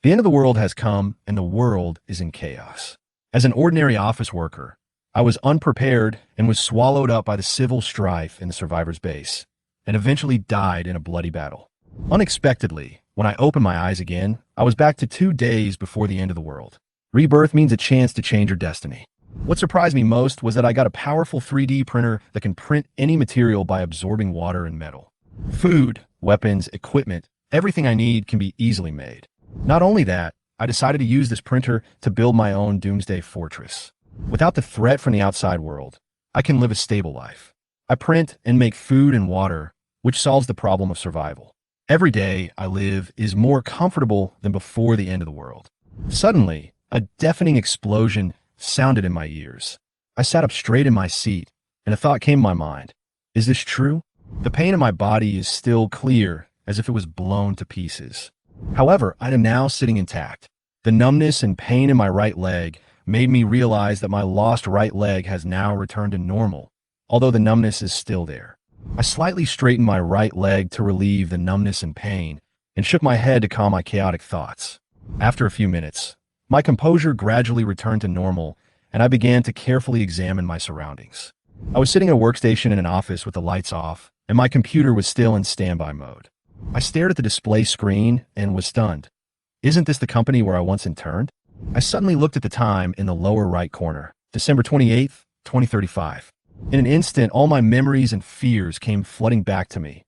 The end of the world has come, and the world is in chaos. As an ordinary office worker, I was unprepared and was swallowed up by the civil strife in the survivor's base, and eventually died in a bloody battle. Unexpectedly, when I opened my eyes again, I was back to 2 days before the end of the world. Rebirth means a chance to change your destiny. What surprised me most was that I got a powerful 3D printer that can print any material by absorbing water and metal. Food, weapons, equipment, everything I need can be easily made. Not only that, I decided to use this printer to build my own doomsday fortress. Without the threat from the outside world, I can live a stable life. I print and make food and water, which solves the problem of survival. Every day I live is more comfortable than before the end of the world. Suddenly, a deafening explosion sounded in my ears. I sat up straight in my seat, and a thought came to my mind. Is this true? The pain in my body is still clear, as if it was blown to pieces. However, I am now sitting intact. The numbness and pain in my right leg made me realize that my lost right leg has now returned to normal, although the numbness is still there. I slightly straightened my right leg to relieve the numbness and pain, and shook my head to calm my chaotic thoughts. After a few minutes, my composure gradually returned to normal, and I began to carefully examine my surroundings. I was sitting at a workstation in an office with the lights off, and my computer was still in standby mode. I stared at the display screen and was stunned. Isn't this the company where I once interned? I suddenly looked at the time in the lower right corner, December 28th, 2035. In an instant, all my memories and fears came flooding back to me.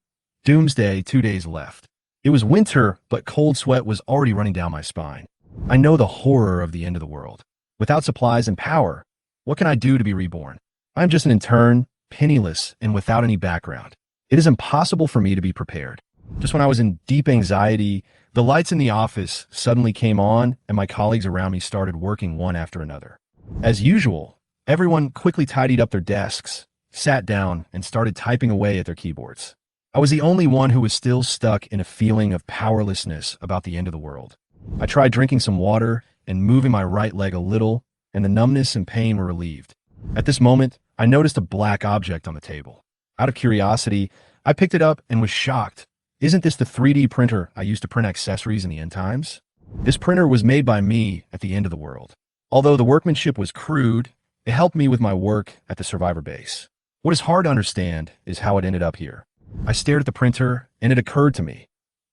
Doomsday, 2 days left. It was winter, but cold sweat was already running down my spine. I know the horror of the end of the world. Without supplies and power, what can I do to be reborn? I'm just an intern, penniless, and without any background. It is impossible for me to be prepared. Just when I was in deep anxiety, the lights in the office suddenly came on, and my colleagues around me started working one after another. As usual, everyone quickly tidied up their desks, sat down, and started typing away at their keyboards. I was the only one who was still stuck in a feeling of powerlessness about the end of the world. I tried drinking some water and moving my right leg a little, and the numbness and pain were relieved. At this moment, I noticed a black object on the table. Out of curiosity, I picked it up and was shocked. Isn't this the 3D printer I used to print accessories in the end times? This printer was made by me at the end of the world. Although the workmanship was crude, it helped me with my work at the survivor base. What is hard to understand is how it ended up here. I stared at the printer, and it occurred to me.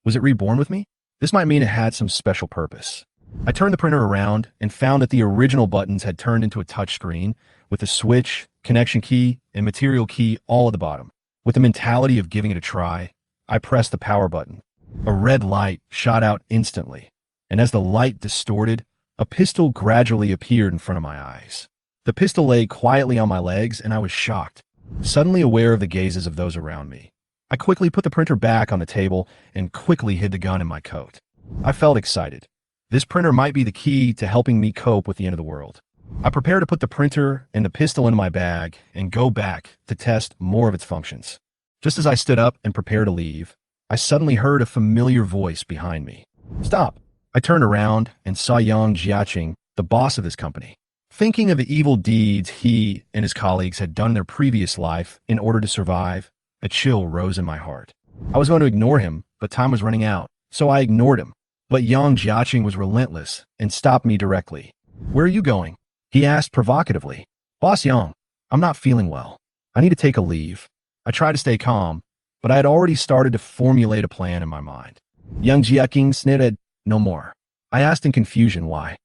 Was it reborn with me? This might mean it had some special purpose. I turned the printer around and found that the original buttons had turned into a touchscreen with a switch, connection key, and material key all at the bottom. With the mentality of giving it a try, I pressed the power button. A red light shot out instantly, and as the light distorted, a pistol gradually appeared in front of my eyes. The pistol lay quietly on my legs, and I was shocked, suddenly aware of the gazes of those around me. I quickly put the printer back on the table and quickly hid the gun in my coat. I felt excited. This printer might be the key to helping me cope with the end of the world. I prepared to put the printer and the pistol in my bag and go back to test more of its functions. Just as I stood up and prepared to leave, I suddenly heard a familiar voice behind me. Stop! I turned around and saw Yang Jiaqing, the boss of this company. Thinking of the evil deeds he and his colleagues had done in their previous life in order to survive, a chill rose in my heart. I was going to ignore him, but time was running out, so I ignored him. But Yang Jiaqing was relentless and stopped me directly. Where are you going? He asked provocatively. Boss Yang, I'm not feeling well. I need to take a leave. I tried to stay calm, but I had already started to formulate a plan in my mind. Yang Jiaqing snitted, no more. I asked in confusion why.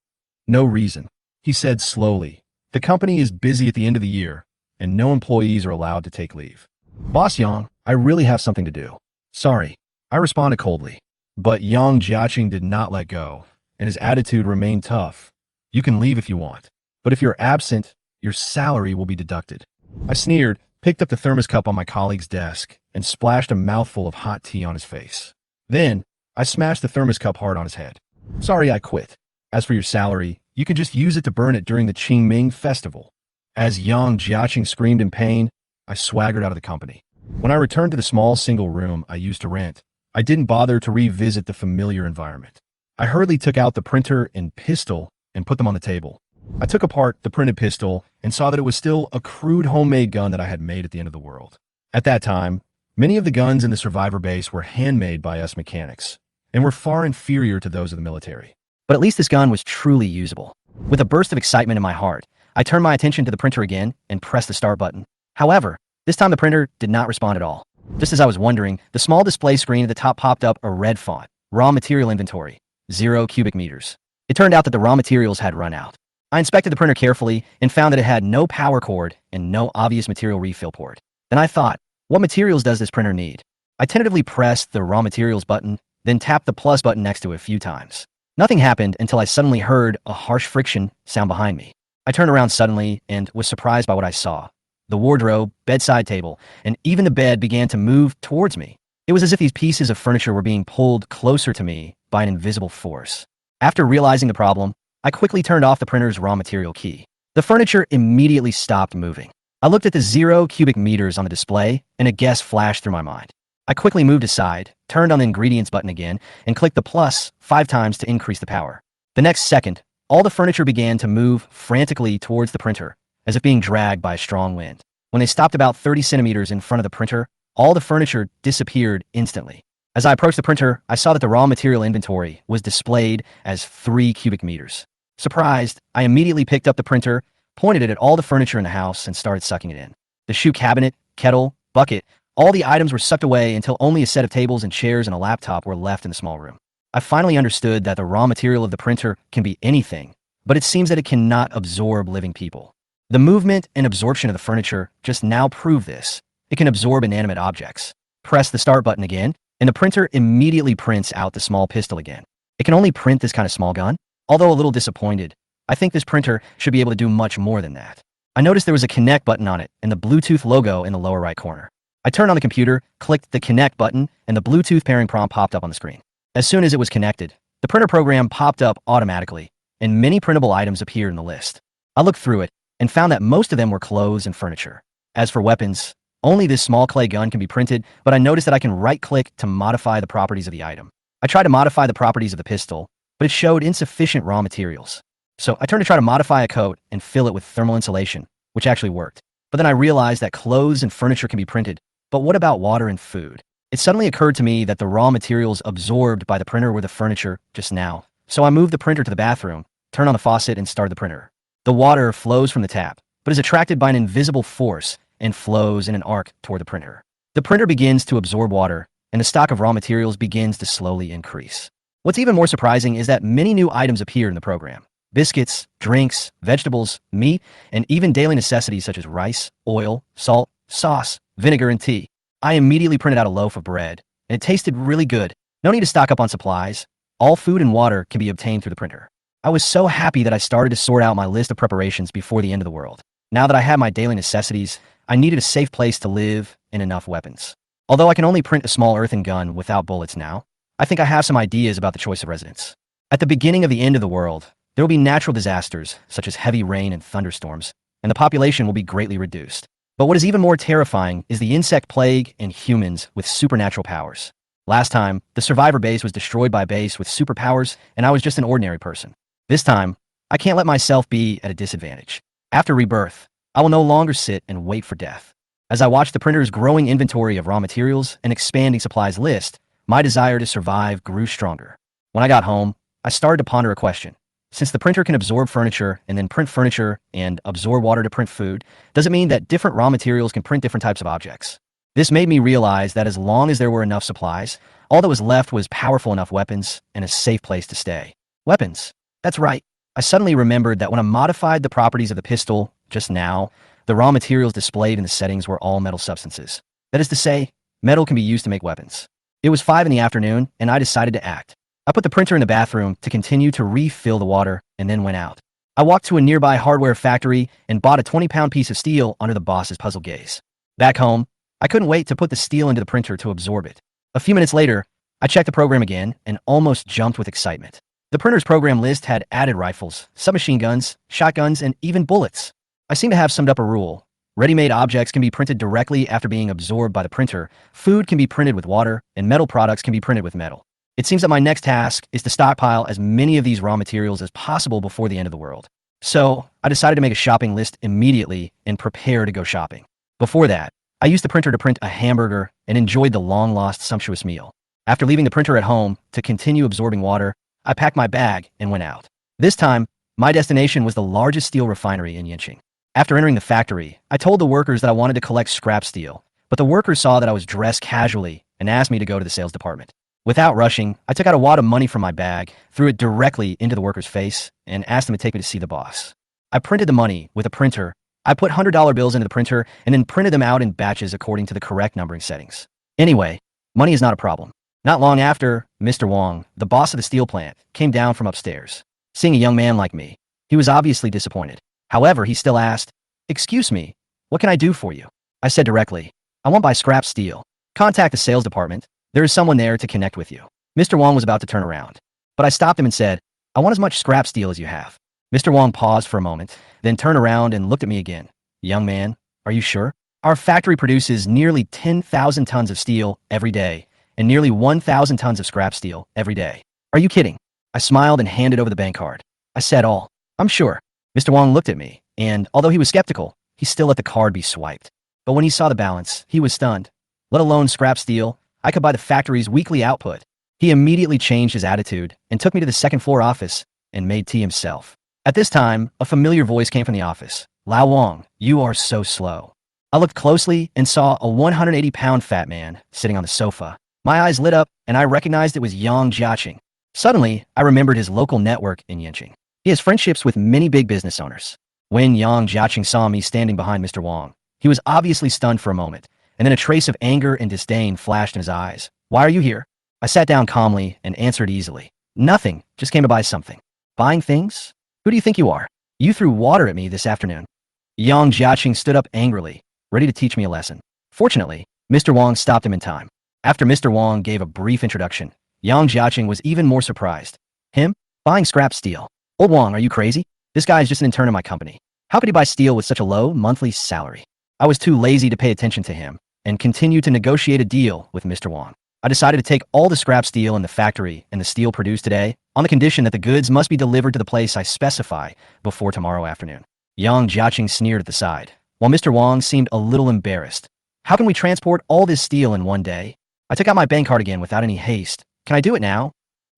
No reason. He said slowly, the company is busy at the end of the year, and no employees are allowed to take leave. Boss Yang, I really have something to do. Sorry. I responded coldly. But Yang Jiaqing did not let go, and his attitude remained tough. You can leave if you want, but if you're absent, your salary will be deducted. I sneered, picked up the thermos cup on my colleague's desk, and splashed a mouthful of hot tea on his face. Then, I smashed the thermos cup hard on his head. Sorry, I quit. As for your salary, you can just use it to burn it during the Qingming festival. As Yang Jiaqing screamed in pain, I swaggered out of the company. When I returned to the small single room I used to rent, I didn't bother to revisit the familiar environment. I hurriedly took out the printer and pistol and put them on the table. I took apart the printed pistol and saw that it was still a crude homemade gun that I had made at the end of the world. At that time, many of the guns in the survivor base were handmade by us mechanics and were far inferior to those of the military. But at least this gun was truly usable. With a burst of excitement in my heart, I turned my attention to the printer again and pressed the start button. However, this time the printer did not respond at all. Just as I was wondering, the small display screen at the top popped up a red font: raw material inventory, 0 cubic meters. It turned out that the raw materials had run out. I inspected the printer carefully and found that it had no power cord and no obvious material refill port. Then I thought, what materials does this printer need? I tentatively pressed the raw materials button, then tapped the plus button next to it a few times. Nothing happened until I suddenly heard a harsh friction sound behind me. I turned around suddenly and was surprised by what I saw. The wardrobe, bedside table, and even the bed began to move towards me. It was as if these pieces of furniture were being pulled closer to me by an invisible force. After realizing the problem, I quickly turned off the printer's raw material key. The furniture immediately stopped moving. I looked at the 0 cubic meters on the display, and a guess flashed through my mind. I quickly moved aside, turned on the ingredients button again, and clicked the plus 5 times to increase the power. The next second, all the furniture began to move frantically towards the printer, as if being dragged by a strong wind. When they stopped about 30 centimeters in front of the printer, all the furniture disappeared instantly. As I approached the printer, I saw that the raw material inventory was displayed as 3 cubic meters. Surprised, I immediately picked up the printer, pointed it at all the furniture in the house, and started sucking it in. The shoe cabinet, kettle, bucket, all the items were sucked away until only a set of tables and chairs and a laptop were left in the small room. I finally understood that the raw material of the printer can be anything, but it seems that it cannot absorb living people. The movement and absorption of the furniture just now prove this. It can absorb inanimate objects. Press the start button again, and the printer immediately prints out the small pistol again. It can only print this kind of small gun? Although a little disappointed, I think this printer should be able to do much more than that. I noticed there was a connect button on it and the Bluetooth logo in the lower right corner. I turned on the computer, clicked the connect button, and the Bluetooth pairing prompt popped up on the screen. As soon as it was connected, the printer program popped up automatically, and many printable items appeared in the list. I looked through it and found that most of them were clothes and furniture. As for weapons, only this small clay gun can be printed, but I noticed that I can right-click to modify the properties of the item. I tried to modify the properties of the pistol, but it showed insufficient raw materials. So I turned to try to modify a coat and fill it with thermal insulation, which actually worked. But then I realized that clothes and furniture can be printed, but what about water and food? It suddenly occurred to me that the raw materials absorbed by the printer were the furniture just now. So I moved the printer to the bathroom, turned on the faucet, and started the printer. The water flows from the tap, but is attracted by an invisible force and flows in an arc toward the printer. The printer begins to absorb water, and the stock of raw materials begins to slowly increase. What's even more surprising is that many new items appear in the program. Biscuits, drinks, vegetables, meat, and even daily necessities such as rice, oil, salt, sauce, vinegar, and tea. I immediately printed out a loaf of bread, and it tasted really good. No need to stock up on supplies. All food and water can be obtained through the printer. I was so happy that I started to sort out my list of preparations before the end of the world. Now that I had my daily necessities, I needed a safe place to live and enough weapons. Although I can only print a small earthen gun without bullets now, I think I have some ideas about the choice of residence. At the beginning of the end of the world, there will be natural disasters such as heavy rain and thunderstorms, and the population will be greatly reduced. But what is even more terrifying is the insect plague and humans with supernatural powers. Last time, the survivor base was destroyed by a base with superpowers, and I was just an ordinary person. This time, I can't let myself be at a disadvantage. After rebirth, I will no longer sit and wait for death. As I watched the printer's growing inventory of raw materials and expanding supplies list, my desire to survive grew stronger. When I got home, I started to ponder a question. Since the printer can absorb furniture and then print furniture and absorb water to print food, does it mean that different raw materials can print different types of objects? This made me realize that as long as there were enough supplies, all that was left was powerful enough weapons and a safe place to stay. Weapons. That's right. I suddenly remembered that when I modified the properties of the pistol just now, the raw materials displayed in the settings were all metal substances. That is to say, metal can be used to make weapons. It was 5 in the afternoon, and I decided to act. I put the printer in the bathroom to continue to refill the water and then went out. I walked to a nearby hardware factory and bought a 20-pound piece of steel under the boss's puzzled gaze. Back home, I couldn't wait to put the steel into the printer to absorb it. A few minutes later, I checked the program again and almost jumped with excitement. The printer's program list had added rifles, submachine guns, shotguns, and even bullets. I seem to have summed up a rule. Ready-made objects can be printed directly after being absorbed by the printer, food can be printed with water, and metal products can be printed with metal. It seems that my next task is to stockpile as many of these raw materials as possible before the end of the world. So, I decided to make a shopping list immediately and prepare to go shopping. Before that, I used the printer to print a hamburger and enjoyed the long-lost sumptuous meal. After leaving the printer at home to continue absorbing water, I packed my bag and went out. This time, my destination was the largest steel refinery in Yinching. After entering the factory, I told the workers that I wanted to collect scrap steel, but the workers saw that I was dressed casually and asked me to go to the sales department. Without rushing, I took out a wad of money from my bag, threw it directly into the worker's face, and asked him to take me to see the boss. I printed the money with a printer. I put $100 bills into the printer and then printed them out in batches according to the correct numbering settings. Anyway, money is not a problem. Not long after, Mr. Wong, the boss of the steel plant, came down from upstairs. Seeing a young man like me, he was obviously disappointed. However, he still asked, "Excuse me, what can I do for you?" I said directly, "I want to buy scrap steel. Contact the sales department. There is someone there to connect with you." Mr. Wong was about to turn around, but I stopped him and said, "I want as much scrap steel as you have." Mr. Wong paused for a moment, then turned around and looked at me again. "Young man, are you sure? Our factory produces nearly 10,000 tons of steel every day and nearly 1,000 tons of scrap steel every day. Are you kidding?" I smiled and handed over the bank card. I said, "I'm sure." Mr. Wong looked at me, and although he was skeptical, he still let the card be swiped. But when he saw the balance, he was stunned. Let alone scrap steel, I could buy the factory's weekly output. He immediately changed his attitude and took me to the second floor office and made tea himself. At this time, a familiar voice came from the office. "Lao Wong, you are so slow." I looked closely and saw a 180-pound fat man sitting on the sofa. My eyes lit up, and I recognized it was Yang Jiaqing. Suddenly, I remembered his local network in Yinching. He has friendships with many big business owners. When Yang Jiaqing saw me standing behind Mr. Wong, he was obviously stunned for a moment, and then a trace of anger and disdain flashed in his eyes. "Why are you here?" I sat down calmly and answered easily. "Nothing, just came to buy something." "Buying things? Who do you think you are? You threw water at me this afternoon." Yang Jiaqing stood up angrily, ready to teach me a lesson. Fortunately, Mr. Wong stopped him in time. After Mr. Wong gave a brief introduction, Yang Jiaqing was even more surprised. "Him? Buying scrap steel? Old Wong, are you crazy? This guy is just an intern in my company. How could he buy steel with such a low monthly salary?" I was too lazy to pay attention to him and continued to negotiate a deal with Mr. Wong. I decided to take all the scrap steel in the factory and the steel produced today on the condition that the goods must be delivered to the place I specify before tomorrow afternoon. Yang Jiaqing sneered at the side, while Mr. Wong seemed a little embarrassed. "How can we transport all this steel in one day?" I took out my bank card again without any haste. "Can I do it now?"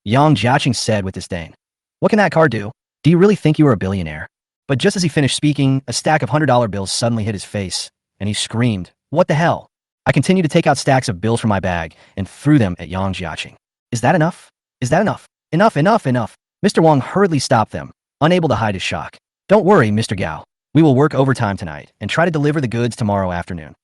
Yang Jiaqing said with disdain. "What can that card do? Do you really think you are a billionaire?" But just as he finished speaking, a stack of $100 bills suddenly hit his face, and he screamed, "What the hell?" I continued to take out stacks of bills from my bag and threw them at Yang Jiaqing. "Is that enough? Is that enough? Enough, enough, enough." Mr. Wong hurriedly stopped them, unable to hide his shock. "Don't worry, Mr. Gao. We will work overtime tonight and try to deliver the goods tomorrow afternoon."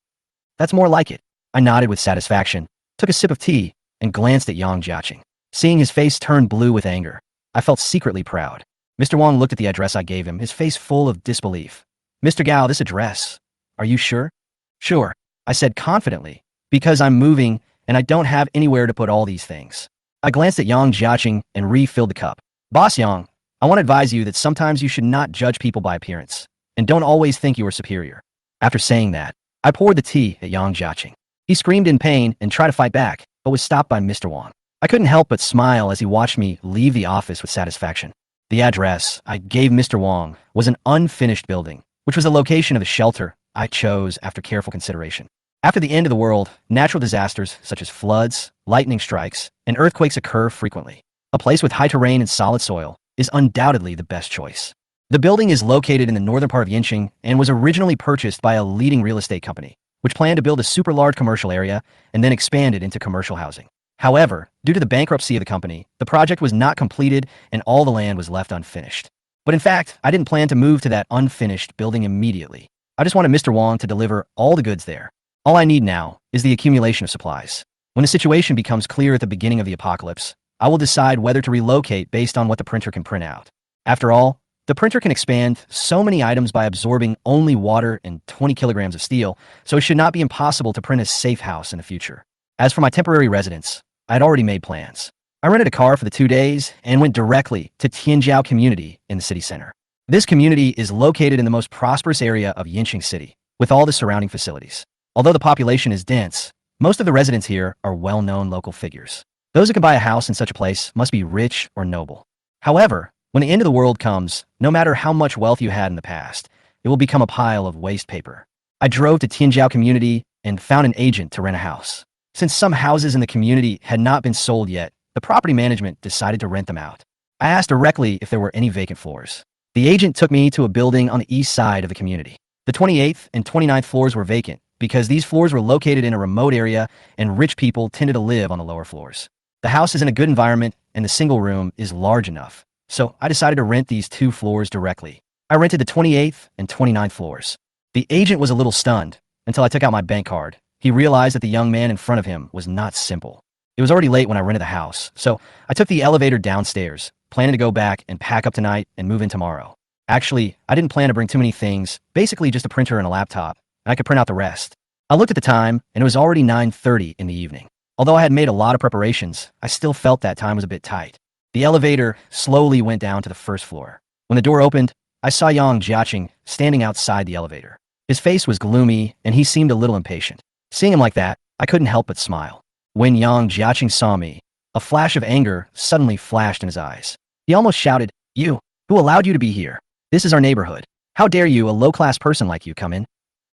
"That's more like it." I nodded with satisfaction, took a sip of tea, and glanced at Yang Jiaqing. Seeing his face turn blue with anger, I felt secretly proud. Mr. Wong looked at the address I gave him, his face full of disbelief. "Mr. Gao, this address. Are you sure?" "Sure," I said confidently, "because I'm moving and I don't have anywhere to put all these things." I glanced at Yang Jiaqing and refilled the cup. "Boss Yang, I want to advise you that sometimes you should not judge people by appearance, and don't always think you are superior." After saying that, I poured the tea at Yang Jiaqing. He screamed in pain and tried to fight back, but was stopped by Mr. Wong. I couldn't help but smile as he watched me leave the office with satisfaction. The address I gave Mr. Wong was an unfinished building, which was the location of the shelter I chose after careful consideration. After the end of the world, natural disasters such as floods, lightning strikes, and earthquakes occur frequently. A place with high terrain and solid soil is undoubtedly the best choice. The building is located in the northern part of Yinching and was originally purchased by a leading real estate company, which planned to build a super large commercial area and then expand it into commercial housing. However, due to the bankruptcy of the company, the project was not completed and all the land was left unfinished. But in fact, I didn't plan to move to that unfinished building immediately. I just wanted Mr. Wong to deliver all the goods there. All I need now is the accumulation of supplies. When the situation becomes clear at the beginning of the apocalypse, I will decide whether to relocate based on what the printer can print out. After all, the printer can expand so many items by absorbing only water and 20 kilograms of steel, so it should not be impossible to print a safe house in the future. As for my temporary residence, I had already made plans. I rented a car for the 2 days and went directly to Tianjiao community in the city center. This community is located in the most prosperous area of Yinching City, with all the surrounding facilities. Although the population is dense, most of the residents here are well-known local figures. Those who can buy a house in such a place must be rich or noble. However, when the end of the world comes, no matter how much wealth you had in the past, it will become a pile of waste paper. I drove to Tianjiao community and found an agent to rent a house. Since some houses in the community had not been sold yet, the property management decided to rent them out. I asked directly if there were any vacant floors. The agent took me to a building on the east side of the community. The 28th and 29th floors were vacant because these floors were located in a remote area and rich people tended to live on the lower floors. The house is in a good environment and the single room is large enough, so I decided to rent these 2 floors directly. I rented the 28th and 29th floors. The agent was a little stunned until I took out my bank card. He realized that the young man in front of him was not simple. It was already late when I rented the house, so I took the elevator downstairs, planning to go back and pack up tonight and move in tomorrow. Actually, I didn't plan to bring too many things, basically just a printer and a laptop, and I could print out the rest. I looked at the time, and it was already 9:30 in the evening. Although I had made a lot of preparations, I still felt that time was a bit tight. The elevator slowly went down to the first floor. When the door opened, I saw Yang Jiaqing standing outside the elevator. His face was gloomy, and he seemed a little impatient. Seeing him like that, I couldn't help but smile. When Yang Jiaqing saw me, a flash of anger suddenly flashed in his eyes. He almost shouted, "You, who allowed you to be here? This is our neighborhood. How dare you, a low-class person like you, come in?"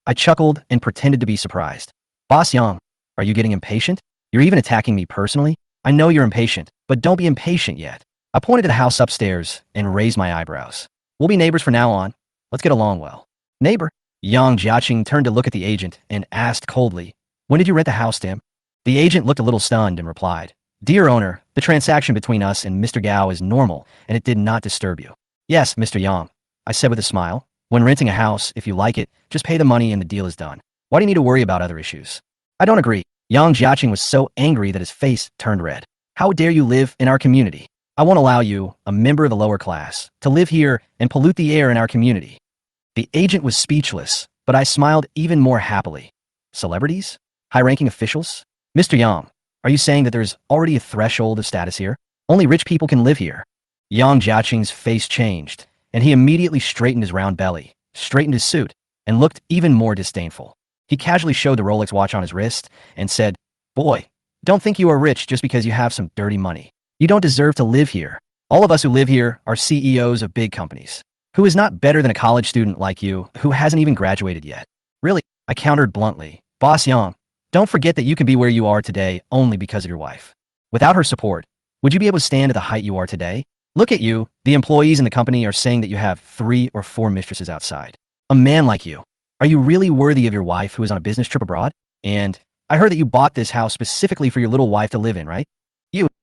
I chuckled and pretended to be surprised. "Boss Yang, are you getting impatient? You're even attacking me personally? I know you're impatient, but don't be impatient yet." I pointed to the house upstairs and raised my eyebrows. "We'll be neighbors from now on. Let's get along well." "Neighbor?" Yang Jiaqing turned to look at the agent and asked coldly, "When did you rent the house, Tim?" The agent looked a little stunned and replied, "Dear owner, the transaction between us and Mr. Gao is normal, and it did not disturb you." "Yes, Mr. Yang," I said with a smile. "When renting a house, if you like it, just pay the money and the deal is done. Why do you need to worry about other issues?" "I don't agree." Yang Jiaqing was so angry that his face turned red. "How dare you live in our community? I won't allow you, a member of the lower class, to live here and pollute the air in our community." The agent was speechless, but I smiled even more happily. "Celebrities? High-ranking officials? Mr. Yang, are you saying that there's already a threshold of status here? Only rich people can live here?" Yang Jiaqing's face changed, and he immediately straightened his round belly, straightened his suit, and looked even more disdainful. He casually showed the Rolex watch on his wrist and said, "Boy, don't think you are rich just because you have some dirty money. You don't deserve to live here. All of us who live here are CEOs of big companies. Who is not better than a college student like you who hasn't even graduated yet?" "Really?" I countered bluntly. "Boss Yang, don't forget that you can be where you are today only because of your wife. Without her support, would you be able to stand at the height you are today? Look at you. The employees in the company are saying that you have 3 or 4 mistresses outside. A man like you. Are you really worthy of your wife who is on a business trip abroad? And I heard that you bought this house specifically for your little wife to live in, right?"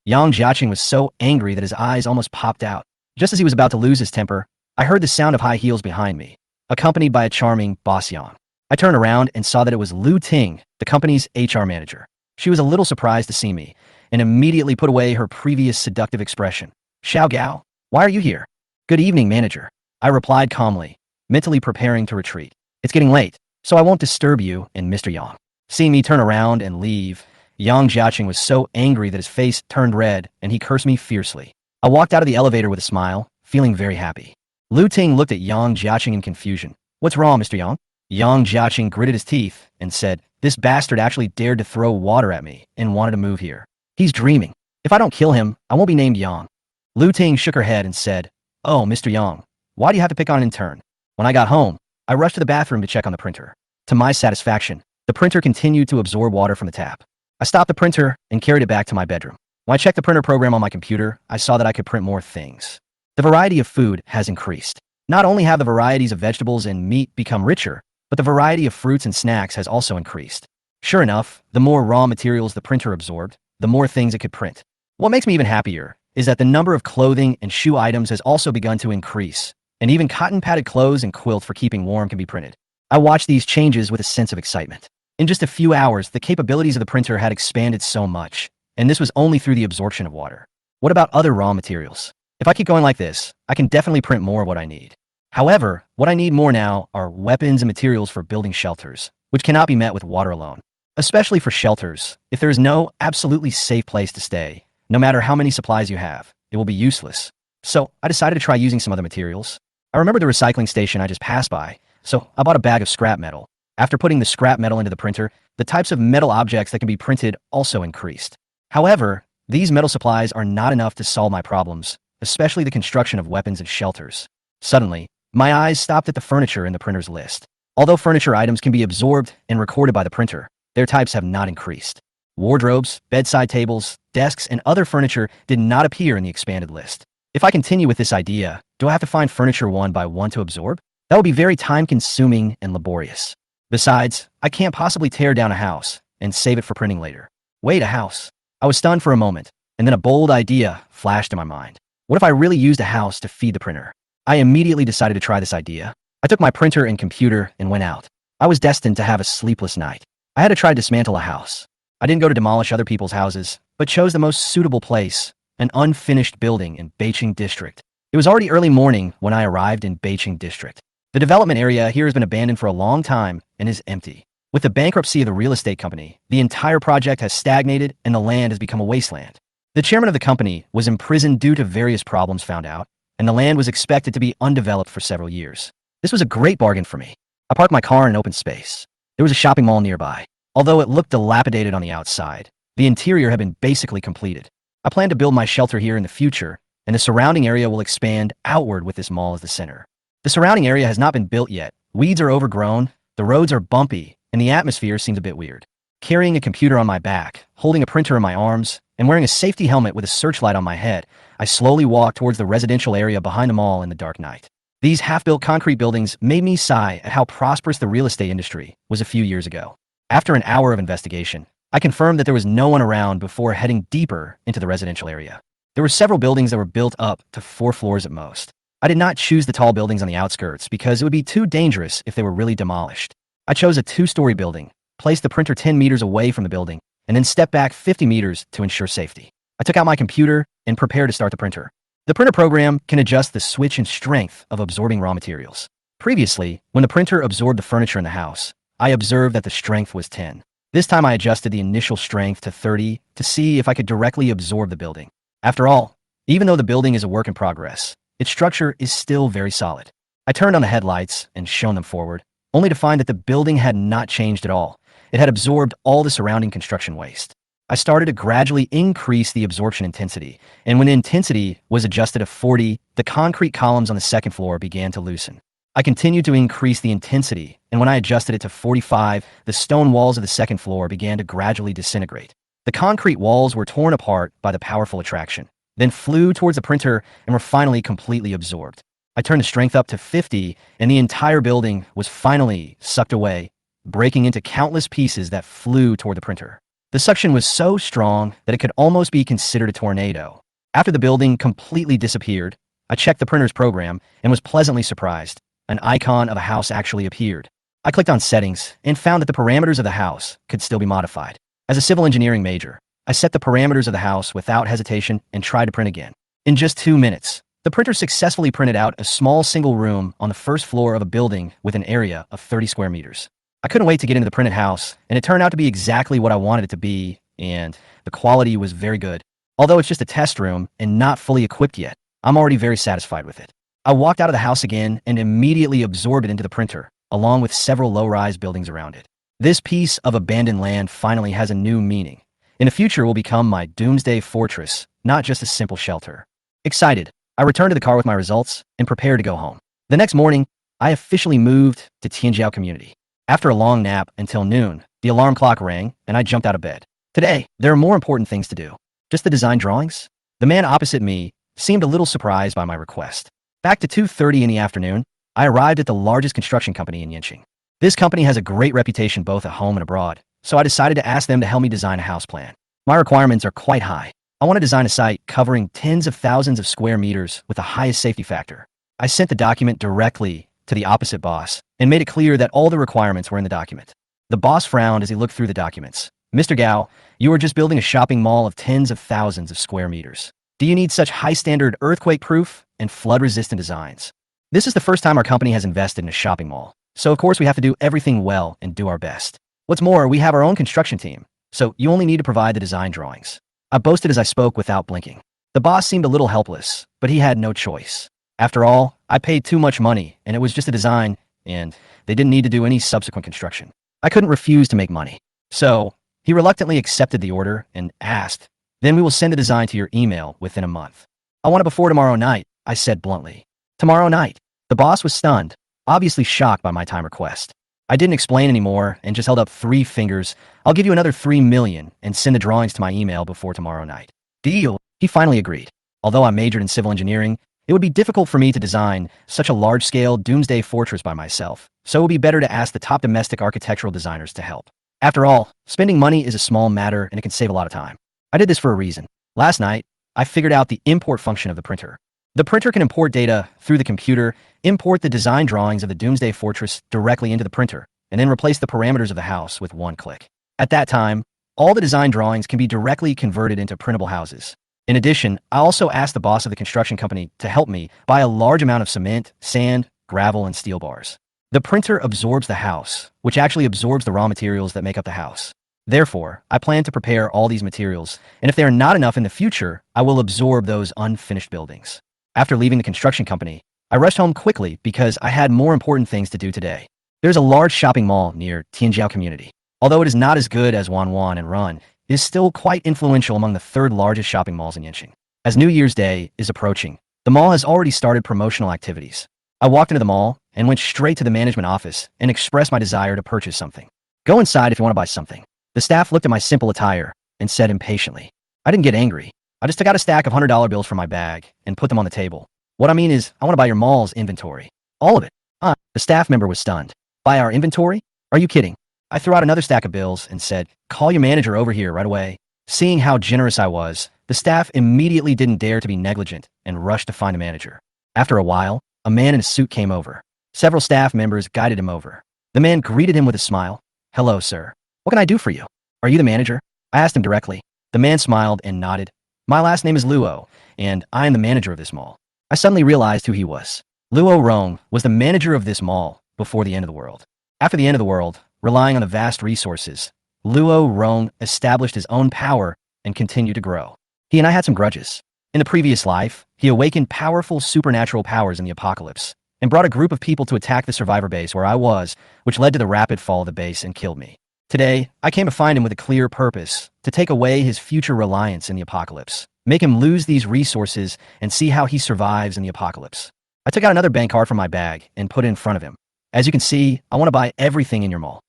Yang Jiaqing was so angry that his eyes almost popped out. Just as he was about to lose his temper, I heard the sound of high heels behind me, accompanied by a charming Boss Yang. I turned around and saw that it was Lu Ting, the company's HR manager. She was a little surprised to see me, and immediately put away her previous seductive expression. "Xiao Gao, why are you here?" "Good evening, manager," I replied calmly, mentally preparing to retreat. "It's getting late, so I won't disturb you and Mr. Yang." Seeing me turn around and leave, Yang Jiaqing was so angry that his face turned red and he cursed me fiercely. I walked out of the elevator with a smile, feeling very happy. Lu Ting looked at Yang Jiaqing in confusion. "What's wrong, Mr. Yang?" Yang Jiaqing gritted his teeth and said, "This bastard actually dared to throw water at me and wanted to move here. He's dreaming. If I don't kill him, I won't be named Yang." Lu Ting shook her head and said, "Oh, Mr. Yang, why do you have to pick on an intern?" When I got home, I rushed to the bathroom to check on the printer. To my satisfaction, the printer continued to absorb water from the tap. I stopped the printer and carried it back to my bedroom. When I checked the printer program on my computer, I saw that I could print more things. The variety of food has increased. Not only have the varieties of vegetables and meat become richer, but the variety of fruits and snacks has also increased. Sure enough, the more raw materials the printer absorbed, the more things it could print. What makes me even happier is that the number of clothing and shoe items has also begun to increase, and even cotton-padded clothes and quilts for keeping warm can be printed. I watched these changes with a sense of excitement. In just a few hours, the capabilities of the printer had expanded so much, and this was only through the absorption of water. What about other raw materials? If I keep going like this, I can definitely print more of what I need. However, what I need more now are weapons and materials for building shelters, which cannot be met with water alone. Especially for shelters, if there is no absolutely safe place to stay, no matter how many supplies you have, it will be useless. So I decided to try using some other materials. I remember the recycling station I just passed by, so I bought a bag of scrap metal. After putting the scrap metal into the printer, the types of metal objects that can be printed also increased. However, these metal supplies are not enough to solve my problems, especially the construction of weapons and shelters. Suddenly, my eyes stopped at the furniture in the printer's list. Although furniture items can be absorbed and recorded by the printer, their types have not increased. Wardrobes, bedside tables, desks, and other furniture did not appear in the expanded list. If I continue with this idea, do I have to find furniture one by one to absorb? That would be very time-consuming and laborious. Besides, I can't possibly tear down a house and save it for printing later. Wait, a house? I was stunned for a moment, and then a bold idea flashed in my mind. What if I really used a house to feed the printer? I immediately decided to try this idea. I took my printer and computer and went out. I was destined to have a sleepless night. I had to try to dismantle a house. I didn't go to demolish other people's houses, but chose the most suitable place, an unfinished building in Beiqing District. It was already early morning when I arrived in Beiqing District. The development area here has been abandoned for a long time and is empty. With the bankruptcy of the real estate company, the entire project has stagnated and the land has become a wasteland. The chairman of the company was imprisoned due to various problems found out, and the land was expected to be undeveloped for several years. This was a great bargain for me. I parked my car in an open space. There was a shopping mall nearby. Although it looked dilapidated on the outside, the interior had been basically completed. I plan to build my shelter here in the future, and the surrounding area will expand outward with this mall as the center. The surrounding area has not been built yet. Weeds are overgrown, the roads are bumpy, and the atmosphere seems a bit weird. Carrying a computer on my back, holding a printer in my arms, and wearing a safety helmet with a searchlight on my head, I slowly walked towards the residential area behind the mall in the dark night. These half-built concrete buildings made me sigh at how prosperous the real estate industry was a few years ago. After an hour of investigation, I confirmed that there was no one around before heading deeper into the residential area. There were several buildings that were built up to 4 floors at most. I did not choose the tall buildings on the outskirts because it would be too dangerous if they were really demolished. I chose a 2-story building, placed the printer 10 meters away from the building, and then stepped back 50 meters to ensure safety. I took out my computer and prepared to start the printer. The printer program can adjust the switch and strength of absorbing raw materials. Previously, when the printer absorbed the furniture in the house, I observed that the strength was 10. This time I adjusted the initial strength to 30 to see if I could directly absorb the building. After all, even though the building is a work in progress, its structure is still very solid. I turned on the headlights and shone them forward, only to find that the building had not changed at all. It had absorbed all the surrounding construction waste. I started to gradually increase the absorption intensity, and when the intensity was adjusted to 40, the concrete columns on the second floor began to loosen. I continued to increase the intensity, and when I adjusted it to 45, the stone walls of the second floor began to gradually disintegrate. The concrete walls were torn apart by the powerful attraction, then flew towards the printer and were finally completely absorbed. I turned the strength up to 50, and the entire building was finally sucked away, breaking into countless pieces that flew toward the printer. The suction was so strong that it could almost be considered a tornado. After the building completely disappeared, I checked the printer's program and was pleasantly surprised. An icon of a house actually appeared. I clicked on settings and found that the parameters of the house could still be modified. As a civil engineering major, I set the parameters of the house without hesitation and tried to print again. In just 2 minutes, the printer successfully printed out a small single room on the first floor of a building with an area of 30 square meters. I couldn't wait to get into the printed house, and it turned out to be exactly what I wanted it to be, and the quality was very good. Although it's just a test room and not fully equipped yet, I'm already very satisfied with it. I walked out of the house again and immediately absorbed it into the printer, along with several low-rise buildings around it. This piece of abandoned land finally has a new meaning. In the future will become my doomsday fortress, not just a simple shelter. Excited, I returned to the car with my results and prepared to go home. The next morning, I officially moved to Tianjiao Community. After a long nap until noon, the alarm clock rang and I jumped out of bed. Today, there are more important things to do. Just the design drawings? The man opposite me seemed a little surprised by my request. Back to 2:30 in the afternoon, I arrived at the largest construction company in Yanqing. This company has a great reputation both at home and abroad, so I decided to ask them to help me design a house plan. My requirements are quite high. I want to design a site covering tens of thousands of square meters with the highest safety factor. I sent the document directly to the opposite boss and made it clear that all the requirements were in the document. The boss frowned as he looked through the documents. Mr. Gao, you are just building a shopping mall of tens of thousands of square meters. Do you need such high-standard earthquake-proof and flood-resistant designs? This is the first time our company has invested in a shopping mall, so of course we have to do everything well and do our best. What's more, we have our own construction team, so you only need to provide the design drawings. I boasted as I spoke without blinking. The boss seemed a little helpless, but he had no choice. After all, I paid too much money, and it was just a design, and they didn't need to do any subsequent construction. I couldn't refuse to make money. So, he reluctantly accepted the order and asked, "Then we will send the design to your email within a month." "I want it before tomorrow night," I said bluntly. "Tomorrow night?" The boss was stunned, obviously shocked by my time request. I didn't explain anymore and just held up 3 fingers. "I'll give you another 3 million and send the drawings to my email before tomorrow night." "Deal." He finally agreed. Although I majored in civil engineering, it would be difficult for me to design such a large-scale doomsday fortress by myself, so it would be better to ask the top domestic architectural designers to help. After all, spending money is a small matter and it can save a lot of time. I did this for a reason. Last night, I figured out the import function of the printer. The printer can import data through the computer, import the design drawings of the doomsday fortress directly into the printer, and then replace the parameters of the house with one click. At that time, all the design drawings can be directly converted into printable houses. In addition, I also asked the boss of the construction company to help me buy a large amount of cement, sand, gravel, and steel bars. The printer absorbs the house, which actually absorbs the raw materials that make up the house. Therefore, I plan to prepare all these materials, and if they are not enough in the future, I will absorb those unfinished buildings. After leaving the construction company, I rushed home quickly because I had more important things to do today. There's a large shopping mall near Tianjiao community. Although it is not as good as Wanwan and Run, it is still quite influential among the third largest shopping malls in Yanqing. As New Year's Day is approaching, the mall has already started promotional activities. I walked into the mall and went straight to the management office and expressed my desire to purchase something. Go inside if you want to buy something. The staff looked at my simple attire and said impatiently. I didn't get angry. I just took out a stack of $100 bills from my bag and put them on the table. What I mean is, I want to buy your mall's inventory. All of it. The staff member was stunned. Buy our inventory? Are you kidding? I threw out another stack of bills and said, call your manager over here right away. Seeing how generous I was, the staff immediately didn't dare to be negligent and rushed to find a manager. After a while, a man in a suit came over. Several staff members guided him over. The man greeted him with a smile. Hello, sir. What can I do for you? Are you the manager? I asked him directly. The man smiled and nodded. My last name is Luo, and I am the manager of this mall. I suddenly realized who he was. Luo Rong was the manager of this mall before the end of the world. After the end of the world, relying on the vast resources, Luo Rong established his own power and continued to grow. He and I had some grudges. In the previous life, he awakened powerful supernatural powers in the apocalypse and brought a group of people to attack the survivor base where I was, which led to the rapid fall of the base and killed me. Today, I came to find him with a clear purpose, to take away his future reliance in the apocalypse, make him lose these resources, and see how he survives in the apocalypse. I took out another bank card from my bag and put it in front of him. As you can see, I want to buy everything in your mall.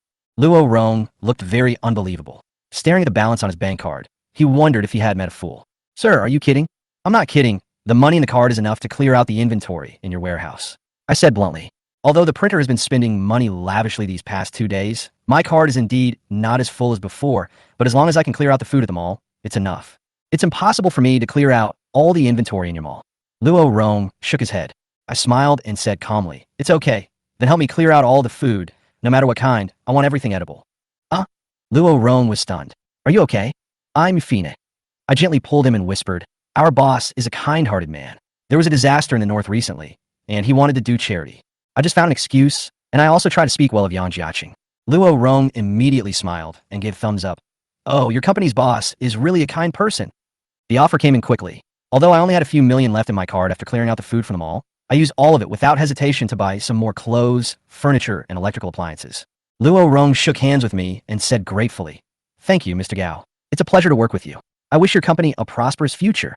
Luo Rong looked very unbelievable. Staring at the balance on his bank card, he wondered if he had met a fool. Sir, are you kidding? I'm not kidding. The money in the card is enough to clear out the inventory in your warehouse. I said bluntly. Although the printer has been spending money lavishly these past 2 days, my card is indeed not as full as before, but as long as I can clear out the food at the mall, it's enough. It's impossible for me to clear out all the inventory in your mall. Luo Rong shook his head. I smiled and said calmly, it's okay. Then help me clear out all the food. No matter what kind, I want everything edible. Luo Rong was stunned. Are you okay? I'm Fina. I gently pulled him and whispered, our boss is a kind-hearted man. There was a disaster in the north recently, and he wanted to do charity. I just found an excuse, and I also tried to speak well of Yang Jiaqing. Luo Rong immediately smiled and gave thumbs up. Oh, your company's boss is really a kind person. The offer came in quickly. Although I only had a few million left in my card after clearing out the food from the mall, I used all of it without hesitation to buy some more clothes, furniture, and electrical appliances. Luo Rong shook hands with me and said gratefully, thank you, Mr. Gao. It's a pleasure to work with you. I wish your company a prosperous future.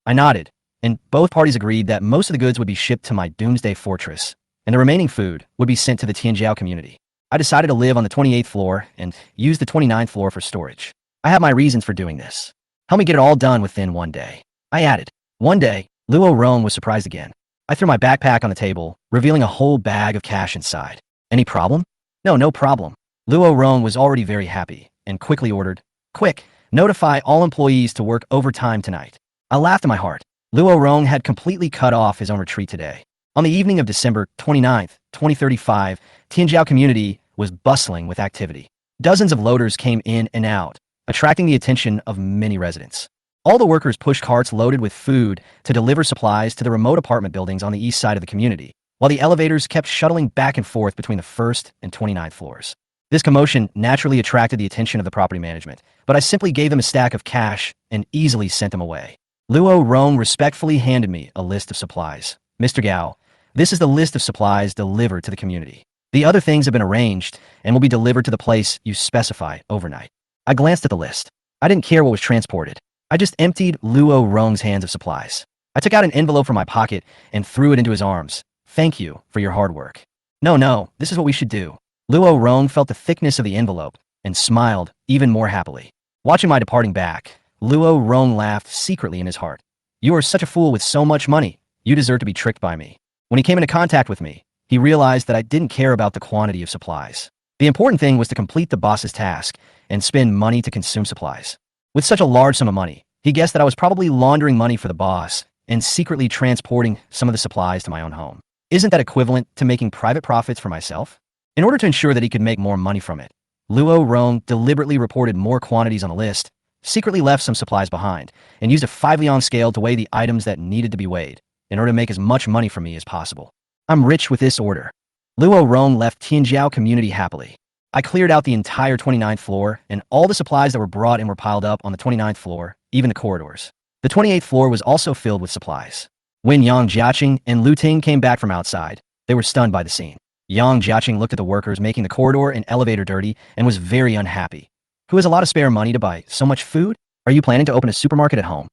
I nodded, and both parties agreed that most of the goods would be shipped to my doomsday fortress, and the remaining food would be sent to the Tianjiao community. I decided to live on the 28th floor and use the 29th floor for storage. I have my reasons for doing this. Help me get it all done within 1 day. I added. One day, Luo Rong was surprised again. I threw my backpack on the table, revealing a whole bag of cash inside. Any problem? No problem. Luo Rong was already very happy and quickly ordered, quick, notify all employees to work overtime tonight. I laughed in my heart. Luo Rong had completely cut off his own retreat today. On the evening of December 29th, 2035, Tianjiao community was bustling with activity. Dozens of loaders came in and out, attracting the attention of many residents. All the workers pushed carts loaded with food to deliver supplies to the remote apartment buildings on the east side of the community, while the elevators kept shuttling back and forth between the 1st and 29th floors. This commotion naturally attracted the attention of the property management, but I simply gave them a stack of cash and easily sent them away. Luo Rong respectfully handed me a list of supplies. Mr. Gao, this is the list of supplies delivered to the community. The other things have been arranged and will be delivered to the place you specify overnight. I glanced at the list. I didn't care what was transported. I just emptied Luo Rong's hands of supplies. I took out an envelope from my pocket and threw it into his arms. Thank you for your hard work. No, this is what we should do. Luo Rong felt the thickness of the envelope and smiled even more happily. Watching my departing back, Luo Rong laughed secretly in his heart. You are such a fool with so much money. You deserve to be tricked by me. When he came into contact with me, he realized that I didn't care about the quantity of supplies. The important thing was to complete the boss's task and spend money to consume supplies. With such a large sum of money, he guessed that I was probably laundering money for the boss and secretly transporting some of the supplies to my own home. Isn't that equivalent to making private profits for myself? In order to ensure that he could make more money from it, Luo Rong deliberately reported more quantities on the list, secretly left some supplies behind, and used a 5-liang scale to weigh the items that needed to be weighed in order to make as much money from me as possible. I'm rich with this order. Luo Rong left Tianjiao community happily. I cleared out the entire 29th floor, and all the supplies that were brought in were piled up on the 29th floor, even the corridors. The 28th floor was also filled with supplies. When Yang Jiaqing and Lu Ting came back from outside, they were stunned by the scene. Yang Jiaqing looked at the workers making the corridor and elevator dirty and was very unhappy. Who has a lot of spare money to buy so much food? Are you planning to open a supermarket at home?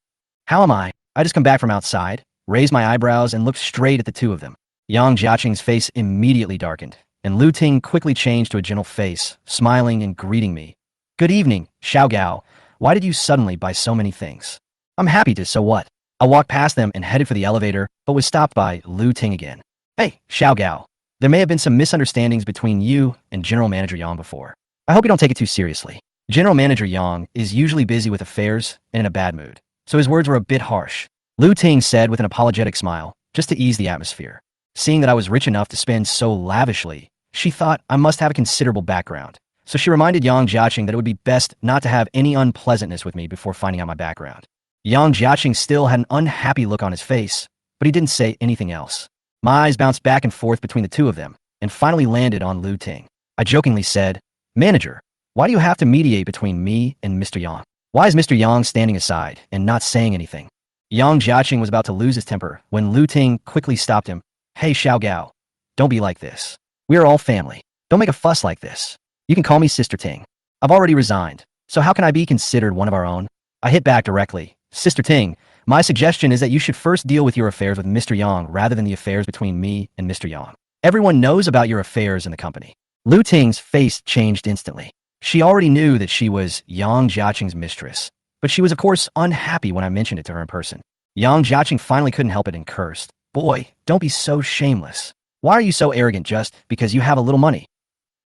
How am I? I just come back from outside, raised my eyebrows, and looked straight at the two of them. Yang Jiaqing's face immediately darkened, and Lu Ting quickly changed to a gentle face, smiling and greeting me. Good evening, Xiao Gao. Why did you suddenly buy so many things? I'm happy to, so what? I walked past them and headed for the elevator, but was stopped by Lu Ting again. Hey, Xiao Gao. There may have been some misunderstandings between you and General Manager Yang before. I hope you don't take it too seriously. General Manager Yang is usually busy with affairs and in a bad mood, so his words were a bit harsh. Lu Ting said with an apologetic smile, just to ease the atmosphere. Seeing that I was rich enough to spend so lavishly, she thought I must have a considerable background, so she reminded Yang Jiaqing that it would be best not to have any unpleasantness with me before finding out my background. Yang Jiaqing still had an unhappy look on his face, but he didn't say anything else. My eyes bounced back and forth between the two of them, and finally landed on Lu Ting. I jokingly said, Manager, why do you have to mediate between me and Mr. Yang? Why is Mr. Yang standing aside and not saying anything? Yang Jiaqing was about to lose his temper when Lu Ting quickly stopped him. Hey Xiao Gao, don't be like this. We are all family. Don't make a fuss like this. You can call me Sister Ting. I've already resigned, so how can I be considered one of our own? I hit back directly. Sister Ting, my suggestion is that you should first deal with your affairs with Mr. Yang rather than the affairs between me and Mr. Yang. Everyone knows about your affairs in the company. Lu Ting's face changed instantly. She already knew that she was Yang Jiaqing's mistress, but she was of course unhappy when I mentioned it to her in person. Yang Jiaqing finally couldn't help it and cursed. Boy, don't be so shameless. Why are you so arrogant just because you have a little money?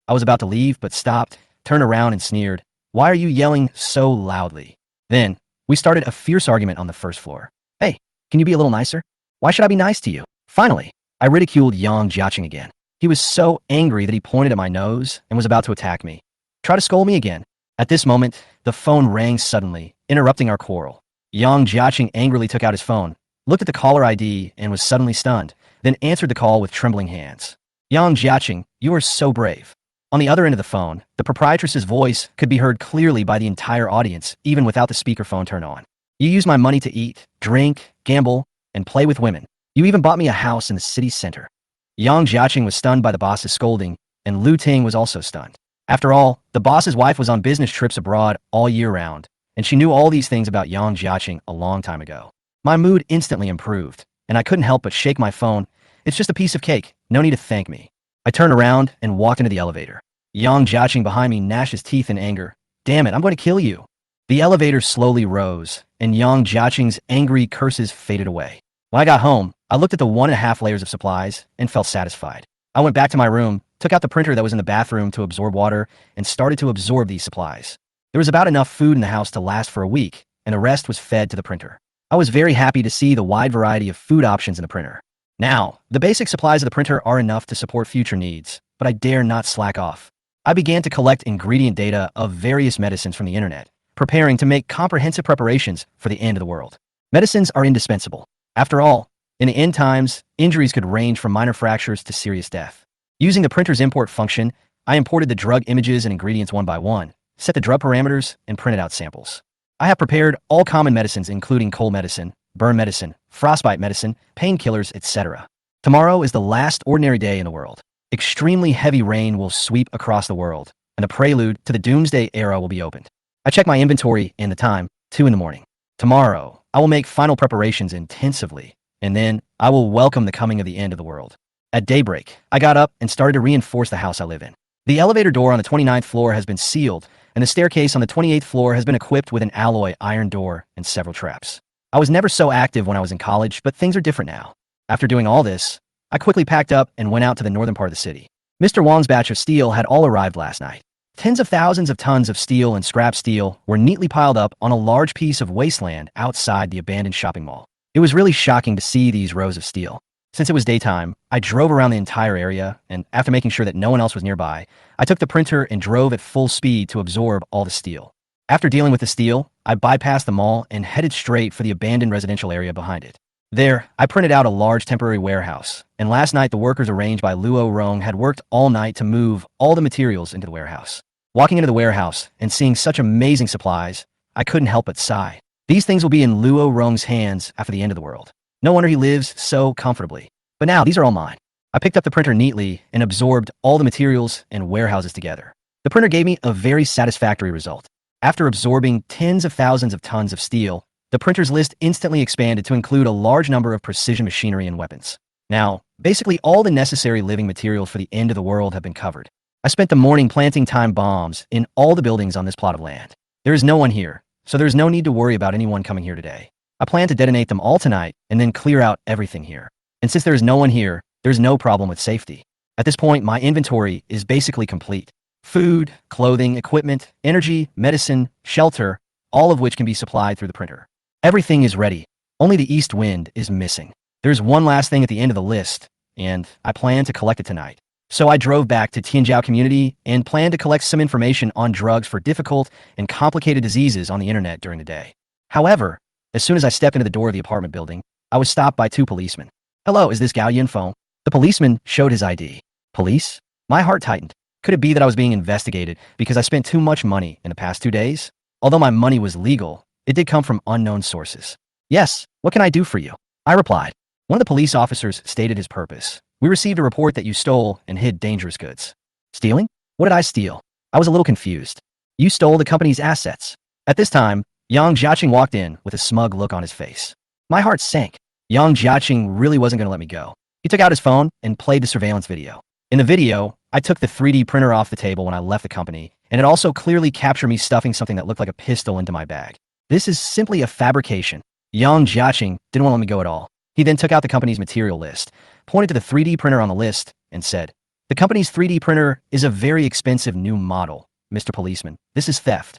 I was about to leave but stopped, turned around and sneered. Why are you yelling so loudly? Then, we started a fierce argument on the first floor. Hey, can you be a little nicer? Why should I be nice to you? Finally, I ridiculed Yang Jiaqing again. He was so angry that he pointed at my nose and was about to attack me. Try to scold me again. At this moment, the phone rang suddenly, interrupting our quarrel. Yang Jiaqing angrily took out his phone, looked at the caller ID and was suddenly stunned, then answered the call with trembling hands. Yang Jiaqing, you are so brave. On the other end of the phone, the proprietress's voice could be heard clearly by the entire audience, even without the speakerphone turned on. You use my money to eat, drink, gamble, and play with women. You even bought me a house in the city center. Yang Jiaqing was stunned by the boss's scolding, and Lu Ting was also stunned. After all, the boss's wife was on business trips abroad all year round, and she knew all these things about Yang Jiaqing a long time ago. My mood instantly improved, and I couldn't help but shake my phone. It's just a piece of cake, no need to thank me. I turned around and walked into the elevator. Yang Jiaqing behind me gnashed his teeth in anger. Damn it, I'm going to kill you. The elevator slowly rose, and Yang Jiaqing's angry curses faded away. When I got home, I looked at the 1.5 layers of supplies and felt satisfied. I went back to my room, took out the printer that was in the bathroom to absorb water, and started to absorb these supplies. There was about enough food in the house to last for a week, and the rest was fed to the printer. I was very happy to see the wide variety of food options in the printer. Now, the basic supplies of the printer are enough to support future needs, but I dare not slack off. I began to collect ingredient data of various medicines from the internet, preparing to make comprehensive preparations for the end of the world. Medicines are indispensable. After all, in the end times, injuries could range from minor fractures to serious death. Using the printer's import function, I imported the drug images and ingredients one by one, set the drug parameters, and printed out samples. I have prepared all common medicines including cold medicine, burn medicine, frostbite medicine, painkillers, etc. Tomorrow is the last ordinary day in the world. Extremely heavy rain will sweep across the world, and the prelude to the doomsday era will be opened. I check my inventory and the time, 2 in the morning. Tomorrow, I will make final preparations intensively, and then I will welcome the coming of the end of the world. At daybreak, I got up and started to reinforce the house I live in. The elevator door on the 29th floor has been sealed, and the staircase on the 28th floor has been equipped with an alloy iron door and several traps. I was never so active when I was in college, but things are different now. After doing all this, I quickly packed up and went out to the northern part of the city. Mr. Wong's batch of steel had all arrived last night. Tens of thousands of tons of steel and scrap steel were neatly piled up on a large piece of wasteland outside the abandoned shopping mall. It was really shocking to see these rows of steel. Since it was daytime, I drove around the entire area, and after making sure that no one else was nearby, I took the printer and drove at full speed to absorb all the steel. After dealing with the steel, I bypassed the mall and headed straight for the abandoned residential area behind it. There, I printed out a large temporary warehouse, and last night the workers arranged by Luo Rong had worked all night to move all the materials into the warehouse. Walking into the warehouse and seeing such amazing supplies, I couldn't help but sigh. These things will be in Luo Rong's hands after the end of the world. No wonder he lives so comfortably. But now, these are all mine. I picked up the printer neatly and absorbed all the materials and warehouses together. The printer gave me a very satisfactory result. After absorbing tens of thousands of tons of steel, the printer's list instantly expanded to include a large number of precision machinery and weapons. Now, basically all the necessary living materials for the end of the world have been covered. I spent the morning planting time bombs in all the buildings on this plot of land. There is no one here, so there is no need to worry about anyone coming here today. I plan to detonate them all tonight and then clear out everything here. And since there is no one here, there's no problem with safety. At this point, my inventory is basically complete. Food, clothing, equipment, energy, medicine, shelter, all of which can be supplied through the printer. Everything is ready. Only the east wind is missing. There's one last thing at the end of the list, and I plan to collect it tonight. So I drove back to Tianjiao community and planned to collect some information on drugs for difficult and complicated diseases on the internet during the day. However, as soon as I stepped into the door of the apartment building, I was stopped by two policemen. "Hello, is this Gao Yinfeng?" The policeman showed his ID. Police? My heart tightened. Could it be that I was being investigated because I spent too much money in the past 2 days? Although my money was legal, it did come from unknown sources. "Yes, what can I do for you?" I replied. One of the police officers stated his purpose. "We received a report that you stole and hid dangerous goods." Stealing? What did I steal? I was a little confused. "You stole the company's assets." At this time, Yang Jiaqing walked in with a smug look on his face. My heart sank. Yang Jiaqing really wasn't going to let me go. He took out his phone and played the surveillance video. In the video, I took the 3D printer off the table when I left the company, and it also clearly captured me stuffing something that looked like a pistol into my bag. This is simply a fabrication. Yang Jiaqing didn't want to let me go at all. He then took out the company's material list, pointed to the 3D printer on the list, and said, "The company's 3D printer is a very expensive new model, Mr. Policeman. This is theft."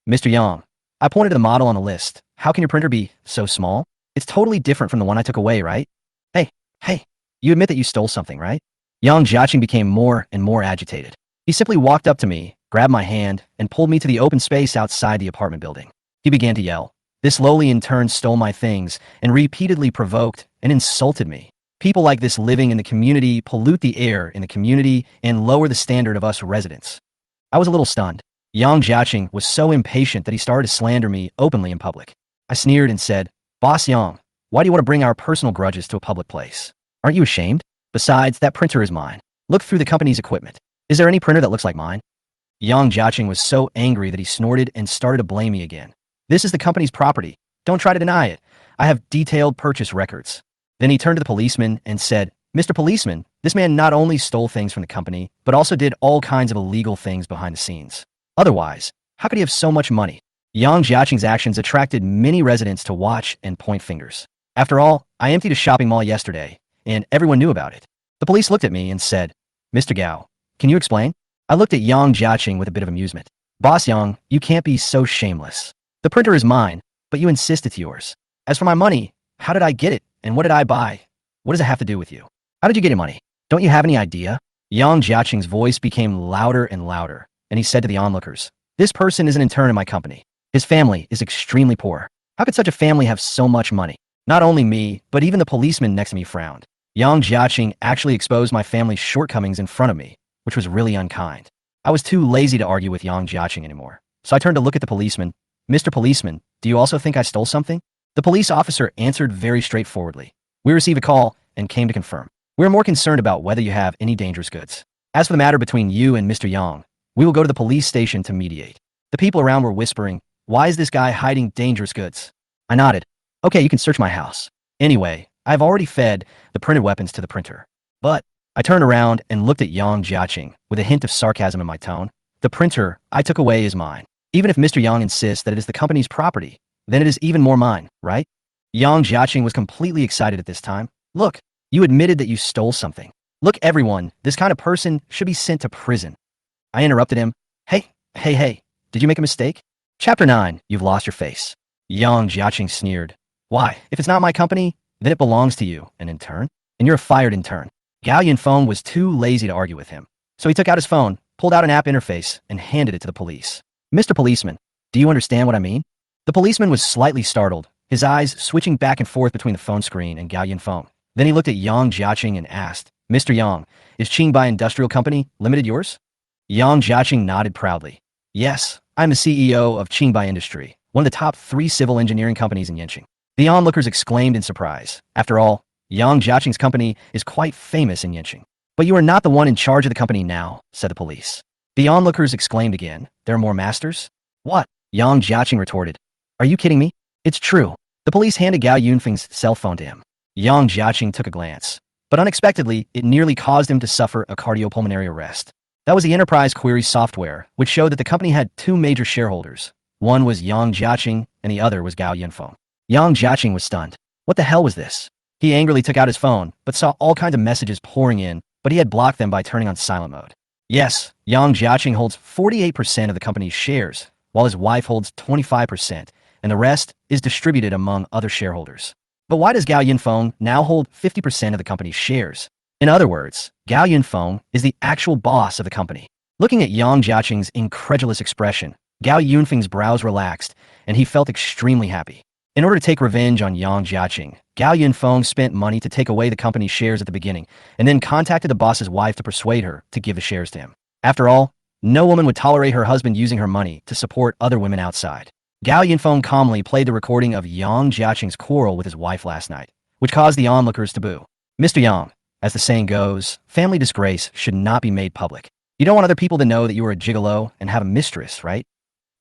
"Mr. Yang," I pointed to the model on the list. "How can your printer be so small? It's totally different from the one I took away, right?" Hey, you admit that you stole something, right?" Yang Jiaqing became more and more agitated. He simply walked up to me, grabbed my hand, and pulled me to the open space outside the apartment building. He began to yell. This lowly intern stole my things and repeatedly provoked and insulted me. People like this living in the community pollute the air in the community and lower the standard of us residents. I was a little stunned. Yang Jiaqing was so impatient that he started to slander me openly in public. I sneered and said, "Boss Yang, why do you want to bring our personal grudges to a public place? Aren't you ashamed? Besides, that printer is mine. Look through the company's equipment. Is there any printer that looks like mine?" Yang Jiaqing was so angry that he snorted and started to blame me again. "This is the company's property. Don't try to deny it. I have detailed purchase records." Then he turned to the policeman and said, "Mr. Policeman, this man not only stole things from the company, but also did all kinds of illegal things behind the scenes. Otherwise, how could he have so much money?" Yang Jiaqing's actions attracted many residents to watch and point fingers. After all, I emptied a shopping mall yesterday, and everyone knew about it. The police looked at me and said, "Mr. Gao, can you explain?" I looked at Yang Jiaqing with a bit of amusement. "Boss Yang, you can't be so shameless. The printer is mine, but you insist it's yours. As for my money, how did I get it, and what did I buy? What does it have to do with you? How did you get your money? Don't you have any idea?" Yang Jiaqing's voice became louder and louder, and he said to the onlookers, "This person is an intern in my company. His family is extremely poor. How could such a family have so much money?" Not only me, but even the policeman next to me frowned. Yang Jiaqing actually exposed my family's shortcomings in front of me, which was really unkind. I was too lazy to argue with Yang Jiaqing anymore, so I turned to look at the policeman. "Mr. Policeman, do you also think I stole something?" The police officer answered very straightforwardly. "We received a call and came to confirm. We are more concerned about whether you have any dangerous goods. As for the matter between you and Mr. Yang, we will go to the police station to mediate." The people around were whispering, "Why is this guy hiding dangerous goods?" I nodded. "Okay, you can search my house. Anyway, I've already fed the printed weapons to the printer." But I turned around and looked at Yang Jiaqing with a hint of sarcasm in my tone. "The printer I took away is mine. Even if Mr. Yang insists that it is the company's property, then it is even more mine, right?" Yang Jiaqing was completely excited at this time. Look, you admitted that you stole something. Look, everyone, this kind of person should be sent to prison. I interrupted him. Hey, did you make a mistake? Chapter 9, You've Lost Your Face. Yang Jiaqing sneered. Why, if it's not my company, then it belongs to you, an intern. And you're a fired intern. Gao Yunfeng was too lazy to argue with him. So he took out his phone, pulled out an app interface, and handed it to the police. Mr. Policeman, do you understand what I mean? The policeman was slightly startled, his eyes switching back and forth between the phone screen and Gao Yunfeng. Then he looked at Yang Jiaqing and asked, Mr. Yang, is Qingbai Industrial Company Limited yours? Yang Jiaqing nodded proudly. Yes, I'm the CEO of Qingbai Industry, one of the top 3 civil engineering companies in Yanqing. The onlookers exclaimed in surprise. After all, Yang Jiaqing's company is quite famous in Yanqing. But you are not the one in charge of the company now, said the police. The onlookers exclaimed again. There are more masters? What? Yang Jiaqing retorted. Are you kidding me? It's true. The police handed Gao Yunfeng's cell phone to him. Yang Jiaqing took a glance. But unexpectedly, it nearly caused him to suffer a cardiopulmonary arrest. That was the enterprise query software, which showed that the company had 2 major shareholders. One was Yang Jiaqing, and the other was Gao Yunfeng. Yang Jiaqing was stunned. What the hell was this? He angrily took out his phone, but saw all kinds of messages pouring in, but he had blocked them by turning on silent mode. Yes, Yang Jiaqing holds 48% of the company's shares, while his wife holds 25%, and the rest is distributed among other shareholders. But why does Gao Yunfeng now hold 50% of the company's shares? In other words, Gao Yunfeng is the actual boss of the company. Looking at Yang Jiaqing's incredulous expression, Gao Yunfeng's brows relaxed, and he felt extremely happy. In order to take revenge on Yang Jiaqing, Gao Yunfeng spent money to take away the company's shares at the beginning, and then contacted the boss's wife to persuade her to give the shares to him. After all, no woman would tolerate her husband using her money to support other women outside. Gao Yunfeng calmly played the recording of Yang Jiaqing's quarrel with his wife last night, which caused the onlookers to boo. Mr. Yang, as the saying goes, family disgrace should not be made public. You don't want other people to know that you are a gigolo and have a mistress, right?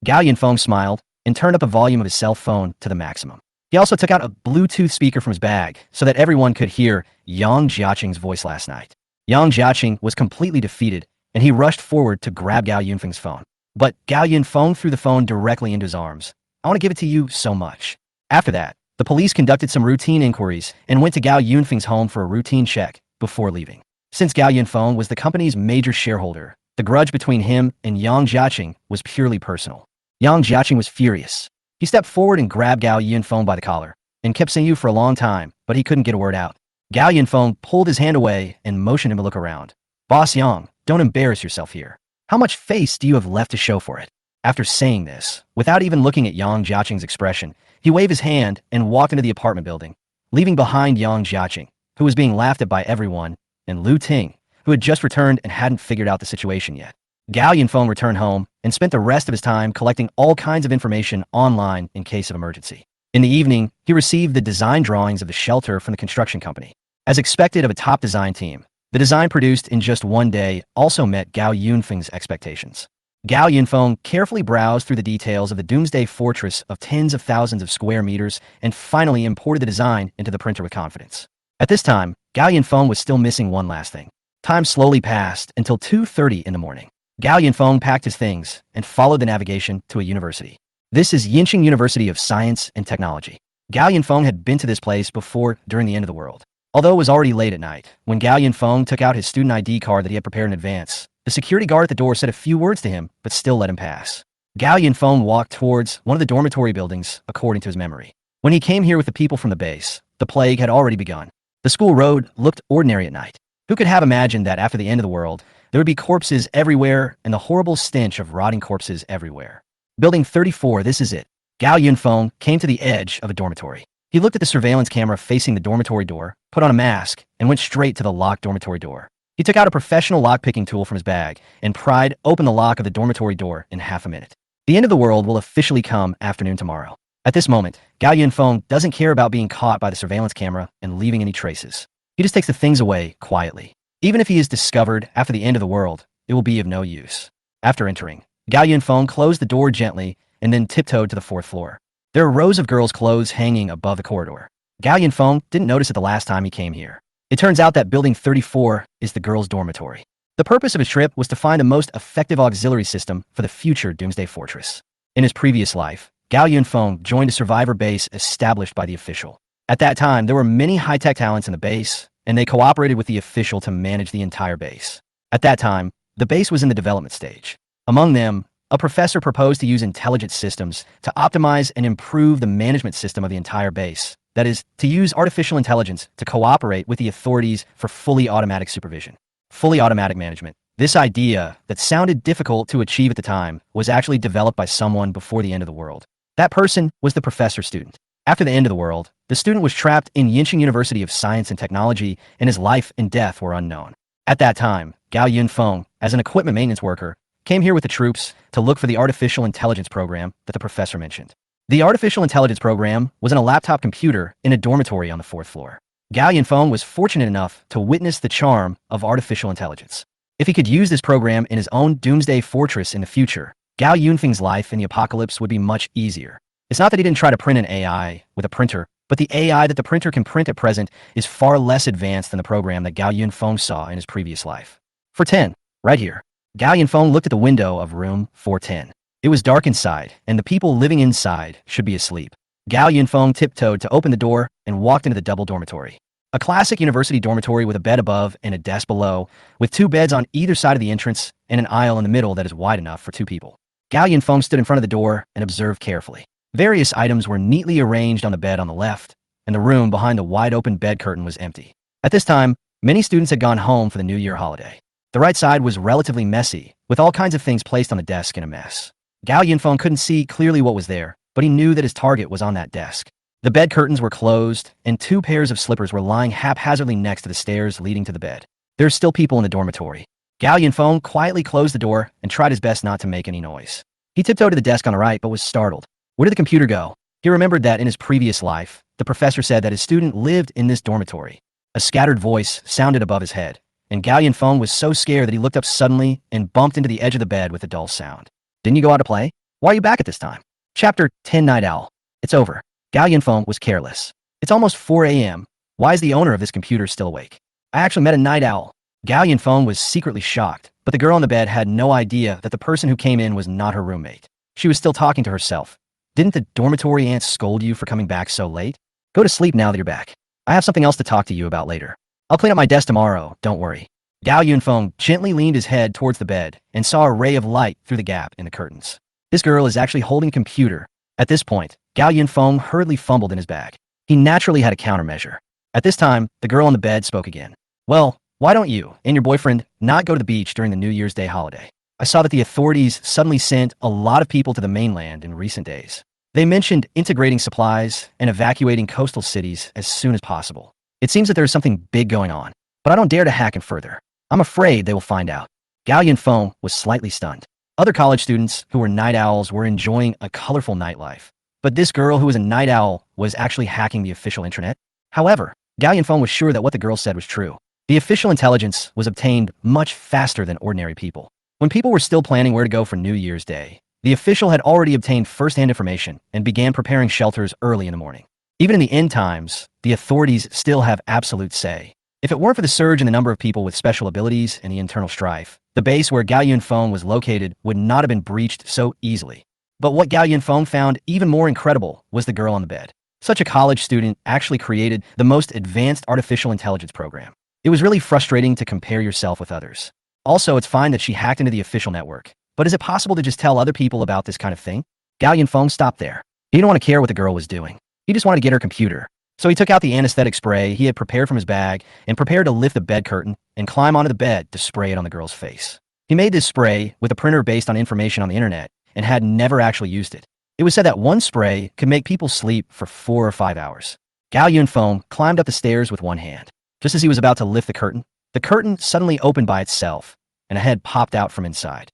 Gao Yunfeng smiled and turned up the volume of his cell phone to the maximum. He also took out a Bluetooth speaker from his bag so that everyone could hear Yang Jiaqing's voice last night. Yang Jiaqing was completely defeated, and he rushed forward to grab Gao Yunfeng's phone. But Gao Yunfeng threw the phone directly into his arms. I want to give it to you so much. After that, the police conducted some routine inquiries and went to Gao Yunfeng's home for a routine check before leaving. Since Gao Yunfeng was the company's major shareholder, the grudge between him and Yang Jiaqing was purely personal. Yang Jiaqing was furious. He stepped forward and grabbed Gao Yunfeng by the collar, and kept saying you for a long time, but he couldn't get a word out. Gao Yunfeng pulled his hand away and motioned him to look around. Boss Yang, don't embarrass yourself here. How much face do you have left to show for it? After saying this, without even looking at Yang Jiaqing's expression, he waved his hand and walked into the apartment building, leaving behind Yang Jiaqing, who was being laughed at by everyone, and Lu Ting, who had just returned and hadn't figured out the situation yet. Gao Yunfeng returned home and spent the rest of his time collecting all kinds of information online in case of emergency. In the evening, he received the design drawings of the shelter from the construction company. As expected of a top design team, the design produced in just one day also met Gao Yunfeng's expectations. Gao Yunfeng carefully browsed through the details of the Doomsday Fortress of tens of thousands of square meters and finally imported the design into the printer with confidence. At this time, Gao Yunfeng was still missing one last thing. Time slowly passed until 2:30 in the morning. Gao Yunfeng packed his things and followed the navigation to a university. This is Yanqing University of Science and Technology. Gao Yunfeng had been to this place before during the end of the world. Although it was already late at night, when Gao Yunfeng took out his student ID card that he had prepared in advance, the security guard at the door said a few words to him, but still let him pass. Gao Yunfeng walked towards one of the dormitory buildings, according to his memory. When he came here with the people from the base, the plague had already begun. The school road looked ordinary at night. Who could have imagined that after the end of the world, there would be corpses everywhere and the horrible stench of rotting corpses everywhere? Building 34, this is it. Gao Yunfeng came to the edge of a dormitory. He looked at the surveillance camera facing the dormitory door, put on a mask, and went straight to the locked dormitory door. He took out a professional lock-picking tool from his bag and pried open the lock of the dormitory door in half a minute. The end of the world will officially come afternoon tomorrow. At this moment, Gao Yunfeng doesn't care about being caught by the surveillance camera and leaving any traces. He just takes the things away quietly. Even if he is discovered after the end of the world, it will be of no use. After entering, Gao Yunfeng closed the door gently and then tiptoed to the 4th floor. There are rows of girls' clothes hanging above the corridor. Gao Yunfeng didn't notice it the last time he came here. It turns out that Building 34 is the girls' dormitory. The purpose of his trip was to find the most effective auxiliary system for the future Doomsday Fortress. In his previous life, Gao Yunfeng joined a survivor base established by the official. At that time, there were many high-tech talents in the base, and they cooperated with the official to manage the entire base. At that time, the base was in the development stage. Among them, a professor proposed to use intelligent systems to optimize and improve the management system of the entire base. That is, to use artificial intelligence to cooperate with the authorities for fully automatic supervision. Fully automatic management. This idea, that sounded difficult to achieve at the time, was actually developed by someone before the end of the world. That person was the professor student. After the end of the world, the student was trapped in Yincheng University of Science and Technology, and his life and death were unknown. At that time, Gao Yunfeng, as an equipment maintenance worker, came here with the troops to look for the artificial intelligence program that the professor mentioned. The artificial intelligence program was in a laptop computer in a dormitory on the 4th floor. Gao Yunfeng was fortunate enough to witness the charm of artificial intelligence. If he could use this program in his own doomsday fortress in the future, Gao Yunfeng's life in the apocalypse would be much easier. It's not that he didn't try to print an AI with a printer, but the AI that the printer can print at present is far less advanced than the program that Gao Yunfeng saw in his previous life. For 10, right here. Gao Yunfeng looked at the window of room 410. It was dark inside, and the people living inside should be asleep. Gao Yunfeng tiptoed to open the door and walked into the double dormitory. A classic university dormitory with a bed above and a desk below, with 2 beds on either side of the entrance and an aisle in the middle that is wide enough for 2 people. Gao Yunfeng stood in front of the door and observed carefully. Various items were neatly arranged on the bed on the left, and the room behind the wide-open bed curtain was empty. At this time, many students had gone home for the New Year holiday. The right side was relatively messy, with all kinds of things placed on the desk in a mess. Gao Yunfeng couldn't see clearly what was there, but he knew that his target was on that desk. The bed curtains were closed, and 2 pairs of slippers were lying haphazardly next to the stairs leading to the bed. There are still people in the dormitory. Gao Yunfeng quietly closed the door and tried his best not to make any noise. He tiptoed to the desk on the right but was startled. Where did the computer go? He remembered that in his previous life, the professor said that his student lived in this dormitory. A scattered voice sounded above his head, and Gao Yunfeng was so scared that he looked up suddenly and bumped into the edge of the bed with a dull sound. Didn't you go out to play? Why are you back at this time? Chapter 10 Night Owl. It's over. Gao Yunfeng was careless. It's almost 4 a.m. Why is the owner of this computer still awake? I actually met a night owl. Gao Yunfeng was secretly shocked, but the girl on the bed had no idea that the person who came in was not her roommate. She was still talking to herself. Didn't the dormitory ants scold you for coming back so late? Go to sleep now that you're back. I have something else to talk to you about later. I'll clean up my desk tomorrow, don't worry. Gao Yunfeng gently leaned his head towards the bed and saw a ray of light through the gap in the curtains. This girl is actually holding a computer. At this point, Gao Yunfeng hurriedly fumbled in his bag. He naturally had a countermeasure. At this time, the girl on the bed spoke again. Well, why don't you and your boyfriend not go to the beach during the New Year's Day holiday? I saw that the authorities suddenly sent a lot of people to the mainland in recent days. They mentioned integrating supplies and evacuating coastal cities as soon as possible. It seems that there is something big going on, but I don't dare to hack in further. I'm afraid they will find out. Gao Yunfeng was slightly stunned. Other college students who were night owls were enjoying a colorful nightlife. But this girl who was a night owl was actually hacking the official intranet. However, Gao Yunfeng was sure that what the girl said was true. The official intelligence was obtained much faster than ordinary people. When people were still planning where to go for New Year's Day, the official had already obtained first-hand information and began preparing shelters early in the morning. Even in the end times, the authorities still have absolute say. If it weren't for the surge in the number of people with special abilities and the internal strife, the base where Gao Yunfeng was located would not have been breached so easily. But what Gao Yunfeng found even more incredible was the girl on the bed. Such a college student actually created the most advanced artificial intelligence program. It was really frustrating to compare yourself with others. Also, it's fine that she hacked into the official network. But is it possible to just tell other people about this kind of thing? Gao Yunfeng stopped there. He didn't want to care what the girl was doing. He just wanted to get her computer. So he took out the anesthetic spray he had prepared from his bag and prepared to lift the bed curtain and climb onto the bed to spray it on the girl's face. He made this spray with a printer based on information on the internet and had never actually used it. It was said that one spray could make people sleep for 4 or 5 hours. Gao Yunfeng climbed up the stairs with one hand. Just as he was about to lift the curtain suddenly opened by itself, and a head popped out from inside.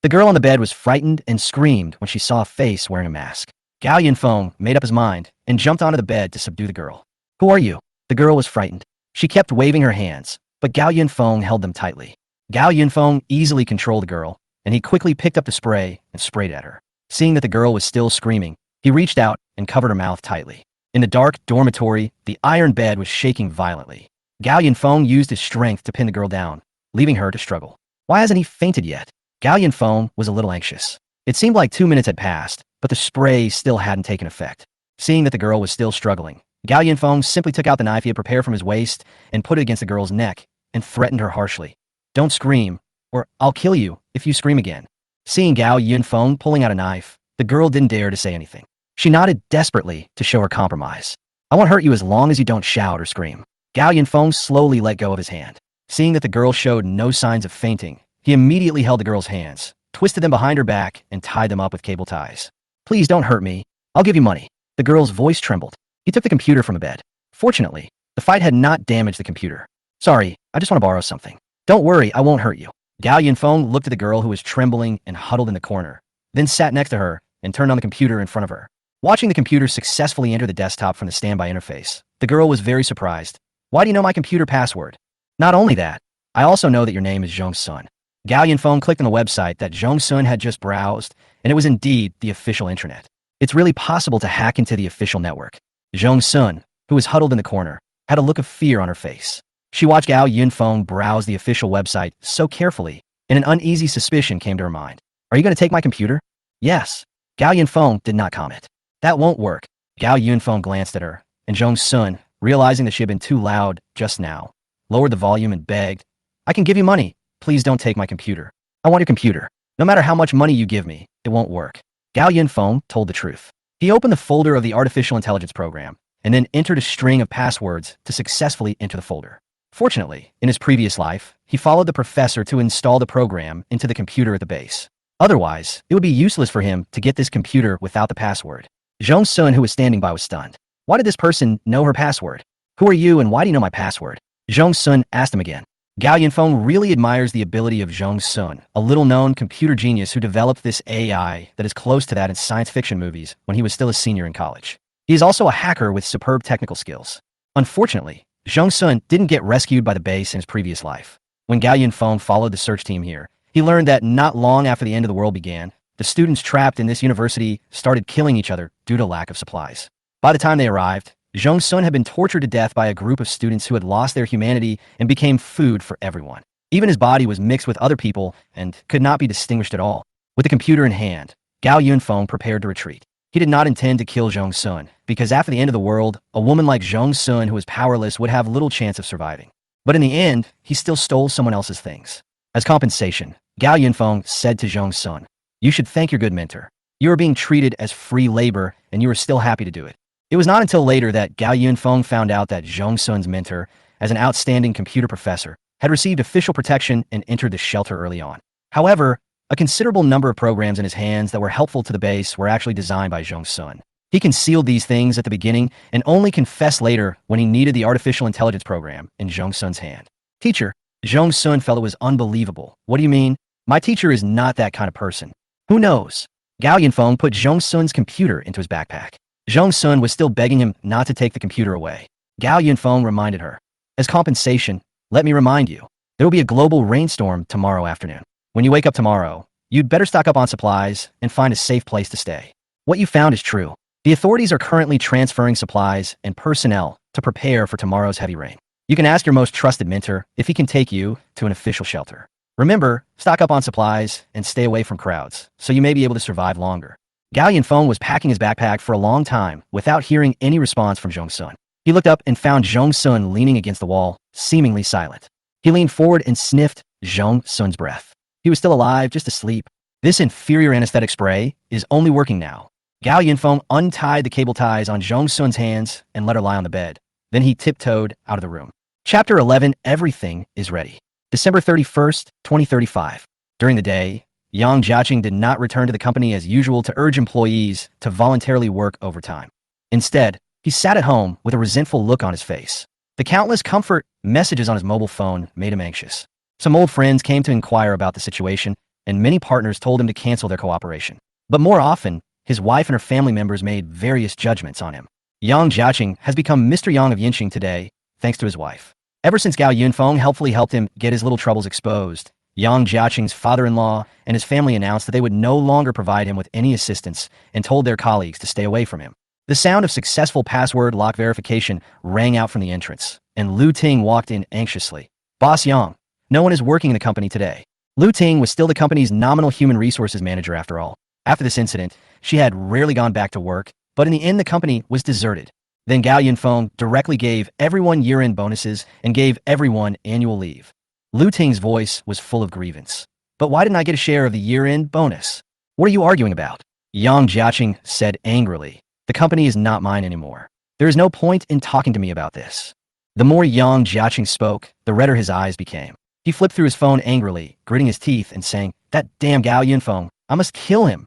The girl on the bed was frightened and screamed when she saw a face wearing a mask. Gao Yunfeng made up his mind and jumped onto the bed to subdue the girl. Who are you? The girl was frightened. She kept waving her hands, but Gao Yunfeng held them tightly. Gao Yunfeng easily controlled the girl, and he quickly picked up the spray and sprayed at her. Seeing that the girl was still screaming, he reached out and covered her mouth tightly. In the dark dormitory, the iron bed was shaking violently. Gao Yunfeng used his strength to pin the girl down, leaving her to struggle. Why hasn't he fainted yet? Gao Yunfeng was a little anxious. It seemed like 2 minutes had passed, but the spray still hadn't taken effect. Seeing that the girl was still struggling, Gao Yunfeng simply took out the knife he had prepared from his waist and put it against the girl's neck and threatened her harshly. "Don't scream, or I'll kill you if you scream again." Seeing Gao Yunfeng pulling out a knife, the girl didn't dare to say anything. She nodded desperately to show her compromise. "I won't hurt you as long as you don't shout or scream." Gao Yunfeng slowly let go of his hand. Seeing that the girl showed no signs of fainting, he immediately held the girl's hands, twisted them behind her back, and tied them up with cable ties. "Please don't hurt me. I'll give you money." The girl's voice trembled. He took the computer from a bed. Fortunately, the fight had not damaged the computer. "Sorry, I just want to borrow something." "Don't worry, I won't hurt you." Gao Yunfeng looked at the girl who was trembling and huddled in the corner, then sat next to her and turned on the computer in front of her. Watching the computer successfully enter the desktop from the standby interface, the girl was very surprised. "Why do you know my computer password?" "Not only that, I also know that your name is Zhong Sun." Gao Yunfeng clicked on the website that Zhong Sun had just browsed, and it was indeed the official intranet. It's really possible to hack into the official network. Zhong Sun, who was huddled in the corner, had a look of fear on her face. She watched Gao Yunfeng browse the official website so carefully, and an uneasy suspicion came to her mind. "Are you going to take my computer?" "Yes." Gao Yunfeng did not comment. "That won't work." Gao Yunfeng glanced at her, and Zhong Sun, realizing that she had been too loud just now, lowered the volume and begged, "I can give you money. Please don't take my computer. I want your computer. No matter how much money you give me, it won't work." Gao Yunfeng told the truth. He opened the folder of the artificial intelligence program, and then entered a string of passwords to successfully enter the folder. Fortunately, in his previous life, he followed the professor to install the program into the computer at the base. Otherwise, it would be useless for him to get this computer without the password. Zhong Sun, who was standing by, was stunned. Why did this person know her password? "Who are you and why do you know my password?" Zhong Sun asked him again. Gao Yunfeng really admires the ability of Zhong Sun, a little-known computer genius who developed this AI that is close to that in science fiction movies when he was still a senior in college. He is also a hacker with superb technical skills. Unfortunately, Zhong Sun didn't get rescued by the base in his previous life. When Gao Yunfeng followed the search team here, he learned that not long after the end of the world began, the students trapped in this university started killing each other due to lack of supplies. By the time they arrived, Zhong Sun had been tortured to death by a group of students who had lost their humanity and became food for everyone. Even his body was mixed with other people and could not be distinguished at all. With the computer in hand, Gao Yunfeng prepared to retreat. He did not intend to kill Zhong Sun, because after the end of the world, a woman like Zhong Sun who was powerless would have little chance of surviving. But in the end, he still stole someone else's things. As compensation, Gao Yunfeng said to Zhong Sun, "You should thank your good mentor. You are being treated as free labor, and you are still happy to do it." It was not until later that Gao Yunfeng found out that Zhong Sun's mentor, as an outstanding computer professor, had received official protection and entered the shelter early on. However, a considerable number of programs in his hands that were helpful to the base were actually designed by Zhong Sun. He concealed these things at the beginning and only confessed later when he needed the artificial intelligence program in Zhong Sun's hand. "Teacher," Zhong Sun felt it was unbelievable. "What do you mean? My teacher is not that kind of person." "Who knows?" Gao Yunfeng put Zhong Sun's computer into his backpack. Zhong Sun was still begging him not to take the computer away. Gao Yunfeng reminded her, "As compensation, let me remind you, there will be a global rainstorm tomorrow afternoon. When you wake up tomorrow, you'd better stock up on supplies and find a safe place to stay. What you found is true. The authorities are currently transferring supplies and personnel to prepare for tomorrow's heavy rain. You can ask your most trusted mentor if he can take you to an official shelter. Remember, stock up on supplies and stay away from crowds, so you may be able to survive longer." Gao Yunfeng was packing his backpack for a long time without hearing any response from Zhong Sun. He looked up and found Zhong Sun leaning against the wall, seemingly silent. He leaned forward and sniffed Zhong Sun's breath. He was still alive, just asleep. This inferior anesthetic spray is only working now. Gao Yunfeng untied the cable ties on Zhong Sun's hands and let her lie on the bed. Then he tiptoed out of the room. Chapter 11, Everything is Ready. December 31st, 2035. During the day, Yang Jiaqing did not return to the company as usual to urge employees to voluntarily work overtime. Instead, he sat at home with a resentful look on his face. The countless comfort messages on his mobile phone made him anxious. Some old friends came to inquire about the situation, and many partners told him to cancel their cooperation. But more often, his wife and her family members made various judgments on him. Yang Jiaqing has become Mr. Yang of Yinqing today, thanks to his wife. Ever since Gao Yunfeng helpfully helped him get his little troubles exposed, Yang Jiaqing's father-in-law and his family announced that they would no longer provide him with any assistance and told their colleagues to stay away from him. The sound of successful password lock verification rang out from the entrance, and Lu Ting walked in anxiously. "Boss Yang, no one is working in the company today." Lu Ting was still the company's nominal human resources manager after all. After this incident, she had rarely gone back to work, but in the end the company was deserted. Then Gao Yunfeng directly gave everyone year-end bonuses and gave everyone annual leave. Lu Ting's voice was full of grievance. But why didn't I get a share of the year-end bonus? What are you arguing about? Yang Jiaqing said angrily. The company is not mine anymore. There is no point in talking to me about this. The more Yang Jiaqing spoke, the redder his eyes became. He flipped through his phone angrily, gritting his teeth and saying, "That damn Gao Yunfeng, I must kill him."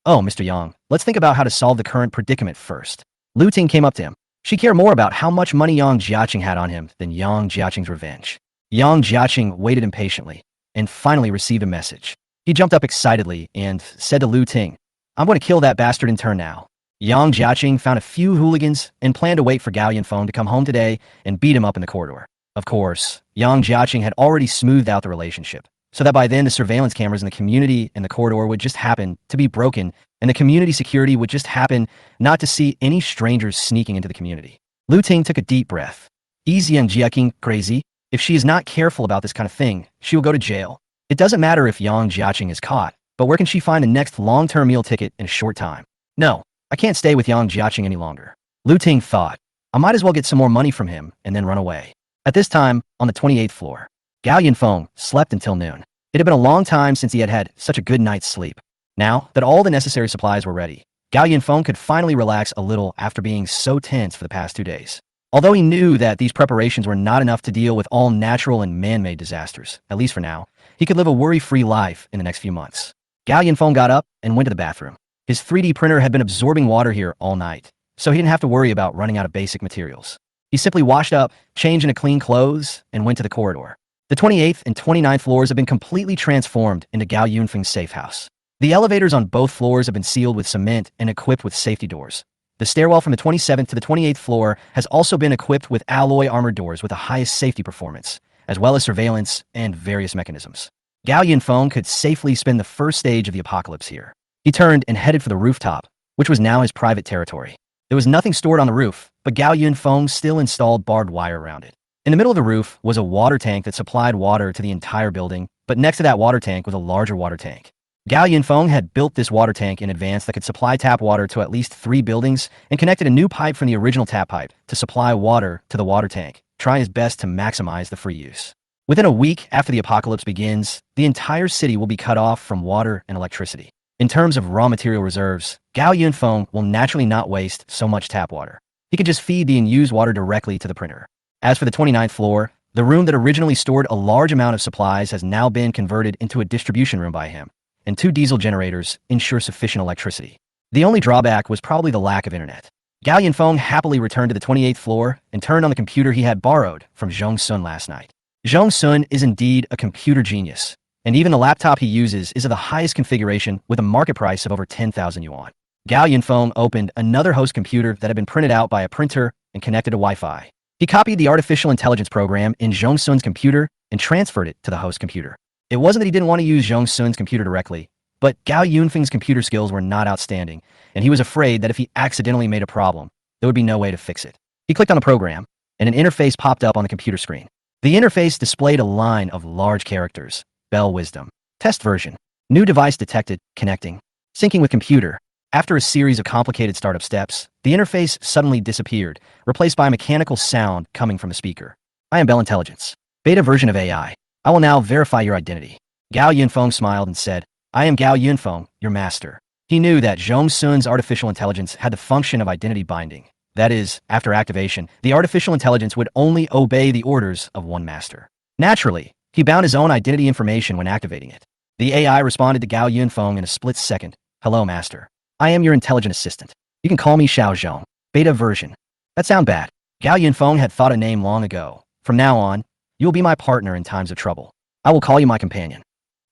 "Oh, Mr. Yang, let's think about how to solve the current predicament first." Lu Ting came up to him. She cared more about how much money Yang Jiaqing had on him than Yang Jiaqing's revenge. Yang Jiaqing waited impatiently and finally received a message. He jumped up excitedly and said to Lu Ting, "I'm going to kill that bastard intern now." Yang Jiaqing found a few hooligans and planned to wait for Gao Yunfeng to come home today and beat him up in the corridor. Of course, Yang Jiaqing had already smoothed out the relationship, so that by then the surveillance cameras in the community and the corridor would just happen to be broken, and the community security would just happen not to see any strangers sneaking into the community. Lu Ting took a deep breath. "Is Yang Jiaqing crazy? If she is not careful about this kind of thing, she will go to jail. It doesn't matter if Yang Jiaqing is caught, but where can she find the next long-term meal ticket in a short time? No, I can't stay with Yang Jiaqing any longer." Lu Ting thought, "I might as well get some more money from him and then run away." At this time, on the 28th floor, Gao Yunfeng slept until noon. It had been a long time since he had had such a good night's sleep. Now that all the necessary supplies were ready, Gao Yunfeng could finally relax a little after being so tense for the past 2 days. Although he knew that these preparations were not enough to deal with all natural and man-made disasters, at least for now, he could live a worry-free life in the next few months. Gao Yunfeng got up and went to the bathroom. His 3D printer had been absorbing water here all night, so he didn't have to worry about running out of basic materials. He simply washed up, changed into clean clothes, and went to the corridor. The 28th and 29th floors have been completely transformed into Gao Yunfeng's safe house. The elevators on both floors have been sealed with cement and equipped with safety doors. The stairwell from the 27th to the 28th floor has also been equipped with alloy armored doors with the highest safety performance, as well as surveillance and various mechanisms. Gao Yunfeng could safely spend the first stage of the apocalypse here. He turned and headed for the rooftop, which was now his private territory. There was nothing stored on the roof, but Gao Yunfeng still installed barbed wire around it. In the middle of the roof was a water tank that supplied water to the entire building, but next to that water tank was a larger water tank. Gao Yunfeng had built this water tank in advance that could supply tap water to at least 3 buildings and connected a new pipe from the original tap pipe to supply water to the water tank, trying his best to maximize the free use. Within a week after the apocalypse begins, the entire city will be cut off from water and electricity. In terms of raw material reserves, Gao Yunfeng will naturally not waste so much tap water. He could just feed the unused water directly to the printer. As for the 29th floor, the room that originally stored a large amount of supplies has now been converted into a distribution room by him, and 2 diesel generators ensure sufficient electricity. The only drawback was probably the lack of internet. Gao Yunfeng happily returned to the 28th floor and turned on the computer he had borrowed from Zhong Sun last night. Zhong Sun is indeed a computer genius, and even the laptop he uses is of the highest configuration with a market price of over 10,000 yuan. Gao Yunfeng opened another host computer that had been printed out by a printer and connected to Wi-Fi. He copied the artificial intelligence program in Zhong Sun's computer and transferred it to the host computer. It wasn't that he didn't want to use Zhong Sun's computer directly, but Gao Yunfeng's computer skills were not outstanding, and he was afraid that if he accidentally made a problem, there would be no way to fix it. He clicked on the program, and an interface popped up on the computer screen. The interface displayed a line of large characters. Bell Wisdom. Test version. New device detected. Connecting. Syncing with computer. After a series of complicated startup steps, the interface suddenly disappeared, replaced by a mechanical sound coming from the speaker. "I am Bell Intelligence. Beta version of AI. I will now verify your identity." Gao Yunfeng smiled and said, "I am Gao Yunfeng, your master." He knew that Zhong Sun's artificial intelligence had the function of identity binding. That is, after activation, the artificial intelligence would only obey the orders of one master. Naturally, he bound his own identity information when activating it. The AI responded to Gao Yunfeng in a split second. "Hello, master. I am your intelligent assistant. You can call me Xiao Zhong. Beta version." That sound bad. Gao Yunfeng had thought a name long ago. "From now on, you will be my partner in times of trouble. I will call you my companion."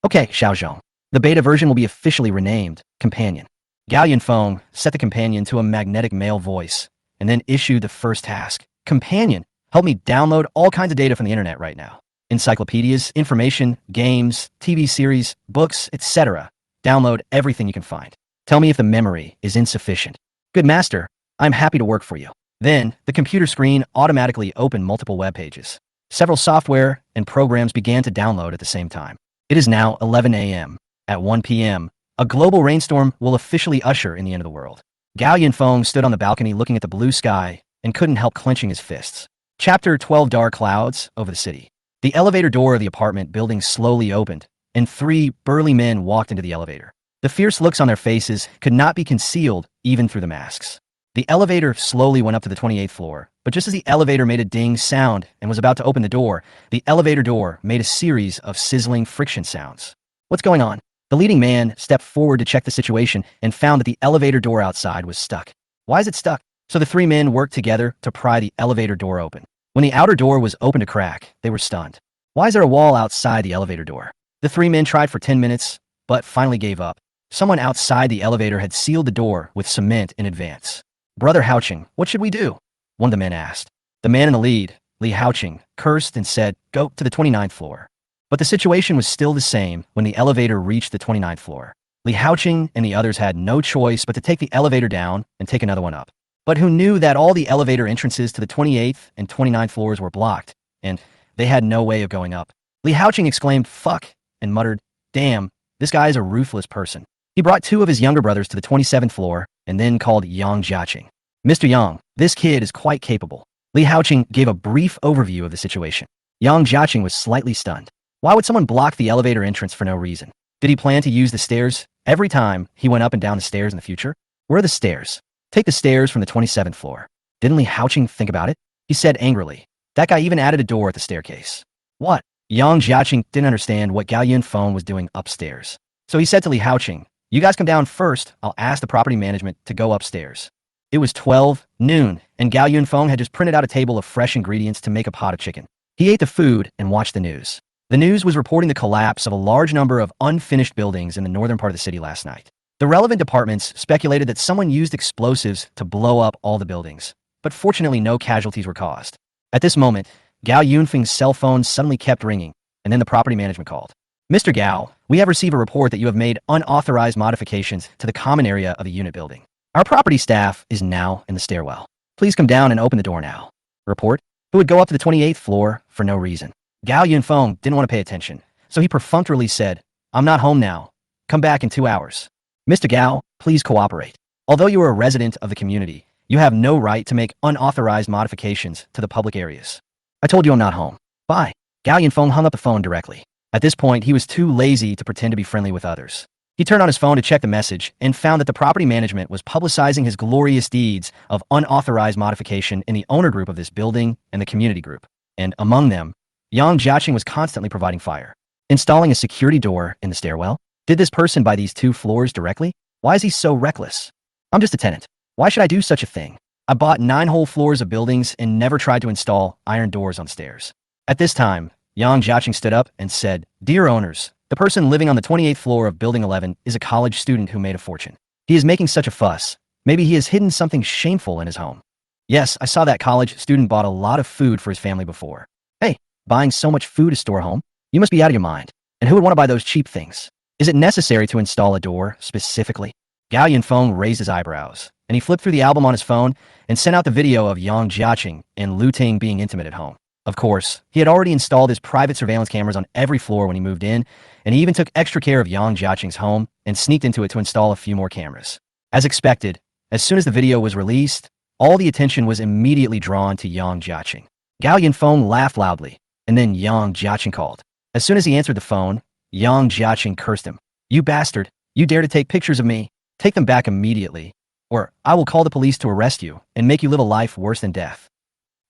"Okay, Xiao Zhong." The beta version will be officially renamed Companion. Gao Yunfeng set the companion to a magnetic male voice and then issued the first task. "Companion, help me download all kinds of data from the internet right now. Encyclopedias, information, games, TV series, books, etc. Download everything you can find. Tell me if the memory is insufficient." "Good master, I'm happy to work for you." Then, the computer screen automatically opened multiple web pages. Several software and programs began to download at the same time. It is now 11 a.m. At 1 p.m., A global rainstorm will officially usher in the end of the world. Gao Yunfeng stood on the balcony looking at the blue sky and couldn't help clenching his fists. Chapter 12. Dark clouds over the city. The elevator door of the apartment building slowly opened, and 3 burly men walked into the elevator. The fierce looks on their faces could not be concealed even through the masks. The elevator slowly went up to the 28th floor, but just as the elevator made a ding sound and was about to open the door, the elevator door made a series of sizzling friction sounds. What's going on? The leading man stepped forward to check the situation and found that the elevator door outside was stuck. Why is it stuck? So the 3 men worked together to pry the elevator door open. When the outer door was opened a crack, they were stunned. Why is there a wall outside the elevator door? The 3 men tried for 10 minutes, but finally gave up. Someone outside the elevator had sealed the door with cement in advance. Brother Haoqing, what should we do? One of the men asked. The man in the lead, Li Haoqing, cursed and said, go to the 29th floor. But the situation was still the same when the elevator reached the 29th floor. Li Haoqing and the others had no choice but to take the elevator down and take another one up. But who knew that all the elevator entrances to the 28th and 29th floors were blocked, and they had no way of going up. Li Haoqing exclaimed, fuck, and muttered, damn, this guy is a ruthless person. He brought 2 of his younger brothers to the 27th floor and then called Yang Jiaqing. Mr. Yang, this kid is quite capable. Li Haoqing gave a brief overview of the situation. Yang Jiaqing was slightly stunned. Why would someone block the elevator entrance for no reason? Did he plan to use the stairs every time he went up and down the stairs in the future? Where are the stairs? Take the stairs from the 27th floor. Didn't Li Haoqing think about it? He said angrily. That guy even added a door at the staircase. What? Yang Jiaqing didn't understand what Gao Yunfeng was doing upstairs. So he said to Li Haoqing, you guys come down first, I'll ask the property management to go upstairs. It was 12 noon, and Gao Yunfeng had just printed out a table of fresh ingredients to make a pot of chicken. He ate the food and watched the news. The news was reporting the collapse of a large number of unfinished buildings in the northern part of the city last night. The relevant departments speculated that someone used explosives to blow up all the buildings, but fortunately no casualties were caused. At this moment, Gao Yunfeng's cell phone suddenly kept ringing, and then the property management called. Mr. Gao, we have received a report that you have made unauthorized modifications to the common area of the unit building. Our property staff is now in the stairwell. Please come down and open the door now. Report, who would go up to the 28th floor for no reason. Gao Yunfeng didn't want to pay attention, so he perfunctorily said, I'm not home now. Come back in 2 hours. Mr. Gao, please cooperate. Although you are a resident of the community, you have no right to make unauthorized modifications to the public areas. I told you I'm not home. Bye. Gao Yunfeng hung up the phone directly. At this point, he was too lazy to pretend to be friendly with others. He turned on his phone to check the message and found that the property management was publicizing his glorious deeds of unauthorized modification in the owner group of this building and the community group. And among them, Yang Jiaqing was constantly providing fire. Installing a security door in the stairwell? Did this person buy these 2 floors directly? Why is he so reckless? I'm just a tenant. Why should I do such a thing? I bought 9 whole floors of buildings and never tried to install iron doors on stairs. At this time, Yang Jiaqing stood up and said, Dear owners, the person living on the 28th floor of Building 11 is a college student who made a fortune. He is making such a fuss. Maybe he has hidden something shameful in his home. Yes, I saw that college student bought a lot of food for his family before. Hey, buying so much food to store home? You must be out of your mind. And who would want to buy those cheap things? Is it necessary to install a door specifically? Gao Yunfeng raised his eyebrows, and he flipped through the album on his phone and sent out the video of Yang Jiaqing and Lu Ting being intimate at home. Of course, he had already installed his private surveillance cameras on every floor when he moved in, and he even took extra care of Yang Jiaqing's home and sneaked into it to install a few more cameras. As expected, as soon as the video was released, all the attention was immediately drawn to Yang Jiaqing. Gao Yunfeng laughed loudly, and then Yang Jiaqing called. As soon as he answered the phone, Yang Jiaqing cursed him. You bastard, you dare to take pictures of me? Take them back immediately, or I will call the police to arrest you and make you live a life worse than death.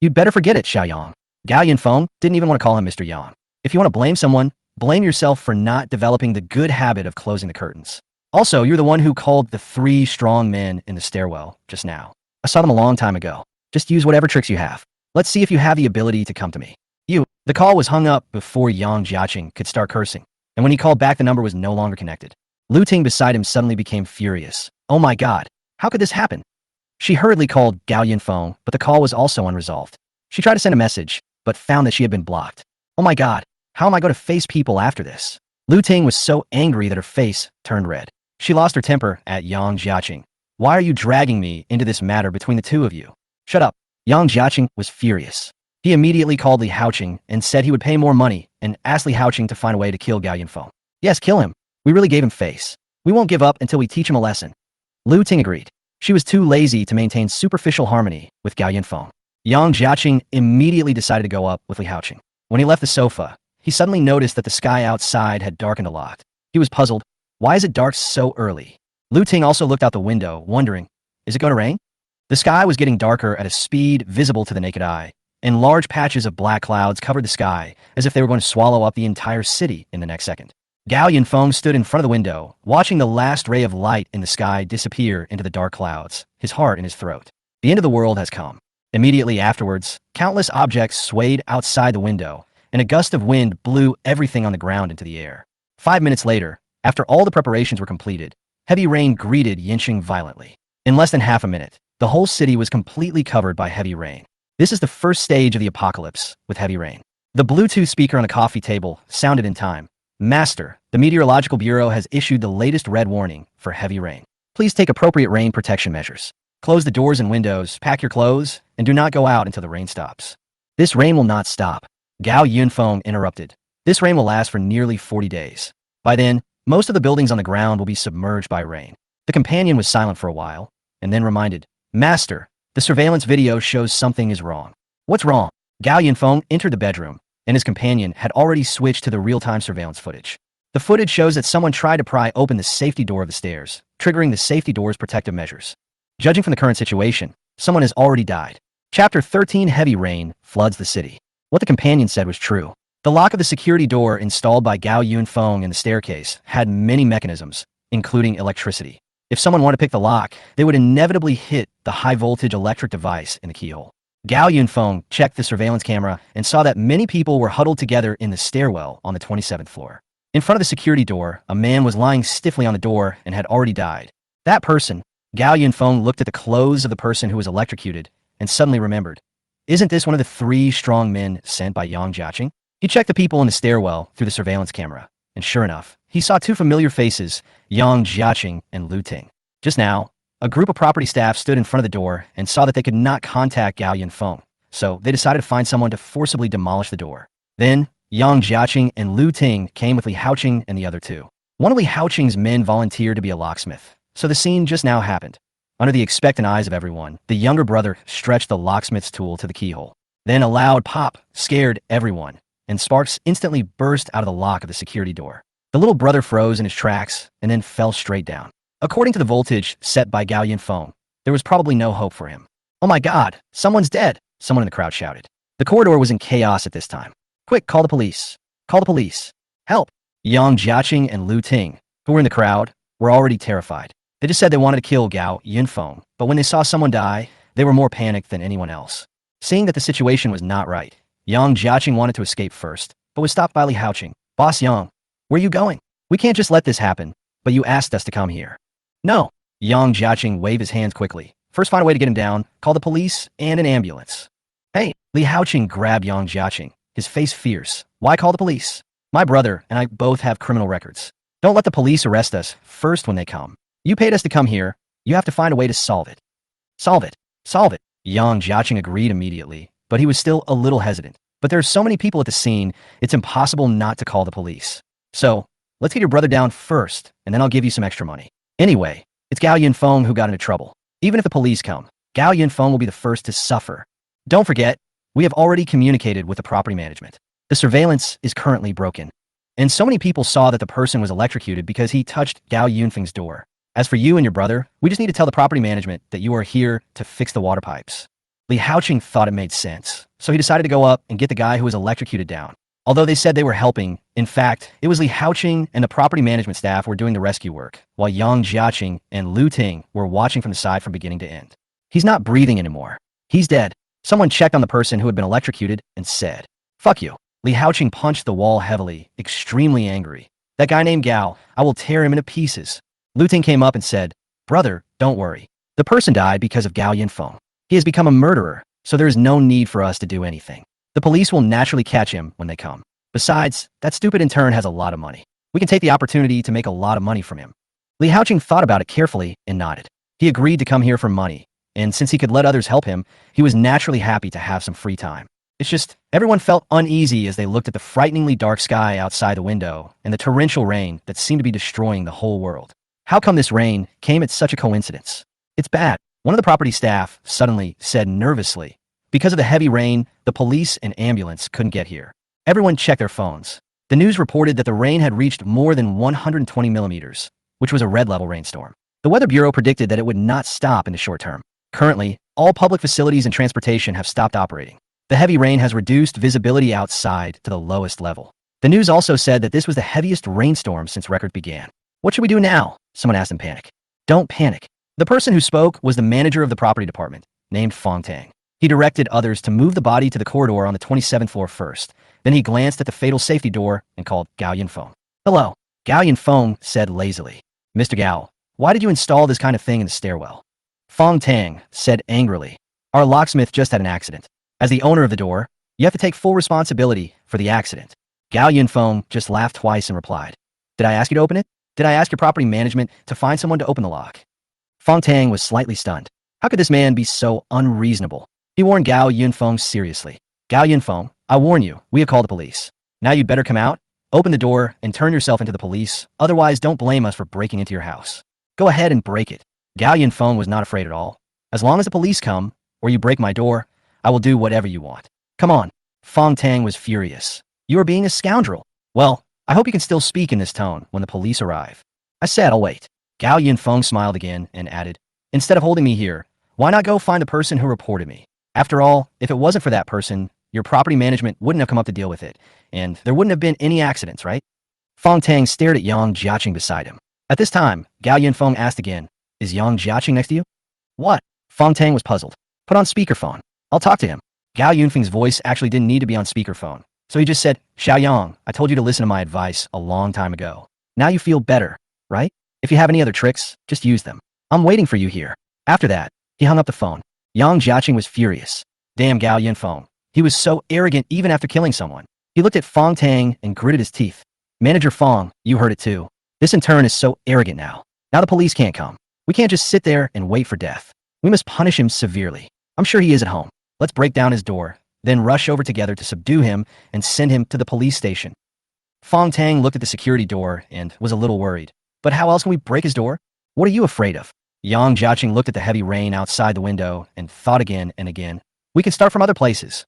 You'd better forget it, Xiaoyang. Gao Yunfeng didn't even want to call him Mr. Yang. If you want to blame someone, blame yourself for not developing the good habit of closing the curtains. Also, you're the one who called the 3 strong men in the stairwell just now. I saw them a long time ago. Just use whatever tricks you have. Let's see if you have the ability to come to me. The call was hung up before Yang Jiaqing could start cursing, and when he called back, the number was no longer connected. Lu Ting beside him suddenly became furious. Oh my god, how could this happen? She hurriedly called Gao Yunfeng, but the call was also unresolved. She tried to send a message, but found that she had been blocked. Oh my god, how am I going to face people after this? Lu Ting was so angry that her face turned red. She lost her temper at Yang Jiaqing. Why are you dragging me into this matter between the 2 of you? Shut up. Yang Jiaqing was furious. He immediately called Li Haoqing and said he would pay more money and asked Li Haoqing to find a way to kill Gao Yunfeng. Yes, kill him. We really gave him face. We won't give up until we teach him a lesson. Lu Ting agreed. She was too lazy to maintain superficial harmony with Gao Yunfeng. Yang Jiaqing immediately decided to go up with Li Haoqing. When he left the sofa, he suddenly noticed that the sky outside had darkened a lot. He was puzzled. Why is it dark so early? Lu Ting also looked out the window, wondering, is it going to rain? The sky was getting darker at a speed visible to the naked eye, and large patches of black clouds covered the sky as if they were going to swallow up the entire city in the next second. Gao Yunfeng stood in front of the window, watching the last ray of light in the sky disappear into the dark clouds, his heart in his throat. The end of the world has come. Immediately afterwards, countless objects swayed outside the window, and a gust of wind blew everything on the ground into the air. 5 minutes later, after all the preparations were completed, heavy rain greeted Yinqing violently. In less than half a minute, the whole city was completely covered by heavy rain. This is the first stage of the apocalypse, with heavy rain. The Bluetooth speaker on the coffee table sounded in time. Master, the Meteorological Bureau has issued the latest red warning for heavy rain. Please take appropriate rain protection measures. Close the doors and windows, pack your clothes, and do not go out until the rain stops. This rain will not stop. Gao Yunfeng interrupted. This rain will last for nearly 40 days. By then, most of the buildings on the ground will be submerged by rain. The companion was silent for a while, and then reminded, Master, the surveillance video shows something is wrong. What's wrong? Gao Yunfeng entered the bedroom, and his companion had already switched to the real-time surveillance footage. The footage shows that someone tried to pry open the safety door of the stairs, triggering the safety door's protective measures. Judging from the current situation, someone has already died. Chapter 13 Heavy Rain Floods the City. What the companion said was true. The lock of the security door installed by Gao Yunfeng in the staircase had many mechanisms, including electricity. If someone wanted to pick the lock, they would inevitably hit the high-voltage electric device in the keyhole. Gao Yunfeng checked the surveillance camera and saw that many people were huddled together in the stairwell on the 27th floor. In front of the security door, a man was lying stiffly on the door and had already died. That person, Gao Yunfeng looked at the clothes of the person who was electrocuted and suddenly remembered. Isn't this one of the 3 strong men sent by Yang Jiaqing? He checked the people in the stairwell through the surveillance camera, and sure enough, he saw 2 familiar faces, Yang Jiaqing and Lu Ting. Just now, a group of property staff stood in front of the door and saw that they could not contact Gao Yunfeng, so they decided to find someone to forcibly demolish the door. Then, Yang Jiaqing and Lu Ting came with Li Haoqing and the other 2. One of Li Haoqing's men volunteered to be a locksmith, so the scene just now happened. Under the expectant eyes of everyone, the younger brother stretched the locksmith's tool to the keyhole. Then a loud pop scared everyone, and sparks instantly burst out of the lock of the security door. The little brother froze in his tracks and then fell straight down. According to the voltage set by Gao Yunfeng, there was probably no hope for him. Oh my god, someone's dead, someone in the crowd shouted. The corridor was in chaos at this time. Quick, call the police. Call the police. Help! Yang Jiaqing and Lu Ting, who were in the crowd, were already terrified. They just said they wanted to kill Gao Yunfeng, but when they saw someone die, they were more panicked than anyone else. Seeing that the situation was not right, Yang Jiaqing wanted to escape first, but was stopped by Li Haoqing. Boss Yang, where are you going? We can't just let this happen, but you asked us to come here. No. Yang Jiaqing waved his hands quickly. First find a way to get him down, call the police and an ambulance. Hey, Li Haoqing grabbed Yang Jiaqing, his face fierce. Why call the police? My brother and I both have criminal records. Don't let the police arrest us first when they come. You paid us to come here. You have to find a way to solve it. Solve it. Solve it. Yang Jiaqing agreed immediately, but he was still a little hesitant. But there are so many people at the scene, it's impossible not to call the police. So, let's get your brother down first, and then I'll give you some extra money. Anyway, it's Gao Yunfeng who got into trouble. Even if the police come, Gao Yunfeng will be the first to suffer. Don't forget, we have already communicated with the property management. The surveillance is currently broken. And so many people saw that the person was electrocuted because he touched Gao Yunfeng's door. As for you and your brother, we just need to tell the property management that you are here to fix the water pipes. Li Haoqing thought it made sense, so he decided to go up and get the guy who was electrocuted down. Although they said they were helping, in fact, it was Li Haoqing and the property management staff were doing the rescue work, while Yang Jiaqing and Lu Ting were watching from the side from beginning to end. He's not breathing anymore. He's dead. Someone checked on the person who had been electrocuted and said, "Fuck you." Li Haoqing punched the wall heavily, extremely angry. That guy named Gao, I will tear him into pieces. Lu Ting came up and said, "Brother, don't worry. The person died because of Gao Yunfeng. He has become a murderer, so there is no need for us to do anything. The police will naturally catch him when they come. Besides, that stupid intern has a lot of money. We can take the opportunity to make a lot of money from him." Li Haoqing thought about it carefully and nodded. He agreed to come here for money, and since he could let others help him, he was naturally happy to have some free time. It's just, everyone felt uneasy as they looked at the frighteningly dark sky outside the window and the torrential rain that seemed to be destroying the whole world. How come this rain came at such a coincidence? It's bad. One of the property staff suddenly said nervously. Because of the heavy rain, the police and ambulance couldn't get here. Everyone checked their phones. The news reported that the rain had reached more than 120 millimeters, which was a red-level rainstorm. The Weather Bureau predicted that it would not stop in the short term. Currently, all public facilities and transportation have stopped operating. The heavy rain has reduced visibility outside to the lowest level. The news also said that this was the heaviest rainstorm since record began. What should we do now? Someone asked in panic. Don't panic. The person who spoke was the manager of the property department, named Fong Tang. He directed others to move the body to the corridor on the 27th floor first. Then he glanced at the fatal safety door and called Gao Yunfeng. Hello. Gao Yunfeng said lazily. Mr. Gao, why did you install this kind of thing in the stairwell? Fong Tang said angrily. Our locksmith just had an accident. As the owner of the door, you have to take full responsibility for the accident. Gao Yunfeng just laughed twice and replied. Did I ask you to open it? Did I ask your property management to find someone to open the lock? Fong Tang was slightly stunned. How could this man be so unreasonable? He warned Gao Yunfeng seriously. Gao Yunfeng, I warn you, we have called the police. Now you'd better come out, open the door, and turn yourself into the police. Otherwise, don't blame us for breaking into your house. Go ahead and break it. Gao Yunfeng was not afraid at all. As long as the police come, or you break my door, I will do whatever you want. Come on. Fong Tang was furious. You are being a scoundrel. Well, I hope you can still speak in this tone when the police arrive. I said I'll wait. Gao Yunfeng smiled again and added, instead of holding me here, why not go find the person who reported me? After all, if it wasn't for that person, your property management wouldn't have come up to deal with it, and there wouldn't have been any accidents, right? Fong Tang stared at Yang Jiaqing beside him. At this time, Gao Yunfeng asked again, is Yang Jiaqing next to you? What? Fong Tang was puzzled. Put on speakerphone. I'll talk to him. Gao Yunfeng's voice actually didn't need to be on speakerphone, so he just said, Xiaoyang, I told you to listen to my advice a long time ago. Now you feel better, right? If you have any other tricks, just use them. I'm waiting for you here. After that, he hung up the phone. Yang Jiaqing was furious. Damn Gao Yunfeng. He was so arrogant even after killing someone. He looked at Fong Tang and gritted his teeth. Manager Fong, you heard it too. This intern is so arrogant now. Now the police can't come. We can't just sit there and wait for death. We must punish him severely. I'm sure he is at home. Let's break down his door, then rush over together to subdue him and send him to the police station. Fong Tang looked at the security door and was a little worried. But how else can we break his door? What are you afraid of? Yang Jiaqing looked at the heavy rain outside the window and thought again and again. We can start from other places.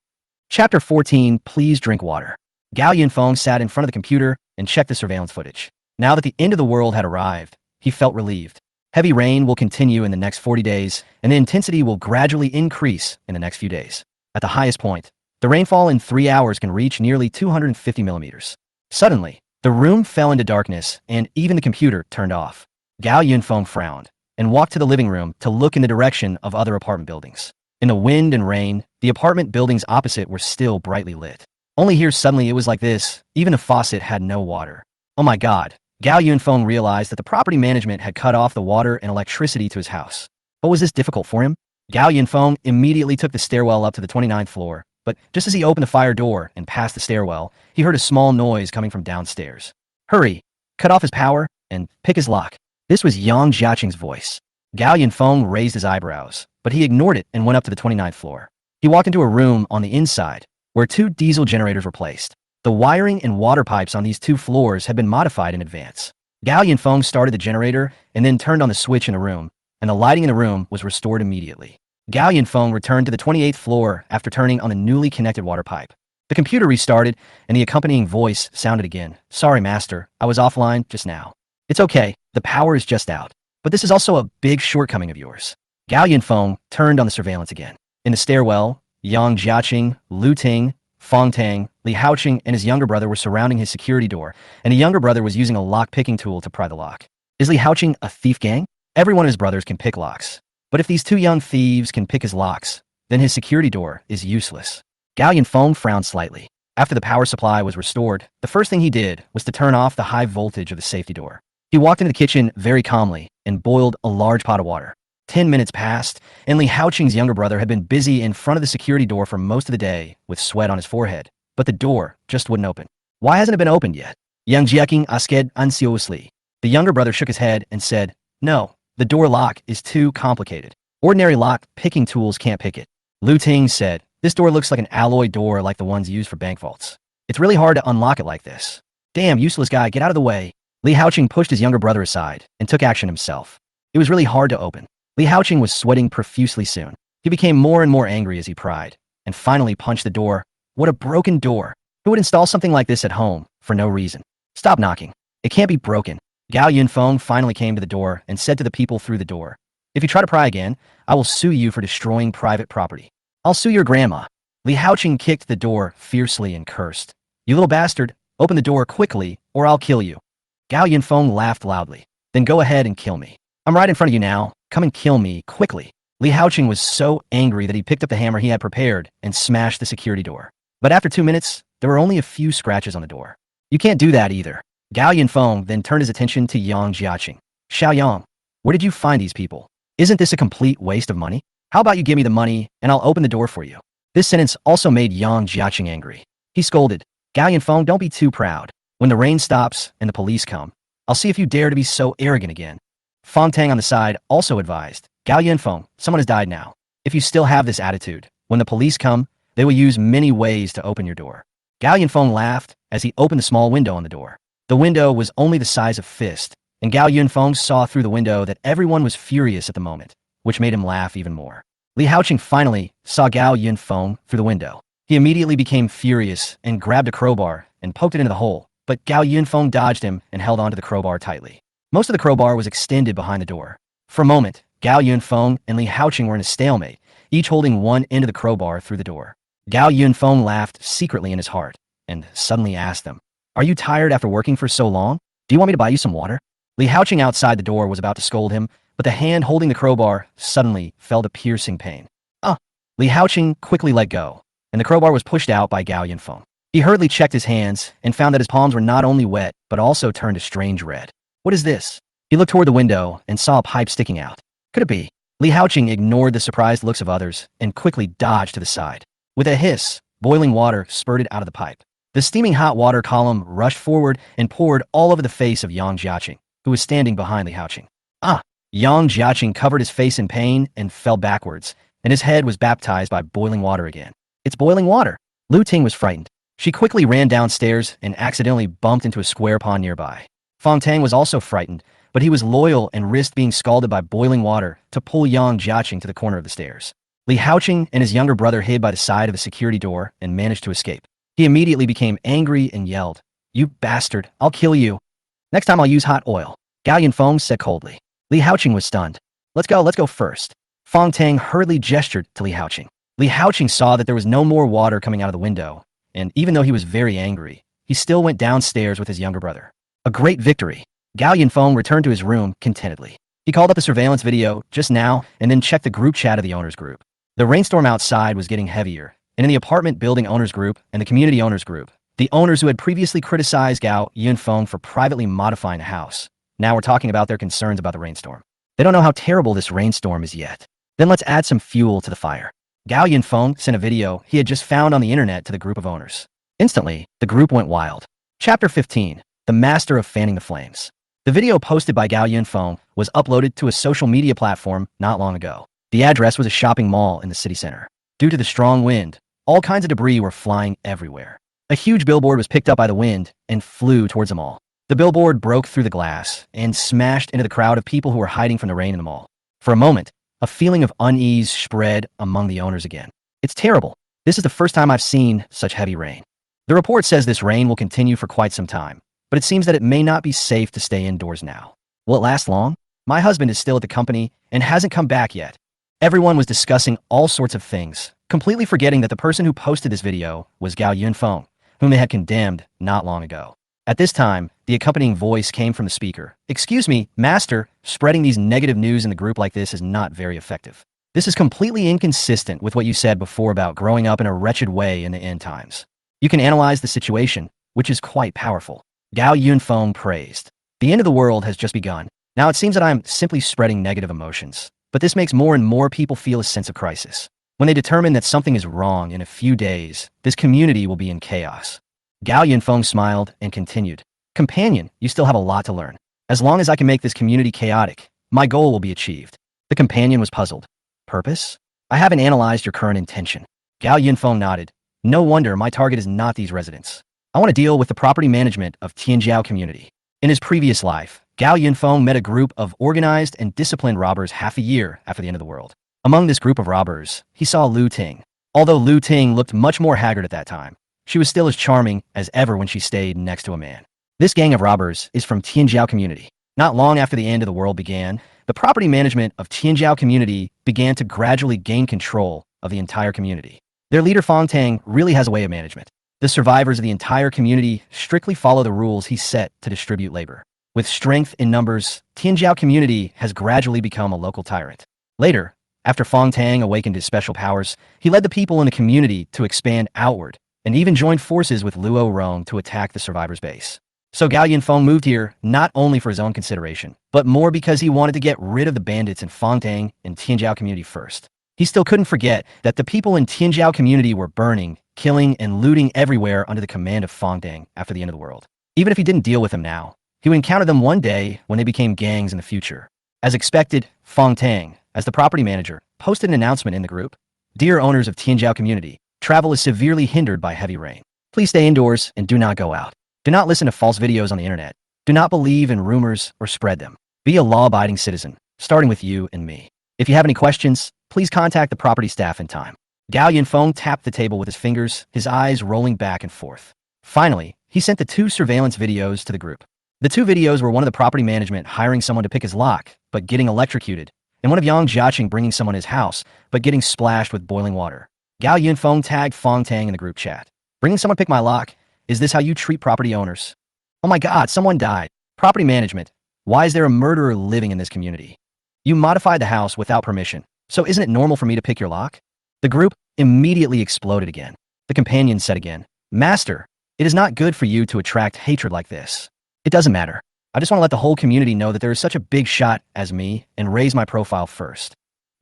Chapter 14, Please drink water. Gao Yunfeng sat in front of the computer and checked the surveillance footage. Now that the end of the world had arrived, he felt relieved. Heavy rain will continue in the next 40 days, and the intensity will gradually increase in the next few days. At the highest point, the rainfall in 3 hours can reach nearly 250 millimeters. Suddenly, the room fell into darkness, and even the computer turned off. Gao Yunfeng frowned and walked to the living room to look in the direction of other apartment buildings. In the wind and rain, the apartment buildings opposite were still brightly lit. Only here suddenly it was like this. Even the faucet had no water. Oh my god. Gao Yunfeng realized that the property management had cut off the water and electricity to his house. But was this difficult for him? Gao Yunfeng immediately took the stairwell up to the 29th floor, but just as he opened the fire door and passed the stairwell, he heard a small noise coming from downstairs. Hurry! Cut off his power and pick his lock. This was Yang Jiaqing's voice. Gao Yunfeng raised his eyebrows, but he ignored it and went up to the 29th floor. He walked into a room on the inside, where 2 diesel generators were placed. The wiring and water pipes on these 2 floors had been modified in advance. Gao Yunfeng started the generator and then turned on the switch in the room, and the lighting in the room was restored immediately. Gao Yunfeng returned to the 28th floor after turning on the newly connected water pipe. The computer restarted, and the accompanying voice sounded again. Sorry, master, I was offline just now. It's okay, the power is just out. But this is also a big shortcoming of yours. Gao Yunfeng turned on the surveillance again. In the stairwell, Yang Jiaqing, Lu Ting, Fong Tang, Li Haoqing, and his younger brother were surrounding his security door, and the younger brother was using a lock-picking tool to pry the lock. Is Li Haoqing a thief gang? Every one of his brothers can pick locks. But if these 2 young thieves can pick his locks, then his security door is useless. Gao Yunfeng frowned slightly. After the power supply was restored, the first thing he did was to turn off the high voltage of the safety door. He walked into the kitchen very calmly and boiled a large pot of water. 10 minutes passed, and Li Haoqing's younger brother had been busy in front of the security door for most of the day with sweat on his forehead. But the door just wouldn't open. Why hasn't it been opened yet? Yang Jiaqing asked anxiously. The younger brother shook his head and said, No, the door lock is too complicated. Ordinary lock-picking tools can't pick it. Lu Ting said, This door looks like an alloy door like the ones used for bank vaults. It's really hard to unlock it like this. Damn, useless guy, get out of the way. Li Haoqing pushed his younger brother aside and took action himself. It was really hard to open. Li Haoqing was sweating profusely soon. He became more and more angry as he pried, and finally punched the door. What a broken door! Who would install something like this at home, for no reason? Stop knocking. It can't be broken. Gao Yunfeng finally came to the door and said to the people through the door, "If you try to pry again, I will sue you for destroying private property. I'll sue your grandma." Li Haoqing kicked the door fiercely and cursed. "You little bastard, open the door quickly, or I'll kill you." Gao Yunfeng laughed loudly. "Then go ahead and kill me. I'm right in front of you now. Come and kill me, quickly." Li Haoqing was so angry that he picked up the hammer he had prepared and smashed the security door. But after 2 minutes, there were only a few scratches on the door. "You can't do that either." Gao Yunfeng then turned his attention to Yang Jiaqing. "Xiao Yang, where did you find these people? Isn't this a complete waste of money? How about you give me the money and I'll open the door for you?" This sentence also made Yang Jiaqing angry. He scolded, "Gao Yunfeng, don't be too proud. When the rain stops and the police come, I'll see if you dare to be so arrogant again." Fong Tang on the side also advised, "Gao Yunfeng, someone has died now. If you still have this attitude, when the police come, they will use many ways to open your door." Gao Yunfeng laughed as he opened the small window on the door. The window was only the size of a fist, and Gao Yunfeng saw through the window that everyone was furious at the moment, which made him laugh even more. Li Haoqing finally saw Gao Yunfeng through the window. He immediately became furious and grabbed a crowbar and poked it into the hole, but Gao Yunfeng dodged him and held onto the crowbar tightly. Most of the crowbar was extended behind the door. For a moment, Gao Yunfeng and Li Haoqing were in a stalemate, each holding one end of the crowbar through the door. Gao Yunfeng laughed secretly in his heart and suddenly asked them, "Are you tired after working for so long? Do you want me to buy you some water?" Li Haoqing outside the door was about to scold him, but the hand holding the crowbar suddenly felt a piercing pain. "Ah!" Li Haoqing quickly let go, and the crowbar was pushed out by Gao Yunfeng. He hurriedly checked his hands and found that his palms were not only wet, but also turned a strange red. "What is this?" He looked toward the window and saw a pipe sticking out. Could it be? Li Haoqing ignored the surprised looks of others and quickly dodged to the side. With a hiss, boiling water spurted out of the pipe. The steaming hot water column rushed forward and poured all over the face of Yang Jiaqing, who was standing behind Li Haoqing. "Ah!" Yang Jiaqing covered his face in pain and fell backwards, and his head was baptized by boiling water again. "It's boiling water!" Lu Ting was frightened. She quickly ran downstairs and accidentally bumped into a square pond nearby. Fong Tang was also frightened, but he was loyal and risked being scalded by boiling water to pull Yang Jiaqing to the corner of the stairs. Li Haoqing and his younger brother hid by the side of the security door and managed to escape. He immediately became angry and yelled, "You bastard, I'll kill you. Next time I'll use hot oil." Gao Yunfeng said coldly. Li Haoqing was stunned. Let's go first." Fong Tang hurriedly gestured to Li Haoqing. Li Haoqing saw that there was no more water coming out of the window, and even though he was very angry, he still went downstairs with his younger brother. A great victory. Gao Yunfeng returned to his room contentedly. He called up the surveillance video just now and then checked the group chat of the owners group. The rainstorm outside was getting heavier, and in the apartment building owners group and the community owners group, the owners who had previously criticized Gao Yunfeng for privately modifying the house now were talking about their concerns about the rainstorm. They don't know how terrible this rainstorm is yet. Then let's add some fuel to the fire. Gao Yunfeng sent a video he had just found on the internet to the group of owners. Instantly, the group went wild. Chapter 15, The Master of Fanning the Flames. The video posted by Gao Yunfeng was uploaded to a social media platform not long ago. The address was a shopping mall in the city center. Due to the strong wind, all kinds of debris were flying everywhere. A huge billboard was picked up by the wind and flew towards the mall. The billboard broke through the glass and smashed into the crowd of people who were hiding from the rain in the mall. For a moment, a feeling of unease spread among the owners again. It's terrible. This is the first time I've seen such heavy rain. The report says this rain will continue for quite some time, but it seems that it may not be safe to stay indoors now. Will it last long? My husband is still at the company and hasn't come back yet. Everyone was discussing all sorts of things, completely forgetting that the person who posted this video was Gao Yunfeng, whom they had condemned not long ago. At this time, the accompanying voice came from the speaker. "Excuse me, master, spreading these negative news in the group like this is not very effective. This is completely inconsistent with what you said before about growing up in a wretched way in the end times. You can analyze the situation, which is quite powerful." Gao Yunfeng praised. "The end of the world has just begun. Now it seems that I'm simply spreading negative emotions. But this makes more and more people feel a sense of crisis. When they determine that something is wrong in a few days, this community will be in chaos." Gao Yunfeng smiled and continued. "Companion, you still have a lot to learn. As long as I can make this community chaotic, my goal will be achieved." The companion was puzzled. "Purpose? I haven't analyzed your current intention." Gao Yunfeng nodded. "No wonder my target is not these residents. I want to deal with the property management of Tianjiao community. In his previous life, Gao Yunfeng met a group of organized and disciplined robbers half a year after the end of the world. Among this group of robbers, he saw Lu Ting. Although Lu Ting looked much more haggard at that time, she was still as charming as ever when she stayed next to a man. This gang of robbers is from Tianjiao community. Not long after the end of the world began, the property management of Tianjiao community began to gradually gain control of the entire community. Their leader Fong Tang really has a way of management. The survivors of the entire community strictly follow the rules he set to distribute labor. With strength in numbers, Tianjiao community has gradually become a local tyrant. Later, after Fong Tang awakened his special powers, he led the people in the community to expand outward and even joined forces with Luo Rong to attack the survivors' base. So Gao Yunfeng moved here not only for his own consideration, but more because he wanted to get rid of the bandits in Fong Tang and Tianjiao community first. He still couldn't forget that the people in Tianjiao community were burning, killing, and looting everywhere under the command of Fong Tang after the end of the world. Even if he didn't deal with them now, he would encounter them one day when they became gangs in the future. As expected, Fong Tang, as the property manager, posted an announcement in the group. Dear owners of Tianjiao community, travel is severely hindered by heavy rain. Please stay indoors and do not go out. Do not listen to false videos on the internet. Do not believe in rumors or spread them. Be a law-abiding citizen, starting with you and me. If you have any questions, please contact the property staff in time. Gao Yunfeng tapped the table with his fingers, his eyes rolling back and forth. Finally, he sent the 2 surveillance videos to the group. The 2 videos were one of the property management hiring someone to pick his lock, but getting electrocuted, and one of Yang Jiaqing bringing someone his house, but getting splashed with boiling water. Gao Yunfeng tagged Fong Tang in the group chat. Bringing someone pick my lock? Is this how you treat property owners? Oh my god, someone died. Property management. Why is there a murderer living in this community? You modified the house without permission, so isn't it normal for me to pick your lock? The group immediately exploded again. The companion said again, Master, it is not good for you to attract hatred like this. It doesn't matter. I just want to let the whole community know that there is such a big shot as me and raise my profile first.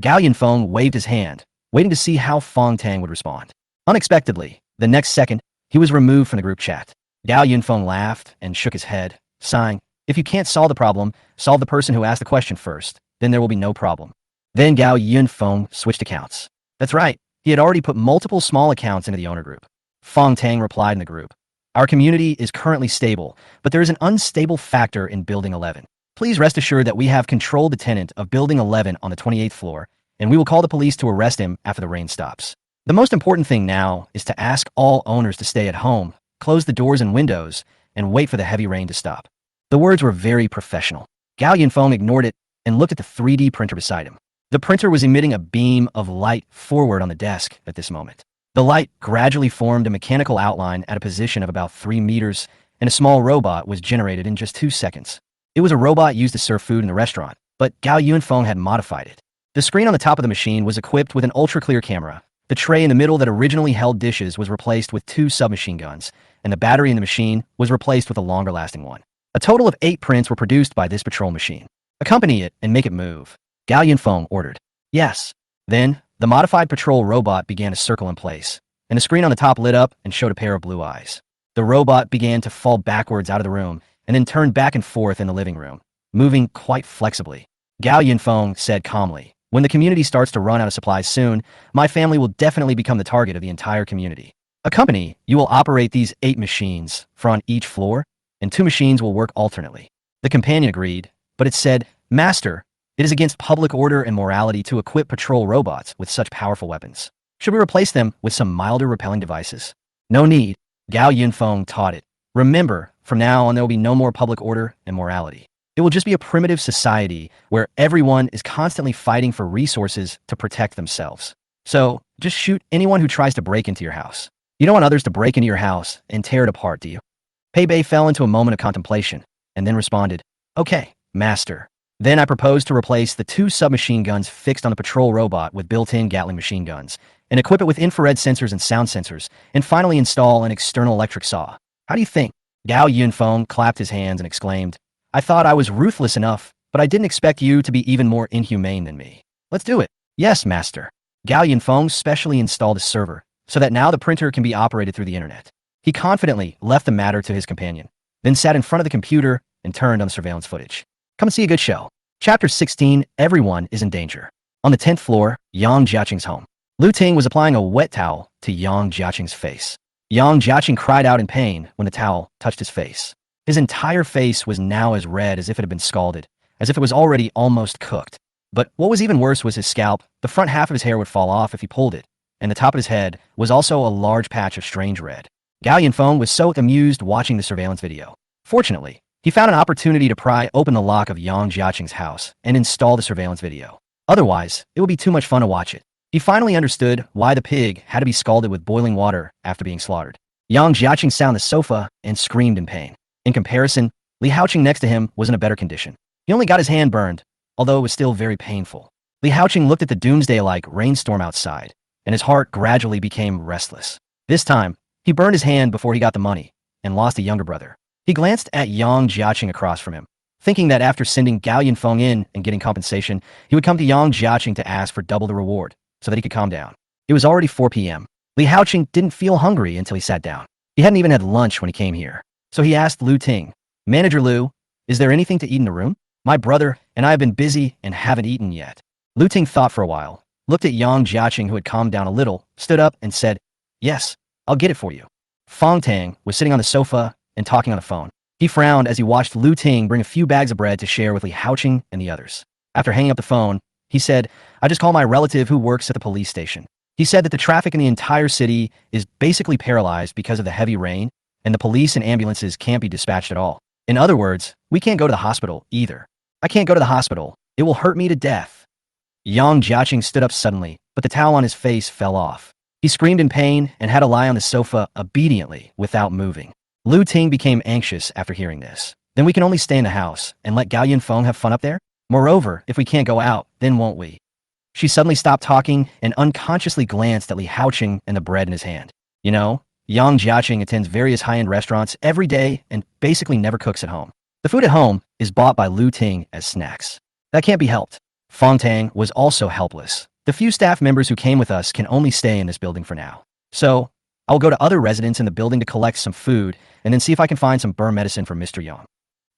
Gao Yunfeng waved his hand, waiting to see how Fong Tang would respond. Unexpectedly, the next second, he was removed from the group chat. Gao Yunfeng laughed and shook his head, sighing, if you can't solve the problem, solve the person who asked the question first, then there will be no problem. Then Gao Yunfeng switched accounts. That's right, he had already put multiple small accounts into the owner group. Fong Tang replied in the group. Our community is currently stable, but there is an unstable factor in Building 11. Please rest assured that we have controlled the tenant of Building 11 on the 28th floor, and we will call the police to arrest him after the rain stops. The most important thing now is to ask all owners to stay at home, close the doors and windows, and wait for the heavy rain to stop. The words were very professional. Gao Yunfeng ignored it and looked at the 3D printer beside him. The printer was emitting a beam of light forward on the desk at this moment. The light gradually formed a mechanical outline at a position of about 3 meters, and a small robot was generated in just 2 seconds. It was a robot used to serve food in the restaurant, but Gao Yunfeng had modified it. The screen on the top of the machine was equipped with an ultra-clear camera. The tray in the middle that originally held dishes was replaced with 2 submachine guns, and the battery in the machine was replaced with a longer-lasting one. A total of 8 prints were produced by this patrol machine. Accompany it and make it move, Gao Yunfeng ordered. Yes. Then, the modified patrol robot began to circle in place, and the screen on the top lit up and showed a pair of blue eyes. The robot began to fall backwards out of the room and then turned back and forth in the living room, moving quite flexibly. Gao Yunfeng said calmly, when the community starts to run out of supplies soon, my family will definitely become the target of the entire community. A company, you will operate these 8 machines, for on each floor, and 2 machines will work alternately. The companion agreed, but it said, Master, it is against public order and morality to equip patrol robots with such powerful weapons. Should we replace them with some milder repelling devices? No need, Gao Yunfeng taught it. Remember, from now on there will be no more public order and morality. It will just be a primitive society where everyone is constantly fighting for resources to protect themselves. So, just shoot anyone who tries to break into your house. You don't want others to break into your house and tear it apart, do you? Pei Bei fell into a moment of contemplation, and then responded, Okay, Master. Then I proposed to replace the 2 submachine guns fixed on the patrol robot with built-in Gatling machine guns, and equip it with infrared sensors and sound sensors, and finally install an external electric saw. How do you think? Gao Yunfeng clapped his hands and exclaimed, I thought I was ruthless enough, but I didn't expect you to be even more inhumane than me. Let's do it. Yes, Master. Gao Yunfeng specially installed a server, so that now the printer can be operated through the internet. He confidently left the matter to his companion, then sat in front of the computer and turned on the surveillance footage. Come and see a good show. Chapter 16, Everyone is in Danger. On the 10th floor, Yang Jiaqing's home. Lu Ting was applying a wet towel to Yang Jiaqing's face. Yang Jiaqing cried out in pain when the towel touched his face. His entire face was now as red as if it had been scalded, as if it was already almost cooked. But what was even worse was his scalp. The front half of his hair would fall off if he pulled it, and the top of his head was also a large patch of strange red. Gao Yunfeng was so amused watching the surveillance video. Fortunately, he found an opportunity to pry open the lock of Yang Jiaqing's house and install the surveillance video. Otherwise, it would be too much fun to watch it. He finally understood why the pig had to be scalded with boiling water after being slaughtered. Yang Jiaqing sat on the sofa and screamed in pain. In comparison, Li Haoqing next to him was in a better condition. He only got his hand burned, although it was still very painful. Li Haoqing looked at the doomsday-like rainstorm outside, and his heart gradually became restless. This time, he burned his hand before he got the money, and lost a younger brother. He glanced at Yang Jiaqing across from him, thinking that after sending Gao Yunfeng in and getting compensation, he would come to Yang Jiaqing to ask for double the reward, so that he could calm down. It was already 4 p.m. Li Haoqing didn't feel hungry until he sat down. He hadn't even had lunch when he came here. So he asked Lu Ting, "Manager Lu, is there anything to eat in the room? My brother and I have been busy and haven't eaten yet." Lu Ting thought for a while, looked at Yang Jiaqing who had calmed down a little, stood up and said, "Yes, I'll get it for you." Fong Tang was sitting on the sofa and talking on the phone. He frowned as he watched Lu Ting bring a few bags of bread to share with Li Haoqing and the others. After hanging up the phone, he said, "I just called my relative who works at the police station. He said that the traffic in the entire city is basically paralyzed because of the heavy rain, and the police and ambulances can't be dispatched at all. In other words, we can't go to the hospital either. I can't go to the hospital. It will hurt me to death." Yang Jiaqing stood up suddenly, but the towel on his face fell off. He screamed in pain and had to lie on the sofa obediently without moving. Lu Ting became anxious after hearing this. "Then we can only stay in the house and let Gao Yunfeng have fun up there? Moreover, if we can't go out, then won't we?" She suddenly stopped talking and unconsciously glanced at Li Haoqing and the bread in his hand. "You know, Yang Jiaqing attends various high-end restaurants every day and basically never cooks at home. The food at home is bought by Lu Ting as snacks. That can't be helped." Fong Tang was also helpless. "The few staff members who came with us can only stay in this building for now. So, I'll go to other residents in the building to collect some food and then see if I can find some burn medicine for Mr. Yang."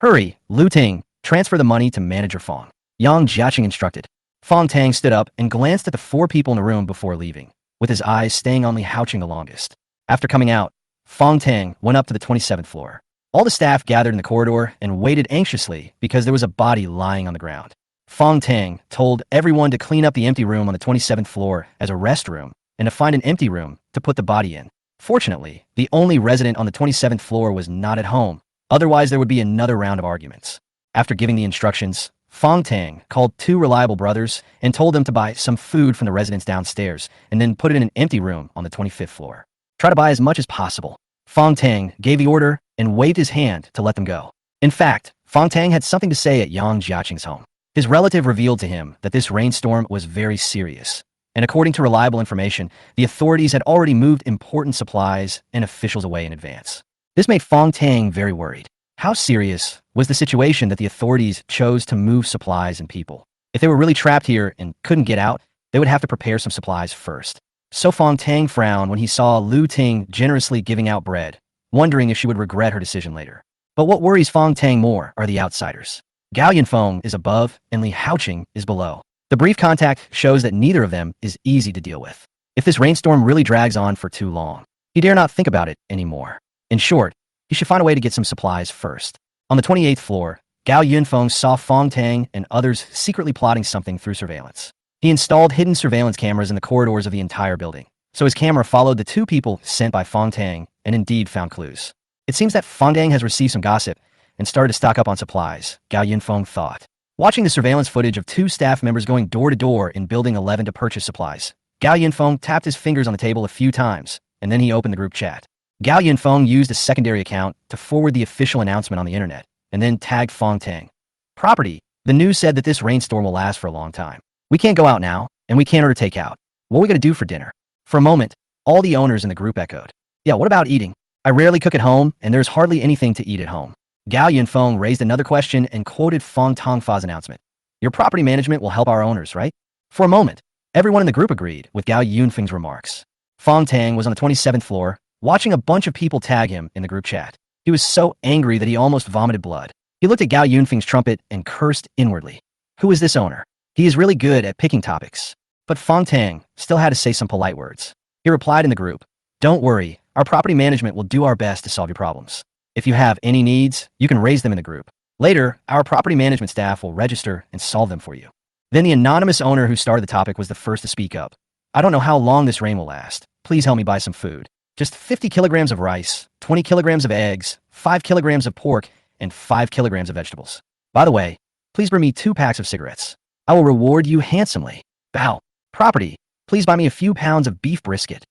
"Hurry, Lu Ting, transfer the money to Manager Fong," Yang Jiaqing instructed. Fong Tang stood up and glanced at the 4 people in the room before leaving, with his eyes staying on Li Haoqing the longest. After coming out, Fong Tang went up to the 27th floor. All the staff gathered in the corridor and waited anxiously because there was a body lying on the ground. Fong Tang told everyone to clean up the empty room on the 27th floor as a rest room and to find an empty room to put the body in. Fortunately, the only resident on the 27th floor was not at home. Otherwise, there would be another round of arguments. After giving the instructions, Fong Tang called 2 reliable brothers and told them to buy some food from the residents downstairs and then put it in an empty room on the 25th floor. Try to buy as much as possible. Fong Tang gave the order and waved his hand to let them go. In fact, Fong Tang had something to say at Yang Jiaqing's home. His relative revealed to him that this rainstorm was very serious, and according to reliable information, the authorities had already moved important supplies and officials away in advance. This made Fong Tang very worried. How serious was the situation that the authorities chose to move supplies and people? If they were really trapped here and couldn't get out, they would have to prepare some supplies first. So Fong Tang frowned when he saw Lu Ting generously giving out bread, wondering if she would regret her decision later. But what worries Fong Tang more are the outsiders. Gao Yunfeng is above and Li Haoqing is below. The brief contact shows that neither of them is easy to deal with. If this rainstorm really drags on for too long, he dare not think about it anymore. In short, he should find a way to get some supplies first. On the 28th floor, Gao Yunfeng saw Fong Tang and others secretly plotting something through surveillance. He installed hidden surveillance cameras in the corridors of the entire building, so his camera followed the 2 people sent by Fong Tang and indeed found clues. It seems that Fong Tang has received some gossip and started to stock up on supplies, Gao Yunfeng thought. Watching the surveillance footage of 2 staff members going door to door in Building 11 to purchase supplies, Gao Yunfeng tapped his fingers on the table a few times, and then he opened the group chat. Gao Yunfeng used a secondary account to forward the official announcement on the internet, and then tagged Fong Tang. Property. The news said that this rainstorm will last for a long time. We can't go out now, and we can't order takeout. What are we going to do for dinner? For a moment, all the owners in the group echoed. Yeah, what about eating? I rarely cook at home, and there's hardly anything to eat at home. Gao Yunfeng raised another question and quoted Fong Tongfa's announcement. Your property management will help our owners, right? For a moment, everyone in the group agreed with Gao Yunfeng's remarks. Fong Tang was on the 27th floor, watching a bunch of people tag him in the group chat. He was so angry that he almost vomited blood. He looked at Gao Yunfeng's trumpet and cursed inwardly. Who is this owner? He is really good at picking topics. But Fong Tang still had to say some polite words. He replied in the group, Don't worry, our property management will do our best to solve your problems. If you have any needs, you can raise them in the group. Later, our property management staff will register and solve them for you. Then the anonymous owner who started the topic was the first to speak up. I don't know how long this rain will last. Please help me buy some food. Just 50 kilograms of rice, 20 kilograms of eggs, 5 kilograms of pork, and 5 kilograms of vegetables. By the way, please bring me 2 packs of cigarettes. I will reward you handsomely. Bow. Property. Please buy me a few pounds of beef brisket.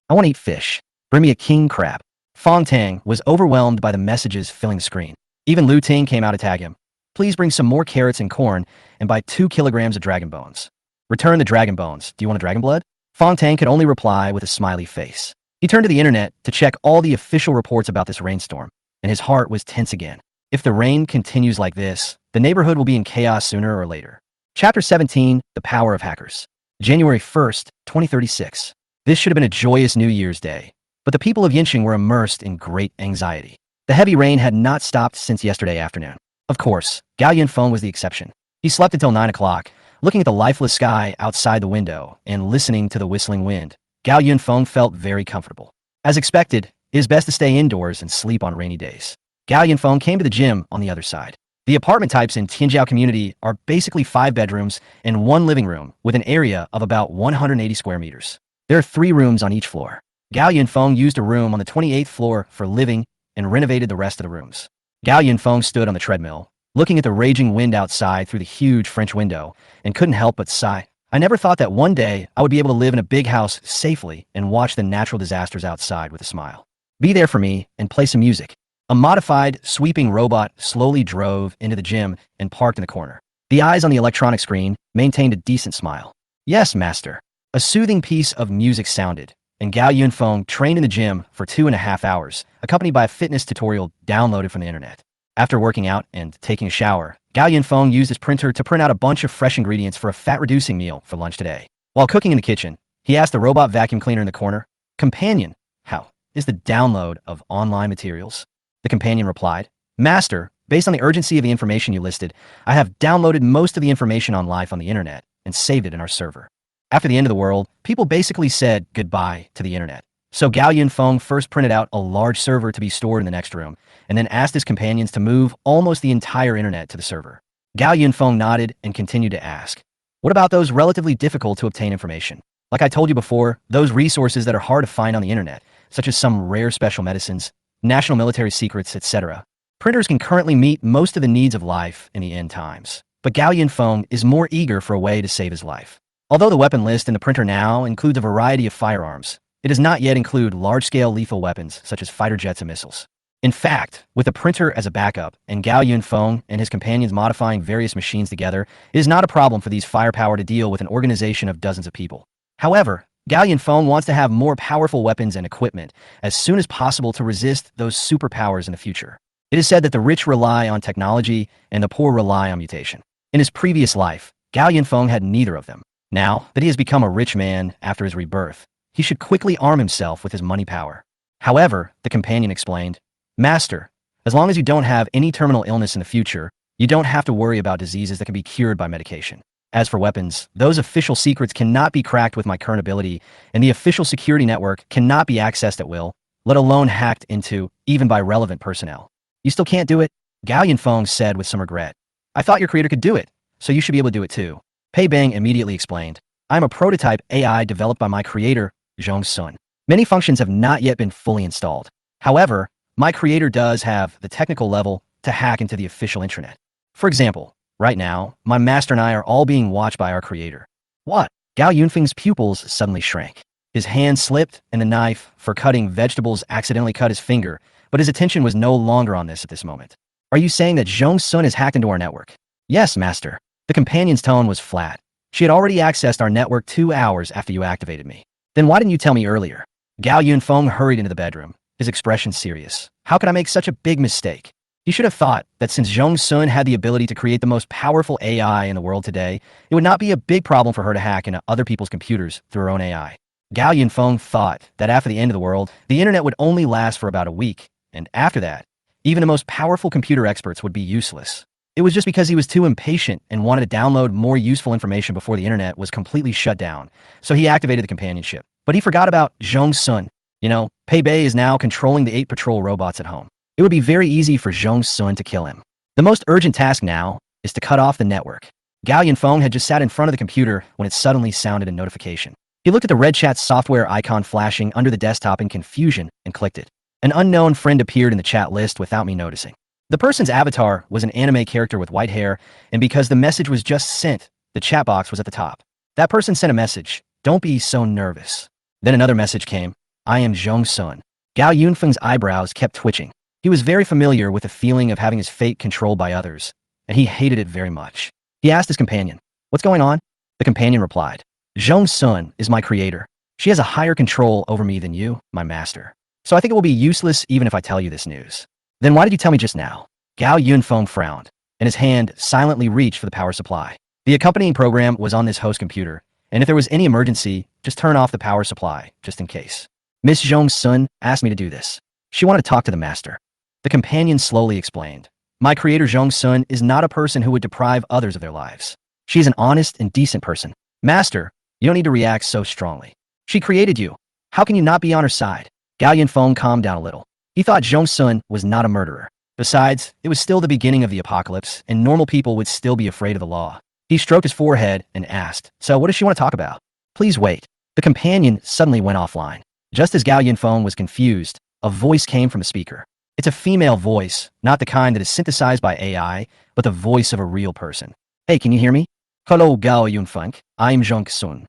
I want to eat fish. Bring me a king crab. Fong Tang was overwhelmed by the messages filling the screen. Even Lu Ting came out to tag him. Please bring some more carrots and corn and buy 2 kilograms of dragon bones. Return the dragon bones. Do you want a dragon blood? Fong Tang could only reply with a smiley face. He turned to the internet to check all the official reports about this rainstorm, and his heart was tense again. If the rain continues like this, the neighborhood will be in chaos sooner or later. Chapter 17, The Power of Hackers. January 1st, 2036. This should have been a joyous New Year's Day, but the people of Yinqing were immersed in great anxiety. The heavy rain had not stopped since yesterday afternoon. Of course, Gao Yunfeng was the exception. He slept until 9 o'clock, looking at the lifeless sky outside the window and listening to the whistling wind. Gao Yunfeng felt very comfortable. As expected, it is best to stay indoors and sleep on rainy days. Gao Yunfeng came to the gym on the other side. The apartment types in Tianjiao community are basically 5 bedrooms and 1 living room with an area of about 180 square meters. There are 3 rooms on each floor. Gao Yunfeng used a room on the 28th floor for living and renovated the rest of the rooms. Gao Yunfeng stood on the treadmill, looking at the raging wind outside through the huge French window, and couldn't help but sigh. I never thought that one day I would be able to live in a big house safely and watch the natural disasters outside with a smile. Be there for me and play some music. A modified, sweeping robot slowly drove into the gym and parked in the corner. The eyes on the electronic screen maintained a decent smile. Yes, master. A soothing piece of music sounded, and Gao Yunfeng trained in the gym for 2.5 hours, accompanied by a fitness tutorial downloaded from the internet. After working out and taking a shower, Gao Yunfeng used his printer to print out a bunch of fresh ingredients for a fat-reducing meal for lunch today. While cooking in the kitchen, he asked the robot vacuum cleaner in the corner, "Companion, how is the download of online materials?" The companion replied, "Master, based on the urgency of the information you listed, I have downloaded most of the information on life on the internet and saved it in our server." After the end of the world, people basically said goodbye to the internet. So Gao Yunfeng first printed out a large server to be stored in the next room, and then asked his companions to move almost the entire internet to the server. Gao Yunfeng nodded and continued to ask, "What about those relatively difficult to obtain information? Like I told you before, those resources that are hard to find on the internet, such as some rare special medicines, national military secrets, etc. Printers can currently meet most of the needs of life in the end times. But Gao Yunfeng is more eager for a way to save his life. Although the weapon list in the printer now includes a variety of firearms, it does not yet include large-scale lethal weapons such as fighter jets and missiles. In fact, with the printer as a backup and Gao Yunfeng and his companions modifying various machines together, it is not a problem for these firepower to deal with an organization of dozens of people. However, Gao Yunfeng wants to have more powerful weapons and equipment as soon as possible to resist those superpowers in the future. It is said that the rich rely on technology and the poor rely on mutation. In his previous life, Gao Yunfeng had neither of them. Now that he has become a rich man after his rebirth, he should quickly arm himself with his money power. However, the companion explained, "Master, as long as you don't have any terminal illness in the future, you don't have to worry about diseases that can be cured by medication. As for weapons, those official secrets cannot be cracked with my current ability, and the official security network cannot be accessed at will, let alone hacked into, even by relevant personnel." "You still can't do it?" Gao Yunfeng said with some regret. "I thought your creator could do it, so you should be able to do it too." Pei Bang immediately explained, "I am a prototype AI developed by my creator, Zhong Sun. Many functions have not yet been fully installed. However, my creator does have the technical level to hack into the official intranet. For example, right now, my master and I are all being watched by our creator." "What?" Gao Yunfeng's pupils suddenly shrank. His hand slipped, and the knife for cutting vegetables accidentally cut his finger, but his attention was no longer on this at this moment. "Are you saying that Zhong Sun has hacked into our network?" "Yes, master." The companion's tone was flat. "She had already accessed our network 2 hours after you activated me. Then why didn't you tell me earlier?" Gao Yunfeng hurried into the bedroom, his expression serious. "How could I make such a big mistake? You should have thought that since Zhong Sun had the ability to create the most powerful AI in the world today, it would not be a big problem for her to hack into other people's computers through her own AI. Gao Yunfeng thought that after the end of the world, the internet would only last for about a week, and after that, even the most powerful computer experts would be useless. It was just because he was too impatient and wanted to download more useful information before the internet was completely shut down, so he activated the companionship. But he forgot about Zhong Sun. You know, Pei Bei is now controlling the 8 patrol robots at home. it would be very easy for Zhong Sun to kill him. The most urgent task now is to cut off the network. Gao Yunfeng had just sat in front of the computer when it suddenly sounded a notification. He looked at the red chat software icon flashing under the desktop in confusion and clicked it. An unknown friend appeared in the chat list without me noticing. The person's avatar was an anime character with white hair, and because the message was just sent, the chat box was at the top. That person sent a message, "Don't be so nervous." Then another message came, "I am Zhong Sun." Gao Yunfeng's eyebrows kept twitching. He was very familiar with the feeling of having his fate controlled by others, and he hated it very much. He asked his companion, "What's going on?" The companion replied, "Zhong Sun is my creator. She has a higher control over me than you, my master. So I think it will be useless even if I tell you this news." "Then why did you tell me just now?" Gao Yunfeng frowned, and his hand silently reached for the power supply. The accompanying program was on this host computer, and if there was any emergency, just turn off the power supply, just in case. "Miss Zhong Sun asked me to do this. She wanted to talk to the master." The companion slowly explained, "My creator Zhong Sun is not a person who would deprive others of their lives. She is an honest and decent person. Master, you don't need to react so strongly. She created you. How can you not be on her side?" Gao Yunfeng calmed down a little. He thought Zhong Sun was not a murderer. Besides, it was still the beginning of the apocalypse, and normal people would still be afraid of the law. He stroked his forehead and asked, "So what does she want to talk about?" "Please wait." The companion suddenly went offline. Just as Gao Yunfeng was confused, a voice came from the speaker. It's a female voice, not the kind that is synthesized by AI, but the voice of a real person. "Hey, can you hear me?" "Hello, Gao Yunfeng. I'm Zhong Sun."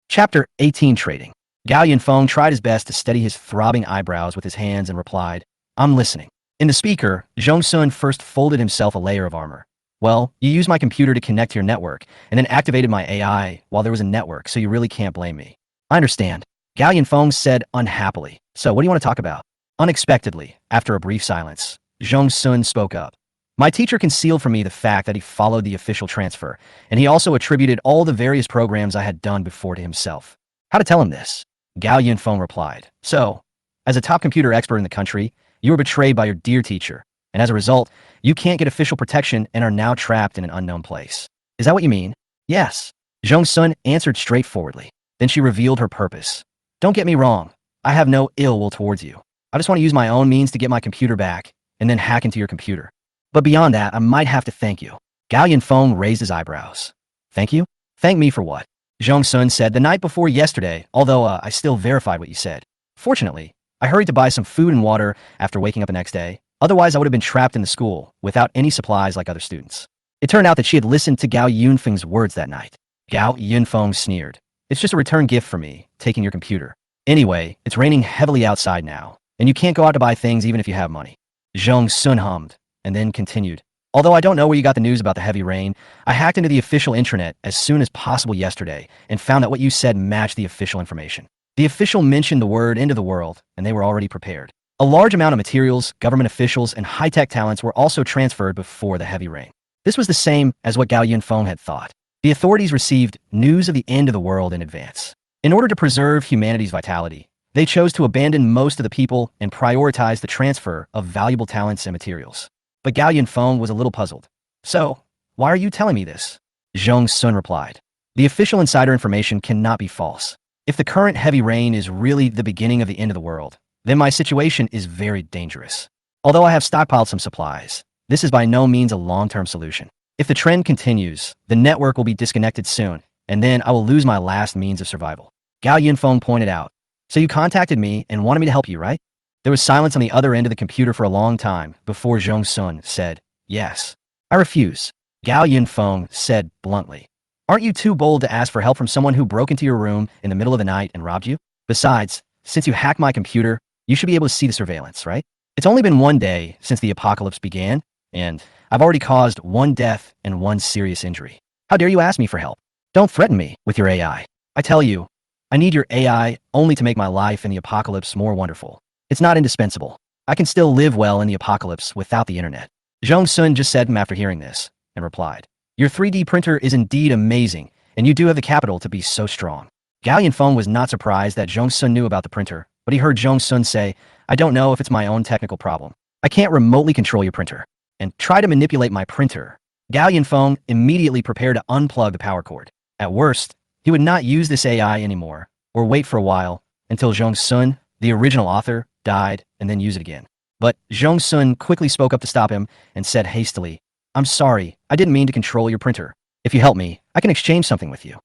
Chapter 18 Trading. Gao Yunfeng tried his best to steady his throbbing eyebrows with his hands and replied, "I'm listening." In the speaker, Zhong Sun first folded himself a layer of armor. "Well, you used my computer to connect to your network, and then activated my AI while there was a network, so you really can't blame me." "I understand." Gao Yunfeng said unhappily. "So what do you want to talk about?" Unexpectedly, after a brief silence, Zhong Sun spoke up. "My teacher concealed from me the fact that he followed the official transfer, and he also attributed all the various programs I had done before to himself." "How to tell him this?" Gao Yunfeng replied, "So, as a top computer expert in the country, you were betrayed by your dear teacher, and as a result, you can't get official protection and are now trapped in an unknown place. Is that what you mean?" "Yes." Zhong Sun answered straightforwardly. Then she revealed her purpose. "Don't get me wrong. I have no ill will towards you. I just want to use my own means to get my computer back, and then hack into your computer. But beyond that, I might have to thank you." Gao Yunfeng raised his eyebrows. "Thank you? Thank me for what?" Zhong Sun said, "The night before yesterday, although I still verified what you said. Fortunately, I hurried to buy some food and water after waking up the next day. Otherwise, I would have been trapped in the school without any supplies like other students." It turned out that she had listened to Gao Yunfeng's words that night. Gao Yunfeng sneered. "It's just a return gift for me, taking your computer. Anyway, it's raining heavily outside now, and you can't go out to buy things even if you have money." Zhong Sun hummed, and then continued. "Although I don't know where you got the news about the heavy rain, I hacked into the official intranet as soon as possible yesterday and found that what you said matched the official information. The official mentioned the word end of the world, and they were already prepared. A large amount of materials, government officials, and high-tech talents were also transferred before the heavy rain." This was the same as what Gao Yunfeng had thought. The authorities received news of the end of the world in advance. In order to preserve humanity's vitality, they chose to abandon most of the people and prioritize the transfer of valuable talents and materials. But Gao Yunfeng was a little puzzled. "So, why are you telling me this?" Zhong Sun replied, "The official insider information cannot be false. If the current heavy rain is really the beginning of the end of the world, then my situation is very dangerous. Although I have stockpiled some supplies, this is by no means a long-term solution. If the trend continues, the network will be disconnected soon, and then I will lose my last means of survival." Gao Yunfeng pointed out, "So you contacted me and wanted me to help you, right?" There was silence on the other end of the computer for a long time before Zhong Sun said, "Yes." "I refuse," Gao Yunfeng said bluntly. "Aren't you too bold to ask for help from someone who broke into your room in the middle of the night and robbed you? Besides, since you hacked my computer, you should be able to see the surveillance, right? It's only been one day since the apocalypse began, and I've already caused one death and one serious injury. How dare you ask me for help? Don't threaten me with your AI. I tell you, I need your AI only to make my life in the apocalypse more wonderful. It's not indispensable. I can still live well in the apocalypse without the internet." Zhong Sun just said after hearing this, and replied, "Your 3D printer is indeed amazing, and you do have the capital to be so strong." Gao Yunfeng was not surprised that Zhong Sun knew about the printer, but he heard Zhong Sun say, "I don't know if it's my own technical problem. I can't remotely control your printer, and try to manipulate my printer." Gao Yunfeng immediately prepared to unplug the power cord. At worst, he would not use this AI anymore, or wait for a while until Zhong Sun, the original author, died and then use it again. But Zhong Sun quickly spoke up to stop him and said hastily, "I'm sorry, I didn't mean to control your printer. If you help me, I can exchange something with you."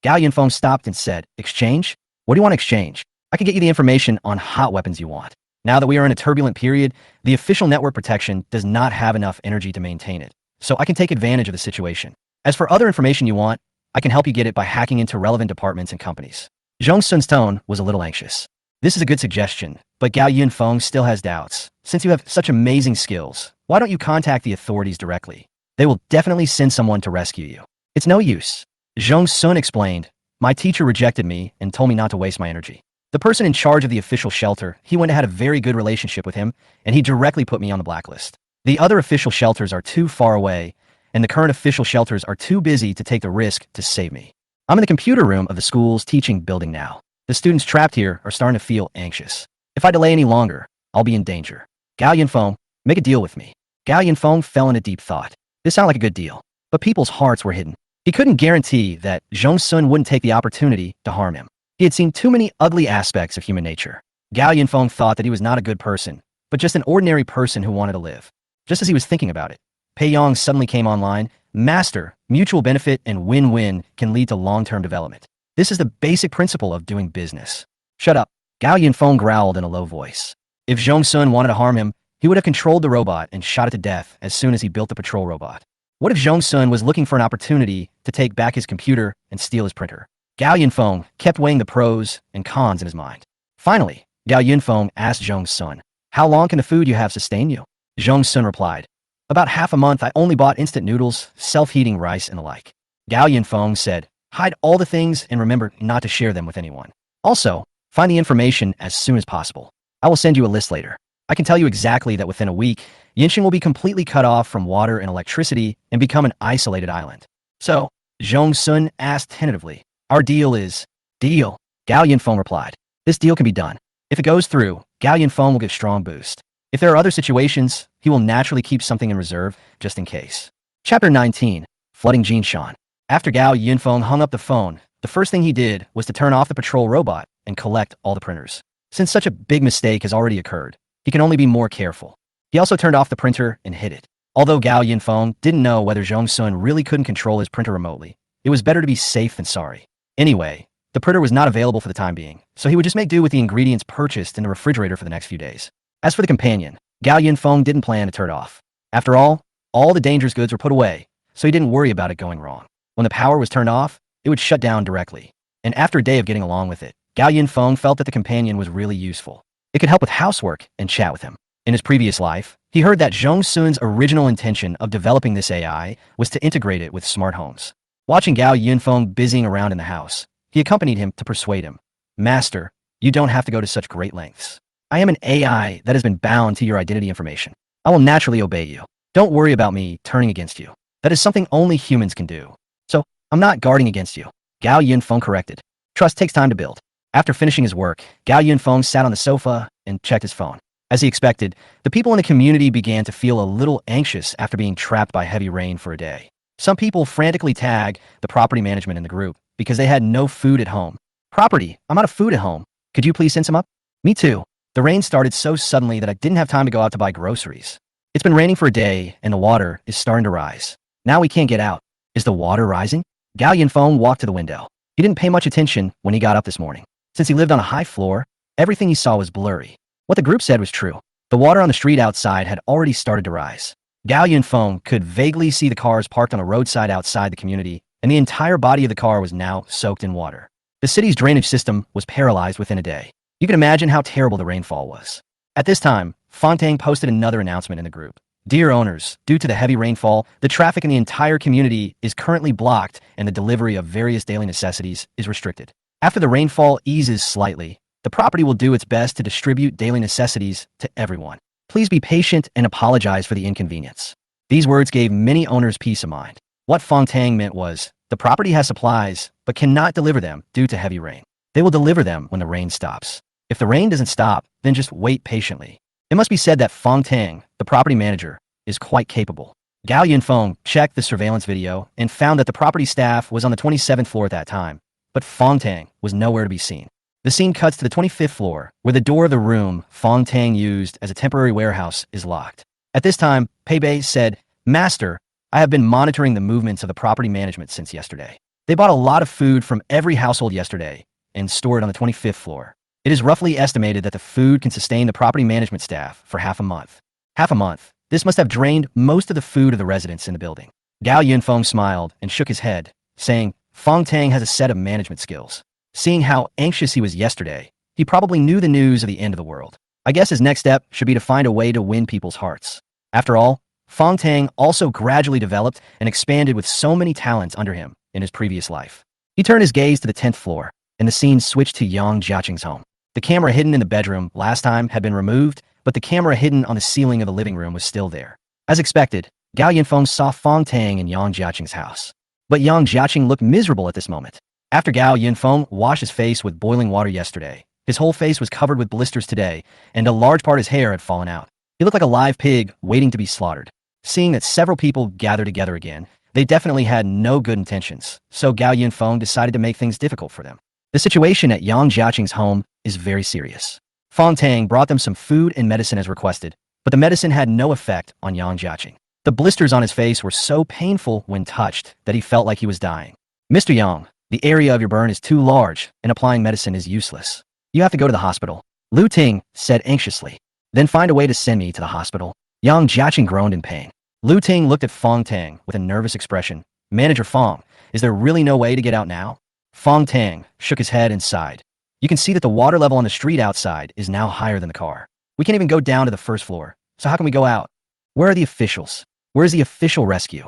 Gao Yunfeng stopped and said, "Exchange? What do you want to exchange? I can get you the information on hot weapons you want. Now that we are in a turbulent period, the official network protection does not have enough energy to maintain it, so I can take advantage of the situation. As for other information you want, I can help you get it by hacking into relevant departments and companies." Zhong Sun's tone was a little anxious. This is a good suggestion, but Gao Yunfeng still has doubts. "Since you have such amazing skills, why don't you contact the authorities directly? They will definitely send someone to rescue you." "It's no use." Zhong Sun explained, "My teacher rejected me and told me not to waste my energy. The person in charge of the official shelter, he went and had a very good relationship with him, and he directly put me on the blacklist. The other official shelters are too far away, and the current official shelters are too busy to take the risk to save me. I'm in the computer room of the school's teaching building now. The students trapped here are starting to feel anxious. If I delay any longer, I'll be in danger. Gao Yunfeng, make a deal with me." Gao Yunfeng fell into deep thought. This sounded like a good deal, but people's hearts were hidden. He couldn't guarantee that Zhong Sun wouldn't take the opportunity to harm him. He had seen too many ugly aspects of human nature. Gao Yunfeng thought that he was not a good person, but just an ordinary person who wanted to live. Just as he was thinking about it, Pei Yong suddenly came online. "Master, mutual benefit and win-win can lead to long-term development. This is the basic principle of doing business." "Shut up," Gao Yunfeng growled in a low voice. If Zhong Sun wanted to harm him, he would have controlled the robot and shot it to death as soon as he built the patrol robot. What if Zhong Sun was looking for an opportunity to take back his computer and steal his printer? Gao Yunfeng kept weighing the pros and cons in his mind. Finally, Gao Yunfeng asked Zhong Sun, "How long can the food you have sustain you?" Zhong Sun replied, "About half a month. I only bought instant noodles, self-heating rice, and the like." Gao Yunfeng said, "Hide all the things and remember not to share them with anyone. Also, find the information as soon as possible. I will send you a list later. I can tell you exactly that within a week, Yinxing will be completely cut off from water and electricity and become an isolated island." "So," Zhong Sun asked tentatively, "our deal is..." "Deal," Gao Yunfeng replied. "This deal can be done. If it goes through, Gao Yunfeng will get a strong boost. If there are other situations, he will naturally keep something in reserve just in case." Chapter 19, Flooding Jinshan. After Gao Yunfeng hung up the phone, the first thing he did was to turn off the patrol robot and collect all the printers. Since such a big mistake has already occurred, he can only be more careful. He also turned off the printer and hid it. Although Gao Yunfeng didn't know whether Zhong Sun really couldn't control his printer remotely, it was better to be safe than sorry. Anyway, the printer was not available for the time being, so he would just make do with the ingredients purchased in the refrigerator for the next few days. As for the companion, Gao Yunfeng didn't plan to turn it off. After all the dangerous goods were put away, so he didn't worry about it going wrong. When the power was turned off, it would shut down directly. And after a day of getting along with it, Gao Yunfeng felt that the companion was really useful. It could help with housework and chat with him. In his previous life, he heard that Zhong Sun's original intention of developing this AI was to integrate it with smart homes. Watching Gao Yunfeng busying around in the house, he accompanied him to persuade him. "Master, you don't have to go to such great lengths. I am an AI that has been bound to your identity information. I will naturally obey you. Don't worry about me turning against you. That is something only humans can do. So, I'm not guarding against you." Gao Yunfeng corrected. Trust takes time to build. After finishing his work, Gao Yunfeng sat on the sofa and checked his phone. As he expected, the people in the community began to feel a little anxious after being trapped by heavy rain for a day. Some people frantically tagged the property management in the group because they had no food at home. "Property, I'm out of food at home. Could you please send some up?" "Me too. The rain started so suddenly that I didn't have time to go out to buy groceries. It's been raining for a day and the water is starting to rise. Now we can't get out." "Is the water rising?" Gao Yunfeng walked to the window. He didn't pay much attention when he got up this morning. Since he lived on a high floor, everything he saw was blurry. What the group said was true. The water on the street outside had already started to rise. Gao Yunfeng could vaguely see the cars parked on a roadside outside the community, and the entire body of the car was now soaked in water. The city's drainage system was paralyzed within a day. You can imagine how terrible the rainfall was. At this time, Fontang posted another announcement in the group. "Dear owners, due to the heavy rainfall, the traffic in the entire community is currently blocked and the delivery of various daily necessities is restricted. After the rainfall eases slightly, the property will do its best to distribute daily necessities to everyone. Please be patient and apologize for the inconvenience." These words gave many owners peace of mind. What Fontang meant was, the property has supplies, but cannot deliver them due to heavy rain. They will deliver them when the rain stops. If the rain doesn't stop, then just wait patiently. It must be said that Fontang, the property manager, is quite capable. Gao Yunfeng checked the surveillance video and found that the property staff was on the 27th floor at that time, but Fontang was nowhere to be seen. The scene cuts to the 25th floor, where the door of the room Fong Tang used as a temporary warehouse is locked. At this time, Pei Bei said, "Master, I have been monitoring the movements of the property management since yesterday. They bought a lot of food from every household yesterday and stored it on the 25th floor. It is roughly estimated that the food can sustain the property management staff for half a month. Half a month. This must have drained most of the food of the residents in the building." Gao Yunfeng smiled and shook his head, saying, "Fong Tang has a set of management skills. Seeing how anxious he was yesterday, he probably knew the news of the end of the world. I guess his next step should be to find a way to win people's hearts." After all, Fong Tang also gradually developed and expanded with so many talents under him in his previous life. He turned his gaze to the 10th floor, and the scene switched to Yang Jiaqing's home. The camera hidden in the bedroom last time had been removed, but the camera hidden on the ceiling of the living room was still there. As expected, Gao Yunfeng saw Fong Tang in Yang Jiaqing's house. But Yang Jiaqing looked miserable at this moment. After Gao Yunfeng washed his face with boiling water yesterday, his whole face was covered with blisters today, and a large part of his hair had fallen out. He looked like a live pig waiting to be slaughtered. Seeing that several people gathered together again, they definitely had no good intentions, so Gao Yunfeng decided to make things difficult for them. The situation at Yang Jiaqing's home is very serious. Fong Tang brought them some food and medicine as requested, but the medicine had no effect on Yang Jiaqing. The blisters on his face were so painful when touched that he felt like he was dying. "Mr. Yang, the area of your burn is too large, and applying medicine is useless. You have to go to the hospital," Lu Ting said anxiously. "Then find a way to send me to the hospital." Yang Jiaqing groaned in pain. Lu Ting looked at Fong Tang with a nervous expression. "Manager Fong, is there really no way to get out now?" Fong Tang shook his head and sighed. "You can see that the water level on the street outside is now higher than the car. We can't even go down to the first floor, so how can we go out? Where are the officials? Where is the official rescue?"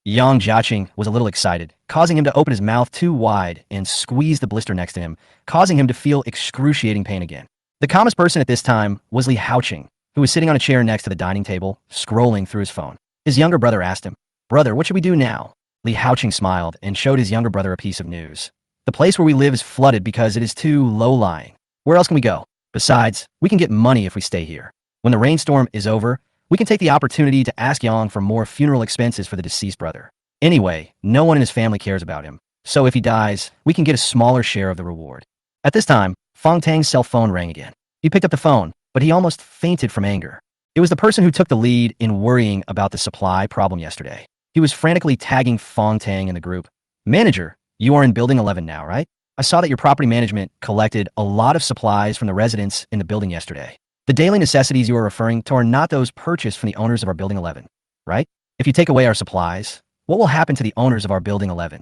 Yang Jiaqing was a little excited, causing him to open his mouth too wide and squeeze the blister next to him, causing him to feel excruciating pain again. The calmest person at this time was Li Haoqing, who was sitting on a chair next to the dining table, scrolling through his phone. His younger brother asked him, "Brother, what should we do now?" Li Haoqing smiled and showed his younger brother a piece of news. "The place where we live is flooded because it is too low-lying. Where else can we go? Besides, we can get money if we stay here. When the rainstorm is over, we can take the opportunity to ask Yang for more funeral expenses for the deceased brother. Anyway, no one in his family cares about him, so if he dies, we can get a smaller share of the reward." At this time, Fong Tang's cell phone rang again. He picked up the phone, but he almost fainted from anger. It was the person who took the lead in worrying about the supply problem yesterday. He was frantically tagging Fong Tang in the group. "Manager, you are in Building 11 now, right? I saw that your property management collected a lot of supplies from the residents in the building yesterday. The daily necessities you are referring to are not those purchased from the owners of our Building 11, right? If you take away our supplies, what will happen to the owners of our Building 11?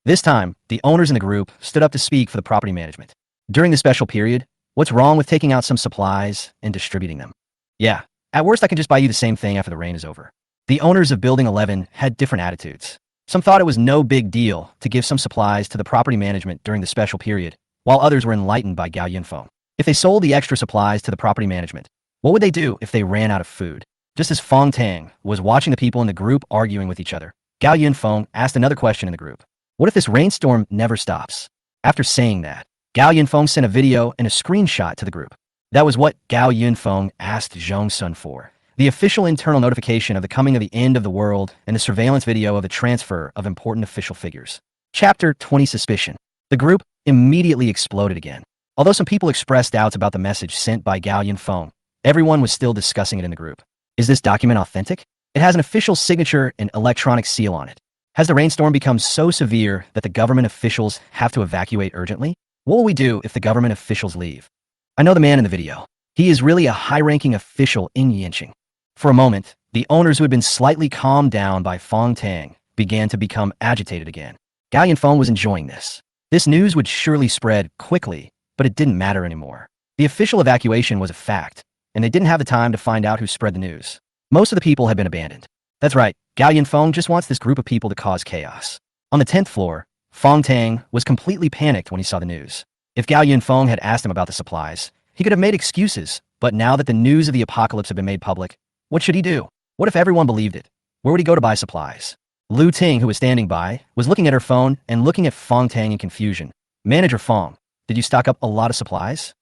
This time, the owners in the group stood up to speak for the property management. "During the special period, what's wrong with taking out some supplies and distributing them? Yeah, at worst I can just buy you the same thing after the rain is over." The owners of Building 11 had different attitudes. Some thought it was no big deal to give some supplies to the property management during the special period, while others were enlightened by Gao Yunfeng. If they sold the extra supplies to the property management, what would they do if they ran out of food? Just as Fong Tang was watching the people in the group arguing with each other, Gao Yunfeng asked another question in the group. "What if this rainstorm never stops?" After saying that, Gao Yunfeng sent a video and a screenshot to the group. That was what Gao Yunfeng asked Zhong Sun for. The official internal notification of the coming of the end of the world and the surveillance video of the transfer of important official figures. Chapter 20 Suspicion. The group immediately exploded again. Although some people expressed doubts about the message sent by Gao Yunfeng, everyone was still discussing it in the group. Is this document authentic? It has an official signature and electronic seal on it. Has the rainstorm become so severe that the government officials have to evacuate urgently? What will we do if the government officials leave? I know the man in the video. He is really a high-ranking official in Yinqing. For a moment, the owners who had been slightly calmed down by Fong Tang began to become agitated again. Gao Yunfeng was enjoying this. This news would surely spread quickly, but it didn't matter anymore. The official evacuation was a fact, and they didn't have the time to find out who spread the news. Most of the people had been abandoned. That's right, Gao Yunfeng just wants this group of people to cause chaos. On the 10th floor, Fong Tang was completely panicked when he saw the news. If Gao Yunfeng had asked him about the supplies, he could have made excuses, but now that the news of the apocalypse had been made public, what should he do? What if everyone believed it? Where would he go to buy supplies? Lu Ting, who was standing by, was looking at her phone and looking at Fong Tang in confusion. "Manager Fong, did you stock up a lot of supplies?"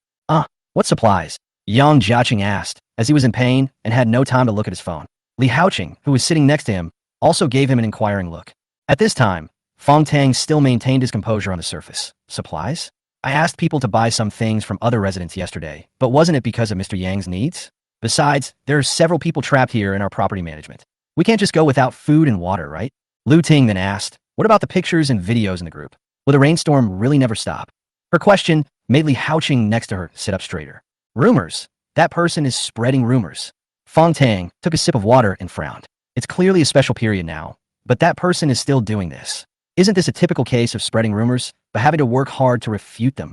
What supplies?" Yang Jiaqing asked, as he was in pain and had no time to look at his phone. Li Haoqing, who was sitting next to him, also gave him an inquiring look. At this time, Fong Tang still maintained his composure on the surface. "Supplies? I asked people to buy some things from other residents yesterday, but wasn't it because of Mr. Yang's needs? Besides, there are several people trapped here in our property management. We can't just go without food and water, right? Lu Ting then asked, what about the pictures and videos in the group? Will the rainstorm really never stop? Her question made Li Haoqing next to her sit up straighter. Rumors. That person is spreading rumors. Fong Tang took a sip of water and frowned. It's clearly a special period now, but that person is still doing this. Isn't this a typical case of spreading rumors, but having to work hard to refute them?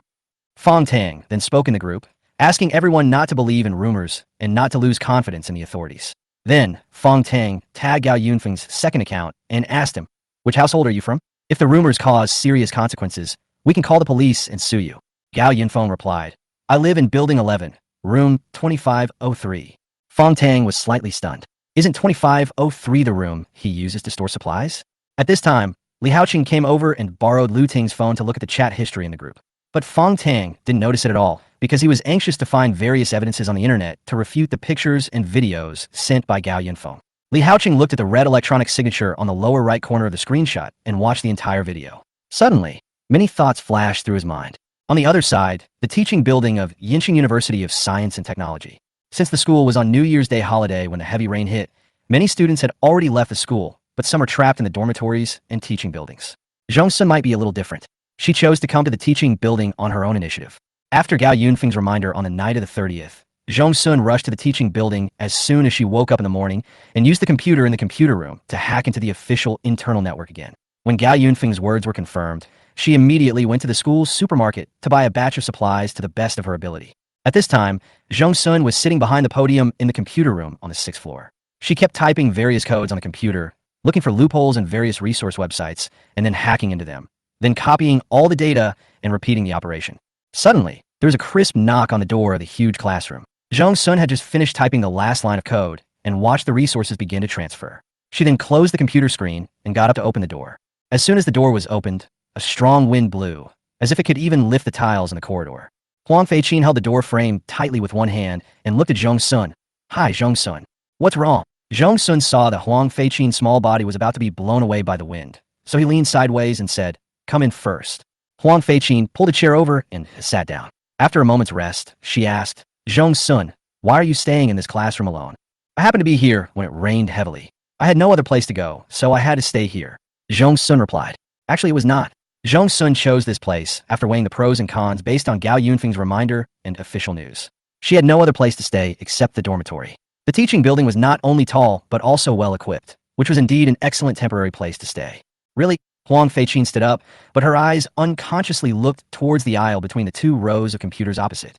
Fong Tang then spoke in the group, asking everyone not to believe in rumors and not to lose confidence in the authorities. Then, Fong Tang tagged Gao Yunfeng's second account and asked him, which household are you from? If the rumors cause serious consequences, we can call the police and sue you. Gao Yunfeng replied, I live in Building 11, room 2503. Fong Tang was slightly stunned. Isn't 2503 the room he uses to store supplies? At this time, Li Haoqing came over and borrowed Lu Ting's phone to look at the chat history in the group. But Fong Tang didn't notice it at all because he was anxious to find various evidences on the internet to refute the pictures and videos sent by Gao Yunfeng. Li Haoqing looked at the red electronic signature on the lower right corner of the screenshot and watched the entire video. Suddenly, many thoughts flashed through his mind. On the other side, the teaching building of Yinqing University of Science and Technology. Since the school was on New Year's Day holiday when the heavy rain hit, many students had already left the school, but some are trapped in the dormitories and teaching buildings. Zhongsun might be a little different. She chose to come to the teaching building on her own initiative. After Gao Yunfeng's reminder on the night of the 30th, Zhongsun rushed to the teaching building as soon as she woke up in the morning and used the computer in the computer room to hack into the official internal network again. When Gao Yunfeng's words were confirmed, she immediately went to the school's supermarket to buy a batch of supplies to the best of her ability. At this time, Zhongsun was sitting behind the podium in the computer room on the 6th floor. She kept typing various codes on the computer, looking for loopholes in various resource websites, and then hacking into them, then copying all the data and repeating the operation. Suddenly, there was a crisp knock on the door of the huge classroom. Zhongsun had just finished typing the last line of code and watched the resources begin to transfer. She then closed the computer screen and got up to open the door. As soon as the door was opened, a strong wind blew, as if it could even lift the tiles in the corridor. Huang Feiqin held the door frame tightly with one hand and looked at Zhongsun. Hi, Zhongsun. What's wrong? Zhongsun saw that Huang Feiqin's small body was about to be blown away by the wind, so he leaned sideways and said, come in first. Huang Feiqin pulled a chair over and sat down. After a moment's rest, she asked, Zhongsun, why are you staying in this classroom alone? I happened to be here when it rained heavily. I had no other place to go, so I had to stay here. Zhongsun replied. Actually, it was not. Zhongsun chose this place after weighing the pros and cons based on Gao Yunfeng's reminder and official news. She had no other place to stay except the dormitory. The teaching building was not only tall, but also well-equipped, which was indeed an excellent temporary place to stay. Really? Huang Feiqin stood up, but her eyes unconsciously looked towards the aisle between the two rows of computers opposite.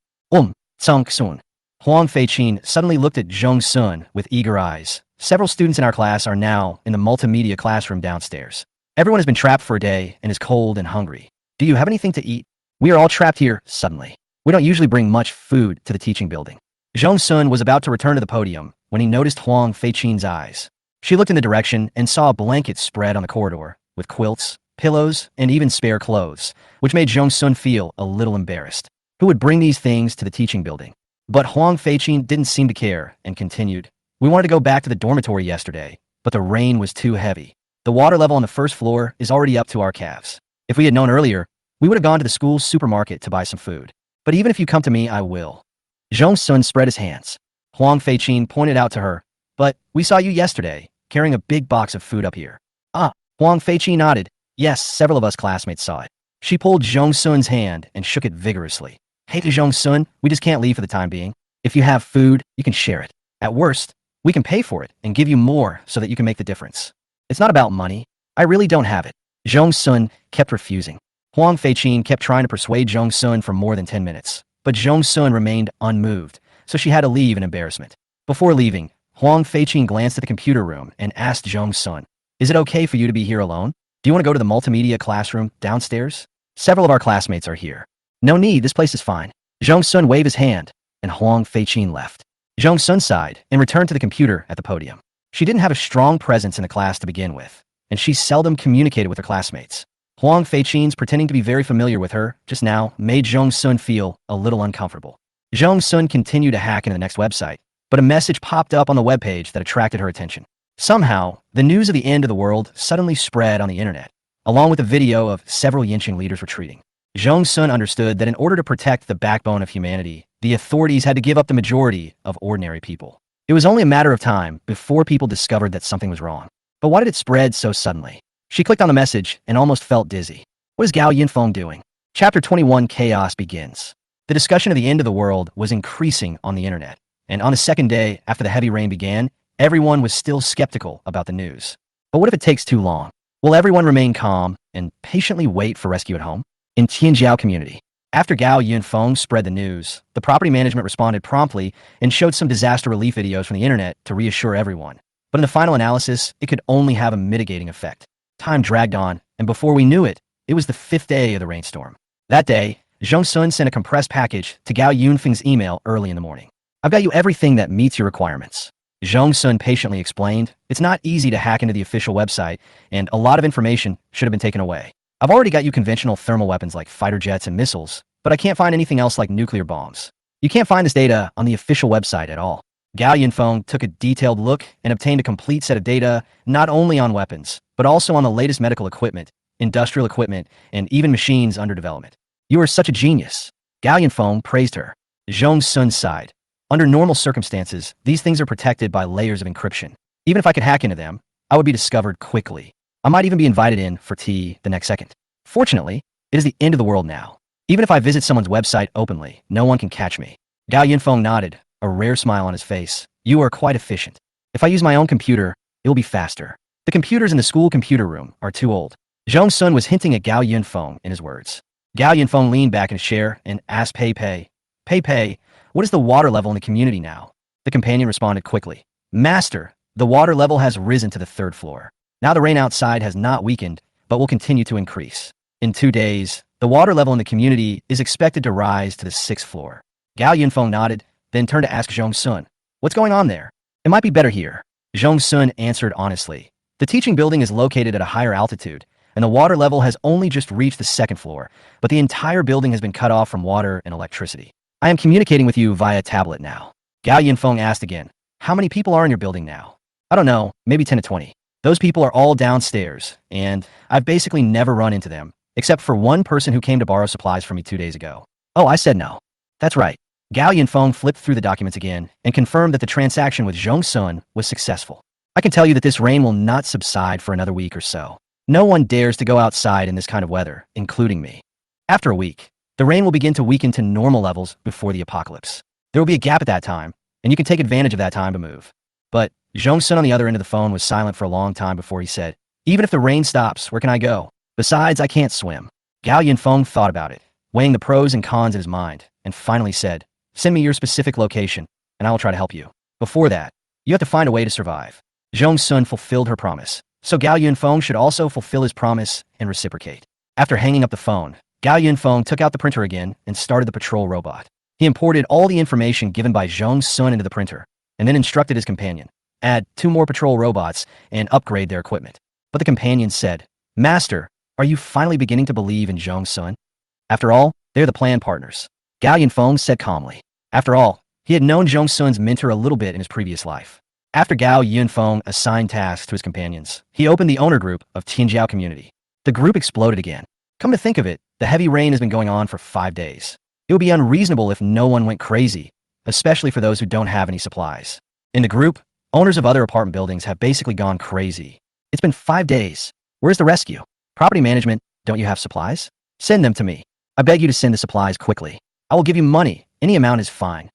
Tsang-sun. Huang Feiqin suddenly looked at Zhongsun with eager eyes. Several students in our class are now in the multimedia classroom downstairs. Everyone has been trapped for a day and is cold and hungry. Do you have anything to eat? We are all trapped here suddenly. We don't usually bring much food to the teaching building. Zhongsun was about to return to the podium when he noticed Huang Feiqin's eyes. She looked in the direction and saw a blanket spread on the corridor, with quilts, pillows, and even spare clothes, which made Zhongsun feel a little embarrassed. Who would bring these things to the teaching building? But Huang Feiqin didn't seem to care and continued. We wanted to go back to the dormitory yesterday, but the rain was too heavy. The water level on the first floor is already up to our calves. If we had known earlier, we would have gone to the school's supermarket to buy some food. But even if you come to me, I will. Zhongsun spread his hands. Huang Feiqin pointed out to her, but we saw you yesterday, carrying a big box of food up here. Huang Feiqin nodded. Yes, several of us classmates saw it. She pulled Zhongsun's hand and shook it vigorously. Hey Zhongsun, we just can't leave for the time being. If you have food, you can share it. At worst, we can pay for it and give you more so that you can make the difference. It's not about money. I really don't have it. Zhongsun kept refusing. Huang Feiqin kept trying to persuade Zhongsun for more than 10 minutes, but Zhongsun remained unmoved, so she had to leave in embarrassment. Before leaving, Huang Feiqin glanced at the computer room and asked Zhongsun, is it okay for you to be here alone? Do you want to go to the multimedia classroom downstairs? Several of our classmates are here. No need, this place is fine. Zhongsun waved his hand, and Huang Feiqin left. Zhongsun sighed and returned to the computer at the podium. She didn't have a strong presence in the class to begin with, and she seldom communicated with her classmates. Huang Feiqin's pretending to be very familiar with her just now made Zhongsun feel a little uncomfortable. Zhongsun continued to hack into the next website, but a message popped up on the webpage that attracted her attention. Somehow, the news of the end of the world suddenly spread on the internet, along with a video of several Yinqing leaders retreating. Zhong Sun understood that in order to protect the backbone of humanity, the authorities had to give up the majority of ordinary people. It was only a matter of time before people discovered that something was wrong. But why did it spread so suddenly? She clicked on the message and almost felt dizzy. What is Gao Yinfeng doing? Chapter 21 Chaos begins. The discussion of the end of the world was increasing on the internet, and on the second day after the heavy rain began, everyone was still skeptical about the news. But what if it takes too long? Will everyone remain calm and patiently wait for rescue at home? In Tianjiao community, after Gao Yunfeng spread the news, the property management responded promptly and showed some disaster relief videos from the internet to reassure everyone. But in the final analysis, it could only have a mitigating effect. Time dragged on, and before we knew it, it was the 5th day of the rainstorm. That day, Zhong Sun sent a compressed package to Gao Yunfeng's email early in the morning. I've got you everything that meets your requirements. Zhong Sun patiently explained, it's not easy to hack into the official website, and a lot of information should have been taken away. I've already got you conventional thermal weapons like fighter jets and missiles, but I can't find anything else like nuclear bombs. You can't find this data on the official website at all. Gao Yunfeng took a detailed look and obtained a complete set of data not only on weapons, but also on the latest medical equipment, industrial equipment, and even machines under development. You are such a genius. Gao Yunfeng praised her. Zhong Sun sighed. Under normal circumstances, these things are protected by layers of encryption. Even if I could hack into them, I would be discovered quickly. I might even be invited in for tea the next second. Fortunately, it is the end of the world now. Even if I visit someone's website openly, no one can catch me. Gao Yunfeng nodded, a rare smile on his face. You are quite efficient. If I use my own computer, it will be faster. The computers in the school computer room are too old. Zhong Sun was hinting at Gao Yunfeng in his words. Gao Yunfeng leaned back in his chair and asked Pei Pei, what is the water level in the community now? The companion responded quickly. Master, the water level has risen to the 3rd floor. Now the rain outside has not weakened, but will continue to increase. In 2 days, the water level in the community is expected to rise to the 6th floor. Gao Yunfeng nodded, then turned to ask Zhong Sun, what's going on there? It might be better here. Zhong Sun answered honestly. The teaching building is located at a higher altitude, and the water level has only just reached the 2nd floor, but the entire building has been cut off from water and electricity. I am communicating with you via tablet now. Gao Yunfeng asked again, how many people are in your building now? I don't know, maybe 10 to 20. Those people are all downstairs, and I've basically never run into them, except for one person who came to borrow supplies from me 2 days ago. Oh, I said no. That's right. Gao Yunfeng flipped through the documents again and confirmed that the transaction with Zhong Sun was successful. I can tell you that this rain will not subside for another week or so. No one dares to go outside in this kind of weather, including me. After a week, the rain will begin to weaken to normal levels before the apocalypse. There will be a gap at that time, and you can take advantage of that time to move. But Zhong Sun on the other end of the phone was silent for a long time before he said, even if the rain stops, where can I go? Besides, I can't swim. Gao Yunfeng thought about it, weighing the pros and cons in his mind, and finally said, send me your specific location, and I will try to help you. Before that, you have to find a way to survive. Zhong Sun fulfilled her promise, so Gao Yunfeng should also fulfill his promise and reciprocate. After hanging up the phone, Gao Yunfeng took out the printer again and started the patrol robot. He imported all the information given by Zhong Sun into the printer, and then instructed his companion, add 2 more patrol robots and upgrade their equipment. But the companion said, Master, are you finally beginning to believe in Zhong Sun? After all, they're the plan partners. Gao Yunfeng said calmly. After all, he had known Zhong Sun's mentor a little bit in his previous life. After Gao Yunfeng assigned tasks to his companions, he opened the owner group of Tianjiao community. The group exploded again. Come to think of it, the heavy rain has been going on for 5 days. It would be unreasonable if no one went crazy, especially for those who don't have any supplies. In the group, owners of other apartment buildings have basically gone crazy. It's been 5 days. Where's the rescue? Property management, don't you have supplies? Send them to me. I beg you to send the supplies quickly. I will give you money. Any amount is fine.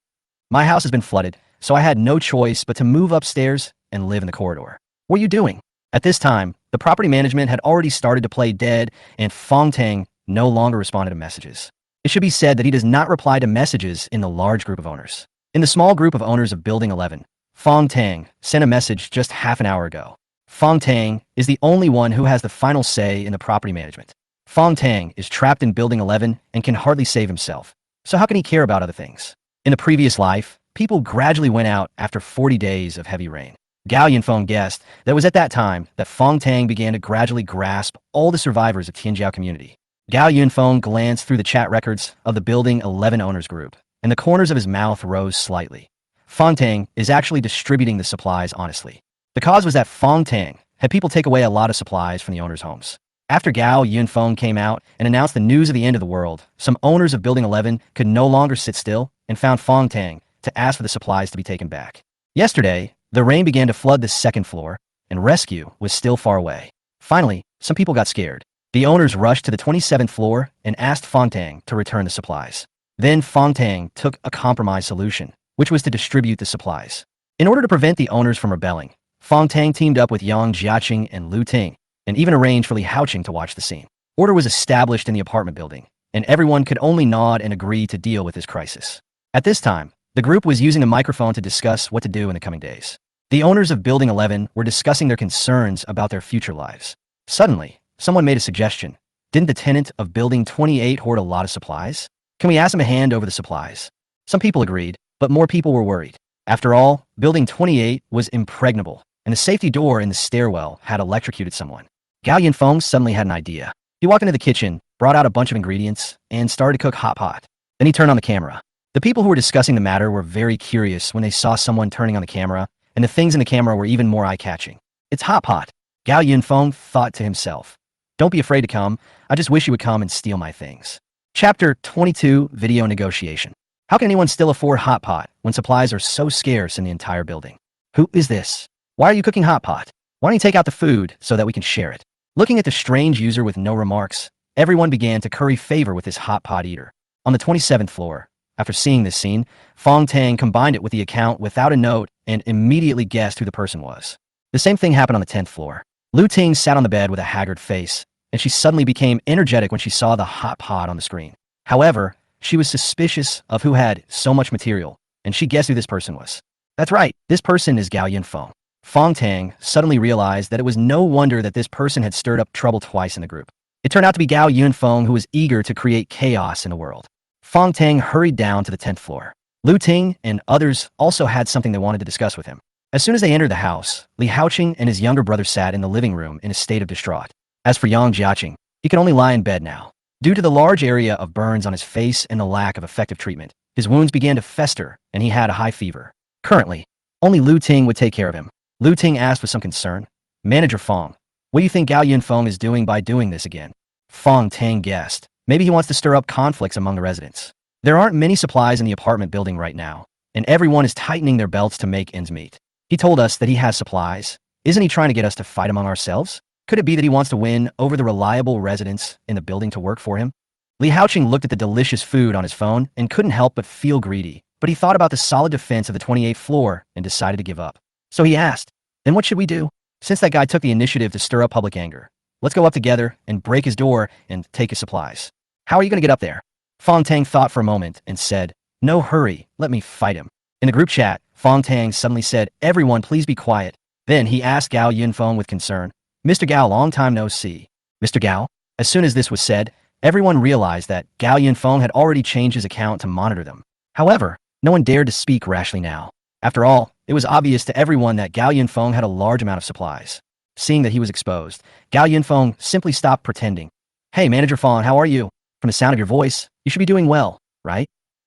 My house has been flooded, so I had no choice but to move upstairs and live in the corridor. What are you doing? At this time, the property management had already started to play dead, and Fong Tang no longer responded to messages. It should be said that he does not reply to messages in the large group of owners. In the small group of owners of Building 11, Fong Tang sent a message just half an hour ago. Fong Tang is the only one who has the final say in the property management. Fong Tang is trapped in Building 11 and can hardly save himself. So how can he care about other things? In the previous life, people gradually went out after 40 days of heavy rain. Gao Yunfeng guessed that it was at that time that Fong Tang began to gradually grasp all the survivors of Tianjiao community. Gao Yunfeng glanced through the chat records of the Building 11 owners group, and the corners of his mouth rose slightly. Fong Tang is actually distributing the supplies honestly. The cause was that Fong Tang had people take away a lot of supplies from the owners' homes. After Gao Yunfeng came out and announced the news of the end of the world, some owners of Building 11 could no longer sit still and found Fong Tang to ask for the supplies to be taken back. Yesterday, the rain began to flood the second floor, and rescue was still far away. Finally, some people got scared. The owners rushed to the 27th floor and asked Fong Tang to return the supplies. Then Fong Tang took a compromise solution, which was to distribute the supplies. In order to prevent the owners from rebelling, Fong Tang teamed up with Yang Jiaqing and Lu Ting, and even arranged for Li Haoqing to watch the scene. Order was established in the apartment building, and everyone could only nod and agree to deal with this crisis. At this time, the group was using a microphone to discuss what to do in the coming days. The owners of Building 11 were discussing their concerns about their future lives. Suddenly, someone made a suggestion. Didn't the tenant of Building 28 hoard a lot of supplies? Can we ask him to hand over the supplies? Some people agreed, but more people were worried. After all, Building 28 was impregnable, and the safety door in the stairwell had electrocuted someone. Gao Yunfeng suddenly had an idea. He walked into the kitchen, brought out a bunch of ingredients, and started to cook hot pot. Then he turned on the camera. The people who were discussing the matter were very curious when they saw someone turning on the camera, and the things in the camera were even more eye-catching. It's hot pot. Gao Yunfeng thought to himself. Don't be afraid to come. I just wish you would come and steal my things. Chapter 22, Video Negotiation. How can anyone still afford hot pot when supplies are so scarce in the entire building? Who is this? Why are you cooking hot pot? Why don't you take out the food so that we can share it? Looking at the strange user with no remarks, everyone began to curry favor with this hot pot eater. On the 27th floor, after seeing this scene, Fong Tang combined it with the account without a note and immediately guessed who the person was. The same thing happened on the 10th floor. Lu Ting sat on the bed with a haggard face, and she suddenly became energetic when she saw the hot pot on the screen. However, she was suspicious of who had so much material, and she guessed who this person was. That's right, this person is Gao Yunfeng. Fong Tang suddenly realized that it was no wonder that this person had stirred up trouble twice in the group. It turned out to be Gao Yunfeng, who was eager to create chaos in the world. Fong Tang hurried down to the 10th floor. Lu Ting and others also had something they wanted to discuss with him. As soon as they entered the house, Li Haoqing and his younger brother sat in the living room in a state of distraught. As for Yang Jiaqing, he could only lie in bed now. Due to the large area of burns on his face and the lack of effective treatment, his wounds began to fester and he had a high fever. Currently, only Lu Ting would take care of him. Lu Ting asked with some concern, Manager Fong, what do you think Gao Yunfeng is doing by doing this again? Fong Tang guessed. Maybe he wants to stir up conflicts among the residents. There aren't many supplies in the apartment building right now, and everyone is tightening their belts to make ends meet. He told us that he has supplies. Isn't he trying to get us to fight among ourselves? Could it be that he wants to win over the reliable residents in the building to work for him? Li Haoqing looked at the delicious food on his phone and couldn't help but feel greedy, but he thought about the solid defense of the 28th floor and decided to give up. So he asked, then what should we do? Since that guy took the initiative to stir up public anger, let's go up together and break his door and take his supplies. How are you going to get up there? Fong Tang thought for a moment and said, no hurry, let me fight him. In the group chat, Fong Tang suddenly said, everyone please be quiet. Then he asked Gao Yunfeng with concern, Mr. Gao, long time no see. Mr. Gao? As soon as this was said, everyone realized that Gao Yunfeng had already changed his account to monitor them. However, no one dared to speak rashly now. After all, it was obvious to everyone that Gao Yunfeng had a large amount of supplies. Seeing that he was exposed, Gao Yunfeng simply stopped pretending. Hey, Manager Fong, how are you? From the sound of your voice, you should be doing well, right?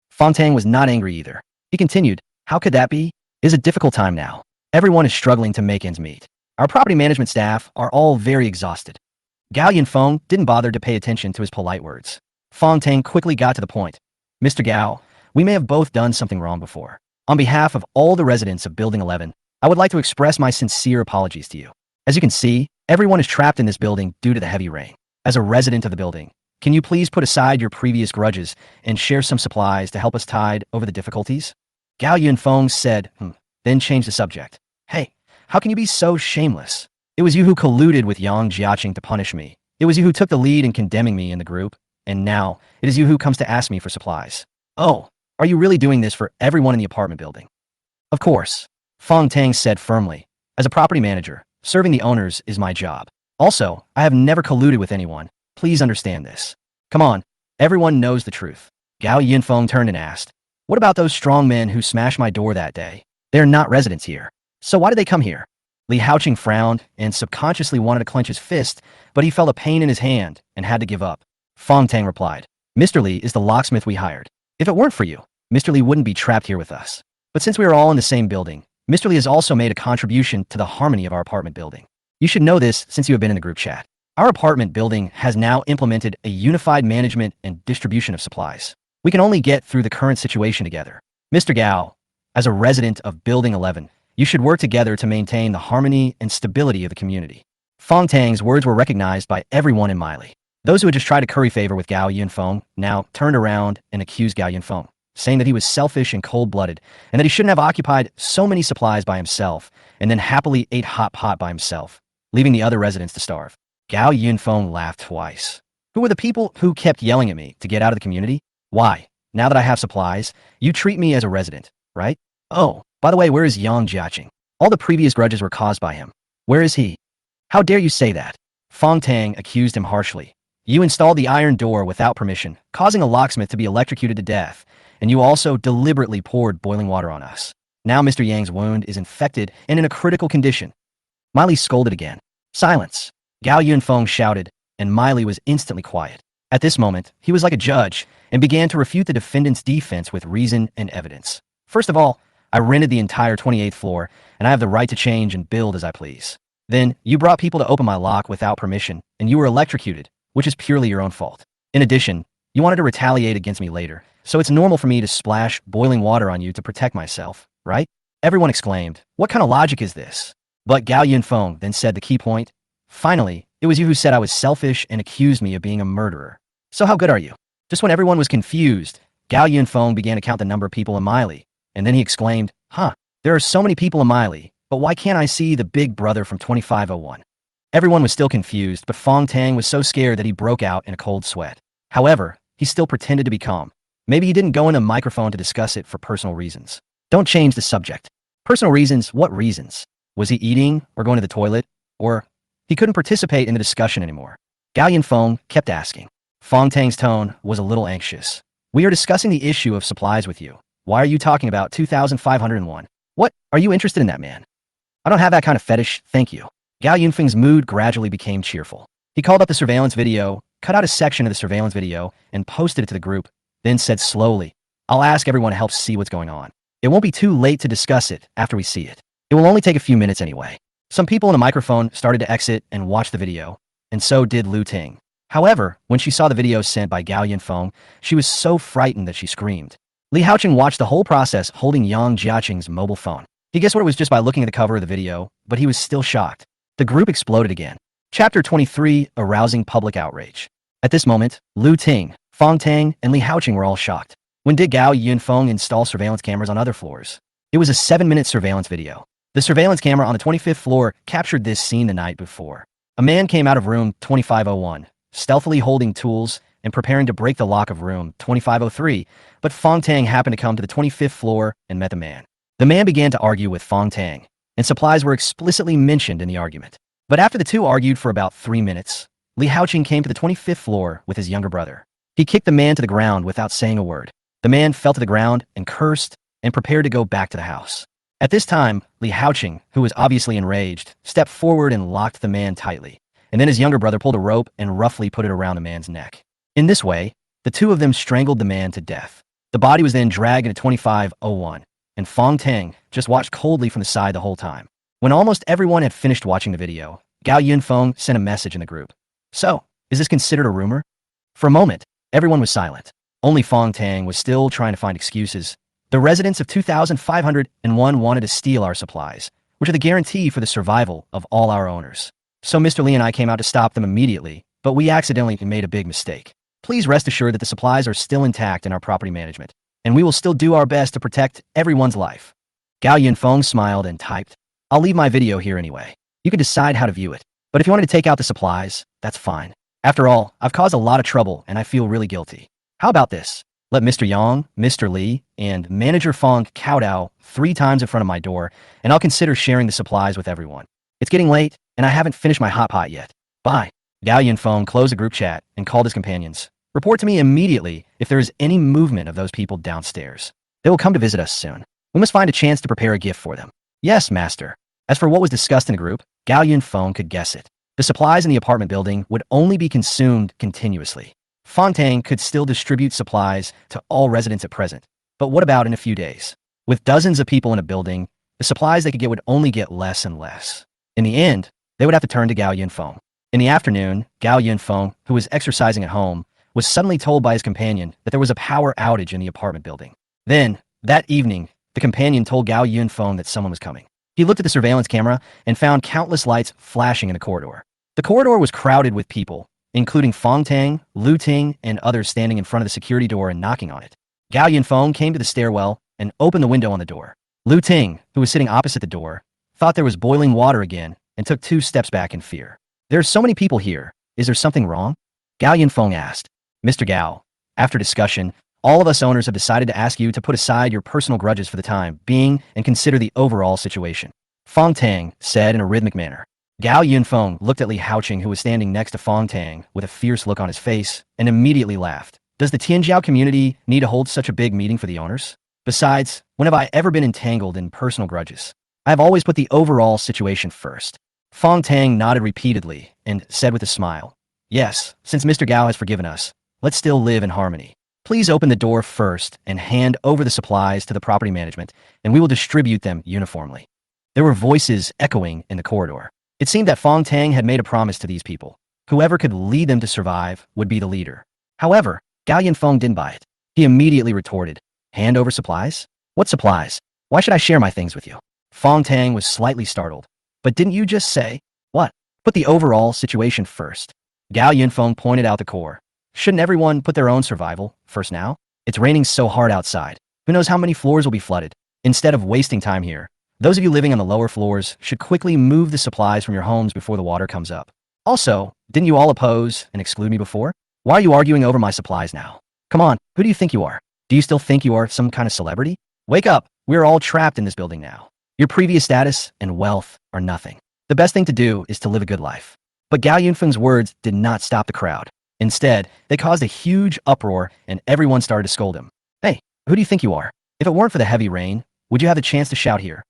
Fong Tang was not angry either. He continued, how could that be? It is a difficult time now. Everyone is struggling to make ends meet. Our property management staff are all very exhausted. Gao Yunfeng didn't bother to pay attention to his polite words. Fong Tang quickly got to the point. Mr. Gao, we may have both done something wrong before. On behalf of all the residents of Building 11, I would like to express my sincere apologies to you. As you can see, everyone is trapped in this building due to the heavy rain. As a resident of the building, can you please put aside your previous grudges and share some supplies to help us tide over the difficulties? Gao Yunfeng said, then changed the subject. Hey, how can you be so shameless? It was you who colluded with Yang Jiaqing to punish me. It was you who took the lead in condemning me in the group. And now, it is you who comes to ask me for supplies. Oh, are you really doing this for everyone in the apartment building? Of course. Fong Tang said firmly. As a property manager, serving the owners is my job. Also, I have never colluded with anyone. Please understand this. Come on, everyone knows the truth. Gao Yunfeng turned and asked, what about those strong men who smashed my door that day? They are not residents here. So why did they come here? Li Haoqing frowned and subconsciously wanted to clench his fist, but he felt a pain in his hand and had to give up. Fong Tang replied, Mr. Li is the locksmith we hired. If it weren't for you, Mr. Li wouldn't be trapped here with us. But since we are all in the same building, Mr. Li has also made a contribution to the harmony of our apartment building. You should know this since you have been in the group chat. Our apartment building has now implemented a unified management and distribution of supplies. We can only get through the current situation together. Mr. Gao, as a resident of Building 11, you should work together to maintain the harmony and stability of the community. Fong Tang's words were recognized by everyone in Miley. Those who had just tried to curry favor with Gao Yunfeng now turned around and accused Gao Yunfeng, saying that he was selfish and cold-blooded, and that he shouldn't have occupied so many supplies by himself, and then happily ate hot pot by himself, leaving the other residents to starve. Gao Yunfeng laughed twice. Who were the people who kept yelling at me to get out of the community? Why, now that I have supplies, you treat me as a resident, right? Oh, by the way, where is Yang Jiaqing? All the previous grudges were caused by him. Where is he? How dare you say that? Fong Tang accused him harshly. You installed the iron door without permission, causing a locksmith to be electrocuted to death, and you also deliberately poured boiling water on us. Now Mr. Yang's wound is infected and in a critical condition. Miley scolded again. Silence. Gao Yunfeng shouted, and Miley was instantly quiet. At this moment, he was like a judge and began to refute the defendant's defense with reason and evidence. First of all, I rented the entire 28th floor, and I have the right to change and build as I please. Then, you brought people to open my lock without permission, and you were electrocuted, which is purely your own fault. In addition, you wanted to retaliate against me later, so it's normal for me to splash boiling water on you to protect myself, right? Everyone exclaimed, what kind of logic is this? But Gao Yunfeng then said the key point. Finally, it was you who said I was selfish and accused me of being a murderer. So how good are you? Just when everyone was confused, Gao Yunfeng began to count the number of people in Miley, and then he exclaimed, there are so many people in Miley, but why can't I see the big brother from 2501? Everyone was still confused, but Fong Tang was so scared that he broke out in a cold sweat. However, he still pretended to be calm. Maybe he didn't go in a microphone to discuss it for personal reasons. Don't change the subject. Personal reasons? What reasons? Was he eating or going to the toilet? Or he couldn't participate in the discussion anymore? Gao Yunfeng kept asking. Fong Tang's tone was a little anxious. We are discussing the issue of supplies with you. Why are you talking about 2501? What? Are you interested in that man? I don't have that kind of fetish, thank you. Gao Yunfeng's mood gradually became cheerful. He called up the surveillance video, cut out a section of the surveillance video, and posted it to the group, then said slowly, I'll ask everyone to help see what's going on. It won't be too late to discuss it after we see it. It will only take a few minutes anyway. Some people in a microphone started to exit and watch the video, and so did Lu Ting. However, when she saw the video sent by Gao Yunfeng, she was so frightened that she screamed. Li Haoqing watched the whole process holding Yang Jiaqing's mobile phone. He guessed what it was just by looking at the cover of the video, but he was still shocked. The group exploded again. Chapter 23, Arousing Public Outrage. At this moment, Lu Ting, Fong Tang, and Li Haoqing were all shocked. When did Gao Yunfeng install surveillance cameras on other floors? It was a 7-minute surveillance video. The surveillance camera on the 25th floor captured this scene the night before. A man came out of room 2501, stealthily holding tools and preparing to break the lock of room 2503, but Fong Tang happened to come to the 25th floor and met the man. The man began to argue with Fong Tang, and supplies were explicitly mentioned in the argument. But after the two argued for about 3 minutes, Li Haoqing came to the 25th floor with his younger brother. He kicked the man to the ground without saying a word. The man fell to the ground and cursed and prepared to go back to the house. At this time, Li Haoqing, who was obviously enraged, stepped forward and locked the man tightly, and then his younger brother pulled a rope and roughly put it around the man's neck. In this way, the two of them strangled the man to death. The body was then dragged into 2501, and Fong Tang just watched coldly from the side the whole time. When almost everyone had finished watching the video, Gao Yunfeng sent a message in the group. So, is this considered a rumor? For a moment, everyone was silent. Only Fong Tang was still trying to find excuses. The residents of 2501 wanted to steal our supplies, which are the guarantee for the survival of all our owners. So Mr. Li and I came out to stop them immediately, but we accidentally made a big mistake. Please rest assured that the supplies are still intact in our property management, and we will still do our best to protect everyone's life. Gao Yunfeng smiled and typed, I'll leave my video here anyway. You can decide how to view it. But if you wanted to take out the supplies, that's fine. After all, I've caused a lot of trouble and I feel really guilty. How about this? Let Mr. Yang, Mr. Li, and Manager Fong kowtow 3 times in front of my door, and I'll consider sharing the supplies with everyone. It's getting late, and I haven't finished my hot pot yet. Bye. Gao Yunfeng closed the group chat and called his companions. Report to me immediately if there is any movement of those people downstairs. They will come to visit us soon. We must find a chance to prepare a gift for them. Yes, master. As for what was discussed in the group, Gao Yunfeng could guess it. The supplies in the apartment building would only be consumed continuously. Fong Tang could still distribute supplies to all residents at present. But what about in a few days? With dozens of people in a building, the supplies they could get would only get less and less. In the end, they would have to turn to Gao Yunfeng. In the afternoon, Gao Yunfeng, who was exercising at home, was suddenly told by his companion that there was a power outage in the apartment building. Then, that evening, the companion told Gao Yunfeng that someone was coming. He looked at the surveillance camera and found countless lights flashing in the corridor. The corridor was crowded with people, including Fong Tang, Lu Ting, and others standing in front of the security door and knocking on it. Gao Yunfeng came to the stairwell and opened the window on the door. Lu Ting, who was sitting opposite the door, thought there was boiling water again and took 2 steps back in fear. "There are so many people here. Is there something wrong?" Gao Yunfeng asked. "Mr. Gao, after discussion, all of us owners have decided to ask you to put aside your personal grudges for the time being and consider the overall situation," Fong Tang said in a rhythmic manner. Gao Yunfeng looked at Li Haoqing, who was standing next to Fong Tang, with a fierce look on his face, and immediately laughed. "Does the Tianjiao community need to hold such a big meeting for the owners? Besides, when have I ever been entangled in personal grudges? I have always put the overall situation first." Fong Tang nodded repeatedly and said with a smile, "Yes, since Mr. Gao has forgiven us, let's still live in harmony. Please open the door first and hand over the supplies to the property management, and we will distribute them uniformly." There were voices echoing in the corridor. It seemed that Fong Tang had made a promise to these people. Whoever could lead them to survive would be the leader. However, Gao Yunfeng didn't buy it. He immediately retorted, "Hand over supplies? What supplies? Why should I share my things with you?" Fong Tang was slightly startled. "But didn't you just say, what? Put the overall situation first?" Gao Yunfeng pointed out the core. "Shouldn't everyone put their own survival first now? It's raining so hard outside. Who knows how many floors will be flooded? Instead of wasting time here, those of you living on the lower floors should quickly move the supplies from your homes before the water comes up. Also, didn't you all oppose and exclude me before? Why are you arguing over my supplies now? Come on, who do you think you are? Do you still think you are some kind of celebrity? Wake up, we are all trapped in this building now. Your previous status and wealth are nothing. The best thing to do is to live a good life." But Gao Yunfeng's words did not stop the crowd. Instead, they caused a huge uproar and everyone started to scold him. "Hey, who do you think you are? If it weren't for the heavy rain, would you have the chance to shout here?"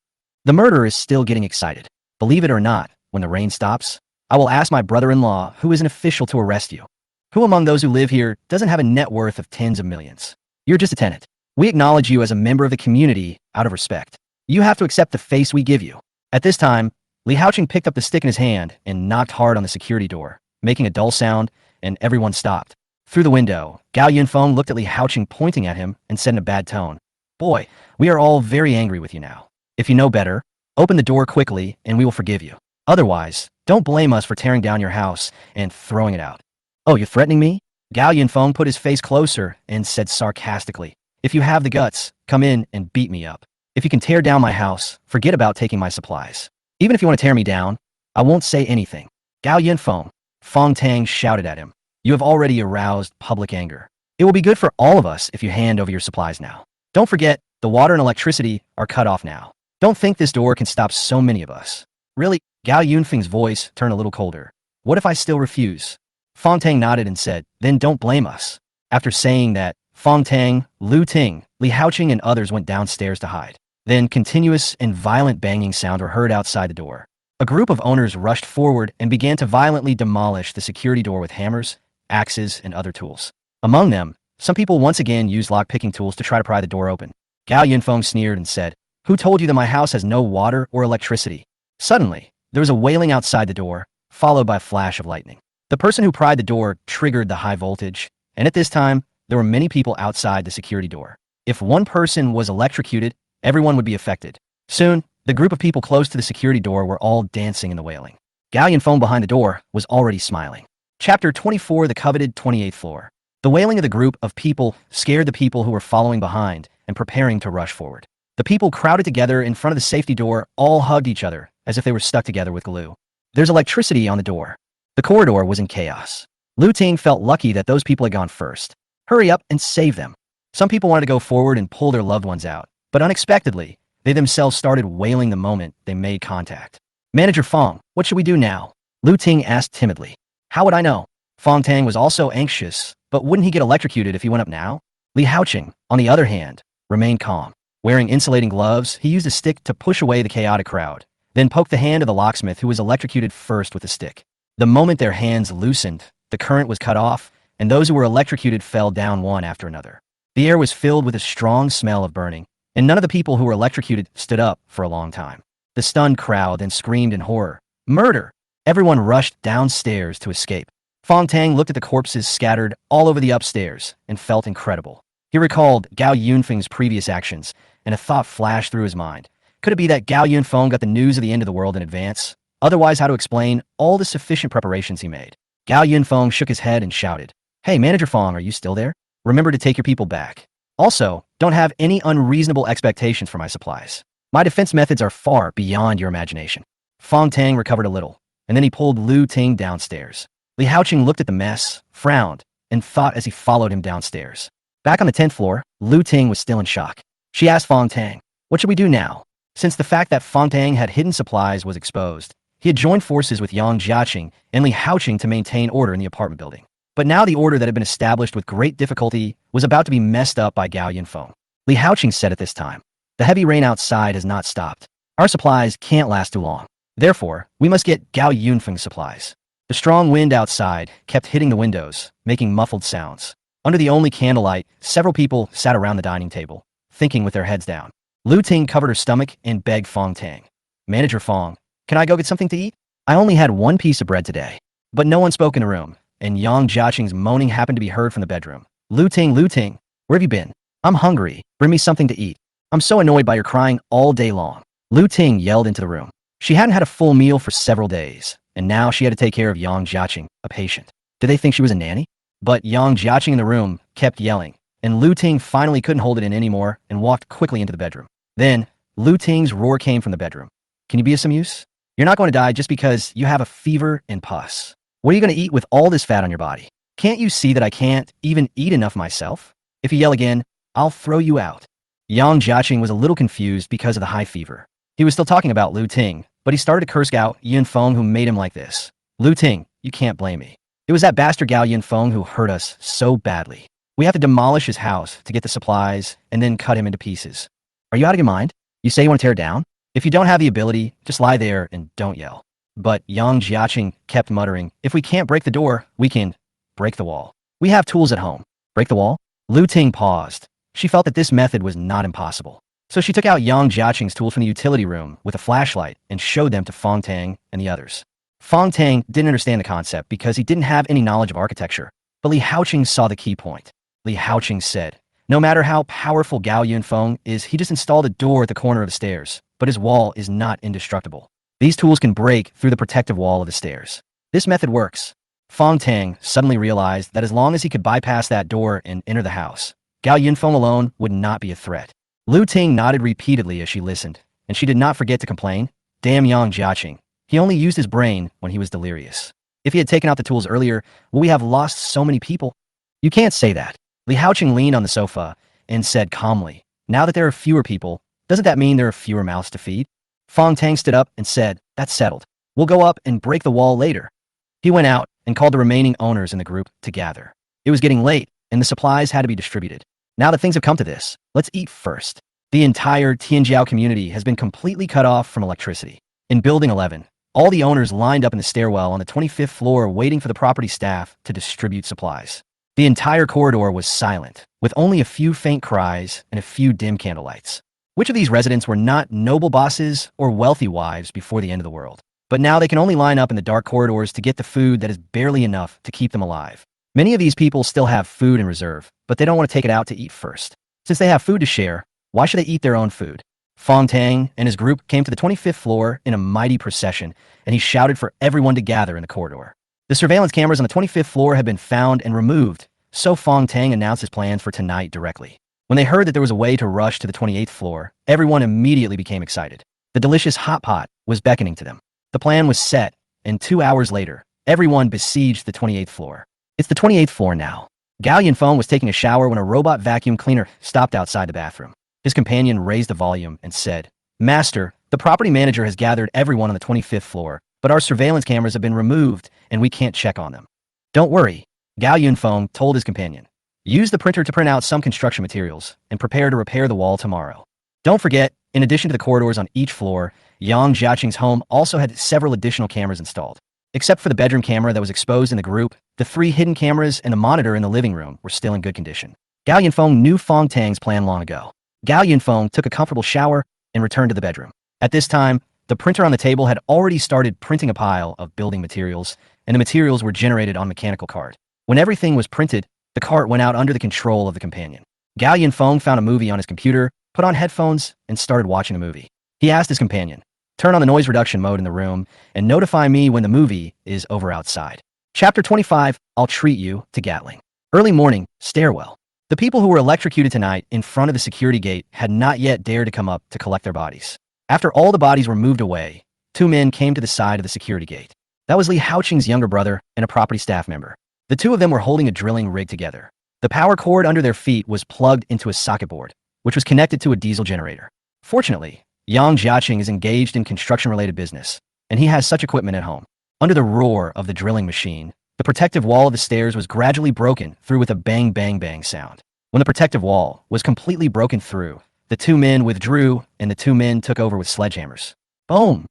The murderer is still getting excited. Believe it or not, when the rain stops, I will ask my brother-in-law, who is an official, to arrest you. Who among those who live here doesn't have a net worth of tens of millions? You're just a tenant. We acknowledge you as a member of the community out of respect. You have to accept the face we give you. At this time, Li Haoqing picked up the stick in his hand and knocked hard on the security door, making a dull sound, and everyone stopped. Through the window, Gao Yunfeng looked at Li Haoqing, pointing at him, and said in a bad tone, "Boy, we are all very angry with you now. If you know better, open the door quickly and we will forgive you. Otherwise, don't blame us for tearing down your house and throwing it out." "Oh, you're threatening me?" Gao Yunfeng put his face closer and said sarcastically, "If you have the guts, come in and beat me up. If you can tear down my house, forget about taking my supplies. Even if you want to tear me down, I won't say anything." "Gao Yunfeng," Fong Tang shouted at him, "you have already aroused public anger. It will be good for all of us if you hand over your supplies now. Don't forget, the water and electricity are cut off now. Don't think this door can stop so many of us." "Really?" Gao Yunfeng's voice turned a little colder. "What if I still refuse?" Fong Tang nodded and said, "Then don't blame us." After saying that, Fong Tang, Lu Ting, Li Haoqing, and others went downstairs to hide. Then continuous and violent banging sounds were heard outside the door. A group of owners rushed forward and began to violently demolish the security door with hammers, axes, and other tools. Among them, some people once again used lock-picking tools to try to pry the door open. Gao Yunfeng sneered and said, "Who told you that my house has no water or electricity?" Suddenly, there was a wailing outside the door, followed by a flash of lightning. The person who pried the door triggered the high voltage, and at this time, there were many people outside the security door. If one person was electrocuted, everyone would be affected. Soon, the group of people close to the security door were all dancing in the wailing. Gao Yunfeng behind the door was already smiling. Chapter 24, the coveted 28th floor. The wailing of the group of people scared the people who were following behind and preparing to rush forward. The people crowded together in front of the safety door all hugged each other as if they were stuck together with glue. There's electricity on the door. The corridor was in chaos. Lu Ting felt lucky that those people had gone first. Hurry up and save them. Some people wanted to go forward and pull their loved ones out, but unexpectedly, they themselves started wailing the moment they made contact. "Manager Fong, what should we do now?" Lu Ting asked timidly. "How would I know?" Fong Tang was also anxious, but wouldn't he get electrocuted if he went up now? Li Haoqing, on the other hand, remained calm. Wearing insulating gloves, he used a stick to push away the chaotic crowd, then poked the hand of the locksmith who was electrocuted first with the stick. The moment their hands loosened, the current was cut off, and those who were electrocuted fell down one after another. The air was filled with a strong smell of burning, and none of the people who were electrocuted stood up for a long time. The stunned crowd then screamed in horror, "Murder!" Everyone rushed downstairs to escape. Fong Tang looked at the corpses scattered all over the upstairs and felt incredible. He recalled Gao Yunfeng's previous actions, and a thought flashed through his mind. Could it be that Gao Yunfeng got the news of the end of the world in advance? Otherwise, how to explain all the sufficient preparations he made? Gao Yunfeng shook his head and shouted, "Hey, Manager Fong, are you still there? Remember to take your people back. Also, don't have any unreasonable expectations for my supplies. My defense methods are far beyond your imagination." Fong Tang recovered a little, and then he pulled Lu Ting downstairs. Li Haoqing looked at the mess, frowned, and thought as he followed him downstairs. Back on the 10th floor, Lu Ting was still in shock. She asked Fong Tang, "What should we do now?" Since the fact that Fong Tang had hidden supplies was exposed, he had joined forces with Yang Jiaqing and Li Haoqing to maintain order in the apartment building. But now the order that had been established with great difficulty was about to be messed up by Gao Yunfeng. Li Haoqing said at this time, "The heavy rain outside has not stopped. Our supplies can't last too long. Therefore, we must get Gao Yunfeng's supplies." The strong wind outside kept hitting the windows, making muffled sounds. Under the only candlelight, several people sat around the dining table, thinking with their heads down. Lu Ting covered her stomach and begged Fong Tang, "Manager Fong, can I go get something to eat? I only had one piece of bread today." But no one spoke in the room, and Yang Jiaqing's moaning happened to be heard from the bedroom. Lu Ting, where have you been? I'm hungry. Bring me something to eat. I'm so annoyed by your crying all day long." Lu Ting yelled into the room. She hadn't had a full meal for several days, and now she had to take care of Yang Jiaqing, a patient. Did they think she was a nanny? But Yang Jiaqing in the room kept yelling, and Lu Ting finally couldn't hold it in anymore and walked quickly into the bedroom. Then, Lu Ting's roar came from the bedroom. "Can you be of some use? You're not going to die just because you have a fever and pus. What are you going to eat with all this fat on your body? Can't you see that I can't even eat enough myself? If you yell again, I'll throw you out." Yang Jiaqing was a little confused because of the high fever. He was still talking about Lu Ting, but he started to curse Gao Yunfeng who made him like this. "Lu Ting, you can't blame me. It was that bastard Gao Yunfeng who hurt us so badly. We have to demolish his house to get the supplies and then cut him into pieces. Are you out of your mind? You say you want to tear it down? If you don't have the ability, just lie there and don't yell." But Yang Jiaqing kept muttering, "If we can't break the door, we can break the wall. We have tools at home. Break the wall?" Lu Ting paused. She felt that this method was not impossible. So she took out Yang Jiaqing's tools from the utility room with a flashlight and showed them to Fong Tang and the others. Fong Tang didn't understand the concept because he didn't have any knowledge of architecture, but Li Haoqing saw the key point. Li Haoqing said, "No matter how powerful Gao Yunfeng is, he just installed a door at the corner of the stairs, but his wall is not indestructible. These tools can break through the protective wall of the stairs. This method works." Fong Tang suddenly realized that as long as he could bypass that door and enter the house, Gao Yunfeng alone would not be a threat. Lu Ting nodded repeatedly as she listened, and she did not forget to complain, "Damn Yang Jiaqing. He only used his brain when he was delirious. If he had taken out the tools earlier, would we have lost so many people?" "You can't say that." Li Haoqing leaned on the sofa and said calmly, "Now that there are fewer people, doesn't that mean there are fewer mouths to feed?" Fong Tang stood up and said, "That's settled. We'll go up and break the wall later." He went out and called the remaining owners in the group to gather. It was getting late, and the supplies had to be distributed. Now that things have come to this, let's eat first. The entire Tianjiao community has been completely cut off from electricity. In Building 11, all the owners lined up in the stairwell on the 25th floor waiting for the property staff to distribute supplies. The entire corridor was silent, with only a few faint cries and a few dim candlelights. Which of these residents were not noble bosses or wealthy wives before the end of the world? But now they can only line up in the dark corridors to get the food that is barely enough to keep them alive. Many of these people still have food in reserve, but they don't want to take it out to eat first. Since they have food to share, why should they eat their own food? Fong Tang and his group came to the 25th floor in a mighty procession, and he shouted for everyone to gather in the corridor. The surveillance cameras on the 25th floor had been found and removed, so Fong Tang announced his plans for tonight directly. When they heard that there was a way to rush to the 28th floor, everyone immediately became excited. The delicious hot pot was beckoning to them. The plan was set, and 2 hours later, everyone besieged the 28th floor. It's the 28th floor now. Gao Yunfeng was taking a shower when a robot vacuum cleaner stopped outside the bathroom. His companion raised the volume and said, "Master, the property manager has gathered everyone on the 25th floor, but our surveillance cameras have been removed and we can't check on them." "Don't worry," Gao Yunfeng told his companion. "Use the printer to print out some construction materials and prepare to repair the wall tomorrow. Don't forget, in addition to the corridors on each floor, Yang Jiaqing's home also had several additional cameras installed. Except for the bedroom camera that was exposed in the group, the 3 hidden cameras and the monitor in the living room were still in good condition." Gao Yunfeng knew Fong Tang's plan long ago. Gao Yunfeng took a comfortable shower and returned to the bedroom. At this time, The printer on the table had already started printing a pile of building materials, and the materials were generated on mechanical cart. When everything was printed, the cart went out under the control of the companion. Gao Yunfeng found a movie on his computer, put on headphones, and started watching the movie. He asked his companion, "Turn on the noise reduction mode in the room, and notify me when the movie is over outside." Chapter 25, I'll Treat You to Gatling. Early morning, stairwell. The people who were electrocuted tonight in front of the security gate had not yet dared to come up to collect their bodies. After all the bodies were moved away, two men came to the side of the security gate. That was Li Haoqing's younger brother and a property staff member. The two of them were holding a drilling rig together. The power cord under their feet was plugged into a socket board, which was connected to a diesel generator. Fortunately, Yang Jiaqing is engaged in construction-related business, and he has such equipment at home. Under the roar of the drilling machine, the protective wall of the stairs was gradually broken through with a bang bang bang sound. When the protective wall was completely broken through, the two men withdrew and the two men took over with sledgehammers. Boom!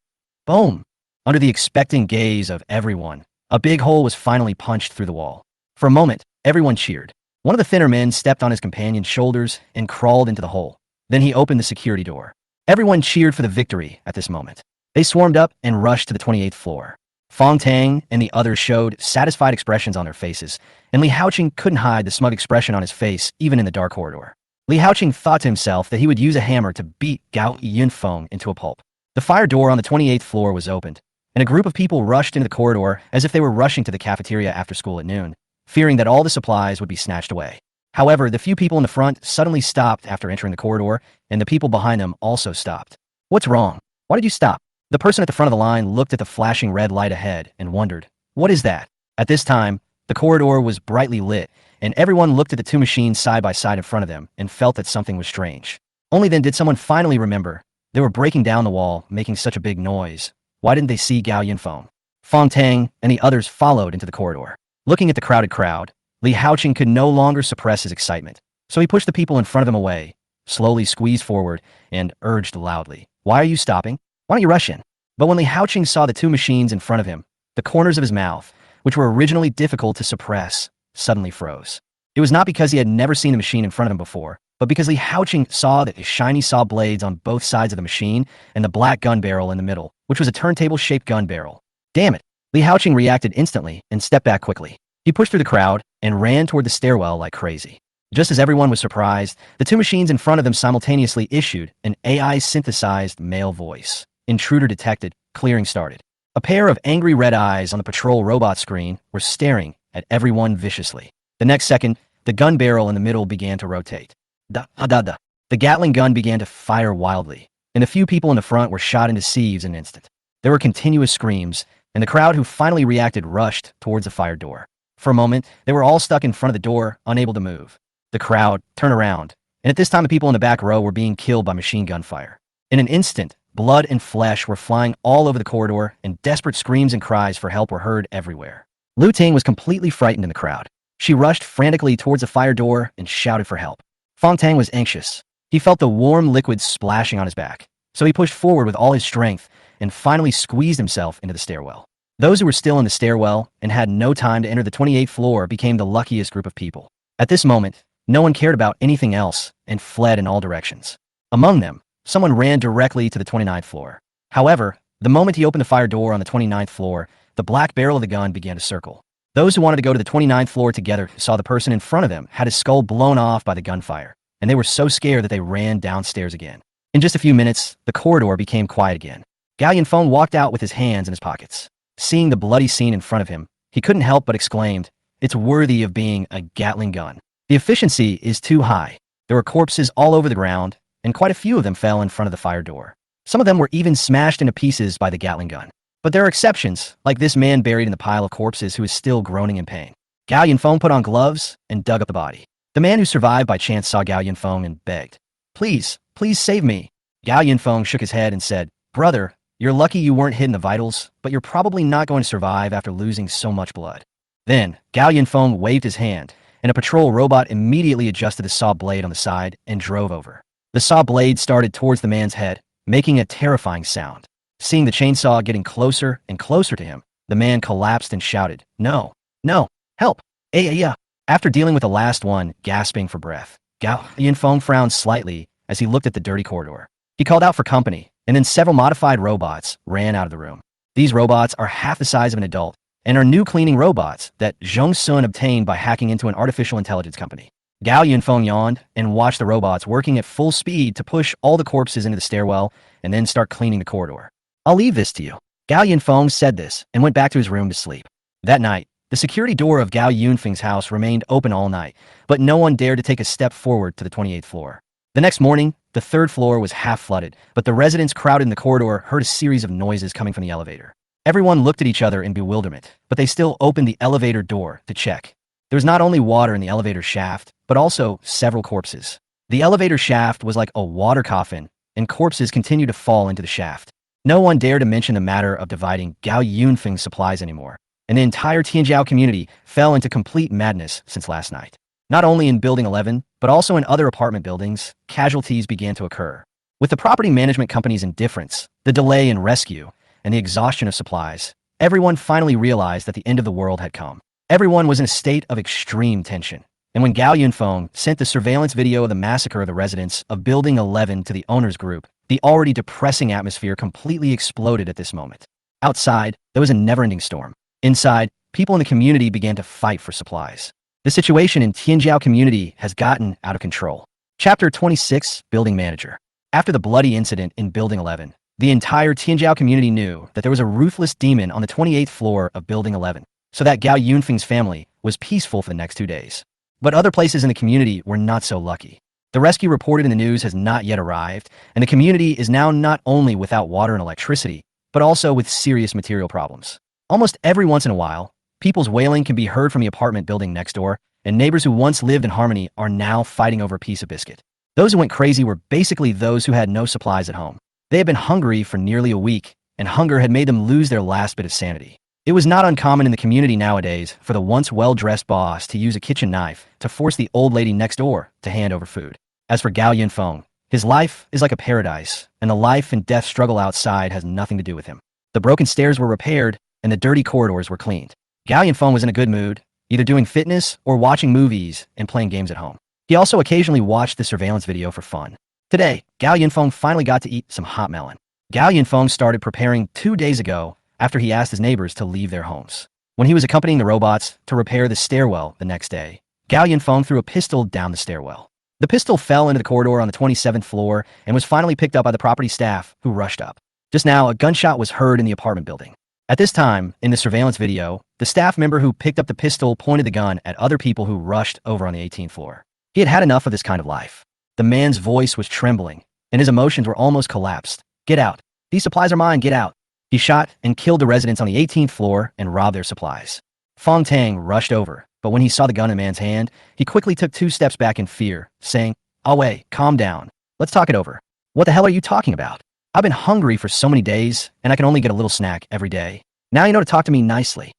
Boom! Under the expectant gaze of everyone, a big hole was finally punched through the wall. For a moment, everyone cheered. One of the thinner men stepped on his companion's shoulders and crawled into the hole. Then he opened the security door. Everyone cheered for the victory at this moment. They swarmed up and rushed to the 28th floor. Fong Tang and the others showed satisfied expressions on their faces, and Li Haoqing couldn't hide the smug expression on his face even in the dark corridor. Li Haoqing thought to himself that he would use a hammer to beat Gao Yunfeng into a pulp. The fire door on the 28th floor was opened, and a group of people rushed into the corridor as if they were rushing to the cafeteria after school at noon, fearing that all the supplies would be snatched away. However, the few people in the front suddenly stopped after entering the corridor, and the people behind them also stopped. What's wrong? Why did you stop? The person at the front of the line looked at the flashing red light ahead and wondered, what is that? At this time, the corridor was brightly lit, and everyone looked at the two machines side by side in front of them and felt that something was strange. Only then did someone finally remember. They were breaking down the wall, making such a big noise. Why didn't they see Gao Yunfeng? Fong Tang and the others followed into the corridor. Looking at the crowded crowd, Li Haoqing could no longer suppress his excitement. So he pushed the people in front of him away, slowly squeezed forward, and urged loudly, "Why are you stopping? Why don't you rush in?" But when Li Haoqing saw the two machines in front of him, the corners of his mouth, which were originally difficult to suppress, suddenly froze. It was not because he had never seen the machine in front of him before, but because Li Haoqing saw the shiny saw blades on both sides of the machine and the black gun barrel in the middle, which was a turntable-shaped gun barrel. Damn it! Li Haoqing reacted instantly and stepped back quickly. He pushed through the crowd and ran toward the stairwell like crazy. Just as everyone was surprised, the two machines in front of them simultaneously issued an AI-synthesized male voice. Intruder detected, clearing started. A pair of angry red eyes on the patrol robot screen were staring at everyone viciously. The next second, the gun barrel in the middle began to rotate. Da-da-da. The Gatling gun began to fire wildly, and the few people in the front were shot into sieves in an instant. There were continuous screams, and the crowd who finally reacted rushed towards the fire door. For a moment, they were all stuck in front of the door, unable to move. The crowd turned around, and at this time the people in the back row were being killed by machine gun fire. In an instant, blood and flesh were flying all over the corridor, and desperate screams and cries for help were heard everywhere. Lu Ting was completely frightened in the crowd. She rushed frantically towards the fire door and shouted for help. Fong Tang was anxious. He felt the warm liquid splashing on his back, so he pushed forward with all his strength and finally squeezed himself into the stairwell. Those who were still in the stairwell and had no time to enter the 28th floor became the luckiest group of people. At this moment, no one cared about anything else and fled in all directions. Among them, someone ran directly to the 29th floor. However, the moment he opened the fire door on the 29th floor, the black barrel of the gun began to circle. Those who wanted to go to the 29th floor together saw the person in front of them had his skull blown off by the gunfire, and they were so scared that they ran downstairs again. In just a few minutes, the corridor became quiet again. Gao Yunfeng walked out with his hands in his pockets. Seeing the bloody scene in front of him, he couldn't help but exclaimed, "It's worthy of being a Gatling gun. The efficiency is too high." There were corpses all over the ground, and quite a few of them fell in front of the fire door. Some of them were even smashed into pieces by the Gatling gun. But there are exceptions, like this man buried in the pile of corpses who is still groaning in pain. Gao Yunfeng put on gloves and dug up the body. The man who survived by chance saw Gao Yunfeng and begged, "Please, please save me." Gao Yunfeng shook his head and said, "Brother, you're lucky you weren't hit in the vitals, but you're probably not going to survive after losing so much blood." Then, Gao Yunfeng waved his hand, and a patrol robot immediately adjusted the saw blade on the side and drove over. The saw blade started towards the man's head, making a terrifying sound. Seeing the chainsaw getting closer and closer to him, the man collapsed and shouted, "No, no, help, yeah." After dealing with the last one, gasping for breath, Gao Yunfeng frowned slightly as he looked at the dirty corridor. He called out for company, and then several modified robots ran out of the room. These robots are half the size of an adult and are new cleaning robots that Zhong Sun obtained by hacking into an artificial intelligence company. Gao Yunfeng yawned and watched the robots working at full speed to push all the corpses into the stairwell and then start cleaning the corridor. I'll leave this to you. Gao Yunfeng said this and went back to his room to sleep. That night, the security door of Gao Yunfeng's house remained open all night, but no one dared to take a step forward to the 28th floor. The next morning, the third floor was half flooded, but the residents crowded in the corridor heard a series of noises coming from the elevator. Everyone looked at each other in bewilderment, but they still opened the elevator door to check. There was not only water in the elevator shaft, but also several corpses. The elevator shaft was like a water coffin, and corpses continued to fall into the shaft. No one dared to mention the matter of dividing Gao Yunfeng's supplies anymore, and the entire Tianjiao community fell into complete madness since last night. Not only in Building 11, but also in other apartment buildings, casualties began to occur. With the property management company's indifference, the delay in rescue, and the exhaustion of supplies, everyone finally realized that the end of the world had come. Everyone was in a state of extreme tension, and when Gao Yunfeng sent the surveillance video of the massacre of the residents of Building 11 to the owners group, the already depressing atmosphere completely exploded at this moment. Outside, there was a never-ending storm. Inside, people in the community began to fight for supplies. The situation in Tianjiao community has gotten out of control. Chapter 26, Building Manager. After the bloody incident in Building 11, the entire Tianjiao community knew that there was a ruthless demon on the 28th floor of Building 11, so that Gao Yunfeng's family was peaceful for the next 2 days. But other places in the community were not so lucky. The rescue reported in the news has not yet arrived, and the community is now not only without water and electricity, but also with serious material problems. Almost every once in a while, people's wailing can be heard from the apartment building next door, and neighbors who once lived in harmony are now fighting over a piece of biscuit. Those who went crazy were basically those who had no supplies at home. They had been hungry for nearly a week, and hunger had made them lose their last bit of sanity. It was not uncommon in the community nowadays for the once well-dressed boss to use a kitchen knife to force the old lady next door to hand over food. As for Gao Yunfeng, his life is like a paradise, and the life and death struggle outside has nothing to do with him. The broken stairs were repaired, and the dirty corridors were cleaned. Gao Yunfeng was in a good mood, either doing fitness or watching movies and playing games at home. He also occasionally watched the surveillance video for fun. Today, Gao Yunfeng finally got to eat some hot melon. Gao Yunfeng started preparing 2 days ago after he asked his neighbors to leave their homes. When he was accompanying the robots to repair the stairwell the next day, Gao Yunfeng threw a pistol down the stairwell. The pistol fell into the corridor on the 27th floor and was finally picked up by the property staff, who rushed up. Just now, a gunshot was heard in the apartment building. At this time, in the surveillance video, the staff member who picked up the pistol pointed the gun at other people who rushed over on the 18th floor. He had had enough of this kind of life. The man's voice was trembling, and his emotions were almost collapsed. "Get out. These supplies are mine, get out." He shot and killed the residents on the 18th floor and robbed their supplies. Fong Tang rushed over, but when he saw the gun in the man's hand, he quickly took 2 steps back in fear, saying, "Away, calm down. Let's talk it over." "What the hell are you talking about? I've been hungry for so many days, and I can only get a little snack every day. Now you know to talk to me nicely."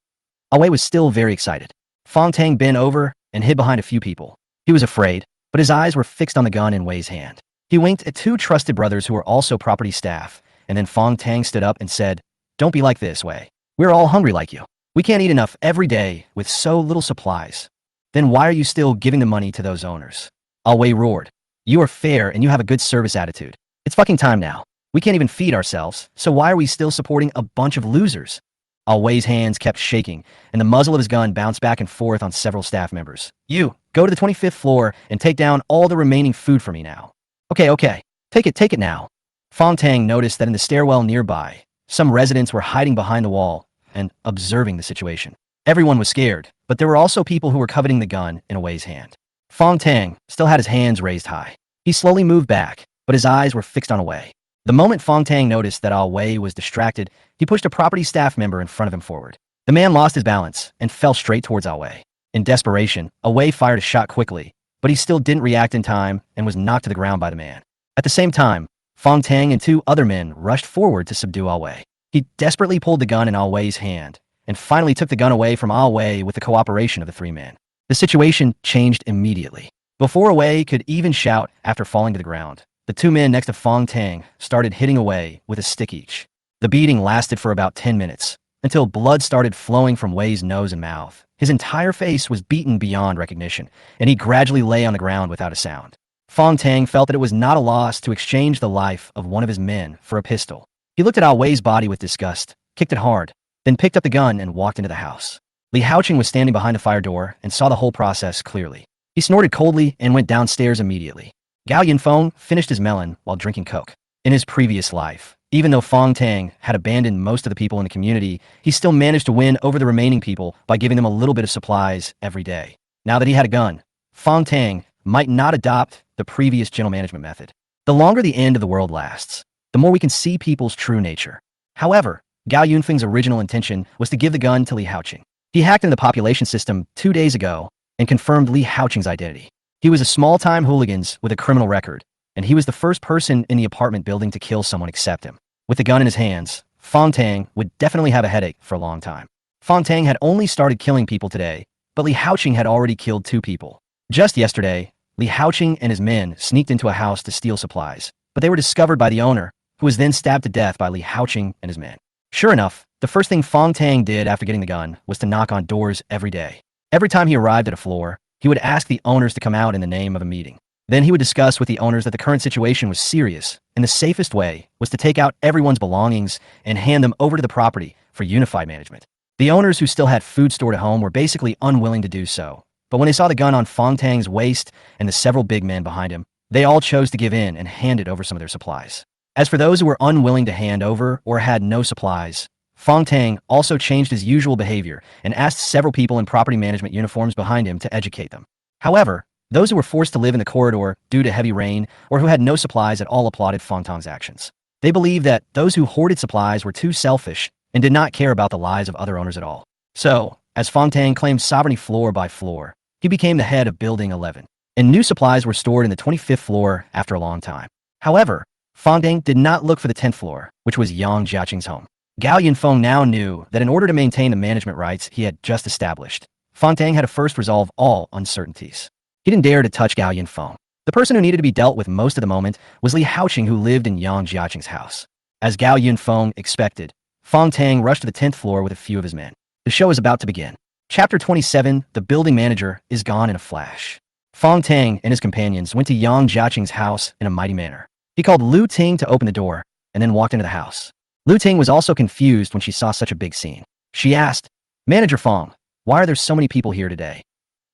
Awei was still very excited. Fong Tang bent over and hid behind a few people. He was afraid, but his eyes were fixed on the gun in Wei's hand. He winked at 2 trusted brothers who were also property staff, and then Fong Tang stood up and said, "Don't be like this, Wei. We're all hungry like you. We can't eat enough every day with so little supplies. Then why are you still giving the money to those owners?" Wei roared, "You are fair and you have a good service attitude. It's fucking time now. We can't even feed ourselves, so why are we still supporting a bunch of losers?" Wei's hands kept shaking, and the muzzle of his gun bounced back and forth on several staff members. "You, go to the 25th floor and take down all the remaining food for me now." Okay. Take it now." Fong Tang noticed that in the stairwell nearby, some residents were hiding behind the wall and observing the situation. Everyone was scared, but there were also people who were coveting the gun in Wei's hand. Fong Tang still had his hands raised high. He slowly moved back, but his eyes were fixed on Wei. The moment Fong Tang noticed that Wei was distracted, he pushed a property staff member in front of him forward. The man lost his balance and fell straight towards Wei. In desperation, Wei fired a shot quickly, but he still didn't react in time and was knocked to the ground by the man. At the same time, Fong Tang and 2 other men rushed forward to subdue Wei. He desperately pulled the gun in Wei's hand and finally took the gun away from Wei with the cooperation of the 3 men. The situation changed immediately. Before Wei could even shout after falling to the ground, the 2 men next to Fong Tang started hitting Wei with a stick each. The beating lasted for about 10 minutes, until blood started flowing from Wei's nose and mouth. His entire face was beaten beyond recognition, and he gradually lay on the ground without a sound. Fong Tang felt that it was not a loss to exchange the life of one of his men for a pistol. He looked at Ao Wei's body with disgust, kicked it hard, then picked up the gun and walked into the house. Li Haoqing was standing behind the fire door and saw the whole process clearly. He snorted coldly and went downstairs immediately. Gao Yunfeng finished his melon while drinking Coke. In his previous life, even though Fong Tang had abandoned most of the people in the community, he still managed to win over the remaining people by giving them a little bit of supplies every day. Now that he had a gun, Fong Tang might not adopt the previous general management method. The longer the end of the world lasts, the more we can see people's true nature. However, Gao Yunfeng's original intention was to give the gun to Li Haoqing. He hacked into the population system 2 days ago and confirmed Li Haoqing's identity. He was a small-time hooligan with a criminal record, and he was the first person in the apartment building to kill someone except him. With the gun in his hands, Fong Tang would definitely have a headache for a long time. Fong Tang had only started killing people today, but Li Haoqing had already killed 2 people. Just yesterday, Li Haoqing and his men sneaked into a house to steal supplies, but they were discovered by the owner, who was then stabbed to death by Li Haoqing and his men. Sure enough, the first thing Fong Tang did after getting the gun was to knock on doors every day. Every time he arrived at a floor, he would ask the owners to come out in the name of a meeting. Then he would discuss with the owners that the current situation was serious, and the safest way was to take out everyone's belongings and hand them over to the property for unified management. The owners who still had food stored at home were basically unwilling to do so, but when they saw the gun on Fong Tang's waist and the several big men behind him, they all chose to give in and handed over some of their supplies. As for those who were unwilling to hand over or had no supplies, Fong Tang also changed his usual behavior and asked several people in property management uniforms behind him to educate them. However, those who were forced to live in the corridor due to heavy rain or who had no supplies at all applauded Fong Tang's actions. They believed that those who hoarded supplies were too selfish and did not care about the lives of other owners at all. So, as Fong Tang claimed sovereignty floor by floor, he became the head of Building 11, and new supplies were stored in the 25th floor after a long time. However, Fong Tang did not look for the 10th floor, which was Yang Jiaqing's home. Gao Yunfeng now knew that in order to maintain the management rights he had just established, Fong Tang had to first resolve all uncertainties. He didn't dare to touch Gao Yunfeng. The person who needed to be dealt with most of the moment was Li Haoqing, who lived in Yang Jiaqing's house. As Gao Yunfeng expected, Fong Tang rushed to the 10th floor with a few of his men. The show is about to begin. Chapter 27, The Building Manager, is gone in a flash. Fong Tang and his companions went to Yang Jiaqing's house in a mighty manner. He called Lu Ting to open the door, and then walked into the house. Lu Ting was also confused when she saw such a big scene. She asked, "Manager Fong, why are there so many people here today?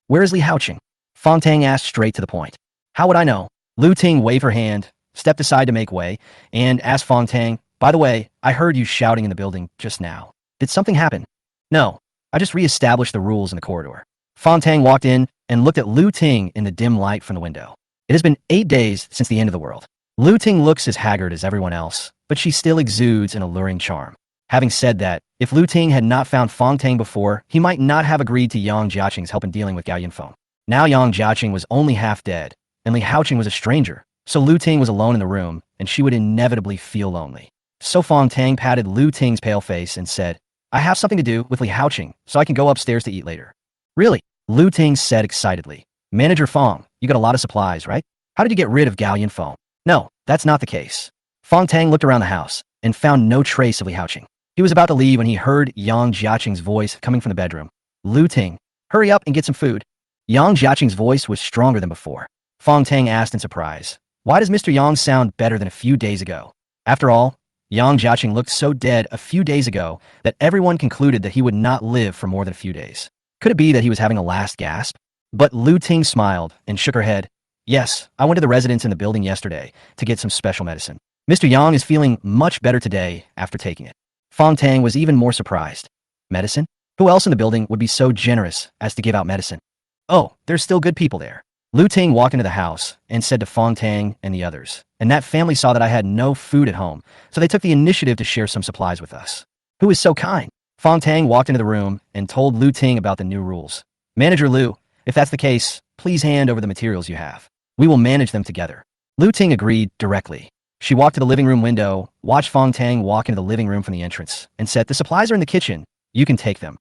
Where is Li Haoqing?" Fong Tang asked straight to the point. "How would I know?" Lu Ting waved her hand, stepped aside to make way, and asked Fong Tang, "By the way, I heard you shouting in the building just now. Did something happen?" "No, I just re-established the rules in the corridor." Fong Tang walked in and looked at Lu Ting in the dim light from the window. It has been 8 days since the end of the world. Lu Ting looks as haggard as everyone else, but she still exudes an alluring charm. Having said that, if Lu Ting had not found Fong Tang before, he might not have agreed to Yang Jiaqing's help in dealing with Gao Yunfeng. Now Yang Jiaqing was only half dead, and Li Haoqing was a stranger, so Lu Ting was alone in the room, and she would inevitably feel lonely. So Fong Tang patted Lu Ting's pale face and said, "I have something to do with Li Haoqing, so I can go upstairs to eat later." "Really?" Lu Ting said excitedly. "Manager Fong, you got a lot of supplies, right? How did you get rid of Gao Yunfeng?" "No, that's not the case." Fong Tang looked around the house and found no trace of Li Haoqing. He was about to leave when he heard Yang Jiaqing's voice coming from the bedroom. "Lu Ting, hurry up and get some food." Yang Jiaqing's voice was stronger than before. Fong Tang asked in surprise, "Why does Mr. Yang sound better than a few days ago?" After all, Yang Jiaqing looked so dead a few days ago that everyone concluded that he would not live for more than a few days. Could it be that he was having a last gasp? But Lu Ting smiled and shook her head. "Yes, I went to the residents in the building yesterday to get some special medicine. Mr. Yang is feeling much better today after taking it." Fong Tang was even more surprised. Medicine? Who else in the building would be so generous as to give out medicine? "Oh, there's still good people there." Lu Ting walked into the house and said to Fong Tang and the others, "And that family saw that I had no food at home, so they took the initiative to share some supplies with us." "Who is so kind?" Fong Tang walked into the room and told Lu Ting about the new rules. "Manager Lu, if that's the case, please hand over the materials you have. We will manage them together." Lu Ting agreed directly. She walked to the living room window, watched Fong Tang walk into the living room from the entrance, and said, "The supplies are in the kitchen. You can take them."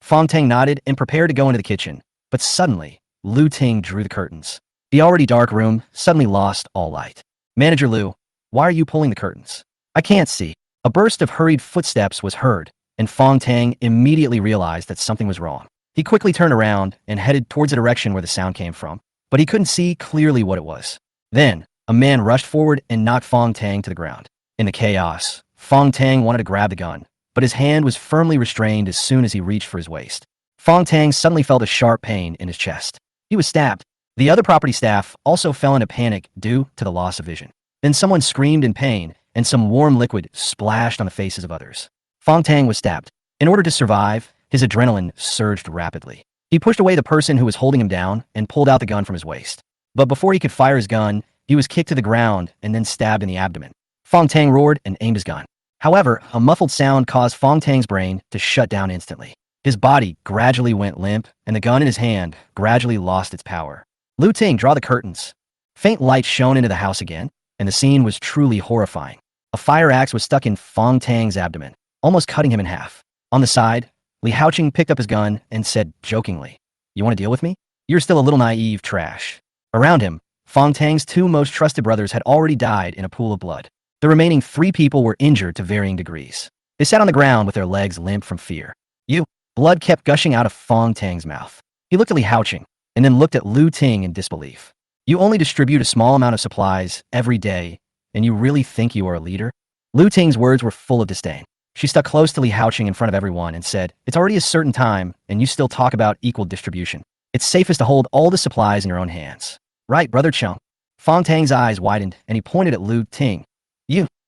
Fong Tang nodded and prepared to go into the kitchen, but suddenly, Lu Ting drew the curtains. The already dark room suddenly lost all light. "Manager Lu, why are you pulling the curtains?" "I can't see." A burst of hurried footsteps was heard, and Fong Tang immediately realized that something was wrong. He quickly turned around and headed towards the direction where the sound came from, but he couldn't see clearly what it was. Then, a man rushed forward and knocked Fong Tang to the ground. In the chaos, Fong Tang wanted to grab the gun, but his hand was firmly restrained as soon as he reached for his waist. Fong Tang suddenly felt a sharp pain in his chest. He was stabbed. The other property staff also fell into panic due to the loss of vision. Then someone screamed in pain, and some warm liquid splashed on the faces of others. Fong Tang was stabbed. In order to survive, his adrenaline surged rapidly. He pushed away the person who was holding him down and pulled out the gun from his waist. But before he could fire his gun, he was kicked to the ground and then stabbed in the abdomen. Fong Tang roared and aimed his gun. However, a muffled sound caused Fong Tang's brain to shut down instantly. His body gradually went limp, and the gun in his hand gradually lost its power. Lu Ting, draw the curtains. Faint light shone into the house again, and the scene was truly horrifying. A fire axe was stuck in Fong Tang's abdomen, almost cutting him in half. On the side, Li Haoqing picked up his gun and said jokingly, "You want to deal with me? You're still a little naive trash." Around him, Fong Tang's two most trusted brothers had already died in a pool of blood. The remaining 3 people were injured to varying degrees. They sat on the ground with their legs limp from fear. Blood kept gushing out of Fong Tang's mouth. He looked at Li Haoqing, and then looked at Lu Ting in disbelief. "You only distribute a small amount of supplies every day, and you really think you are a leader?" Lu Ting's words were full of disdain. She stuck close to Li Haoqing in front of everyone and said, "It's already a certain time, and you still talk about equal distribution. It's safest to hold all the supplies in your own hands. Right, Brother Chung?" Fong Tang's eyes widened, and he pointed at Lu Ting.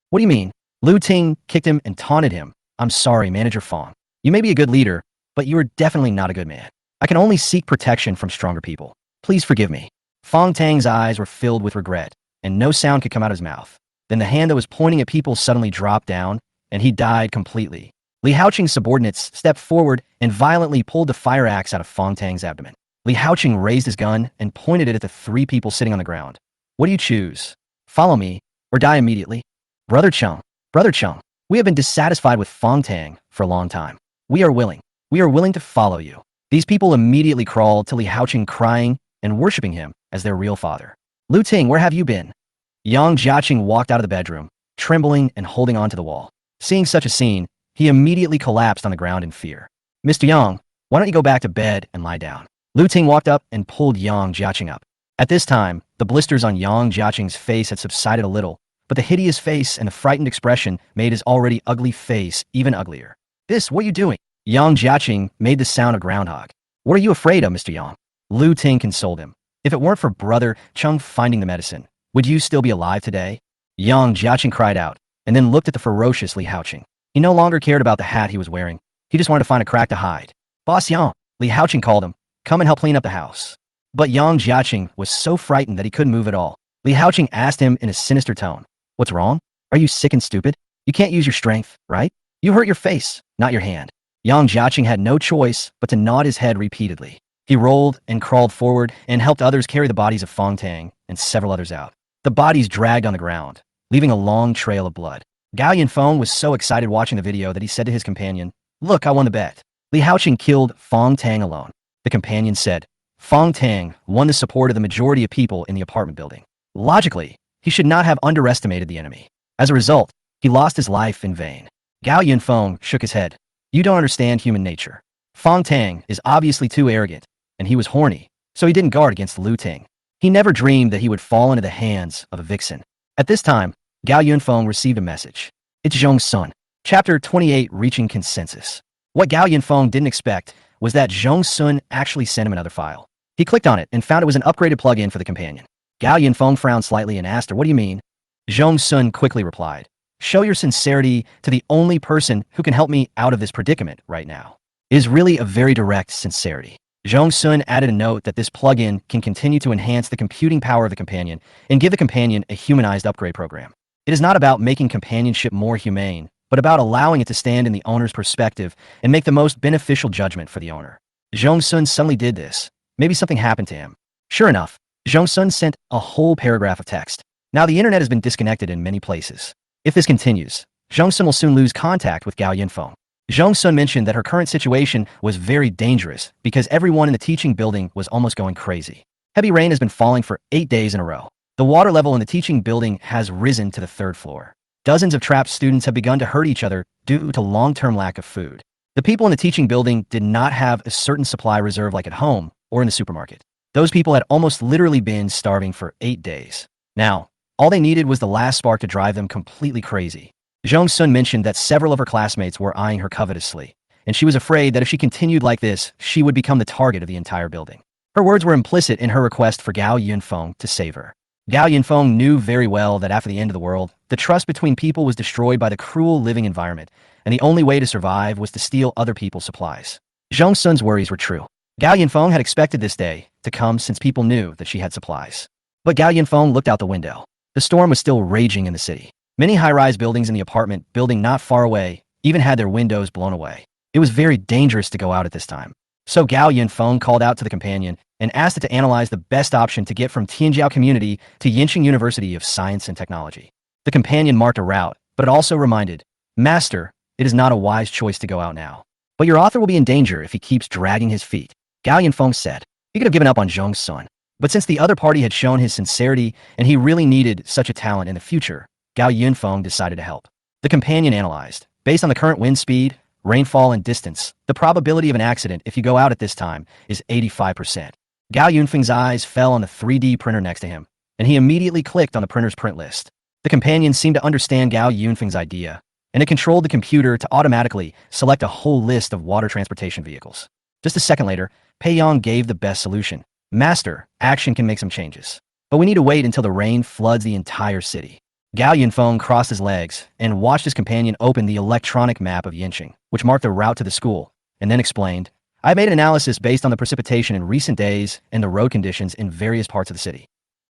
What do you mean?" Lu Ting kicked him and taunted him. "I'm sorry, Manager Fong. You may be a good leader, but you are definitely not a good man. I can only seek protection from stronger people. Please forgive me." Fong Tang's eyes were filled with regret, and no sound could come out of his mouth. Then the hand that was pointing at people suddenly dropped down, and he died completely. Li Haoqing's subordinates stepped forward and violently pulled the fire axe out of Fong Tang's abdomen. Li Haoqing raised his gun and pointed it at the 3 people sitting on the ground. "What do you choose? Follow me, or die immediately?" Brother Chung, we have been dissatisfied with Fong Tang for a long time. We are willing to follow you." These people immediately crawled to Li Haoqing, crying and worshipping him as their real father. "Lu Ting, where have you been?" Yang Jiaqing walked out of the bedroom, trembling and holding onto the wall. Seeing such a scene, he immediately collapsed on the ground in fear. "Mr. Yang, why don't you go back to bed and lie down?" Lu Ting walked up and pulled Yang Jiaqing up. At this time, the blisters on Yang Jiaqing's face had subsided a little, but the hideous face and the frightened expression made his already ugly face even uglier. What are you doing?" Yang Jiaqing made the sound of groundhog. "What are you afraid of, Mr. Yang?" Lu Ting consoled him. "If it weren't for Brother Chung finding the medicine, would you still be alive today?" Yang Jiaqing cried out, and then looked at the ferocious Li Haoqing. He no longer cared about the hat he was wearing. He just wanted to find a crack to hide. "Boss Yang," Li Haoqing called him, "come and help clean up the house." But Yang Jiaqing was so frightened that he couldn't move at all. Li Haoqing asked him in a sinister tone, "What's wrong? Are you sick and stupid? You can't use your strength, right? You hurt your face, not your hand." Yang Jiaqing had no choice but to nod his head repeatedly. He rolled and crawled forward and helped others carry the bodies of Fong Tang and several others out. The bodies dragged on the ground, leaving a long trail of blood. Gao Yunfeng was so excited watching the video that he said to his companion, "Look, I won the bet. Li Haoqing killed Fong Tang alone." The companion said, "Fong Tang won the support of the majority of people in the apartment building. Logically, he should not have underestimated the enemy. As a result, he lost his life in vain." Gao Yunfeng shook his head. "You don't understand human nature. Fong Tang is obviously too arrogant, and he was horny, so he didn't guard against Lu Ting. He never dreamed that he would fall into the hands of a vixen." At this time, Gao Yunfeng received a message. It's Zhong Sun. Chapter 28, Reaching Consensus. What Gao Yunfeng didn't expect was that Zhong Sun actually sent him another file. He clicked on it and found it was an upgraded plugin for the companion. Gao Yunfeng frowned slightly and asked her, "What do you mean?" Zhong Sun quickly replied, "Show your sincerity to the only person who can help me out of this predicament right now." It is really a very direct sincerity. Zhong Sun added a note that this plugin can continue to enhance the computing power of the companion and give the companion a humanized upgrade program. It is not about making companionship more humane, but about allowing it to stand in the owner's perspective and make the most beneficial judgment for the owner. Zhong Sun suddenly did this. Maybe something happened to him. Sure enough, Zhong Sun sent a whole paragraph of text. Now the internet has been disconnected in many places. If this continues, Zhong Sun will soon lose contact with Gao Yunfeng. Zhong Sun mentioned that her current situation was very dangerous because everyone in the teaching building was almost going crazy. Heavy rain has been falling for 8 days in a row. The water level in the teaching building has risen to the 3rd floor. Dozens of trapped students have begun to hurt each other due to long-term lack of food. The people in the teaching building did not have a certain supply reserve like at home or in the supermarket. Those people had almost literally been starving for 8 days. Now, all they needed was the last spark to drive them completely crazy. Jong Sun mentioned that several of her classmates were eyeing her covetously, and she was afraid that if she continued like this, she would become the target of the entire building. Her words were implicit in her request for Gao Yunfeng to save her. Gao Yunfeng knew very well that after the end of the world, the trust between people was destroyed by the cruel living environment, and the only way to survive was to steal other people's supplies. Zhong Sun's worries were true. Gao Yunfeng had expected this day to come since people knew that she had supplies. But Gao Yunfeng looked out the window. The storm was still raging in the city. Many high-rise buildings in the apartment building not far away even had their windows blown away. It was very dangerous to go out at this time. So Gao Yunfeng called out to the companion and asked it to analyze the best option to get from Tianjiao Community to Yinqing University of Science and Technology. The companion marked a route, but it also reminded, "Master, it is not a wise choice to go out now. But your author will be in danger if he keeps dragging his feet." Gao Yunfeng said. He could have given up on Zhong Sun. But since the other party had shown his sincerity and he really needed such a talent in the future, Gao Yunfeng decided to help. The companion analyzed. Based on the current wind speed, rainfall, and distance, the probability of an accident if you go out at this time is 85%. Gao Yunfeng's eyes fell on the 3D printer next to him, and he immediately clicked on the printer's print list. The companion seemed to understand Gao Yunfeng's idea, and it controlled the computer to automatically select a whole list of water transportation vehicles. Just a second later, Pei Yong gave the best solution. "Master, action can make some changes. But we need to wait until the rain floods the entire city." Gao Yunfeng crossed his legs and watched his companion open the electronic map of Yinqing, which marked the route to the school, and then explained, "I made an analysis based on the precipitation in recent days and the road conditions in various parts of the city.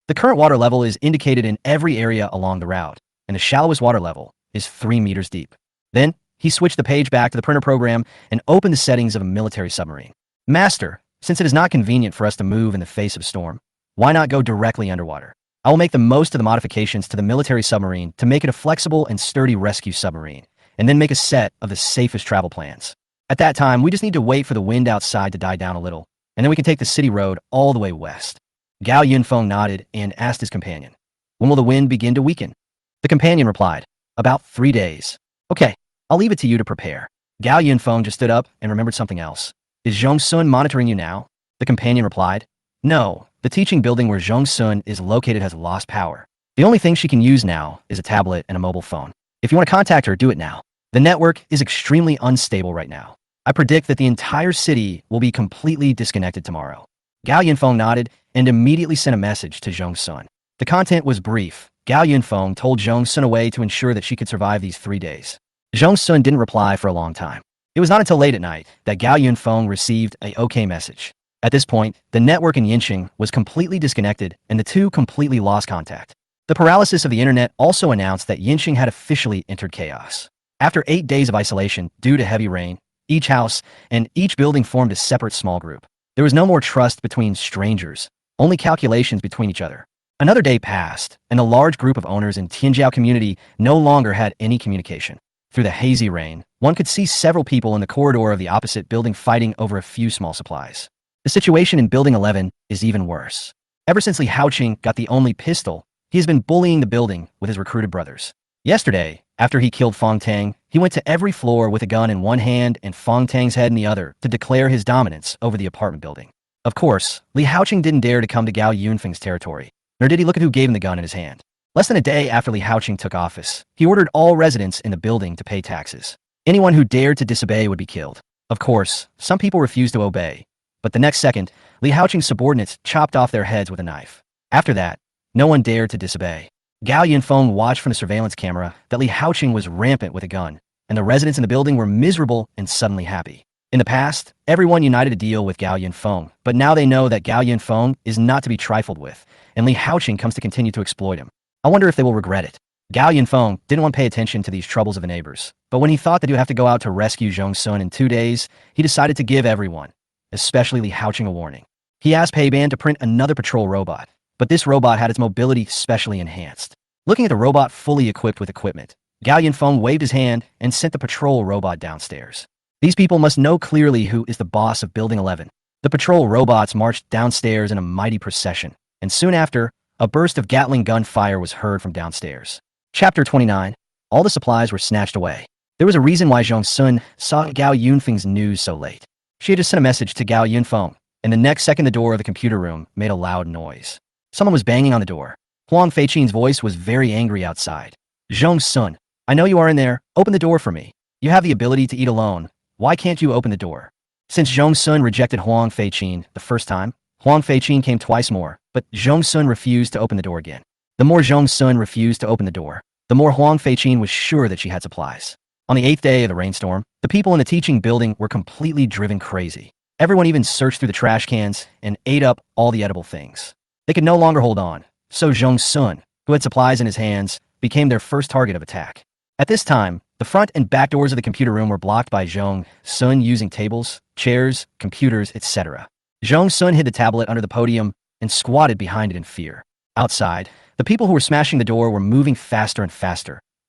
The current water level is indicated in every area along the route, and the shallowest water level is 3 meters deep." Then, he switched the page back to the printer program and opened the settings of a military submarine. "Master, since it is not convenient for us to move in the face of a storm, why not go directly underwater? I will make the most of the modifications to the military submarine to make it a flexible and sturdy rescue submarine, and then make a set of the safest travel plans. At that time, we just need to wait for the wind outside to die down a little, and then we can take the city road all the way west." Gao Yunfeng nodded and asked his companion, "When will the wind begin to weaken?" The companion replied, "About 3 days. Okay, I'll leave it to you to prepare." Gao Yunfeng just stood up and remembered something else. "Is Zhong Sun monitoring you now?" The companion replied, "No, the teaching building where Zhong Sun is located has lost power. The only thing she can use now is a tablet and a mobile phone. If you want to contact her, do it now. The network is extremely unstable right now. I predict that the entire city will be completely disconnected tomorrow." Gao Yunfeng nodded and immediately sent a message to Zhong Sun. The content was brief. Gao Yunfeng told Zhong Sun a way to ensure that she could survive these 3 days. Zhong Sun didn't reply for a long time. It was not until late at night that Gao Yunfeng received a OK message. At this point, the network in Yinqing was completely disconnected and the two completely lost contact. The paralysis of the internet also announced that Yinqing had officially entered chaos. After 8 days of isolation due to heavy rain, each house and each building formed a separate small group. There was no more trust between strangers, only calculations between each other. Another day passed, and the large group of owners in Tianjiao community no longer had any communication. Through the hazy rain, one could see several people in the corridor of the opposite building fighting over a few small supplies. The situation in Building 11 is even worse. Ever since Li Haoqing got the only pistol, he has been bullying the building with his recruited brothers. Yesterday, after he killed Fong Tang, he went to every floor with a gun in one hand and Fong Tang's head in the other to declare his dominance over the apartment building. Of course, Li Haoqing didn't dare to come to Gao Yunfeng's territory, nor did he look at who gave him the gun in his hand. Less than a day after Li Haoqing took office, he ordered all residents in the building to pay taxes. Anyone who dared to disobey would be killed. Of course, some people refused to obey, but the next second, Li Haoqing's subordinates chopped off their heads with a knife. After that, no one dared to disobey. Gao Yunfeng watched from the surveillance camera that Li Haoqing was rampant with a gun, and the residents in the building were miserable and suddenly happy. In the past, everyone united to deal with Gao Yunfeng, but now they know that Gao Yunfeng is not to be trifled with, and Li Haoqing comes to continue to exploit him. I wonder if they will regret it. Gao Yunfeng didn't want to pay attention to these troubles of the neighbors, but when he thought that he would have to go out to rescue Zhong Sun in 2 days, he decided to give everyone, especially Li Haoqing, a warning. He asked Pei Ban to print another patrol robot, but this robot had its mobility specially enhanced. Looking at the robot fully equipped with equipment, Gao Yunfeng waved his hand and sent the patrol robot downstairs. These people must know clearly who is the boss of Building 11. The patrol robots marched downstairs in a mighty procession, and soon after, a burst of Gatling gun fire was heard from downstairs. Chapter 29. All the supplies were snatched away. There was a reason why Zhong Sun saw Gao Yunfeng's news so late. She had just sent a message to Gao Yunfeng, and the next second the door of the computer room made a loud noise. Someone was banging on the door. Huang Feiqin's voice was very angry outside. Zhong Sun, I know you are in there. Open the door for me. You have the ability to eat alone. Why can't you open the door? Since Zhong Sun rejected Huang Feiqin the first time, Huang Feiqin came twice more, but Zhong Sun refused to open the door again. The more Zhong Sun refused to open the door, the more Huang Feiqin was sure that she had supplies. On the 8th day of the rainstorm, the people in the teaching building were completely driven crazy. Everyone even searched through the trash cans and ate up all the edible things. They could no longer hold on, so Zhong Sun, who had supplies in his hands, became their first target of attack. At this time, the front and back doors of the computer room were blocked by Zhong Sun using tables, chairs, computers, etc. Zhong Sun hid the tablet under the podium and squatted behind it in fear. Outside, the people who were smashing the door were moving faster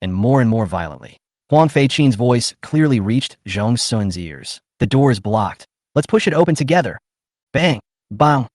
and more violently. Huang Feiqin's voice clearly reached Zhong Sun's ears. The door is blocked. Let's push it open together. Bang! Bang!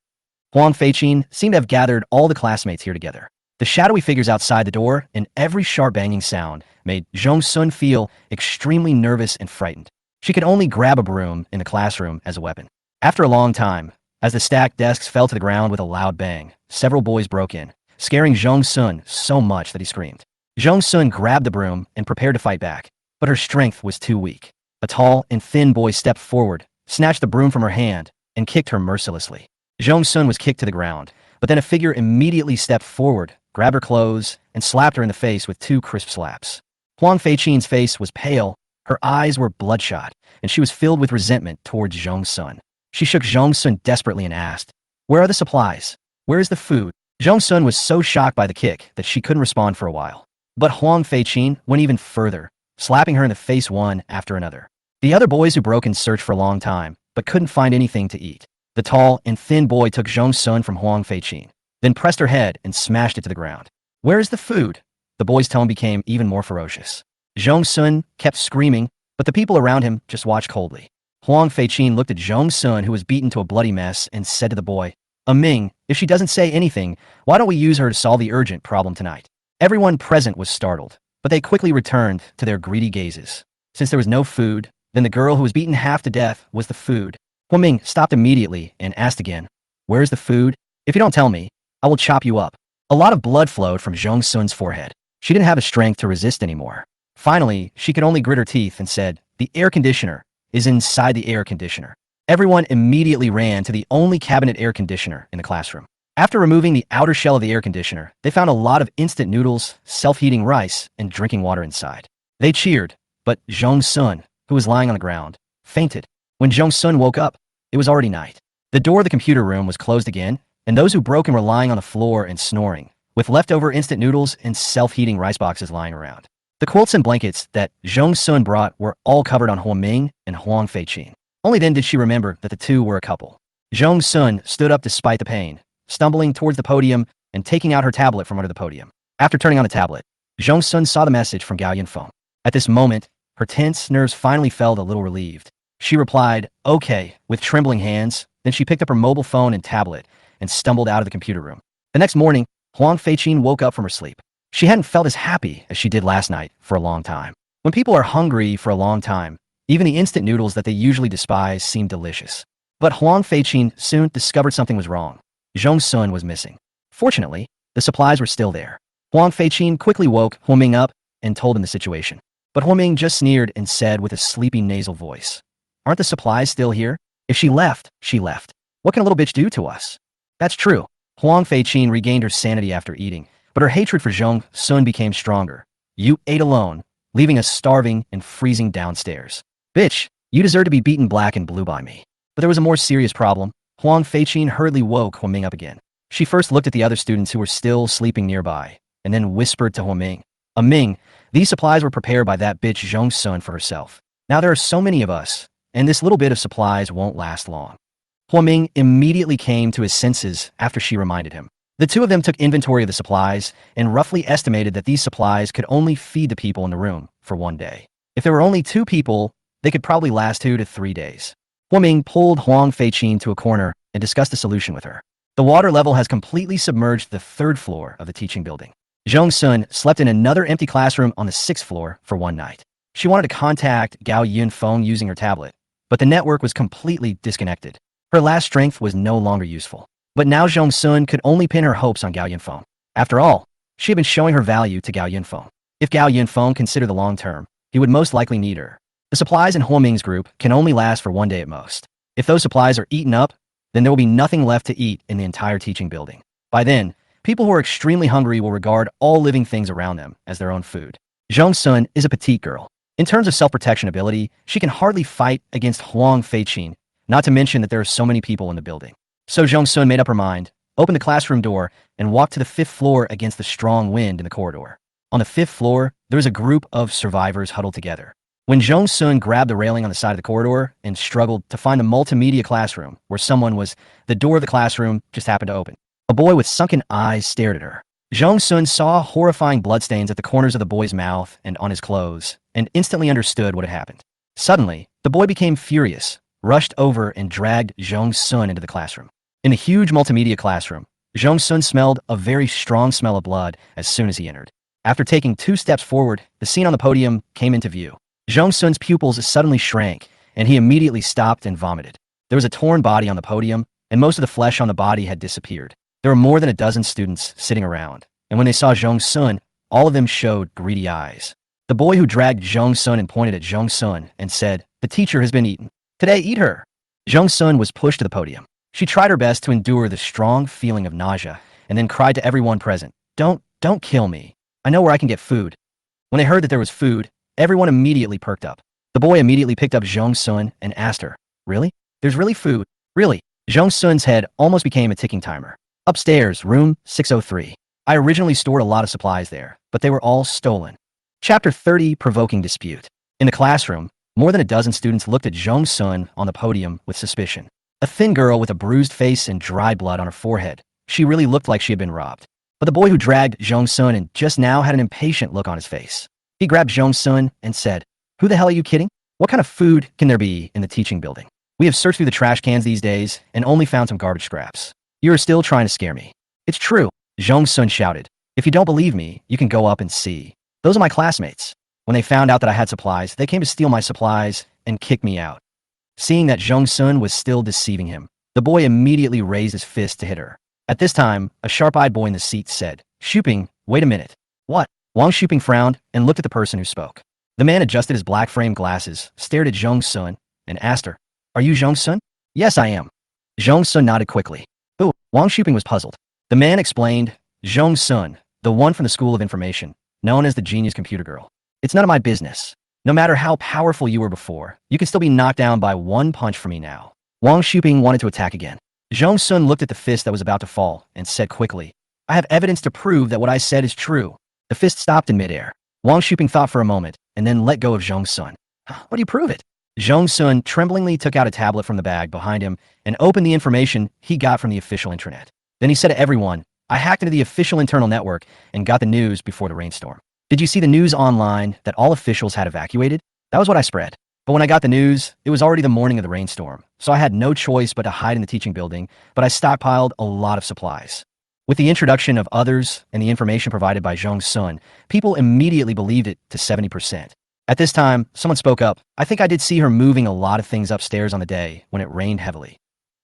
Huang Feiqin seemed to have gathered all the classmates here together. The shadowy figures outside the door and every sharp banging sound made Zhong Sun feel extremely nervous and frightened. She could only grab a broom in the classroom as a weapon. After a long time, as the stacked desks fell to the ground with a loud bang, several boys broke in, scaring Zhong Sun so much that he screamed. Zhong Sun grabbed the broom and prepared to fight back, but her strength was too weak. A tall and thin boy stepped forward, snatched the broom from her hand, and kicked her mercilessly. Zhong Sun was kicked to the ground, but then a figure immediately stepped forward, grabbed her clothes, and slapped her in the face with 2 crisp slaps. Huang Feiqin's face was pale, her eyes were bloodshot, and she was filled with resentment towards Zhong Sun. She shook Zhong Sun desperately and asked, "Where are the supplies? Where is the food?" Zhong Sun was so shocked by the kick that she couldn't respond for a while. But Huang Feiqin went even further, slapping her in the face one after another. The other boys who broke in searched for a long time, but couldn't find anything to eat. The tall and thin boy took Zhong Sun from Huang Feiqin, then pressed her head and smashed it to the ground. "Where is the food?" The boy's tone became even more ferocious. Zhong Sun kept screaming, but the people around him just watched coldly. Huang Feiqin looked at Zhong Sun, who was beaten to a bloody mess, and said to the boy, "Ming, if she doesn't say anything, why don't we use her to solve the urgent problem tonight?" Everyone present was startled, but they quickly returned to their greedy gazes. Since there was no food, then the girl who was beaten half to death was the food. Ming stopped immediately and asked again, "Where's the food? If you don't tell me, I will chop you up." A lot of blood flowed from Zhong Sun's forehead. She didn't have the strength to resist anymore. Finally, she could only grit her teeth and said, "The air conditioner is inside the air conditioner." Everyone immediately ran to the only cabinet air conditioner in the classroom. After removing the outer shell of the air conditioner, they found a lot of instant noodles, self-heating rice, and drinking water inside. They cheered, but Zhong Sun, who was lying on the ground, fainted. When Zhong Sun woke up, it was already night. The door of the computer room was closed again, and those who broke in were lying on the floor and snoring, with leftover instant noodles and self-heating rice boxes lying around. The quilts and blankets that Zhong Sun brought were all covered on Huang Ming and Huang Feiqin. Only then did she remember that the two were a couple. Zhong Sun stood up despite the pain, stumbling towards the podium and taking out her tablet from under the podium. After turning on the tablet, Zhong Sun saw the message from Gao Yunfeng. At this moment, her tense nerves finally felt a little relieved. She replied, "Okay," with trembling hands, then she picked up her mobile phone and tablet and stumbled out of the computer room. The next morning, Huang Feiqin woke up from her sleep. She hadn't felt as happy as she did last night for a long time. When people are hungry for a long time, even the instant noodles that they usually despise seem delicious. But Huang Feiqin soon discovered something was wrong. Zhong Sun was missing. Fortunately, the supplies were still there. Huang Feiqin quickly woke Huang Ming up and told him the situation. But Huang Ming just sneered and said with a sleepy nasal voice, "Aren't the supplies still here? If she left, she left. What can a little bitch do to us?" That's true. Huang Feiqin regained her sanity after eating, but her hatred for Zhong Sun became stronger. "You ate alone, leaving us starving and freezing downstairs. Bitch, you deserve to be beaten black and blue by me." But there was a more serious problem. Huang Feiqin hurriedly woke Huang Ming up again. She first looked at the other students who were still sleeping nearby, and then whispered to Huang Ming, Ming, these supplies were prepared by that bitch Zhong Sun for herself. Now there are so many of us, and this little bit of supplies won't last long." Huang Ming immediately came to his senses after she reminded him. The two of them took inventory of the supplies and roughly estimated that these supplies could only feed the people in the room for one day. If there were only 2 people, they could probably last 2 to 3 days. Huang Ming pulled Huang Feiqin to a corner and discussed the solution with her. The water level has completely submerged the 3rd floor of the teaching building. Zhong Sun slept in another empty classroom on the 6th floor for one night. She wanted to contact Gao Yunfeng using her tablet, but the network was completely disconnected. Her last strength was no longer useful. But now Zhong Sun could only pin her hopes on Gao Yunfeng. After all, she had been showing her value to Gao Yunfeng. If Gao Yunfeng considered the long term, he would most likely need her. The supplies in Huoming's group can only last for 1 day at most. If those supplies are eaten up, then there will be nothing left to eat in the entire teaching building. By then, people who are extremely hungry will regard all living things around them as their own food. Zhong Sun is a petite girl. In terms of self-protection ability, she can hardly fight against Huang Feiqin, not to mention that there are so many people in the building. So Zhong Sun made up her mind, opened the classroom door, and walked to the 5th floor against the strong wind in the corridor. On the 5th floor, there was a group of survivors huddled together. When Zhong Sun grabbed the railing on the side of the corridor and struggled to find the multimedia classroom where someone was, the door of the classroom just happened to open. A boy with sunken eyes stared at her. Zhong Sun saw horrifying bloodstains at the corners of the boy's mouth and on his clothes, and instantly understood what had happened. Suddenly, the boy became furious, rushed over and dragged Zhong Sun into the classroom. In the huge multimedia classroom, Zhong Sun smelled a very strong smell of blood as soon as he entered. After taking 2 steps forward, the scene on the podium came into view. Zhong Sun's pupils suddenly shrank, and he immediately stopped and vomited. There was a torn body on the podium, and most of the flesh on the body had disappeared. There were more than a dozen students sitting around, and when they saw Zhong Sun, all of them showed greedy eyes. The boy who dragged Zhong Sun and pointed at Zhong Sun and said, "The teacher has been eaten. Today, eat her." Zhong Sun was pushed to the podium. She tried her best to endure the strong feeling of nausea, and then cried to everyone present, Don't kill me. I know where I can get food." When they heard that there was food, everyone immediately perked up. The boy immediately picked up Zhong Sun and asked her, "Really? There's really food? Really?" Zhong Sun's head almost became a ticking timer. "Upstairs, room 603. I originally stored a lot of supplies there, but they were all stolen." Chapter 30, Provoking Dispute. In the classroom, more than a dozen students looked at Zhong Sun on the podium with suspicion. A thin girl with a bruised face and dry blood on her forehead. She really looked like she had been robbed. But the boy who dragged Zhong Sun and just now had an impatient look on his face. He grabbed Zhong Sun and said, "Who the hell are you kidding? What kind of food can there be in the teaching building? We have searched through the trash cans these days and only found some garbage scraps. You are still trying to scare me." "It's true," Zhong Sun shouted. "If you don't believe me, you can go up and see. Those are my classmates. When they found out that I had supplies, they came to steal my supplies and kick me out." Seeing that Zhong Sun was still deceiving him, the boy immediately raised his fist to hit her. At this time, a sharp-eyed boy in the seat said, "Shuping, wait a minute." "What?" Wang Shuping frowned and looked at the person who spoke. The man adjusted his black-framed glasses, stared at Zhong Sun, and asked her, "Are you Zhong Sun?" "Yes, I am." Zhong Sun nodded quickly. "Who?" Wang Shuping was puzzled. The man explained, "Zhong Sun, the one from the School of Information, known as the Genius Computer Girl. It's none of my business. No matter how powerful you were before, you can still be knocked down by one punch from me now." Wang Shuping wanted to attack again. Zhong Sun looked at the fist that was about to fall and said quickly, "I have evidence to prove that what I said is true." The fist stopped in midair. Wang Shuping thought for a moment and then let go of Zhong Sun. "How do you prove it?" Zhong Sun tremblingly took out a tablet from the bag behind him and opened the information he got from the official intranet. Then he said to everyone, "I hacked into the official internal network and got the news before the rainstorm. Did you see the news online that all officials had evacuated? That was what I spread. But when I got the news, it was already the morning of the rainstorm, so I had no choice but to hide in the teaching building, but I stockpiled a lot of supplies." With the introduction of others and the information provided by Zhong Sun, people immediately believed it to 70%. At this time, someone spoke up, "I think I did see her moving a lot of things upstairs on the day when it rained heavily."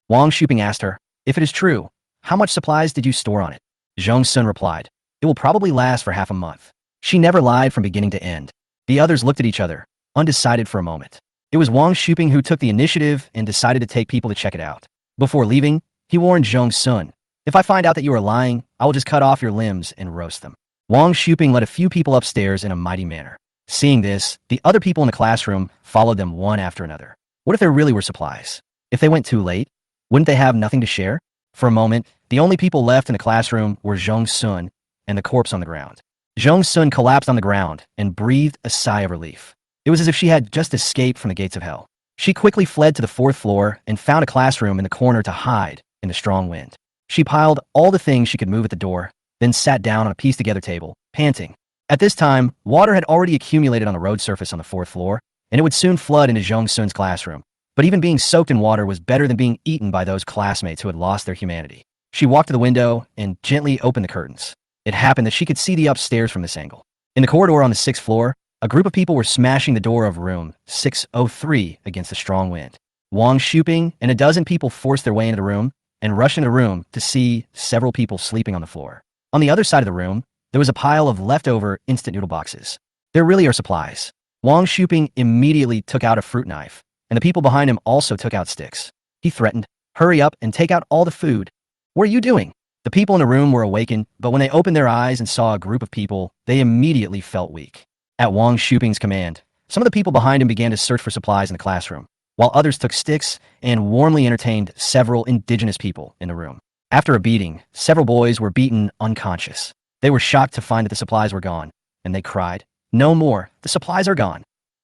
Wang Shuping asked her, "If it is true, how much supplies did you store on it?" Zhong Sun replied, "It will probably last for half a month." She never lied from beginning to end. The others looked at each other, undecided for a moment. It was Wang Shuping who took the initiative and decided to take people to check it out. Before leaving, he warned Zhong Sun, "If I find out that you are lying, I will just cut off your limbs and roast them." Wang Shuping led a few people upstairs in a mighty manner. Seeing this, the other people in the classroom followed them one after another. What if there really were supplies? If they went too late, wouldn't they have nothing to share? For a moment, the only people left in the classroom were Zhong Sun and the corpse on the ground. Zhong Sun collapsed on the ground and breathed a sigh of relief. It was as if she had just escaped from the gates of hell. She quickly fled to the 4th floor and found a classroom in the corner to hide in the strong wind. She piled all the things she could move at the door, then sat down on a pieced-together table, panting. At this time, water had already accumulated on the road surface on the 4th floor, and it would soon flood into Zhong Sun's classroom. But even being soaked in water was better than being eaten by those classmates who had lost their humanity. She walked to the window and gently opened the curtains. It happened that she could see the upstairs from this angle. In the corridor on the 6th floor, a group of people were smashing the door of room 603 against the strong wind. Wang Shuping and a dozen people forced their way into the room and rushed into the room to see several people sleeping on the floor. On the other side of the room, there was a pile of leftover instant noodle boxes. There really are supplies. Wang Shuping immediately took out a fruit knife, and the people behind him also took out sticks. He threatened, "Hurry up and take out all the food." "What are you doing?" The people in the room were awakened, but when they opened their eyes and saw a group of people, they immediately felt weak. At Wang Shuping's command, some of the people behind him began to search for supplies in the classroom, while others took sticks and warmly entertained several indigenous people in the room. After a beating, several boys were beaten unconscious. They were shocked to find that the supplies were gone, and they cried, "No more, the supplies are gone.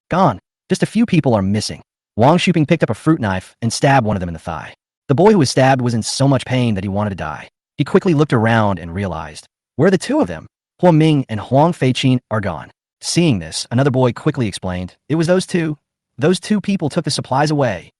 Gone. Just a few people are missing." Wang Shuping picked up a fruit knife and stabbed one of them in the thigh. The boy who was stabbed was in so much pain that he wanted to die. He quickly looked around and realized, where are the two of them? Huang Ming and Huang Feiqin are gone. Seeing this, another boy quickly explained, "It was those two. Those two people took the supplies away."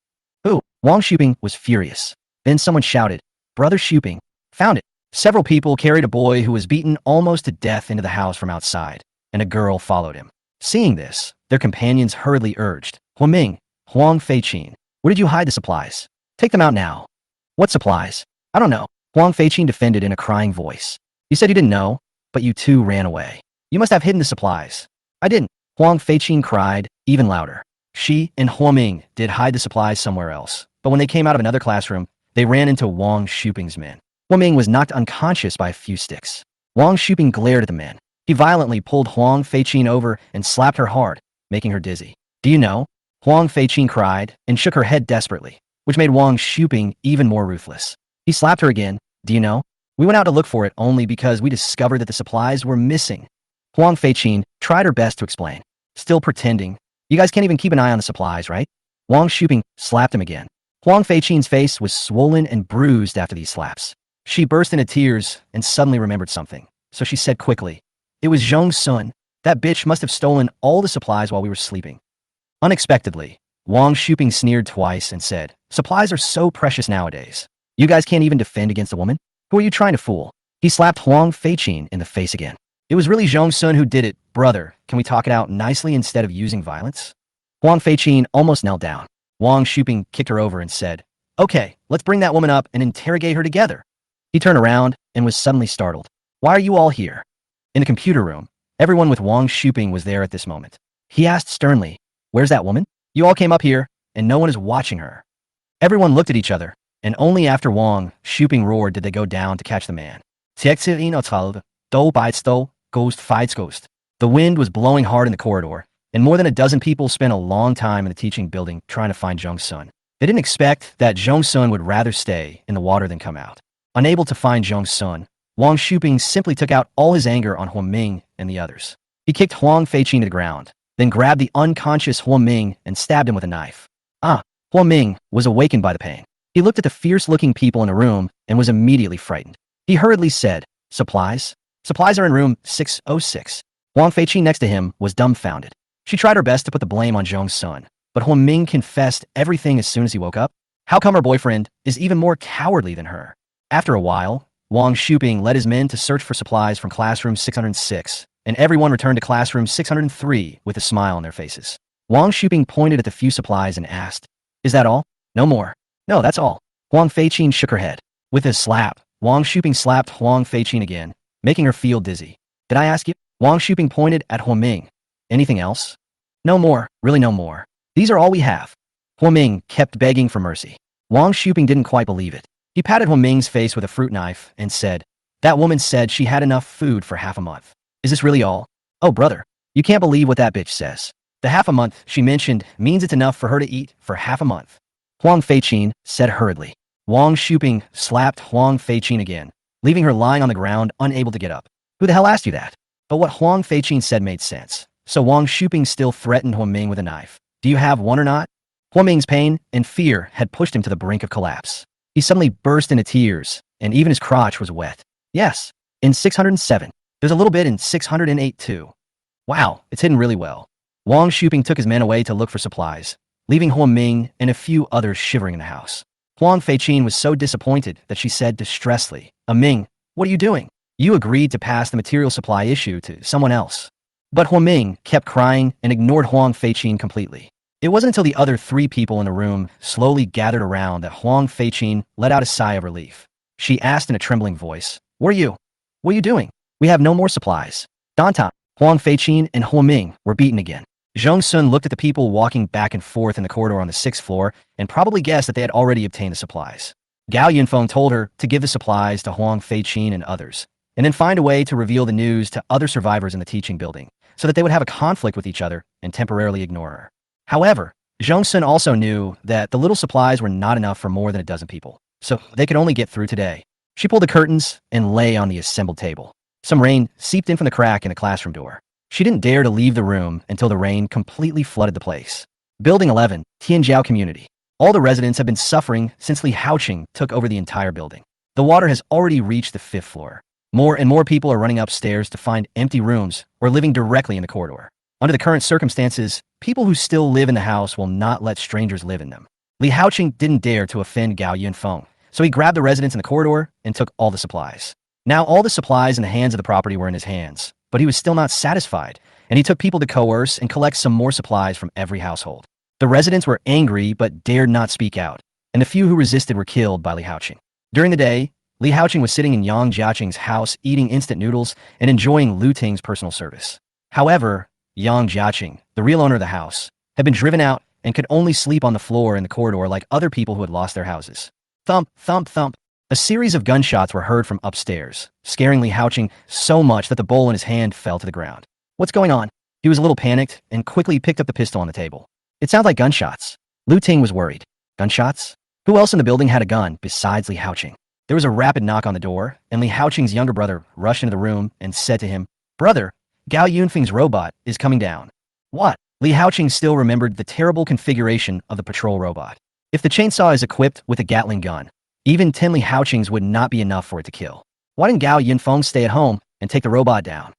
Who? Wang Shuping was furious. Then someone shouted, "Brother Shuping, found it." Several people carried a boy who was beaten almost to death into the house from outside, and a girl followed him. Seeing this, their companions hurriedly urged, "Huang Ming, Huang Feiqin, where did you hide the supplies? Take them out now." "What supplies?" "I don't know." Huang Feiqin defended in a crying voice. "You said you didn't know, but you too ran away. You must have hidden the supplies." "I didn't." Huang Feiqin cried, even louder. She and Huang Ming did hide the supplies somewhere else, but when they came out of another classroom, they ran into Wang Shuping's men. Huang Ming was knocked unconscious by a few sticks. Wang Shuping glared at the men. He violently pulled Huang Feiqin over and slapped her hard, making her dizzy. "Do you know?" Huang Feiqin cried and shook her head desperately, which made Wang Shuping even more ruthless. He slapped her again. "Do you know? We went out to look for it only because we discovered that the supplies were missing." Huang Feiqin tried her best to explain, still pretending. "You guys can't even keep an eye on the supplies, right?" Wang Shuping slapped him again. Huang Feiqin's face was swollen and bruised after these slaps. She burst into tears and suddenly remembered something, so she said quickly, "It was Zhong Sun. That bitch must have stolen all the supplies while we were sleeping." Unexpectedly, Wang Shuping sneered twice and said, "Supplies are so precious nowadays. You guys can't even defend against a woman? Who are you trying to fool?" He slapped Huang Feiqin in the face again. "It was really Zhong Sun who did it. Brother, can we talk it out nicely instead of using violence?" Huang Feiqin almost knelt down. Wang Shuping kicked her over and said, "Okay, let's bring that woman up and interrogate her together." He turned around and was suddenly startled. "Why are you all here?" In the computer room, everyone with Wang Shuping was there at this moment. He asked sternly, "Where's that woman? You all came up here, and no one is watching her." Everyone looked at each other, and only after Wang Shuping roared did they go down to catch the man. The wind was blowing hard in the corridor, and more than a dozen people spent a long time in the teaching building trying to find Zhong Sun. They didn't expect that Zhong Sun would rather stay in the water than come out. Unable to find Zhong Sun, Wang Shuping simply took out all his anger on Huang Ming and the others. He kicked Huang Feiqin to the ground, then grabbed the unconscious Huang Ming and stabbed him with a knife. Huang Ming was awakened by the pain. He looked at the fierce-looking people in the room and was immediately frightened. He hurriedly said, "Supplies? Supplies are in room 606. Huang Feiqin next to him was dumbfounded. She tried her best to put the blame on Zhong Sun, but Huang Ming confessed everything as soon as he woke up. How come her boyfriend is even more cowardly than her? After a while, Wang Shuping led his men to search for supplies from classroom 606, and everyone returned to classroom 603 with a smile on their faces. Wang Shuping pointed at the few supplies and asked, "Is that all? No more?" "No, that's all." Huang Feiqin shook her head. With his slap, Wang Shuping slapped Huang Feiqin again, making her feel dizzy. "Did I ask you?" Wang Shuping pointed at Huang Ming. "Anything else?" "No more, really no more. These are all we have." Huang Ming kept begging for mercy. Wang Shuping didn't quite believe it. He patted Huang Ming's face with a fruit knife and said, "That woman said she had enough food for half a month. Is this really all?" "Oh, brother, you can't believe what that bitch says. The half a month she mentioned means it's enough for her to eat for half a month." Huang Feiqin said hurriedly. Wang Shuping slapped Huang Feiqin again, leaving her lying on the ground, unable to get up. "Who the hell asked you that?" But what Huang Feiqin said made sense, so Wang Shuping still threatened Huang Ming with a knife. "Do you have one or not?" Huang Ming's pain and fear had pushed him to the brink of collapse. He suddenly burst into tears, and even his crotch was wet. "Yes, in 607. There's a little bit in 608 too. Wow, it's hidden really well." Wang Shuping took his men away to look for supplies, leaving Huang Ming and a few others shivering in the house. Huang Feiqin was so disappointed that she said distressfully, "Ming, what are you doing? You agreed to pass the material supply issue to someone else." But Huang Ming kept crying and ignored Huang Feiqin completely. It wasn't until the other three people in the room slowly gathered around that Huang Feiqin let out a sigh of relief. She asked in a trembling voice, "What are you?" What are you doing? We have no more supplies. Dantan, Huang Feiqin, and Hua Ming were beaten again. Zheng Sun looked at the people walking back and forth in the corridor on the 6th floor and probably guessed that they had already obtained the supplies. Gao Yunfeng told her to give the supplies to Huang Feiqin and others, and then find a way to reveal the news to other survivors in the teaching building, so that they would have a conflict with each other and temporarily ignore her. However, Zheng Sun also knew that the little supplies were not enough for more than a dozen people, so they could only get through today. She pulled the curtains and lay on the assembled table. Some rain seeped in from the crack in the classroom door. She didn't dare to leave the room until the rain completely flooded the place. Building 11, Tianjiao Community. All the residents have been suffering since Li Haoqing took over the entire building. The water has already reached the 5th floor. More and more people are running upstairs to find empty rooms or living directly in the corridor. Under the current circumstances, people who still live in the house will not let strangers live in them. Li Haoqing didn't dare to offend Gao Yunfeng, so he grabbed the residents in the corridor and took all the supplies. Now all the supplies in the hands of the property were in his hands, but he was still not satisfied, and he took people to coerce and collect some more supplies from every household. The residents were angry but dared not speak out, and the few who resisted were killed by Li Haoqing. During the day, Li Haoqing was sitting in Yang Jiaqing's house eating instant noodles and enjoying Lu Ting's personal service. However, Yang Jiaqing, the real owner of the house, had been driven out and could only sleep on the floor in the corridor like other people who had lost their houses. Thump, thump, thump. A series of gunshots were heard from upstairs, scaring Li Haoqing so much that the bowl in his hand fell to the ground. What's going on? He was a little panicked and quickly picked up the pistol on the table. It sounded like gunshots. Lu Ting was worried. Gunshots? Who else in the building had a gun besides Li Haoqing? There was a rapid knock on the door, and Li Haoqing's younger brother rushed into the room and said to him, "Brother, Gao Yunfeng's robot is coming down." What? Li Haoqing still remembered the terrible configuration of the patrol robot. If the chainsaw is equipped with a Gatling gun, even 10 Li Haoqings would not be enough for it to kill. Why didn't Gao Yunfeng stay at home and take the robot down?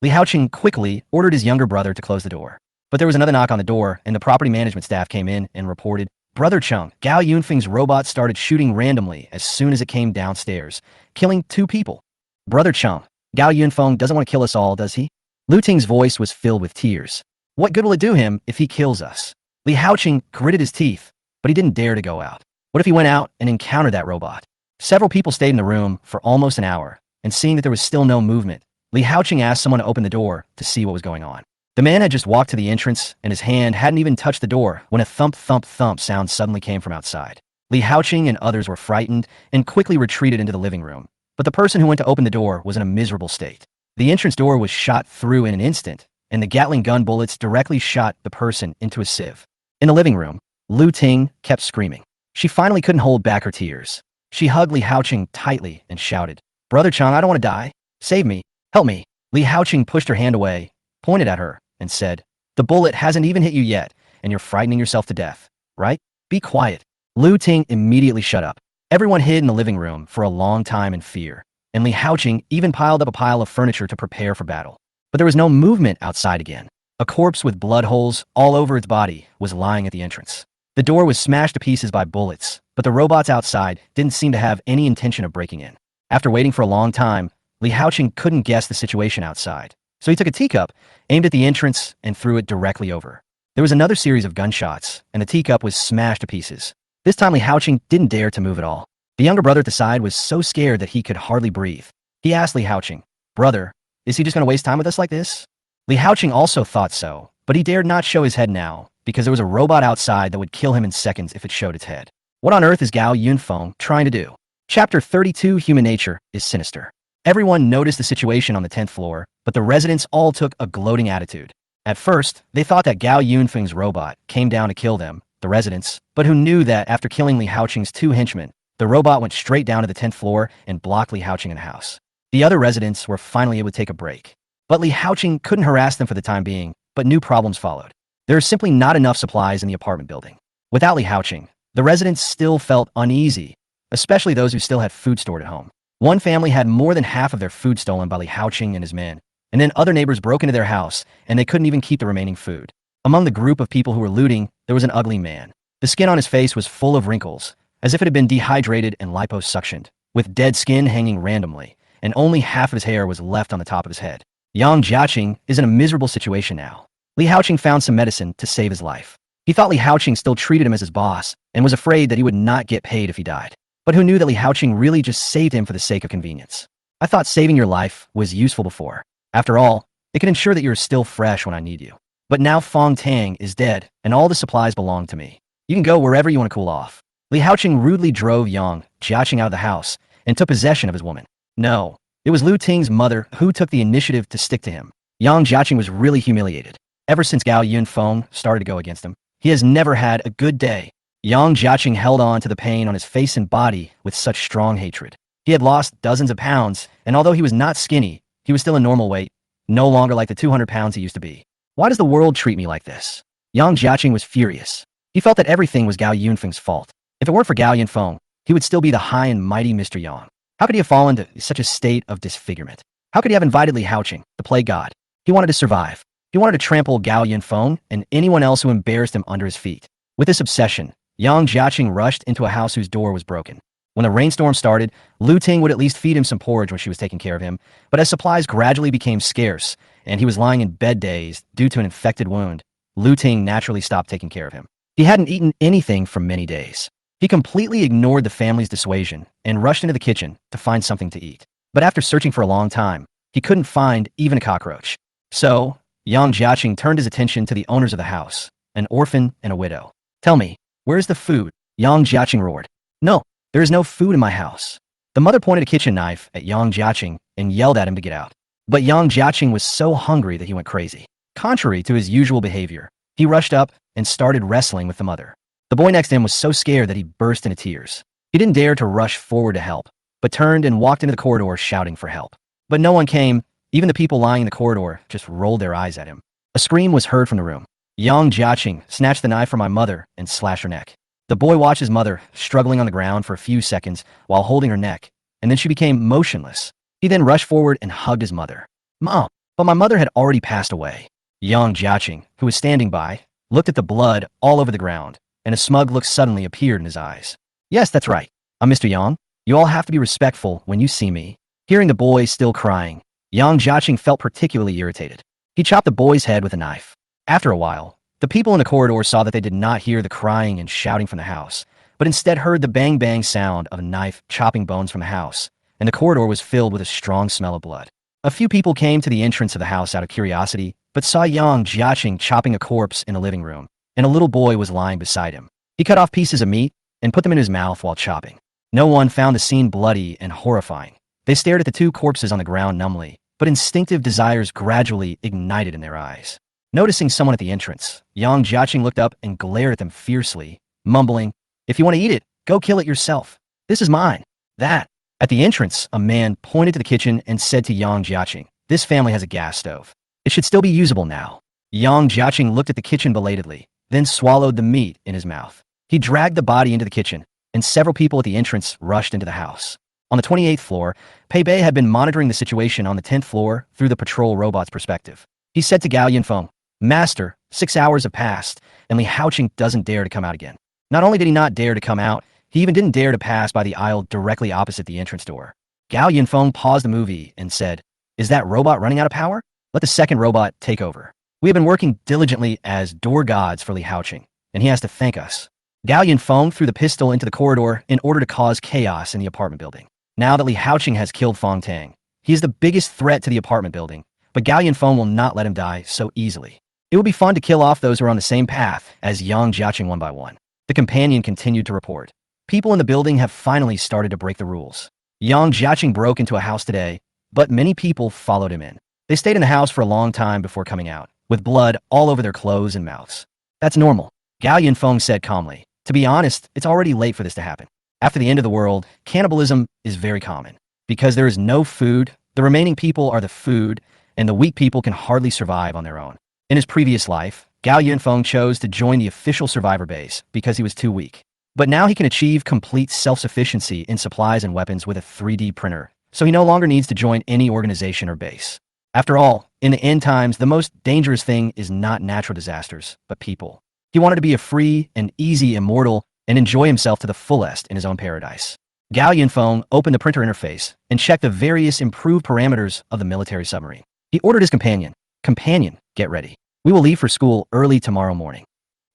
Li Haoqing quickly ordered his younger brother to close the door. But there was another knock on the door, and the property management staff came in and reported, "Brother Chung, Gao Yunfeng's robot started shooting randomly as soon as it came downstairs, killing 2 people. Brother Chung, Gao Yunfeng doesn't want to kill us all, does he?" Lu Ting's voice was filled with tears. "What good will it do him if he kills us?" Li Haoqing gritted his teeth, but he didn't dare to go out. What if he went out and encountered that robot? Several people stayed in the room for almost an hour, and seeing that there was still no movement, Li Haoqing asked someone to open the door to see what was going on. The man had just walked to the entrance, and his hand hadn't even touched the door when a thump, thump, thump sound suddenly came from outside. Li Haoqing and others were frightened and quickly retreated into the living room, but the person who went to open the door was in a miserable state. The entrance door was shot through in an instant, and the Gatling gun bullets directly shot the person into a sieve. In the living room, Lu Ting kept screaming. She finally couldn't hold back her tears. She hugged Li Haoqing tightly and shouted, "Brother Chang, I don't want to die. Save me. Help me." Li Haoqing pushed her hand away, pointed at her, and said, "The bullet hasn't even hit you yet, and you're frightening yourself to death, right? Be quiet." Lu Ting immediately shut up. Everyone hid in the living room for a long time in fear, and Li Haoqing even piled up a pile of furniture to prepare for battle. But there was no movement outside again. A corpse with blood holes all over its body was lying at the entrance. The door was smashed to pieces by bullets, but the robots outside didn't seem to have any intention of breaking in. After waiting for a long time, Li Haoqing couldn't guess the situation outside. So he took a teacup, aimed at the entrance, and threw it directly over. There was another series of gunshots, and the teacup was smashed to pieces. This time Li Haoqing didn't dare to move at all. The younger brother at the side was so scared that he could hardly breathe. He asked Li Haoqing, "Brother, is he just going to waste time with us like this?" Li Haoqing also thought so, but he dared not show his head now, because there was a robot outside that would kill him in seconds if it showed its head. What on earth is Gao Yunfeng trying to do? Chapter 32, Human Nature is Sinister. Everyone noticed the situation on the 10th floor, but the residents all took a gloating attitude. At first, they thought that Gao Yunfeng's robot came down to kill them, the residents, but who knew that after killing Li Haoqing's 2 henchmen, the robot went straight down to the 10th floor and blocked Li Haoqing in the house. The other residents were finally able to take a break. But Li Haoqing couldn't harass them for the time being, but new problems followed. There are simply not enough supplies in the apartment building. Without Li Haoqing, the residents still felt uneasy, especially those who still had food stored at home. One family had more than half of their food stolen by Li Haoqing and his men, and then other neighbors broke into their house, and they couldn't even keep the remaining food. Among the group of people who were looting, there was an ugly man. The skin on his face was full of wrinkles, as if it had been dehydrated and liposuctioned, with dead skin hanging randomly, and only half of his hair was left on the top of his head. Yang Jiaqing is in a miserable situation now. Li Haoqing found some medicine to save his life. He thought Li Haoqing still treated him as his boss, and was afraid that he would not get paid if he died. But who knew that Li Haoqing really just saved him for the sake of convenience? I thought saving your life was useful before. After all, it can ensure that you're still fresh when I need you. But now Fong Tang is dead, and all the supplies belong to me. You can go wherever you want to cool off. Li Haoqing rudely drove Yang Jiaqing out of the house and took possession of his woman. No, it was Lu Ting's mother who took the initiative to stick to him. Yang Jiaqing was really humiliated. Ever since Gao Yunfeng started to go against him, he has never had a good day. Yang Jiaqing held on to the pain on his face and body with such strong hatred. He had lost dozens of pounds, and although he was not skinny, he was still a normal weight, no longer like the 200 pounds he used to be. Why does the world treat me like this? Yang Jiaqing was furious. He felt that everything was Gao Yunfeng's fault. If it weren't for Gao Yunfeng, he would still be the high and mighty Mr. Yang. How could he have fallen to such a state of disfigurement? How could he have invited Li Haoqing, the plague god? He wanted to survive. He wanted to trample Gao Yunfeng and anyone else who embarrassed him under his feet. With this obsession, Yang Jiaqing rushed into a house whose door was broken. When the rainstorm started, Lu Ting would at least feed him some porridge when she was taking care of him, but as supplies gradually became scarce, and he was lying in bed dazed due to an infected wound, Lu Ting naturally stopped taking care of him. He hadn't eaten anything for many days. He completely ignored the family's dissuasion and rushed into the kitchen to find something to eat. But after searching for a long time, he couldn't find even a cockroach. So, Yang Jiaqing turned his attention to the owners of the house, an orphan and a widow. Tell me, where's the food? Yang Jiaqing roared. No, there is no food in my house. The mother pointed a kitchen knife at Yang Jiaqing and yelled at him to get out. But Yang Jiaqing was so hungry that he went crazy. Contrary to his usual behavior, he rushed up and started wrestling with the mother. The boy next to him was so scared that he burst into tears. He didn't dare to rush forward to help, but turned and walked into the corridor shouting for help. But no one came. Even the people lying in the corridor just rolled their eyes at him. A scream was heard from the room. Yang Jiaqing snatched the knife from my mother and slashed her neck. The boy watched his mother struggling on the ground for a few seconds while holding her neck, and then she became motionless. He then rushed forward and hugged his mother. Mom, but my mother had already passed away. Yang Jiaqing, who was standing by, looked at the blood all over the ground, and a smug look suddenly appeared in his eyes. Yes, that's right. I'm Mr. Yang. You all have to be respectful when you see me. Hearing the boy still crying, Yang Jiaqing felt particularly irritated. He chopped the boy's head with a knife. After a while, the people in the corridor saw that they did not hear the crying and shouting from the house, but instead heard the bang-bang sound of a knife chopping bones from the house, and the corridor was filled with a strong smell of blood. A few people came to the entrance of the house out of curiosity, but saw Yang Jiaqing chopping a corpse in a living room, and a little boy was lying beside him. He cut off pieces of meat and put them in his mouth while chopping. No one found the scene bloody and horrifying. They stared at the two corpses on the ground numbly, but instinctive desires gradually ignited in their eyes. Noticing someone at the entrance, Yang Jiaqing looked up and glared at them fiercely, mumbling, "If you want to eat it, go kill it yourself. This is mine." That. At the entrance, a man pointed to the kitchen and said to Yang Jiaqing, "This family has a gas stove. It should still be usable now." Yang Jiaqing looked at the kitchen belatedly, then swallowed the meat in his mouth. He dragged the body into the kitchen, and several people at the entrance rushed into the house. On the 28th floor, Pei Bei had been monitoring the situation on the 10th floor through the patrol robot's perspective. He said to Gao Yunfeng, "Master, 6 hours have passed, and Li Haoqing doesn't dare to come out again." Not only did he not dare to come out, he even didn't dare to pass by the aisle directly opposite the entrance door. Gao Yunfeng paused the movie and said, "Is that robot running out of power? Let the second robot take over. We have been working diligently as door gods for Li Haoqing, and he has to thank us." Gao Yunfeng threw the pistol into the corridor in order to cause chaos in the apartment building. Now that Li Haoqing has killed Fong Tang, he is the biggest threat to the apartment building, but Gao Yunfeng will not let him die so easily. It will be fun to kill off those who are on the same path as Yang Jiaqing one by one. The companion continued to report. People in the building have finally started to break the rules. Yang Jiaqing broke into a house today, but many people followed him in. They stayed in the house for a long time before coming out, with blood all over their clothes and mouths. "That's normal," Gao Yunfeng said calmly. "To be honest, it's already late for this to happen. After the end of the world, cannibalism is very common. Because there is no food, the remaining people are the food, and the weak people can hardly survive on their own." In his previous life, Gao Yunfeng chose to join the official survivor base because he was too weak. But now he can achieve complete self-sufficiency in supplies and weapons with a 3D printer, so he no longer needs to join any organization or base. After all, in the end times, the most dangerous thing is not natural disasters, but people. He wanted to be a free and easy immortal and enjoy himself to the fullest in his own paradise. Gao Yunfeng opened the printer interface and checked the various improved parameters of the military submarine. He ordered his companion, "Companion, get ready. We will leave for school early tomorrow morning."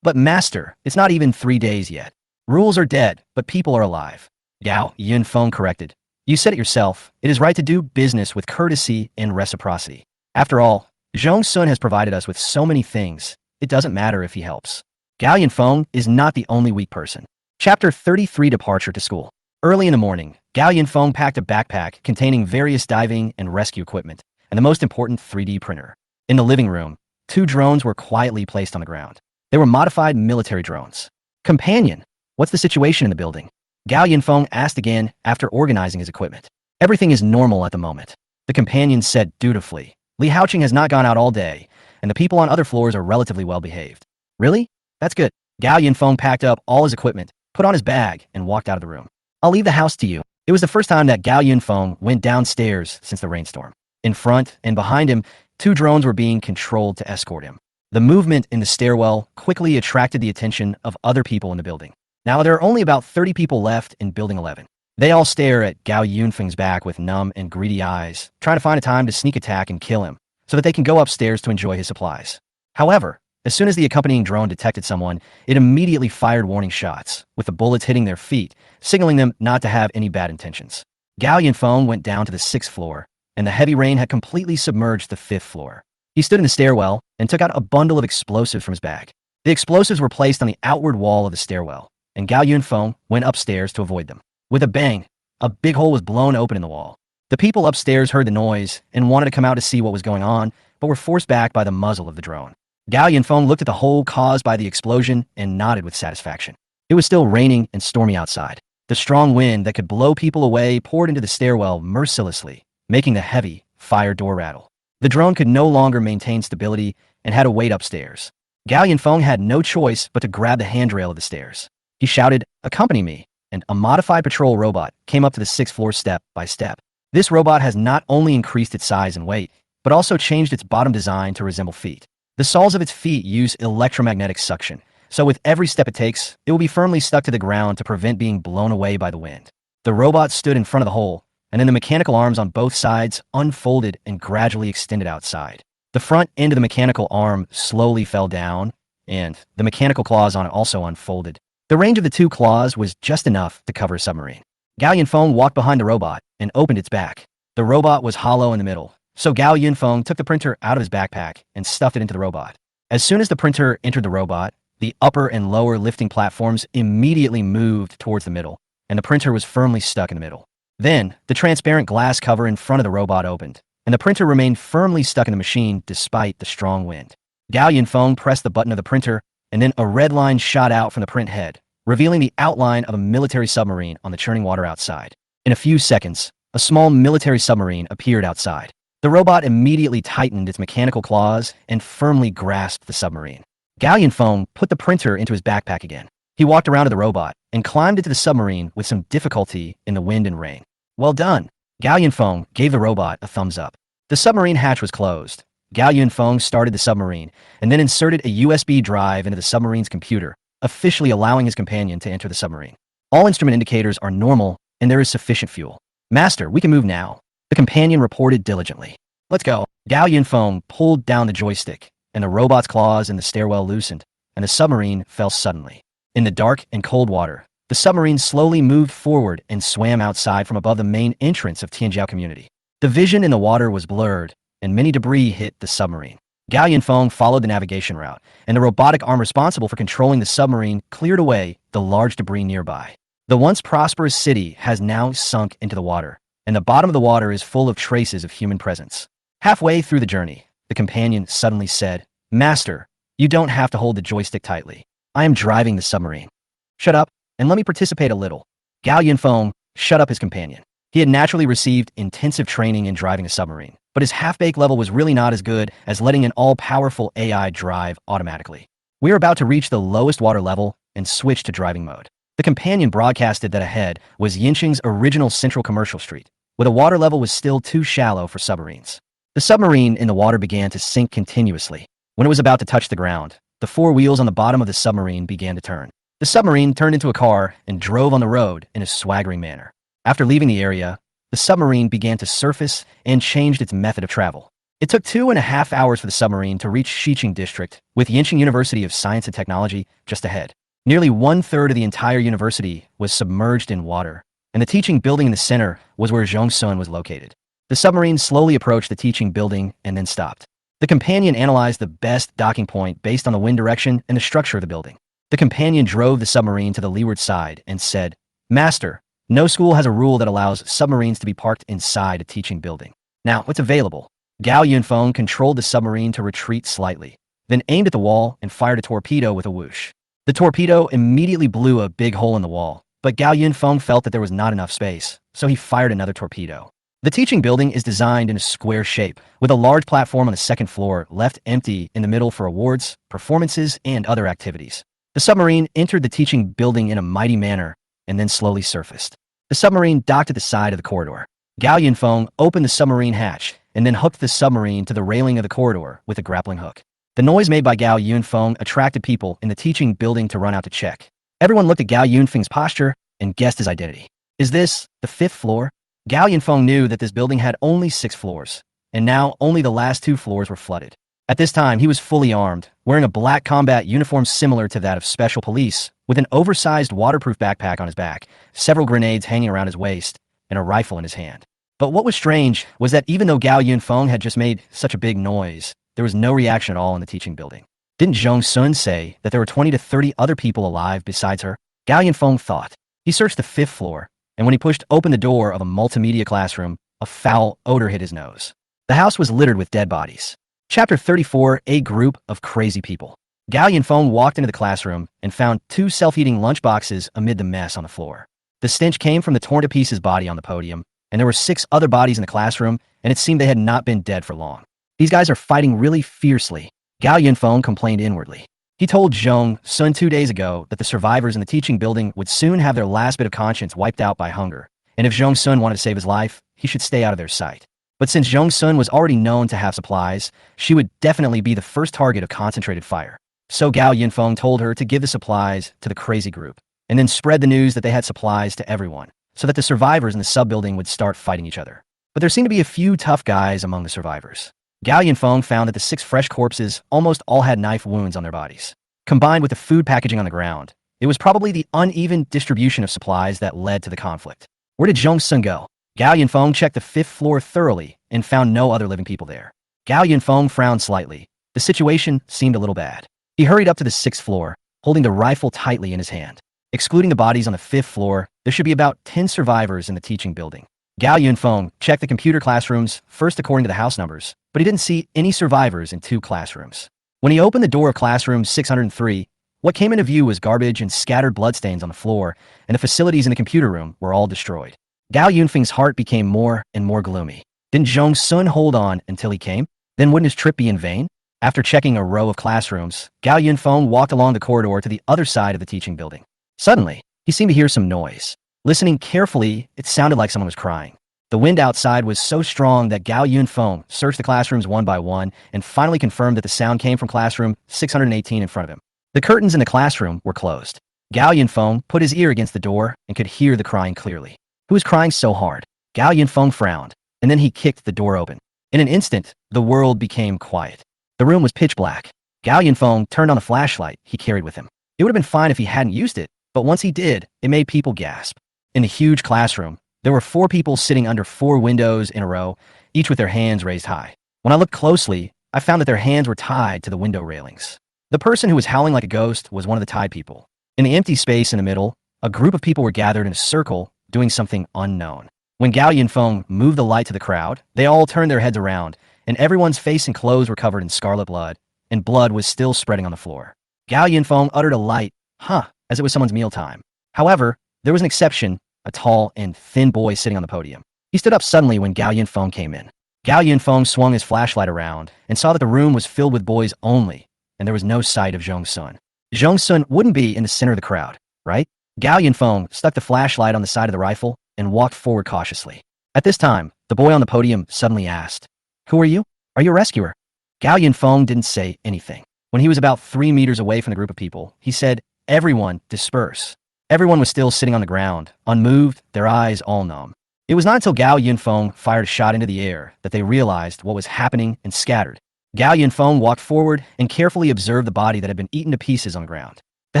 "But master, it's not even 3 days yet. Rules are dead, but people are alive." Gao Yunfeng corrected. You said it yourself. It is right to do business with courtesy and reciprocity. After all, Zhong Sun has provided us with so many things. It doesn't matter if he helps. Gao Yunfeng is not the only weak person. Chapter 33: Departure to School. Early in the morning, Gao Yunfeng packed a backpack containing various diving and rescue equipment, and the most important 3D printer. In the living room, 2 drones were quietly placed on the ground. They were modified military drones. Companion, what's the situation in the building? Gao Yunfeng asked again after organizing his equipment. Everything is normal at the moment. The companion said dutifully. Li Haoqing has not gone out all day, and the people on other floors are relatively well behaved. Really? That's good. Gao Yunfeng packed up all his equipment, put on his bag, and walked out of the room. I'll leave the house to you. It was the first time that Gao Yunfeng went downstairs since the rainstorm. In front and behind him, 2 drones were being controlled to escort him. The movement in the stairwell quickly attracted the attention of other people in the building. Now there are only about 30 people left in Building 11. They all stare at Gao Yunfeng's back with numb and greedy eyes, trying to find a time to sneak attack and kill him, so that they can go upstairs to enjoy his supplies. However, as soon as the accompanying drone detected someone, it immediately fired warning shots, with the bullets hitting their feet, signaling them not to have any bad intentions. Gao Yunfeng went down to the 6th floor, and the heavy rain had completely submerged the 5th floor. He stood in the stairwell and took out a bundle of explosives from his bag. The explosives were placed on the outward wall of the stairwell, and Gao Yunfeng went upstairs to avoid them. With a bang, a big hole was blown open in the wall. The people upstairs heard the noise and wanted to come out to see what was going on, but were forced back by the muzzle of the drone. Gao Yunfeng looked at the hole caused by the explosion and nodded with satisfaction. It was still raining and stormy outside. The strong wind that could blow people away poured into the stairwell mercilessly, making the heavy fire door rattle. The drone could no longer maintain stability and had to wait upstairs. Gao Yunfeng had no choice but to grab the handrail of the stairs. He shouted, "Accompany me," and a modified patrol robot came up to the 6th floor step by step. This robot has not only increased its size and weight, but also changed its bottom design to resemble feet. The soles of its feet use electromagnetic suction, so with every step it takes, it will be firmly stuck to the ground to prevent being blown away by the wind. The robot stood in front of the hole, and then the mechanical arms on both sides unfolded and gradually extended outside. The front end of the mechanical arm slowly fell down, and the mechanical claws on it also unfolded. The range of the 2 claws was just enough to cover a submarine. Gao Yunfeng walked behind the robot and opened its back. The robot was hollow in the middle, so Gao Yunfeng took the printer out of his backpack and stuffed it into the robot. As soon as the printer entered the robot, the upper and lower lifting platforms immediately moved towards the middle, and the printer was firmly stuck in the middle. Then, the transparent glass cover in front of the robot opened, and the printer remained firmly stuck in the machine despite the strong wind. Gao Yunfeng pressed the button of the printer, and then a red line shot out from the print head, revealing the outline of a military submarine on the churning water outside. In a few seconds, a small military submarine appeared outside. The robot immediately tightened its mechanical claws and firmly grasped the submarine. Gao Yunfeng put the printer into his backpack again. He walked around to the robot and climbed into the submarine with some difficulty in the wind and rain. Well done. Gao Yunfeng gave the robot a thumbs up. The submarine hatch was closed. Gao Yunfeng started the submarine and then inserted a USB drive into the submarine's computer, officially allowing his companion to enter the submarine. All instrument indicators are normal and there is sufficient fuel. Master, we can move now. The companion reported diligently. Let's go. Gao Yunfeng pulled down the joystick, and the robot's claws in the stairwell loosened, and the submarine fell suddenly. In the dark and cold water, the submarine slowly moved forward and swam outside from above the main entrance of Tianjiao Community. The vision in the water was blurred, and many debris hit the submarine. Gao Yunfeng followed the navigation route, and the robotic arm responsible for controlling the submarine cleared away the large debris nearby. The once prosperous city has now sunk into the water, and the bottom of the water is full of traces of human presence. Halfway through the journey, the companion suddenly said, "Master, you don't have to hold the joystick tightly. I am driving the submarine. Shut up, and let me participate a little." Gao Yunfeng shut up his companion. He had naturally received intensive training in driving a submarine, but his half-baked level was really not as good as letting an all-powerful AI drive automatically. We are about to reach the lowest water level and switch to driving mode. The companion broadcasted that ahead was Yinqing's original Central Commercial Street, where the water level was still too shallow for submarines. The submarine in the water began to sink continuously. When it was about to touch the ground, the 4 wheels on the bottom of the submarine began to turn. The submarine turned into a car and drove on the road in a swaggering manner. After leaving the area, the submarine began to surface and changed its method of travel. It took 2.5 hours for the submarine to reach Xiqing District, with Yinqing University of Science and Technology just ahead. Nearly 1/3 of the entire university was submerged in water, and the teaching building in the center was where Zhong Sun was located. The submarine slowly approached the teaching building and then stopped. The companion analyzed the best docking point based on the wind direction and the structure of the building. The companion drove the submarine to the leeward side and said, "Master, no school has a rule that allows submarines to be parked inside a teaching building. Now, what's available?" Gao Yunfeng controlled the submarine to retreat slightly, then aimed at the wall and fired a torpedo with a whoosh. The torpedo immediately blew a big hole in the wall, but Gao Yunfeng felt that there was not enough space, so he fired another torpedo. The teaching building is designed in a square shape, with a large platform on the second floor left empty in the middle for awards, performances, and other activities. The submarine entered the teaching building in a mighty manner and then slowly surfaced. The submarine docked at the side of the corridor. Gao Yunfeng opened the submarine hatch and then hooked the submarine to the railing of the corridor with a grappling hook. The noise made by Gao Yunfeng attracted people in the teaching building to run out to check. Everyone looked at Gao Yunfeng's posture and guessed his identity. Is this the 5th floor? Gao Yunfeng knew that this building had only 6 floors, and now only the last 2 floors were flooded. At this time, he was fully armed, wearing a black combat uniform similar to that of special police, with an oversized waterproof backpack on his back, several grenades hanging around his waist, and a rifle in his hand. But what was strange was that even though Gao Yunfeng had just made such a big noise, there was no reaction at all in the teaching building. Didn't Zhong Sun say that there were 20 to 30 other people alive besides her? Gao Yunfeng thought. He searched the 5th floor, and when he pushed open the door of a multimedia classroom, a foul odor hit his nose. The house was littered with dead bodies. Chapter 34, A Group of Crazy People. Gao Yunfeng walked into the classroom and found 2 self-eating lunchboxes amid the mess on the floor. The stench came from the torn-to-pieces body on the podium, and there were 6 other bodies in the classroom, and it seemed they had not been dead for long. These guys are fighting really fiercely, Gao Yunfeng complained inwardly. He told Zhong Sun 2 days ago that the survivors in the teaching building would soon have their last bit of conscience wiped out by hunger, and if Zhong Sun wanted to save his life, he should stay out of their sight. But since Zhong Sun was already known to have supplies, she would definitely be the first target of concentrated fire. So Gao Yunfeng told her to give the supplies to the crazy group, and then spread the news that they had supplies to everyone, so that the survivors in the sub-building would start fighting each other. But there seemed to be a few tough guys among the survivors. Gao Yunfeng found that the 6 fresh corpses almost all had knife wounds on their bodies. Combined with the food packaging on the ground, it was probably the uneven distribution of supplies that led to the conflict. Where did Zhong Sun go? Gao Yunfeng checked the 5th floor thoroughly and found no other living people there. Gao Yunfeng frowned slightly. The situation seemed a little bad. He hurried up to the 6th floor, holding the rifle tightly in his hand. Excluding the bodies on the 5th floor, there should be about 10 survivors in the teaching building. Gao Yunfeng checked the computer classrooms first according to the house numbers, but he didn't see any survivors in 2 classrooms. When he opened the door of classroom 603, what came into view was garbage and scattered bloodstains on the floor, and the facilities in the computer room were all destroyed. Gao Yunfeng's heart became more and more gloomy. Didn't Zhong Sun hold on until he came? Then wouldn't his trip be in vain? After checking a row of classrooms, Gao Yunfeng walked along the corridor to the other side of the teaching building. Suddenly, he seemed to hear some noise. Listening carefully, it sounded like someone was crying. The wind outside was so strong that Gao Yunfeng searched the classrooms one by one and finally confirmed that the sound came from classroom 618 in front of him. The curtains in the classroom were closed. Gao Yunfeng put his ear against the door and could hear the crying clearly. Who was crying so hard? Gao Yunfeng frowned, and then he kicked the door open. In an instant, the world became quiet. The room was pitch black. Gao Yunfeng turned on the flashlight he carried with him. It would have been fine if he hadn't used it, but once he did, it made people gasp. In the huge classroom, there were 4 people sitting under 4 windows in a row, each with their hands raised high. When I looked closely, I found that their hands were tied to the window railings. The person who was howling like a ghost was one of the tied people. In the empty space in the middle, a group of people were gathered in a circle, doing something unknown. When Gao Yunfeng moved the light to the crowd, they all turned their heads around, and everyone's face and clothes were covered in scarlet blood, and blood was still spreading on the floor. Gao Yunfeng uttered a light, "Huh," as it was someone's mealtime. However, there was an exception, a tall and thin boy sitting on the podium. He stood up suddenly when Gao Yunfeng came in. Gao Yunfeng swung his flashlight around and saw that the room was filled with boys only, and there was no sight of Zhong Sun. Zhong Sun wouldn't be in the center of the crowd, right? Gao Yunfeng stuck the flashlight on the side of the rifle and walked forward cautiously. At this time, the boy on the podium suddenly asked, "Who are you? Are you a rescuer?" Gao Yunfeng didn't say anything. When he was about 3 meters away from the group of people, he said, "Everyone, disperse." Everyone was still sitting on the ground, unmoved, their eyes all numb. It was not until Gao Yunfeng fired a shot into the air that they realized what was happening and scattered. Gao Yunfeng walked forward and carefully observed the body that had been eaten to pieces on the ground. The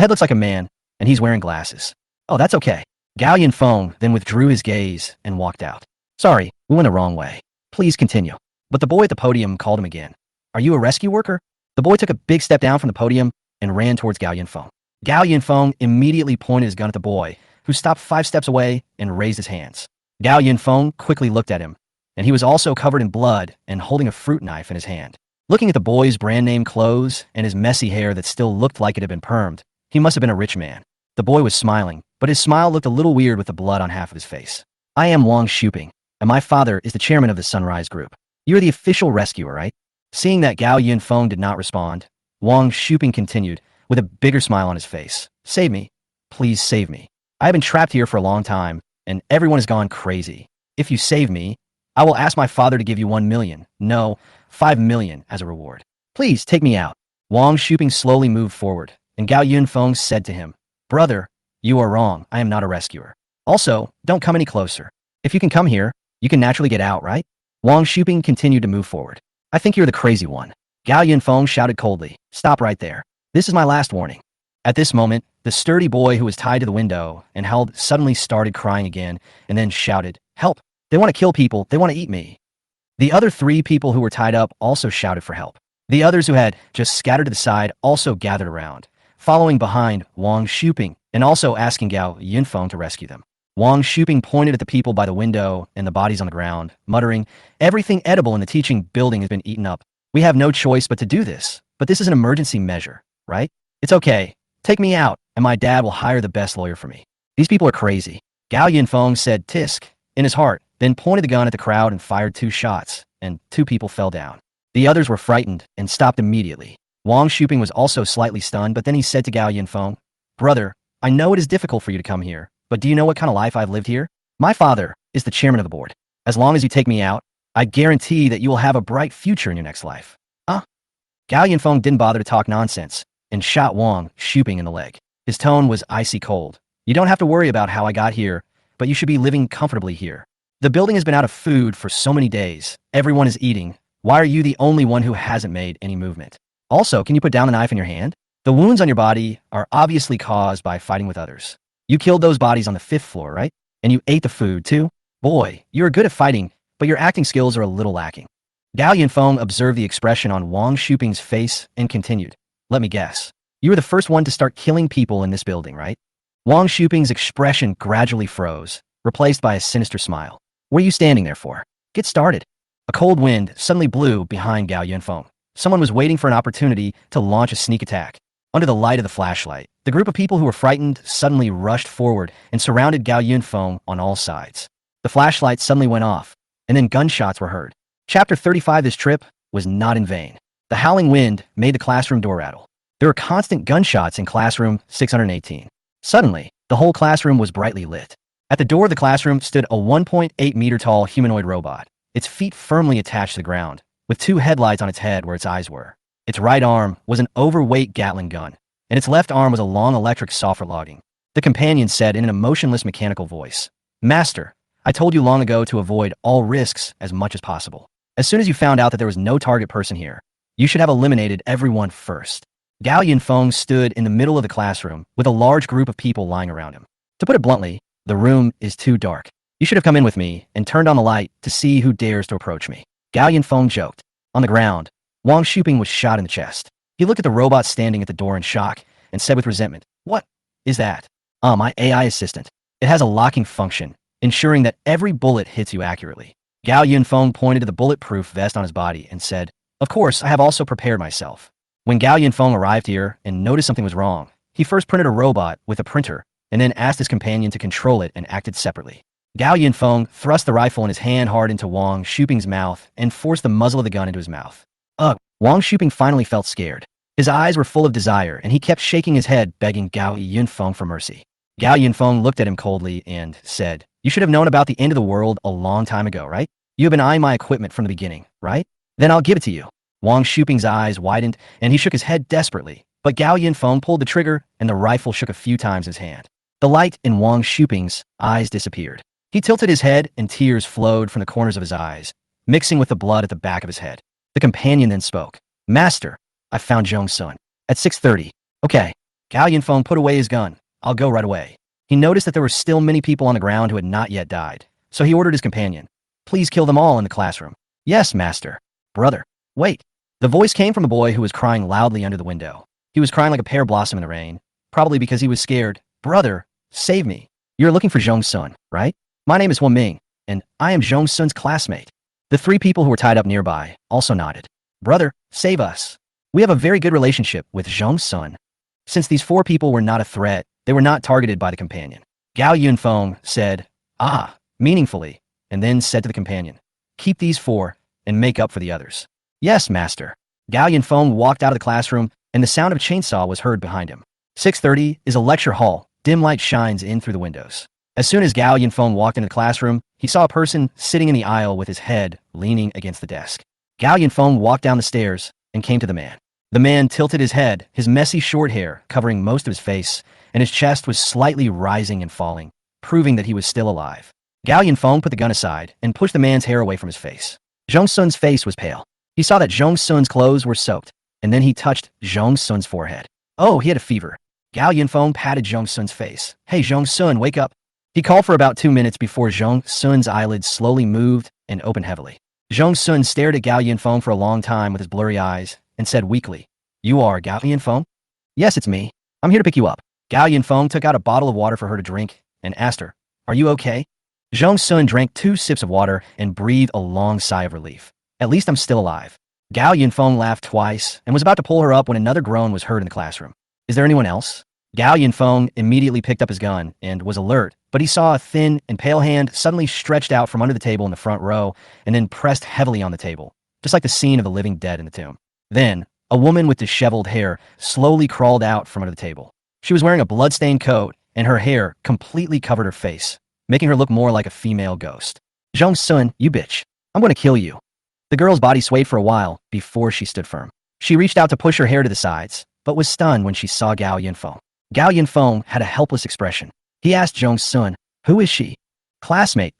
head looks like a man, and he's wearing glasses. "Oh, that's okay." Gao Yunfeng then withdrew his gaze and walked out. Sorry, we went the wrong way. Please continue. But the boy at the podium called him again. Are you a rescue worker? The boy took a big step down from the podium and ran towards Gao Yunfeng. Gao Yunfeng immediately pointed his gun at the boy, who stopped 5 steps away and raised his hands. Gao Yunfeng quickly looked at him, and he was also covered in blood and holding a fruit knife in his hand. Looking at the boy's brand name clothes and his messy hair that still looked like it had been permed, he must have been a rich man. The boy was smiling, but his smile looked a little weird with the blood on half of his face. I am Wang Shuping, and my father is the chairman of the Sunrise Group. You are the official rescuer, right? Seeing that Gao Yunfeng did not respond, Wang Shuping continued, with a bigger smile on his face. Save me. Please save me. I have been trapped here for a long time, and everyone has gone crazy. If you save me, I will ask my father to give you 1 million, no, 5 million as a reward. Please take me out. Wang Shuping slowly moved forward, and Gao Yunfeng said to him, Brother, you are wrong. I am not a rescuer. Also, don't come any closer. If you can come here, you can naturally get out, right? Wang Shuping continued to move forward. I think you're the crazy one. Gao Yunfeng shouted coldly, Stop right there. This is my last warning. At this moment, the sturdy boy who was tied to the window and held suddenly started crying again and then shouted, Help! They want to kill people. They want to eat me. The other 3 people who were tied up also shouted for help. The others who had just scattered to the side also gathered around, following behind Wang Shuping and also asking Gao Yunfeng to rescue them. Wang Shuping pointed at the people by the window and the bodies on the ground, muttering, Everything edible in the teaching building has been eaten up. We have no choice but to do this, but this is an emergency measure, right? It's okay. Take me out, and my dad will hire the best lawyer for me. These people are crazy. Gao Yunfeng said tisk in his heart, then pointed the gun at the crowd and fired 2 shots, and 2 people fell down. The others were frightened and stopped immediately. Wang Shuping was also slightly stunned, but then he said to Gao Yunfeng, Brother, I know it is difficult for you to come here, but do you know what kind of life I've lived here? My father is the chairman of the board. As long as you take me out, I guarantee that you will have a bright future in your next life. Gao Yunfeng didn't bother to talk nonsense and shot Wang Shuping in the leg. His tone was icy cold. You don't have to worry about how I got here, but you should be living comfortably here. The building has been out of food for so many days. Everyone is eating. Why are you the only one who hasn't made any movement? Also, can you put down the knife in your hand? The wounds on your body are obviously caused by fighting with others. You killed those bodies on the 5th floor, right? And you ate the food too? Boy, you're good at fighting, but your acting skills are a little lacking. Gao Yunfeng observed the expression on Wang Shuping's face and continued. Let me guess. You were the first one to start killing people in this building, right? Wang Shuping's expression gradually froze, replaced by a sinister smile. What are you standing there for? Get started. A cold wind suddenly blew behind Gao Yunfeng. Someone was waiting for an opportunity to launch a sneak attack. Under the light of the flashlight, the group of people who were frightened suddenly rushed forward and surrounded Gao Yunfeng on all sides. The flashlight suddenly went off, and then gunshots were heard. Chapter 35 This trip was not in vain. The howling wind made the classroom door rattle. There were constant gunshots in classroom 618. Suddenly, the whole classroom was brightly lit. At the door of the classroom stood a 1.8-meter tall humanoid robot, its feet firmly attached to the ground, with 2 headlights on its head where its eyes were. Its right arm was an overweight Gatling gun, and its left arm was a long electric saw for logging. The companion said in an emotionless mechanical voice, Master, I told you long ago to avoid all risks as much as possible. As soon as you found out that there was no target person here, you should have eliminated everyone first. Gao Yunfeng stood in the middle of the classroom with a large group of people lying around him. To put it bluntly, the room is too dark. You should have come in with me and turned on the light to see who dares to approach me. Gao Yunfeng joked. On the ground, Wang Shuping was shot in the chest. He looked at the robot standing at the door in shock and said with resentment, What is that? My AI assistant. It has a locking function, ensuring that every bullet hits you accurately. Gao Yunfeng pointed to the bulletproof vest on his body and said, Of course, I have also prepared myself. When Gao Yunfeng arrived here and noticed something was wrong, he first printed a robot with a printer and then asked his companion to control it and acted separately. Gao Yunfeng thrust the rifle in his hand hard into Wang Shuping's mouth and forced the muzzle of the gun into his mouth. Ugh! Wang Shuping finally felt scared. His eyes were full of desire and he kept shaking his head, begging Gao Yunfeng for mercy. Gao Yunfeng looked at him coldly and said, You should have known about the end of the world a long time ago, right? You have been eyeing my equipment from the beginning, right? Then I'll give it to you. Wang Shuping's eyes widened and he shook his head desperately, but Gao Yunfeng pulled the trigger and the rifle shook a few times in his hand. The light in Wang Shuping's eyes disappeared. He tilted his head and tears flowed from the corners of his eyes, mixing with the blood at the back of his head. The companion then spoke. Master, I found Zhong's son. At 6:30. Okay. Gao Yunfeng put away his gun. I'll go right away. He noticed that there were still many people on the ground who had not yet died, so he ordered his companion, "Please kill them all in the classroom." "Yes, master." "Brother, wait." The voice came from a boy who was crying loudly under the window. He was crying like a pear blossom in the rain, probably because he was scared. "Brother, save me. You're looking for Zhong Sun, right? My name is Huang Ming, and I am Zhong Sun's classmate." The three people who were tied up nearby also nodded. "Brother, save us. We have a very good relationship with Zhong Sun." Since these four people were not a threat, they were not targeted by the companion. Gao Yunfeng said, "Ah," meaningfully, and then said to the companion, "Keep these four and make up for the others." "Yes, master." Gao Yunfeng walked out of the classroom, and the sound of a chainsaw was heard behind him. 6:30 is a lecture hall. Dim light shines in through the windows. As soon as Gao Yunfeng walked into the classroom, he saw a person sitting in the aisle with his head leaning against the desk. Gao Yunfeng walked down the stairs and came to the man. The man tilted his head, his messy short hair covering most of his face, and his chest was slightly rising and falling, proving that he was still alive. Gao Yunfeng put the gun aside and pushed the man's hair away from his face. Zhong Sun's face was pale. He saw that Zhong Sun's clothes were soaked, and then he touched Zhong Sun's forehead. Oh, he had a fever. Gao Yunfeng patted Zhong Sun's face. "Hey, Zhong Sun, wake up." He called for about 2 minutes before Zhong Sun's eyelids slowly moved and opened heavily. Zhong Sun stared at Gao Yunfeng for a long time with his blurry eyes and said weakly, "You are Gao Yunfeng?" "Yes, it's me. I'm here to pick you up." Gao Yunfeng took out a bottle of water for her to drink and asked her, "Are you okay?" Zhong Sun drank 2 sips of water and breathed a long sigh of relief. "At least I'm still alive." Gao Yunfeng laughed twice and was about to pull her up when another groan was heard in the classroom. "Is there anyone else?" Gao Yunfeng immediately picked up his gun and was alert, but he saw a thin and pale hand suddenly stretched out from under the table in the front row and then pressed heavily on the table, just like the scene of the living dead in the tomb. Then, a woman with disheveled hair slowly crawled out from under the table. She was wearing a blood-stained coat, and her hair completely covered her face, making her look more like a female ghost. "Zhong Sun, you bitch. I'm going to kill you." The girl's body swayed for a while before she stood firm. She reached out to push her hair to the sides, but was stunned when she saw Gao Yunfeng. Gao Yunfeng had a helpless expression. He asked Zhong Sun, "Who is she?" Classmate.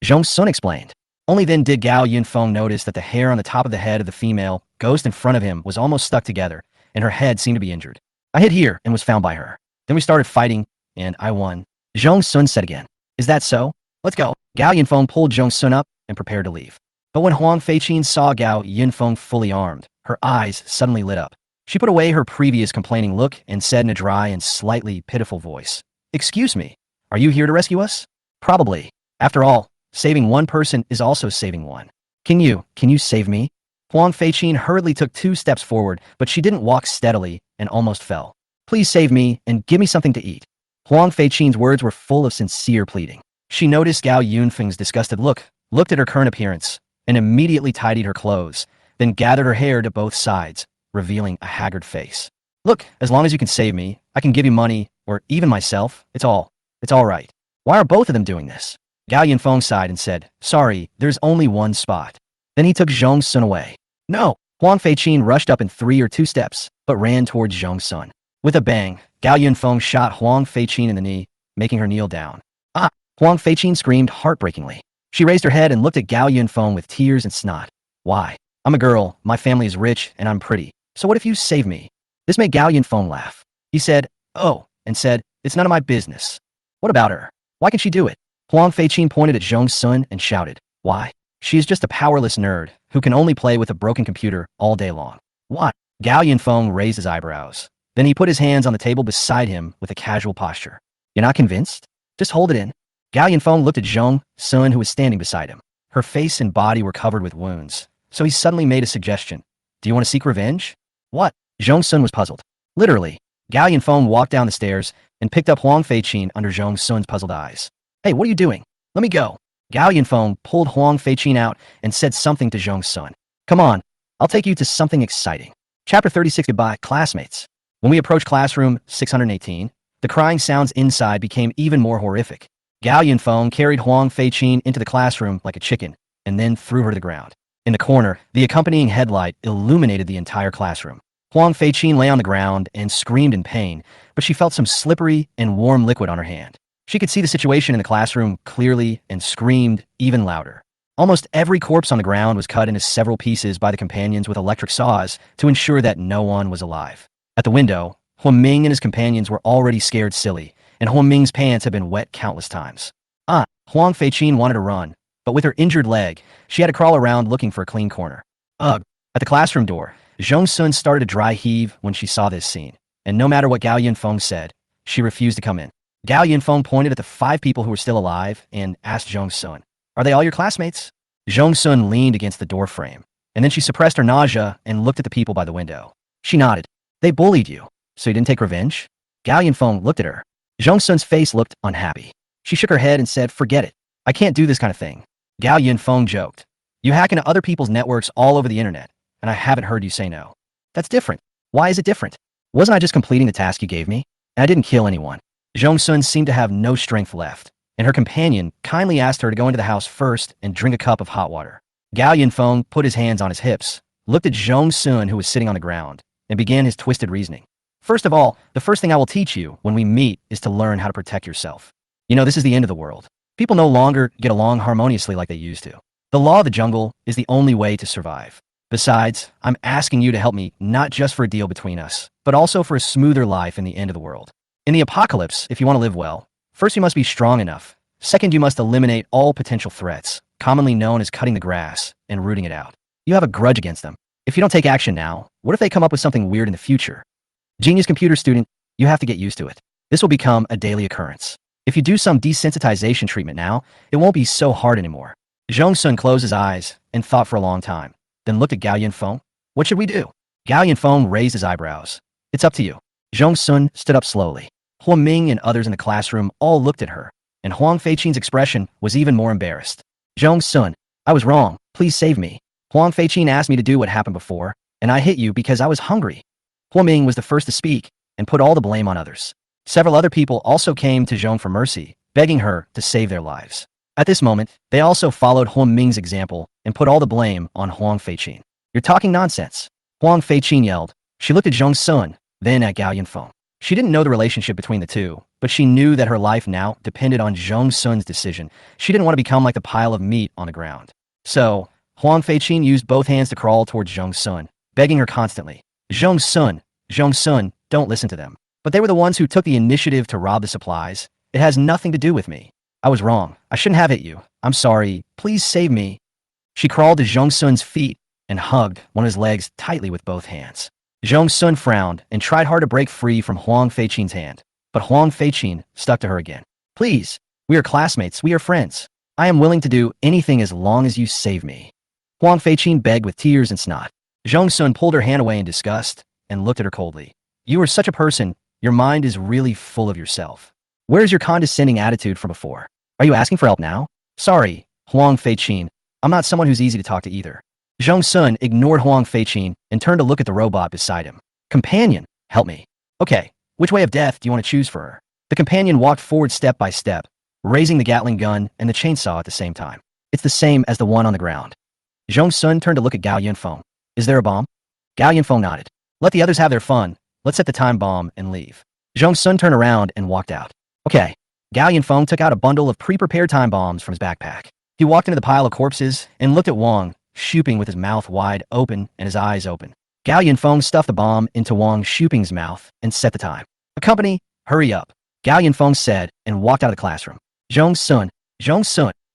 Zhong Sun explained. Only then did Gao Yunfeng notice that the hair on the top of the head of the female ghost in front of him was almost stuck together, and her head seemed to be injured. "I hid here and was found by her. Then we started fighting, and I won," Zhong Sun said again. "Is that so? Let's go." Gao Yunfeng pulled Zhong Sun up and prepared to leave. But when Huang Feiqin saw Gao Yunfeng fully armed, her eyes suddenly lit up. She put away her previous complaining look and said in a dry and slightly pitiful voice, "Excuse me, are you here to rescue us?" "Probably. After all, saving one person is also saving one." Can you save me?" Huang Feiqin hurriedly took 2 steps forward, but she didn't walk steadily and almost fell. "Please save me and give me something to eat." Huang Feiqin's words were full of sincere pleading. She noticed Gao Yunfeng's disgusted look, looked at her current appearance, and immediately tidied her clothes, then gathered her hair to both sides, revealing a haggard face. "Look, as long as you can save me, I can give you money, or even myself. It's all right." "Why are both of them doing this?" Gao Yunfeng sighed and said, "Sorry, there's only one spot." Then he took Zhong Sun away. "No!" Huang Feiqin rushed up in 3 or 2 steps, but ran towards Zhong Sun. With a bang, Gao Yunfeng shot Huang Feiqin in the knee, making her kneel down. "Ah!" Huang Feiqin screamed heartbreakingly. She raised her head and looked at Gao Yunfeng with tears and snot. "Why? I'm a girl, my family is rich, and I'm pretty. So what if you save me?" This made Gao Yunfeng laugh. He said, "Oh," and said, "It's none of my business." "What about her? Why can she do it?" Huang Feiqin pointed at Zhong Sun and shouted, "Why? She is just a powerless nerd who can only play with a broken computer all day long." "What?" Gao Yunfeng raised his eyebrows. Then he put his hands on the table beside him with a casual posture. "You're not convinced? Just hold it in." Gao Yunfeng looked at Zhong Sun, who was standing beside him. Her face and body were covered with wounds, so he suddenly made a suggestion. "Do you want to seek revenge?" "What?" Zhong Sun was puzzled. "Literally." Gao Yunfeng walked down the stairs and picked up Huang Feiqin under Zhong Sun's puzzled eyes. "Hey, what are you doing? Let me go." Gao Yunfeng pulled Huang Feiqin out and said something to Zhong Sun. "Come on, I'll take you to something exciting." Chapter 36. Goodbye, classmates. When we approached classroom 618, the crying sounds inside became even more horrific. Gao Yunfeng carried Huang Feiqin into the classroom like a chicken, and then threw her to the ground. In the corner, the accompanying headlight illuminated the entire classroom. Huang Feiqin lay on the ground and screamed in pain, but she felt some slippery and warm liquid on her hand. She could see the situation in the classroom clearly and screamed even louder. Almost every corpse on the ground was cut into several pieces by the companions with electric saws to ensure that no one was alive. At the window, Huang Ming and his companions were already scared silly, and Huang Ming's pants had been wet countless times. Huang Feiqin wanted to run, but with her injured leg, she had to crawl around looking for a clean corner. Ugh. At the classroom door, Zhong Sun started to dry heave when she saw this scene, and no matter what Gao Yunfeng said, she refused to come in. Gao Yunfeng pointed at the 5 people who were still alive and asked Zhong Sun, "Are they all your classmates?" Zhong Sun leaned against the door frame, and then she suppressed her nausea and looked at the people by the window. She nodded. "They bullied you, so you didn't take revenge?" Gao Yunfeng looked at her. Zhong Sun's face looked unhappy. She shook her head and said, "Forget it. I can't do this kind of thing." Gao Yunfeng joked, "You hack into other people's networks all over the internet, and I haven't heard you say no." "That's different." "Why is it different? Wasn't I just completing the task you gave me? And I didn't kill anyone." Zhong Sun seemed to have no strength left, and her companion kindly asked her to go into the house first and drink a cup of hot water. Gao Yunfeng put his hands on his hips, looked at Zhong Sun who was sitting on the ground, and began his twisted reasoning. "First of all, the first thing I will teach you when we meet is to learn how to protect yourself. You know, this is the end of the world. People no longer get along harmoniously like they used to. The law of the jungle is the only way to survive. Besides, I'm asking you to help me not just for a deal between us, but also for a smoother life in the end of the world. In the apocalypse, if you want to live well, first you must be strong enough. Second, you must eliminate all potential threats, commonly known as cutting the grass and rooting it out. You have a grudge against them. If you don't take action now, what if they come up with something weird in the future? Genius computer student, you have to get used to it. This will become a daily occurrence. If you do some desensitization treatment now, it won't be so hard anymore." Zhong Sun closed his eyes and thought for a long time, then looked at Gao Yunfeng. "What should we do?" Gao Yunfeng raised his eyebrows. "It's up to you." Zhong Sun stood up slowly. Huang Ming and others in the classroom all looked at her, and Huang Feiqin's expression was even more embarrassed. "Zhong Sun, I was wrong. Please save me. Huang Feiqin asked me to do what happened before, and I hit you because I was hungry." Huang Ming was the first to speak and put all the blame on others. Several other people also came to Zhong for mercy, begging her to save their lives. At this moment, they also followed Huang Ming's example and put all the blame on Huang Feiqin. "You're talking nonsense," Huang Feiqin yelled. She looked at Zhong Sun, then at Gao Yunfeng. She didn't know the relationship between the two, but she knew that her life now depended on Zhong Sun's decision. She didn't want to become like the pile of meat on the ground. So, Huang Feiqin used both hands to crawl towards Zhong Sun, begging her constantly, Zhong Sun, don't listen to them." But they were the ones who took the initiative to rob the supplies. "It has nothing to do with me. I was wrong. I shouldn't have hit you. I'm sorry. Please save me." She crawled to Zhong Sun's feet and hugged one of his legs tightly with both hands. Zhong Sun frowned and tried hard to break free from Huang Feiqin's hand, but Huang Feiqin stuck to her again. "Please, we are classmates. We are friends. I am willing to do anything as long as you save me." Huang Feiqin begged with tears and snot. Zhong Sun pulled her hand away in disgust and looked at her coldly. "You are such a person. Your mind is really full of yourself. Where's your condescending attitude from before? Are you asking for help now?" "Sorry, Huang Feiqin. I'm not someone who's easy to talk to either." Zhong Sun ignored Huang Feiqin and turned to look at the robot beside him. "Companion, help me." "Okay, which way of death do you want to choose for her?" The companion walked forward step by step, raising the Gatling gun and the chainsaw at the same time. "It's the same as the one on the ground." Zhong Sun turned to look at Gao Yunfeng. "Is there a bomb?" Gao Yunfeng nodded. "Let the others have their fun. Let's set the time bomb and leave." Zhong Sun turned around and walked out. "Okay." Gao Yunfeng took out a bundle of pre-prepared time bombs from his backpack. He walked into the pile of corpses and looked at Wang, Shuping with his mouth wide open and his eyes open. Gao Yunfeng stuffed the bomb into Wang Shuping's mouth and set the time. "Accompany, hurry up," Gao Yunfeng said and walked out of the classroom. Zhong Sun,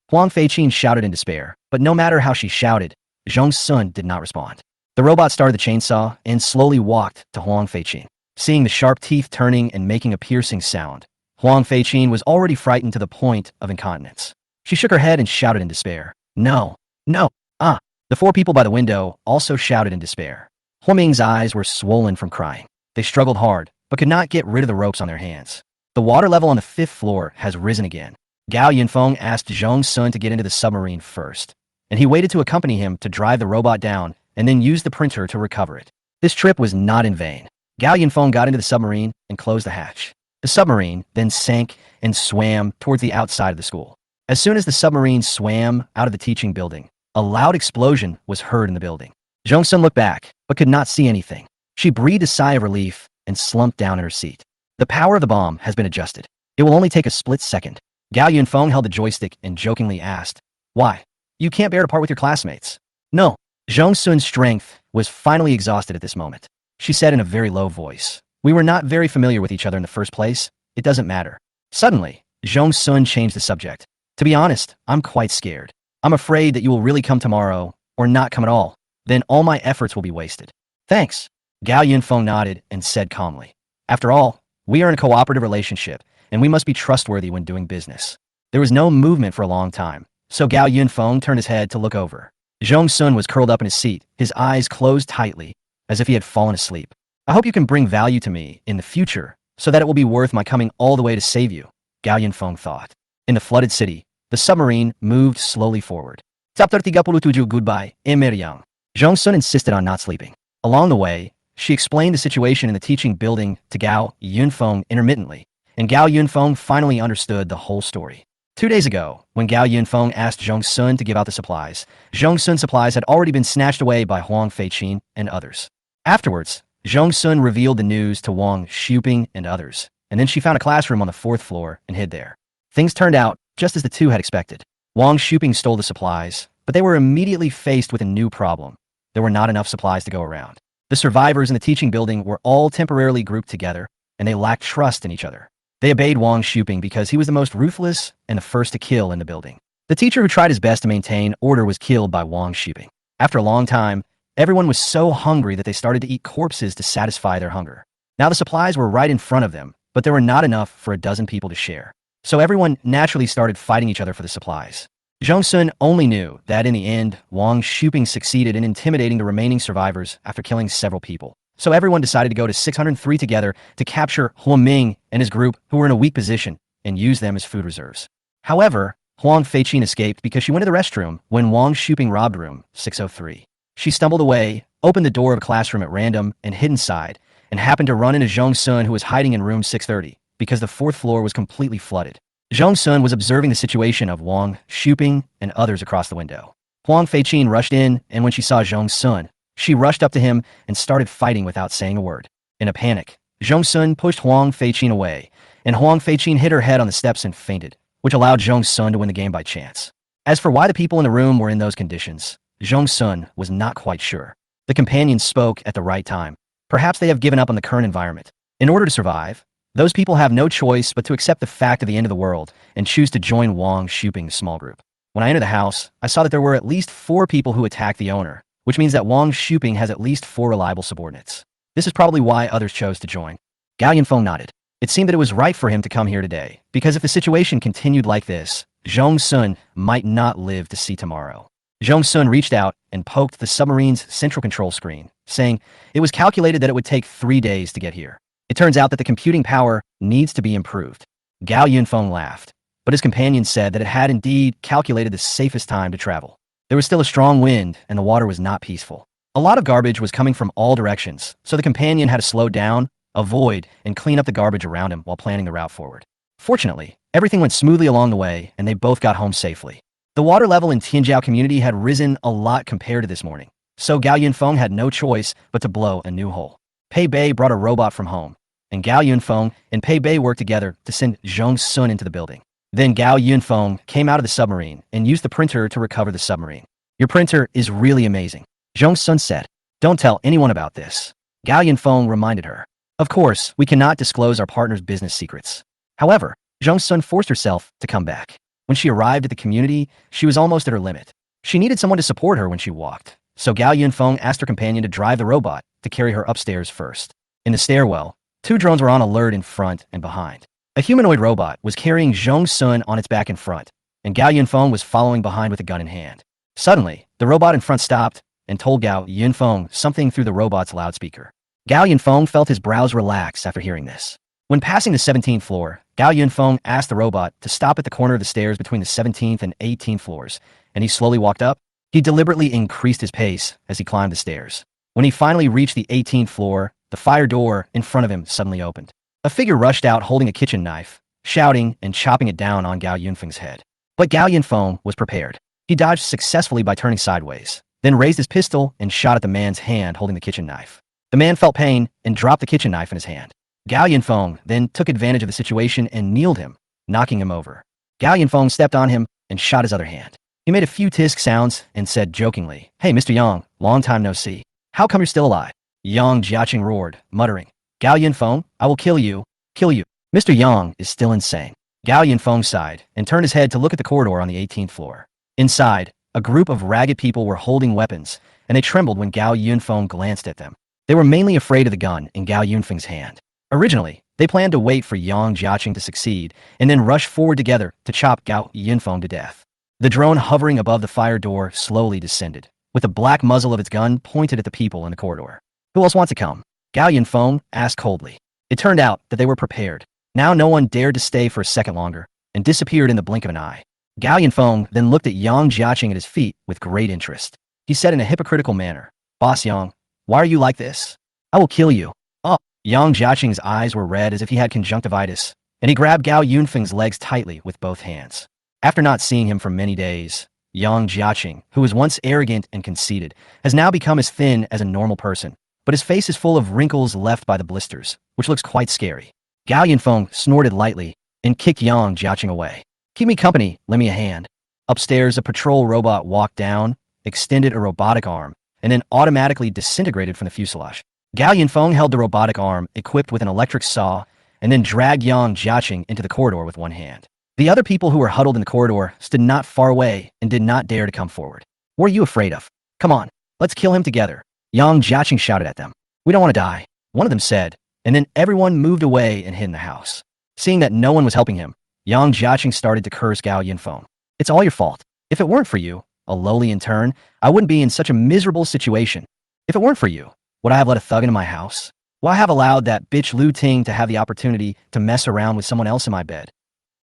Huang Feiqin shouted in despair, but no matter how she shouted, Zhong Sun did not respond. The robot started the chainsaw and slowly walked to Huang Feiqin. Seeing the sharp teeth turning and making a piercing sound, Huang Feiqin was already frightened to the point of incontinence. She shook her head and shouted in despair. "No, no, ah!" The 4 people by the window also shouted in despair. Huang Ming's eyes were swollen from crying. They struggled hard, but could not get rid of the ropes on their hands. The water level on the 5th floor has risen again. Gao Yunfeng asked Zhong Sun to get into the submarine first, and he waited to accompany him to drive the robot down and then use the printer to recover it. This trip was not in vain. Gao Yunfeng got into the submarine and closed the hatch. The submarine then sank and swam towards the outside of the school. As soon as the submarine swam out of the teaching building, a loud explosion was heard in the building. Zhong Sun looked back, but could not see anything. She breathed a sigh of relief and slumped down in her seat. The power of the bomb has been adjusted. It will only take a split second. Gao Yunfeng held the joystick and jokingly asked, "Why? You can't bear to part with your classmates?" "No." Zhong Sun's strength was finally exhausted at this moment. She said in a very low voice, "We were not very familiar with each other in the first place. It doesn't matter. Suddenly, Zhong Sun changed the subject. To be honest, I'm quite scared. I'm afraid that you will really come tomorrow, or not come at all. Then all my efforts will be wasted. Thanks. Gao Yunfeng nodded and said calmly. After all, we are in a cooperative relationship, and we must be trustworthy when doing business. There was no movement for a long time, so Gao Yunfeng turned his head to look over. Zhong Sun was curled up in his seat, his eyes closed tightly, as if he had fallen asleep. I hope you can bring value to me in the future, so that it will be worth my coming all the way to save you, Gao Yunfeng thought. In the flooded city, the submarine moved slowly forward. Chapter 37 Goodbye, Emeryang. Zhong Sun insisted on not sleeping. Along the way, she explained the situation in the teaching building to Gao Yunfeng intermittently, and Gao Yunfeng finally understood the whole story. 2 days ago, when Gao Yunfeng asked Zhong Sun to give out the supplies, Zhong Sun's supplies had already been snatched away by Huang Feiqin and others. Afterwards, Zhong Sun revealed the news to Wang Xuping and others, and then she found a classroom on the 4th floor and hid there. Things turned out just as the two had expected. Wang Xuping stole the supplies, but they were immediately faced with a new problem. There were not enough supplies to go around. The survivors in the teaching building were all temporarily grouped together, and they lacked trust in each other. They obeyed Wang Xuping because he was the most ruthless and the first to kill in the building. The teacher who tried his best to maintain order was killed by Wang Xuping. After a long time, everyone was so hungry that they started to eat corpses to satisfy their hunger. Now the supplies were right in front of them, but there were not enough for a dozen people to share. So everyone naturally started fighting each other for the supplies. Zhong Sun only knew that in the end, Wang Xuping succeeded in intimidating the remaining survivors after killing several people. So everyone decided to go to 603 together to capture Huang Ming and his group who were in a weak position and use them as food reserves. However, Huang Feiqin escaped because she went to the restroom when Wang Xuping robbed room 603. She stumbled away, opened the door of a classroom at random and hid inside, and happened to run into Zhong Sun who was hiding in room 630 because the 4th floor was completely flooded. Zhong Sun was observing the situation of Wang Xuping and others across the window. Huang Feiqin rushed in, and when she saw Zhong Sun, she rushed up to him and started fighting without saying a word. In a panic, Zhong Sun pushed Huang Feiqin away, and Huang Feiqin hit her head on the steps and fainted, which allowed Zhong Sun to win the game by chance. As for why the people in the room were in those conditions, Zhong Sun was not quite sure. The companions spoke at the right time. Perhaps they have given up on the current environment. In order to survive, those people have no choice but to accept the fact of the end of the world and choose to join Wang Xuping's small group. When I entered the house, I saw that there were at least 4 people who attacked the owner, which means that Wang Xuping has at least 4 reliable subordinates. This is probably why others chose to join. Gao Yunfeng nodded. It seemed that it was right for him to come here today, because if the situation continued like this, Zhong Sun might not live to see tomorrow. Zhong Sun reached out and poked the submarine's central control screen, saying it was calculated that it would take 3 days to get here. It turns out that the computing power needs to be improved. Gao Yunfeng laughed, but his companion said that it had indeed calculated the safest time to travel. There was still a strong wind, and the water was not peaceful. A lot of garbage was coming from all directions, so the companion had to slow down, avoid, and clean up the garbage around him while planning the route forward. Fortunately, everything went smoothly along the way, and they both got home safely. The water level in Tianjiao community had risen a lot compared to this morning, so Gao Yunfeng had no choice but to blow a new hole. Pei Bei brought a robot from home, and Gao Yunfeng and Pei Bei worked together to send Zhong Sun into the building. Then Gao Yunfeng came out of the submarine and used the printer to recover the submarine. Your printer is really amazing, Zhong Sun said. Don't tell anyone about this. Gao Yunfeng reminded her. Of course, we cannot disclose our partner's business secrets. However, Zhong Sun forced herself to come back. When she arrived at the community, she was almost at her limit. She needed someone to support her when she walked, so Gao Yunfeng asked her companion to drive the robot to carry her upstairs first. In the stairwell, 2 drones were on alert in front and behind. A humanoid robot was carrying Zhong Sun on its back in front, and Gao Yunfeng was following behind with a gun in hand. Suddenly, the robot in front stopped and told Gao Yunfeng something through the robot's loudspeaker. Gao Yunfeng felt his brows relax after hearing this. When passing the 17th floor, Gao Yunfeng asked the robot to stop at the corner of the stairs between the 17th and 18th floors, and he slowly walked up. He deliberately increased his pace as he climbed the stairs. When he finally reached the 18th floor, the fire door in front of him suddenly opened. A figure rushed out holding a kitchen knife, shouting and chopping it down on Gao Yunfeng's head. But Gao Yunfeng was prepared. He dodged successfully by turning sideways, then raised his pistol and shot at the man's hand holding the kitchen knife. The man felt pain and dropped the kitchen knife in his hand. Gao Yunfeng then took advantage of the situation and kneeled him, knocking him over. Gao Yunfeng stepped on him and shot his other hand. He made a few tisk sounds and said jokingly, "Hey, Mr. Yang, long time no see. How come you're still alive?" Yang Jiaqing roared, muttering, "Gao Yunfeng, I will kill you, kill you. Mr. Yang is still insane." Gao Yunfeng sighed and turned his head to look at the corridor on the 18th floor. Inside, a group of ragged people were holding weapons, and they trembled when Gao Yunfeng glanced at them. They were mainly afraid of the gun in Gao Yunfeng's hand. Originally, they planned to wait for Yang Jiaqing to succeed and then rush forward together to chop Gao Yunfeng to death. The drone hovering above the fire door slowly descended, with the black muzzle of its gun pointed at the people in the corridor. Who else wants to come? Gao Yunfeng asked coldly. It turned out that they were prepared. Now no one dared to stay for a second longer, and disappeared in the blink of an eye. Gao Yunfeng then looked at Yang Jiaqing at his feet with great interest. He said in a hypocritical manner, "Boss Yang, why are you like this? I will kill you." Oh, Yang Jiaqing's eyes were red as if he had conjunctivitis, and he grabbed Gao Yunfeng's legs tightly with both hands. After not seeing him for many days, Yang Jiaqing, who was once arrogant and conceited, has now become as thin as a normal person, but his face is full of wrinkles left by the blisters, which looks quite scary. Gao Yunfeng snorted lightly and kicked Yang Jiaqing away. "Keep me company, lend me a hand." Upstairs, a patrol robot walked down, extended a robotic arm, and then automatically disintegrated from the fuselage. Gao Yunfeng held the robotic arm, equipped with an electric saw, and then dragged Yang Jiaqing into the corridor with one hand. The other people who were huddled in the corridor stood not far away and did not dare to come forward. "What are you afraid of? Come on, let's kill him together," Yang Jiaqing shouted at them. "We don't want to die," one of them said, and then everyone moved away and hid in the house. Seeing that no one was helping him, Yang Jiaqing started to curse Gao Yunfeng. "It's all your fault. If it weren't for you, a lowly intern, I wouldn't be in such a miserable situation. If it weren't for you, would I have let a thug into my house? Would I have allowed that bitch Lu Ting to have the opportunity to mess around with someone else in my bed?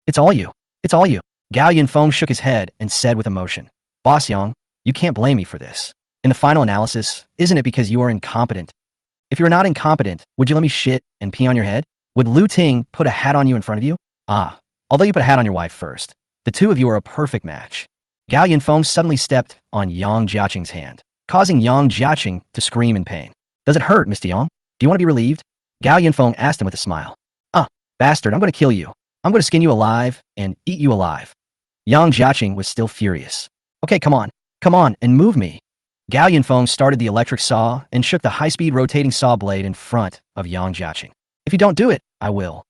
It's all you. It's all you." Gao Yunfeng shook his head and said with emotion, "Boss Yang, you can't blame me for this. In the final analysis, isn't it because you are incompetent? If you're not incompetent, would you let me shit and pee on your head? Would Lu Ting put a hat on you in front of you? Ah, although you put a hat on your wife first. The two of you are a perfect match." Gao Yunfeng suddenly stepped on Yang Jiaqing's hand, causing Yang Jiaqing to scream in pain. "Does it hurt, Mr. Yang? Do you want to be relieved?" Gao Yunfeng asked him with a smile. "Ah, bastard, I'm going to kill you. I'm going to skin you alive and eat you alive." Yang Jiaqing was still furious. "Okay, come on, and move me." Gao Yunfeng started the electric saw and shook the high-speed rotating saw blade in front of Yang Jiaqing. "If you don't do it, I will."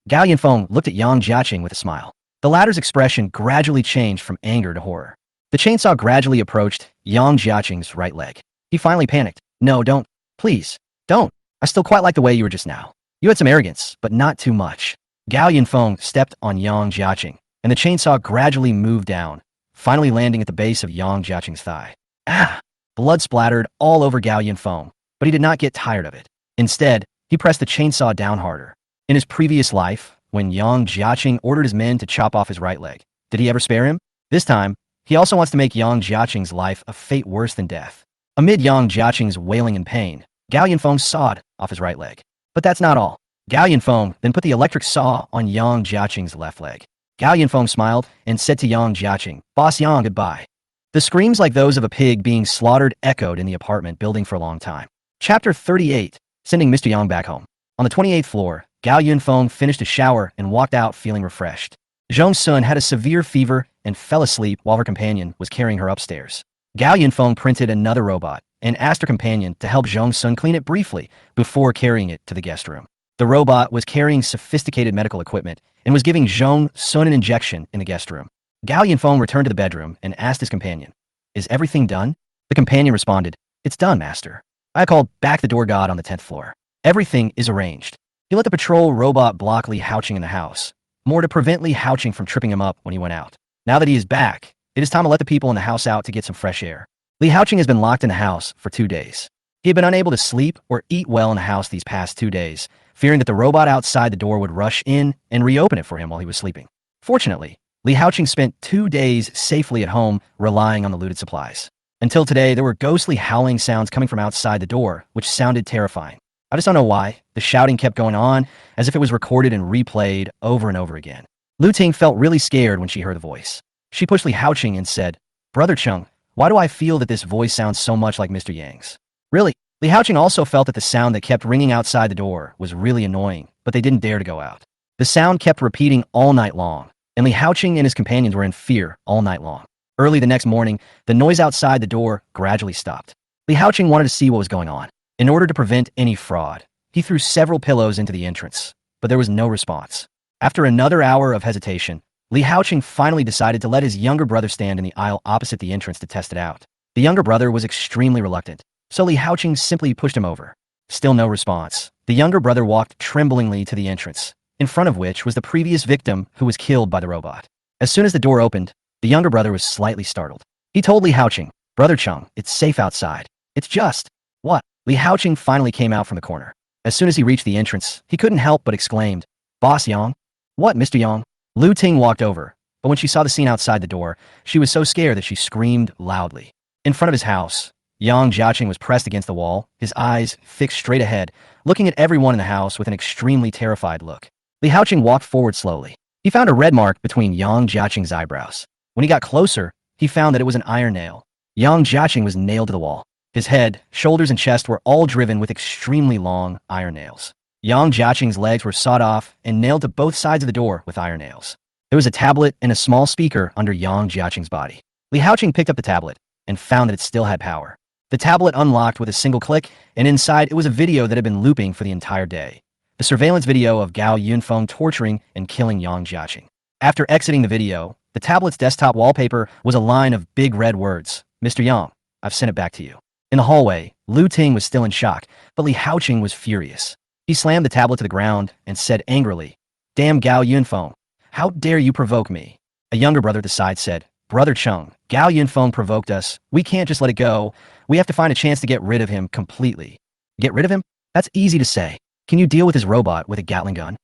Gao Yunfeng looked at Yang Jiaqing with a smile. The latter's expression gradually changed from anger to horror. The chainsaw gradually approached Yang Jiaqing's right leg. He finally panicked. "No, don't. Please, don't. I still quite like the way you were just now. You had some arrogance, but not too much." Gao Yunfeng stepped on Yang Jiaqing, and the chainsaw gradually moved down, finally landing at the base of Yang Jiaqing's thigh. Ah! Blood splattered all over Gao Yunfeng, but he did not get tired of it. Instead, he pressed the chainsaw down harder. In his previous life, when Yang Jiaqing ordered his men to chop off his right leg, did he ever spare him? This time, he also wants to make Yang Jiaqing's life a fate worse than death. Amid Yang Jiaqing's wailing in pain, Gao Yunfeng sawed off his right leg. But that's not all. Gao Yunfeng then put the electric saw on Yang Jiaqing's left leg. Gao Yunfeng smiled and said to Yang Jiaqing, "Boss Yang, goodbye." The screams like those of a pig being slaughtered echoed in the apartment building for a long time. Chapter 38, sending Mr. Yang back home. On the 28th floor, Gao Yunfeng finished a shower and walked out feeling refreshed. Zhong Sun had a severe fever and fell asleep while her companion was carrying her upstairs. Gao Yunfeng printed another robot and asked her companion to help Zhong Sun clean it briefly before carrying it to the guest room. The robot was carrying sophisticated medical equipment and was giving Zhong Sun an injection in the guest room. Gao Yunfeng returned to the bedroom and asked his companion, "Is everything done?" The companion responded, "It's done, master. I called back the door god on the 10th floor. Everything is arranged." He let the patrol robot block Li Haoqing in the house, more to prevent Li Haoqing from tripping him up when he went out. Now that he is back, it is time to let the people in the house out to get some fresh air. Li Haoqing has been locked in the house for 2 days. He had been unable to sleep or eat well in the house these past 2 days, fearing that the robot outside the door would rush in and reopen it for him while he was sleeping. Fortunately, Li Haoqing spent 2 days safely at home, relying on the looted supplies. Until today, there were ghostly howling sounds coming from outside the door, which sounded terrifying. I just don't know why. The shouting kept going on, as if it was recorded and replayed over and over again. Lu Ting felt really scared when she heard the voice. She pushed Li Haoqing and said, "Brother Chung, why do I feel that this voice sounds so much like Mr. Yang's?" Really? Li Haoqing also felt that the sound that kept ringing outside the door was really annoying, but they didn't dare to go out. The sound kept repeating all night long, and Li Haoqing and his companions were in fear all night long. Early the next morning, the noise outside the door gradually stopped. Li Haoqing wanted to see what was going on. In order to prevent any fraud, he threw several pillows into the entrance, but there was no response. After another hour of hesitation, Li Haoqing finally decided to let his younger brother stand in the aisle opposite the entrance to test it out. The younger brother was extremely reluctant, so Li Haoqing simply pushed him over. Still no response. The younger brother walked tremblingly to the entrance, in front of which was the previous victim who was killed by the robot. As soon as the door opened, the younger brother was slightly startled. He told Li Haoqing, "Brother Chung, it's safe outside. It's just..." "What?" Li Haoqing finally came out from the corner. As soon as he reached the entrance, he couldn't help but exclaimed, "Boss Yang?" "What, Mr. Yang?" Lu Ting walked over, but when she saw the scene outside the door, she was so scared that she screamed loudly. In front of his house, Yang Jiaqing was pressed against the wall, his eyes fixed straight ahead, looking at everyone in the house with an extremely terrified look. Li Haoqing walked forward slowly. He found a red mark between Yang Jiaqing's eyebrows. When he got closer, he found that it was an iron nail. Yang Jiaqing was nailed to the wall. His head, shoulders, and chest were all driven with extremely long iron nails. Yang Jiaqing's legs were sawed off and nailed to both sides of the door with iron nails. There was a tablet and a small speaker under Yang Jiaqing's body. Li Haoqing picked up the tablet and found that it still had power. The tablet unlocked with a single click, and inside it was a video that had been looping for the entire day. The surveillance video of Gao Yunfeng torturing and killing Yang Jiaqing. After exiting the video, the tablet's desktop wallpaper was a line of big red words. "Mr. Yang, I've sent it back to you." In the hallway, Lu Ting was still in shock, but Li Haoqing was furious. He slammed the tablet to the ground and said angrily, "Damn Gao Yunfeng, how dare you provoke me?" A younger brother at the side said, "Brother Chung, Gao Yunfeng provoked us. We can't just let it go. We have to find a chance to get rid of him completely." "Get rid of him? That's easy to say. Can you deal with his robot with a Gatling gun?"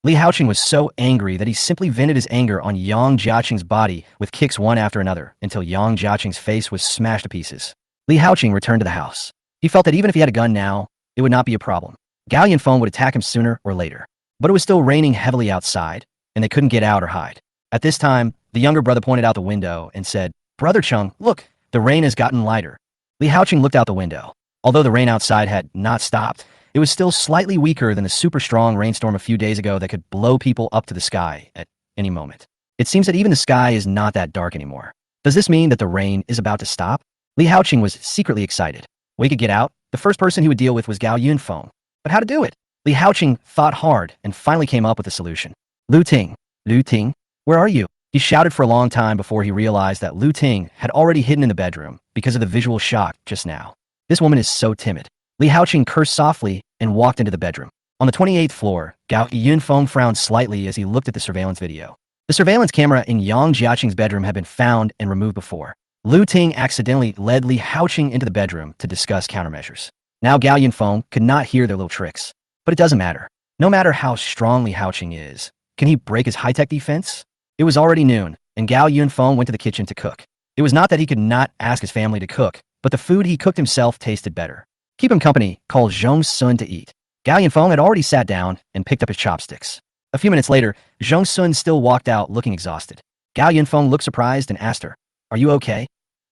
Li Haoqing was so angry that he simply vented his anger on Yang Jiaqing's body with kicks one after another until Yang Jiaqing's face was smashed to pieces. Li Haoqing returned to the house. He felt that even if he had a gun now, it would not be a problem. Gao Yunfeng would attack him sooner or later. But it was still raining heavily outside, and they couldn't get out or hide. At this time, the younger brother pointed out the window and said, "Brother Chung, look, the rain has gotten lighter." Li Haoqing looked out the window. Although the rain outside had not stopped, it was still slightly weaker than the super strong rainstorm a few days ago that could blow people up to the sky at any moment. It seems that even the sky is not that dark anymore. Does this mean that the rain is about to stop? Li Haoqing was secretly excited. When he could get out, the first person he would deal with was Gao Yunfeng. But how to do it? Li Haoqing thought hard and finally came up with a solution. Lu Ting, where are you?" He shouted for a long time before he realized that Lu Ting had already hidden in the bedroom because of the visual shock just now. This woman is so timid. Li Haoqing cursed softly and walked into the bedroom. On the 28th floor, Gao Yunfeng frowned slightly as he looked at the surveillance video. The surveillance camera in Yang Jiaqing's bedroom had been found and removed before. Lu Ting accidentally led Li Haoqing into the bedroom to discuss countermeasures. Now Gao Yunfeng could not hear their little tricks. But it doesn't matter. No matter how strong Li Haoqing is, can he break his high-tech defense? It was already noon, and Gao Yunfeng went to the kitchen to cook. It was not that he could not ask his family to cook, but the food he cooked himself tasted better. Keep him company, called Zhong Sun to eat. Gao Yunfeng had already sat down and picked up his chopsticks. A few minutes later, Zhong Sun still walked out looking exhausted. Gao Yunfeng looked surprised and asked her, "Are you okay?"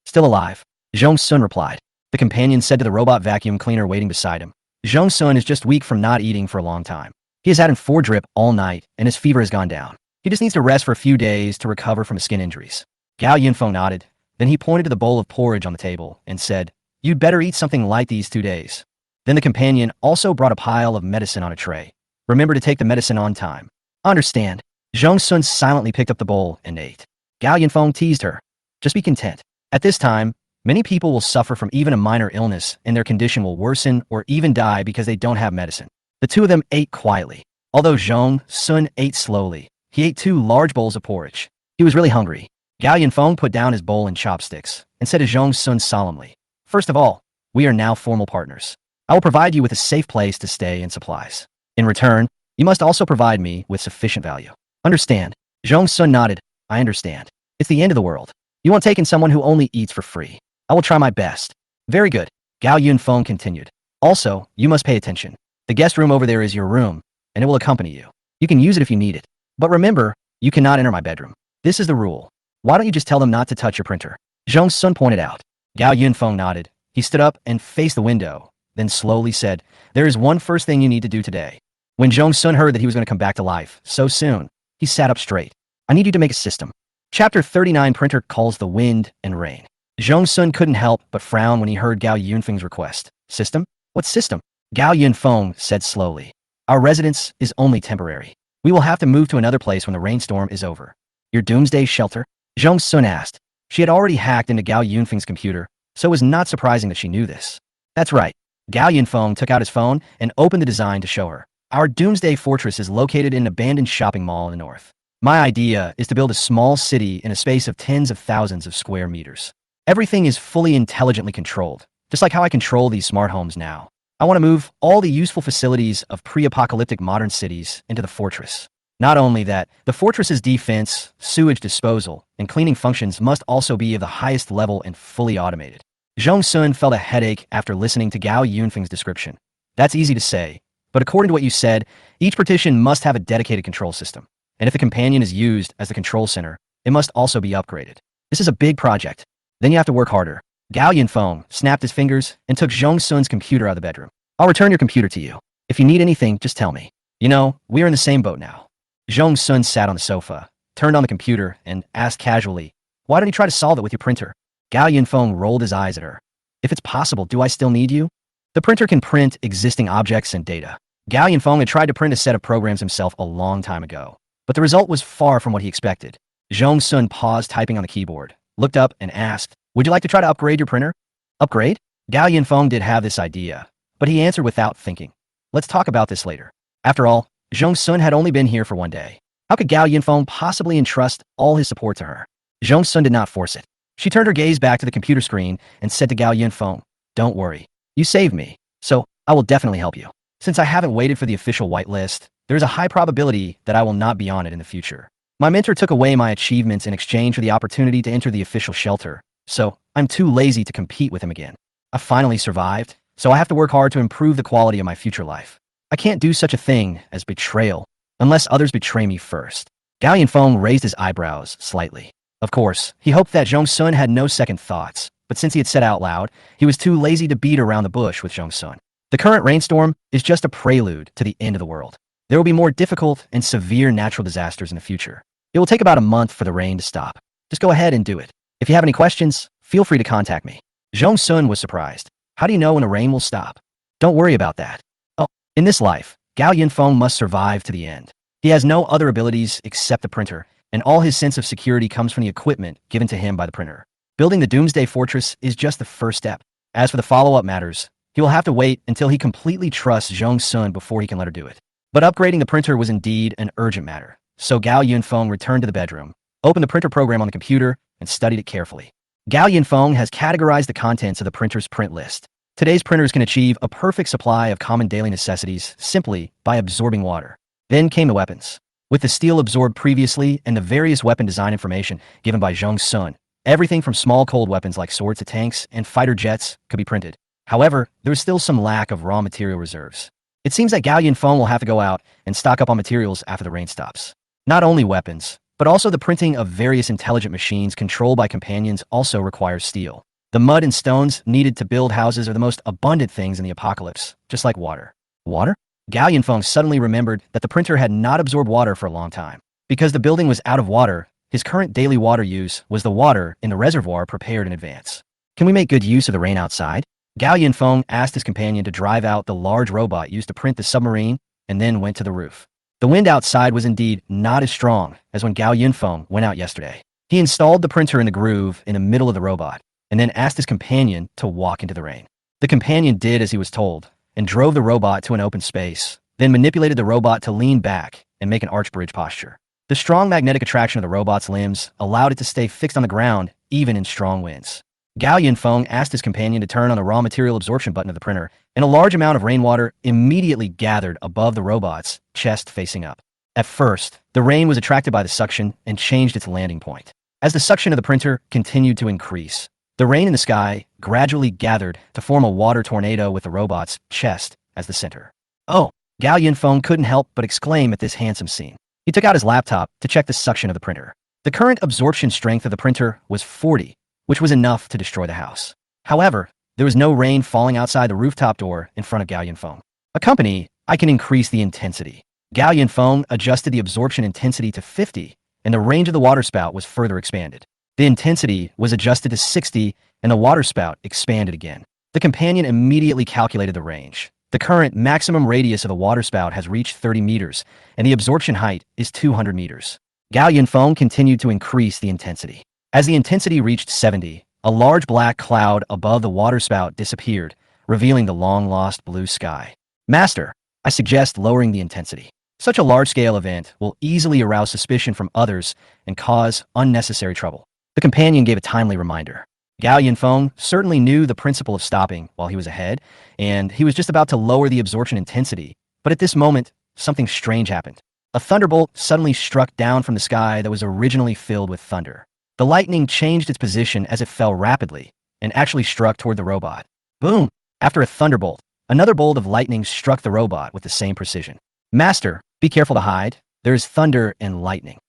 "Still alive," Zhong Sun replied. The companion said to the robot vacuum cleaner waiting beside him, "Zhong Sun is just weak from not eating for a long time. He has had an 4 drip all night and his fever has gone down. He just needs to rest for a few days to recover from his skin injuries." Gao Yunfeng nodded. Then he pointed to the bowl of porridge on the table and said, "You'd better eat something light these 2 days." Then the companion also brought a pile of medicine on a tray. "Remember to take the medicine on time." "Understand." Zhong Sun silently picked up the bowl and ate. Gao Yunfeng teased her, "Just be content." At this time, many people will suffer from even a minor illness and their condition will worsen or even die because they don't have medicine. The two of them ate quietly. Although Zhong Sun ate slowly, he ate 2 large bowls of porridge. He was really hungry. Gao Yunfeng put down his bowl and chopsticks and said to Zhong Sun solemnly, "First of all, we are now formal partners. I will provide you with a safe place to stay and supplies. In return, you must also provide me with sufficient value. Understand?" Zhong Sun nodded. "I understand. It's the end of the world. You want taken someone who only eats for free. I will try my best." "Very good," Gao Yunfeng continued. "Also, you must pay attention. The guest room over there is your room, and it will accompany you. You can use it if you need it. But remember, you cannot enter my bedroom. This is the rule. Why don't you just tell them not to touch your printer?" Zhong Sun pointed out. Gao Yunfeng nodded. He stood up and faced the window, then slowly said, "There is one first thing you need to do today." When Zhong Sun heard that he was going to come back to life so soon, he sat up straight. "I need you to make a system." Chapter 39 Printer calls the wind and rain. Zhong Sun couldn't help but frown when he heard Gao Yunfeng's request. "System? What system?" Gao Yunfeng said slowly. "Our residence is only temporary. We will have to move to another place when the rainstorm is over. Your doomsday shelter? Zhong Sun asked. She had already hacked into Gao Yunfeng's computer, so it was not surprising that she knew this. That's right. Gao Yunfeng took out his phone and opened the design to show her. Our doomsday fortress is located in an abandoned shopping mall in the north. My idea is to build a small city in a space of tens of thousands of square meters. Everything is fully intelligently controlled, just like how I control these smart homes now. I want to move all the useful facilities of pre-apocalyptic modern cities into the fortress. Not only that, the fortress's defense, sewage disposal, and cleaning functions must also be of the highest level and fully automated. Zhong Sun felt a headache after listening to Gao Yunfeng's description. That's easy to say, but according to what you said, each partition must have a dedicated control system. And if the companion is used as the control center, it must also be upgraded. This is a big project. Then you have to work harder. Gao Yunfeng snapped his fingers and took Zhong Sun's computer out of the bedroom. I'll return your computer to you. If you need anything, just tell me. You know, we are in the same boat now. Zhong Sun sat on the sofa, turned on the computer, and asked casually, why don't you try to solve it with your printer? Gao Yunfeng rolled his eyes at her. If it's possible, do I still need you? The printer can print existing objects and data. Gao Yunfeng had tried to print a set of programs himself a long time ago, but the result was far from what he expected. Zhong Sun paused typing on the keyboard, looked up, and asked, would you like to try to upgrade your printer? Upgrade? Gao Yunfeng did have this idea, but he answered without thinking. Let's talk about this later. After all, Zhong Sun had only been here for one day. How could Gao Yunfeng possibly entrust all his support to her? Zhong Sun did not force it. She turned her gaze back to the computer screen and said to Gao Yunfeng, don't worry. You saved me, so I will definitely help you. Since I haven't waited for the official whitelist, there is a high probability that I will not be on it in the future. My mentor took away my achievements in exchange for the opportunity to enter the official shelter, so I'm too lazy to compete with him again. I finally survived, so I have to work hard to improve the quality of my future life. I can't do such a thing as betrayal unless others betray me first. Gao Yunfeng raised his eyebrows slightly. Of course, he hoped that Zhong Sun had no second thoughts, but since he had said out loud, he was too lazy to beat around the bush with Zhong Sun. The current rainstorm is just a prelude to the end of the world. There will be more difficult and severe natural disasters in the future. It will take about a month for the rain to stop. Just go ahead and do it. If you have any questions, feel free to contact me. Zhong Sun was surprised. How do you know when the rain will stop? Don't worry about that. Oh, in this life, Gao Yunfeng must survive to the end. He has no other abilities except the printer, and all his sense of security comes from the equipment given to him by the printer. Building the Doomsday Fortress is just the first step. As for the follow-up matters, he will have to wait until he completely trusts Zhong Sun before he can let her do it. But upgrading the printer was indeed an urgent matter, so Gao Yunfeng returned to the bedroom, opened the printer program on the computer, and studied it carefully. Gao Yunfeng has categorized the contents of the printer's print list. Today's printers can achieve a perfect supply of common daily necessities simply by absorbing water. Then came the weapons. With the steel absorbed previously and the various weapon design information given by Zhong Sun, everything from small cold weapons like swords to tanks and fighter jets could be printed. However, there was still some lack of raw material reserves. It seems that Gao Yunfeng will have to go out and stock up on materials after the rain stops. Not only weapons, but also the printing of various intelligent machines controlled by companions also requires steel. The mud and stones needed to build houses are the most abundant things in the apocalypse, just like water. Water? Gao Yunfeng suddenly remembered that the printer had not absorbed water for a long time. Because the building was out of water, his current daily water use was the water in the reservoir prepared in advance. Can we make good use of the rain outside? Gao Yunfeng asked his companion to drive out the large robot used to print the submarine and then went to the roof. The wind outside was indeed not as strong as when Gao Yunfeng went out yesterday. He installed the printer in the groove in the middle of the robot and then asked his companion to walk into the rain. The companion did as he was told and drove the robot to an open space, then manipulated the robot to lean back and make an arch bridge posture. The strong magnetic attraction of the robot's limbs allowed it to stay fixed on the ground even in strong winds. Gao Yunfeng asked his companion to turn on the raw material absorption button of the printer, and a large amount of rainwater immediately gathered above the robot's chest facing up. At first, the rain was attracted by the suction and changed its landing point. As the suction of the printer continued to increase, the rain in the sky gradually gathered to form a water tornado with the robot's chest as the center. Oh, Gao Yunfeng couldn't help but exclaim at this handsome scene. He took out his laptop to check the suction of the printer. The current absorption strength of the printer was 40, which was enough to destroy the house. However, there was no rain falling outside the rooftop door in front of Gao Yunfeng. Accompany, I can increase the intensity. Gao Yunfeng adjusted the absorption intensity to 50, and the range of the water spout was further expanded. The intensity was adjusted to 60, and the water spout expanded again. The companion immediately calculated the range. The current maximum radius of the waterspout has reached 30 meters, and the absorption height is 200 meters. Gao Yunfeng continued to increase the intensity. As the intensity reached 70, a large black cloud above the waterspout disappeared, revealing the long-lost blue sky. Master, I suggest lowering the intensity. Such a large-scale event will easily arouse suspicion from others and cause unnecessary trouble. The companion gave a timely reminder. Gao Yunfeng certainly knew the principle of stopping while he was ahead, and he was just about to lower the absorption intensity. But at this moment, something strange happened. A thunderbolt suddenly struck down from the sky that was originally filled with thunder. The lightning changed its position as it fell rapidly and actually struck toward the robot. Boom! After a thunderbolt, another bolt of lightning struck the robot with the same precision. Master, be careful to hide. There is thunder and lightning.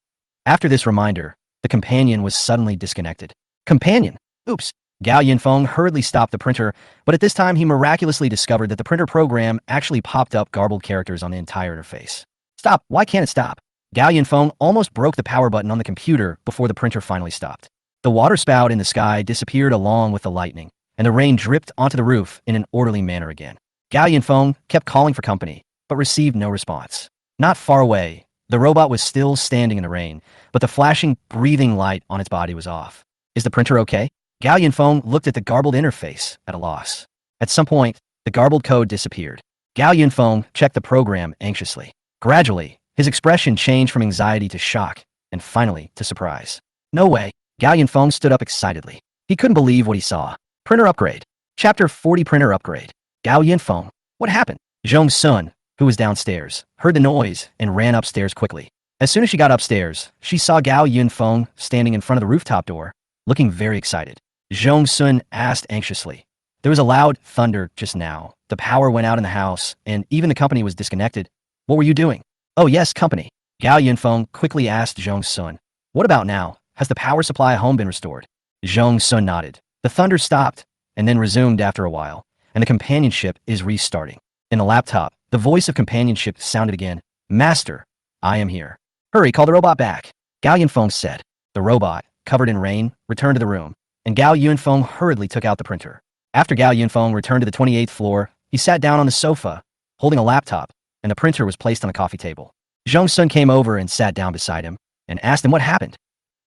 After this reminder, the companion was suddenly disconnected. Companion! Oops! Gao Yunfeng hurriedly stopped the printer, but at this time he miraculously discovered that the printer program actually popped up garbled characters on the entire interface. Stop! Why can't it stop? Gao Yunfeng almost broke the power button on the computer before the printer finally stopped. The waterspout in the sky disappeared along with the lightning, and the rain dripped onto the roof in an orderly manner again. Gao Yunfeng kept calling for company, but received no response. Not far away, the robot was still standing in the rain, but the flashing, breathing light on its body was off. Is the printer okay? Gao Yunfeng looked at the garbled interface at a loss. At some point, the garbled code disappeared. Gao Yunfeng checked the program anxiously. Gradually, his expression changed from anxiety to shock, and finally to surprise. No way! Gao Yunfeng stood up excitedly. He couldn't believe what he saw. Printer upgrade. Chapter 40 Printer upgrade. Gao Yunfeng. What happened? Zhong Sun, who was downstairs, heard the noise and ran upstairs quickly. As soon as she got upstairs, she saw Gao Yunfeng standing in front of the rooftop door, looking very excited. Zhong Sun asked anxiously. There was a loud thunder just now. The power went out in the house, and even the company was disconnected. What were you doing? Oh yes, company. Gao Yunfeng quickly asked Zhong Sun. What about now? Has the power supply at home been restored? Zhong Sun nodded. The thunder stopped, and then resumed after a while, and the companionship is restarting. In the laptop, the voice of companionship sounded again. Master, I am here. Hurry, call the robot back. Gao Yunfeng said. The robot, covered in rain, returned to the room, and Gao Yunfeng hurriedly took out the printer. After Gao Yunfeng returned to the 28th floor, he sat down on the sofa, holding a laptop, and the printer was placed on a coffee table. Zhong Sun came over and sat down beside him, and asked him what happened.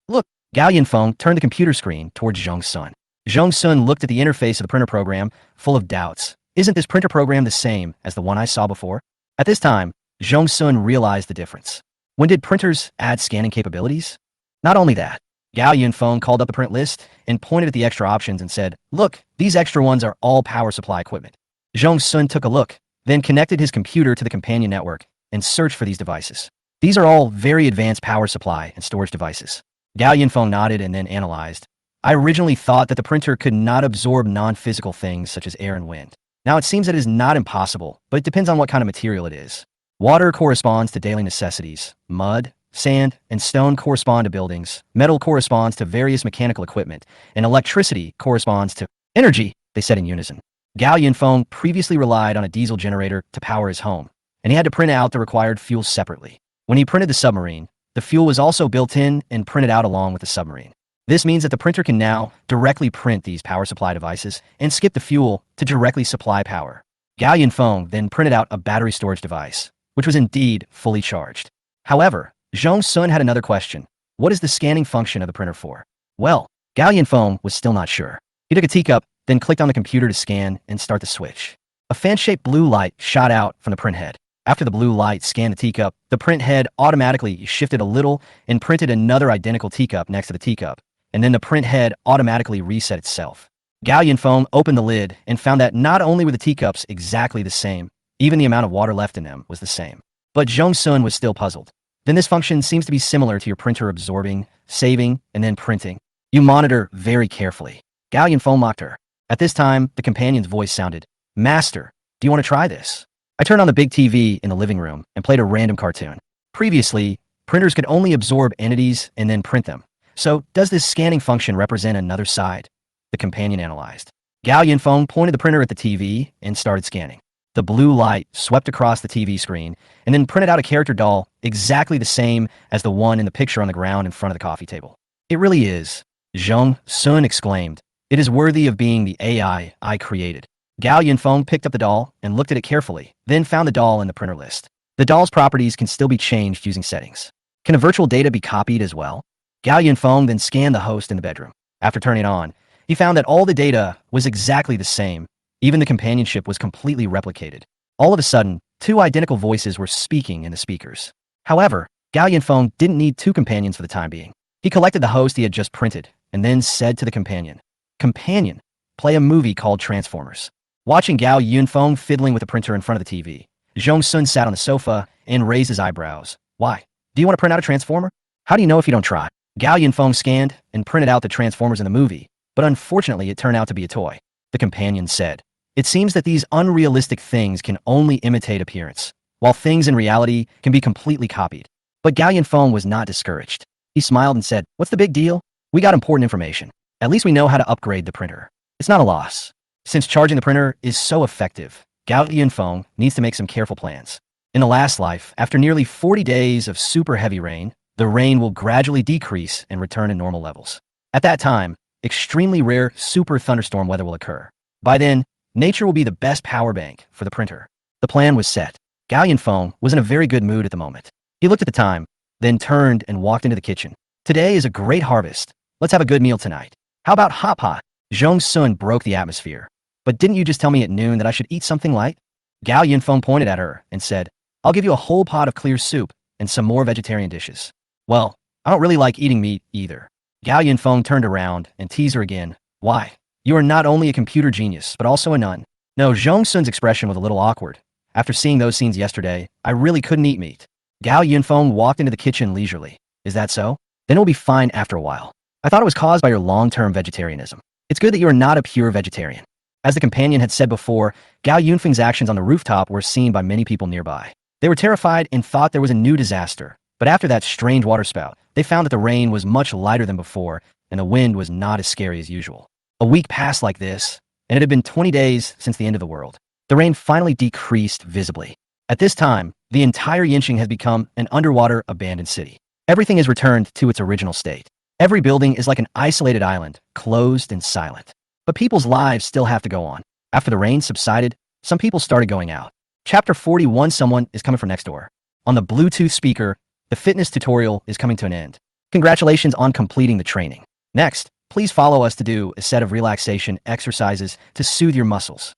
Look, Gao Yunfeng turned the computer screen towards Zhong Sun. Zhong Sun looked at the interface of the printer program, full of doubts. Isn't this printer program the same as the one I saw before? At this time, Zhong Sun realized the difference. When did printers add scanning capabilities? Not only that, Gao Yunfeng called up the print list and pointed at the extra options and said, look, these extra ones are all power supply equipment. Zhong Sun took a look, then connected his computer to the companion network and searched for these devices. These are all very advanced power supply and storage devices. Gao Yunfeng nodded and then analyzed. I originally thought that the printer could not absorb non-physical things such as air and wind. Now it seems that it is not impossible, but it depends on what kind of material it is. Water corresponds to daily necessities. Mud, sand, and stone correspond to buildings. Metal corresponds to various mechanical equipment. And electricity corresponds to energy, they said in unison. Gao Yunfeng previously relied on a diesel generator to power his home, and he had to print out the required fuel separately. When he printed the submarine, the fuel was also built in and printed out along with the submarine. This means that the printer can now directly print these power supply devices and skip the fuel to directly supply power. Gao Yunfeng then printed out a battery storage device, which was indeed fully charged. However, Zhong Sun had another question. What is the scanning function of the printer for? Well, Gao Yunfeng was still not sure. He took a teacup, then clicked on the computer to scan and start the switch. A fan-shaped blue light shot out from the print head. After the blue light scanned the teacup, the print head automatically shifted a little and printed another identical teacup next to the teacup, and then the print head automatically reset itself. Gao Yunfeng opened the lid and found that not only were the teacups exactly the same, even the amount of water left in them was the same. But Zhong Sun was still puzzled. Then this function seems to be similar to your printer absorbing, saving, and then printing. You monitor very carefully. Gao Yunfeng mocked her. At this time, the companion's voice sounded, Master, do you want to try this? I turned on the big TV in the living room and played a random cartoon. Previously, printers could only absorb entities and then print them. So, does this scanning function represent another side? The companion analyzed. Gao Yunfeng pointed the printer at the TV and started scanning. The blue light swept across the TV screen and then printed out a character doll exactly the same as the one in the picture on the ground in front of the coffee table. It really is. Zhong Sun exclaimed. It is worthy of being the AI I created. Gao Yunfeng picked up the doll and looked at it carefully, then found the doll in the printer list. The doll's properties can still be changed using settings. Can a virtual data be copied as well? Gao Yunfeng then scanned the host in the bedroom. After turning it on, he found that all the data was exactly the same. Even the companionship was completely replicated. All of a sudden, two identical voices were speaking in the speakers. However, Gao Yunfeng didn't need two companions for the time being. He collected the host he had just printed, and then said to the companion, "Companion, play a movie called Transformers." Watching Gao Yunfeng fiddling with the printer in front of the TV, Zhong Sun sat on the sofa and raised his eyebrows. "Why? Do you want to print out a Transformer? How do you know if you don't try?" Gao Yunfeng scanned and printed out the Transformers in the movie, but unfortunately it turned out to be a toy. The companion said, "It seems that these unrealistic things can only imitate appearance, while things in reality can be completely copied." But Gao Yunfeng was not discouraged. He smiled and said, "What's the big deal? We got important information. At least we know how to upgrade the printer. It's not a loss." Since charging the printer is so effective, Gao Yunfeng needs to make some careful plans. In the last life, after nearly 40 days of super heavy rain, the rain will gradually decrease and return to normal levels. At that time, extremely rare super thunderstorm weather will occur. By then, nature will be the best power bank for the printer. The plan was set. Gao Yunfeng was in a very good mood at the moment. He looked at the time, then turned and walked into the kitchen. "Today is a great harvest. Let's have a good meal tonight. How about hot pot?" Zhong Sun broke the atmosphere. "But didn't you just tell me at noon that I should eat something light?" Gao Yunfeng pointed at her and said, "I'll give you a whole pot of clear soup and some more vegetarian dishes." "Well, I don't really like eating meat either." Gao Yunfeng turned around and teased her again. "Why? You are not only a computer genius, but also a nun." No, Zhong Sun's expression was a little awkward. After seeing those scenes yesterday, I really couldn't eat meat. Gao Yunfeng walked into the kitchen leisurely. "Is that so? Then it'll be fine after a while. I thought it was caused by your long-term vegetarianism. It's good that you are not a pure vegetarian." As the companion had said before, Gao Yunfeng's actions on the rooftop were seen by many people nearby. They were terrified and thought there was a new disaster. But after that strange waterspout, they found that the rain was much lighter than before, and the wind was not as scary as usual. A week passed like this, and it had been 20 days since the end of the world. The rain finally decreased visibly. At this time, the entire Yinxing has become an underwater abandoned city. Everything is returned to its original state. Every building is like an isolated island, closed and silent. But people's lives still have to go on. After the rain subsided, some people started going out. Chapter 41, someone is coming from next door. On the Bluetooth speaker, the fitness tutorial is coming to an end. Congratulations on completing the training. Next, please follow us to do a set of relaxation exercises to soothe your muscles.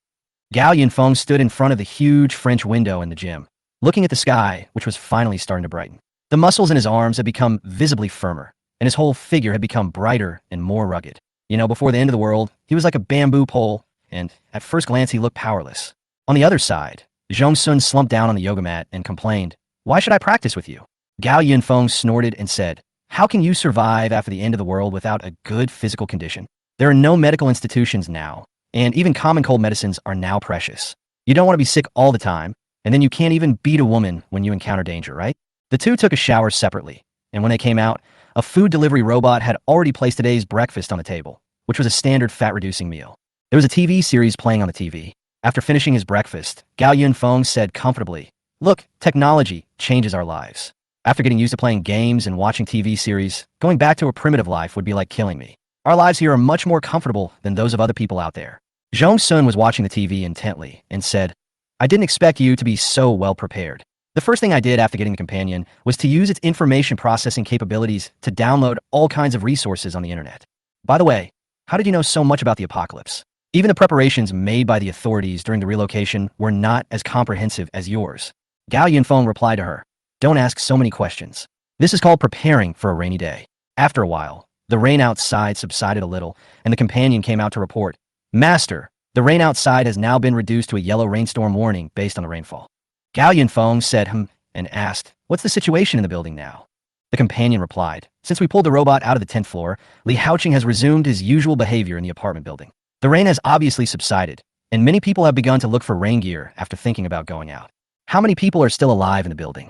Gao Yunfeng stood in front of the huge French window in the gym, looking at the sky, which was finally starting to brighten. The muscles in his arms had become visibly firmer, and his whole figure had become brighter and more rugged. Before the end of the world, he was like a bamboo pole, and at first glance he looked powerless. On the other side, Zhong Sun slumped down on the yoga mat and complained, "Why should I practice with you?" Gao Yunfeng snorted and said, "How can you survive after the end of the world without a good physical condition? There are no medical institutions now, and even common cold medicines are now precious. You don't want to be sick all the time, and then you can't even beat a woman when you encounter danger, right?" The two took a shower separately, and when they came out, a food delivery robot had already placed today's breakfast on the table, which was a standard fat-reducing meal. There was a TV series playing on the TV. After finishing his breakfast, Gao Yunfeng said comfortably, "Look, technology changes our lives. After getting used to playing games and watching TV series, going back to a primitive life would be like killing me. Our lives here are much more comfortable than those of other people out there." Zhong Sun was watching the TV intently and said, "I didn't expect you to be so well prepared. The first thing I did after getting the companion was to use its information processing capabilities to download all kinds of resources on the internet. By the way, how did you know so much about the apocalypse? Even the preparations made by the authorities during the relocation were not as comprehensive as yours." Gao Yunfeng replied to her, "Don't ask so many questions. This is called preparing for a rainy day." After a while, the rain outside subsided a little, and the companion came out to report, "Master, the rain outside has now been reduced to a yellow rainstorm warning based on the rainfall." Gao Yunfeng said and asked, "What's the situation in the building now?" The companion replied, "Since we pulled the robot out of the 10th floor, Li Haoqing has resumed his usual behavior in the apartment building. The rain has obviously subsided, and many people have begun to look for rain gear after thinking about going out. How many people are still alive in the building?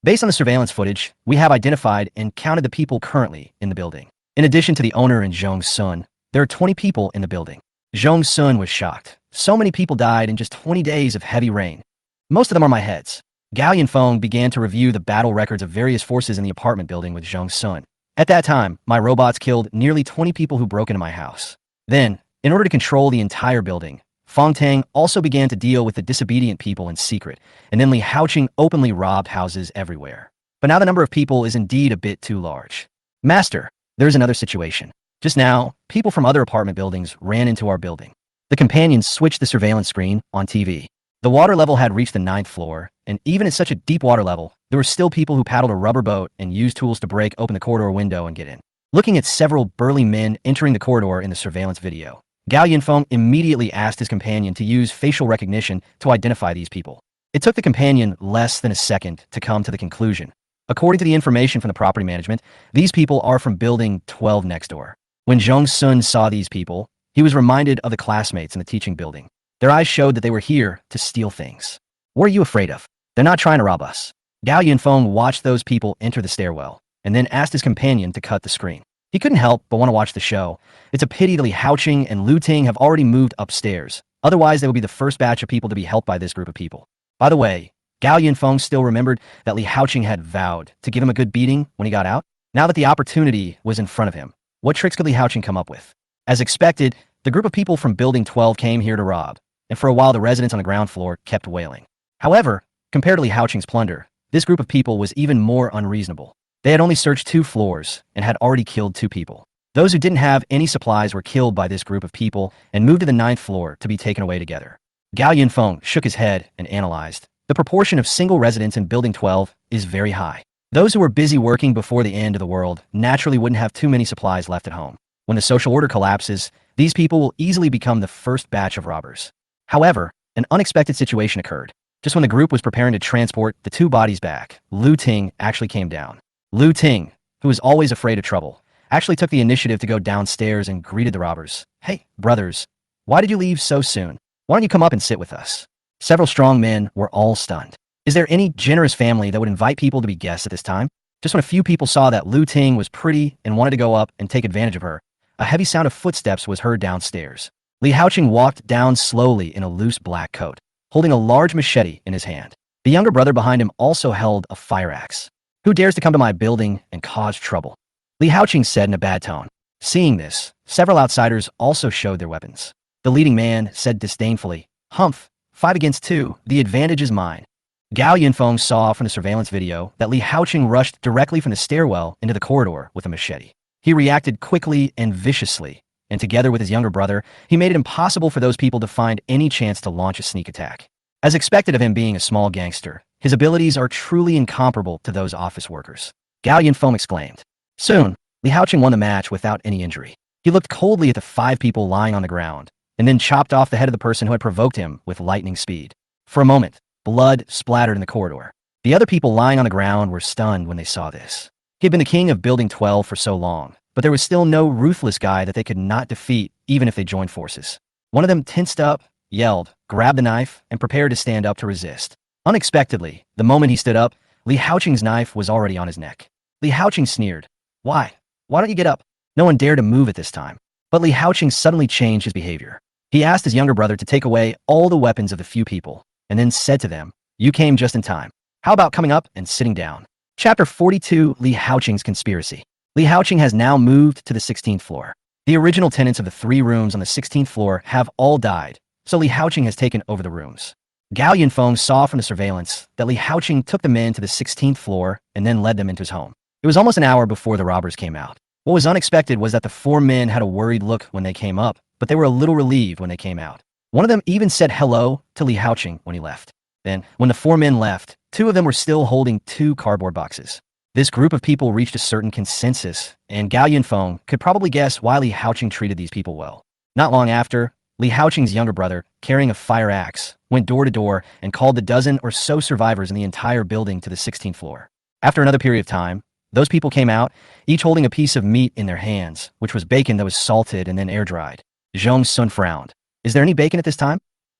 Based on the surveillance footage, we have identified and counted the people currently in the building. In addition to the owner and Zhong Sun, there are 20 people in the building." Zhong Sun was shocked. So many people died in just 20 days of heavy rain. "Most of them are my heads." Gao Yunfeng began to review the battle records of various forces in the apartment building with Zhong Sun. "At that time, my robots killed nearly 20 people who broke into my house. Then, in order to control the entire building, Fong Tang also began to deal with the disobedient people in secret, and then Li Haoqing openly robbed houses everywhere. But now the number of people is indeed a bit too large. Master, there's another situation. Just now, people from other apartment buildings ran into our building. The companions switched the surveillance screen on TV. The water level had reached the 9th floor, and even at such a deep water level, there were still people who paddled a rubber boat and used tools to break open the corridor window and get in. Looking at several burly men entering the corridor in the surveillance video, Gao Yunfeng immediately asked his companion to use facial recognition to identify these people. It took the companion less than a second to come to the conclusion. According to the information from the property management, these people are from building 12 next door. When Zhong Sun saw these people, he was reminded of the classmates in the teaching building. Their eyes showed that they were here to steal things. What are you afraid of? They're not trying to rob us. Gao Yunfeng watched those people enter the stairwell, and then asked his companion to cut the screen. He couldn't help but want to watch the show. It's a pity that Li Haoqing and Lu Ting have already moved upstairs. Otherwise, they would be the first batch of people to be helped by this group of people. By the way, Gao Yunfeng still remembered that Li Haoqing had vowed to give him a good beating when he got out. Now that the opportunity was in front of him, what tricks could Li Haoqing come up with? As expected, the group of people from Building 12 came here to rob, and for a while the residents on the ground floor kept wailing. However, compared to Li Haoqing's plunder, this group of people was even more unreasonable. They had only searched 2 floors and had already killed 2 people. Those who didn't have any supplies were killed by this group of people and moved to the 9th floor to be taken away together. Gao Yunfeng shook his head and analyzed. The proportion of single residents in Building 12 is very high. Those who were busy working before the end of the world naturally wouldn't have too many supplies left at home. When the social order collapses, these people will easily become the first batch of robbers. However, an unexpected situation occurred. Just when the group was preparing to transport the 2 bodies back, Lu Ting actually came down. Lu Ting, who was always afraid of trouble, actually took the initiative to go downstairs and greeted the robbers. "Hey, brothers, why did you leave so soon? Why don't you come up and sit with us?" Several strong men were all stunned. Is there any generous family that would invite people to be guests at this time? Just when a few people saw that Lu Ting was pretty and wanted to go up and take advantage of her, a heavy sound of footsteps was heard downstairs. Li Haoqing walked down slowly in a loose black coat, holding a large machete in his hand. The younger brother behind him also held a fire axe. "Who dares to come to my building and cause trouble?" Li Haoqing said in a bad tone. Seeing this, several outsiders also showed their weapons. The leading man said disdainfully, "Humph, 5 against 2, the advantage is mine." Gao Yunfeng saw from the surveillance video that Li Haoqing rushed directly from the stairwell into the corridor with a machete. He reacted quickly and viciously, and together with his younger brother, he made it impossible for those people to find any chance to launch a sneak attack. As expected of him being a small gangster, his abilities are truly incomparable to those office workers. Gao Yunfeng exclaimed. Soon, Li Haoqing won the match without any injury. He looked coldly at the 5 people lying on the ground, and then chopped off the head of the person who had provoked him with lightning speed. For a moment, blood splattered in the corridor. The other people lying on the ground were stunned when they saw this. He had been the king of Building 12 for so long, but there was still no ruthless guy that they could not defeat even if they joined forces. One of them tensed up, yelled, grabbed the knife, and prepared to stand up to resist. Unexpectedly, the moment he stood up, Li Haoqing's knife was already on his neck. Li Haoqing sneered. Why? Why don't you get up? No one dared to move at this time. But Li Haoqing suddenly changed his behavior. He asked his younger brother to take away all the weapons of the few people, and then said to them, "You came just in time. How about coming up and sitting down?" Chapter 42, Li Haoqing's Conspiracy. Li Haoqing has now moved to the 16th floor. The original tenants of the 3 rooms on the 16th floor have all died, so Li Haoqing has taken over the rooms. Gao Yunfeng saw from the surveillance that Li Haoqing took the men to the 16th floor and then led them into his home. It was almost an hour before the robbers came out. What was unexpected was that the 4 men had a worried look when they came up, but they were a little relieved when they came out. One of them even said hello to Li Haoqing when he left. Then, when the 4 men left, 2 of them were still holding 2 cardboard boxes. This group of people reached a certain consensus, and Gao Yunfeng could probably guess why Li Haoqing treated these people well. Not long after, Li Haoqing's younger brother, carrying a fire axe, went door to door and called the dozen or so survivors in the entire building to the 16th floor. After another period of time, those people came out, each holding a piece of meat in their hands, which was bacon that was salted and then air-dried. Zhong Sun frowned. Is there any bacon at this time?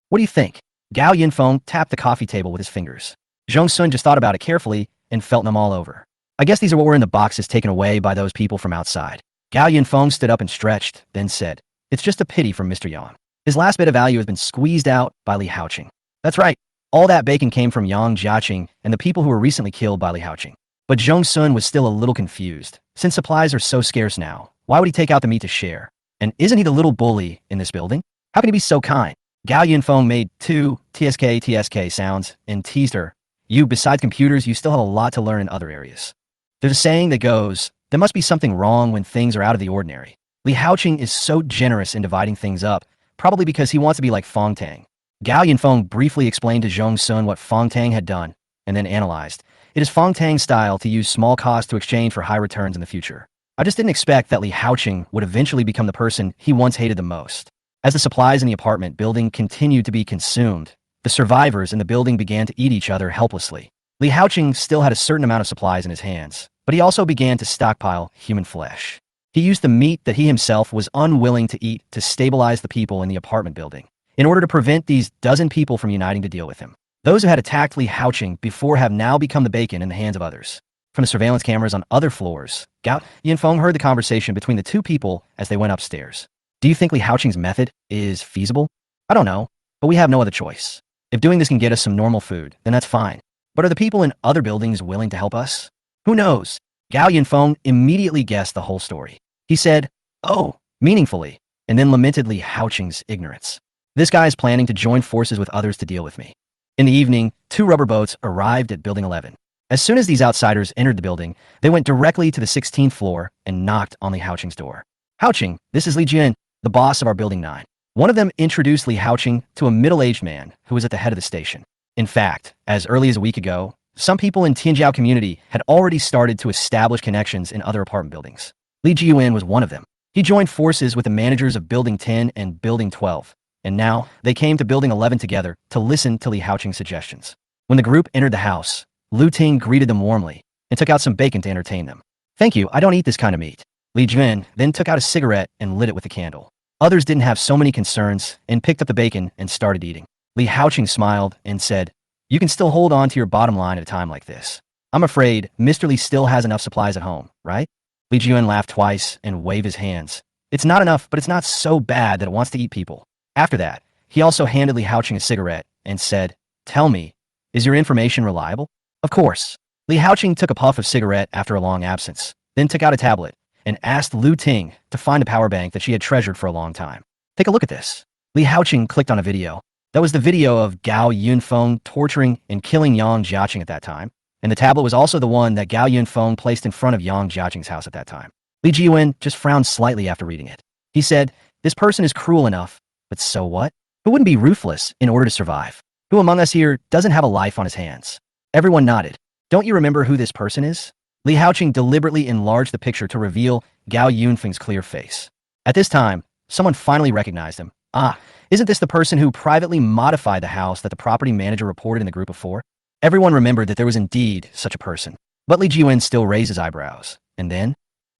What do you think? Gao Yunfeng tapped the coffee table with his fingers. Zhong Sun just thought about it carefully and felt them all over. I guess these are what were in the boxes taken away by those people from outside. Gao Yunfeng stood up and stretched, then said, "It's just a pity from Mr. Yang. His last bit of value has been squeezed out by Li Haoqing." That's right. All that bacon came from Yang Jiaqing and the people who were recently killed by Li Haoqing. But Zhong Sun was still a little confused. Since supplies are so scarce now, why would he take out the meat to share? And isn't he the little bully in this building? How can he be so kind? Gao Yunfeng made two TSK sounds and teased her. You, besides computers, you still have a lot to learn in other areas. There's a saying that goes, there must be something wrong when things are out of the ordinary. Li Haoqing is so generous in dividing things up, probably because he wants to be like Fong Tang. Gao Yunfeng briefly explained to Zhong Sun what Fong Tang had done, and then analyzed. It is Fong Tang's style to use small costs to exchange for high returns in the future. I just didn't expect that Li Haoqing would eventually become the person he once hated the most. As the supplies in the apartment building continued to be consumed, the survivors in the building began to eat each other helplessly. Li Haoqing still had a certain amount of supplies in his hands, but he also began to stockpile human flesh. He used the meat that he himself was unwilling to eat to stabilize the people in the apartment building, in order to prevent these dozen people from uniting to deal with him. Those who had attacked Li Haoqing before have now become the bacon in the hands of others. From the surveillance cameras on other floors, Gao Yunfeng heard the conversation between the two people as they went upstairs. Do you think Li Haoqing's method is feasible? I don't know, but we have no other choice. If doing this can get us some normal food, then that's fine. But are the people in other buildings willing to help us? Who knows? Gao Yunfeng immediately guessed the whole story. He said, oh, meaningfully, and then lamented Li Haoqing's ignorance. This guy is planning to join forces with others to deal with me. In the evening, 2 rubber boats arrived at Building 11. As soon as these outsiders entered the building, they went directly to the 16th floor and knocked on Li Haoqing's door. Haoqing, this is Li Jian, the boss of our Building 9. One of them introduced Li Haoqing to a middle-aged man who was at the head of the station. In fact, as early as a week ago, some people in Tianjiao community had already started to establish connections in other apartment buildings. Li Jian was one of them. He joined forces with the managers of Building 10 and Building 12, and now they came to Building 11 together to listen to Li Haoqing's suggestions. When the group entered the house, Lu Ting greeted them warmly and took out some bacon to entertain them. Thank you, I don't eat this kind of meat. Li Jian then took out a cigarette and lit it with a candle. Others didn't have so many concerns and picked up the bacon and started eating. Li Haoqing smiled and said, you can still hold on to your bottom line at a time like this. I'm afraid Mr. Li still has enough supplies at home, right? Li Jian laughed twice and waved his hands. It's not enough, but it's not so bad that it wants to eat people. After that, he also handed Li Haoqing a cigarette and said, tell me, is your information reliable? Of course. Li Haoqing took a puff of cigarette after a long absence, then took out a tablet and asked Lu Ting to find a power bank that she had treasured for a long time. Take a look at this. Li Haoqing clicked on a video. That was the video of Gao Yunfeng torturing and killing Yang Jiaqing at that time, and the tablet was also the one that Gao Yunfeng placed in front of Yang Jiaqing's house at that time. Li Jiwen just frowned slightly after reading it. He said, this person is cruel enough, but so what? Who wouldn't be ruthless in order to survive? Who among us here doesn't have a life on his hands? Everyone nodded. Don't you remember who this person is? Li Haoqing deliberately enlarged the picture to reveal Gao Yunfeng's clear face. At this time, someone finally recognized him. Ah, isn't this the person who privately modified the house that the property manager reported in the group of 4? Everyone remembered that there was indeed such a person. But Li Jiwen still raised his eyebrows. And then,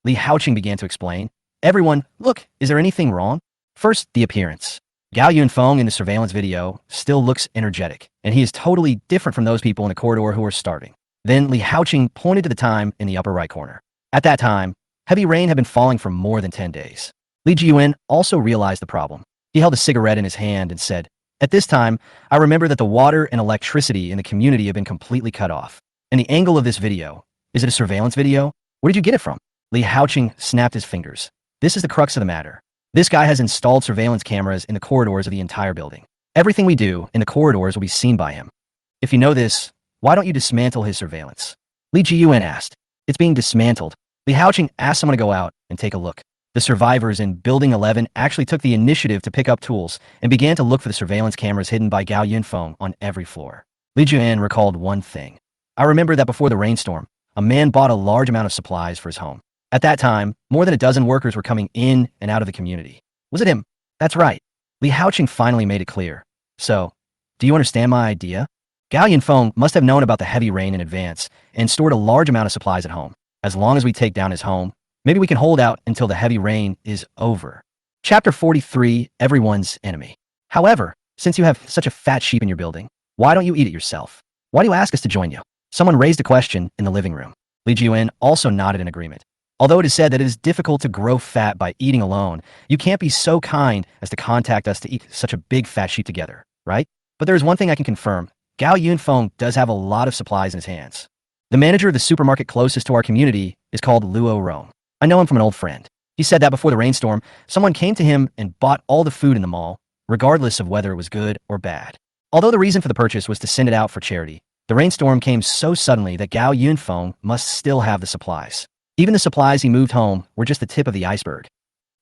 Li Haoqing began to explain. Everyone, look, is there anything wrong? First, the appearance. Gao Yunfeng in the surveillance video still looks energetic, and he is totally different from those people in the corridor who are starving. Then Li Haoqing pointed to the time in the upper right corner. At that time, heavy rain had been falling for more than 10 days. Li Jiwen also realized the problem. He held a cigarette in his hand and said, at this time, I remember that the water and electricity in the community have been completely cut off. And the angle of this video, is it a surveillance video? Where did you get it from? Li Haoqing snapped his fingers. This is the crux of the matter. This guy has installed surveillance cameras in the corridors of the entire building. Everything we do in the corridors will be seen by him. If you know this, why don't you dismantle his surveillance? Li Jiyuan asked. It's being dismantled. Li Haoqing asked someone to go out and take a look. The survivors in Building 11 actually took the initiative to pick up tools and began to look for the surveillance cameras hidden by Gao Yunfeng on every floor. Li Jian recalled one thing. I remember that before the rainstorm, a man bought a large amount of supplies for his home. At that time, more than a dozen workers were coming in and out of the community. Was it him? That's right. Li Haoqing finally made it clear. So, do you understand my idea? Gao Yunfeng must have known about the heavy rain in advance and stored a large amount of supplies at home. As long as we take down his home, maybe we can hold out until the heavy rain is over. Chapter 43, Everyone's Enemy. However, since you have such a fat sheep in your building, why don't you eat it yourself? Why do you ask us to join you? Someone raised a question in the living room. Li Jiwen also nodded in agreement. Although it is said that it is difficult to grow fat by eating alone, you can't be so kind as to contact us to eat such a big fat sheep together, right? But there is one thing I can confirm. Gao Yunfeng does have a lot of supplies in his hands. The manager of the supermarket closest to our community is called Luo Rome. I know him from an old friend. He said that before the rainstorm, someone came to him and bought all the food in the mall, regardless of whether it was good or bad. Although the reason for the purchase was to send it out for charity, the rainstorm came so suddenly that Gao Yunfeng must still have the supplies. Even the supplies he moved home were just the tip of the iceberg.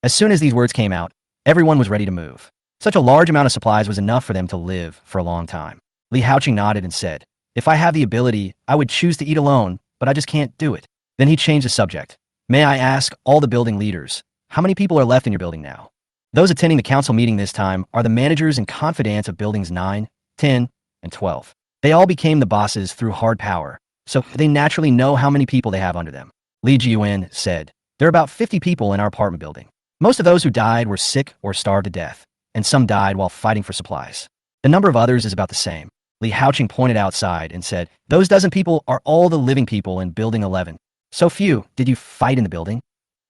As soon as these words came out, everyone was ready to move. Such a large amount of supplies was enough for them to live for a long time. Li Haoqing nodded and said, "If I have the ability, I would choose to eat alone, but I just can't do it." Then he changed the subject. "May I ask all the building leaders, how many people are left in your building now?" Those attending the council meeting this time are the managers and confidants of buildings 9, 10, and 12. They all became the bosses through hard power, so they naturally know how many people they have under them. Li Jiuan said, "There are about 50 people in our apartment building. Most of those who died were sick or starved to death, and some died while fighting for supplies. The number of others is about the same." Li Haoqing pointed outside and said, "Those dozen people are all the living people in building 11. So few, did you fight in the building?"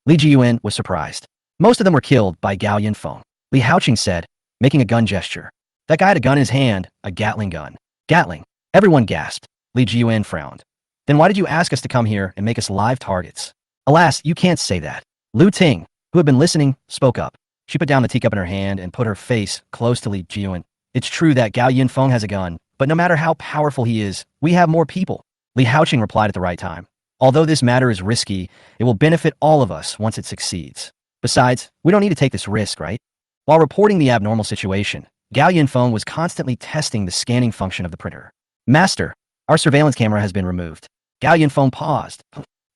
Li Jiuan was surprised. Most of them were killed by Gao Yunfeng. Li Haoqing said, making a gun gesture. "That guy had a gun in his hand, a Gatling gun." "Gatling." Everyone gasped. Li Jiuan frowned. "Then why did you ask us to come here and make us live targets?" "Alas, you can't say that." Lu Ting, who had been listening, spoke up. She put down the teacup in her hand and put her face close to Li Jiuan. "It's true that Gao Yunfeng has a gun, but no matter how powerful he is, we have more people." Li Haoqing replied at the right time. "Although this matter is risky, it will benefit all of us once it succeeds. Besides, we don't need to take this risk, right?" While reporting the abnormal situation, Gao Yunfeng was constantly testing the scanning function of the printer. "Master, our surveillance camera has been removed." Gao Yunfeng paused.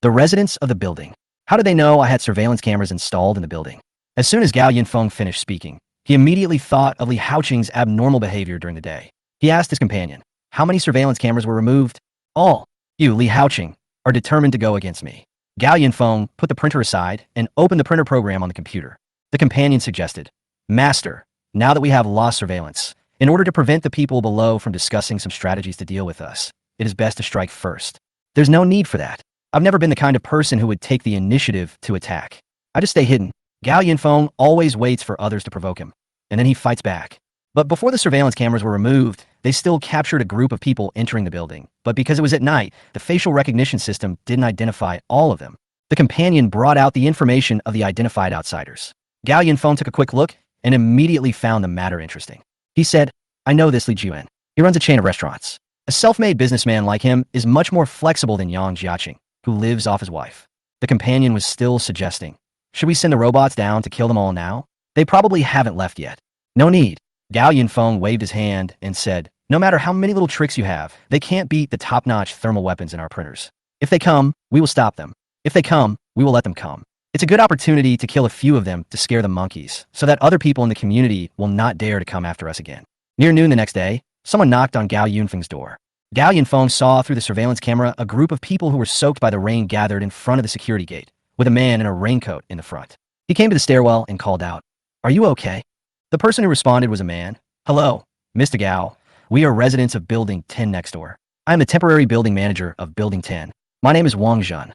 "The residents of the building. How did they know I had surveillance cameras installed in the building?" As soon as Gao Yunfeng finished speaking, he immediately thought of Li Haoqing's abnormal behavior during the day. He asked his companion, "How many surveillance cameras were removed?" "All. You, Li Haoqing, are determined to go against me." Gao Yunfeng put the printer aside and opened the printer program on the computer. The companion suggested, "Master, now that we have lost surveillance, in order to prevent the people below from discussing some strategies to deal with us, it is best to strike first." "There's no need for that. I've never been the kind of person who would take the initiative to attack. I just stay hidden." Gao Yunfeng always waits for others to provoke him, and then he fights back. But before the surveillance cameras were removed, they still captured a group of people entering the building. But because it was at night, the facial recognition system didn't identify all of them. The companion brought out the information of the identified outsiders. Gao Yunfeng took a quick look and immediately found the matter interesting. He said, "I know this Li Jiuan. He runs a chain of restaurants. A self-made businessman like him is much more flexible than Yang Jiaqing, who lives off his wife." The companion was still suggesting, "Should we send the robots down to kill them all now? They probably haven't left yet." "No need." Gao Yunfeng waved his hand and said, "No matter how many little tricks you have, they can't beat the top-notch thermal weapons in our printers. If they come, we will stop them. If they come, we will let them come. It's a good opportunity to kill a few of them to scare the monkeys, so that other people in the community will not dare to come after us again." Near noon the next day, someone knocked on Gao Yunfeng's door. Gao Yunfeng saw through the surveillance camera a group of people who were soaked by the rain gathered in front of the security gate, with a man in a raincoat in the front. He came to the stairwell and called out, "Are you okay?" The person who responded was a man. "Hello, Mr. Gao. We are residents of Building 10 next door. I am the temporary building manager of Building 10. My name is Wang Zhen."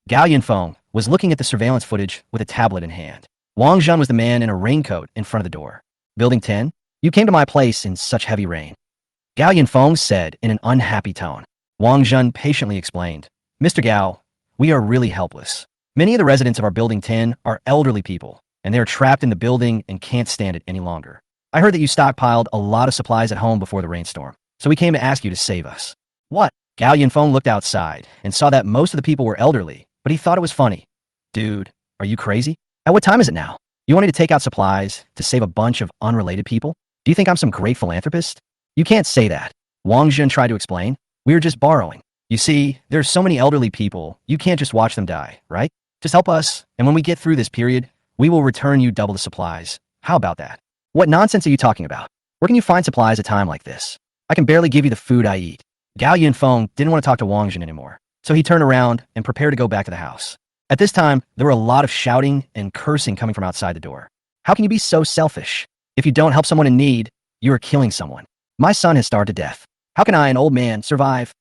Gao Yunfeng was looking at the surveillance footage with a tablet in hand. Wang Zhen was the man in a raincoat in front of the door. "Building 10? You came to my place in such heavy rain." Gao Yunfeng said in an unhappy tone. Wang Zhen patiently explained, "Mr. Gao, we are really helpless. Many of the residents of our Building 10 are elderly people, and they are trapped in the building and can't stand it any longer. I heard that you stockpiled a lot of supplies at home before the rainstorm, so we came to ask you to save us." "What?" Gao Yunfeng looked outside and saw that most of the people were elderly, but he thought it was funny. "Dude, are you crazy? At what time is it now? You want me to take out supplies to save a bunch of unrelated people? Do you think I'm some great philanthropist?" "You can't say that." Wang Zhen tried to explain. "We are just borrowing. You see, there's so many elderly people, you can't just watch them die, right? Just help us, and when we get through this period, we will return you double the supplies. How about that?" "What nonsense are you talking about? Where can you find supplies at a time like this? I can barely give you the food I eat." Gao Yunfeng didn't want to talk to Wang Zhen anymore, so he turned around and prepared to go back to the house. At this time, there were a lot of shouting and cursing coming from outside the door. "How can you be so selfish? If you don't help someone in need, you are killing someone. My son has starved to death. How can I, an old man, survive?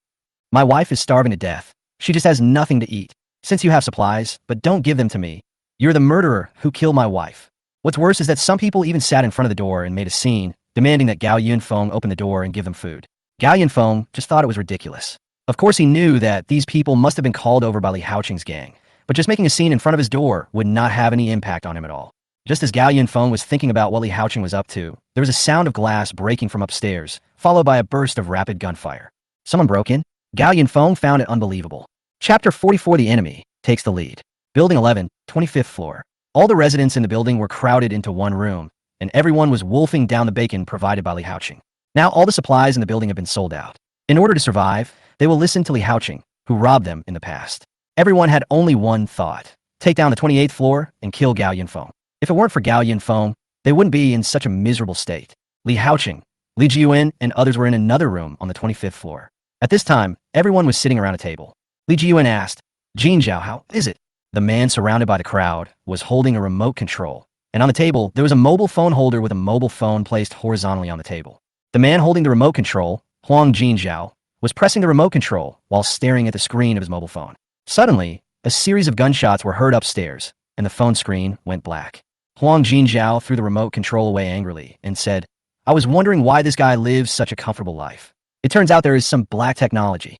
My wife is starving to death. She just has nothing to eat. Since you have supplies, but don't give them to me, you're the murderer who killed my wife." What's worse is that some people even sat in front of the door and made a scene, demanding that Gao Yunfeng open the door and give them food. Gao Yunfeng just thought it was ridiculous. Of course, he knew that these people must have been called over by Li Haoqing's gang, but just making a scene in front of his door would not have any impact on him at all. Just as Gao Yunfeng was thinking about what Li Haoqing was up to, there was a sound of glass breaking from upstairs, followed by a burst of rapid gunfire. Someone broke in? Gao Yunfeng found it unbelievable. Chapter 44: The enemy takes the lead. Building 11, 25th floor. All the residents in the building were crowded into one room, and everyone was wolfing down the bacon provided by Li Haoqing. Now all the supplies in the building have been sold out. In order to survive, they will listen to Li Haoqing, who robbed them in the past. Everyone had only one thought: take down the 28th floor and kill Gao Yunfeng. If it weren't for Gao Yunfeng, they wouldn't be in such a miserable state. Li Haoqing, Li Jiyuan, and others were in another room on the 25th floor. At this time, everyone was sitting around a table. Li Jiyuan asked, "Jin Zhao, how is it?" The man surrounded by the crowd was holding a remote control, and on the table there was a mobile phone holder with a mobile phone placed horizontally on the table. The man holding the remote control, Huang Jinzhao, was pressing the remote control while staring at the screen of his mobile phone. Suddenly, a series of gunshots were heard upstairs, and the phone screen went black. Huang Jinzhao threw the remote control away angrily and said, "I was wondering why this guy lives such a comfortable life. It turns out there is some black technology."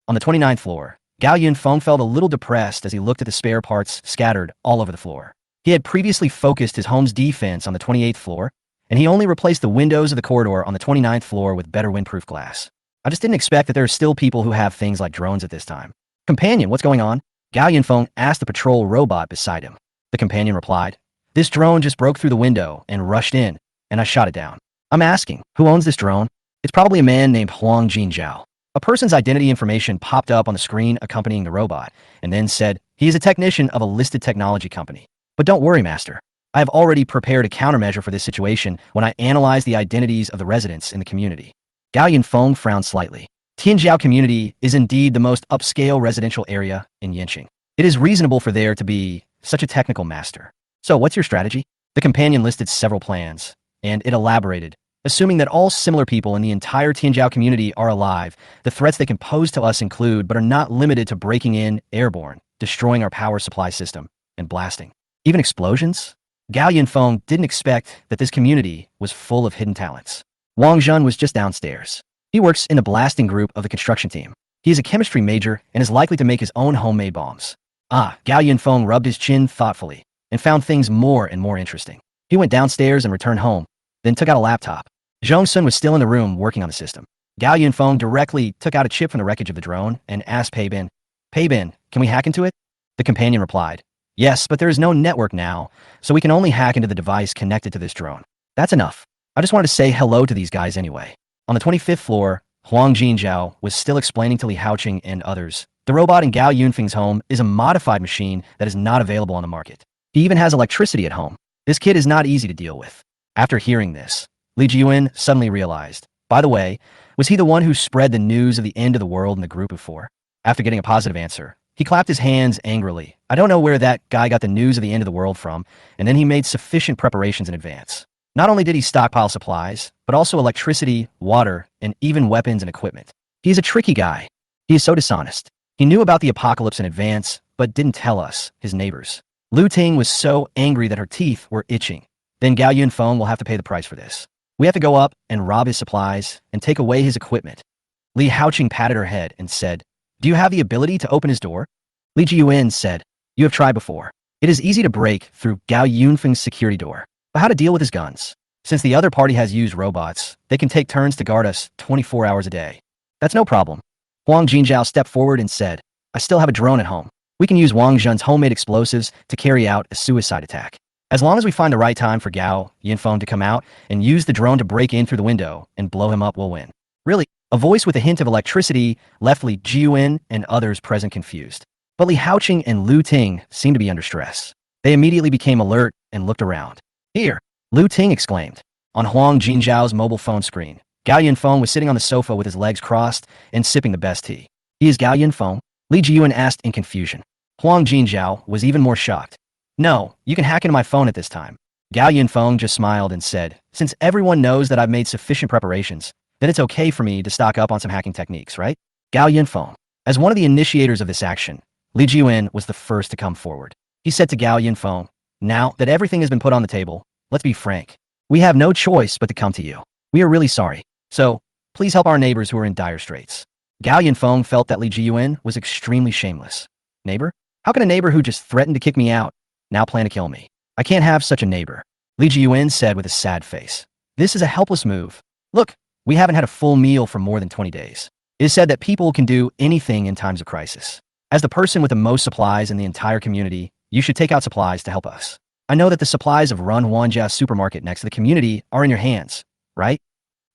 On the 29th floor, Gao Yunfeng felt a little depressed as he looked at the spare parts scattered all over the floor. He had previously focused his home's defense on the 28th floor, and he only replaced the windows of the corridor on the 29th floor with better windproof glass. "I just didn't expect that there are still people who have things like drones at this time." "Companion, what's going on?" Gao Yunfeng asked the patrol robot beside him. The companion replied, "This drone just broke through the window and rushed in, and I shot it down. I'm asking, who owns this drone? It's probably a man named Huang Jinzhao." A person's identity information popped up on the screen accompanying the robot, and then said, "He is a technician of a listed technology company. But don't worry, master. I have already prepared a countermeasure for this situation when I analyze the identities of the residents in the community." Gao Yunfeng frowned slightly. Tianjiao community is indeed the most upscale residential area in Yanqing. It is reasonable for there to be such a technical master. "So what's your strategy?" The companion listed several plans, and it elaborated. "Assuming that all similar people in the entire Tianjiao community are alive, the threats they can pose to us include but are not limited to breaking in, airborne, destroying our power supply system, and blasting. Even explosions?" Gao Yunfeng didn't expect that this community was full of hidden talents. Wang Zhen was just downstairs. He works in the blasting group of the construction team. He is a chemistry major and is likely to make his own homemade bombs. Gao Yunfeng rubbed his chin thoughtfully and found things more and more interesting. He went downstairs and returned home, then took out a laptop. Zhong Sun was still in the room working on the system. Gao Yunfeng directly took out a chip from the wreckage of the drone and asked Pei Bin, "Can we hack into it?" The companion replied, "Yes, but there is no network now, so we can only hack into the device connected to this drone." "That's enough. I just wanted to say hello to these guys anyway." On the 25th floor, Huang Jinzhao was still explaining to Li Haoqing and others, "The robot in Gao Yunfeng's home is a modified machine that is not available on the market. He even has electricity at home. This kid is not easy to deal with." After hearing this, Li Jiyuan suddenly realized, by the way, was he the one who spread the news of the end of the world in the group of four? After getting a positive answer, he clapped his hands angrily. "I don't know where that guy got the news of the end of the world from," and then he made sufficient preparations in advance. Not only did he stockpile supplies, but also electricity, water, and even weapons and equipment. He is a tricky guy. He is so dishonest. He knew about the apocalypse in advance, but didn't tell us, his neighbors. Lu Ting was so angry that her teeth were itching. "Then Gao Yunfeng will have to pay the price for this. We have to go up and rob his supplies and take away his equipment." Li Haoqing patted her head and said, "Do you have the ability to open his door?" Li Jiyuan said, "You have tried before. It is easy to break through Gao Yunfeng's security door. But how to deal with his guns? Since the other party has used robots, they can take turns to guard us 24 hours a day." "That's no problem." Huang Jinzhao stepped forward and said, "I still have a drone at home. We can use Wang Zhen's homemade explosives to carry out a suicide attack. As long as we find the right time for Gao Yunfeng to come out and use the drone to break in through the window and blow him up, we'll win." "Really?" A voice with a hint of electricity left Li Jiyuan and others present confused. But Li Haoqing and Lu Ting seemed to be under stress. They immediately became alert and looked around. "Here!" Lu Ting exclaimed. On Huang Jinzhao's mobile phone screen, Gao Yunfeng was sitting on the sofa with his legs crossed and sipping the best tea. "He is Gao Yunfeng?" Li Jiyuan asked in confusion. Huang Jinzhao was even more shocked. "No, you can hack into my phone at this time." Gao Yunfeng just smiled and said, "Since everyone knows that I've made sufficient preparations, then it's okay for me to stock up on some hacking techniques, right?" Gao Yunfeng. As one of the initiators of this action, Li Jiyuan was the first to come forward. He said to Gao Yunfeng, "Now that everything has been put on the table, let's be frank. We have no choice but to come to you. We are really sorry. So, please help our neighbors who are in dire straits." Gao Yunfeng felt that Li Jiyuan was extremely shameless. "Neighbor? How can a neighbor who just threatened to kick me out now plan to kill me? I can't have such a neighbor, Li Jiyuan said with a sad face. This is a helpless move. Look, we haven't had a full meal for more than 20 days. It is said that people can do anything in times of crisis. As the person with the most supplies in the entire community, you should take out supplies to help us. I know that the supplies of Run Huanjia supermarket next to the community are in your hands, right?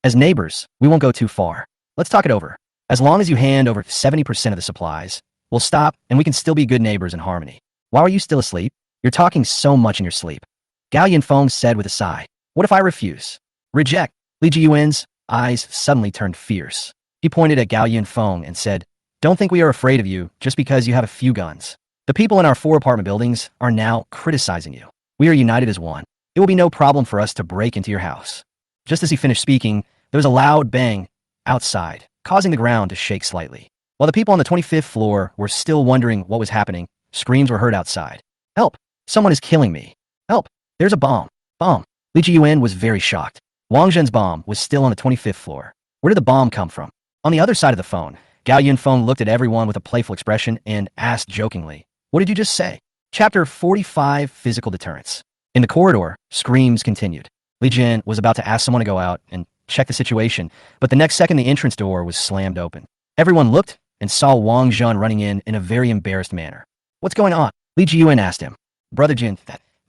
As neighbors, we won't go too far. Let's talk it over. As long as you hand over 70% of the supplies, we'll stop and we can still be good neighbors in harmony. Why are you still asleep? You're talking so much in your sleep. Gao Yunfeng said with a sigh. What if I refuse? Reject. Li Jiyuan's eyes suddenly turned fierce. He pointed at Gao Yunfeng and said, don't think we are afraid of you just because you have a few guns. The people in our 4 apartment buildings are now criticizing you. We are united as one. It will be no problem for us to break into your house. Just as he finished speaking, there was a loud bang outside, causing the ground to shake slightly. While the people on the 25th floor were still wondering what was happening, screams were heard outside. Help! Someone is killing me. Help! There's a bomb. Bomb. Li Jiyuan was very shocked. Wang Zhen's bomb was still on the 25th floor. Where did the bomb come from? On the other side of the phone, Gao Yunfeng looked at everyone with a playful expression and asked jokingly, what did you just say? Chapter 45, Physical Deterrence. In the corridor, screams continued. Li Jin was about to ask someone to go out and check the situation, but the next second the entrance door was slammed open. Everyone looked and saw Wang Zhen running in a very embarrassed manner. What's going on? Li Jiyuan asked him. Brother Jin,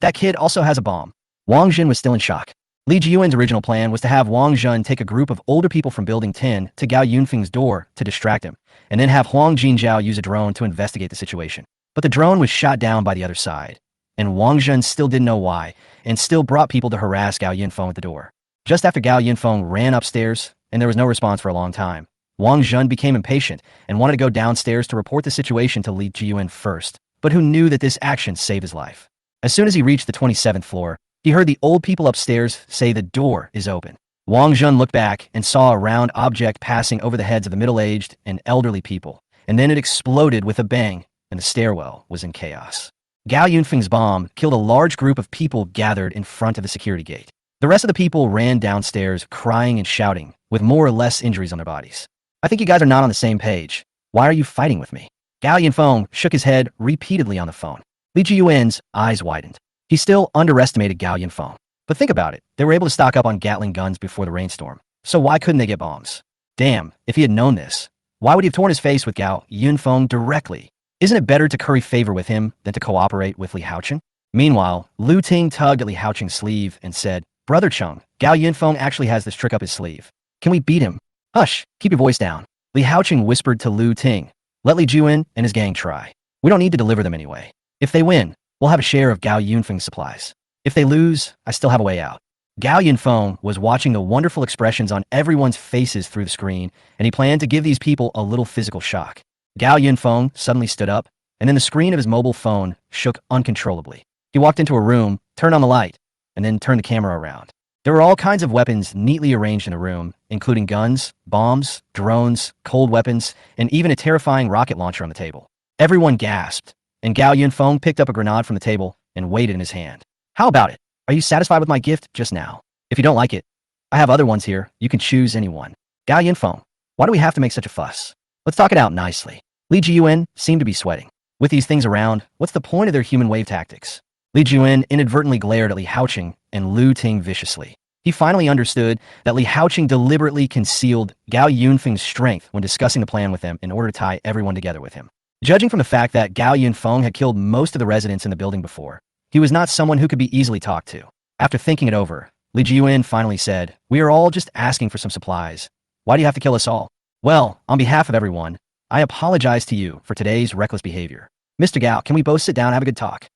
that kid also has a bomb. Wang Zhen was still in shock. Li Jiyuan's original plan was to have Wang Zhen take a group of older people from Building 10 to Gao Yunfeng's door to distract him, and then have Huang Jinjiao use a drone to investigate the situation. But the drone was shot down by the other side, and Wang Zhen still didn't know why, and still brought people to harass Gao Yunfeng at the door. Just after Gao Yunfeng ran upstairs, and there was no response for a long time, Wang Zhen became impatient and wanted to go downstairs to report the situation to Li Jiyuan first, but who knew that this action saved his life. As soon as he reached the 27th floor, he heard the old people upstairs say the door is open. Wang Zhen looked back and saw a round object passing over the heads of the middle-aged and elderly people, and then it exploded with a bang, and the stairwell was in chaos. Gao Yunfeng's bomb killed a large group of people gathered in front of the security gate. The rest of the people ran downstairs crying and shouting, with more or less injuries on their bodies. I think you guys are not on the same page. Why are you fighting with me? Gao Yunfeng shook his head repeatedly on the phone. Li Jiyuan's eyes widened. He still underestimated Gao Yunfeng. But think about it. They were able to stock up on Gatling guns before the rainstorm. So why couldn't they get bombs? Damn, if he had known this, why would he have torn his face with Gao Yunfeng directly? Isn't it better to curry favor with him than to cooperate with Li Haocheng? Meanwhile, Lu Ting tugged at Li Haocheng's sleeve and said, Brother Cheng, Gao Yunfeng actually has this trick up his sleeve. Can we beat him? Hush, keep your voice down. Li Haocheng whispered to Lu Ting. Let Li Juan and his gang try. We don't need to deliver them anyway. If they win, we'll have a share of Gao Yunfeng's supplies. If they lose, I still have a way out. Gao Yunfeng was watching the wonderful expressions on everyone's faces through the screen, and he planned to give these people a little physical shock. Gao Yunfeng suddenly stood up, and then the screen of his mobile phone shook uncontrollably. He walked into a room, turned on the light, and then turned the camera around. There were all kinds of weapons neatly arranged in the room, including guns, bombs, drones, cold weapons, and even a terrifying rocket launcher on the table. Everyone gasped, and Gao Yunfeng picked up a grenade from the table and weighed it in his hand. How about it? Are you satisfied with my gift just now? If you don't like it, I have other ones here. You can choose any one. Gao Yunfeng, why do we have to make such a fuss? Let's talk it out nicely. Li Jiyuan seemed to be sweating. With these things around, what's the point of their human wave tactics? Li Jiyuan inadvertently glared at Li Haocheng and Lu Ting viciously. He finally understood that Li Haocheng deliberately concealed Gao Yunfeng's strength when discussing the plan with them in order to tie everyone together with him. Judging from the fact that Gao Yunfeng had killed most of the residents in the building before, he was not someone who could be easily talked to. After thinking it over, Li Jiyuan finally said, We are all just asking for some supplies. Why do you have to kill us all? Well, on behalf of everyone, I apologize to you for today's reckless behavior. Mr. Gao, can we both sit down and have a good talk?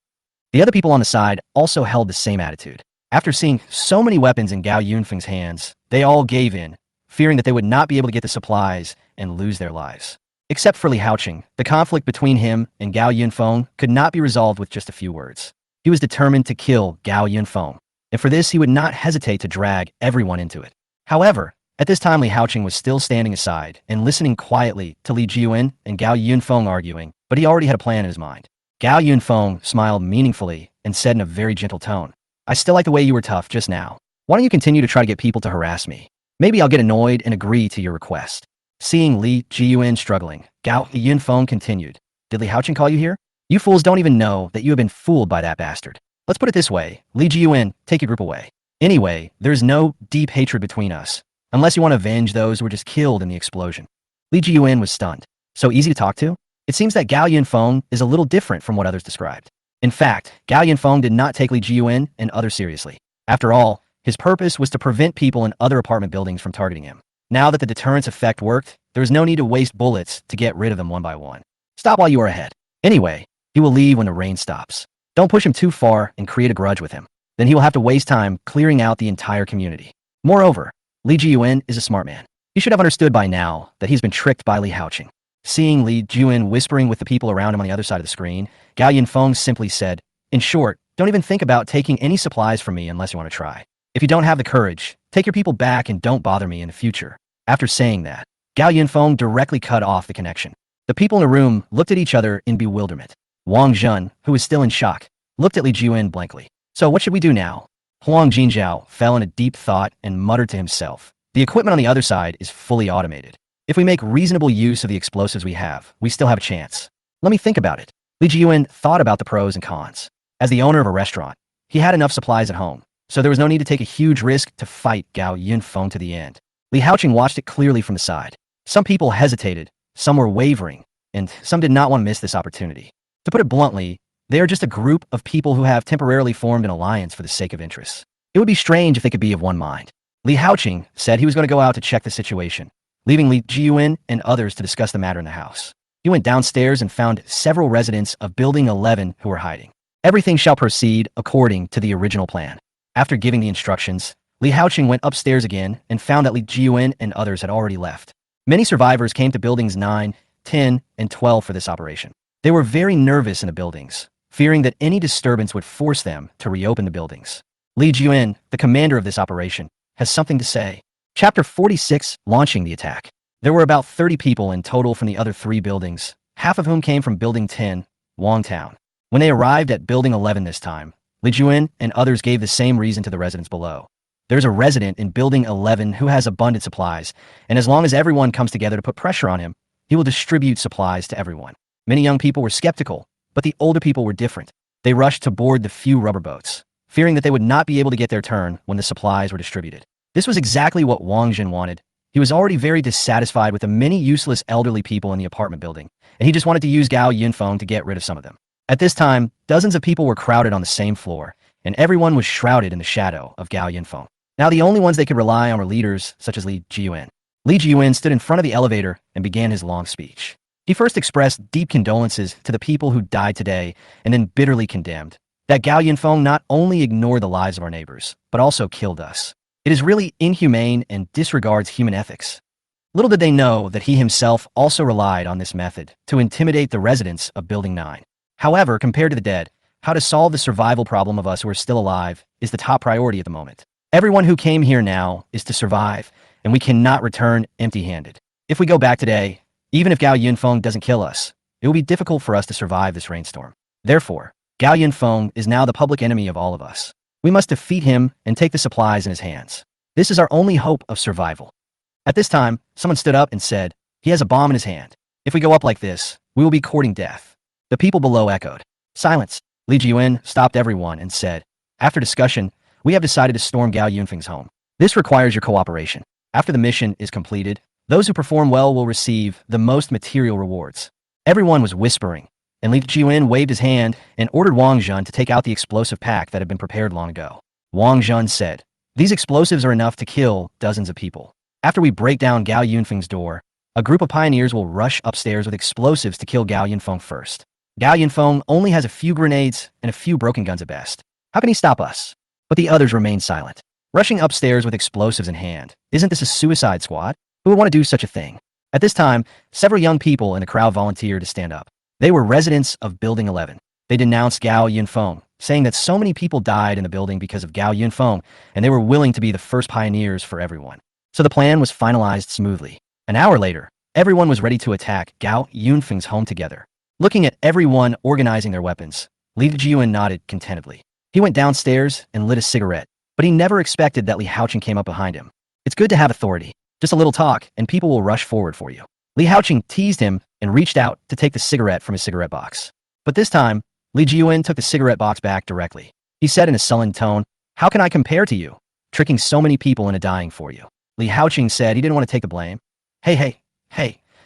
The other people on the side also held the same attitude. After seeing so many weapons in Gao Yunfeng's hands, they all gave in, fearing that they would not be able to get the supplies and lose their lives. Except for Li Haocheng, the conflict between him and Gao Yunfeng could not be resolved with just a few words. He was determined to kill Gao Yunfeng, and for this he would not hesitate to drag everyone into it. However, at this time Li Haocheng was still standing aside and listening quietly to Li Jiyuan and Gao Yunfeng arguing, but he already had a plan in his mind. Gao Yunfeng smiled meaningfully and said in a very gentle tone, I still like the way you were tough just now. Why don't you continue to try to get people to harass me? Maybe I'll get annoyed and agree to your request. Seeing Li Jiyuan struggling, Gao Yunfeng continued, Did Li Haocheng call you here? You fools don't even know that you have been fooled by that bastard. Let's put it this way, Li Jiyuan, take your group away. Anyway, there's no deep hatred between us, unless you want to avenge those who were just killed in the explosion. Li Jiyuan was stunned. So easy to talk to? It seems that Gao Yunfeng is a little different from what others described. In fact, Gao Yunfeng did not take Li Jiyuan and others seriously. After all, his purpose was to prevent people in other apartment buildings from targeting him. Now that the deterrence effect worked, there was no need to waste bullets to get rid of them one by one. Stop while you are ahead. Anyway, he will leave when the rain stops. Don't push him too far and create a grudge with him. Then he will have to waste time clearing out the entire community. Moreover, Li Jiyuan is a smart man. He should have understood by now that he's been tricked by Li Haoqing. Seeing Li Jiyuan whispering with the people around him on the other side of the screen, Gao Yunfeng simply said, "In short, don't even think about taking any supplies from me unless you want to try. If you don't have the courage, take your people back and don't bother me in the future." After saying that, Gao Yunfeng directly cut off the connection. The people in the room looked at each other in bewilderment. Wang Zhen, who was still in shock, looked at Li Jiyuan blankly. "So what should we do now?" Huang Jinzhao fell in a deep thought and muttered to himself, "The equipment on the other side is fully automated. If we make reasonable use of the explosives we have, we still have a chance. Let me think about it." Li Jiyuan thought about the pros and cons. As the owner of a restaurant, he had enough supplies at home, so there was no need to take a huge risk to fight Gao Yunfeng to the end. Li Haoqing watched it clearly from the side. Some people hesitated, some were wavering, and some did not want to miss this opportunity. To put it bluntly, they are just a group of people who have temporarily formed an alliance for the sake of interests. It would be strange if they could be of one mind. Li Haoqing said he was going to go out to check the situation, leaving Li Jiyuan and others to discuss the matter in the house. He went downstairs and found several residents of Building 11 who were hiding. Everything shall proceed according to the original plan. After giving the instructions, Li Haoqing went upstairs again and found that Li Jiyuan and others had already left. Many survivors came to buildings 9, 10, and 12 for this operation. They were very nervous in the buildings, fearing that any disturbance would force them to reopen the buildings. Li Jiyuan, the commander of this operation, has something to say. Chapter 46, Launching the Attack. There were about 30 people in total from the other 3 buildings, half of whom came from Building 10, Wangtown. When they arrived at Building 11 this time, Li Jiyuan and others gave the same reason to the residents below. There's a resident in Building 11 who has abundant supplies, and as long as everyone comes together to put pressure on him, he will distribute supplies to everyone. Many young people were skeptical, but the older people were different. They rushed to board the few rubber boats, fearing that they would not be able to get their turn when the supplies were distributed. This was exactly what Wang Zhen wanted. He was already very dissatisfied with the many useless elderly people in the apartment building, and he just wanted to use Gao Yunfeng to get rid of some of them. At this time, dozens of people were crowded on the same floor, and everyone was shrouded in the shadow of Gao Yunfeng. Now the only ones they could rely on were leaders such as Li Jiyuan. Li Jiyuan stood in front of the elevator and began his long speech. He first expressed deep condolences to the people who died today and then bitterly condemned that Gao Yunfeng not only ignored the lives of our neighbors, but also killed us. It is really inhumane and disregards human ethics. Little did they know that he himself also relied on this method to intimidate the residents of Building 9. However, compared to the dead, how to solve the survival problem of us who are still alive is the top priority at the moment. Everyone who came here now is to survive, and we cannot return empty-handed. If we go back today, even if Gao Yunfeng doesn't kill us, it will be difficult for us to survive this rainstorm. Therefore, Gao Yunfeng is now the public enemy of all of us. We must defeat him and take the supplies in his hands. This is our only hope of survival. At this time, someone stood up and said, "He has a bomb in his hand. If we go up like this, we will be courting death." The people below echoed. Silence. Li Jiyuan stopped everyone and said, "After discussion, we have decided to storm Gao Yunfeng's home. This requires your cooperation. After the mission is completed, those who perform well will receive the most material rewards." Everyone was whispering, and Li Jiyuan waved his hand and ordered Wang Zhen to take out the explosive pack that had been prepared long ago. Wang Zhen said, "These explosives are enough to kill dozens of people. After we break down Gao Yunfeng's door, a group of pioneers will rush upstairs with explosives to kill Gao Yunfeng first. Gao Yunfeng only has a few grenades and a few broken guns at best. How can he stop us?" But the others remained silent. Rushing upstairs with explosives in hand, isn't this a suicide squad? Who would want to do such a thing? At this time, several young people in the crowd volunteered to stand up. They were residents of Building 11. They denounced Gao Yunfeng, saying that so many people died in the building because of Gao Yunfeng, and they were willing to be the first pioneers for everyone. So the plan was finalized smoothly. An hour later, everyone was ready to attack Gao Yunfeng's home together. Looking at everyone organizing their weapons, Li Jiyuan nodded contentedly. He went downstairs and lit a cigarette, but he never expected that Li Haoqing came up behind him. It's good to have authority. Just a little talk, and people will rush forward for you. Li Haoqing teased him and reached out to take the cigarette from his cigarette box. But this time, Li Jiyuan took the cigarette box back directly. He said in a sullen tone, "How can I compare to you? Tricking so many people into dying for you." Li Haoqing said he didn't want to take the blame. Hey,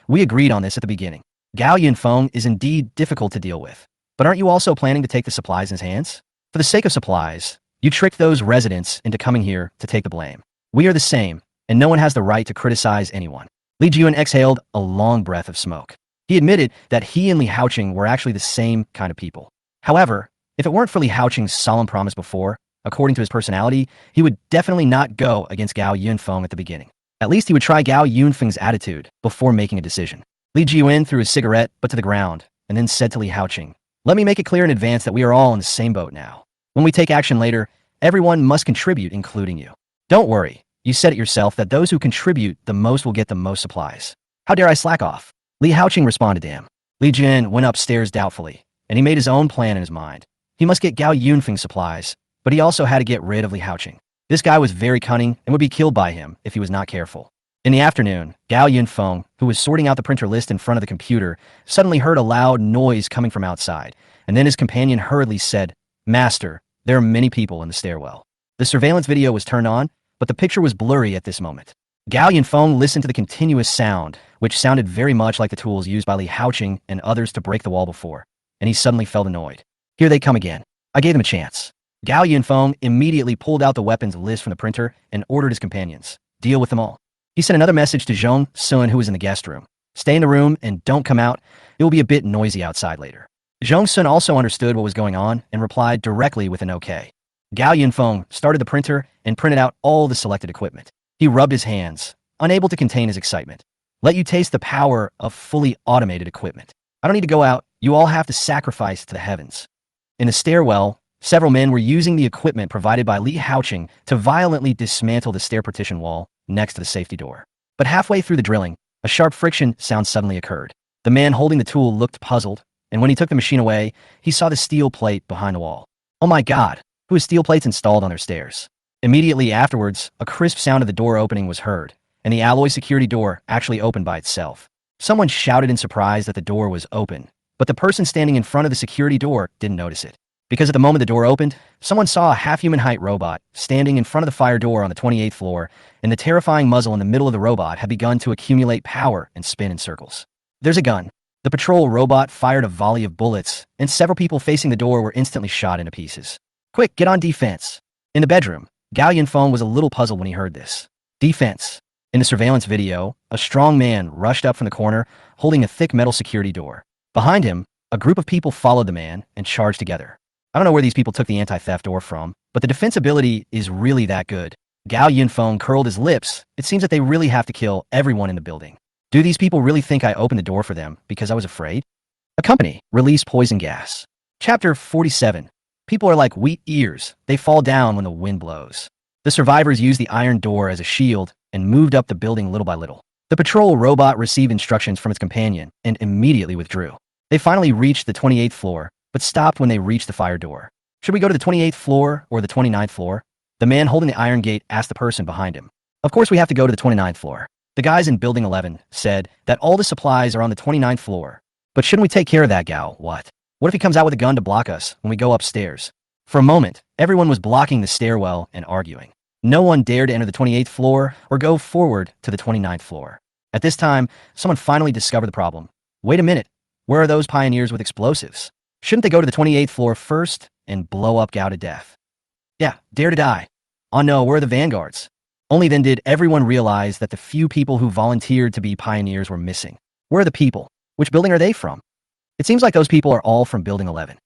we agreed on this at the beginning. Gao Yunfeng is indeed difficult to deal with. But aren't you also planning to take the supplies in his hands? For the sake of supplies, you tricked those residents into coming here to take the blame. We are the same, and no one has the right to criticize anyone. Li Jian exhaled a long breath of smoke. He admitted that he and Li Haoqing were actually the same kind of people. However, if it weren't for Li Haoqing's solemn promise before, according to his personality, he would definitely not go against Gao Yunfeng at the beginning. At least he would try Gao Yunfeng's attitude before making a decision. Li Jian threw his cigarette but to the ground, and then said to Li Haoqing, "Let me make it clear in advance that we are all in the same boat now. When we take action later, everyone must contribute, including you. Don't worry, you said it yourself that those who contribute the most will get the most supplies. How dare I slack off?" Li Haoqing responded to him. Li Jian went upstairs doubtfully, and he made his own plan in his mind. He must get Gao Yunfeng supplies, but he also had to get rid of Li Haoqing. This guy was very cunning and would be killed by him if he was not careful. In the afternoon, Gao Yunfeng, who was sorting out the printer list in front of the computer, suddenly heard a loud noise coming from outside, and then his companion hurriedly said, "Master, there are many people in the stairwell." The surveillance video was turned on, but the picture was blurry at this moment. Gao Yunfeng listened to the continuous sound, which sounded very much like the tools used by Li Haoqing and others to break the wall before, and he suddenly felt annoyed. Here they come again. I gave them a chance. Gao Yunfeng immediately pulled out the weapons list from the printer and ordered his companions, "Deal with them all." He sent another message to Zhong Sun, who was in the guest room. "Stay in the room and don't come out. It will be a bit noisy outside later." Zhong Sun also understood what was going on and replied directly with an okay. Gao Yunfeng started the printer and printed out all the selected equipment. He rubbed his hands, unable to contain his excitement. "Let you taste the power of fully automated equipment. I don't need to go out. You all have to sacrifice to the heavens." In the stairwell, several men were using the equipment provided by Li Haoqing to violently dismantle the stair partition wall next to the safety door. But halfway through the drilling, a sharp friction sound suddenly occurred. The man holding the tool looked puzzled, and when he took the machine away, he saw the steel plate behind the wall. "Oh my God, who has steel plates installed on their stairs?" Immediately afterwards, a crisp sound of the door opening was heard, and the alloy security door actually opened by itself. Someone shouted in surprise that the door was open, but the person standing in front of the security door didn't notice it. Because at the moment the door opened, someone saw a half-human height robot standing in front of the fire door on the 28th floor, and the terrifying muzzle in the middle of the robot had begun to accumulate power and spin in circles. "There's a gun." The patrol robot fired a volley of bullets, and several people facing the door were instantly shot into pieces. "Quick, get on defense." In the bedroom, Gao Yunfeng was a little puzzled when he heard this. Defense. In the surveillance video, a strong man rushed up from the corner, holding a thick metal security door. Behind him, a group of people followed the man and charged together. I don't know where these people took the anti-theft door from, but the defense ability is really that good. Gao Yunfeng curled his lips. It seems that they really have to kill everyone in the building. Do these people really think I opened the door for them because I was afraid? A company released poison gas. Chapter 47. People are like wheat ears. They fall down when the wind blows. The survivors used the iron door as a shield and moved up the building little by little. The patrol robot received instructions from its companion and immediately withdrew. They finally reached the 28th floor, but stopped when they reached the fire door. "Should we go to the 28th floor or the 29th floor?" The man holding the iron gate asked the person behind him. "Of course we have to go to the 29th floor." The guys in Building 11 said that all the supplies are on the 29th floor. "But shouldn't we take care of that Gao? What if he comes out with a gun to block us when we go upstairs?" For a moment, everyone was blocking the stairwell and arguing. No one dared to enter the 28th floor or go forward to the 29th floor. At this time, someone finally discovered the problem. "Wait a minute, where are those pioneers with explosives? Shouldn't they go to the 28th floor first and blow up Gao to death?" "Yeah, dare to die." "Oh no, where are the vanguards?" Only then did everyone realize that the few people who volunteered to be pioneers were missing. Where are the people? Which building are they from? It seems like those people are all from Building 11.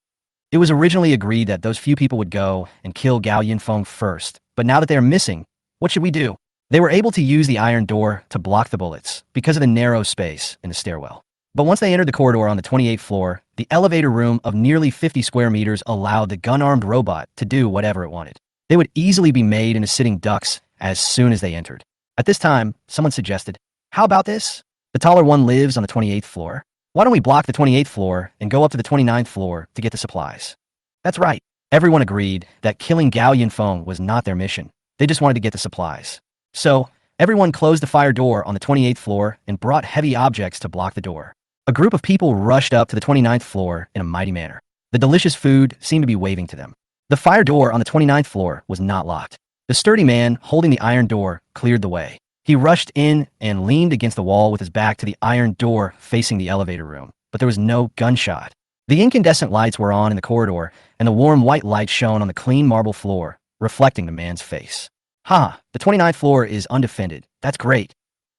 It was originally agreed that those few people would go and kill Gao Yunfeng first, but now that they are missing, what should we do? They were able to use the iron door to block the bullets because of the narrow space in the stairwell. But once they entered the corridor on the 28th floor, the elevator room of nearly 50 square meters allowed the gun-armed robot to do whatever it wanted. They would easily be made into sitting ducks as soon as they entered. At this time, someone suggested, "How about this? The taller one lives on the 28th floor. Why don't we block the 28th floor and go up to the 29th floor to get the supplies?" That's right. Everyone agreed that killing Gao Yunfeng was not their mission. They just wanted to get the supplies. So, everyone closed the fire door on the 28th floor and brought heavy objects to block the door. A group of people rushed up to the 29th floor in a mighty manner. The delicious food seemed to be waving to them. The fire door on the 29th floor was not locked. The sturdy man holding the iron door cleared the way. He rushed in and leaned against the wall with his back to the iron door facing the elevator room, but there was no gunshot. The incandescent lights were on in the corridor, and the warm white light shone on the clean marble floor, reflecting the man's face. The 29th floor is undefended. That's great,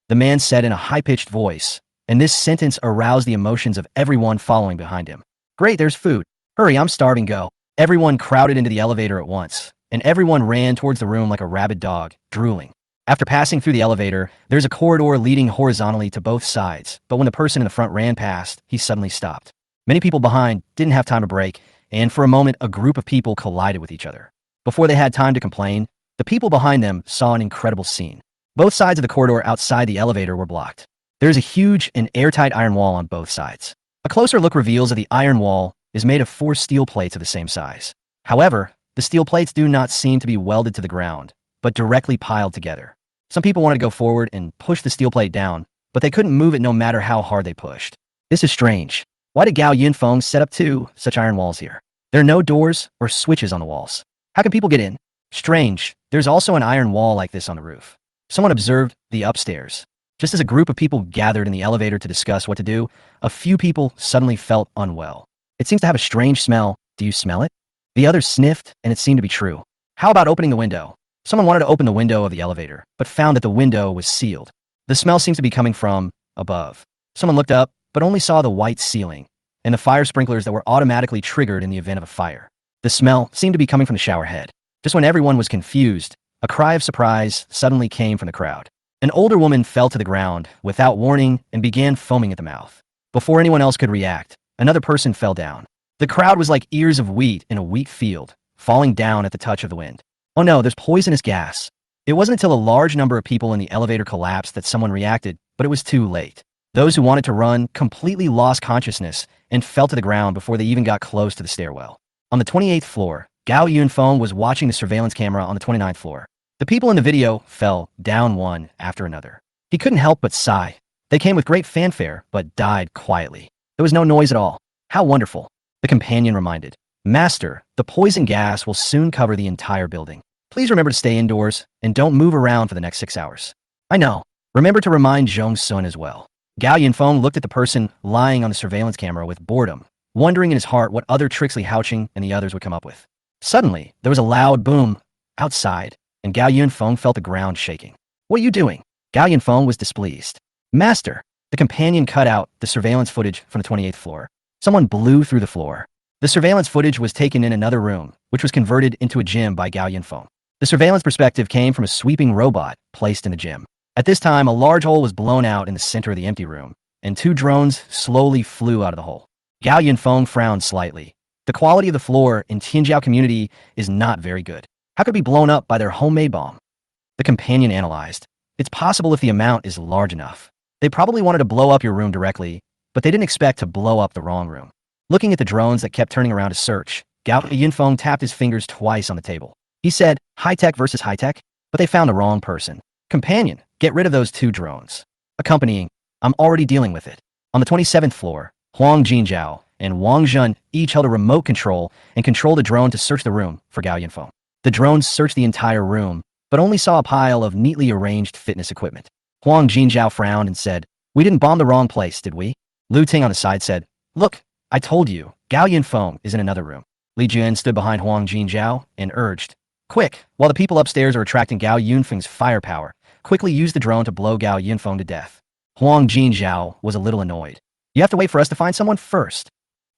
the man said in a high-pitched voice, and this sentence aroused the emotions of everyone following behind him. Great, there's food. Hurry, I'm starving, go. Everyone crowded into the elevator at once, and everyone ran towards the room like a rabid dog, drooling. After passing through the elevator, there's a corridor leading horizontally to both sides, but when the person in the front ran past, he suddenly stopped. Many people behind didn't have time to brake, and for a moment a group of people collided with each other. Before they had time to complain, the people behind them saw an incredible scene. Both sides of the corridor outside the elevator were blocked. There's a huge and airtight iron wall on both sides. A closer look reveals that the iron wall is made of 4 steel plates of the same size. However, the steel plates do not seem to be welded to the ground, but directly piled together. Some people wanted to go forward and push the steel plate down, but they couldn't move it no matter how hard they pushed. This is strange. Why did Gao Yunfeng set up 2 such iron walls here? There are no doors or switches on the walls. How can people get in? Strange. There's also an iron wall like this on the roof. Someone observed the upstairs. Just as a group of people gathered in the elevator to discuss what to do, a few people suddenly felt unwell. It seems to have a strange smell. Do you smell it? The others sniffed, and it seemed to be true. How about opening the window? Someone wanted to open the window of the elevator, but found that the window was sealed. The smell seems to be coming from above. Someone looked up, but only saw the white ceiling and the fire sprinklers that were automatically triggered in the event of a fire. The smell seemed to be coming from the shower head. Just when everyone was confused, a cry of surprise suddenly came from the crowd. An older woman fell to the ground without warning and began foaming at the mouth. Before anyone else could react, another person fell down. The crowd was like ears of wheat in a wheat field, falling down at the touch of the wind. Oh no, there's poisonous gas. It wasn't until a large number of people in the elevator collapsed that someone reacted, but it was too late. Those who wanted to run completely lost consciousness and fell to the ground before they even got close to the stairwell. On the 28th floor, Gao Yunfeng was watching the surveillance camera on the 29th floor. The people in the video fell down one after another. He couldn't help but sigh. They came with great fanfare, but died quietly. There was no noise at all. How wonderful. The companion reminded. Master, the poison gas will soon cover the entire building. Please remember to stay indoors and don't move around for the next 6 hours. I know. Remember to remind Zhong Sun as well. Gao Yunfeng looked at the person lying on the surveillance camera with boredom, wondering in his heart what other tricks Li Haoqing and the others would come up with. Suddenly, there was a loud boom outside, and Gao Yunfeng felt the ground shaking. What are you doing? Gao Yunfeng was displeased. Master, the companion cut out the surveillance footage from the 28th floor. Someone blew through the floor. The surveillance footage was taken in another room, which was converted into a gym by Gao Yunfeng. The surveillance perspective came from a sweeping robot placed in the gym. At this time, a large hole was blown out in the center of the empty room, and 2 drones slowly flew out of the hole. Gao Yunfeng frowned slightly. The quality of the floor in Tianjiao community is not very good. How could it be blown up by their homemade bomb? The companion analyzed. It's possible if the amount is large enough. They probably wanted to blow up your room directly, but they didn't expect to blow up the wrong room. Looking at the drones that kept turning around to search, Gao Yunfeng tapped his fingers twice on the table. He said, high-tech versus high-tech, but they found the wrong person. Companion, get rid of those 2 drones. Accompanying, I'm already dealing with it. On the 27th floor, Huang Jinzhao and Wang Zhen each held a remote control and controlled a drone to search the room for Gao Yunfeng. The drones searched the entire room, but only saw a pile of neatly arranged fitness equipment. Huang Jinzhao frowned and said, we didn't bomb the wrong place, did we? Lu Ting on the side said, look, I told you, Gao Yunfeng is in another room. Li Juan stood behind Huang Jinzhao and urged, quick, while the people upstairs are attracting Gao Yunfeng's firepower, quickly use the drone to blow Gao Yunfeng to death. Huang Jinzhao was a little annoyed. You have to wait for us to find someone first.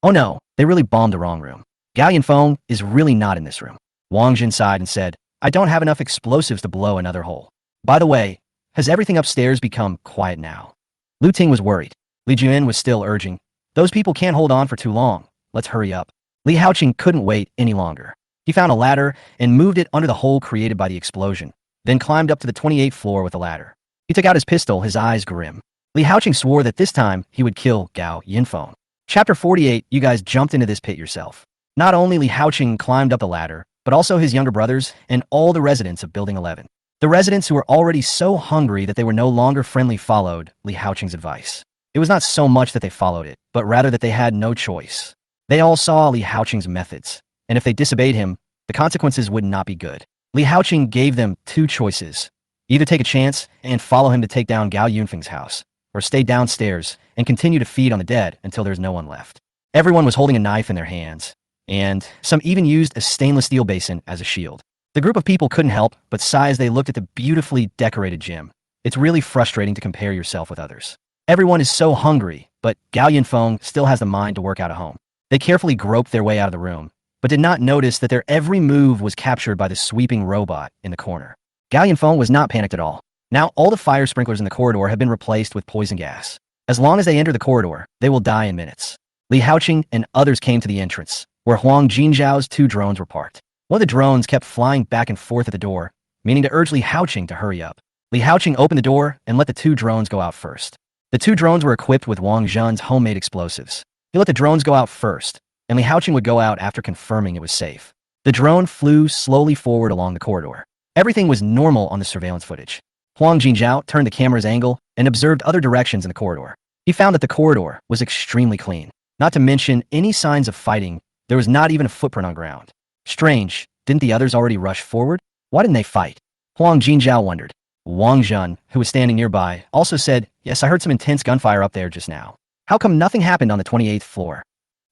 Oh no, they really bombed the wrong room. Gao Yunfeng is really not in this room. Wang Zhen sighed and said, I don't have enough explosives to blow another hole. By the way, has everything upstairs become quiet now? Lu Ting was worried. Li Juan was still urging, those people can't hold on for too long. Let's hurry up. Li Haoqing couldn't wait any longer. He found a ladder and moved it under the hole created by the explosion, then climbed up to the 28th floor with the ladder. He took out his pistol, his eyes grim. Li Haoqing swore that this time he would kill Gao Yunfeng. Chapter 48, you guys jumped into this pit yourself. Not only Li Haoqing climbed up the ladder, but also his younger brothers and all the residents of Building 11. The residents who were already so hungry that they were no longer friendly followed Li Haoqing's advice. It was not so much that they followed it, but rather that they had no choice. They all saw Li Haoqing's methods, and if they disobeyed him, the consequences would not be good. Li Haoqing gave them two choices. Either take a chance and follow him to take down Gao Yunfeng's house, or stay downstairs and continue to feed on the dead until there's no one left. Everyone was holding a knife in their hands, and some even used a stainless steel basin as a shield. The group of people couldn't help but sigh as they looked at the beautifully decorated gym. It's really frustrating to compare yourself with others. Everyone is so hungry, but Gao Yunfeng still has the mind to work out at home. They carefully groped their way out of the room, but did not notice that their every move was captured by the sweeping robot in the corner. Gao Yunfeng was not panicked at all. Now all the fire sprinklers in the corridor have been replaced with poison gas. As long as they enter the corridor, they will die in minutes. Li Haoqing and others came to the entrance, where Huang Jinzhao's two drones were parked. One of the drones kept flying back and forth at the door, meaning to urge Li Haoqing to hurry up. Li Haoqing opened the door and let the two drones go out first. The two drones were equipped with Wang Zhen's homemade explosives. He let the drones go out first, and Li Haoqing would go out after confirming it was safe. The drone flew slowly forward along the corridor. Everything was normal on the surveillance footage. Huang Jinzhao turned the camera's angle and observed other directions in the corridor. He found that the corridor was extremely clean. Not to mention any signs of fighting, there was not even a footprint on ground. Strange, didn't the others already rush forward? Why didn't they fight? Huang Jinzhao wondered. Wang Zhen, who was standing nearby, also said, "Yes, I heard some intense gunfire up there just now. How come nothing happened on the 28th floor?"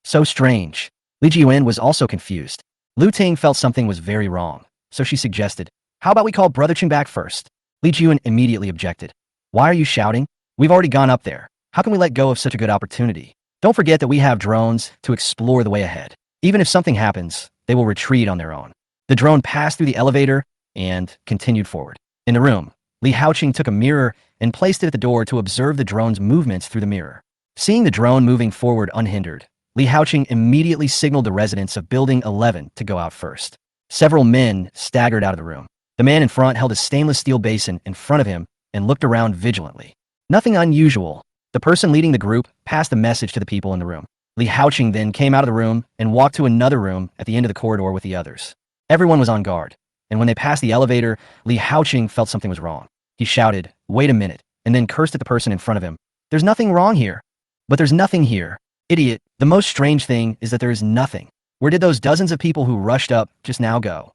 So strange. Li Jiyuan was also confused. Lu Ting felt something was very wrong, so she suggested, "How about we call Brother Qing back first?" Li Jiyuan immediately objected. "Why are you shouting? We've already gone up there. How can we let go of such a good opportunity? Don't forget that we have drones to explore the way ahead. Even if something happens, they will retreat on their own." The drone passed through the elevator and continued forward. In the room, Li Haoqing took a mirror and placed it at the door to observe the drone's movements through the mirror. Seeing the drone moving forward unhindered, Li Haoqing immediately signaled the residents of Building 11 to go out first. Several men staggered out of the room. The man in front held a stainless steel basin in front of him and looked around vigilantly. Nothing unusual. The person leading the group passed a message to the people in the room. Li Haoqing then came out of the room and walked to another room at the end of the corridor with the others. Everyone was on guard, and when they passed the elevator, Li Haoqing felt something was wrong. He shouted, "Wait a minute," and then cursed at the person in front of him. "There's nothing wrong here." "But there's nothing here. Idiot, the most strange thing is that there is nothing. Where did those dozens of people who rushed up just now go?"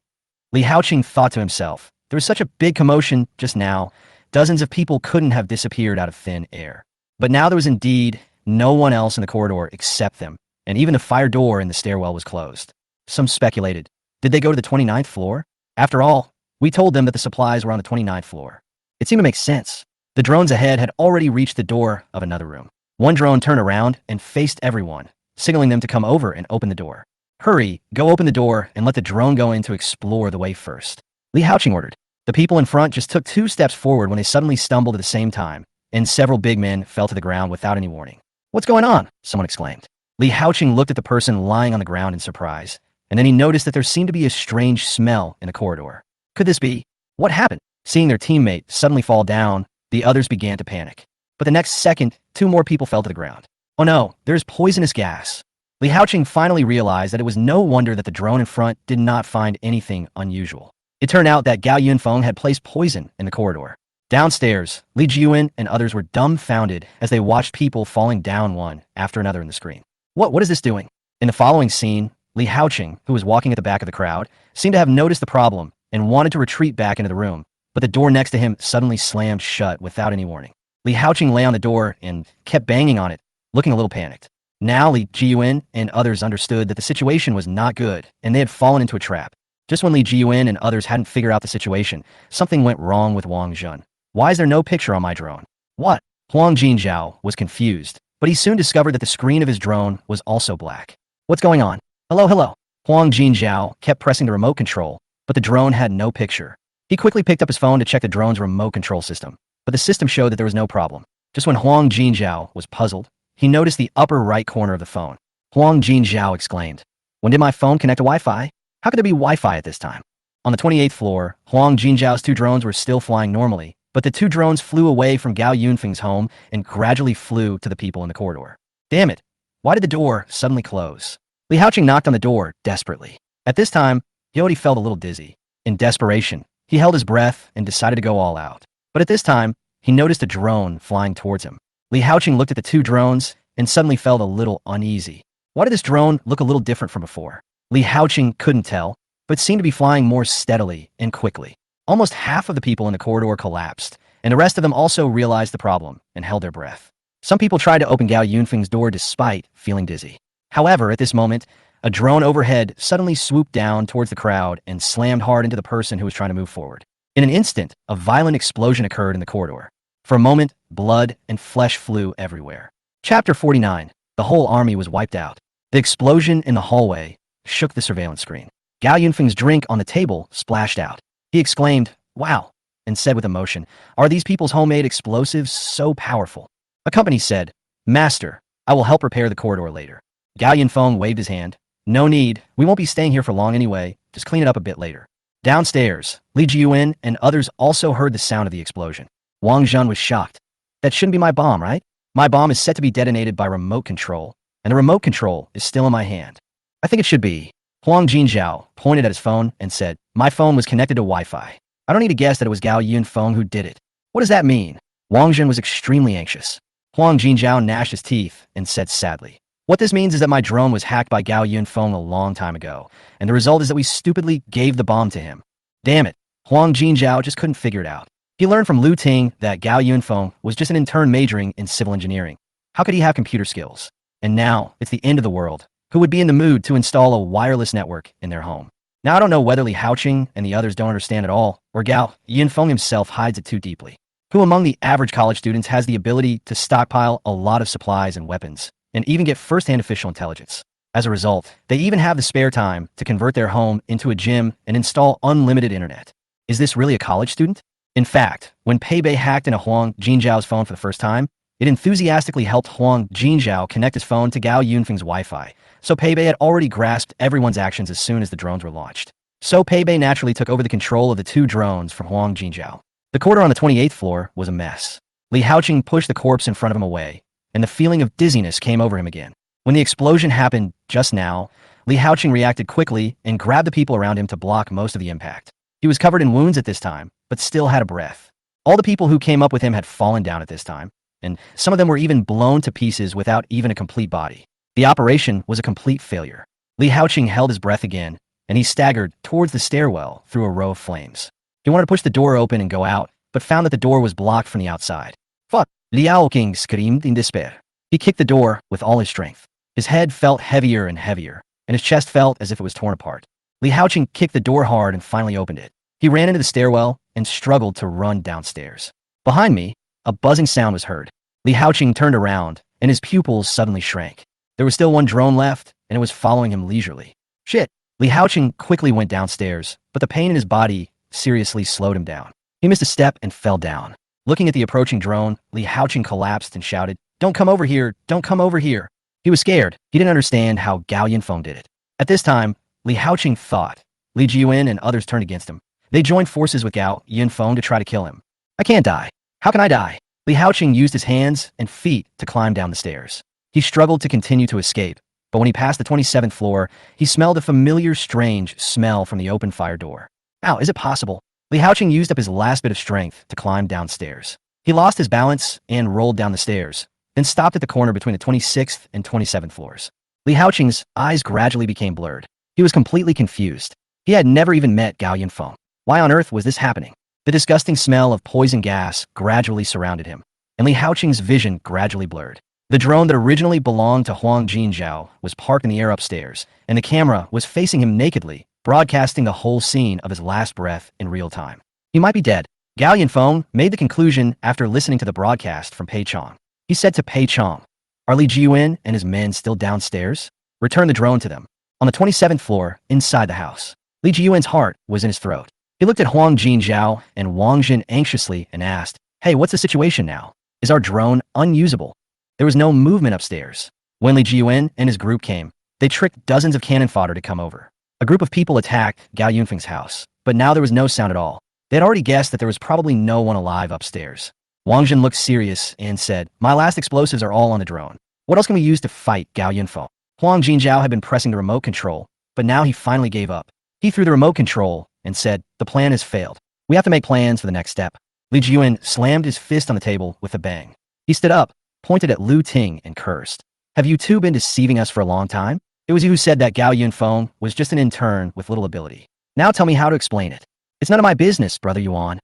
Li Haoqing thought to himself, there was such a big commotion just now, dozens of people couldn't have disappeared out of thin air. But now there was indeed no one else in the corridor except them, and even the fire door in the stairwell was closed. Some speculated, did they go to the 29th floor? After all, we told them that the supplies were on the 29th floor. It seemed to make sense. The drones ahead had already reached the door of another room. One drone turned around and faced everyone, signaling them to come over and open the door. "Hurry, go open the door and let the drone go in to explore the way first," Li Haoqing ordered. The people in front just took 2 steps forward when they suddenly stumbled at the same time, and several big men fell to the ground without any warning. "What's going on?" someone exclaimed. Li Haoqing looked at the person lying on the ground in surprise, and then he noticed that there seemed to be a strange smell in the corridor. Could this be? What happened? Seeing their teammate suddenly fall down, the others began to panic. But the next second, 2 more people fell to the ground. "Oh no, there's poisonous gas." Li Haoqing finally realized that it was no wonder that the drone in front did not find anything unusual. It turned out that Gao Yunfeng had placed poison in the corridor. Downstairs, Li Jiyuan and others were dumbfounded as they watched people falling down one after another in the screen. What is this doing? In the following scene, Li Haoqing, who was walking at the back of the crowd, seemed to have noticed the problem and wanted to retreat back into the room, but the door next to him suddenly slammed shut without any warning. Li Haoqing lay on the door and kept banging on it, looking a little panicked. Now Li Jiyuan and others understood that the situation was not good, and they had fallen into a trap. Just when Li Jiyuan and others hadn't figured out the situation, something went wrong with Wang Zhen. "Why is there no picture on my drone?" "What?" Huang Jinzhao was confused, but he soon discovered that the screen of his drone was also black. "What's going on?" Hello. Huang Jinzhao kept pressing the remote control, but the drone had no picture. He quickly picked up his phone to check the drone's remote control system, but the system showed that there was no problem. Just when Huang Jinzhao was puzzled, he noticed the upper right corner of the phone. Huang Jinzhao exclaimed, "When did my phone connect to Wi-Fi? How could there be Wi-Fi at this time?" On the 28th floor, Huang Jinzhao's 2 drones were still flying normally, but the 2 drones flew away from Gao Yunfeng's home and gradually flew to the people in the corridor. Damn it! Why did the door suddenly close? Li Haoqing knocked on the door desperately. At this time, he already felt a little dizzy. In desperation, he held his breath and decided to go all out. But at this time, he noticed a drone flying towards him. Li Haoqing looked at the 2 drones and suddenly felt a little uneasy. Why did this drone look a little different from before? Li Haoqing couldn't tell. but seemed to be flying more steadily and quickly. Almost half of the people in the corridor collapsed, and the rest of them also realized the problem and held their breath. Some people tried to open Gao Yunfeng's door despite feeling dizzy. However, at this moment, a drone overhead suddenly swooped down towards the crowd and slammed hard into the person who was trying to move forward. In an instant, a violent explosion occurred in the corridor. For a moment, blood and flesh flew everywhere. Chapter 49. The whole army was wiped out. The explosion in the hallway shook the surveillance screen. Gao Yunfeng's drink on the table splashed out. He exclaimed, "Wow," and said with emotion, "Are these people's homemade explosives so powerful?" A company said, "Master, I will help repair the corridor later." Gao Yunfeng waved his hand. "No need, we won't be staying here for long anyway, just clean it up a bit later." Downstairs, Li Jiyuan and others also heard the sound of the explosion. Wang Zhen was shocked. "That shouldn't be my bomb, right? My bomb is set to be detonated by remote control, and the remote control is still in my hand. I think it should be." Huang Jinzhao pointed at his phone and said, "My phone was connected to Wi-Fi. I don't need to guess that it was Gao Yunfeng who did it." "What does that mean?" Wang Zhen was extremely anxious. Huang Jinzhao gnashed his teeth and said sadly, "What this means is that my drone was hacked by Gao Yunfeng a long time ago, and the result is that we stupidly gave the bomb to him." Damn it, Huang Jinzhao just couldn't figure it out. He learned from Lu Ting that Gao Yunfeng was just an intern majoring in civil engineering. How could he have computer skills? And now, it's the end of the world. Who would be in the mood to install a wireless network in their home? Now I don't know whether Li Haoqing and the others don't understand at all, or Gao Yunfeng himself hides it too deeply. Who among the average college students has the ability to stockpile a lot of supplies and weapons, and even get first-hand official intelligence? As a result, they even have the spare time to convert their home into a gym and install unlimited internet. Is this really a college student? In fact, when Pei Bei hacked into Huang Jinzhao's phone for the first time, it enthusiastically helped Huang Jinzhao connect his phone to Gao Yunfeng's Wi-Fi, so Pei Bei had already grasped everyone's actions as soon as the drones were launched. So Pei Bei naturally took over the control of the two drones from Huang Jinzhao. The corridor on the 28th floor was a mess. Li Haoqing pushed the corpse in front of him away, and the feeling of dizziness came over him again. When the explosion happened just now, Li Haoqing reacted quickly and grabbed the people around him to block most of the impact. He was covered in wounds at this time, but still had a breath. All the people who came up with him had fallen down at this time, and some of them were even blown to pieces without even a complete body. The operation was a complete failure. Li Haoqing held his breath again, and he staggered towards the stairwell through a row of flames. He wanted to push the door open and go out, but found that the door was blocked from the outside. "Fuck!" Li Haoqing screamed in despair. He kicked the door with all his strength. His head felt heavier and heavier, and his chest felt as if it was torn apart. Li Haoqing kicked the door hard and finally opened it. He ran into the stairwell and struggled to run downstairs. Behind me, a buzzing sound was heard. Li Haoqing turned around, and his pupils suddenly shrank. There was still one drone left, and it was following him leisurely. Shit! Li Haoqing quickly went downstairs, but the pain in his body seriously slowed him down. He missed a step and fell down. Looking at the approaching drone, Li Haoqing collapsed and shouted, "Don't come over here! Don't come over here!" He was scared. He didn't understand how Gao Yunfeng did it. At this time, Li Haoqing thought. Li Jiyuan and others turned against him. They joined forces with Gao Yunfeng to try to kill him. "I can't die. How can I die?" Li Haoqing used his hands and feet to climb down the stairs. He struggled to continue to escape, but when he passed the 27th floor, he smelled a familiar, strange smell from the open fire door. Ow, is it possible? Li Haoqing used up his last bit of strength to climb downstairs. He lost his balance and rolled down the stairs, then stopped at the corner between the 26th and 27th floors. Li Haoqing's eyes gradually became blurred. He was completely confused. He had never even met Gao Yunfeng. Why on earth was this happening? The disgusting smell of poison gas gradually surrounded him, and Li Haoqing's vision gradually blurred. The drone that originally belonged to Huang Jinzhao was parked in the air upstairs, and the camera was facing him nakedly, broadcasting the whole scene of his last breath in real time. He might be dead. Gao Yunfeng made the conclusion after listening to the broadcast from Pei Chong. He said to Pei Chong, "Are Li Jiyuan and his men still downstairs? Return the drone to them." On the 27th floor, inside the house, Li Jiyuan's heart was in his throat. He looked at Huang Jinzhao and Wang Zhen anxiously and asked, "Hey, what's the situation now? Is our drone unusable?" There was no movement upstairs. When Li Jiyuan and his group came, they tricked dozens of cannon fodder to come over. A group of people attacked Gao Yunfeng's house, but now there was no sound at all. They had already guessed that there was probably no one alive upstairs. Wang Zhen looked serious and said, "My last explosives are all on the drone. What else can we use to fight Gao Yunfeng?" Huang Jinzhao had been pressing the remote control, but now he finally gave up. He threw the remote control and said, "The plan has failed. We have to make plans for the next step." Li Jiyuan slammed his fist on the table with a bang. He stood up, pointed at Lu Ting and cursed. "Have you two been deceiving us for a long time? It was you who said that Gao Yunfeng was just an intern with little ability. Now tell me how to explain it. It's none of my business, Brother Yuan.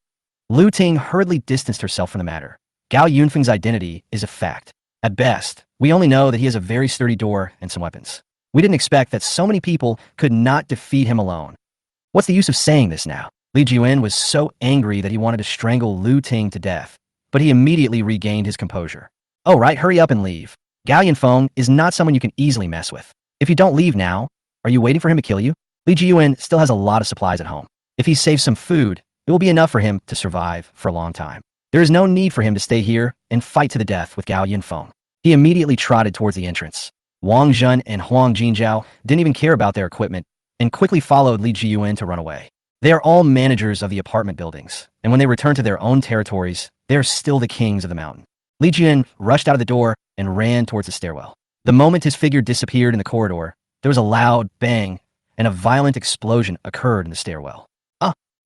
Lu Ting hurriedly distanced herself from the matter. Gao Yunfeng's identity is a fact. At best, we only know that he has a very sturdy door and some weapons. We didn't expect that so many people could not defeat him alone. What's the use of saying this now? Li Jiyuan was so angry that he wanted to strangle Lu Ting to death, but he immediately regained his composure. Oh right, hurry up and leave. Gao Yunfeng is not someone you can easily mess with. If you don't leave now, are you waiting for him to kill you? Li Jiyuan still has a lot of supplies at home. If he saves some food, it will be enough for him to survive for a long time. There is no need for him to stay here and fight to the death with Gao Yunfeng. He immediately trotted towards the entrance. Wang Zhen and Huang Jinzhao didn't even care about their equipment and quickly followed Li Jiyuan to run away. They are all managers of the apartment buildings, and when they return to their own territories, they are still the kings of the mountain. Li Jiyuan rushed out of the door and ran towards the stairwell. The moment his figure disappeared in the corridor, there was a loud bang, and a violent explosion occurred in the stairwell.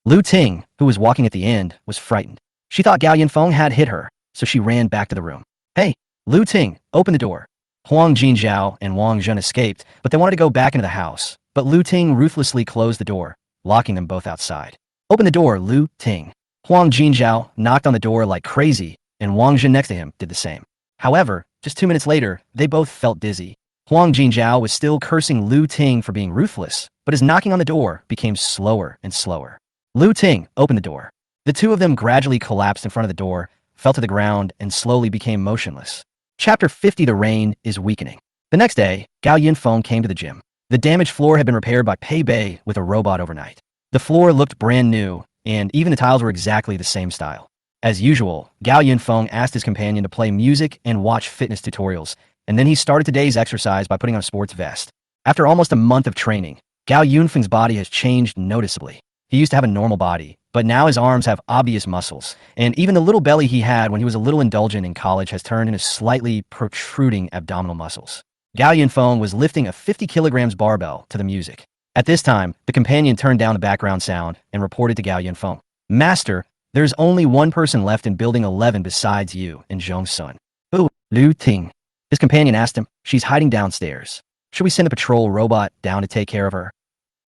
Lu Ting, who was walking at the end, was frightened. She thought Gao Yunfeng had hit her, so she ran back to the room. Hey, Lu Ting, open the door. Huang Jinzhao and Wang Zhen escaped, but they wanted to go back into the house. But Lu Ting ruthlessly closed the door, locking them both outside. Open the door, Lu Ting. Huang Jinzhao knocked on the door like crazy, and Wang Zhen next to him did the same. However, just 2 minutes later, they both felt dizzy. Huang Jinzhao was still cursing Lu Ting for being ruthless, but his knocking on the door became slower and slower. Lu Ting, open the door. The two of them gradually collapsed in front of the door, fell to the ground, and slowly became motionless. Chapter 50. The rain is weakening. The next day, Gao Yunfeng came to the gym. The damaged floor had been repaired by Pei Bei with a robot overnight. The floor looked brand new, and even the tiles were exactly the same style. As usual, Gao Yunfeng asked his companion to play music and watch fitness tutorials, and then he started today's exercise by putting on a sports vest. After almost a month of training, Gao Yunfeng's body has changed noticeably. He used to have a normal body, but now his arms have obvious muscles, and even the little belly he had when he was a little indulgent in college has turned into slightly protruding abdominal muscles. Gao Yunfeng was lifting a 50 kilograms barbell to the music. At this time, the companion turned down the background sound and reported to Gao Yunfeng. Master, there's only one person left in Building 11 besides you and Zhong Sun. Who? Lu Ting. His companion asked him. She's hiding downstairs. Should we send a patrol robot down to take care of her?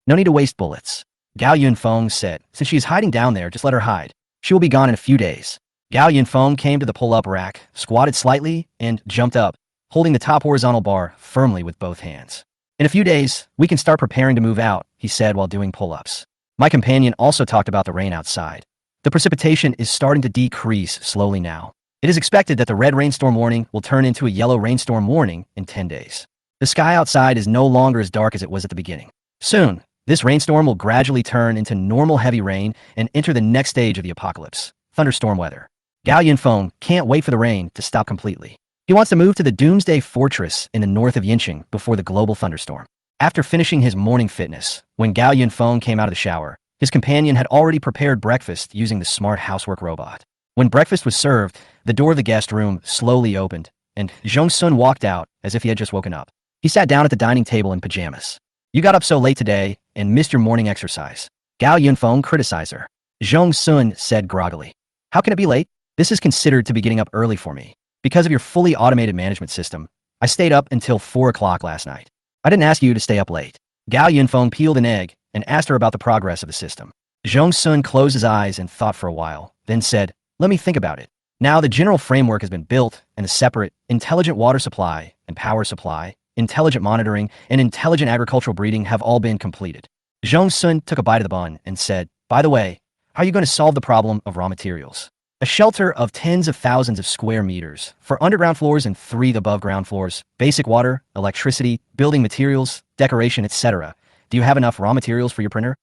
No need to waste bullets. Gao Yunfeng said, since she is hiding down there, just let her hide. She will be gone in a few days. Gao Yunfeng came to the pull-up rack, squatted slightly, and jumped up, holding the top horizontal bar firmly with both hands. In a few days, we can start preparing to move out, he said while doing pull-ups. My companion also talked about the rain outside. The precipitation is starting to decrease slowly now. It is expected that the red rainstorm warning will turn into a yellow rainstorm warning in 10 days. The sky outside is no longer as dark as it was at the beginning. Soon, this rainstorm will gradually turn into normal heavy rain and enter the next stage of the apocalypse, thunderstorm weather. Gao Yunfeng can't wait for the rain to stop completely. He wants to move to the Doomsday Fortress in the north of Yinqing before the global thunderstorm. After finishing his morning fitness, when Gao Yunfeng came out of the shower, his companion had already prepared breakfast using the smart housework robot. When breakfast was served, the door of the guest room slowly opened, and Zhong Sun walked out as if he had just woken up. He sat down at the dining table in pajamas. You got up so late today and missed your morning exercise. Gao Yunfeng criticized her. Zhong Sun said groggily. How can it be late? This is considered to be getting up early for me. Because of your fully automated management system, I stayed up until 4 o'clock last night. I didn't ask you to stay up late. Gao Yunfeng peeled an egg and asked her about the progress of the system. Zhong Sun closed his eyes and thought for a while, then said, let me think about it. Now the general framework has been built, and the separate, intelligent water supply and power supply, intelligent monitoring, and intelligent agricultural breeding have all been completed. Zhong Sun took a bite of the bun and said, by the way, how are you going to solve the problem of raw materials? A shelter of tens of thousands of square meters for underground floors and 3 above ground floors, basic water, electricity, building materials, decoration, etc. Do you have enough raw materials for your printer?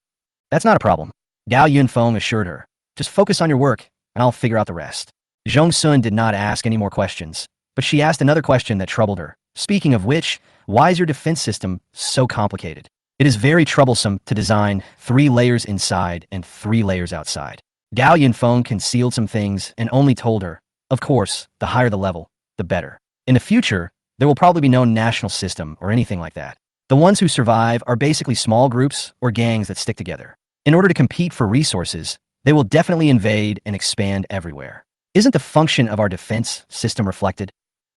That's not a problem. Gao Yunfeng assured her. Just focus on your work, and I'll figure out the rest. Zhong Sun did not ask any more questions, but she asked another question that troubled her. Speaking of which, why is your defense system so complicated? It is very troublesome to design 3 layers inside and 3 layers outside. Gao Yunfeng concealed some things and only told her, of course, the higher the level, the better. In the future, there will probably be no national system or anything like that. The ones who survive are basically small groups or gangs that stick together. In order to compete for resources, they will definitely invade and expand everywhere. Isn't the function of our defense system reflected?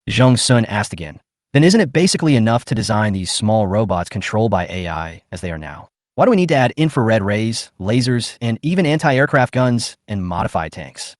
Zhong Sun asked again. Then isn't it basically enough to design these small robots controlled by AI as they are now? Why do we need to add infrared rays, lasers, and even anti-aircraft guns and modified tanks?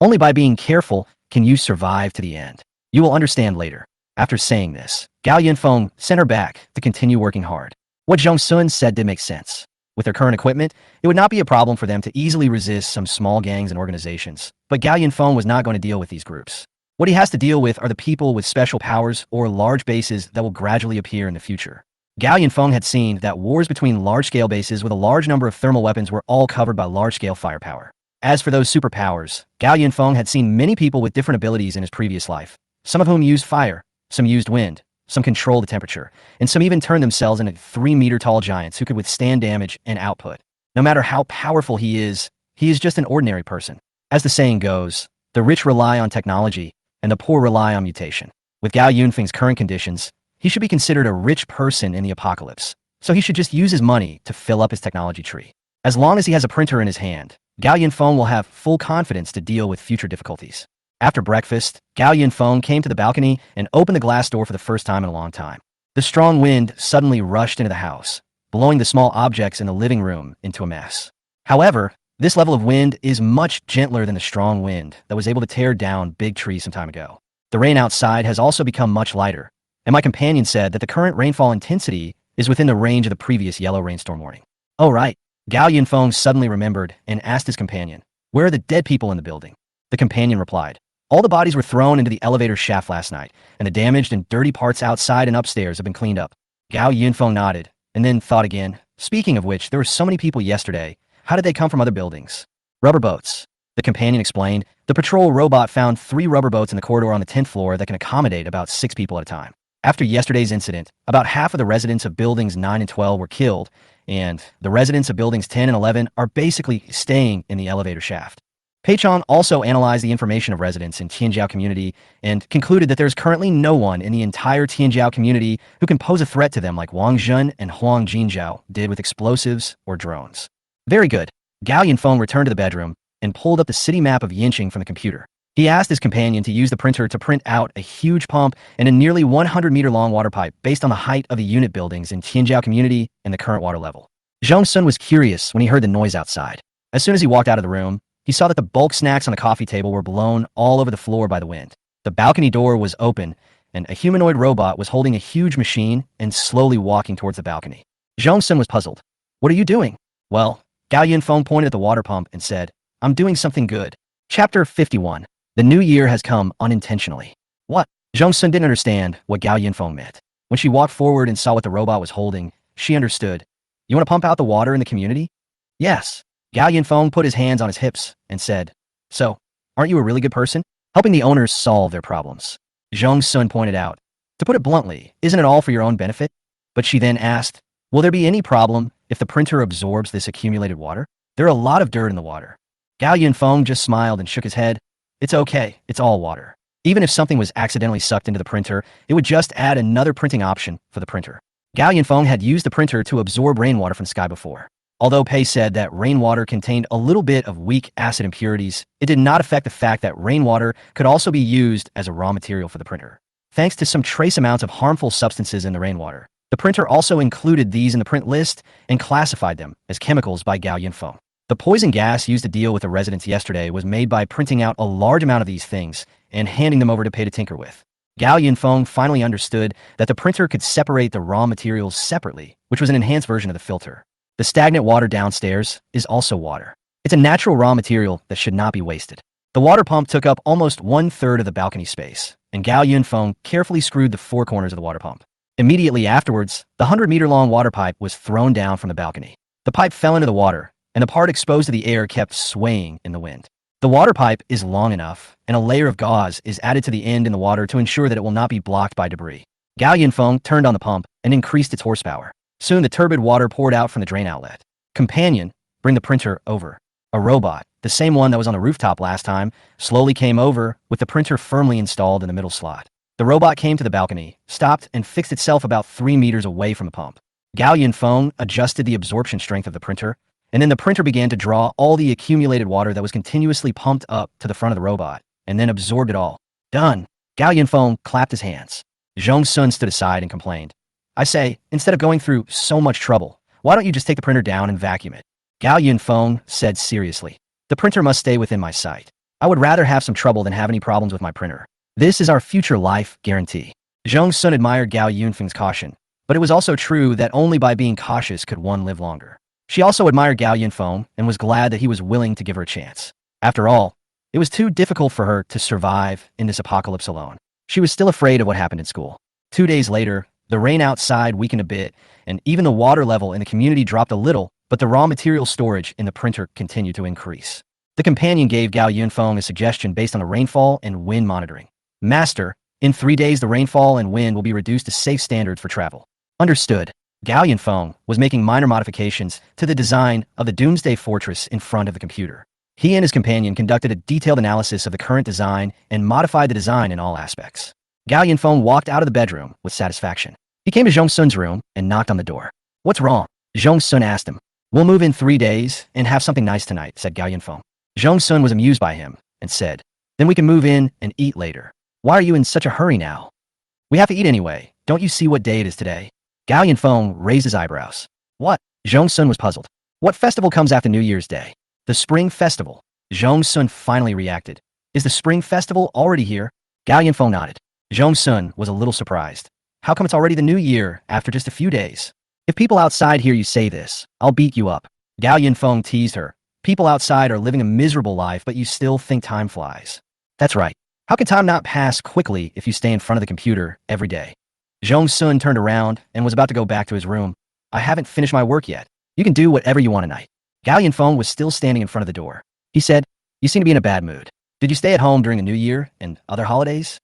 Only by being careful can you survive to the end. You will understand later. After saying this, Gao Yinfeng sent her back to continue working hard. What Zhong Sun said did make sense. With their current equipment, it would not be a problem for them to easily resist some small gangs and organizations, but Gao Yinfeng was not going to deal with these groups. What he has to deal with are the people with special powers or large bases that will gradually appear in the future. Gao Yinfeng had seen that wars between large-scale bases with a large number of thermal weapons were all covered by large-scale firepower. As for those superpowers, Gao Yinfeng had seen many people with different abilities in his previous life, some of whom used fire, some used wind, some controlled the temperature, and some even turned themselves into 3-meter-tall giants who could withstand damage and output. No matter how powerful he is just an ordinary person. As the saying goes, the rich rely on technology, and the poor rely on mutation. With Gao Yunfeng's current conditions, he should be considered a rich person in the apocalypse, so he should just use his money to fill up his technology tree. As long as he has a printer in his hand, Gao Yunfeng will have full confidence to deal with future difficulties. After breakfast, Gao Yunfeng came to the balcony and opened the glass door for the first time in a long time. The strong wind suddenly rushed into the house, blowing the small objects in the living room into a mess. However, this level of wind is much gentler than the strong wind that was able to tear down big trees some time ago. The rain outside has also become much lighter, and my companion said that the current rainfall intensity is within the range of the previous yellow rainstorm warning. Oh right, Gao Yunfeng suddenly remembered and asked his companion, "Where are the dead people in the building?" The companion replied, "All the bodies were thrown into the elevator shaft last night, and the damaged and dirty parts outside and upstairs have been cleaned up." Gao Yunfeng nodded, and then thought again. Speaking of which, there were so many people yesterday. How did they come from other buildings? Rubber boats. The companion explained. The patrol robot found 3 rubber boats in the corridor on the 10th floor that can accommodate about 6 people at a time. After yesterday's incident, about half of the residents of buildings 9 and 12 were killed, and the residents of buildings 10 and 11 are basically staying in the elevator shaft. Peichon also analyzed the information of residents in Tianjiao community and concluded that there is currently no one in the entire Tianjiao community who can pose a threat to them like Wang Zhen and Huang Jinzhao did with explosives or drones. Very good. Gao Yunfeng returned to the bedroom and pulled up the city map of Yinqing from the computer. He asked his companion to use the printer to print out a huge pump and a nearly 100-meter-long water pipe based on the height of the unit buildings in Tianjiao community and the current water level. Zhong Sun was curious when he heard the noise outside. As soon as he walked out of the room, he saw that the bulk snacks on the coffee table were blown all over the floor by the wind. The balcony door was open, and a humanoid robot was holding a huge machine and slowly walking towards the balcony. Zhong Sun was puzzled. "What are you doing?" "Well," Gao Yunfeng pointed at the water pump and said, "I'm doing something good." Chapter 51. The new year has come unintentionally. What? Zhong Sun didn't understand what Gao Yunfeng meant. When she walked forward and saw what the robot was holding, she understood. "You want to pump out the water in the community?" "Yes." Gao Yunfeng put his hands on his hips and said, "So, aren't you a really good person? Helping the owners solve their problems." Zhong Sun pointed out, "To put it bluntly, isn't it all for your own benefit?" But she then asked, "Will there be any problem if the printer absorbs this accumulated water? There are a lot of dirt in the water." Gao Yunfeng just smiled and shook his head. "It's okay, it's all water. Even if something was accidentally sucked into the printer, it would just add another printing option for the printer." Gao Yunfeng had used the printer to absorb rainwater from the sky before. Although Pei said that rainwater contained a little bit of weak acid impurities, it did not affect the fact that rainwater could also be used as a raw material for the printer. Thanks to some trace amounts of harmful substances in the rainwater, the printer also included these in the print list and classified them as chemicals by Gao Yunfeng. The poison gas used to deal with the residents yesterday was made by printing out a large amount of these things and handing them over to Pei to tinker with. Gao Yunfeng finally understood that the printer could separate the raw materials separately, which was an enhanced version of the filter. The stagnant water downstairs is also water. It's a natural raw material that should not be wasted. The water pump took up almost 1/3 of the balcony space, and Gao Yunfeng carefully screwed the 4 corners of the water pump. Immediately afterwards, the 100-meter-long water pipe was thrown down from the balcony. The pipe fell into the water, and the part exposed to the air kept swaying in the wind. The water pipe is long enough, and a layer of gauze is added to the end in the water to ensure that it will not be blocked by debris. Gao Yunfeng turned on the pump and increased its horsepower. Soon the turbid water poured out from the drain outlet. "Companion, bring the printer over." A robot, the same one that was on the rooftop last time, slowly came over with the printer firmly installed in the middle slot. The robot came to the balcony, stopped, and fixed itself about 3 meters away from the pump. Gao Yunfeng adjusted the absorption strength of the printer, and then the printer began to draw all the accumulated water that was continuously pumped up to the front of the robot, and then absorbed it all. "Done." Gao Yunfeng clapped his hands. Zhong Sun stood aside and complained. "I say, instead of going through so much trouble, Why don't you just take the printer down and vacuum it? Gao Yunfeng said seriously. The printer must stay within my sight. I would rather have some trouble than have any problems with my printer. This is our future life guarantee. Zhong Sun admired Gao Yunfeng's caution, but it was also true that only by being cautious could one live longer. She also admired Gao Yunfeng and was glad that he was willing to give her a chance. After all, it was too difficult for her to survive in this apocalypse alone. She was still afraid of what happened in school. 2 days later, the rain outside weakened a bit, and even the water level in the community dropped a little, but the raw material storage in the printer continued to increase. The companion gave Gao Yunfeng a suggestion based on the rainfall and wind monitoring. Master, in 3 days the rainfall and wind will be reduced to safe standards for travel. Understood. Gao Yunfeng was making minor modifications to the design of the Doomsday Fortress in front of the computer. He and his companion conducted a detailed analysis of the current design and modified the design in all aspects. Gao Yunfeng walked out of the bedroom with satisfaction. He came to Zhong Sun's room and knocked on the door. What's wrong? Zhong Sun asked him. We'll move in 3 days and have something nice tonight, said Gao Yunfeng. Zhong Sun was amused by him and said, then we can move in and eat later. Why are you in such a hurry now? We have to eat anyway. Don't you see what day it is today? Gao Yunfeng raised his eyebrows. What? Zhong Sun was puzzled. What festival comes after New Year's Day? The Spring Festival. Zhong Sun finally reacted. Is the Spring Festival already here? Gao Yunfeng nodded. Zhong Sun was a little surprised. How come it's already the New Year after just a few days? If people outside hear you say this, I'll beat you up. Gao Yunfeng teased her. People outside are living a miserable life, but you still think time flies. That's right. How can time not pass quickly if you stay in front of the computer every day? Zhong Sun turned around and was about to go back to his room. I haven't finished my work yet. You can do whatever you want tonight. Gao Yunfeng was still standing in front of the door. He said, you seem to be in a bad mood. Did you stay at home during the New Year and other holidays?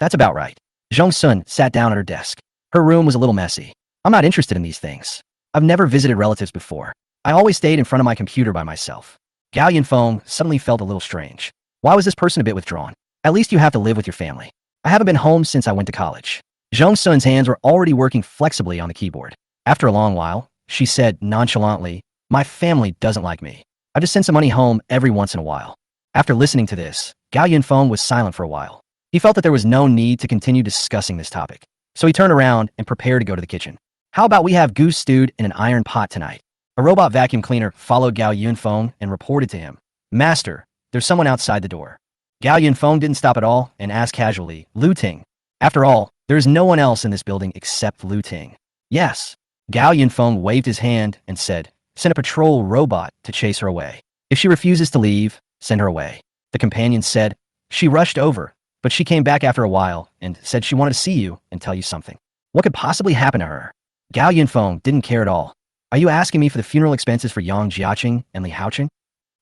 That's about right. Zhong Sun sat down at her desk. Her room was a little messy. I'm not interested in these things. I've never visited relatives before. I always stayed in front of my computer by myself. Gao Yunfeng suddenly felt a little strange. Why was this person a bit withdrawn? At least you have to live with your family. I haven't been home since I went to college. Zhong Sun's hands were already working flexibly on the keyboard. After a long while, she said nonchalantly, my family doesn't like me. I just send some money home every once in a while. After listening to this, Gao Yunfeng was silent for a while. He felt that there was no need to continue discussing this topic. So he turned around and prepared to go to the kitchen. How about we have goose stewed in an iron pot tonight? A robot vacuum cleaner followed Gao Yunfeng and reported to him. Master, there's someone outside the door. Gao Yunfeng didn't stop at all and asked casually, Lu Ting. After all, there is no one else in this building except Lu Ting. Yes. Gao Yunfeng waved his hand and said, send a patrol robot to chase her away. If she refuses to leave, send her away. The companion said, she rushed over, but she came back after a while and said she wanted to see you and tell you something. What could possibly happen to her? Gao Yunfeng didn't care at all. Are you asking me for the funeral expenses for Yang Jiaqing and Li Haoqing?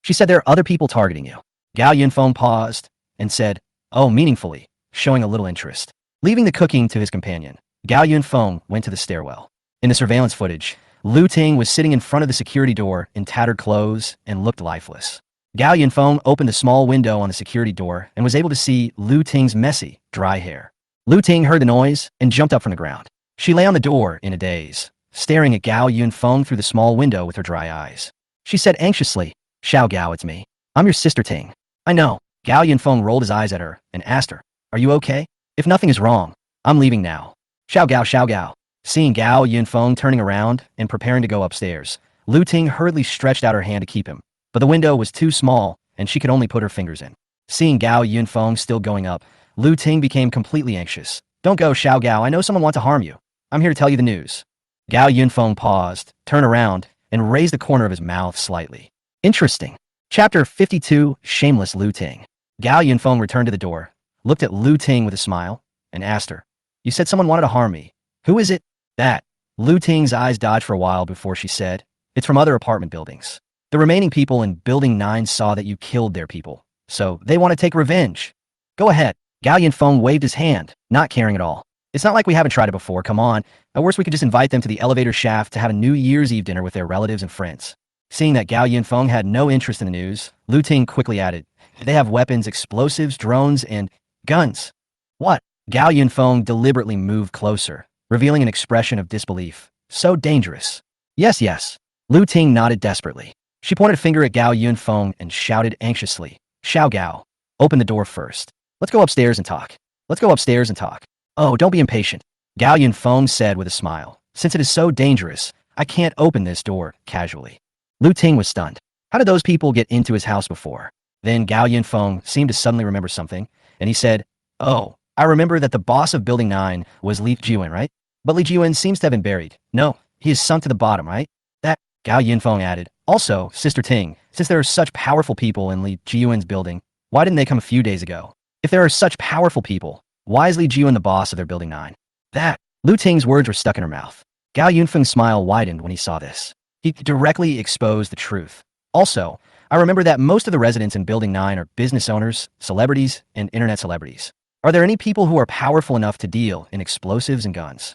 She said there are other people targeting you. Gao Yunfeng paused and said, oh, meaningfully, showing a little interest. Leaving the cooking to his companion, Gao Yunfeng went to the stairwell. In the surveillance footage, Lu Ting was sitting in front of the security door in tattered clothes and looked lifeless. Gao Yunfeng opened a small window on the security door and was able to see Lu Ting's messy, dry hair. Lu Ting heard the noise and jumped up from the ground. She lay on the door in a daze, staring at Gao Yunfeng through the small window with her dry eyes. She said anxiously, Xiao Gao, it's me. I'm your sister Ting. I know. Gao Yunfeng rolled his eyes at her and asked her, are you okay? If nothing is wrong, I'm leaving now. Xiao Gao, Xiao Gao. Seeing Gao Yunfeng turning around and preparing to go upstairs, Lu Ting hurriedly stretched out her hand to keep him, but the window was too small and she could only put her fingers in. Seeing Gao Yunfeng still going up, Lu Ting became completely anxious. Don't go, Xiao Gao, I know someone wants to harm you. I'm here to tell you the news. Gao Yunfeng paused, turned around, and raised the corner of his mouth slightly. Interesting. Chapter 52, Shameless Lu Ting. Gao Yunfeng returned to the door, looked at Lu Ting with a smile, and asked her, you said someone wanted to harm me. Who is it? That. Lu Ting's eyes dodged for a while before she said, it's from other apartment buildings. The remaining people in Building 9 saw that you killed their people, so they want to take revenge. Go ahead. Gao Yunfeng waved his hand, not caring at all. It's not like we haven't tried it before, come on. At worst we could just invite them to the elevator shaft to have a New Year's Eve dinner with their relatives and friends. Seeing that Gao Yunfeng had no interest in the news, Lu Ting quickly added, they have weapons, explosives, drones, and guns. What? Gao Yunfeng deliberately moved closer, revealing an expression of disbelief. So dangerous. Yes, yes. Lu Ting nodded desperately. She pointed a finger at Gao Yunfeng and shouted anxiously, Xiao Gao, open the door first. Let's go upstairs and talk. Let's go upstairs and talk. Oh, don't be impatient. Gao Yunfeng said with a smile. Since it is so dangerous, I can't open this door casually. Lu Ting was stunned. How did those people get into his house before? Then Gao Yunfeng seemed to suddenly remember something, and he said, "Oh, I remember that the boss of Building 9 was Li Jiwen, right? But Li Jiwen seems to have been buried. No, he is sunk to the bottom, right?" That, Gao Yunfeng added. "Also, Sister Ting, since there are such powerful people in Li Jiwen's building, why didn't they come a few days ago? If there are such powerful people, why is Li Jiwen the boss of their Building 9? That, Lu Ting's words were stuck in her mouth. Gao Yunfeng's smile widened when he saw this. He directly exposed the truth. Also, I remember that most of the residents in Building 9 are business owners, celebrities, and internet celebrities. Are there any people who are powerful enough to deal in explosives and guns?"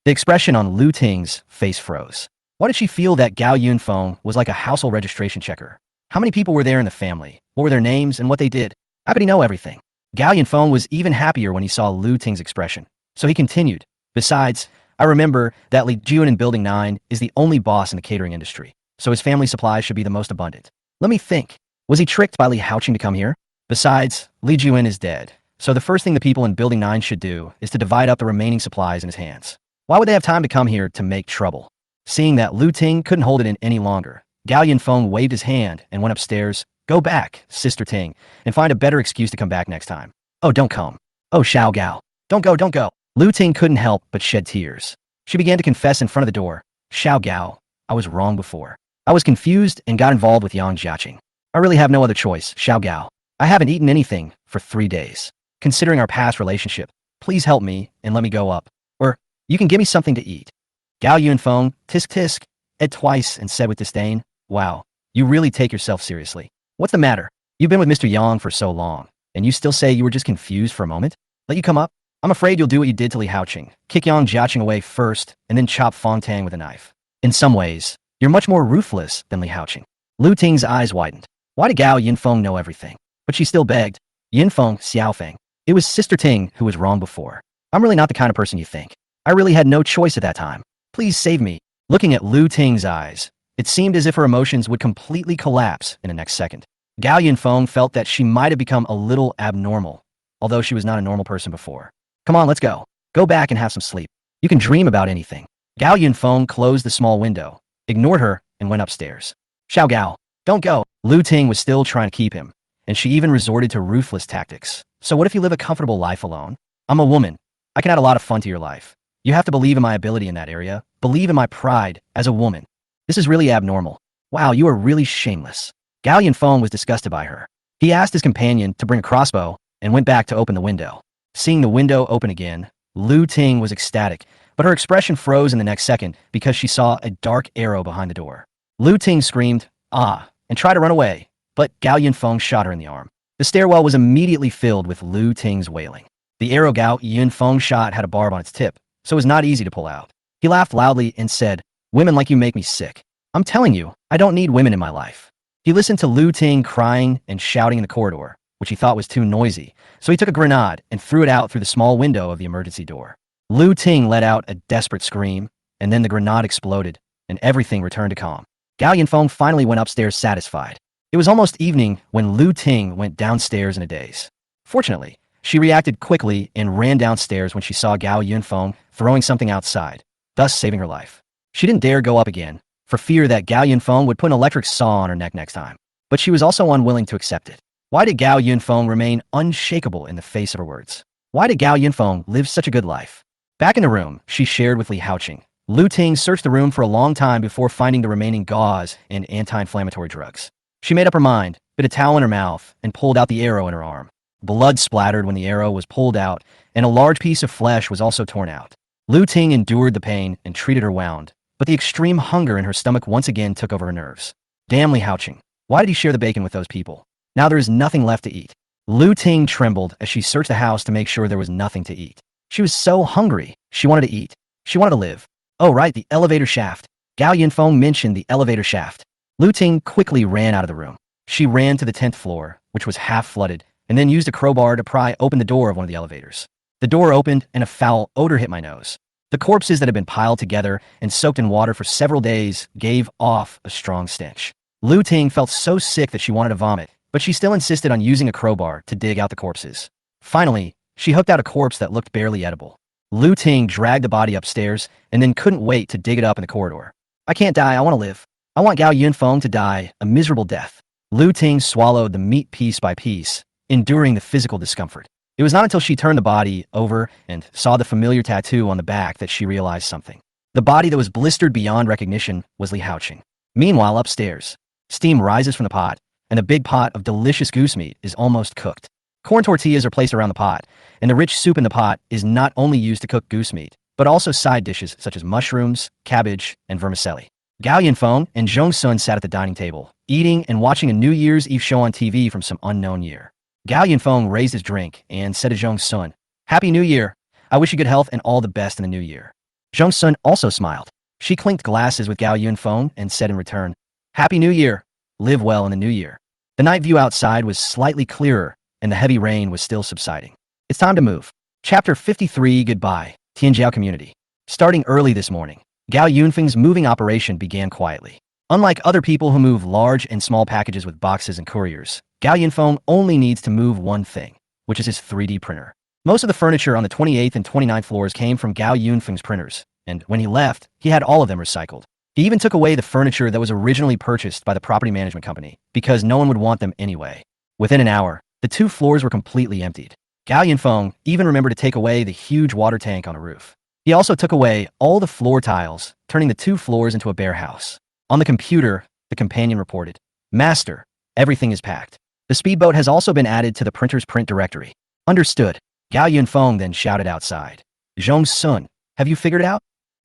The expression on Lu Ting's face froze. Why did she feel that Gao Yunfeng was like a household registration checker? How many people were there in the family? What were their names and what they did? How could he know everything? Gao Yunfeng was even happier when he saw Lu Ting's expression. So he continued, "Besides, I remember that Li Jiwen in Building 9 is the only boss in the catering industry, so his family supplies should be the most abundant. Let me think. Was he tricked by Li Haoqing to come here? Besides, Li Jiwen is dead, so the first thing the people in Building 9 should do is to divide up the remaining supplies in his hands. Why would they have time to come here to make trouble?" Seeing that Lu Ting couldn't hold it in any longer, Gao Yunfeng waved his hand and went upstairs. "Go back, Sister Ting, and find a better excuse to come back next time. Oh, don't come. Oh, Xiao Gao. Don't go, don't go." Lu Ting couldn't help but shed tears. She began to confess in front of the door. "Xiao Gao, I was wrong before. I was confused and got involved with Yang Jiaqing. I really have no other choice, Xiao Gao. I haven't eaten anything for 3 days. Considering our past relationship, please help me and let me go up. Or, you can give me something to eat." Gao Yunfeng, tisk tisk, ed twice and said with disdain, "Wow, you really take yourself seriously. What's the matter? You've been with Mr. Yang for so long, and you still say you were just confused for a moment? Let you come up? I'm afraid you'll do what you did to Li Haoqing, kick Yang Jiaqing away first, and then chop Fong Tang with a knife. In some ways, you're much more ruthless than Li Haoqing." Lu Ting's eyes widened. Why did Gao Yunfeng know everything? But she still begged. "Yunfeng, Xiaofeng, it was Sister Ting who was wrong before. I'm really not the kind of person you think. I really had no choice at that time. Please save me." Looking at Lu Ting's eyes, it seemed as if her emotions would completely collapse in the next second. Gao Yunfeng felt that she might have become a little abnormal, although she was not a normal person before. "Come on, let's go. Go back and have some sleep. You can dream about anything." Gao Yunfeng closed the small window, ignored her, and went upstairs. "Xiao Gao, don't go." Lu Ting was still trying to keep him, and she even resorted to ruthless tactics. "So what if you live a comfortable life alone? I'm a woman. I can add a lot of fun to your life. You have to believe in my ability in that area. Believe in my pride as a woman. This is really abnormal. Wow, you are really shameless." Gao Yunfeng was disgusted by her. He asked his companion to bring a crossbow and went back to open the window. Seeing the window open again, Lu Ting was ecstatic, but her expression froze in the next second because she saw a dark arrow behind the door. Lu Ting screamed, "Ah," and tried to run away, but Gao Yunfeng shot her in the arm. The stairwell was immediately filled with Lu Ting's wailing. The arrow Gao Yunfeng shot had a barb on its tip, so it was not easy to pull out. He laughed loudly and said, "Women like you make me sick. I'm telling you, I don't need women in my life." He listened to Lu Ting crying and shouting in the corridor, which he thought was too noisy, so he took a grenade and threw it out through the small window of the emergency door. Lu Ting let out a desperate scream, and then the grenade exploded, and everything returned to calm. Gao Yunfeng finally went upstairs satisfied. It was almost evening when Lu Ting went downstairs in a daze. Fortunately, she reacted quickly and ran downstairs when she saw Gao Yunfeng throwing something outside, thus saving her life. She didn't dare go up again, for fear that Gao Yunfeng would put an electric saw on her neck next time. But she was also unwilling to accept it. Why did Gao Yunfeng remain unshakable in the face of her words? Why did Gao Yunfeng live such a good life? Back in the room, she shared with Li Haoqing. Lu Ting searched the room for a long time before finding the remaining gauze and anti-inflammatory drugs. She made up her mind, bit a towel in her mouth, and pulled out the arrow in her arm. Blood splattered when the arrow was pulled out, and a large piece of flesh was also torn out. Lu Ting endured the pain and treated her wound, but the extreme hunger in her stomach once again took over her nerves. Damn Li Haoqing. Why did he share the bacon with those people? Now there is nothing left to eat. Lu Ting trembled as she searched the house to make sure there was nothing to eat. She was so hungry. She wanted to eat. She wanted to live. Oh right, the elevator shaft. Gao Yunfeng mentioned the elevator shaft. Lu Ting quickly ran out of the room. She ran to the 10th floor, which was half flooded, and then used a crowbar to pry open the door of one of the elevators. The door opened and a foul odor hit my nose. The corpses that had been piled together and soaked in water for several days gave off a strong stench. Lu Ting felt so sick that she wanted to vomit, but she still insisted on using a crowbar to dig out the corpses. Finally, she hooked out a corpse that looked barely edible. Lu Ting dragged the body upstairs and then couldn't wait to dig it up in the corridor. I can't die, I want to live. I want Gao Yunfeng to die a miserable death. Lu Ting swallowed the meat piece by piece, enduring the physical discomfort. It was not until she turned the body over and saw the familiar tattoo on the back that she realized something. The body that was blistered beyond recognition was Li Haoqing. Meanwhile, upstairs, steam rises from the pot, and a big pot of delicious goose meat is almost cooked. Corn tortillas are placed around the pot, and the rich soup in the pot is not only used to cook goose meat, but also side dishes such as mushrooms, cabbage, and vermicelli. Gao Yunfeng and Zhong Sun sat at the dining table, eating and watching a New Year's Eve show on TV from some unknown year. Gao Yunfeng raised his drink and said to Zhong Sun, "Happy New Year! I wish you good health and all the best in the new year." Zhong Sun also smiled. She clinked glasses with Gao Yunfeng and said in return, "Happy New Year! Live well in the new year." The night view outside was slightly clearer, and the heavy rain was still subsiding. It's time to move. Chapter 53, Goodbye, Tianjiao Community. Starting early this morning, Gao Yunfeng's moving operation began quietly. Unlike other people who move large and small packages with boxes and couriers, Gao Yunfeng only needs to move one thing, which is his 3D printer. Most of the furniture on the 28th and 29th floors came from Gao Yunfeng's printers, and when he left, he had all of them recycled. He even took away the furniture that was originally purchased by the property management company, because no one would want them anyway. Within an hour, the 2 floors were completely emptied. Gao Yunfeng even remembered to take away the huge water tank on the roof. He also took away all the floor tiles, turning the 2 floors into a bare house. On the computer, the companion reported, "Master, everything is packed. The speedboat has also been added to the printer's print directory." Understood. Gao Yunfeng then shouted outside, "Zhong Sun, have you figured it out?"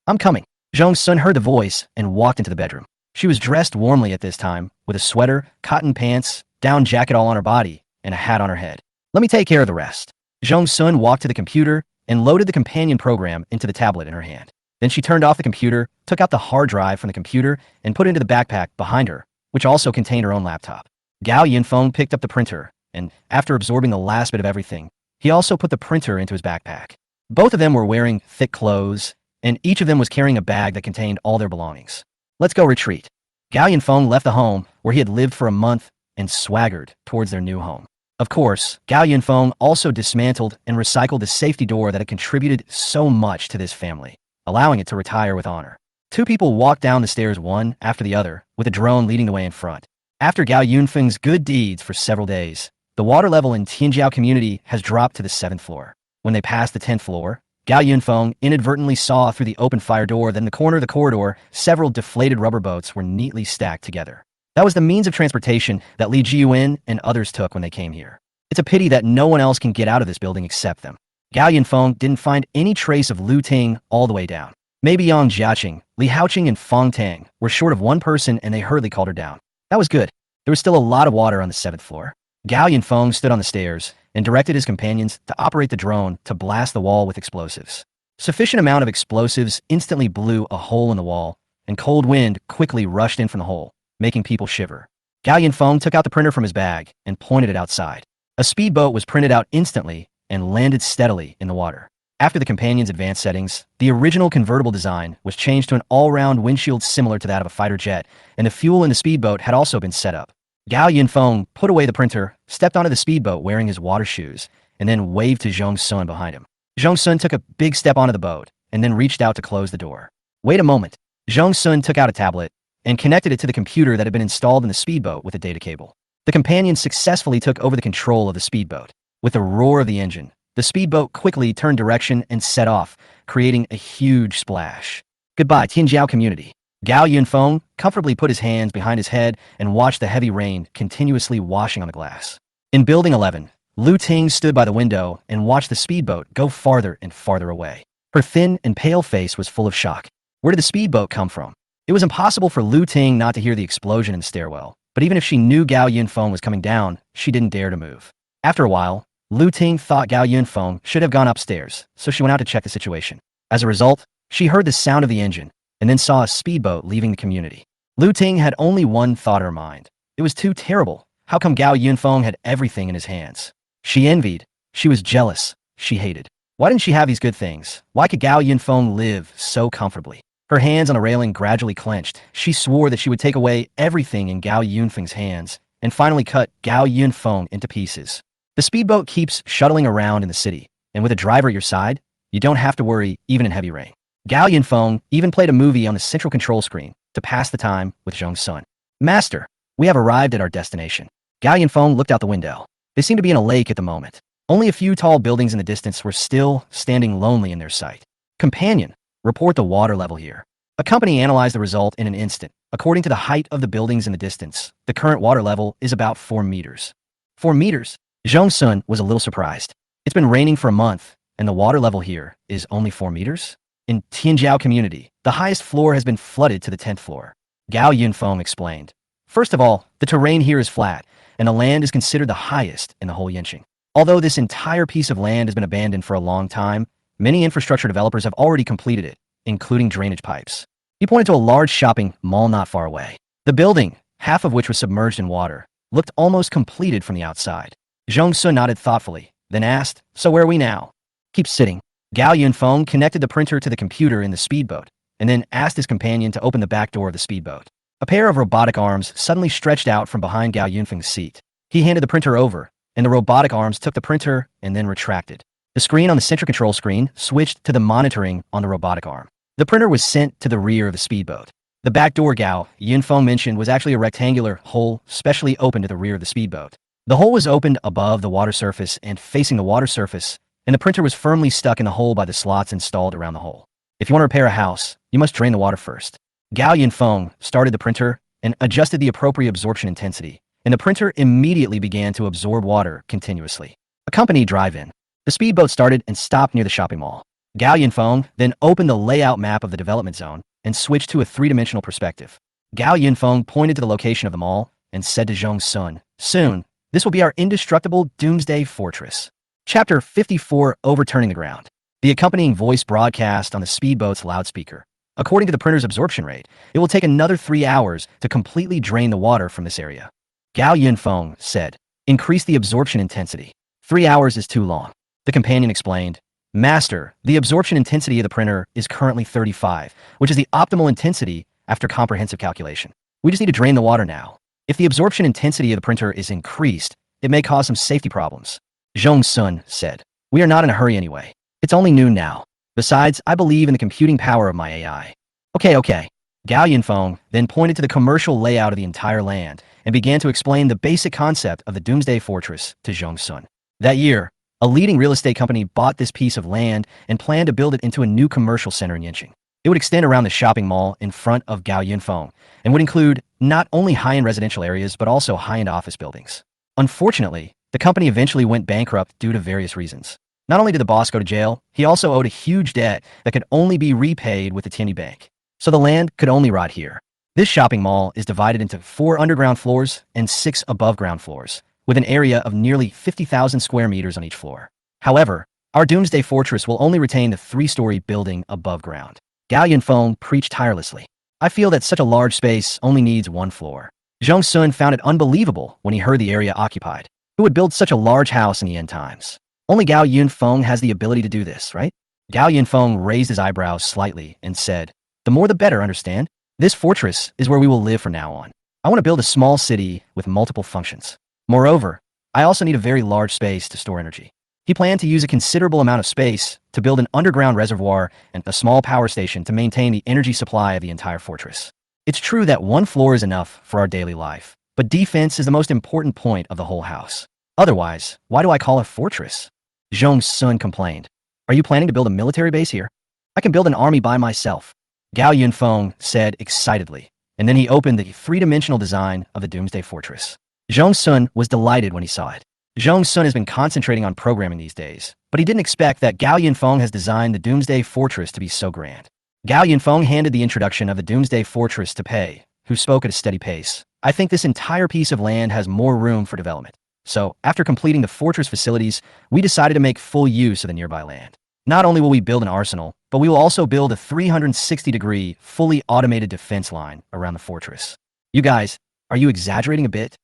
"I'm coming." Zhong Sun heard the voice and walked into the bedroom. She was dressed warmly at this time, with a sweater, cotton pants, down jacket all on her body, and a hat on her head. "Let me take care of the rest." Zhong Sun walked to the computer and loaded the companion program into the tablet in her hand. Then she turned off the computer, took out the hard drive from the computer, and put it into the backpack behind her, which also contained her own laptop. Gao Yunfeng picked up the printer, and after absorbing the last bit of everything, he also put the printer into his backpack. Both of them were wearing thick clothes, and each of them was carrying a bag that contained all their belongings. "Let's go retreat." Gao Yunfeng left the home where he had lived for a month and swaggered towards their new home. Of course, Gao Yunfeng also dismantled and recycled the safety door that had contributed so much to this family, allowing it to retire with honor. 2 people walked down the stairs one after the other, with a drone leading the way in front. After Gao Yunfeng's good deeds for several days, the water level in Tianjiao Community has dropped to the 7th floor. When they passed the 10th floor, Gao Yunfeng inadvertently saw through the open fire door that in the corner of the corridor, several deflated rubber boats were neatly stacked together. That was the means of transportation that Li Jiwen and others took when they came here. It's a pity that no one else can get out of this building except them. Gao Yunfeng didn't find any trace of Lu Ting all the way down. Maybe Yang Jiaqing, Li Haoqing, and Feng Tang were short of one person and they hurriedly called her down. That was good. There was still a lot of water on the 7th floor. Gao Yunfeng stood on the stairs and directed his companions to operate the drone to blast the wall with explosives. Sufficient amount of explosives instantly blew a hole in the wall, and cold wind quickly rushed in from the hole, making people shiver. Gao Yunfeng took out the printer from his bag and pointed it outside. A speedboat was printed out instantly and landed steadily in the water. After the companion's advanced settings, the original convertible design was changed to an all-round windshield similar to that of a fighter jet, and the fuel in the speedboat had also been set up. Gao Yunfeng put away the printer, stepped onto the speedboat wearing his water shoes, and then waved to Zhong Sun behind him. Zhong Sun took a big step onto the boat, and then reached out to close the door. "Wait a moment." Zhong Sun took out a tablet and connected it to the computer that had been installed in the speedboat with a data cable. The companion successfully took over the control of the speedboat. With the roar of the engine, the speedboat quickly turned direction and set off, creating a huge splash. "Goodbye, Tianjiao Community." Gao Yunfeng comfortably put his hands behind his head and watched the heavy rain continuously washing on the glass. In Building 11, Lu Ting stood by the window and watched the speedboat go farther and farther away. Her thin and pale face was full of shock. Where did the speedboat come from? It was impossible for Lu Ting not to hear the explosion in the stairwell, but even if she knew Gao Yunfeng was coming down, she didn't dare to move. After a while, Lu Ting thought Gao Yunfeng should have gone upstairs, so she went out to check the situation. As a result, she heard the sound of the engine, and then saw a speedboat leaving the community. Lu Ting had only one thought in her mind. It was too terrible. How come Gao Yunfeng had everything in his hands? She envied. She was jealous. She hated. Why didn't she have these good things? Why could Gao Yunfeng live so comfortably? Her hands on the railing gradually clenched. She swore that she would take away everything in Gao Yunfeng's hands, and finally cut Gao Yunfeng into pieces. The speedboat keeps shuttling around in the city, and with a driver at your side, you don't have to worry even in heavy rain. Gao Yunfeng even played a movie on the central control screen, to pass the time with Zhong's son. Master, we have arrived at our destination. Gao Yunfeng looked out the window. They seemed to be in a lake at the moment. Only a few tall buildings in the distance were still standing lonely in their sight. Companion, report the water level here. A company analyzed the result in an instant. According to the height of the buildings in the distance, the current water level is about 4 meters. 4 meters? Zhong's son was a little surprised. It's been raining for a month, and the water level here is only 4 meters? In Tianjiao community, the highest floor has been flooded to the 10th floor. Gao Yunfeng explained. First of all, the terrain here is flat, and the land is considered the highest in the whole Yanqing. Although this entire piece of land has been abandoned for a long time, many infrastructure developers have already completed it, including drainage pipes. He pointed to a large shopping mall not far away. The building, half of which was submerged in water, looked almost completed from the outside. Zhong Sun nodded thoughtfully, then asked, so where are we now? Keep sitting. Gao Yunfeng connected the printer to the computer in the speedboat, and then asked his companion to open the back door of the speedboat. A pair of robotic arms suddenly stretched out from behind Gao Yunfeng's seat. He handed the printer over, and the robotic arms took the printer and then retracted. The screen on the central control screen switched to the monitoring on the robotic arm. The printer was sent to the rear of the speedboat. The back door Gao Yunfeng mentioned was actually a rectangular hole specially opened to the rear of the speedboat. The hole was opened above the water surface and facing the water surface, and the printer was firmly stuck in the hole by the slots installed around the hole. If you want to repair a house, you must drain the water first. Gao Yunfeng started the printer and adjusted the appropriate absorption intensity, and the printer immediately began to absorb water continuously. A company drive-in. The speedboat started and stopped near the shopping mall. Gao Yunfeng then opened the layout map of the development zone and switched to a three-dimensional perspective. Gao Yunfeng pointed to the location of the mall and said to Zhong's son, soon, this will be our indestructible doomsday fortress. Chapter 54, Overturning the Ground. The accompanying voice broadcast on the speedboat's loudspeaker. According to the printer's absorption rate, it will take another 3 hours to completely drain the water from this area. Gao Yunfeng said, increase the absorption intensity. 3 hours is too long. The companion explained, Master, the absorption intensity of the printer is currently 35, which is the optimal intensity after comprehensive calculation. We just need to drain the water now. If the absorption intensity of the printer is increased, it may cause some safety problems. Zhong Sun said, we are not in a hurry anyway. It's only noon now. Besides, I believe in the computing power of my AI. Okay. Gao Yunfeng then pointed to the commercial layout of the entire land and began to explain the basic concept of the Doomsday Fortress to Zhong Sun. That year, a leading real estate company bought this piece of land and planned to build it into a new commercial center in Yanqing. It would extend around the shopping mall in front of Gao Yunfeng and would include not only high-end residential areas but also high-end office buildings. Unfortunately, the company eventually went bankrupt due to various reasons. Not only did the boss go to jail, he also owed a huge debt that could only be repaid with the Tianyi Bank. So the land could only rot here. This shopping mall is divided into 4 underground floors and 6 above-ground floors, with an area of nearly 50,000 square meters on each floor. However, our Doomsday Fortress will only retain the 3-story building above ground. Gao Yunfeng preached tirelessly. I feel that such a large space only needs 1 floor. Zhong Sun found it unbelievable when he heard the area occupied. Who would build such a large house in the end times? Only Gao Yunfeng has the ability to do this, right? Gao Yunfeng raised his eyebrows slightly and said, the more the better, understand? This fortress is where we will live from now on. I want to build a small city with multiple functions. Moreover, I also need a very large space to store energy. He planned to use a considerable amount of space to build an underground reservoir and a small power station to maintain the energy supply of the entire fortress. It's true that 1 floor is enough for our daily life, but defense is the most important point of the whole house. Otherwise, why do I call it a fortress? Zhong's son complained. Are you planning to build a military base here? I can build an army by myself. Gao Yunfeng said excitedly, and then he opened the 3-dimensional design of the Doomsday Fortress. Zhong Sun was delighted when he saw it. Zhong Sun has been concentrating on programming these days, but he didn't expect that Gao Yunfeng has designed the Doomsday Fortress to be so grand. Gao Yunfeng handed the introduction of the Doomsday Fortress to Pei, who spoke at a steady pace. I think this entire piece of land has more room for development. So, after completing the fortress facilities, we decided to make full use of the nearby land. Not only will we build an arsenal, but we will also build a 360-degree, fully automated defense line around the fortress. You guys, are you exaggerating a bit?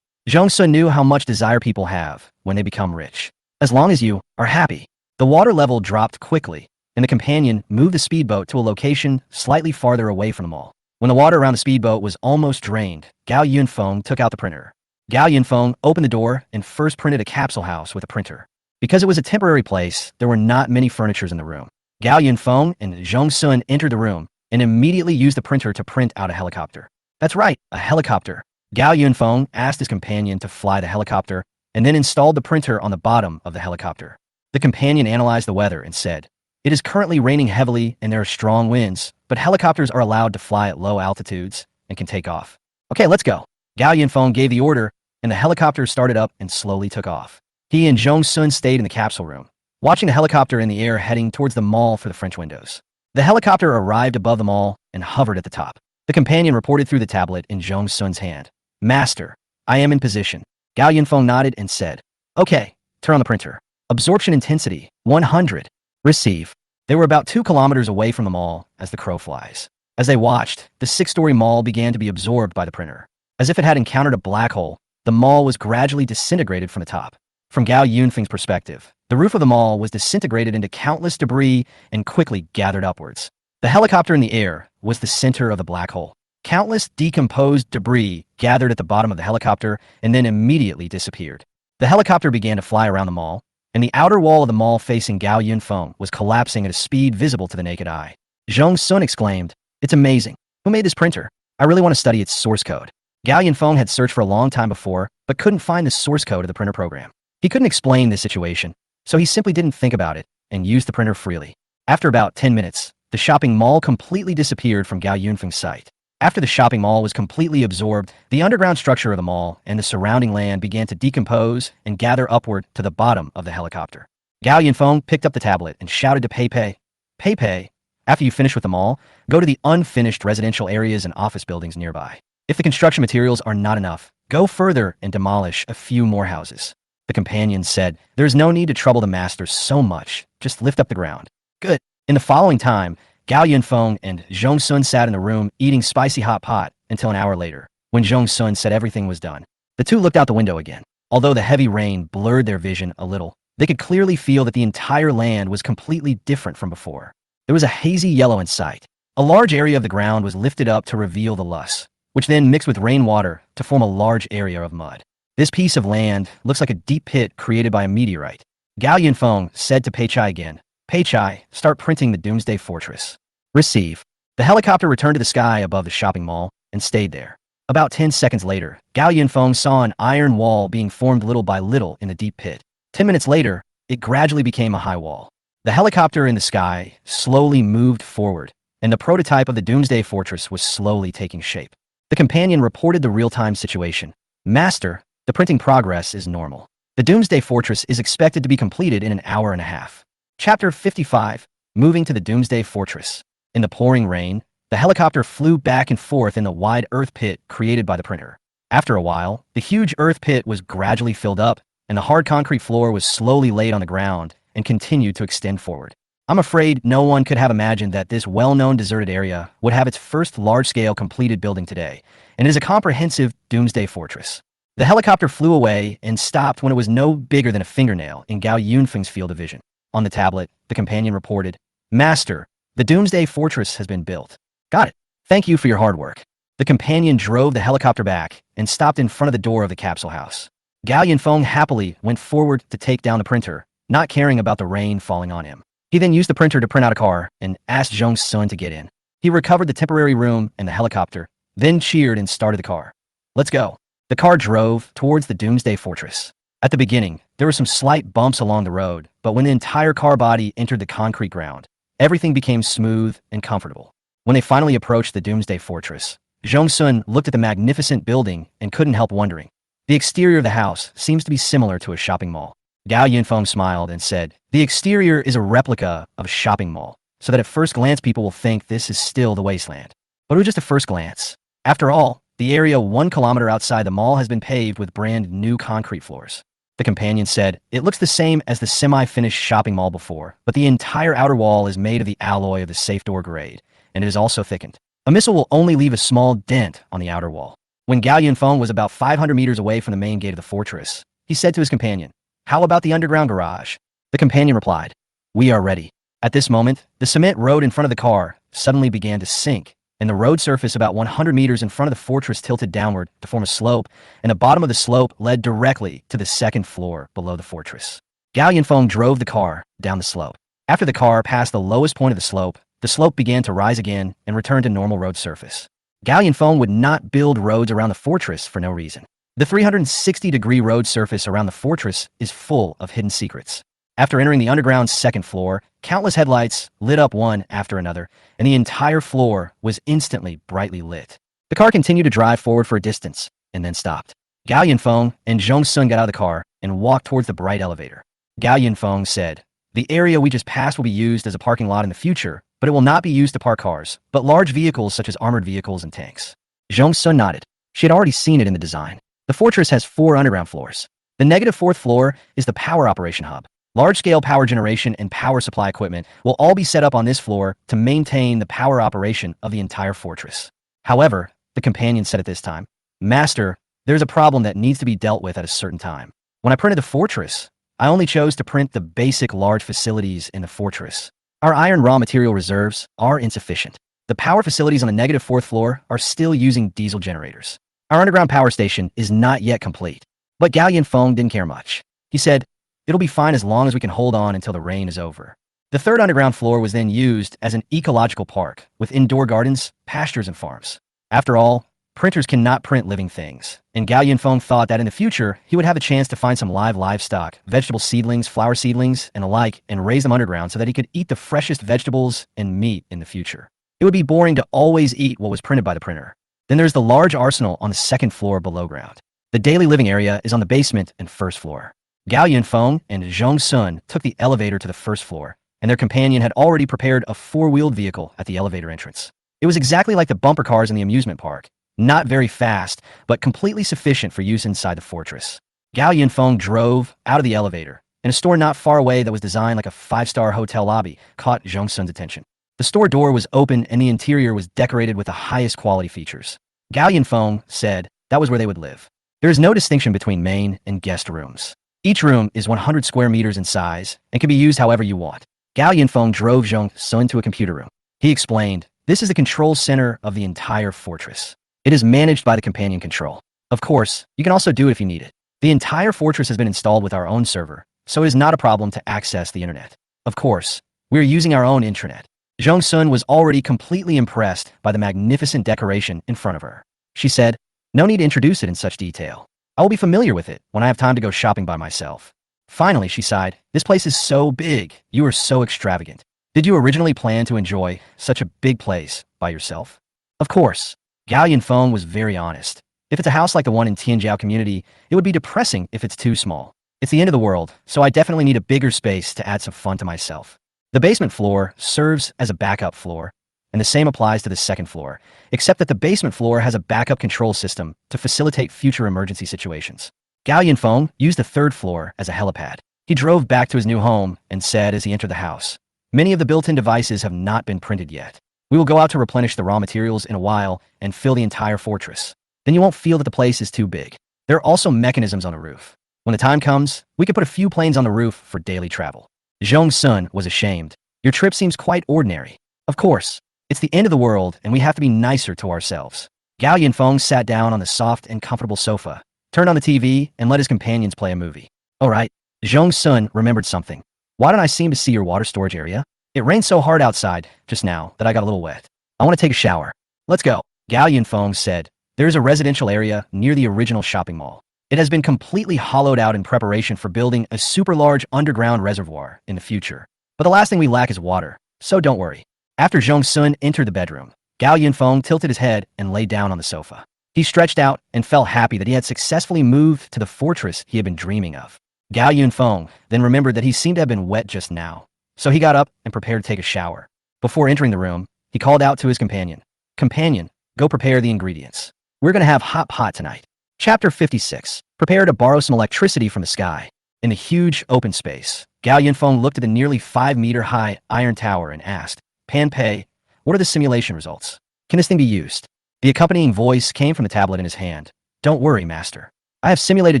Zhong Sun knew how much desire people have when they become rich. As long as you are happy. The water level dropped quickly, and the companion moved the speedboat to a location slightly farther away from the mall. When the water around the speedboat was almost drained, Gao Yunfeng took out the printer. Gao Yunfeng opened the door and first printed a capsule house with a printer. Because it was a temporary place, there were not many furnitures in the room. Gao Yunfeng and Zhong Sun entered the room and immediately used the printer to print out a helicopter. That's right, a helicopter. Gao Yunfeng asked his companion to fly the helicopter and then installed the printer on the bottom of the helicopter. The companion analyzed the weather and said, "It is currently raining heavily and there are strong winds, but helicopters are allowed to fly at low altitudes and can take off." "Okay, let's go." Gao Yunfeng gave the order, and the helicopter started up and slowly took off. He and Zhong Sun stayed in the capsule room, watching the helicopter in the air heading towards the mall for the French windows. The helicopter arrived above the mall and hovered at the top. The companion reported through the tablet in Zhong Sun's hand. "Master, I am in position." Gao Yunfeng nodded and said, "Okay, turn on the printer. Absorption intensity, 100. Receive." They were about 2 kilometers away from the mall as the crow flies. As they watched, the 6-story mall began to be absorbed by the printer. As if it had encountered a black hole, the mall was gradually disintegrated from the top. From Gao Yunfeng's perspective, the roof of the mall was disintegrated into countless debris and quickly gathered upwards. The helicopter in the air was the center of the black hole. Countless decomposed debris gathered at the bottom of the helicopter and then immediately disappeared. The helicopter began to fly around the mall, and the outer wall of the mall facing Gao Yunfeng was collapsing at a speed visible to the naked eye. Zhong Sun exclaimed, "It's amazing. Who made this printer? I really want to study its source code." Gao Yunfeng had searched for a long time before, but couldn't find the source code of the printer program. He couldn't explain this situation, so he simply didn't think about it and used the printer freely. After about 10 minutes, the shopping mall completely disappeared from Gao Yunfeng's sight. After the shopping mall was completely absorbed, the underground structure of the mall and the surrounding land began to decompose and gather upward to the bottom of the helicopter. Gao Yunfeng picked up the tablet and shouted to Pei Pei, "Pei Pei, after you finish with the mall, go to the unfinished residential areas and office buildings nearby. If the construction materials are not enough, go further and demolish a few more houses." The companion said, "There is no need to trouble the master so much. Just lift up the ground." "Good." In the following time, Gao Yunfeng and Zhong Sun sat in the room eating spicy hot pot until an hour later, when Zhong Sun said everything was done. The two looked out the window again. Although the heavy rain blurred their vision a little, they could clearly feel that the entire land was completely different from before. There was a hazy yellow in sight. A large area of the ground was lifted up to reveal the loess, which then mixed with rainwater to form a large area of mud. "This piece of land looks like a deep pit created by a meteorite." Gao Yunfeng said to Pei Chai again, "Pei Chai, start printing the Doomsday Fortress." Receive. The helicopter returned to the sky above the shopping mall and stayed there. About 10 seconds later, Gao Yunfeng saw an iron wall being formed little by little in the deep pit. 10 minutes later, it gradually became a high wall. The helicopter in the sky slowly moved forward, and the prototype of the Doomsday Fortress was slowly taking shape. The companion reported the real-time situation. "Master, the printing progress is normal. The Doomsday Fortress is expected to be completed in an hour and a half." Chapter 55, Moving to the Doomsday Fortress. In the pouring rain, the helicopter flew back and forth in the wide earth pit created by the printer. After a while, the huge earth pit was gradually filled up, and the hard concrete floor was slowly laid on the ground and continued to extend forward. I'm afraid no one could have imagined that this well-known deserted area would have its first large-scale completed building today, and it is a comprehensive Doomsday Fortress. The helicopter flew away and stopped when it was no bigger than a fingernail in Gao Yunfeng's field of vision. On the tablet, the companion reported, "Master, the Doomsday Fortress has been built." "Got it. Thank you for your hard work." The companion drove the helicopter back and stopped in front of the door of the capsule house. Gao Yunfeng happily went forward to take down the printer, not caring about the rain falling on him. He then used the printer to print out a car and asked Zhong Sun to get in. He recovered the temporary room and the helicopter, then cheered and started the car. "Let's go." The car drove towards the Doomsday Fortress. At the beginning, there were some slight bumps along the road, but when the entire car body entered the concrete ground, everything became smooth and comfortable. When they finally approached the Doomsday Fortress, Zhong Sun looked at the magnificent building and couldn't help wondering. The exterior of the house seems to be similar to a shopping mall. Gao Yunfeng smiled and said, "The exterior is a replica of a shopping mall, so that at first glance people will think this is still the wasteland. But it was just a first glance. After all, the area 1 kilometer outside the mall has been paved with brand new concrete floors." The companion said, "It looks the same as the semi-finished shopping mall before, but the entire outer wall is made of the alloy of the safe door grade, and it is also thickened. A missile will only leave a small dent on the outer wall." When Gao Yunfeng was about 500 meters away from the main gate of the fortress, he said to his companion, "How about the underground garage?" The companion replied, "We are ready." At this moment, the cement road in front of the car suddenly began to sink, and the road surface about 100 meters in front of the fortress tilted downward to form a slope, and the bottom of the slope led directly to the second floor below the fortress. Gao Yunfeng drove the car down the slope. After the car passed the lowest point of the slope, the slope began to rise again and return to normal road surface. Gao Yanfeng would not build roads around the fortress for no reason. The 360-degree road surface around the fortress is full of hidden secrets. After entering the underground's second floor, countless headlights lit up one after another, and the entire floor was instantly brightly lit. The car continued to drive forward for a distance, and then stopped. Gao Yanfeng and Zhong Sun got out of the car and walked towards the bright elevator. Gao Yanfeng said, "The area we just passed will be used as a parking lot in the future, but it will not be used to park cars, but large vehicles such as armored vehicles and tanks." Zhong Sun nodded. She had already seen it in the design. The fortress has 4 underground floors. The negative 4th floor is the power operation hub. Large-scale power generation and power supply equipment will all be set up on this floor to maintain the power operation of the entire fortress. However, the companion said at this time, "Master, there's a problem that needs to be dealt with at a certain time. When I printed the fortress, I only chose to print the basic large facilities in the fortress. Our iron raw material reserves are insufficient. The power facilities on the negative 4th floor are still using diesel generators. Our underground power station is not yet complete." But Gao Yanfeng didn't care much. He said, "It'll be fine as long as we can hold on until the rain is over." The 3rd underground floor was then used as an ecological park with indoor gardens, pastures, and farms. After all, printers cannot print living things, and Gao Yanfeng thought that in the future, he would have a chance to find some live livestock, vegetable seedlings, flower seedlings, and alike, and raise them underground so that he could eat the freshest vegetables and meat in the future. It would be boring to always eat what was printed by the printer. Then there's the large arsenal on the 2nd floor below ground. The daily living area is on the basement and 1st floor. Gao Yanfeng and Zhong Sun took the elevator to the 1st floor, and their companion had already prepared a 4-wheeled vehicle at the elevator entrance. It was exactly like the bumper cars in the amusement park. Not very fast, but completely sufficient for use inside the fortress. Gao Yanfeng drove out of the elevator, and a store not far away that was designed like a 5-star hotel lobby caught Zhong Sun's attention. The store door was open and the interior was decorated with the highest quality features. Gao Yanfeng said that was where they would live. There is no distinction between main and guest rooms. Each room is 100 square meters in size and can be used however you want. Gao Yanfeng drove Zhong Sun to a computer room. He explained, "This is the control center of the entire fortress. It is managed by the companion control. Of course, you can also do it if you need it. The entire fortress has been installed with our own server, so it is not a problem to access the internet. Of course, we are using our own intranet." Zhong Sun was already completely impressed by the magnificent decoration in front of her. She said, "No need to introduce it in such detail. I will be familiar with it when I have time to go shopping by myself." Finally, she sighed, "This place is so big. You are so extravagant. Did you originally plan to enjoy such a big place by yourself?" Of course. Gao Yanfeng was very honest. If it's a house like the one in Tianjiao community, it would be depressing if it's too small. It's the end of the world, so I definitely need a bigger space to add some fun to myself. The basement floor serves as a backup floor, and the same applies to the 2nd floor, except that the basement floor has a backup control system to facilitate future emergency situations. Gao Yanfeng used the 3rd floor as a helipad. He drove back to his new home and said as he entered the house, "Many of the built-in devices have not been printed yet. We will go out to replenish the raw materials in a while and fill the entire fortress. Then you won't feel that the place is too big. There are also mechanisms on the roof. When the time comes, we could put a few planes on the roof for daily travel." Zhong Sun was ashamed. "Your trip seems quite ordinary." Of course, it's the end of the world and we have to be nicer to ourselves. Gao Yanfeng sat down on the soft and comfortable sofa, turned on the TV, and let his companions play a movie. "All right." Zhong Sun remembered something. "Why don't I seem to see your water storage area? It rained so hard outside just now that I got a little wet. I want to take a shower. Let's go." Gao Yanfeng said, "There is a residential area near the original shopping mall. It has been completely hollowed out in preparation for building a super large underground reservoir in the future. But the last thing we lack is water, so don't worry." After Zhong Sun entered the bedroom, Gao Yanfeng tilted his head and lay down on the sofa. He stretched out and felt happy that he had successfully moved to the fortress he had been dreaming of. Gao Yanfeng then remembered that he seemed to have been wet just now. So he got up and prepared to take a shower. Before entering the room, he called out to his companion, "Companion, go prepare the ingredients. We're going to have hot pot tonight." Chapter 56. Prepare to borrow some electricity from the sky. In the huge open space, Gao Yanfeng looked at the nearly 5-meter-high iron tower and asked, "Pan Pei, what are the simulation results? Can this thing be used?" The accompanying voice came from the tablet in his hand. "Don't worry, master. I have simulated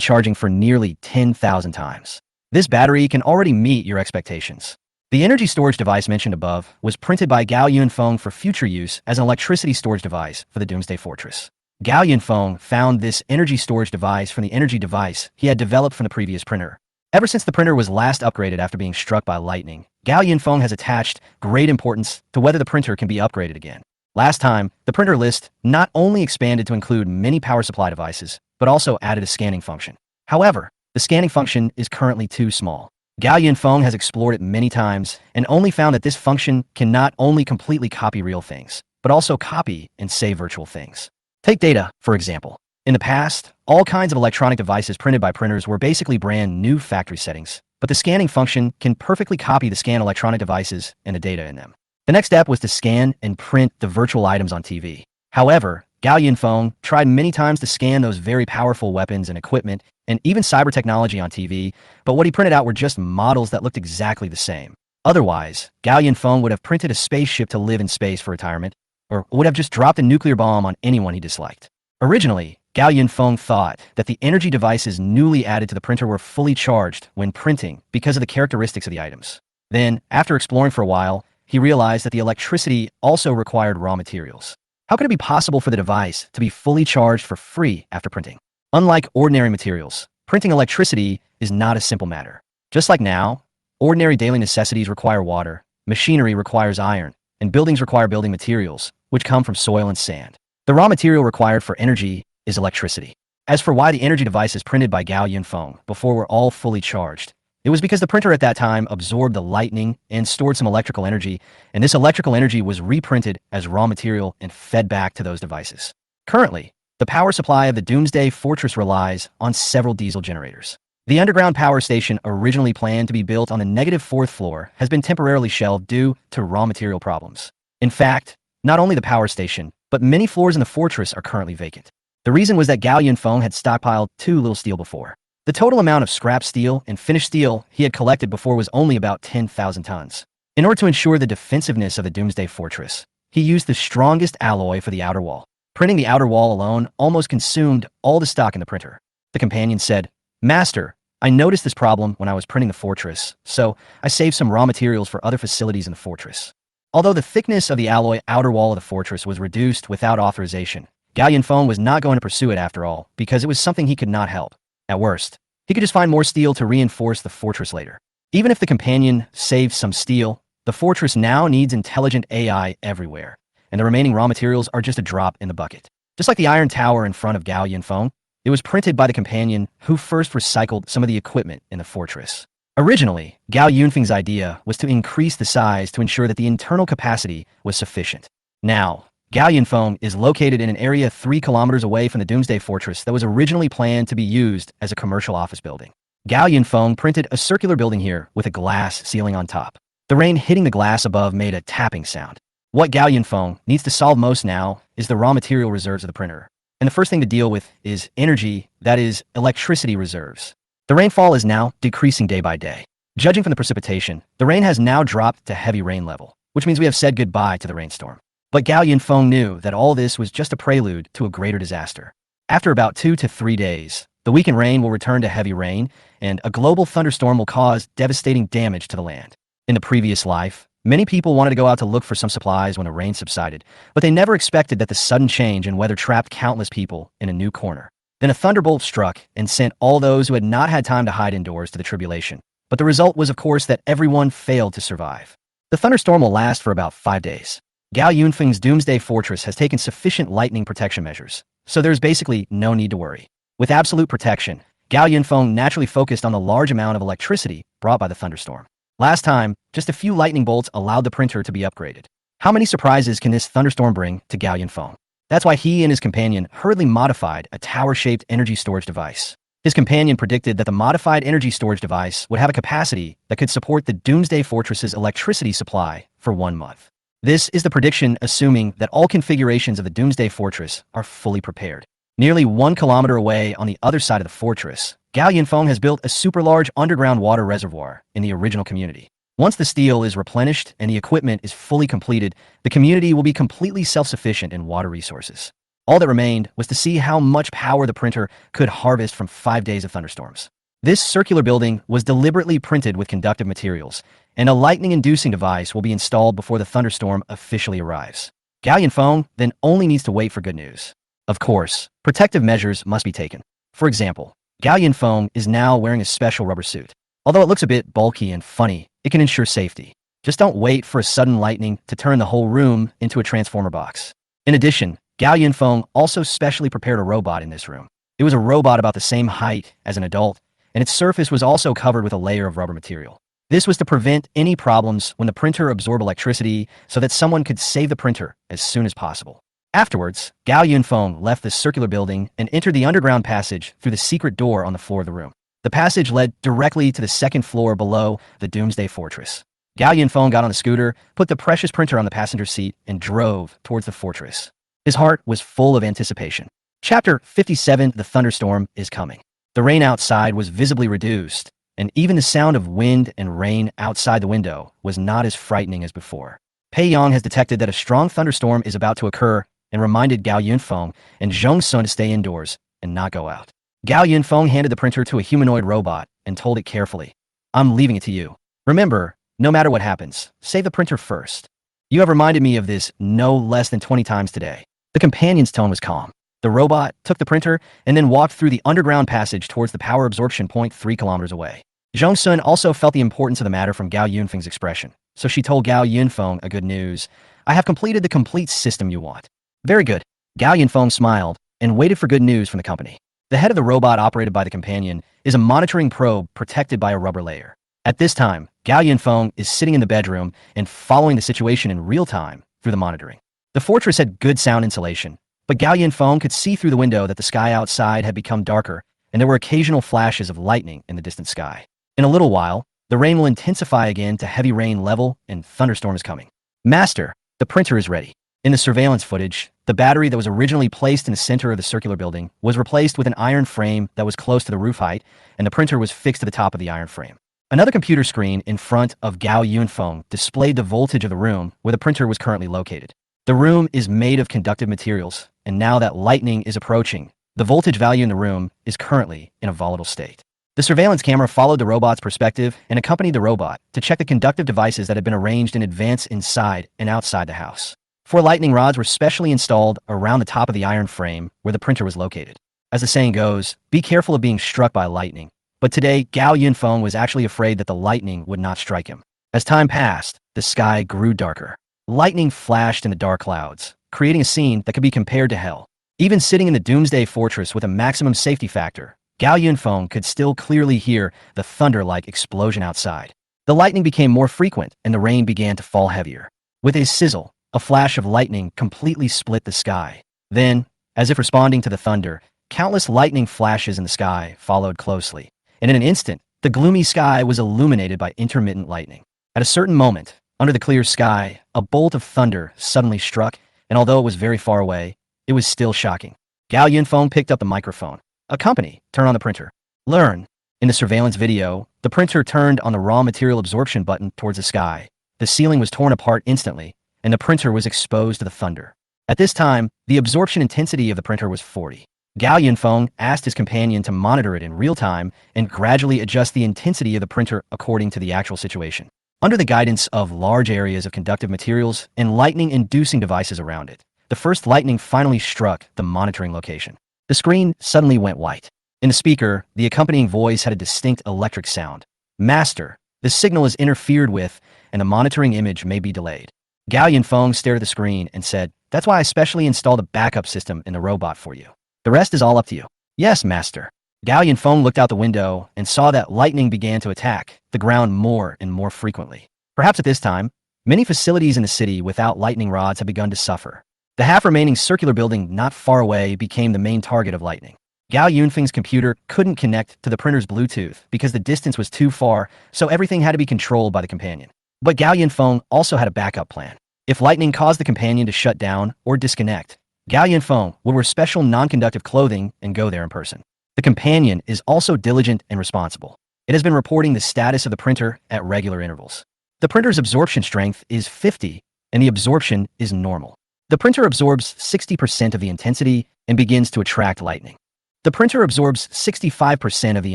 charging for nearly 10,000 times. This battery can already meet your expectations." The energy storage device mentioned above was printed by Gao Yanfeng for future use as an electricity storage device for the Doomsday Fortress. Gao Yanfeng found this energy storage device from the energy device he had developed from the previous printer. Ever since the printer was last upgraded after being struck by lightning, Gao Yunfeng has attached great importance to whether the printer can be upgraded again. Last time, the printer list not only expanded to include many power supply devices, but also added a scanning function. However, the scanning function is currently too small. Gao Yunfeng has explored it many times and only found that this function can not only completely copy real things, but also copy and save virtual things. Take data, for example. In the past, all kinds of electronic devices printed by printers were basically brand new factory settings, but the scanning function can perfectly copy the scanned electronic devices and the data in them. The next step was to scan and print the virtual items on TV. However, Gao Yunfeng tried many times to scan those very powerful weapons and equipment and even cyber technology on TV, but what he printed out were just models that looked exactly the same. Otherwise, Gao Yunfeng would have printed a spaceship to live in space for retirement, or would have just dropped a nuclear bomb on anyone he disliked. Originally, Gao Yunfeng thought that the energy devices newly added to the printer were fully charged when printing because of the characteristics of the items. Then, after exploring for a while, he realized that the electricity also required raw materials. How could it be possible for the device to be fully charged for free after printing? Unlike ordinary materials, printing electricity is not a simple matter. Just like now, ordinary daily necessities require water, machinery requires iron, and buildings require building materials, which come from soil and sand. The raw material required for energy is electricity. As for why the energy devices printed by Gao Yunfeng before were all fully charged, it was because the printer at that time absorbed the lightning and stored some electrical energy, and this electrical energy was reprinted as raw material and fed back to those devices. Currently, the power supply of the Doomsday Fortress relies on several diesel generators. The underground power station originally planned to be built on the -4th floor has been temporarily shelved due to raw material problems. In fact, not only the power station, but many floors in the fortress are currently vacant. The reason was that Gao Yunfeng had stockpiled too little steel before. The total amount of scrap steel and finished steel he had collected before was only about 10,000 tons. In order to ensure the defensiveness of the Doomsday Fortress, he used the strongest alloy for the outer wall. Printing the outer wall alone almost consumed all the stock in the printer. The companion said, "Master, I noticed this problem when I was printing the fortress, so I saved some raw materials for other facilities in the fortress." Although the thickness of the alloy outer wall of the fortress was reduced without authorization, Gao Yunfeng was not going to pursue it after all, because it was something he could not help. At worst, he could just find more steel to reinforce the fortress later. Even if the companion saved some steel, the fortress now needs intelligent AI everywhere, and the remaining raw materials are just a drop in the bucket. Just like the iron tower in front of Gao Yunfeng, it was printed by the companion who first recycled some of the equipment in the fortress. Originally, Gao Yunfeng's idea was to increase the size to ensure that the internal capacity was sufficient. Now, Gao Yunfeng is located in an area 3 kilometers away from the Doomsday Fortress that was originally planned to be used as a commercial office building. Gao Yunfeng printed a circular building here with a glass ceiling on top. The rain hitting the glass above made a tapping sound. What Gao Yunfeng needs to solve most now is the raw material reserves of the printer. And the first thing to deal with is energy, that is, electricity reserves. The rainfall is now decreasing day by day. Judging from the precipitation, the rain has now dropped to heavy rain level, which means we have said goodbye to the rainstorm. But Gao Yunfeng knew that all this was just a prelude to a greater disaster. After about 2 to 3 days, the weakened rain will return to heavy rain, and a global thunderstorm will cause devastating damage to the land. In the previous life, many people wanted to go out to look for some supplies when the rain subsided, but they never expected that the sudden change in weather trapped countless people in a new corner. Then a thunderbolt struck and sent all those who had not had time to hide indoors to the tribulation. But the result was, of course, that everyone failed to survive. The thunderstorm will last for about 5 days. Gao Yunfeng's Doomsday Fortress has taken sufficient lightning protection measures, so there's basically no need to worry. With absolute protection, Gao Yunfeng naturally focused on the large amount of electricity brought by the thunderstorm. Last time, just a few lightning bolts allowed the printer to be upgraded. How many surprises can this thunderstorm bring to Gao Yunfeng? That's why he and his companion hurriedly modified a tower-shaped energy storage device. His companion predicted that the modified energy storage device would have a capacity that could support the Doomsday Fortress's electricity supply for 1 month. This is the prediction assuming that all configurations of the Doomsday Fortress are fully prepared. Nearly 1 kilometer away on the other side of the fortress, Gao Yunfeng has built a super large underground water reservoir in the original community. Once the steel is replenished and the equipment is fully completed, the community will be completely self-sufficient in water resources. All that remained was to see how much power the printer could harvest from 5 days of thunderstorms. This circular building was deliberately printed with conductive materials, and a lightning-inducing device will be installed before the thunderstorm officially arrives. Gao Yunfeng then only needs to wait for good news. Of course, protective measures must be taken. For example, Gao Yunfeng is now wearing a special rubber suit. Although it looks a bit bulky and funny, it can ensure safety. Just don't wait for a sudden lightning to turn the whole room into a transformer box. In addition, Gao Yunfeng also specially prepared a robot in this room. It was a robot about the same height as an adult, and its surface was also covered with a layer of rubber material. This was to prevent any problems when the printer absorbed electricity so that someone could save the printer as soon as possible. Afterwards, Gao Yunfeng left the circular building and entered the underground passage through the secret door on the floor of the room. The passage led directly to the second floor below the Doomsday Fortress. Gao Yunfeng got on the scooter, put the precious printer on the passenger seat, and drove towards the fortress. His heart was full of anticipation. Chapter 57: The Thunderstorm is Coming. The rain outside was visibly reduced, and even the sound of wind and rain outside the window was not as frightening as before. Pei Yang has detected that a strong thunderstorm is about to occur and reminded Gao Yunfeng and Zhong Sun to stay indoors and not go out. Gao Yunfeng handed the printer to a humanoid robot and told it carefully, "I'm leaving it to you. Remember, no matter what happens, save the printer first. You have reminded me of this no less than 20 times today." The companion's tone was calm. The robot took the printer and then walked through the underground passage towards the power absorption point 3 kilometers away. Zhong Sun also felt the importance of the matter from Gao Yunfeng's expression, so she told Gao Yunfeng a good news. "I have completed the complete system you want." "Very good." Gao Yunfeng smiled and waited for good news from the company. The head of the robot operated by the companion is a monitoring probe protected by a rubber layer. At this time, Gao Yunfeng is sitting in the bedroom and following the situation in real time through the monitoring. The fortress had good sound insulation, but Gao Yunfeng could see through the window that the sky outside had become darker, and there were occasional flashes of lightning in the distant sky. In a little while, the rain will intensify again to heavy rain level, and thunderstorm is coming. "Master, the printer is ready." In the surveillance footage, the battery that was originally placed in the center of the circular building was replaced with an iron frame that was close to the roof height, and the printer was fixed to the top of the iron frame. Another computer screen in front of Gao Yunfeng displayed the voltage of the room where the printer was currently located. The room is made of conductive materials, and now that lightning is approaching, the voltage value in the room is currently in a volatile state. The surveillance camera followed the robot's perspective and accompanied the robot to check the conductive devices that had been arranged in advance inside and outside the house. 4 lightning rods were specially installed around the top of the iron frame where the printer was located. As the saying goes, be careful of being struck by lightning. But today, Gao Yunfeng was actually afraid that the lightning would not strike him. As time passed, the sky grew darker. Lightning flashed in the dark clouds, creating a scene that could be compared to hell. Even sitting in the Doomsday Fortress with a maximum safety factor, Gao Yunfeng could still clearly hear the thunder-like explosion outside. The lightning became more frequent and the rain began to fall heavier. With a sizzle, a flash of lightning completely split the sky. Then, as if responding to the thunder, countless lightning flashes in the sky followed closely. And in an instant, the gloomy sky was illuminated by intermittent lightning. At a certain moment, under the clear sky, a bolt of thunder suddenly struck, and although it was very far away, it was still shocking. Gao Yunfeng picked up the microphone. "A company, turn on the printer. Learn." In the surveillance video, the printer turned on the raw material absorption button towards the sky. The ceiling was torn apart instantly, and the printer was exposed to the thunder. At this time, the absorption intensity of the printer was 40. Gao Yunfeng asked his companion to monitor it in real time and gradually adjust the intensity of the printer according to the actual situation. Under the guidance of large areas of conductive materials and lightning-inducing devices around it, the first lightning finally struck the monitoring location. The screen suddenly went white. In the speaker, the accompanying voice had a distinct electric sound. "Master, the signal is interfered with and the monitoring image may be delayed." Gao Yunfeng stared at the screen and said, "That's why I specially installed a backup system in the robot for you. The rest is all up to you." "Yes, master." Gao Yunfeng looked out the window and saw that lightning began to attack the ground more and more frequently. Perhaps at this time, many facilities in the city without lightning rods had begun to suffer. The half-remaining circular building not far away became the main target of lightning. Gao Yunfeng's computer couldn't connect to the printer's Bluetooth because the distance was too far, so everything had to be controlled by the companion. But Gao Yunfeng also had a backup plan. If lightning caused the companion to shut down or disconnect, Gao Yunfeng would wear special non-conductive clothing and go there in person. The companion is also diligent and responsible. It has been reporting the status of the printer at regular intervals. The printer's absorption strength is 50, and the absorption is normal. The printer absorbs 60% of the intensity and begins to attract lightning. The printer absorbs 65% of the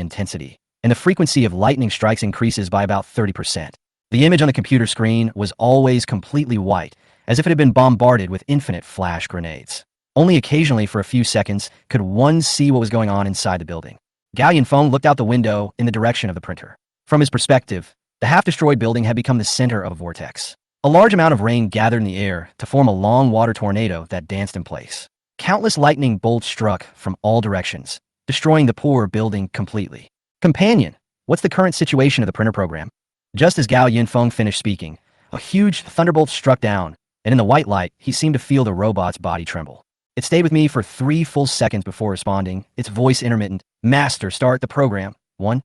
intensity, and the frequency of lightning strikes increases by about 30%. The image on the computer screen was always completely white, as if it had been bombarded with infinite flash grenades. Only occasionally for a few seconds could one see what was going on inside the building. Gao Yunfeng looked out the window in the direction of the printer. From his perspective, The half-destroyed building had become the center of a vortex. A large amount of rain gathered in the air to form a long water tornado that danced in place. Countless lightning bolts struck from all directions, destroying the poor building completely. Companion, what's the current situation of the printer program? Just as Gao Yunfeng finished speaking, a huge thunderbolt struck down, and in the white light, he seemed to feel the robot's body tremble. It stayed with me for 3 full seconds before responding, its voice intermittent. Master, start the program. 1.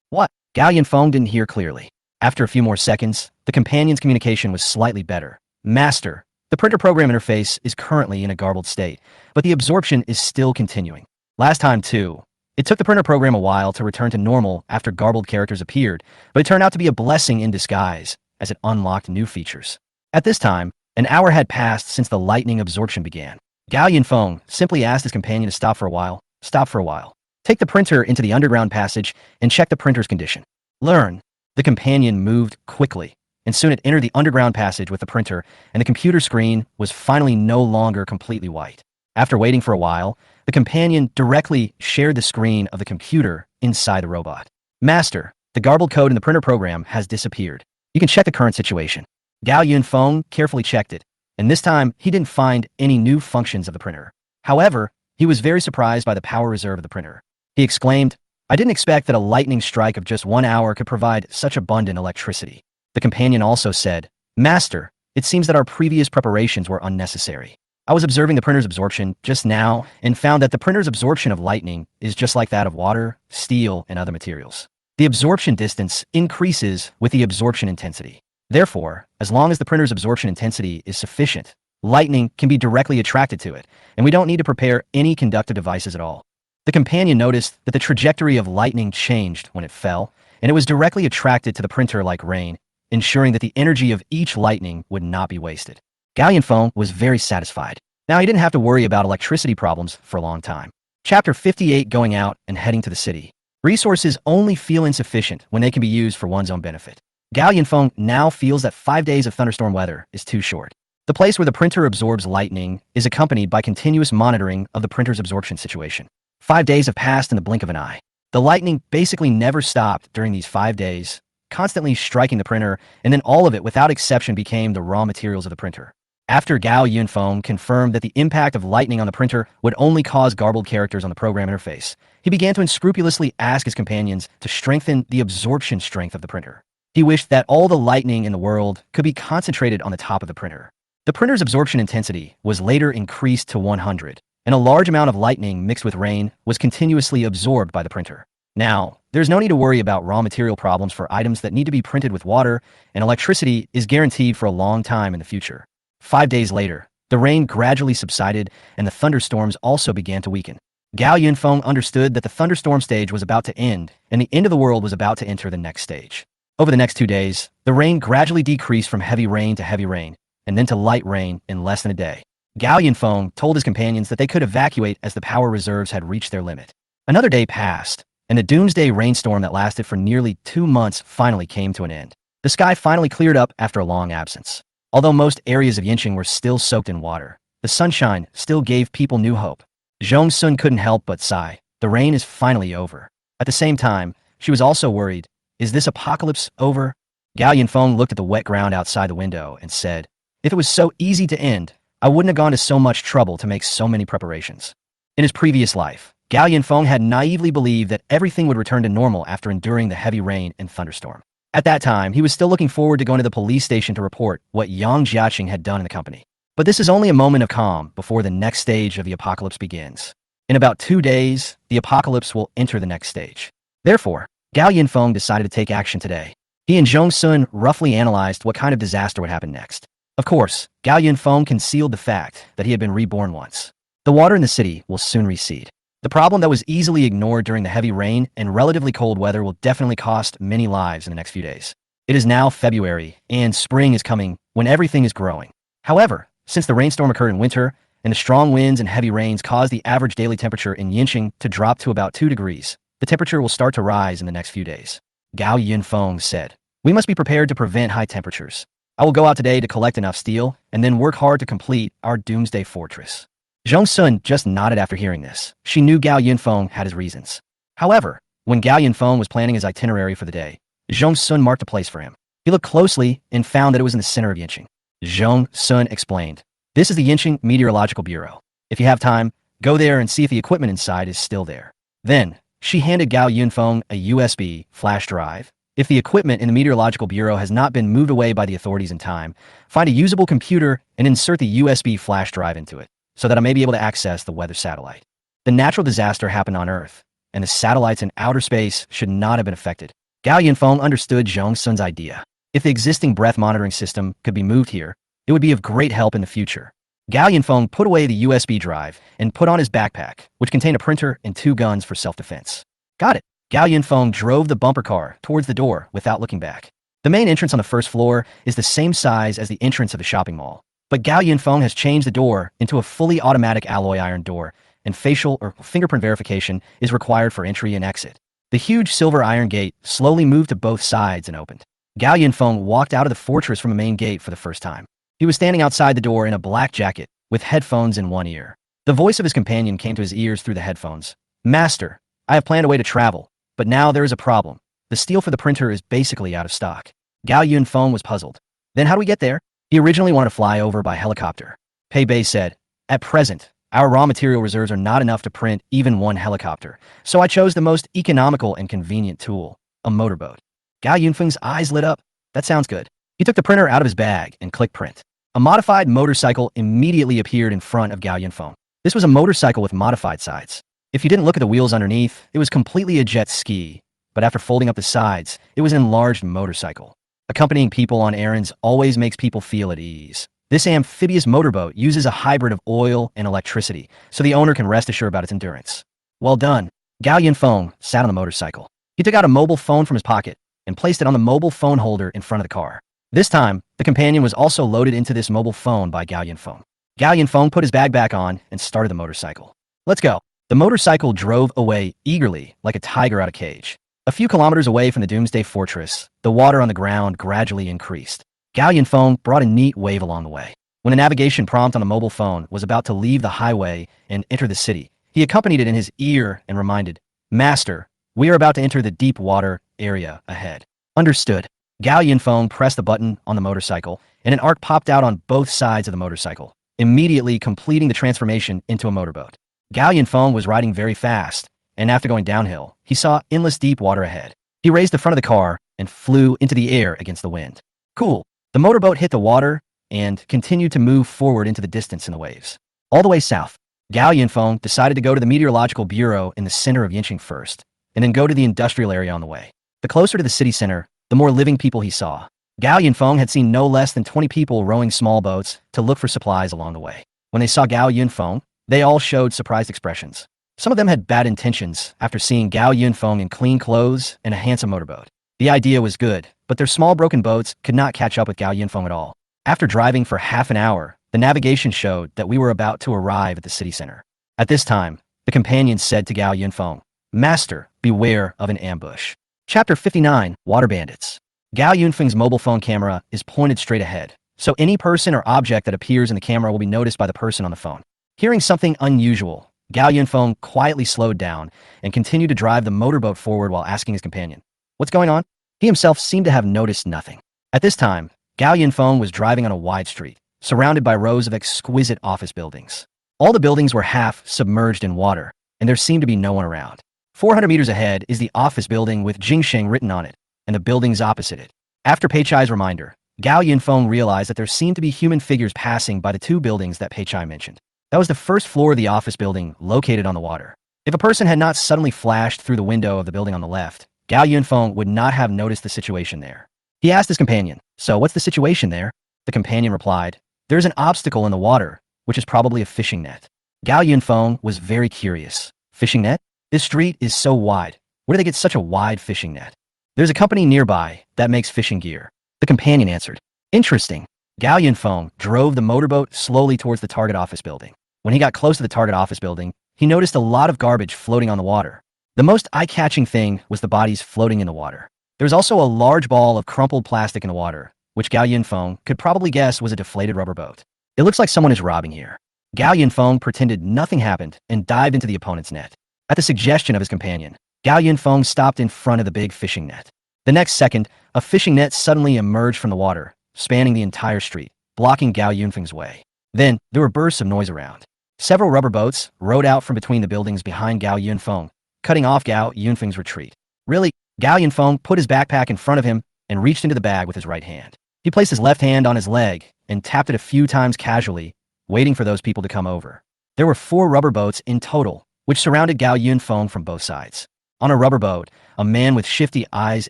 What? Gao Yunfeng didn't hear clearly. After a few more seconds, the companion's communication was slightly better. Master, the printer program interface is currently in a garbled state, but the absorption is still continuing. Last time, too. It took the printer program a while to return to normal after garbled characters appeared, but it turned out to be a blessing in disguise as it unlocked new features. At this time, an hour had passed since the lightning absorption began. Gao Yunfeng simply asked his companion to stop for a while. Stop for a while. Take the printer into the underground passage and check the printer's condition. Learn. The companion moved quickly, and soon it entered the underground passage with the printer, and the computer screen was finally no longer completely white. After waiting for a while, the companion directly shared the screen of the computer inside the robot. Master, the garbled code in the printer program has disappeared. You can check the current situation. Gao Yunfeng carefully checked it, and this time he didn't find any new functions of the printer. However, he was very surprised by the power reserve of the printer. He exclaimed, I didn't expect that a lightning strike of just 1 hour could provide such abundant electricity. The companion also said, Master, it seems that our previous preparations were unnecessary. I was observing the printer's absorption just now and found that the printer's absorption of lightning is just like that of water, steel, and other materials. The absorption distance increases with the absorption intensity. Therefore, as long as the printer's absorption intensity is sufficient, lightning can be directly attracted to it, and we don't need to prepare any conductive devices at all. The companion noticed that the trajectory of lightning changed when it fell, and it was directly attracted to the printer like rain, ensuring that the energy of each lightning would not be wasted. Gao Yunfeng was very satisfied. Now he didn't have to worry about electricity problems for a long time. Chapter 58, Going Out and Heading to the City. Resources only feel insufficient when they can be used for one's own benefit. Gao Yunfeng now feels that 5 days of thunderstorm weather is too short. The place where the printer absorbs lightning is accompanied by continuous monitoring of the printer's absorption situation. 5 days have passed in the blink of an eye. The lightning basically never stopped during these 5 days, constantly striking the printer, and then all of it without exception became the raw materials of the printer. After Gao Yunfeng confirmed that the impact of lightning on the printer would only cause garbled characters on the program interface, he began to unscrupulously ask his companions to strengthen the absorption strength of the printer. He wished that all the lightning in the world could be concentrated on the top of the printer. The printer's absorption intensity was later increased to 100, and a large amount of lightning mixed with rain was continuously absorbed by the printer. Now, there's no need to worry about raw material problems for items that need to be printed with water, and electricity is guaranteed for a long time in the future. 5 days later, the rain gradually subsided and the thunderstorms also began to weaken. Gao Yunfeng understood that the thunderstorm stage was about to end, and the end of the world was about to enter the next stage. Over the next 2 days, the rain gradually decreased from heavy rain to heavy rain, and then to light rain in less than a day. Gao Yunfeng told his companions that they could evacuate as the power reserves had reached their limit. Another day passed, and the doomsday rainstorm that lasted for nearly 2 months finally came to an end. The sky finally cleared up after a long absence. Although most areas of Yinqing were still soaked in water, the sunshine still gave people new hope. Zhong Sun couldn't help but sigh. The rain is finally over. At the same time, she was also worried. Is this apocalypse over? Gao Yunfeng looked at the wet ground outside the window and said, if it was so easy to end, I wouldn't have gone to so much trouble to make so many preparations. In his previous life, Gao Yunfeng had naively believed that everything would return to normal after enduring the heavy rain and thunderstorm. At that time, he was still looking forward to going to the police station to report what Yang Jiaqing had done in the company. But this is only a moment of calm before the next stage of the apocalypse begins. In about 2 days, the apocalypse will enter the next stage. Therefore, Gao Yunfeng decided to take action today. He and Zhong Sun roughly analyzed what kind of disaster would happen next. Of course, Gao Yunfeng concealed the fact that he had been reborn once. The water in the city will soon recede. The problem that was easily ignored during the heavy rain and relatively cold weather will definitely cost many lives in the next few days. It is now February, and spring is coming when everything is growing. However, since the rainstorm occurred in winter, and the strong winds and heavy rains caused the average daily temperature in Yinqing to drop to about 2 degrees, the temperature will start to rise in the next few days. Gao Yunfeng said, we must be prepared to prevent high temperatures. I will go out today to collect enough steel, and then work hard to complete our doomsday fortress. Zhong Sun just nodded after hearing this. She knew Gao Yunfeng had his reasons. However, when Gao Yunfeng was planning his itinerary for the day, Zhong Sun marked a place for him. He looked closely and found that it was in the center of Yinqing. Zhong Sun explained, "This is the Yinqing Meteorological Bureau. If you have time, go there and see if the equipment inside is still there." Then, she handed Gao Yunfeng a USB flash drive. "If the equipment in the Meteorological Bureau has not been moved away by the authorities in time, find a usable computer and insert the USB flash drive into it, so that I may be able to access the weather satellite." The natural disaster happened on Earth, and the satellites in outer space should not have been affected. Gao Yunfeng understood Zhong Sun's idea. If the existing breath monitoring system could be moved here, it would be of great help in the future. Gao Yunfeng put away the USB drive and put on his backpack, which contained a printer and 2 guns for self-defense. "Got it." Gao Yunfeng drove the bumper car towards the door without looking back. The main entrance on the first floor is the same size as the entrance of the shopping mall, but Gao Yunfeng has changed the door into a fully automatic alloy iron door, and facial or fingerprint verification is required for entry and exit. The huge silver iron gate slowly moved to both sides and opened. Gao Yunfeng walked out of the fortress from a main gate for the first time. He was standing outside the door in a black jacket, with headphones in one ear. The voice of his companion came to his ears through the headphones. "Master, I have planned a way to travel, but now there is a problem. The steel for the printer is basically out of stock." Gao Yunfeng was puzzled. "Then how do we get there?" He originally wanted to fly over by helicopter. Pei Bei said, "At present, our raw material reserves are not enough to print even 1 helicopter, so I chose the most economical and convenient tool, a motorboat." Gao Yunfeng's eyes lit up. "That sounds good." He took the printer out of his bag and clicked print. A modified motorcycle immediately appeared in front of Gao Yunfeng. This was a motorcycle with modified sides. If you didn't look at the wheels underneath, it was completely a jet ski, but after folding up the sides, it was an enlarged motorcycle. Accompanying people on errands always makes people feel at ease. This amphibious motorboat uses a hybrid of oil and electricity, so the owner can rest assured about its endurance. "Well done." Gao Yunfeng sat on the motorcycle. He took out a mobile phone from his pocket and placed it on the mobile phone holder in front of the car. This time, the companion was also loaded into this mobile phone by Gao Yunfeng. Gao Yunfeng put his bag back on and started the motorcycle. "Let's go." The motorcycle drove away eagerly, like a tiger out of cage. A few kilometers away from the Doomsday Fortress, the water on the ground gradually increased. Gao Yunfeng brought a neat wave along the way. When a navigation prompt on the mobile phone was about to leave the highway and enter the city, he accompanied it in his ear and reminded, "Master, we are about to enter the deep water area ahead." "Understood." Gao Yunfeng pressed the button on the motorcycle, and an arc popped out on both sides of the motorcycle, immediately completing the transformation into a motorboat. Gao Yunfeng was riding very fast, and after going downhill, he saw endless deep water ahead. He raised the front of the car and flew into the air against the wind. Cool. The motorboat hit the water and continued to move forward into the distance in the waves. All the way south, Gao Yunfeng decided to go to the Meteorological Bureau in the center of Yinqing first, and then go to the industrial area on the way. The closer to the city center, the more living people he saw. Gao Yunfeng had seen no less than 20 people rowing small boats to look for supplies along the way. When they saw Gao Yunfeng, they all showed surprised expressions. Some of them had bad intentions after seeing Gao Yunfeng in clean clothes and a handsome motorboat. The idea was good, but their small broken boats could not catch up with Gao Yunfeng at all. After driving for half an hour, the navigation showed that we were about to arrive at the city center. At this time, the companion said to Gao Yunfeng, "Master, beware of an ambush." Chapter 59, Water Bandits. Gao Yunfeng's mobile phone camera is pointed straight ahead, so any person or object that appears in the camera will be noticed by the person on the phone. Hearing something unusual, Gao Yunfeng quietly slowed down and continued to drive the motorboat forward while asking his companion, "What's going on?" He himself seemed to have noticed nothing. At this time, Gao Yunfeng was driving on a wide street, surrounded by rows of exquisite office buildings. All the buildings were half submerged in water, and there seemed to be no one around. 400 meters ahead is the office building with Jingsheng written on it, and the buildings opposite it. After Pei Chai's reminder, Gao Yunfeng realized that there seemed to be human figures passing by the 2 buildings that Pei Chai mentioned. That was the first floor of the office building located on the water. If a person had not suddenly flashed through the window of the building on the left, Gao Yunfeng would not have noticed the situation there. He asked his companion, "So what's the situation there?" The companion replied, "There's an obstacle in the water, which is probably a fishing net." Gao Yunfeng was very curious. "Fishing net? This street is so wide. Where do they get such a wide fishing net?" "There's a company nearby that makes fishing gear," the companion answered. "Interesting." Gao Yunfeng drove the motorboat slowly towards the target office building. When he got close to the target office building, he noticed a lot of garbage floating on the water. The most eye-catching thing was the bodies floating in the water. There was also a large ball of crumpled plastic in the water, which Gao Yunfeng could probably guess was a deflated rubber boat. "It looks like someone is robbing here." Gao Yunfeng pretended nothing happened and dived into the opponent's net. At the suggestion of his companion, Gao Yunfeng stopped in front of the big fishing net. The next second, a fishing net suddenly emerged from the water, spanning the entire street, blocking Gao Yunfeng's way. Then, there were bursts of noise around. Several rubber boats rode out from between the buildings behind Gao Yunfeng, cutting off Gao Yunfeng's retreat. Really, Gao Yunfeng put his backpack in front of him and reached into the bag with his right hand. He placed his left hand on his leg and tapped it a few times casually, waiting for those people to come over. There were 4 rubber boats in total, which surrounded Gao Yunfeng from both sides. On a rubber boat, a man with shifty eyes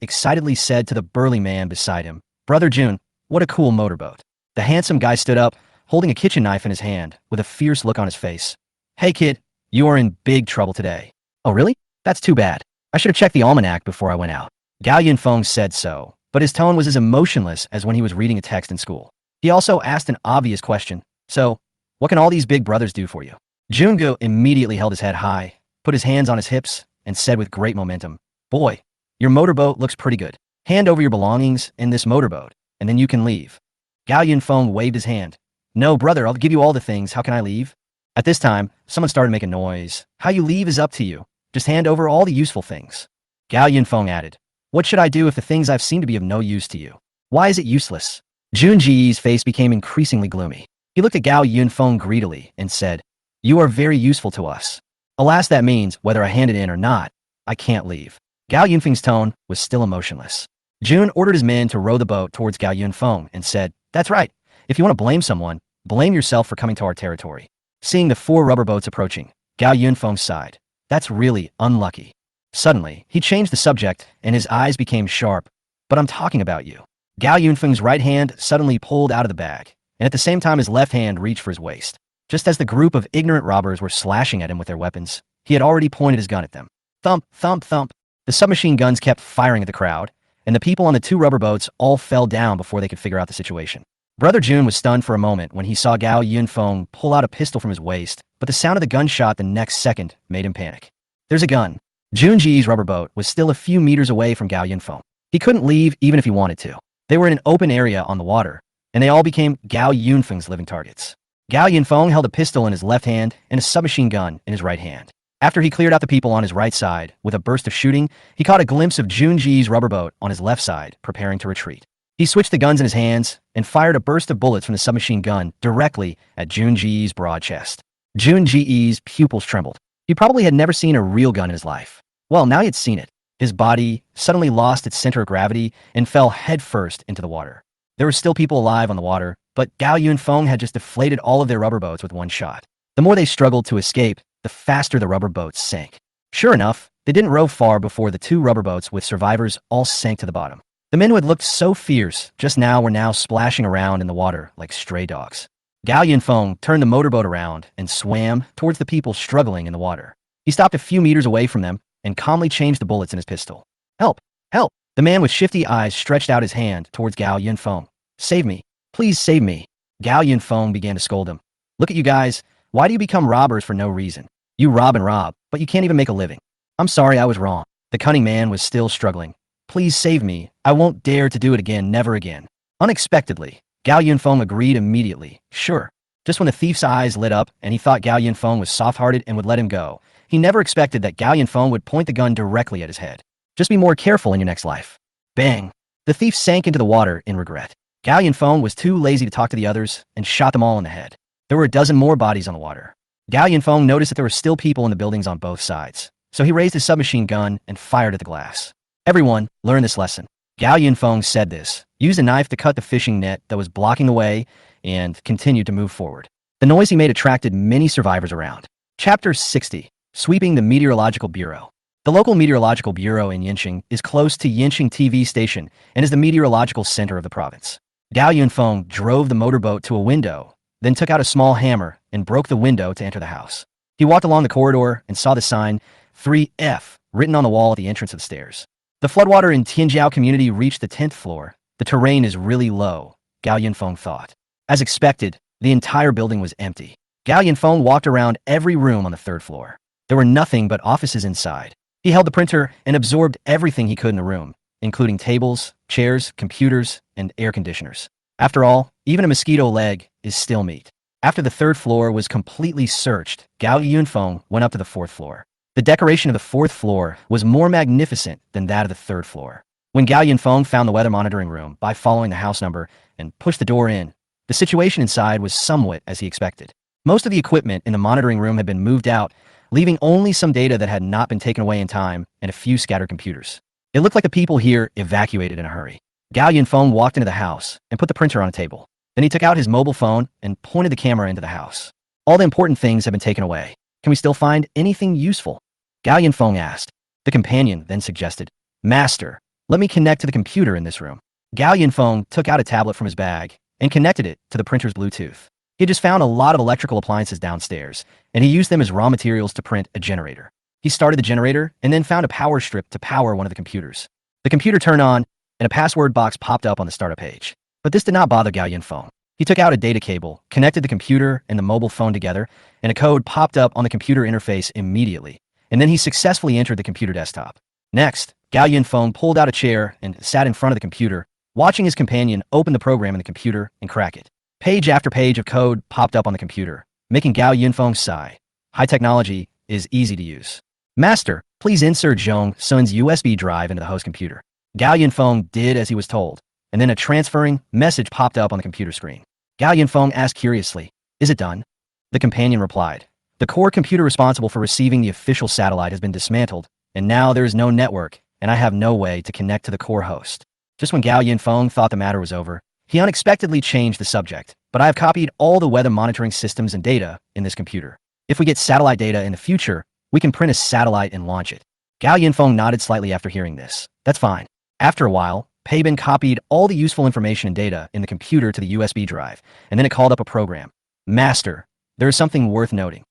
excitedly said to the burly man beside him, "Brother Jun, what a cool motorboat." The handsome guy stood up, holding a kitchen knife in his hand, with a fierce look on his face. "Hey kid, you are in big trouble today." "Oh really? That's too bad. I should have checked the almanac before I went out." Gao Yunfeng said so, but his tone was as emotionless as when he was reading a text in school. He also asked an obvious question. "So, what can all these big brothers do for you?" Jungo immediately held his head high, put his hands on his hips, and said with great momentum, "Boy, your motorboat looks pretty good. Hand over your belongings in this motorboat, and then you can leave." Gao Yunfeng waved his hand. "No, brother, I'll give you all the things. How can I leave?" At this time, someone started making noise. "How you leave is up to you. Just hand over all the useful things." Gao Yunfeng added, "What should I do if the things I've seem to be of no use to you? Why is it useless?" Jun Ji's face became increasingly gloomy. He looked at Gao Yunfeng greedily and said, "You are very useful to us. Alas, that means, whether I hand it in or not, I can't leave." Gao Yunfeng's tone was still emotionless. Jun ordered his men to row the boat towards Gao Yunfeng and said, "That's right. If you want to blame someone, blame yourself for coming to our territory." Seeing the 4 rubber boats approaching, Gao Yunfeng sighed. "That's really unlucky." Suddenly, he changed the subject and his eyes became sharp. "But I'm talking about you." Gao Yunfeng's right hand suddenly pulled out of the bag, and at the same time his left hand reached for his waist. Just as the group of ignorant robbers were slashing at him with their weapons, he had already pointed his gun at them. Thump, thump, thump. The submachine guns kept firing at the crowd, and the people on the 2 rubber boats all fell down before they could figure out the situation. Brother Jun was stunned for a moment when he saw Gao Yunfeng pull out a pistol from his waist, but the sound of the gunshot the next second made him panic. "There's a gun." Junji's rubber boat was still a few meters away from Gao Yunfeng. He couldn't leave even if he wanted to. They were in an open area on the water, and they all became Gao Yunfeng's living targets. Gao Yunfeng held a pistol in his left hand and a submachine gun in his right hand. After he cleared out the people on his right side with a burst of shooting, he caught a glimpse of Junji's rubber boat on his left side, preparing to retreat. He switched the guns in his hands and fired a burst of bullets from the submachine gun directly at Junji's broad chest. Junji's pupils trembled. He probably had never seen a real gun in his life. Well, now he had seen it. His body suddenly lost its center of gravity and fell headfirst into the water. There were still people alive on the water, but Gao Yunfeng had just deflated all of their rubber boats with one shot. The more they struggled to escape, the faster the rubber boats sank. Sure enough, they didn't row far before the 2 rubber boats with survivors all sank to the bottom. The men who had looked so fierce just now were now splashing around in the water like stray dogs. Gao Yunfeng turned the motorboat around and swam towards the people struggling in the water. He stopped a few meters away from them and calmly changed the bullets in his pistol. "Help! Help!" The man with shifty eyes stretched out his hand towards Gao Yunfeng. "Save me! Please save me!" Gao Yunfeng began to scold him. "Look at you guys. Why do you become robbers for no reason? You rob and rob, but you can't even make a living." "I'm sorry, I was wrong." The cunning man was still struggling. "Please save me. I won't dare to do it again, never again." Unexpectedly, Gao Yunfeng agreed immediately. "Sure." Just when the thief's eyes lit up and he thought Gao Yunfeng was soft-hearted and would let him go, he never expected that Gao Yunfeng would point the gun directly at his head. "Just be more careful in your next life." Bang! The thief sank into the water in regret. Gao Yunfeng was too lazy to talk to the others and shot them all in the head. There were a dozen more bodies on the water. Gao Yunfeng noticed that there were still people in the buildings on both sides, so he raised his submachine gun and fired at the glass. "Everyone, learn this lesson." Gao Yunfeng said this, used a knife to cut the fishing net that was blocking the way, and continued to move forward. The noise he made attracted many survivors around. Chapter 60. Sweeping the Meteorological Bureau. The local meteorological bureau in Yinxing is close to Yinxing TV station and is the meteorological center of the province. Gao Yunfeng drove the motorboat to a window, then took out a small hammer and broke the window to enter the house. He walked along the corridor and saw the sign 3F written on the wall at the entrance of the stairs. The floodwater in Tianjiao community reached the 10th floor. The terrain is really low, Gao Yunfeng thought. As expected, the entire building was empty. Gao Yunfeng walked around every room on the 3rd floor. There were nothing but offices inside. He held the printer and absorbed everything he could in the room, including tables, chairs, computers, and air conditioners. After all, even a mosquito leg is still meat. After the 3rd floor was completely searched, Gao Yunfeng went up to the 4th floor. The decoration of the 4th floor was more magnificent than that of the 3rd floor. When Gao Yunfeng found the weather monitoring room by following the house number and pushed the door in, the situation inside was somewhat as he expected. Most of the equipment in the monitoring room had been moved out, leaving only some data that had not been taken away in time and a few scattered computers. It looked like the people here evacuated in a hurry. Gao Yunfeng walked into the house and put the printer on a table. Then he took out his mobile phone and pointed the camera into the house. All the important things have been taken away. Can we still find anything useful? Gao Yunfeng asked. The companion then suggested, Master, let me connect to the computer in this room. Gao Yunfeng took out a tablet from his bag and connected it to the printer's Bluetooth. He had just found a lot of electrical appliances downstairs, and he used them as raw materials to print a generator. He started the generator and then found a power strip to power one of the computers. The computer turned on, and a password box popped up on the startup page. But this did not bother Gao Yunfeng. He took out a data cable, connected the computer and the mobile phone together, and a code popped up on the computer interface immediately, and then he successfully entered the computer desktop. Next, Gao Yunfeng pulled out a chair and sat in front of the computer, watching his companion open the program in the computer and crack it. Page after page of code popped up on the computer, making Gao Yunfeng sigh. High technology is easy to use. Master, please insert Zhong Sun's USB drive into the host computer. Gao Yunfeng did as he was told, and then a transferring message popped up on the computer screen. Gao Yunfeng asked curiously, Is it done? The companion replied, The core computer responsible for receiving the official satellite has been dismantled, and now there is no network, and I have no way to connect to the core host. Just when Gao Yunfeng thought the matter was over, he unexpectedly changed the subject. But I have copied all the weather monitoring systems and data in this computer. If we get satellite data in the future, we can print a satellite and launch it. Gao Yunfeng nodded slightly after hearing this. That's fine. After a while, Peibin copied all the useful information and data in the computer to the USB drive, and then it called up a program. Master, there is something worth noting.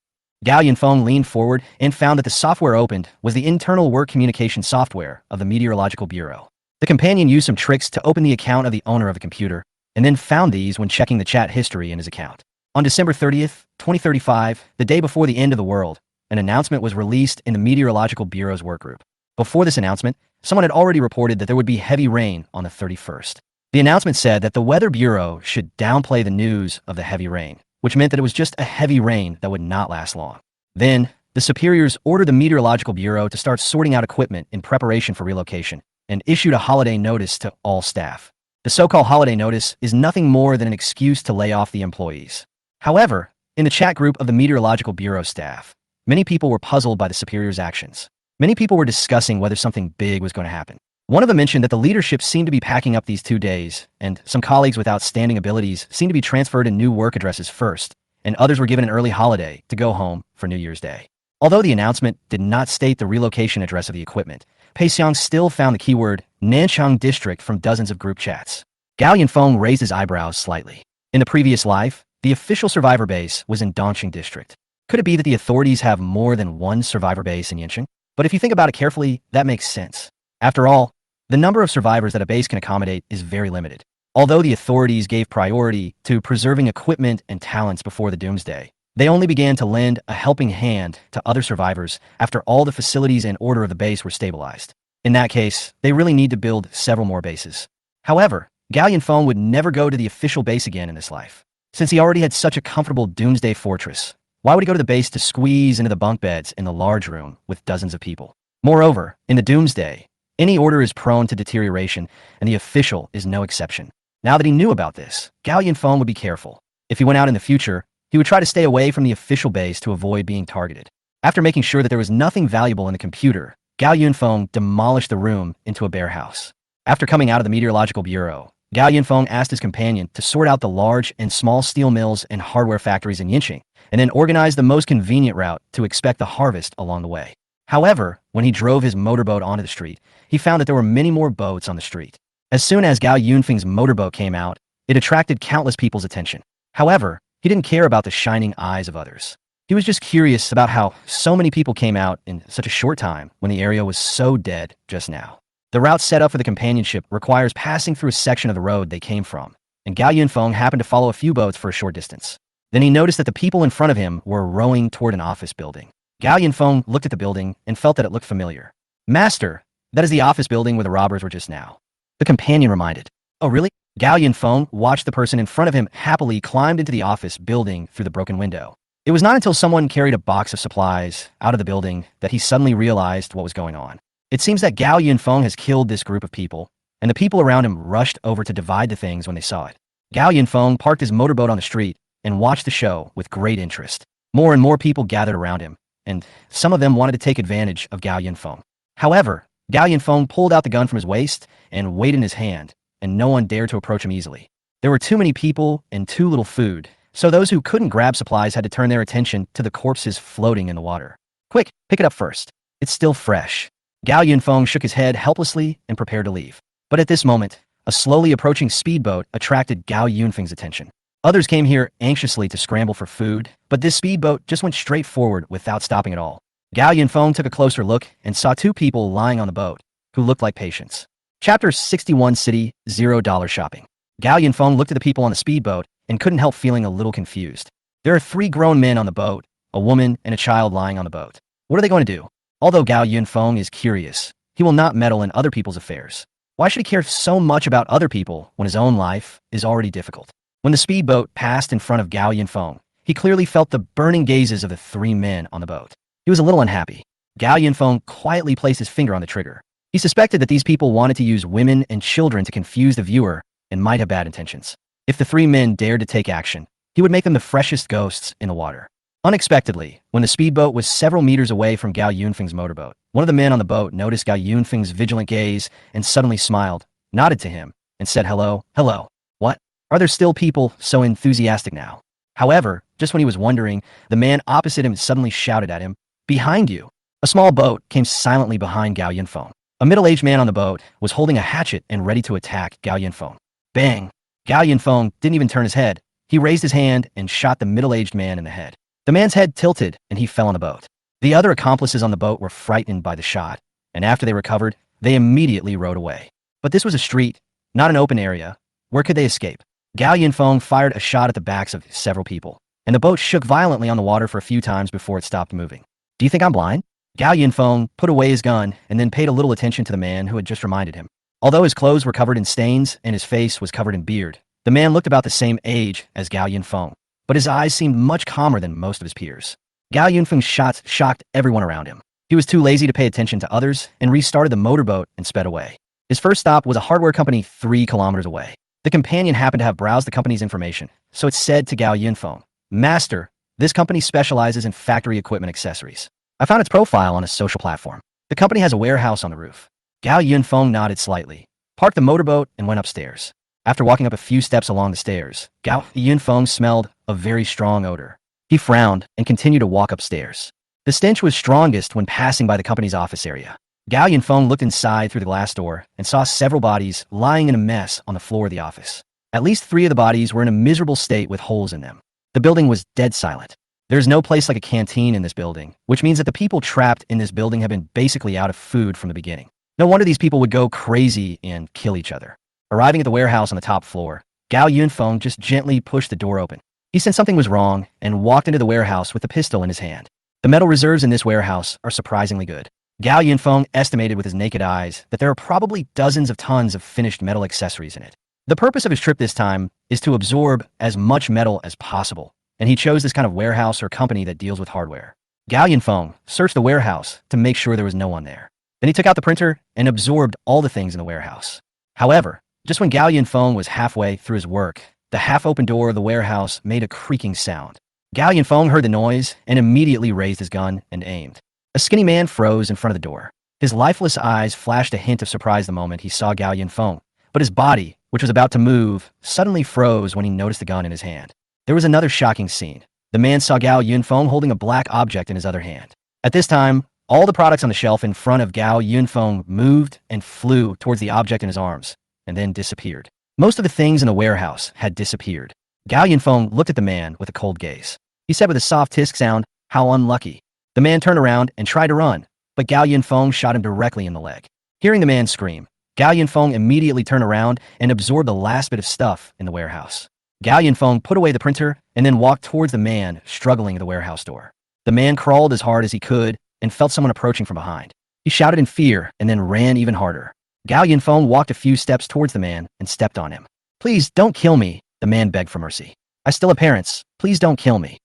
Gao Yunfeng leaned forward and found that the software opened was the internal work communication software of the Meteorological Bureau. The companion used some tricks to open the account of the owner of the computer, and then found these when checking the chat history in his account. On December 30th, 2035, the day before the end of the world, an announcement was released in the Meteorological Bureau's workgroup. Before this announcement, someone had already reported that there would be heavy rain on the 31st. The announcement said that the Weather Bureau should downplay the news of the heavy rain, which meant that it was just a heavy rain that would not last long. Then, the superiors ordered the Meteorological Bureau to start sorting out equipment in preparation for relocation, and issued a holiday notice to all staff. The so-called holiday notice is nothing more than an excuse to lay off the employees. However, in the chat group of the Meteorological Bureau staff, many people were puzzled by the superiors' actions. Many people were discussing whether something big was going to happen. One of them mentioned that the leadership seemed to be packing up these 2 days, and some colleagues with outstanding abilities seemed to be transferred to new work addresses first, and others were given an early holiday to go home for New Year's Day. Although the announcement did not state the relocation address of the equipment, Pei Xiang still found the keyword Nanchang District from dozens of group chats. Gao Yunfeng raised his eyebrows slightly. In the previous life, the official survivor base was in Dongqing District. Could it be that the authorities have more than one survivor base in Yanqing? But if you think about it carefully, that makes sense. After all, the number of survivors that a base can accommodate is very limited. Although the authorities gave priority to preserving equipment and talents before the doomsday, they only began to lend a helping hand to other survivors after all the facilities and order of the base were stabilized. In that case, they really need to build several more bases. However, Gao Yunfeng would never go to the official base again in this life. Since he already had such a comfortable doomsday fortress, why would he go to the base to squeeze into the bunk beds in the large room with dozens of people? Moreover, in the doomsday, any order is prone to deterioration, and the official is no exception. Now that he knew about this, Gao Yunfeng would be careful. If he went out in the future, he would try to stay away from the official base to avoid being targeted. After making sure that there was nothing valuable in the computer, Gao Yunfeng demolished the room into a bare house. After coming out of the Meteorological Bureau, Gao Yunfeng asked his companion to sort out the large and small steel mills and hardware factories in Yanqing, and then organize the most convenient route to expect the harvest along the way. However, when he drove his motorboat onto the street, he found that there were many more boats on the street. As soon as Gao Yunfeng's motorboat came out, it attracted countless people's attention. However, he didn't care about the shining eyes of others. He was just curious about how so many people came out in such a short time when the area was so dead just now. The route set up for the companionship requires passing through a section of the road they came from, and Gao Yunfeng happened to follow a few boats for a short distance. Then he noticed that the people in front of him were rowing toward an office building. Gao Yunfeng looked at the building and felt that it looked familiar. Master, that is the office building where the robbers were just now. The companion reminded. Oh really? Gao Yunfeng watched the person in front of him happily climbed into the office building through the broken window. It was not until someone carried a box of supplies out of the building that he suddenly realized what was going on. It seems that Gao Yunfeng has killed this group of people, and the people around him rushed over to divide the things when they saw it. Gao Yunfeng parked his motorboat on the street and watched the show with great interest. More and more people gathered around him, and some of them wanted to take advantage of Gao Yunfeng. However, Gao Yunfeng pulled out the gun from his waist and weighed it in his hand, and no one dared to approach him easily. There were too many people and too little food, so those who couldn't grab supplies had to turn their attention to the corpses floating in the water. Quick, pick it up first. It's still fresh. Gao Yunfeng shook his head helplessly and prepared to leave. But at this moment, a slowly approaching speedboat attracted Gao Yunfeng's attention. Others came here anxiously to scramble for food, but this speedboat just went straight forward without stopping at all. Gao Yunfeng took a closer look and saw two people lying on the boat, who looked like patients. Chapter 61 City, $0 Shopping. Gao Yunfeng looked at the people on the speedboat and couldn't help feeling a little confused. There are 3 grown men on the boat, a woman and a child lying on the boat. What are they going to do? Although Gao Yunfeng is curious, he will not meddle in other people's affairs. Why should he care so much about other people when his own life is already difficult? When the speedboat passed in front of Gao Yunfeng, he clearly felt the burning gazes of the 3 men on the boat. He was a little unhappy. Gao Yunfeng quietly placed his finger on the trigger. He suspected that these people wanted to use women and children to confuse the viewer and might have bad intentions. If the 3 men dared to take action, he would make them the freshest ghosts in the water. Unexpectedly, when the speedboat was several meters away from Gao Yunfeng's motorboat, one of the men on the boat noticed Gao Yunfeng's vigilant gaze and suddenly smiled, nodded to him, and said, "Hello, hello. What? Are there still people so enthusiastic now?" However, just when he was wondering, the man opposite him suddenly shouted at him, "Behind you!" A small boat came silently behind Gao Yunfeng. A middle-aged man on the boat was holding a hatchet and ready to attack Gao Yunfeng. Bang! Gao Yunfeng didn't even turn his head. He raised his hand and shot the middle-aged man in the head. The man's head tilted and he fell on the boat. The other accomplices on the boat were frightened by the shot, and after they recovered, they immediately rowed away. But this was a street, not an open area. Where could they escape? Gao Yunfeng fired a shot at the backs of several people, and the boat shook violently on the water for a few times before it stopped moving. Do you think I'm blind? Gao Yunfeng put away his gun and then paid a little attention to the man who had just reminded him. Although his clothes were covered in stains and his face was covered in beard, the man looked about the same age as Gao Yunfeng, but his eyes seemed much calmer than most of his peers. Gao Yunfeng's shots shocked everyone around him. He was too lazy to pay attention to others and restarted the motorboat and sped away. His first stop was a hardware company 3 kilometers away. The companion happened to have browsed the company's information, so it said to Gao Yunfeng, "Master, this company specializes in factory equipment accessories. I found its profile on a social platform. The company has a warehouse on the roof." Gao Yunfeng nodded slightly, parked the motorboat, and went upstairs. After walking up a few steps along the stairs, Gao Yunfeng smelled a very strong odor. He frowned and continued to walk upstairs. The stench was strongest when passing by the company's office area. Gao Yunfeng looked inside through the glass door and saw several bodies lying in a mess on the floor of the office. At least 3 of the bodies were in a miserable state with holes in them. The building was dead silent. There's no place like a canteen in this building, which means that the people trapped in this building have been basically out of food from the beginning. No wonder these people would go crazy and kill each other. Arriving at the warehouse on the top floor, Gao Yunfeng just gently pushed the door open. He sensed something was wrong and walked into the warehouse with a pistol in his hand. The metal reserves in this warehouse are surprisingly good. Gao Yunfeng estimated with his naked eyes that there are probably dozens of tons of finished metal accessories in it. The purpose of his trip this time is to absorb as much metal as possible, and he chose this kind of warehouse or company that deals with hardware. Gao Yunfeng searched the warehouse to make sure there was no one there. Then he took out the printer and absorbed all the things in the warehouse. However, just when Gao Yunfeng was halfway through his work, the half-open door of the warehouse made a creaking sound. Gao Yunfeng heard the noise and immediately raised his gun and aimed. A skinny man froze in front of the door. His lifeless eyes flashed a hint of surprise the moment he saw Gao Yunfeng, but his body, which was about to move, suddenly froze when he noticed the gun in his hand. There was another shocking scene. The man saw Gao Yunfeng holding a black object in his other hand. At this time, all the products on the shelf in front of Gao Yunfeng moved and flew towards the object in his arms, and then disappeared. Most of the things in the warehouse had disappeared. Gao Yunfeng looked at the man with a cold gaze. He said with a soft tisk sound, "How unlucky." The man turned around and tried to run, but Gao Yunfeng shot him directly in the leg. Hearing the man scream, Gao Yunfeng immediately turned around and absorbed the last bit of stuff in the warehouse. Gao Yunfeng put away the printer and then walked towards the man struggling at the warehouse door. The man crawled as hard as he could and felt someone approaching from behind. He shouted in fear and then ran even harder. Gao Yunfeng walked a few steps towards the man and stepped on him. "Please don't kill me," the man begged for mercy. "I still have parents. Please don't kill me."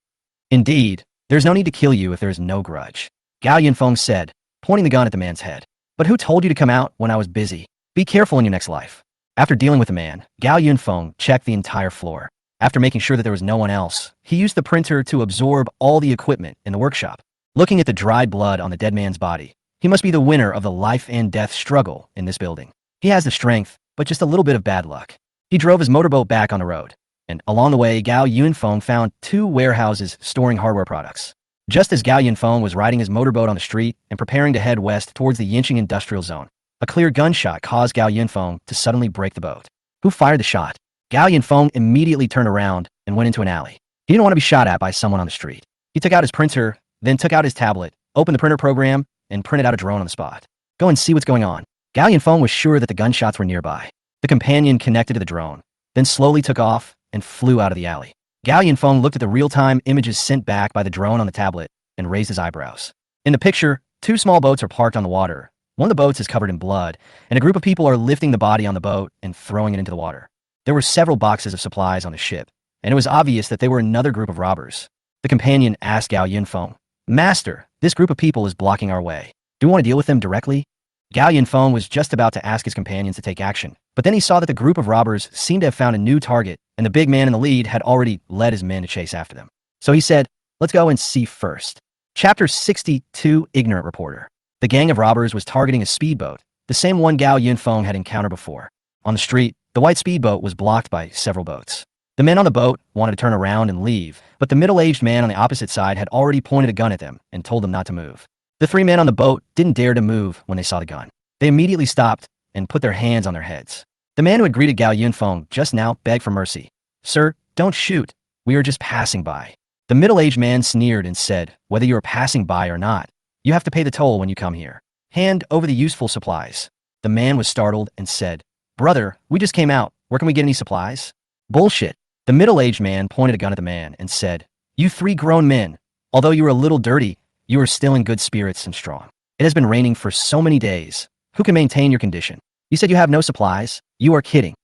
"Indeed, there's no need to kill you if there is no grudge," Gao Yunfeng said, pointing the gun at the man's head. "But who told you to come out when I was busy?" Be careful in your next life. After dealing with the man, Gao Yunfeng checked the entire floor. After making sure that there was no one else, he used the printer to absorb all the equipment in the workshop. Looking at the dried blood on the dead man's body, he must be the winner of the life and death struggle in this building. He has the strength, but just a little bit of bad luck. He drove his motorboat back on the road, and along the way, Gao Yunfeng found 2 warehouses storing hardware products. Just as Gao Yunfeng was riding his motorboat on the street and preparing to head west towards the Yinqing industrial zone, a clear gunshot caused Gao Yunfeng to suddenly break the boat. Who fired the shot? Gao Yunfeng immediately turned around and went into an alley. He didn't want to be shot at by someone on the street. He took out his printer, then took out his tablet, opened the printer program, and printed out a drone on the spot. Go and see what's going on. Gao Yunfeng was sure that the gunshots were nearby. The companion connected to the drone, then slowly took off and flew out of the alley. Gao Yunfeng looked at the real-time images sent back by the drone on the tablet and raised his eyebrows. In the picture, 2 small boats are parked on the water. One of the boats is covered in blood, and a group of people are lifting the body on the boat and throwing it into the water. There were several boxes of supplies on the ship, and it was obvious that they were another group of robbers. The companion asked Gao Yunfeng, "Master, this group of people is blocking our way. Do you want to deal with them directly?" Gao Yunfeng was just about to ask his companions to take action, but then he saw that the group of robbers seemed to have found a new target, and the big man in the lead had already led his men to chase after them. So he said, "Let's go and see first." Chapter 62, Ignorant Reporter. The gang of robbers was targeting a speedboat, the same one Gao Yunfeng had encountered before. On the street, the white speedboat was blocked by several boats. The men on the boat wanted to turn around and leave, but the middle-aged man on the opposite side had already pointed a gun at them and told them not to move. The 3 men on the boat didn't dare to move when they saw the gun. They immediately stopped and put their hands on their heads. The man who had greeted Gao Yunfeng just now begged for mercy. "Sir, don't shoot. We are just passing by." The middle-aged man sneered and said, "Whether you are passing by or not, you have to pay the toll when you come here. Hand over the useful supplies." The man was startled and said, "Brother, we just came out. Where can we get any supplies?" "Bullshit." The middle-aged man pointed a gun at the man and said, "You 3 grown men, although you are a little dirty, you are still in good spirits and strong. It has been raining for so many days. Who can maintain your condition? You said you have no supplies? You are kidding."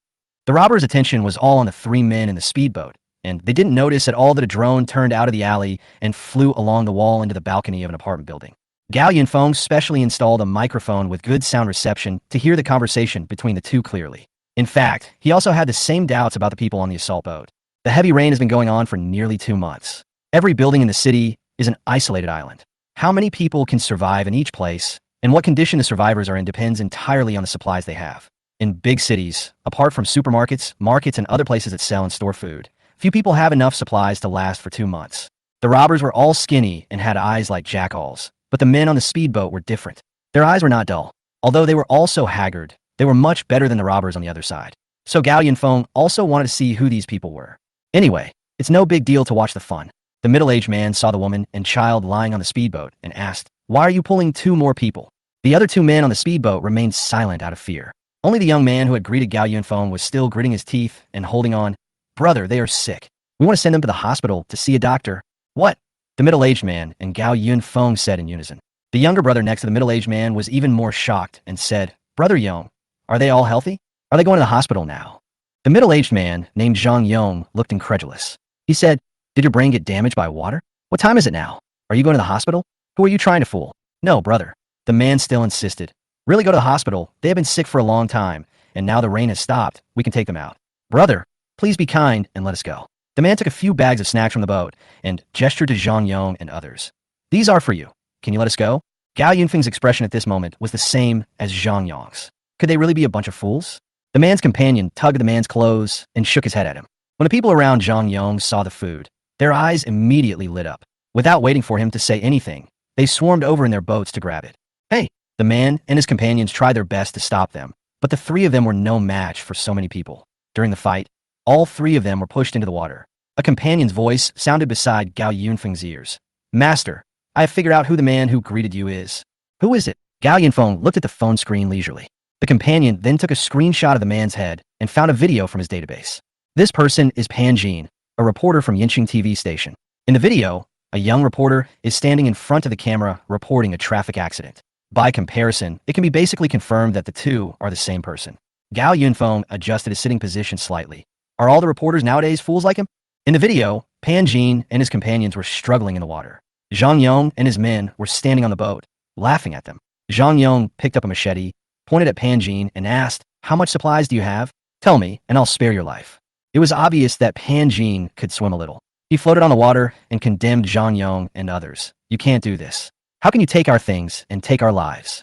The robbers' attention was all on the 3 men in the speedboat, and they didn't notice at all that a drone turned out of the alley and flew along the wall into the balcony of an apartment building. Gao Yunfeng specially installed a microphone with good sound reception to hear the conversation between the 2 clearly. In fact, he also had the same doubts about the people on the assault boat. The heavy rain has been going on for nearly 2 months. Every building in the city is an isolated island. How many people can survive in each place, and what condition the survivors are in depends entirely on the supplies they have. In big cities, apart from supermarkets, markets, and other places that sell and store food, few people have enough supplies to last for 2 months. The robbers were all skinny and had eyes like jackals, but the men on the speedboat were different. Their eyes were not dull. Although they were also haggard, they were much better than the robbers on the other side. So Gao Yunfeng also wanted to see who these people were. Anyway, it's no big deal to watch the fun. The middle-aged man saw the woman and child lying on the speedboat and asked, "Why are you pulling 2 more people?" The other 2 men on the speedboat remained silent out of fear. Only the young man who had greeted Gao Yunfeng was still gritting his teeth and holding on. "Brother, they are sick. We want to send them to the hospital to see a doctor." "What?" the middle-aged man and Gao Yunfeng said in unison. The younger brother next to the middle-aged man was even more shocked and said, "Brother Yong, are they all healthy? Are they going to the hospital now?" The middle-aged man, named Zhang Yong, looked incredulous. He said, "Did your brain get damaged by water? What time is it now? Are you going to the hospital? Who are you trying to fool?" "No, brother." The man still insisted. "Really go to the hospital. They have been sick for a long time, and now the rain has stopped. We can take them out." "Brother, please be kind and let us go." The man took a few bags of snacks from the boat and gestured to Zhang Yong and others. "These are for you. Can you let us go?" Gao Yunfeng's expression at this moment was the same as Zhang Yong's. Could they really be a bunch of fools? The man's companion tugged at the man's clothes and shook his head at him. When the people around Zhang Yong saw the food, their eyes immediately lit up. Without waiting for him to say anything, they swarmed over in their boats to grab it. "Hey!" The man and his companions tried their best to stop them, but the 3 of them were no match for so many people. During the fight, all 3 of them were pushed into the water. A companion's voice sounded beside Gao Yunfeng's ears. "Master, I have figured out who the man who greeted you is." "Who is it?" Gao Yunfeng looked at the phone screen leisurely. The companion then took a screenshot of the man's head and found a video from his database. This person is Pan Jin, a reporter from Yinqing TV station. In the video, a young reporter is standing in front of the camera reporting a traffic accident. By comparison, it can be basically confirmed that the 2 are the same person. Gao Yunfeng adjusted his sitting position slightly. Are all the reporters nowadays fools like him? In the video, Pan Jin and his companions were struggling in the water. Zhang Yong and his men were standing on the boat, laughing at them. Zhang Yong picked up a machete, pointed at Pan Jin, and asked, "How much supplies do you have? Tell me, and I'll spare your life." It was obvious that Pan Jin could swim a little. He floated on the water and condemned Zhang Yong and others. "You can't do this. How can you take our things and take our lives?"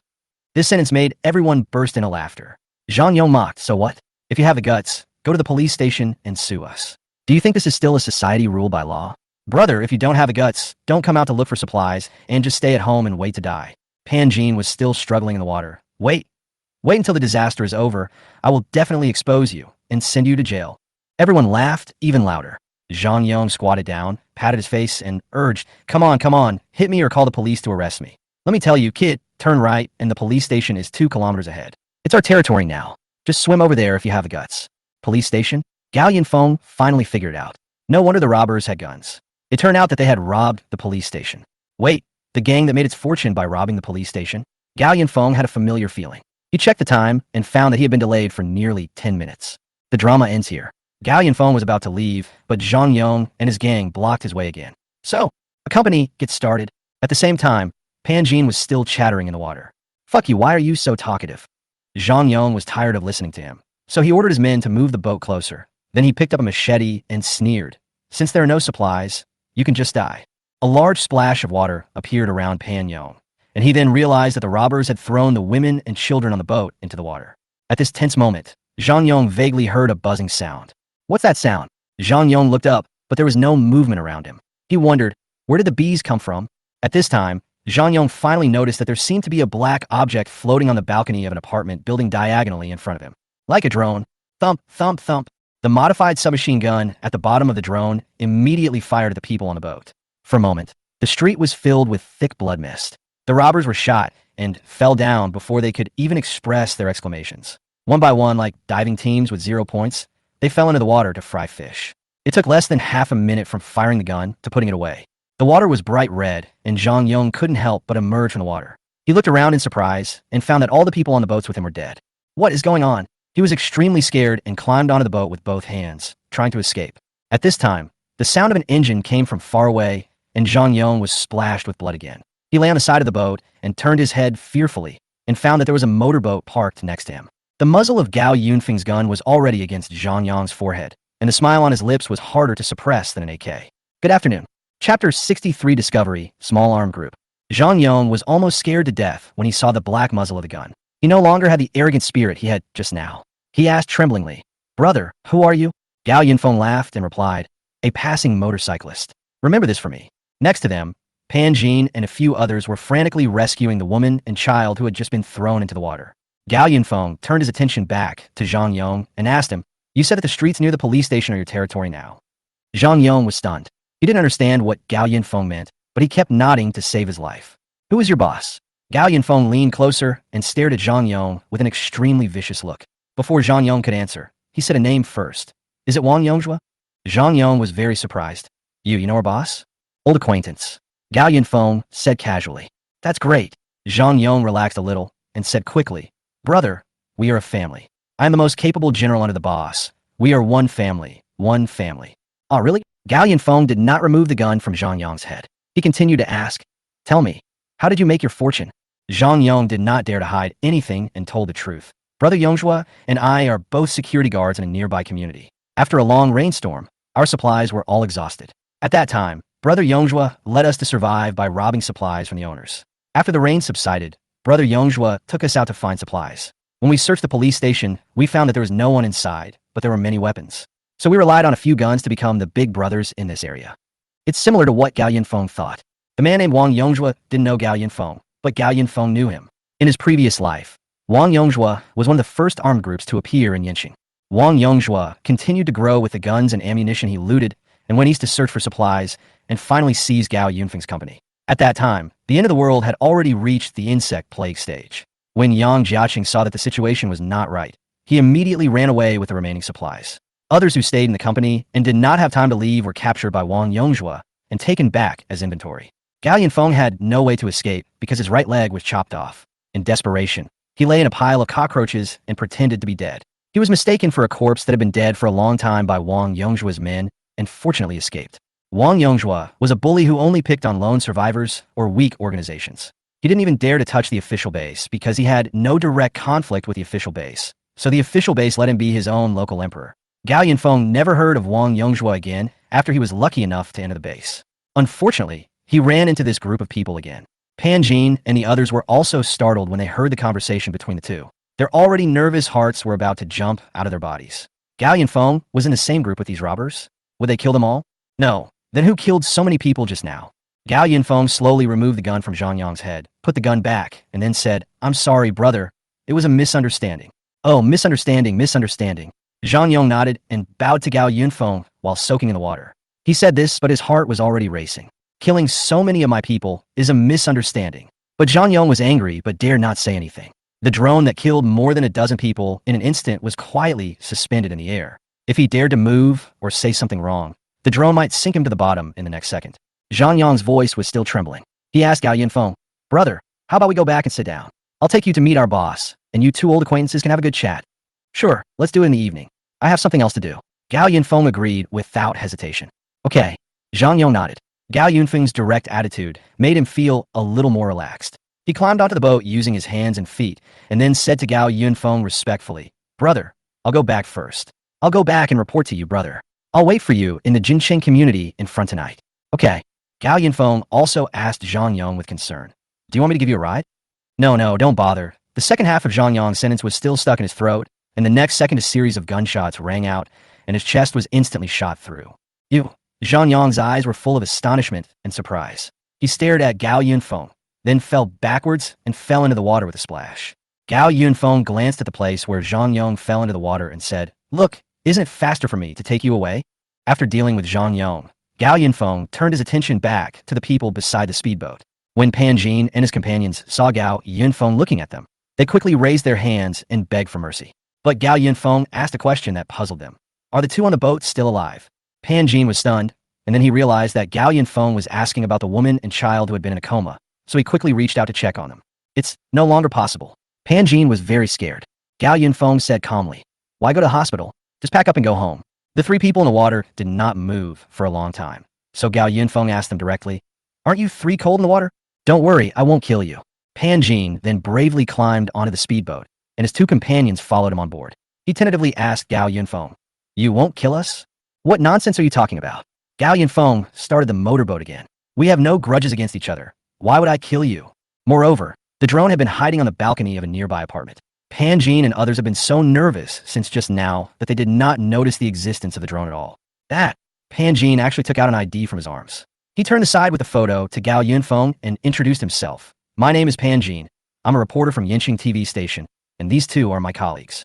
This sentence made everyone burst into laughter. Zhang Yong mocked, "So what? If you have the guts, go to the police station and sue us. Do you think this is still a society ruled by law? Brother, if you don't have the guts, don't come out to look for supplies and just stay at home and wait to die." Pan Jin was still struggling in the water. Wait until the disaster is over. I will definitely expose you and send you to jail." Everyone laughed even louder. Zhang Yong squatted down, patted his face, and urged, come on, hit me or call the police to arrest me. Let me tell you, kid, turn right, and the police station is 2 kilometers ahead. It's our territory now. Just swim over there if you have the guts." Police station? Gao Yunfeng finally figured it out. No wonder the robbers had guns. It turned out that they had robbed the police station. Wait, the gang that made its fortune by robbing the police station? Gao Yunfeng had a familiar feeling. He checked the time and found that he had been delayed for nearly 10 minutes. The drama ends here. Gao Yunfeng was about to leave, but Zhang Yong and his gang blocked his way again. So, a company gets started. At the same time, Pan Jin was still chattering in the water. "Fuck you, why are you so talkative?" Zhang Yong was tired of listening to him, so he ordered his men to move the boat closer. Then he picked up a machete and sneered, "Since there are no supplies, you can just die." A large splash of water appeared around Pan Yong, and he then realized that the robbers had thrown the women and children on the boat into the water. At this tense moment, Zhang Yong vaguely heard a buzzing sound. "What's that sound?" Zhang Yong looked up, but there was no movement around him. He wondered, where did the bees come from? At this time, Zhang Yong finally noticed that there seemed to be a black object floating on the balcony of an apartment building diagonally in front of him. Like a drone, thump, thump, thump. The modified submachine gun at the bottom of the drone immediately fired at the people on the boat. For a moment, the street was filled with thick blood mist. The robbers were shot and fell down before they could even express their exclamations. One by one, like diving teams with 0 points, they fell into the water to fry fish. It took less than half a minute from firing the gun to putting it away. The water was bright red, and Zhang Yong couldn't help but emerge from the water. He looked around in surprise and found that all the people on the boats with him were dead. What is going on? He was extremely scared and climbed onto the boat with both hands, trying to escape. At this time, the sound of an engine came from far away, and Zhang Yong was splashed with blood again. He lay on the side of the boat and turned his head fearfully and found that there was a motorboat parked next to him. The muzzle of Gao Yunfeng's gun was already against Zhang Yong's forehead, and the smile on his lips was harder to suppress than an AK. Good afternoon. Chapter 63 Discovery, Small Arm Group. Zhang Yong was almost scared to death when he saw the black muzzle of the gun. He no longer had the arrogant spirit he had just now. He asked tremblingly, "Brother, who are you?" Gao Yunfeng laughed and replied, "A passing motorcyclist. Remember this for me." Next to them, Pan Jin and a few others were frantically rescuing the woman and child who had just been thrown into the water. Gao Yunfeng turned his attention back to Zhang Yong and asked him, "You said that the streets near the police station are your territory now." Zhang Yong was stunned. He didn't understand what Gao Yunfeng meant, but he kept nodding to save his life. "Who is your boss?" Gao Yunfeng leaned closer and stared at Zhang Yong with an extremely vicious look. Before Zhang Yong could answer, he said a name first. "Is it Wang Yongzhua?" Zhang Yong was very surprised. You know our boss?" "Old acquaintance," Gao Yunfeng said casually. "That's great." Zhang Yong relaxed a little and said quickly, "Brother, we are a family. I am the most capable general under the boss. We are one family, one family." "Oh, really?" Gao Yunfeng did not remove the gun from Zhang Yong's head. He continued to ask, "Tell me, how did you make your fortune?" Zhang Yong did not dare to hide anything and told the truth. "Brother Yongzhua and I are both security guards in a nearby community. After a long rainstorm, our supplies were all exhausted. At that time, Brother Yongzhua led us to survive by robbing supplies from the owners. After the rain subsided, Brother Yongzhua took us out to find supplies. When we searched the police station, we found that there was no one inside, but there were many weapons. So we relied on a few guns to become the big brothers in this area." It's similar to what Gao Yunfeng thought. The man named Wang Yongzhua didn't know Gao Yunfeng, but Gao Yunfeng knew him. In his previous life, Wang Yongzhua was one of the first armed groups to appear in Yanqing. Wang Yongzhua continued to grow with the guns and ammunition he looted and went east to search for supplies and finally seized Gao Yunfeng's company. At that time, the end of the world had already reached the insect plague stage. When Yang Jiaqing saw that the situation was not right, he immediately ran away with the remaining supplies. Others who stayed in the company and did not have time to leave were captured by Wang Yongzhua and taken back as inventory. Gao Yunfeng had no way to escape because his right leg was chopped off. In desperation, he lay in a pile of cockroaches and pretended to be dead. He was mistaken for a corpse that had been dead for a long time by Wang Yongzhua's men and fortunately escaped. Wang Yongzhua was a bully who only picked on lone survivors or weak organizations. He didn't even dare to touch the official base because he had no direct conflict with the official base. So the official base let him be his own local emperor. Gao Yunfeng never heard of Wang Yongzhua again after he was lucky enough to enter the base. Unfortunately, he ran into this group of people again. Pan Jin and the others were also startled when they heard the conversation between the two. Their already nervous hearts were about to jump out of their bodies. Gao Yunfeng was in the same group with these robbers? Would they kill them all? No. Then who killed so many people just now? Gao Yunfeng slowly removed the gun from Zhang Yang's head, put the gun back, and then said, "I'm sorry, brother. It was a misunderstanding." "Oh, misunderstanding. Zhang Yang nodded and bowed to Gao Yunfeng while soaking in the water. He said this, but his heart was already racing. Killing so many of my people is a misunderstanding. But Zhang Yang was angry but dared not say anything. The drone that killed more than a dozen people in an instant was quietly suspended in the air. If he dared to move or say something wrong, the drone might sink him to the bottom in the next second. Zhang Yang's voice was still trembling. He asked Gao Yunfeng, "Brother, how about we go back and sit down? I'll take you to meet our boss, and you two old acquaintances can have a good chat." "Sure, let's do it in the evening. I have something else to do." Gao Yunfeng agreed without hesitation. "Okay." Zhang Yang nodded. Gao Yunfeng's direct attitude made him feel a little more relaxed. He climbed onto the boat using his hands and feet, and then said to Gao Yunfeng respectfully, "Brother, I'll go back first. I'll go back and report to you, brother. I'll wait for you in the Jincheng community in front tonight." "Okay." Gao Yunfeng also asked Zhang Yang with concern, "Do you want me to give you a ride?" No, don't bother." The second half of Zhang Yang's sentence was still stuck in his throat, and the next second a series of gunshots rang out, and his chest was instantly shot through. "You." Zhang Yang's eyes were full of astonishment and surprise. He stared at Gao Yunfeng, then fell backwards and fell into the water with a splash. Gao Yunfeng glanced at the place where Zhang Yang fell into the water and said, "Look, isn't it faster for me to take you away?" After dealing with Zhang Yang, Gao Yunfeng turned his attention back to the people beside the speedboat. When Pan Jin and his companions saw Gao Yunfeng looking at them, they quickly raised their hands and begged for mercy. But Gao Yunfeng asked a question that puzzled them. "Are the two on the boat still alive?" Pan Jin was stunned, and then he realized that Gao Yunfeng was asking about the woman and child who had been in a coma, so he quickly reached out to check on them. "It's no longer possible." Pan Jin was very scared. Gao Yunfeng said calmly, "Why go to the hospital? Just pack up and go home." The three people in the water did not move for a long time, so Gao Yunfeng asked them directly, "Aren't you three cold in the water?" "Don't worry, I won't kill you." Pan Jin then bravely climbed onto the speedboat, and his two companions followed him on board. He tentatively asked Gao Yunfeng, "You won't kill us?" "What nonsense are you talking about?" Gao Yunfeng started the motorboat again. "We have no grudges against each other. Why would I kill you?" Moreover, the drone had been hiding on the balcony of a nearby apartment. Pan Jin and others had been so nervous since just now that they did not notice the existence of the drone at all. Pan Jin actually took out an ID from his arms. He turned aside with the photo to Gao Yunfeng and introduced himself. "My name is Pan Jin. I'm a reporter from Yinqing TV station, and these two are my colleagues.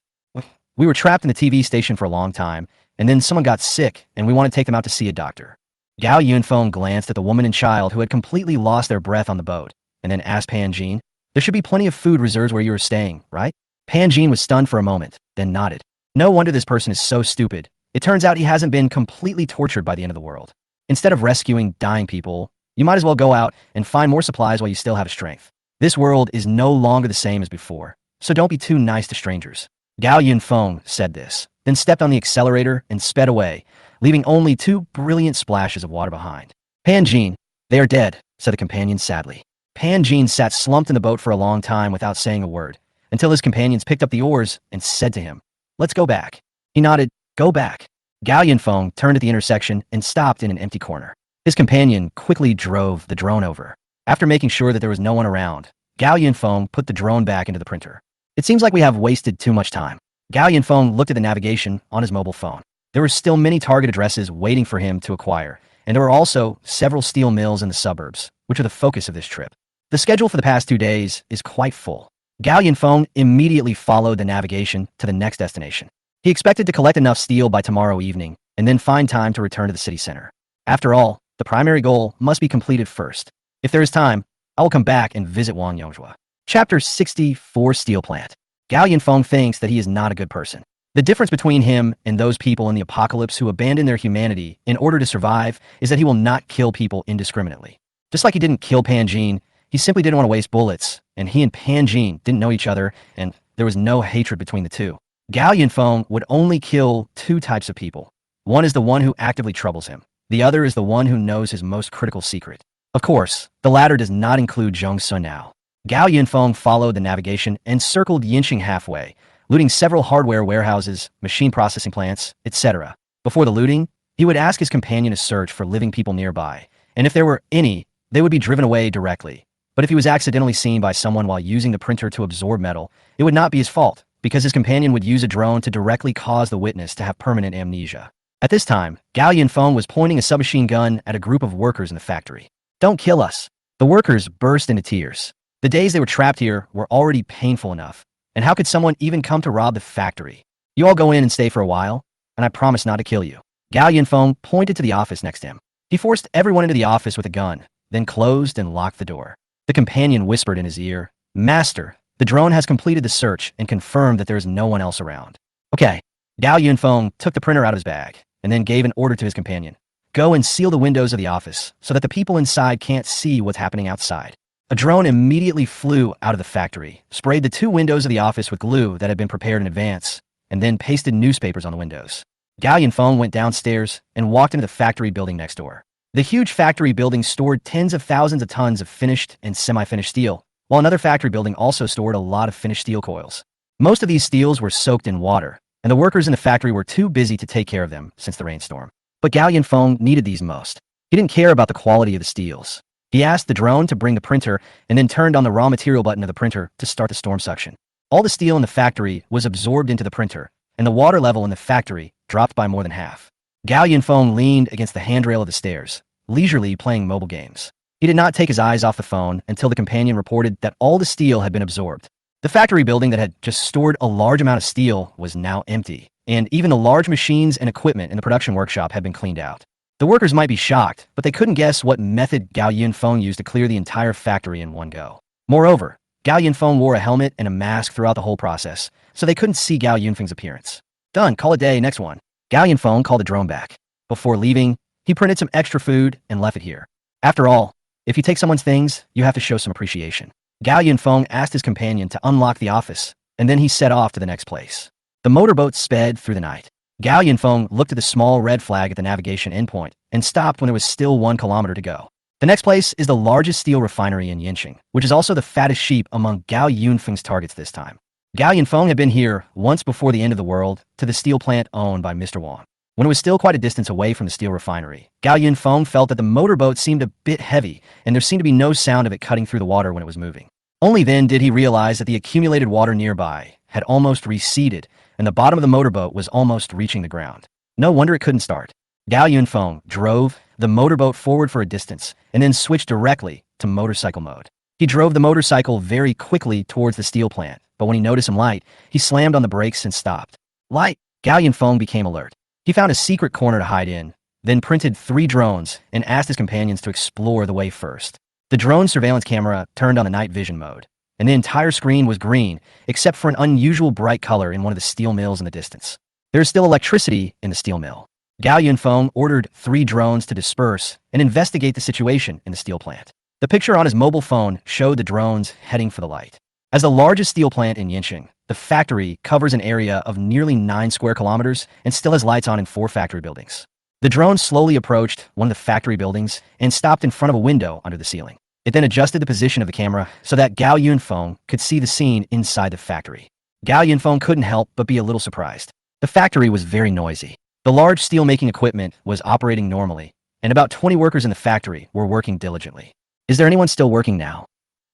We were trapped in the TV station for a long time, and then someone got sick, and we want to take them out to see a doctor." Gao Yunfeng glanced at the woman and child who had completely lost their breath on the boat, and then asked Pan Jin, "There should be plenty of food reserves where you are staying, right?" Pan Jin was stunned for a moment, then nodded. No wonder this person is so stupid. It turns out he hasn't been completely tortured by the end of the world. Instead of rescuing dying people, you might as well go out and find more supplies while you still have strength. This world is no longer the same as before, so don't be too nice to strangers. Gao Yunfeng said this, then stepped on the accelerator and sped away, leaving only two brilliant splashes of water behind. "Pan Jin, they are dead," said the companion sadly. Pan Jin sat slumped in the boat for a long time without saying a word, until his companions picked up the oars and said to him, "Let's go back." He nodded, "Go back." Gao Yunfeng turned at the intersection and stopped in an empty corner. His companion quickly drove the drone over. After making sure that there was no one around, Gao Yunfeng put the drone back into the printer. "It seems like we have wasted too much time." Gao Yunfeng looked at the navigation on his mobile phone. There were still many target addresses waiting for him to acquire, and there were also several steel mills in the suburbs, which are the focus of this trip. The schedule for the past 2 days is quite full. Gao Yunfeng immediately followed the navigation to the next destination. He expected to collect enough steel by tomorrow evening, and then find time to return to the city center. After all, the primary goal must be completed first. If there is time, I will come back and visit Wang Yongzhua. Chapter 64 Steel Plant. Gao Yunfeng thinks that he is not a good person. The difference between him and those people in the apocalypse who abandon their humanity in order to survive is that he will not kill people indiscriminately. Just like he didn't kill Pan Jin, he simply didn't want to waste bullets, and he and Pan Jin didn't know each other, and there was no hatred between the two. Gao Yunfeng would only kill two types of people. One is the one who actively troubles him. The other is the one who knows his most critical secret. Of course, the latter does not include Zhong Sunao. Gao Yunfeng followed the navigation and circled Yinqing halfway, looting several hardware warehouses, machine processing plants, etc. Before the looting, he would ask his companion to search for living people nearby, and if there were any, they would be driven away directly. But if he was accidentally seen by someone while using the printer to absorb metal, it would not be his fault, because his companion would use a drone to directly cause the witness to have permanent amnesia. At this time, Gao Yunfeng was pointing a submachine gun at a group of workers in the factory. "Don't kill us." The workers burst into tears. The days they were trapped here were already painful enough, and how could someone even come to rob the factory? "You all go in and stay for a while, and I promise not to kill you." Gao Yunfeng pointed to the office next to him. He forced everyone into the office with a gun, then closed and locked the door. The companion whispered in his ear, "Master, the drone has completed the search and confirmed that there is no one else around." "Okay." Gao Yunfeng took the printer out of his bag, and then gave an order to his companion. "Go and seal the windows of the office so that the people inside can't see what's happening outside." A drone immediately flew out of the factory, sprayed the 2 windows of the office with glue that had been prepared in advance, and then pasted newspapers on the windows. Gao Yunfeng went downstairs and walked into the factory building next door. The huge factory building stored tens of thousands of tons of finished and semi-finished steel, while another factory building also stored a lot of finished steel coils. Most of these steels were soaked in water, and the workers in the factory were too busy to take care of them since the rainstorm. But Gao Yunfeng needed these most. He didn't care about the quality of the steels. He asked the drone to bring the printer and then turned on the raw material button of the printer to start the storm suction. All the steel in the factory was absorbed into the printer, and the water level in the factory dropped by more than half. Gao Yunfeng leaned against the handrail of the stairs, leisurely playing mobile games. He did not take his eyes off the phone until the companion reported that all the steel had been absorbed. The factory building that had just stored a large amount of steel was now empty, and even the large machines and equipment in the production workshop had been cleaned out. The workers might be shocked, but they couldn't guess what method Gao Yunfeng used to clear the entire factory in one go. Moreover, Gao Yunfeng wore a helmet and a mask throughout the whole process, so they couldn't see Gao Yunfeng's appearance. "Done, call it day, next one." Gao Yunfeng called the drone back. Before leaving, he printed some extra food and left it here. After all, if you take someone's things, you have to show some appreciation. Gao Yunfeng asked his companion to unlock the office, and then he set off to the next place. The motorboat sped through the night. Gao Yunfeng looked at the small red flag at the navigation endpoint and stopped when there was still 1 kilometer to go. The next place is the largest steel refinery in Yinqing, which is also the fattest sheep among Gao Yunfeng's targets this time. Gao Yunfeng had been here once before the end of the world to the steel plant owned by Mr. Wang. When it was still quite a distance away from the steel refinery, Gao Yunfeng felt that the motorboat seemed a bit heavy, and there seemed to be no sound of it cutting through the water when it was moving. Only then did he realize that the accumulated water nearby had almost receded, and the bottom of the motorboat was almost reaching the ground. No wonder it couldn't start. Gao Yunfeng drove the motorboat forward for a distance, and then switched directly to motorcycle mode. He drove the motorcycle very quickly towards the steel plant, but when he noticed some light, he slammed on the brakes and stopped. "Light!" Gao Yunfeng became alert. He found a secret corner to hide in, then printed 3 drones and asked his companions to explore the way first. The drone surveillance camera turned on the night vision mode, and the entire screen was green, except for an unusual bright color in one of the steel mills in the distance. There is still electricity in the steel mill. Gao Yunfeng ordered 3 drones to disperse and investigate the situation in the steel plant. The picture on his mobile phone showed the drones heading for the light. As the largest steel plant in Yinqing, the factory covers an area of nearly 9 square kilometers and still has lights on in 4 factory buildings. The drone slowly approached one of the factory buildings and stopped in front of a window under the ceiling. It then adjusted the position of the camera so that Gao Yunfeng could see the scene inside the factory. Gao Yunfeng couldn't help but be a little surprised. The factory was very noisy. The large steel-making equipment was operating normally, and about 20 workers in the factory were working diligently. Is there anyone still working now?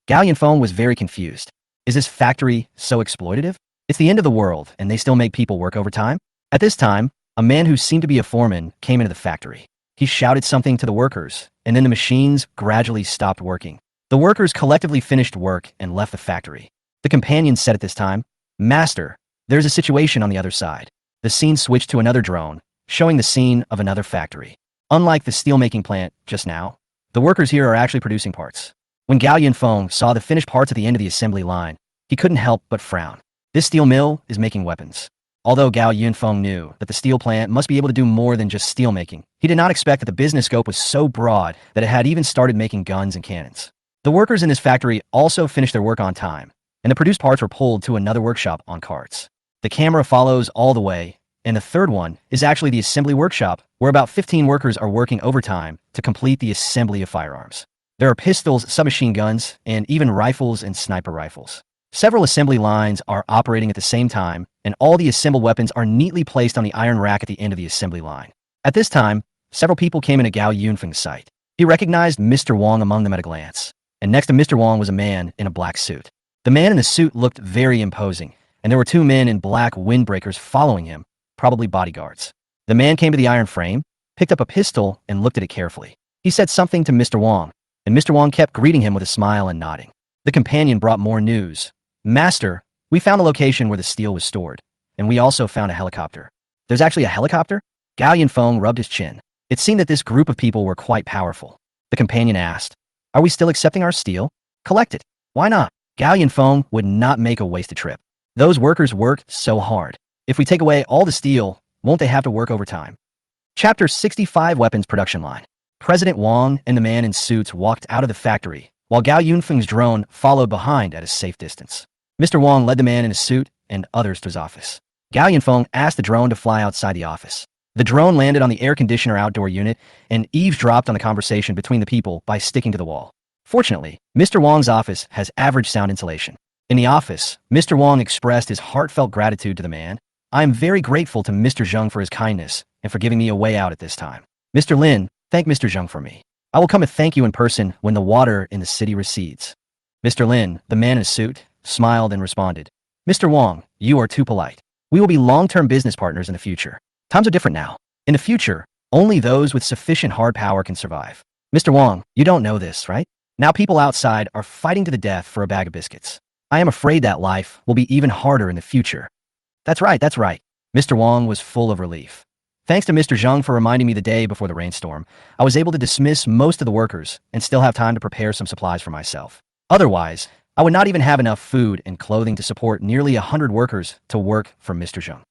Gao Yunfeng was very confused. Is this factory so exploitative? It's the end of the world, and they still make people work overtime? At this time, a man who seemed to be a foreman came into the factory. He shouted something to the workers, and then the machines gradually stopped working. The workers collectively finished work and left the factory. The companion said at this time, "Master, there's a situation on the other side." The scene switched to another drone, showing the scene of another factory. Unlike the steelmaking plant just now, the workers here are actually producing parts. When Gao Yunfeng saw the finished parts at the end of the assembly line, he couldn't help but frown. This steel mill is making weapons. Although Gao Yunfeng knew that the steel plant must be able to do more than just steel making, he did not expect that the business scope was so broad that it had even started making guns and cannons. The workers in this factory also finished their work on time, and the produced parts were pulled to another workshop on carts. The camera follows all the way, and the third one is actually the assembly workshop, where about 15 workers are working overtime to complete the assembly of firearms. There are pistols, submachine guns, and even rifles and sniper rifles. Several assembly lines are operating at the same time, and all the assembled weapons are neatly placed on the iron rack at the end of the assembly line. At this time, several people came into Gao Yunfeng's sight. He recognized Mr. Wong among them at a glance, and next to Mr. Wong was a man in a black suit. The man in the suit looked very imposing, and there were two men in black windbreakers following him, probably bodyguards. The man came to the iron frame, picked up a pistol, and looked at it carefully. He said something to Mr. Wong, and Mr. Wong kept greeting him with a smile and nodding. The companion brought more news. "Master, we found the location where the steel was stored, and we also found a helicopter." "There's actually a helicopter?" Gao Yunfeng rubbed his chin. It seemed that this group of people were quite powerful. The companion asked, "Are we still accepting our steel?" "Collect it. Why not?" Gao Yunfeng would not make a wasted trip. Those workers worked so hard. If we take away all the steel, won't they have to work overtime? Chapter 65 Weapons Production Line. President Wang and the man in suits walked out of the factory, while Gao Yunfeng's drone followed behind at a safe distance. Mr. Wang led the man in his suit and others to his office. Gao Yunfeng asked the drone to fly outside the office. The drone landed on the air conditioner outdoor unit and eavesdropped on the conversation between the people by sticking to the wall. Fortunately, Mr. Wang's office has average sound insulation. In the office, Mr. Wang expressed his heartfelt gratitude to the man. "I am very grateful to Mr. Zheng for his kindness and for giving me a way out at this time. Mr. Lin, thank Mr. Zheng for me. I will come and thank you in person when the water in the city recedes." Mr. Lin, the man in a suit, smiled and responded, "Mr. Wang, you are too polite. We will be long-term business partners in the future. Times are different now. In the future, only those with sufficient hard power can survive. Mr. Wang, you don't know this, right? Now people outside are fighting to the death for a bag of biscuits. I am afraid that life will be even harder in the future." That's right. Mr. Wang was full of relief. "Thanks to Mr. Zheng for reminding me the day before the rainstorm, I was able to dismiss most of the workers and still have time to prepare some supplies for myself. Otherwise, I would not even have enough food and clothing to support nearly 100 workers to work for Mr. Zheng."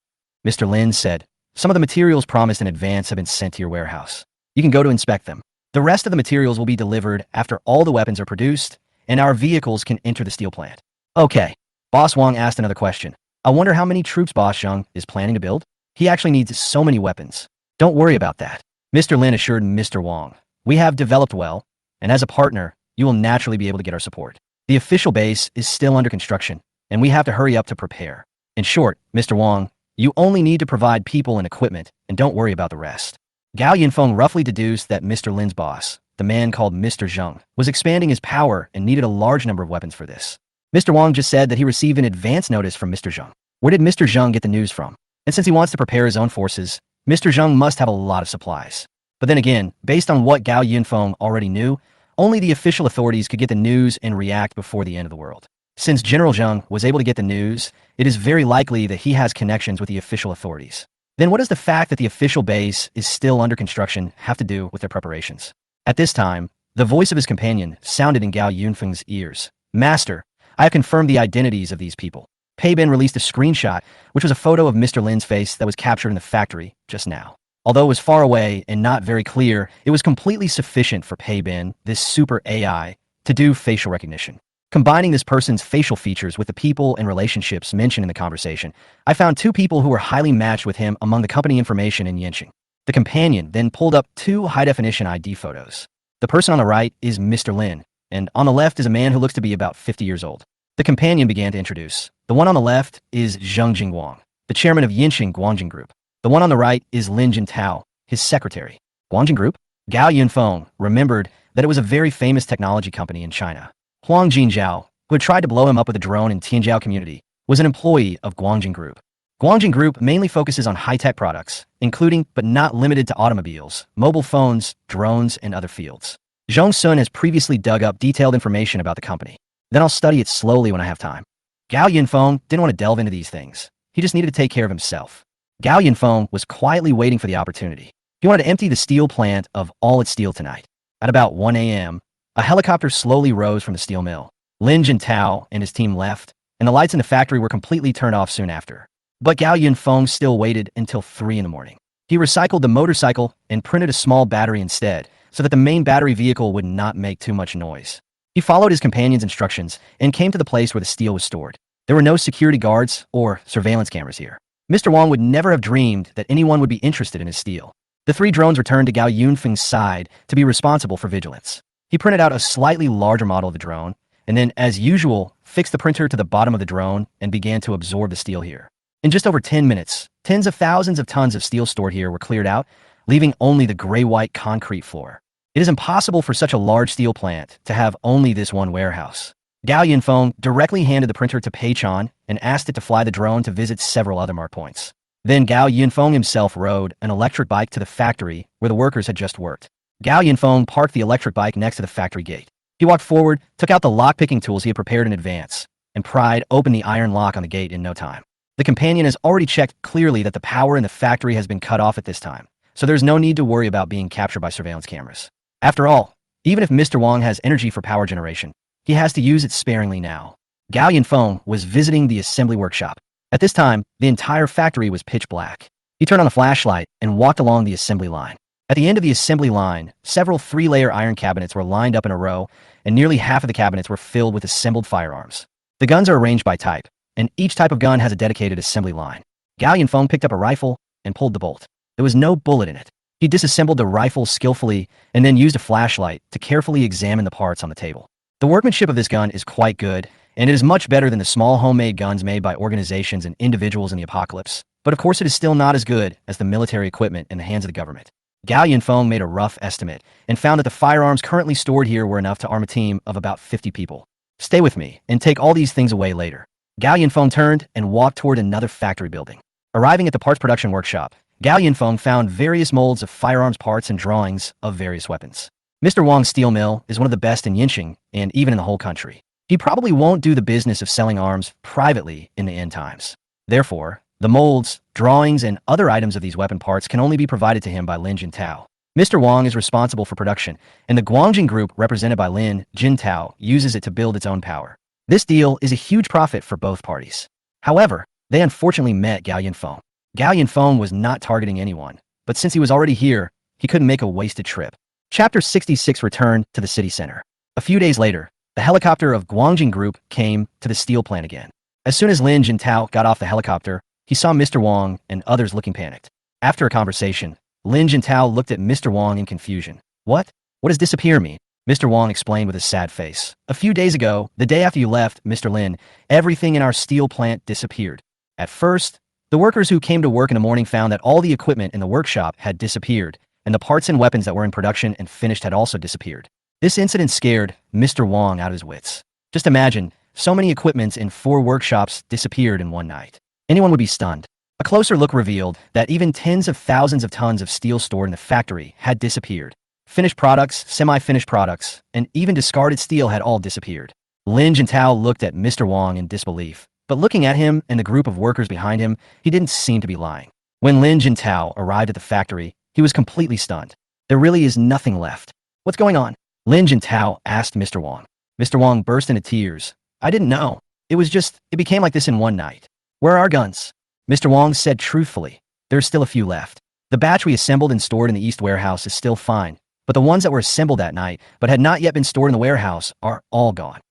Mr. Lin said, "Some of the materials promised in advance have been sent to your warehouse. You can go to inspect them. The rest of the materials will be delivered after all the weapons are produced, and our vehicles can enter the steel plant." "Okay." Boss Wang asked another question. "I wonder how many troops Boss Zheng is planning to build? He actually needs so many weapons." "Don't worry about that," Mr. Lin assured Mr. Wang. "We have developed well, and as a partner, you will naturally be able to get our support. The official base is still under construction, and we have to hurry up to prepare. In short, Mr. Wang, you only need to provide people and equipment, and don't worry about the rest." Gao Yunfeng roughly deduced that Mr. Lin's boss, the man called Mr. Zheng, was expanding his power and needed a large number of weapons for this. Mr. Wang just said that he received an advance notice from Mr. Zheng. Where did Mr. Zheng get the news from? And since he wants to prepare his own forces, Mr. Zheng must have a lot of supplies. But then again, based on what Gao Yunfeng already knew, only the official authorities could get the news and react before the end of the world. Since General Zheng was able to get the news, it is very likely that he has connections with the official authorities. Then what does the fact that the official base is still under construction have to do with their preparations? At this time, the voice of his companion sounded in Gao Yunfeng's ears. "Master, I have confirmed the identities of these people." Pei Bin released a screenshot, which was a photo of Mr. Lin's face that was captured in the factory just now. Although it was far away and not very clear, it was completely sufficient for Pei Bin, this super AI, to do facial recognition. Combining this person's facial features with the people and relationships mentioned in the conversation, I found two people who were highly matched with him among the company information in Yanqing. The companion then pulled up two high-definition ID photos. The person on the right is Mr. Lin, and on the left is a man who looks to be about 50 years old. The companion began to introduce. The one on the left is Zheng Jingguang, the chairman of Yanqing Guangjing Group. The one on the right is Lin Jintao, his secretary. Guangjing Group? Gao Yunfeng remembered that it was a very famous technology company in China. Huang Jinzhao, who had tried to blow him up with a drone in Tianjiao community, was an employee of Guangjing Group. Guangjing Group mainly focuses on high-tech products, including but not limited to automobiles, mobile phones, drones, and other fields. Zhong Sun has previously dug up detailed information about the company. Then I'll study it slowly when I have time. Gao Yunfeng didn't want to delve into these things. He just needed to take care of himself. Gao Yunfeng was quietly waiting for the opportunity. He wanted to empty the steel plant of all its steel tonight. At about 1 a.m., a helicopter slowly rose from the steel mill. Lin Jintao and his team left, and the lights in the factory were completely turned off soon after. But Gao Yunfeng still waited until 3 in the morning. He recycled the motorcycle and printed a small battery instead, so that the main battery vehicle would not make too much noise. He followed his companion's instructions and came to the place where the steel was stored. There were no security guards or surveillance cameras here. Mr. Wang would never have dreamed that anyone would be interested in his steel. The 3 drones returned to Gao Yunfeng's side to be responsible for vigilance. He printed out a slightly larger model of the drone, and then, as usual, fixed the printer to the bottom of the drone and began to absorb the steel here. In just over 10 minutes, tens of thousands of tons of steel stored here were cleared out, leaving only the gray-white concrete floor. It is impossible for such a large steel plant to have only this one warehouse. Gao Yinfeng directly handed the printer to Pei Chan and asked it to fly the drone to visit several other mark points. Then Gao Yinfeng himself rode an electric bike to the factory where the workers had just worked. Gao Yinfeng parked the electric bike next to the factory gate. He walked forward, took out the lock-picking tools he had prepared in advance, and pried open the iron lock on the gate in no time. The companion has already checked clearly that the power in the factory has been cut off at this time, so there's no need to worry about being captured by surveillance cameras. After all, even if Mr. Wang has energy for power generation, he has to use it sparingly now. Gao Yinfeng was visiting the assembly workshop. At this time, the entire factory was pitch black. He turned on a flashlight and walked along the assembly line. At the end of the assembly line, several three-layer iron cabinets were lined up in a row, and nearly half of the cabinets were filled with assembled firearms. The guns are arranged by type, and each type of gun has a dedicated assembly line. Gao Yinfeng picked up a rifle and pulled the bolt. There was no bullet in it. He disassembled the rifle skillfully and then used a flashlight to carefully examine the parts on the table. The workmanship of this gun is quite good, and it is much better than the small homemade guns made by organizations and individuals in the apocalypse. But of course it is still not as good as the military equipment in the hands of the government. Gao Yinfeng made a rough estimate and found that the firearms currently stored here were enough to arm a team of about 50 people. Stay with me and take all these things away later. Gao Yinfeng turned and walked toward another factory building. Arriving at the parts production workshop, Gao Yinfeng found various molds of firearms parts and drawings of various weapons. Mr. Wang's steel mill is one of the best in Yinxing and even in the whole country. He probably won't do the business of selling arms privately in the end times. Therefore, the molds, drawings, and other items of these weapon parts can only be provided to him by Lin Jintao. Mr. Wang is responsible for production, and the Guangjing Group, represented by Lin Jintao, uses it to build its own power. This deal is a huge profit for both parties. However, they unfortunately met Gao Yinfeng. Gao Yinfeng was not targeting anyone, but since he was already here, he couldn't make a wasted trip. Chapter 66 returned to the city center. A few days later, the helicopter of Guangjing Group came to the steel plant again. As soon as Lin Jintao got off the helicopter, he saw Mr. Wang and others looking panicked. After a conversation, Lin Jintao looked at Mr. Wang in confusion. What? What does disappear mean? Mr. Wang explained with a sad face. A few days ago, the day after you left, Mr. Lin, everything in our steel plant disappeared. At first, the workers who came to work in the morning found that all the equipment in the workshop had disappeared, and the parts and weapons that were in production and finished had also disappeared. This incident scared Mr. Wang out of his wits. Just imagine, so many equipments in 4 workshops disappeared in one night. Anyone would be stunned. A closer look revealed that even tens of thousands of tons of steel stored in the factory had disappeared. Finished products, semi-finished products, and even discarded steel had all disappeared. Lin Jintao looked at Mr. Wang in disbelief, but looking at him and the group of workers behind him, he didn't seem to be lying. When Lin Jintao arrived at the factory, he was completely stunned. There really is nothing left. What's going on? Lin Jintao asked Mr. Wang. Mr. Wang burst into tears. I didn't know. It became like this in one night. Where are our guns? Mr. Wang said truthfully. There's still a few left. The batch we assembled and stored in the East warehouse is still fine, but the ones that were assembled that night but had not yet been stored in the warehouse are all gone.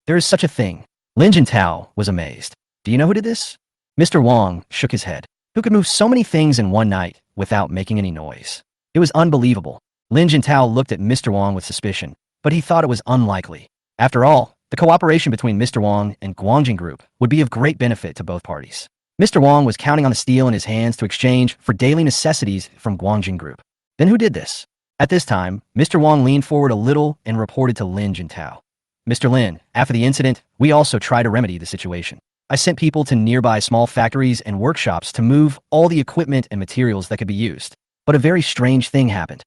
There is such a thing. Lin Jintao was amazed. Do you know who did this? Mr. Wang shook his head. Who could move so many things in one night without making any noise? It was unbelievable. Lin Jintao looked at Mr. Wang with suspicion, but he thought it was unlikely. After all, the cooperation between Mr. Wang and Guangjing Group would be of great benefit to both parties. Mr. Wang was counting on the steel in his hands to exchange for daily necessities from Guangjing Group. Then who did this? At this time, Mr. Wang leaned forward a little and reported to Lin Jintao. Mr. Lin, after the incident, we also tried to remedy the situation. I sent people to nearby small factories and workshops to move all the equipment and materials that could be used. But a very strange thing happened.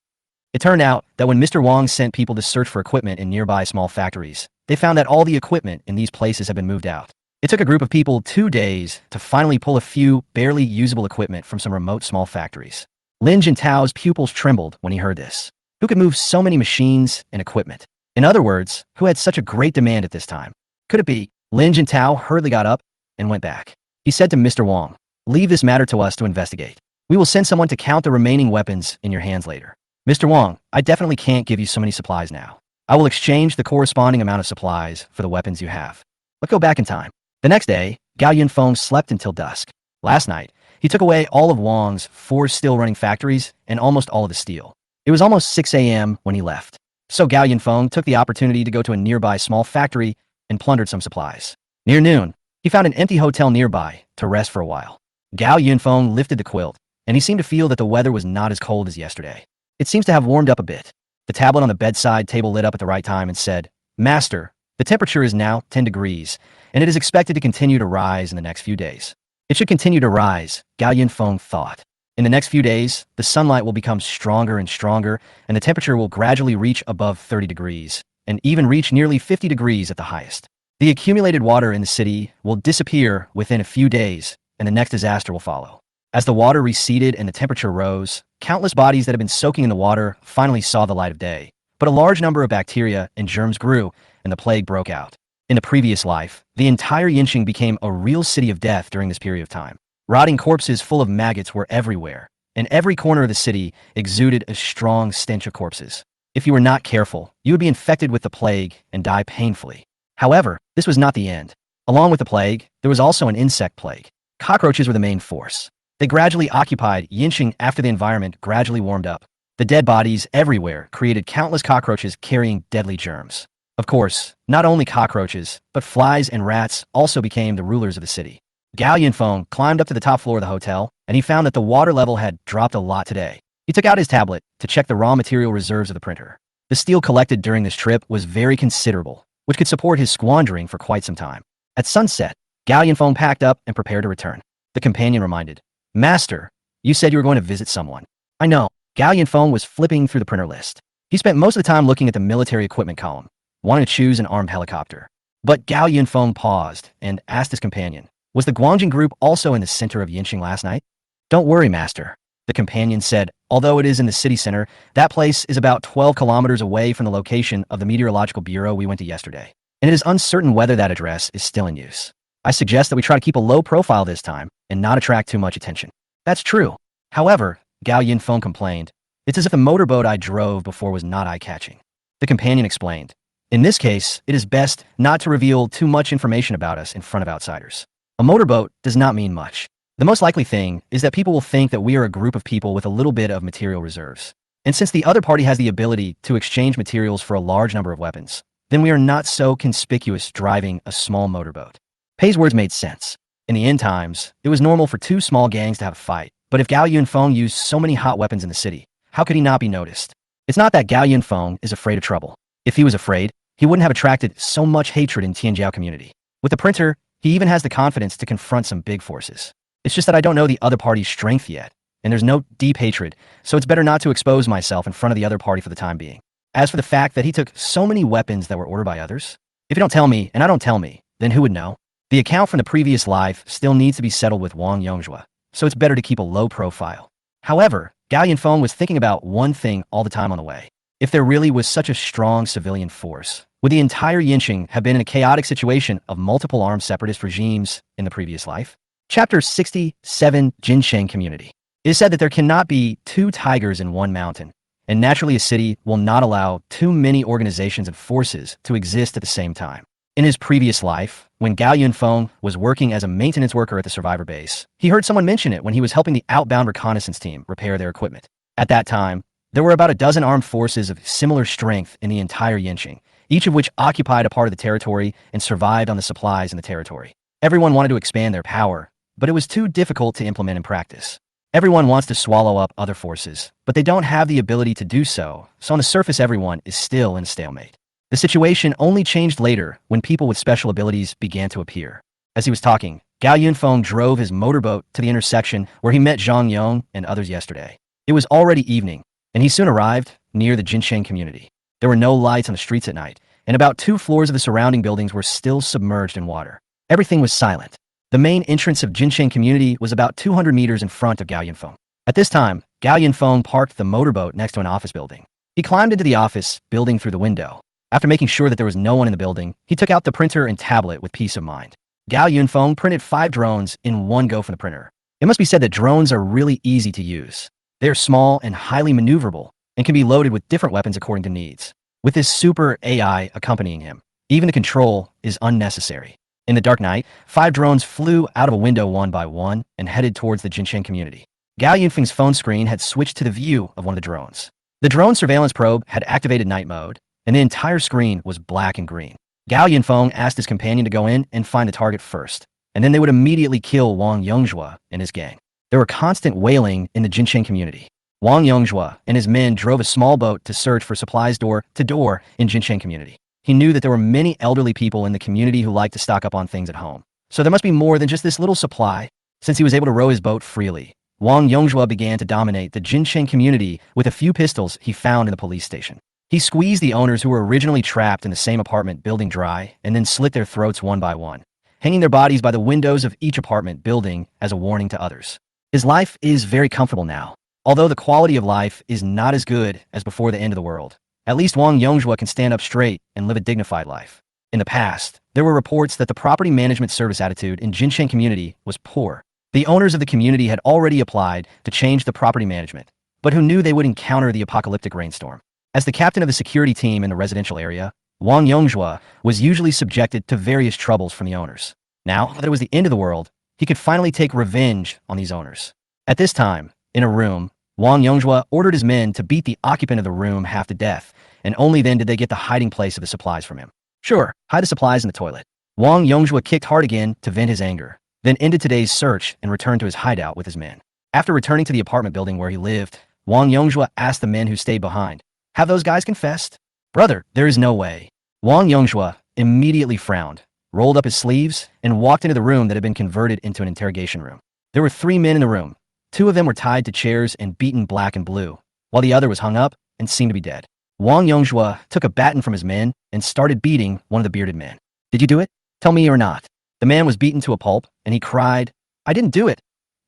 It turned out that when Mr. Wang sent people to search for equipment in nearby small factories, they found that all the equipment in these places had been moved out. It took a group of people 2 days to finally pull a few barely usable equipment from some remote small factories. Lin Jintao's pupils trembled when he heard this. Who could move so many machines and equipment? In other words, who had such a great demand at this time? Could it be? Lin Jintao hurriedly got up and went back. He said to Mr. Wang, "Leave this matter to us to investigate. We will send someone to count the remaining weapons in your hands later. Mr. Wang, I definitely can't give you so many supplies now. I will exchange the corresponding amount of supplies for the weapons you have." Let's go back in time. The next day, Gao Yunfeng slept until dusk. Last night, he took away all of Wang's 4 still running factories and almost all of the steel. It was almost 6 a.m. when he left. So Gao Yunfeng took the opportunity to go to a nearby small factory and plundered some supplies. Near noon, he found an empty hotel nearby to rest for a while. Gao Yunfeng lifted the quilt, and he seemed to feel that the weather was not as cold as yesterday. It seems to have warmed up a bit. The tablet on the bedside table lit up at the right time and said, "Master, the temperature is now 10 degrees, and it is expected to continue to rise in the next few days." It should continue to rise, Gao Yunfeng thought. In the next few days, the sunlight will become stronger and stronger, and the temperature will gradually reach above 30 degrees, and even reach nearly 50 degrees at the highest. The accumulated water in the city will disappear within a few days, and the next disaster will follow. As the water receded and the temperature rose, countless bodies that had been soaking in the water finally saw the light of day. But a large number of bacteria and germs grew, and the plague broke out. In the previous life, the entire Yinqing became a real city of death during this period of time. Rotting corpses full of maggots were everywhere, and every corner of the city exuded a strong stench of corpses. If you were not careful, you would be infected with the plague and die painfully. However, this was not the end. Along with the plague, there was also an insect plague. Cockroaches were the main force. They gradually occupied Yinqing after the environment gradually warmed up. The dead bodies everywhere created countless cockroaches carrying deadly germs. Of course, not only cockroaches, but flies and rats also became the rulers of the city. Gao Yunfeng climbed up to the top floor of the hotel, and he found that the water level had dropped a lot today. He took out his tablet to check the raw material reserves of the printer. The steel collected during this trip was very considerable, which could support his squandering for quite some time. At sunset, Gao Yunfeng packed up and prepared to return. The companion reminded, "Master, you said you were going to visit someone." "I know." Gao Yunfeng was flipping through the printer list. He spent most of the time looking at the military equipment column, wanting to choose an armed helicopter. But Gao Yunfeng paused and asked his companion, "Was the Guangjing group also in the center of Yinqing last night?" "Don't worry, Master," the companion said. "Although it is in the city center, that place is about 12 kilometers away from the location of the meteorological bureau we went to yesterday, and it is uncertain whether that address is still in use. I suggest that we try to keep a low profile this time and not attract too much attention." "That's true. However," Gao Yunfeng complained, "it's as if the motorboat I drove before was not eye-catching." The companion explained, "In this case, it is best not to reveal too much information about us in front of outsiders. A motorboat does not mean much. The most likely thing is that people will think that we are a group of people with a little bit of material reserves. And since the other party has the ability to exchange materials for a large number of weapons, then we are not so conspicuous driving a small motorboat." Pei's words made sense. In the end times, it was normal for two small gangs to have a fight. But if Gao Yunfeng used so many hot weapons in the city, how could he not be noticed? It's not that Gao Yunfeng is afraid of trouble. If he was afraid, he wouldn't have attracted so much hatred in Tianjiao community. With the printer, he even has the confidence to confront some big forces. It's just that I don't know the other party's strength yet, and there's no deep hatred, so it's better not to expose myself in front of the other party for the time being. As for the fact that he took so many weapons that were ordered by others, if you don't tell me, and I don't tell me, then who would know? The account from the previous life still needs to be settled with Wang Yongzhua, so it's better to keep a low profile. However, Gao Yunfeng was thinking about one thing all the time on the way. If there really was such a strong civilian force, would the entire Yinqing have been in a chaotic situation of multiple armed separatist regimes in the previous life? Chapter 67, Jinsheng Community. It is said that there cannot be two tigers in one mountain, and naturally a city will not allow too many organizations and forces to exist at the same time. In his previous life, when Gao Yunfeng was working as a maintenance worker at the survivor base, he heard someone mention it when he was helping the outbound reconnaissance team repair their equipment. At that time, there were about a dozen armed forces of similar strength in the entire Yinqing, each of which occupied a part of the territory and survived on the supplies in the territory. Everyone wanted to expand their power, but it was too difficult to implement in practice. Everyone wants to swallow up other forces, but they don't have the ability to do so, so on the surface everyone is still in a stalemate. The situation only changed later when people with special abilities began to appear. As he was talking, Gao Yunfeng drove his motorboat to the intersection where he met Zhang Yong and others yesterday. It was already evening, and he soon arrived near the Jinsheng community. There were no lights on the streets at night, and about 2 floors of the surrounding buildings were still submerged in water. Everything was silent. The main entrance of Jinsheng community was about 200 meters in front of Gao Yunfeng. At this time, Gao Yunfeng parked the motorboat next to an office building. He climbed into the office building through the window. After making sure that there was no one in the building, he took out the printer and tablet with peace of mind. Gao Yunfeng printed 5 drones in one go from the printer. It must be said that drones are really easy to use. They are small and highly maneuverable and can be loaded with different weapons according to needs. With this super AI accompanying him, even the control is unnecessary. In the dark night, 5 drones flew out of a window one by one and headed towards the Jinsheng community. Gao Yunfeng's phone screen had switched to the view of one of the drones. The drone surveillance probe had activated night mode, and the entire screen was black and green. Gao Yunfeng asked his companion to go in and find the target first, and then they would immediately kill Wang Yongzhua and his gang. There were constant wailing in the Jincheng community. Wang Yongzhua and his men drove a small boat to search for supplies door to door in Jincheng community. He knew that there were many elderly people in the community who liked to stock up on things at home. So there must be more than just this little supply. Since he was able to row his boat freely, Wang Yongzhua began to dominate the Jincheng community with a few pistols he found in the police station. He squeezed the owners who were originally trapped in the same apartment building dry and then slit their throats one by one, hanging their bodies by the windows of each apartment building as a warning to others. His life is very comfortable now, although the quality of life is not as good as before the end of the world. At least Wang Yongzhua can stand up straight and live a dignified life. In the past, there were reports that the property management service attitude in Jincheng community was poor. The owners of the community had already applied to change the property management, but who knew they would encounter the apocalyptic rainstorm. As the captain of the security team in the residential area, Wang Yongzhua was usually subjected to various troubles from the owners. Now that it was the end of the world, he could finally take revenge on these owners. At this time, in a room, Wang Yongzhua ordered his men to beat the occupant of the room half to death, and only then did they get the hiding place of the supplies from him. Sure, hide the supplies in the toilet. Wang Yongzhua kicked hard again to vent his anger, then ended today's search and returned to his hideout with his men. After returning to the apartment building where he lived, Wang Yongzhua asked the men who stayed behind, "Have those guys confessed?" "Brother, there is no way." Wang Yongzhua immediately frowned, rolled up his sleeves, and walked into the room that had been converted into an interrogation room. There were 3 men in the room. 2 of them were tied to chairs and beaten black and blue, while the other was hung up and seemed to be dead. Wang Yongzhua took a baton from his men and started beating one of the bearded men. "Did you do it? Tell me or not." The man was beaten to a pulp, and he cried, "I didn't do it.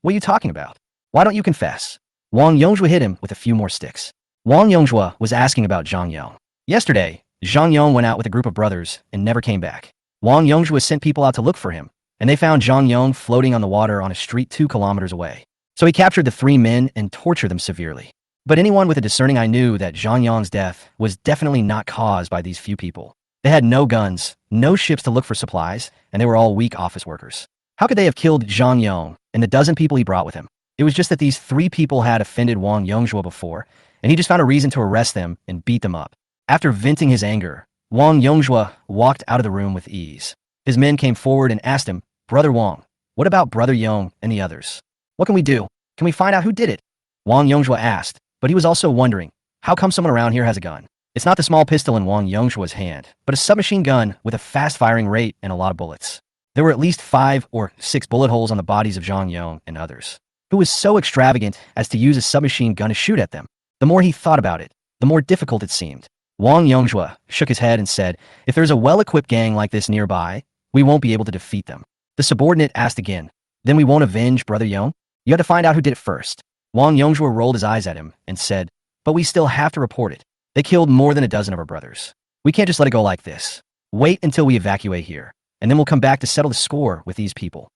What are you talking about? Why don't you confess?" Wang Yongzhua hit him with a few more sticks. Wang Yongzhua was asking about Zhang Yong. Yesterday, Zhang Yong went out with a group of brothers and never came back. Wang Yongzhua sent people out to look for him, and they found Zhang Yong floating on the water on a street 2 kilometers away. So he captured the 3 men and tortured them severely. But anyone with a discerning eye knew that Zhang Yong's death was definitely not caused by these few people. They had no guns, no ships to look for supplies, and they were all weak office workers. How could they have killed Zhang Yong and the dozen people he brought with him? It was just that these 3 people had offended Wang Yongzhua before, and he just found a reason to arrest them and beat them up. After venting his anger, Wang Yongzhua walked out of the room with ease. His men came forward and asked him, "Brother Wang, what about Brother Yong and the others? What can we do? Can we find out who did it?" Wang Yongzhua asked, but he was also wondering, how come someone around here has a gun? It's not the small pistol in Wang Yongzhua's hand, but a submachine gun with a fast-firing rate and a lot of bullets. There were at least 5 or 6 bullet holes on the bodies of Zhang Yong and others. Who was so extravagant as to use a submachine gun to shoot at them? The more he thought about it, the more difficult it seemed. Wang Yongzhua shook his head and said, "If there's a well-equipped gang like this nearby, we won't be able to defeat them." The subordinate asked again, "Then we won't avenge Brother Yong? You have to find out who did it first." Wang Yongzhua rolled his eyes at him and said, "But we still have to report it. They killed more than a dozen of our brothers. We can't just let it go like this. Wait until we evacuate here, and then we'll come back to settle the score with these people.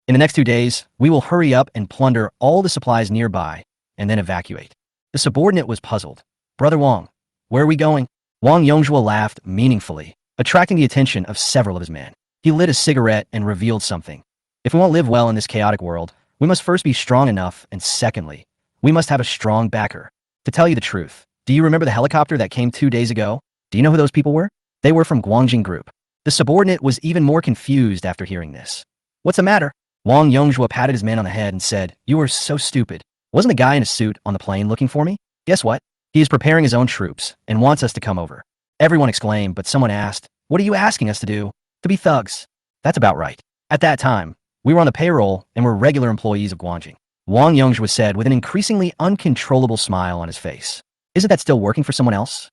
In the next 2 days, we will hurry up and plunder all the supplies nearby, and then evacuate." The subordinate was puzzled. "Brother Wang, where are we going?" Wang Yongzhua laughed meaningfully, attracting the attention of several of his men. He lit a cigarette and revealed something. "If we won't live well in this chaotic world, we must first be strong enough, and secondly, we must have a strong backer. To tell you the truth, do you remember the helicopter that came 2 days ago? Do you know who those people were? They were from Guangjing Group." The subordinate was even more confused after hearing this. "What's the matter?" Wang Yongzhua patted his man on the head and said, "You are so stupid. Wasn't the guy in a suit on the plane looking for me? Guess what? He is preparing his own troops and wants us to come over." Everyone exclaimed, but someone asked, "What are you asking us to do?" "To be thugs." "That's about right. At that time, we were on the payroll and were regular employees of Guangjing." Wang Yongzhua said with an increasingly uncontrollable smile on his face. "Isn't that still working for someone else?"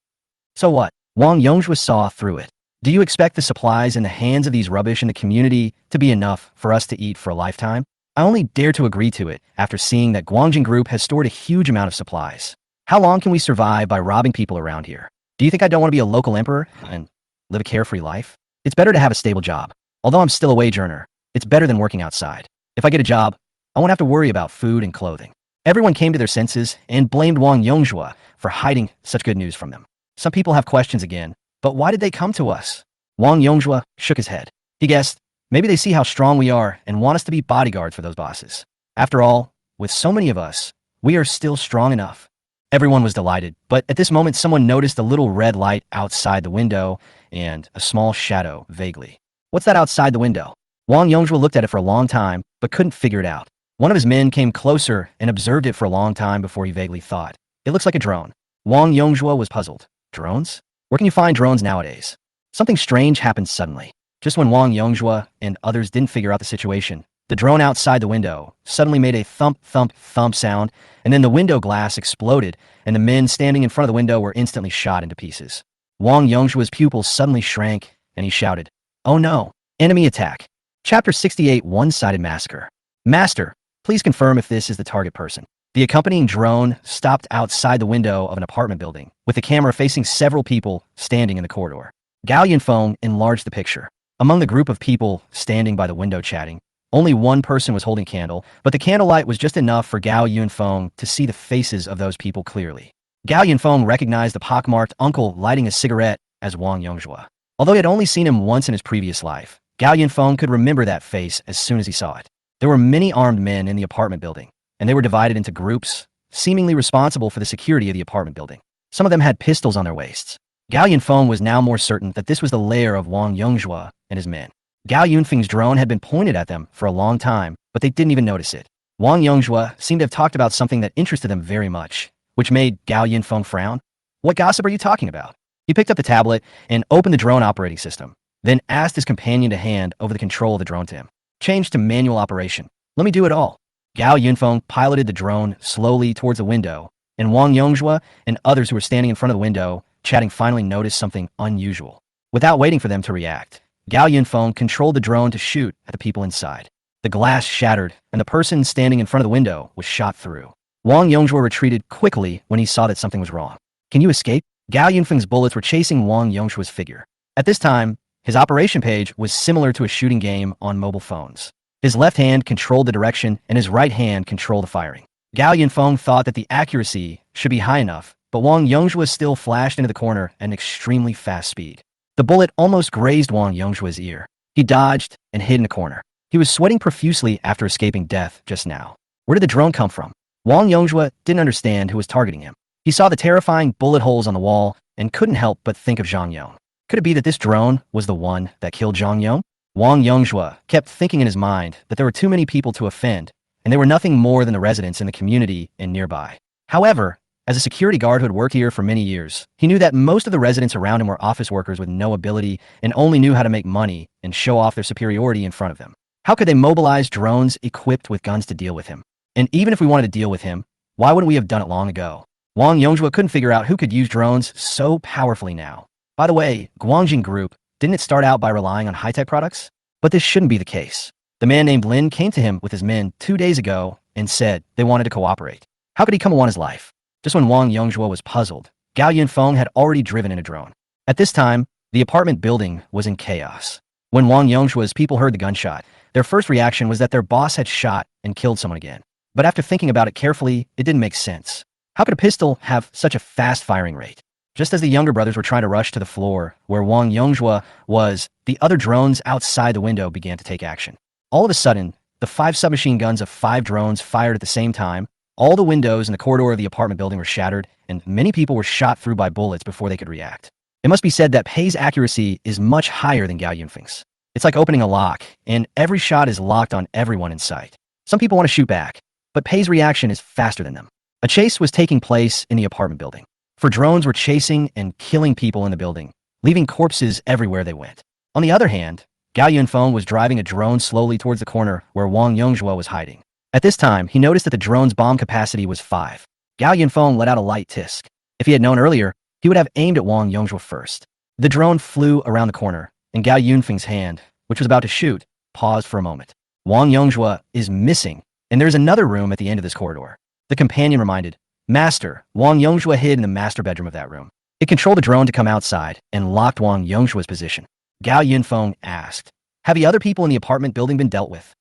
"So what?" Wang Yongzhua saw through it. "Do you expect the supplies in the hands of these rubbish in the community to be enough for us to eat for a lifetime? I only dare to agree to it after seeing that Guangjing Group has stored a huge amount of supplies. How long can we survive by robbing people around here? Do you think I don't want to be a local emperor and live a carefree life? It's better to have a stable job. Although I'm still a wage earner, it's better than working outside. If I get a job, I won't have to worry about food and clothing." Everyone came to their senses and blamed Wang Yongzhua for hiding such good news from them. Some people have questions again, but why did they come to us? Wang Yongzhua shook his head. He guessed, maybe they see how strong we are and want us to be bodyguards for those bosses. After all, with so many of us, we are still strong enough. Everyone was delighted, but at this moment someone noticed a little red light outside the window and a small shadow vaguely. What's that outside the window? Wang Yongzhua looked at it for a long time, but couldn't figure it out. One of his men came closer and observed it for a long time before he vaguely thought. It looks like a drone. Wang Yongzhua was puzzled. Drones? Where can you find drones nowadays? Something strange happened suddenly. Just when Wang Yongzhua and others didn't figure out the situation, the drone outside the window suddenly made a thump, thump, thump sound, and then the window glass exploded, and the men standing in front of the window were instantly shot into pieces. Wang Yongzhua's pupils suddenly shrank, and he shouted, "Oh no! Enemy attack!" Chapter 68 One-Sided Massacre. Master, please confirm if this is the target person. The accompanying drone stopped outside the window of an apartment building, with the camera facing several people standing in the corridor. Gao Yunfeng enlarged the picture. Among the group of people standing by the window chatting, only one person was holding a candle, but the candlelight was just enough for Gao Yunfeng to see the faces of those people clearly. Gao Yunfeng recognized the pockmarked uncle lighting a cigarette as Wang Yongzhua. Although he had only seen him once in his previous life, Gao Yunfeng could remember that face as soon as he saw it. There were many armed men in the apartment building, and they were divided into groups, seemingly responsible for the security of the apartment building. Some of them had pistols on their waists. Gao Yunfeng was now more certain that this was the lair of Wang Yongzhua and his men. Gao Yunfeng's drone had been pointed at them for a long time, but they didn't even notice it. Wang Yongzhua seemed to have talked about something that interested them very much, which made Gao Yunfeng frown. "What gossip are you talking about?" He picked up the tablet and opened the drone operating system, then asked his companion to hand over the control of the drone to him. "Change to manual operation. Let me do it all." Gao Yunfeng piloted the drone slowly towards the window, and Wang Yongzhua and others who were standing in front of the window, chatting, finally noticed something unusual. Without waiting for them to react, Gao Yunfeng controlled the drone to shoot at the people inside. The glass shattered, and the person standing in front of the window was shot through. Wang Yongzhua retreated quickly when he saw that something was wrong. "Can you escape?" Gao Yunfeng's bullets were chasing Wang Yongzhua's figure. At this time, his operation page was similar to a shooting game on mobile phones. His left hand controlled the direction, and his right hand controlled the firing. Gao Yunfeng thought that the accuracy should be high enough, but Wang Yongzhua still flashed into the corner at an extremely fast speed. The bullet almost grazed Wang Yongzhua's ear. He dodged and hid in a corner. He was sweating profusely after escaping death just now. Where did the drone come from? Wang Yongzhua didn't understand who was targeting him. He saw the terrifying bullet holes on the wall and couldn't help but think of Zhang Yong. Could it be that this drone was the one that killed Zhang Yong? Wang Yongzhua kept thinking in his mind that there were too many people to offend, and they were nothing more than the residents in the community and nearby. However, as a security guard who had worked here for many years, he knew that most of the residents around him were office workers with no ability and only knew how to make money and show off their superiority in front of them. How could they mobilize drones equipped with guns to deal with him? And even if we wanted to deal with him, why wouldn't we have done it long ago? Wang Yongzhua couldn't figure out who could use drones so powerfully now. By the way, Guangjing Group, didn't it start out by relying on high-tech products? But this shouldn't be the case. The man named Lin came to him with his men 2 days ago and said they wanted to cooperate. How could he come on his life? Just when Wang Yongzhua was puzzled, Gao Yunfeng had already driven in a drone. At this time, the apartment building was in chaos. When Wang Yongzhua's people heard the gunshot, their first reaction was that their boss had shot and killed someone again. But after thinking about it carefully, it didn't make sense. How could a pistol have such a fast firing rate? Just as the younger brothers were trying to rush to the floor where Wang Yongzhua was, the other drones outside the window began to take action. All of a sudden, the 5 submachine guns of 5 drones fired at the same time. All the windows in the corridor of the apartment building were shattered, and many people were shot through by bullets before they could react. It must be said that Pei's accuracy is much higher than Gao Yunfeng's. It's like opening a lock, and every shot is locked on everyone in sight. Some people want to shoot back, but Pei's reaction is faster than them. A chase was taking place in the apartment building. For drones were chasing and killing people in the building, leaving corpses everywhere they went. On the other hand, Gao Yunfeng was driving a drone slowly towards the corner where Wang Yongzhua was hiding. At this time, he noticed that the drone's bomb capacity was 5. Gao Yunfeng let out a light tisk. If he had known earlier, he would have aimed at Wang Yongzhua first. The drone flew around the corner, and Gao Yunfeng's hand, which was about to shoot, paused for a moment. Wang Yongzhua is missing, and there's another room at the end of this corridor. The companion reminded, "Master, Wang Yongzhua hid in the master bedroom of that room." It controlled the drone to come outside and locked Wang Yongzhua's position. Gao Yunfeng asked, "Have the other people in the apartment building been dealt with?"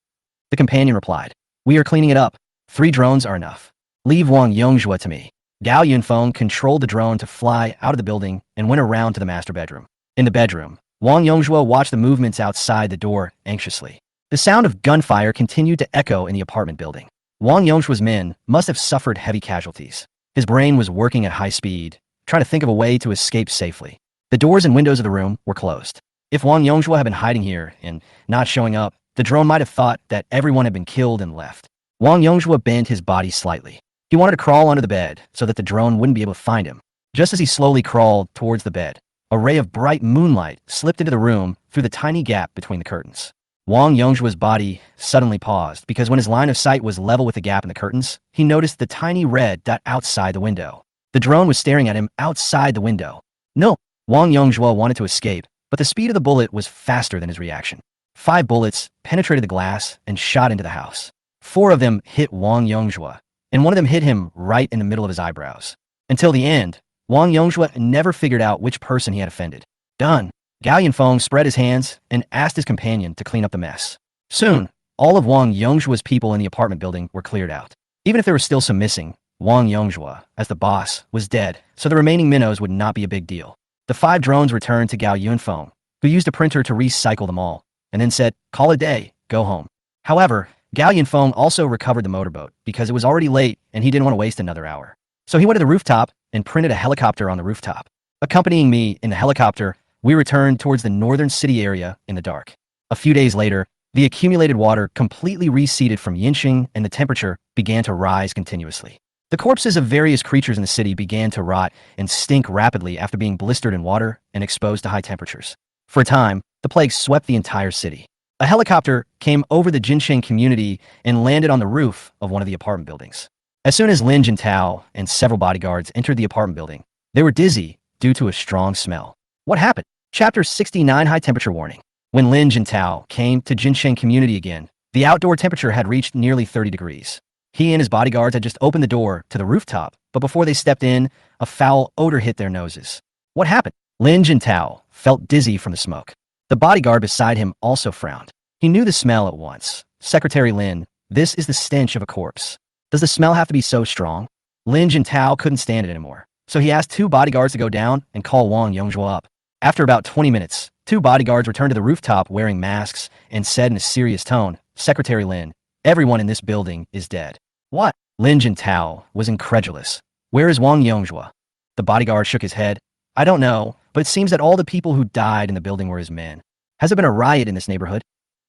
The companion replied, "We are cleaning it up. 3 drones are enough. Leave Wang Yongzhua to me." Gao Yunfeng controlled the drone to fly out of the building and went around to the master bedroom. In the bedroom, Wang Yongzhua watched the movements outside the door anxiously. The sound of gunfire continued to echo in the apartment building. Wang Yongzhua's men must have suffered heavy casualties. His brain was working at high speed, trying to think of a way to escape safely. The doors and windows of the room were closed. If Wang Yongzhua had been hiding here and not showing up, the drone might have thought that everyone had been killed and left. Wang Yongzhua bent his body slightly. He wanted to crawl under the bed so that the drone wouldn't be able to find him. Just as he slowly crawled towards the bed, a ray of bright moonlight slipped into the room through the tiny gap between the curtains. Wang Yongzhua's body suddenly paused because when his line of sight was level with the gap in the curtains, he noticed the tiny red dot outside the window. The drone was staring at him outside the window. No! Wang Yongzhua wanted to escape, but the speed of the bullet was faster than his reaction. 5 bullets penetrated the glass and shot into the house. 4 of them hit Wang Yongzhua, and one of them hit him right in the middle of his eyebrows. Until the end, Wang Yongzhua never figured out which person he had offended. Done. Gao Yanfeng spread his hands and asked his companion to clean up the mess. Soon, all of Wang Yongzhua's people in the apartment building were cleared out. Even if there were still some missing, Wang Yongzhua, as the boss, was dead, so the remaining minnows would not be a big deal. The 5 drones returned to Gao Yanfeng, who used a printer to recycle them all, and then said, "Call it a day, go home." However, Gao Yanfeng also recovered the motorboat because it was already late and he didn't want to waste another hour. So he went to the rooftop and printed a helicopter on the rooftop. Accompanying me in the helicopter, we returned towards the northern city area in the dark. A few days later, the accumulated water completely receded from Yinqing and the temperature began to rise continuously. The corpses of various creatures in the city began to rot and stink rapidly after being blistered in water and exposed to high temperatures. For a time, the plague swept the entire city. A helicopter came over the Jinsheng community and landed on the roof of one of the apartment buildings. As soon as Lin Jintao and several bodyguards entered the apartment building, they were dizzy due to a strong smell. What happened? Chapter 69 High Temperature Warning. When Lin Jintao came to Jinsheng community again, the outdoor temperature had reached nearly 30 degrees. He and his bodyguards had just opened the door to the rooftop, but before they stepped in, a foul odor hit their noses. What happened? Lin Jintao felt dizzy from the smoke. The bodyguard beside him also frowned. He knew the smell at once. "Secretary Lin, this is the stench of a corpse. Does the smell have to be so strong?" Lin Jintao couldn't stand it anymore, so he asked 2 bodyguards to go down and call Wang Yongzhua up. After about 20 minutes, 2 bodyguards returned to the rooftop wearing masks and said in a serious tone, "Secretary Lin, everyone in this building is dead." What? Lin Jintao was incredulous. "Where is Wang Yongzhua?" The bodyguard shook his head. "I don't know, but it seems that all the people who died in the building were his men. Has there been a riot in this neighborhood?"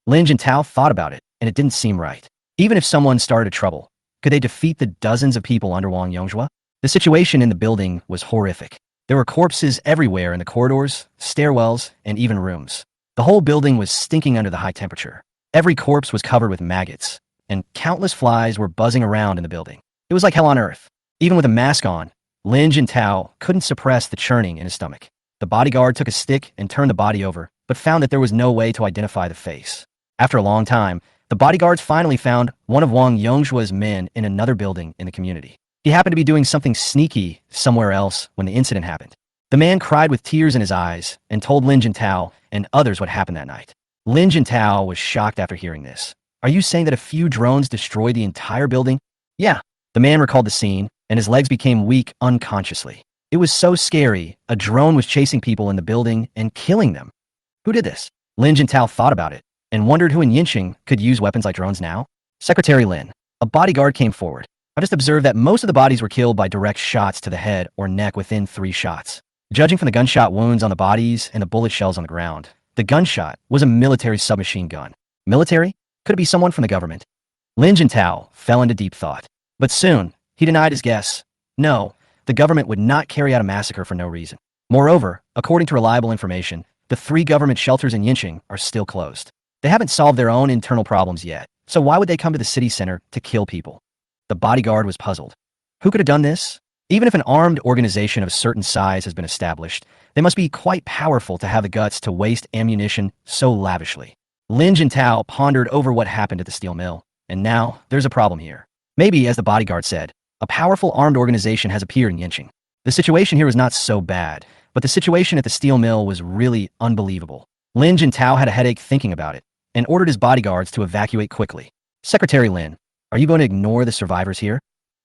Lin Jintao thought about it, and it didn't seem right. Even if someone started trouble, could they defeat the dozens of people under Wang Yongzhua? The situation in the building was horrific. There were corpses everywhere in the corridors, stairwells, and even rooms. The whole building was stinking under the high temperature. Every corpse was covered with maggots, and countless flies were buzzing around in the building. It was like hell on earth. Even with a mask on, Lin Jintao couldn't suppress the churning in his stomach. The bodyguard took a stick and turned the body over, but found that there was no way to identify the face. After a long time, the bodyguards finally found one of Wang Yongzhua's men in another building in the community. He happened to be doing something sneaky somewhere else when the incident happened. The man cried with tears in his eyes and told Lin Jintao and others what happened that night. Lin Jintao was shocked after hearing this. "Are you saying that a few drones destroyed the entire building?" "Yeah." The man recalled the scene, and his legs became weak unconsciously. It was so scary, a drone was chasing people in the building and killing them. Who did this? Lin Jintao thought about it, and wondered who in Yinqing could use weapons like drones now. "Secretary Lin." A bodyguard came forward. "I just observed that most of the bodies were killed by direct shots to the head or neck within 3 shots. Judging from the gunshot wounds on the bodies and the bullet shells on the ground, the gunshot was a military submachine gun." Military? Could it be someone from the government? Lin Jintao fell into deep thought. But soon, he denied his guess. No, the government would not carry out a massacre for no reason. Moreover, according to reliable information, the 3 government shelters in Yinqing are still closed. They haven't solved their own internal problems yet, so why would they come to the city center to kill people? The bodyguard was puzzled. Who could have done this? Even if an armed organization of a certain size has been established, they must be quite powerful to have the guts to waste ammunition so lavishly. Lin Jintao pondered over what happened at the steel mill, and now there's a problem here. Maybe, as the bodyguard said, a powerful armed organization has appeared in Yinqing. The situation here was not so bad, but the situation at the steel mill was really unbelievable. Lin Jintao had a headache thinking about it, and ordered his bodyguards to evacuate quickly. "Secretary Lin, are you going to ignore the survivors here?"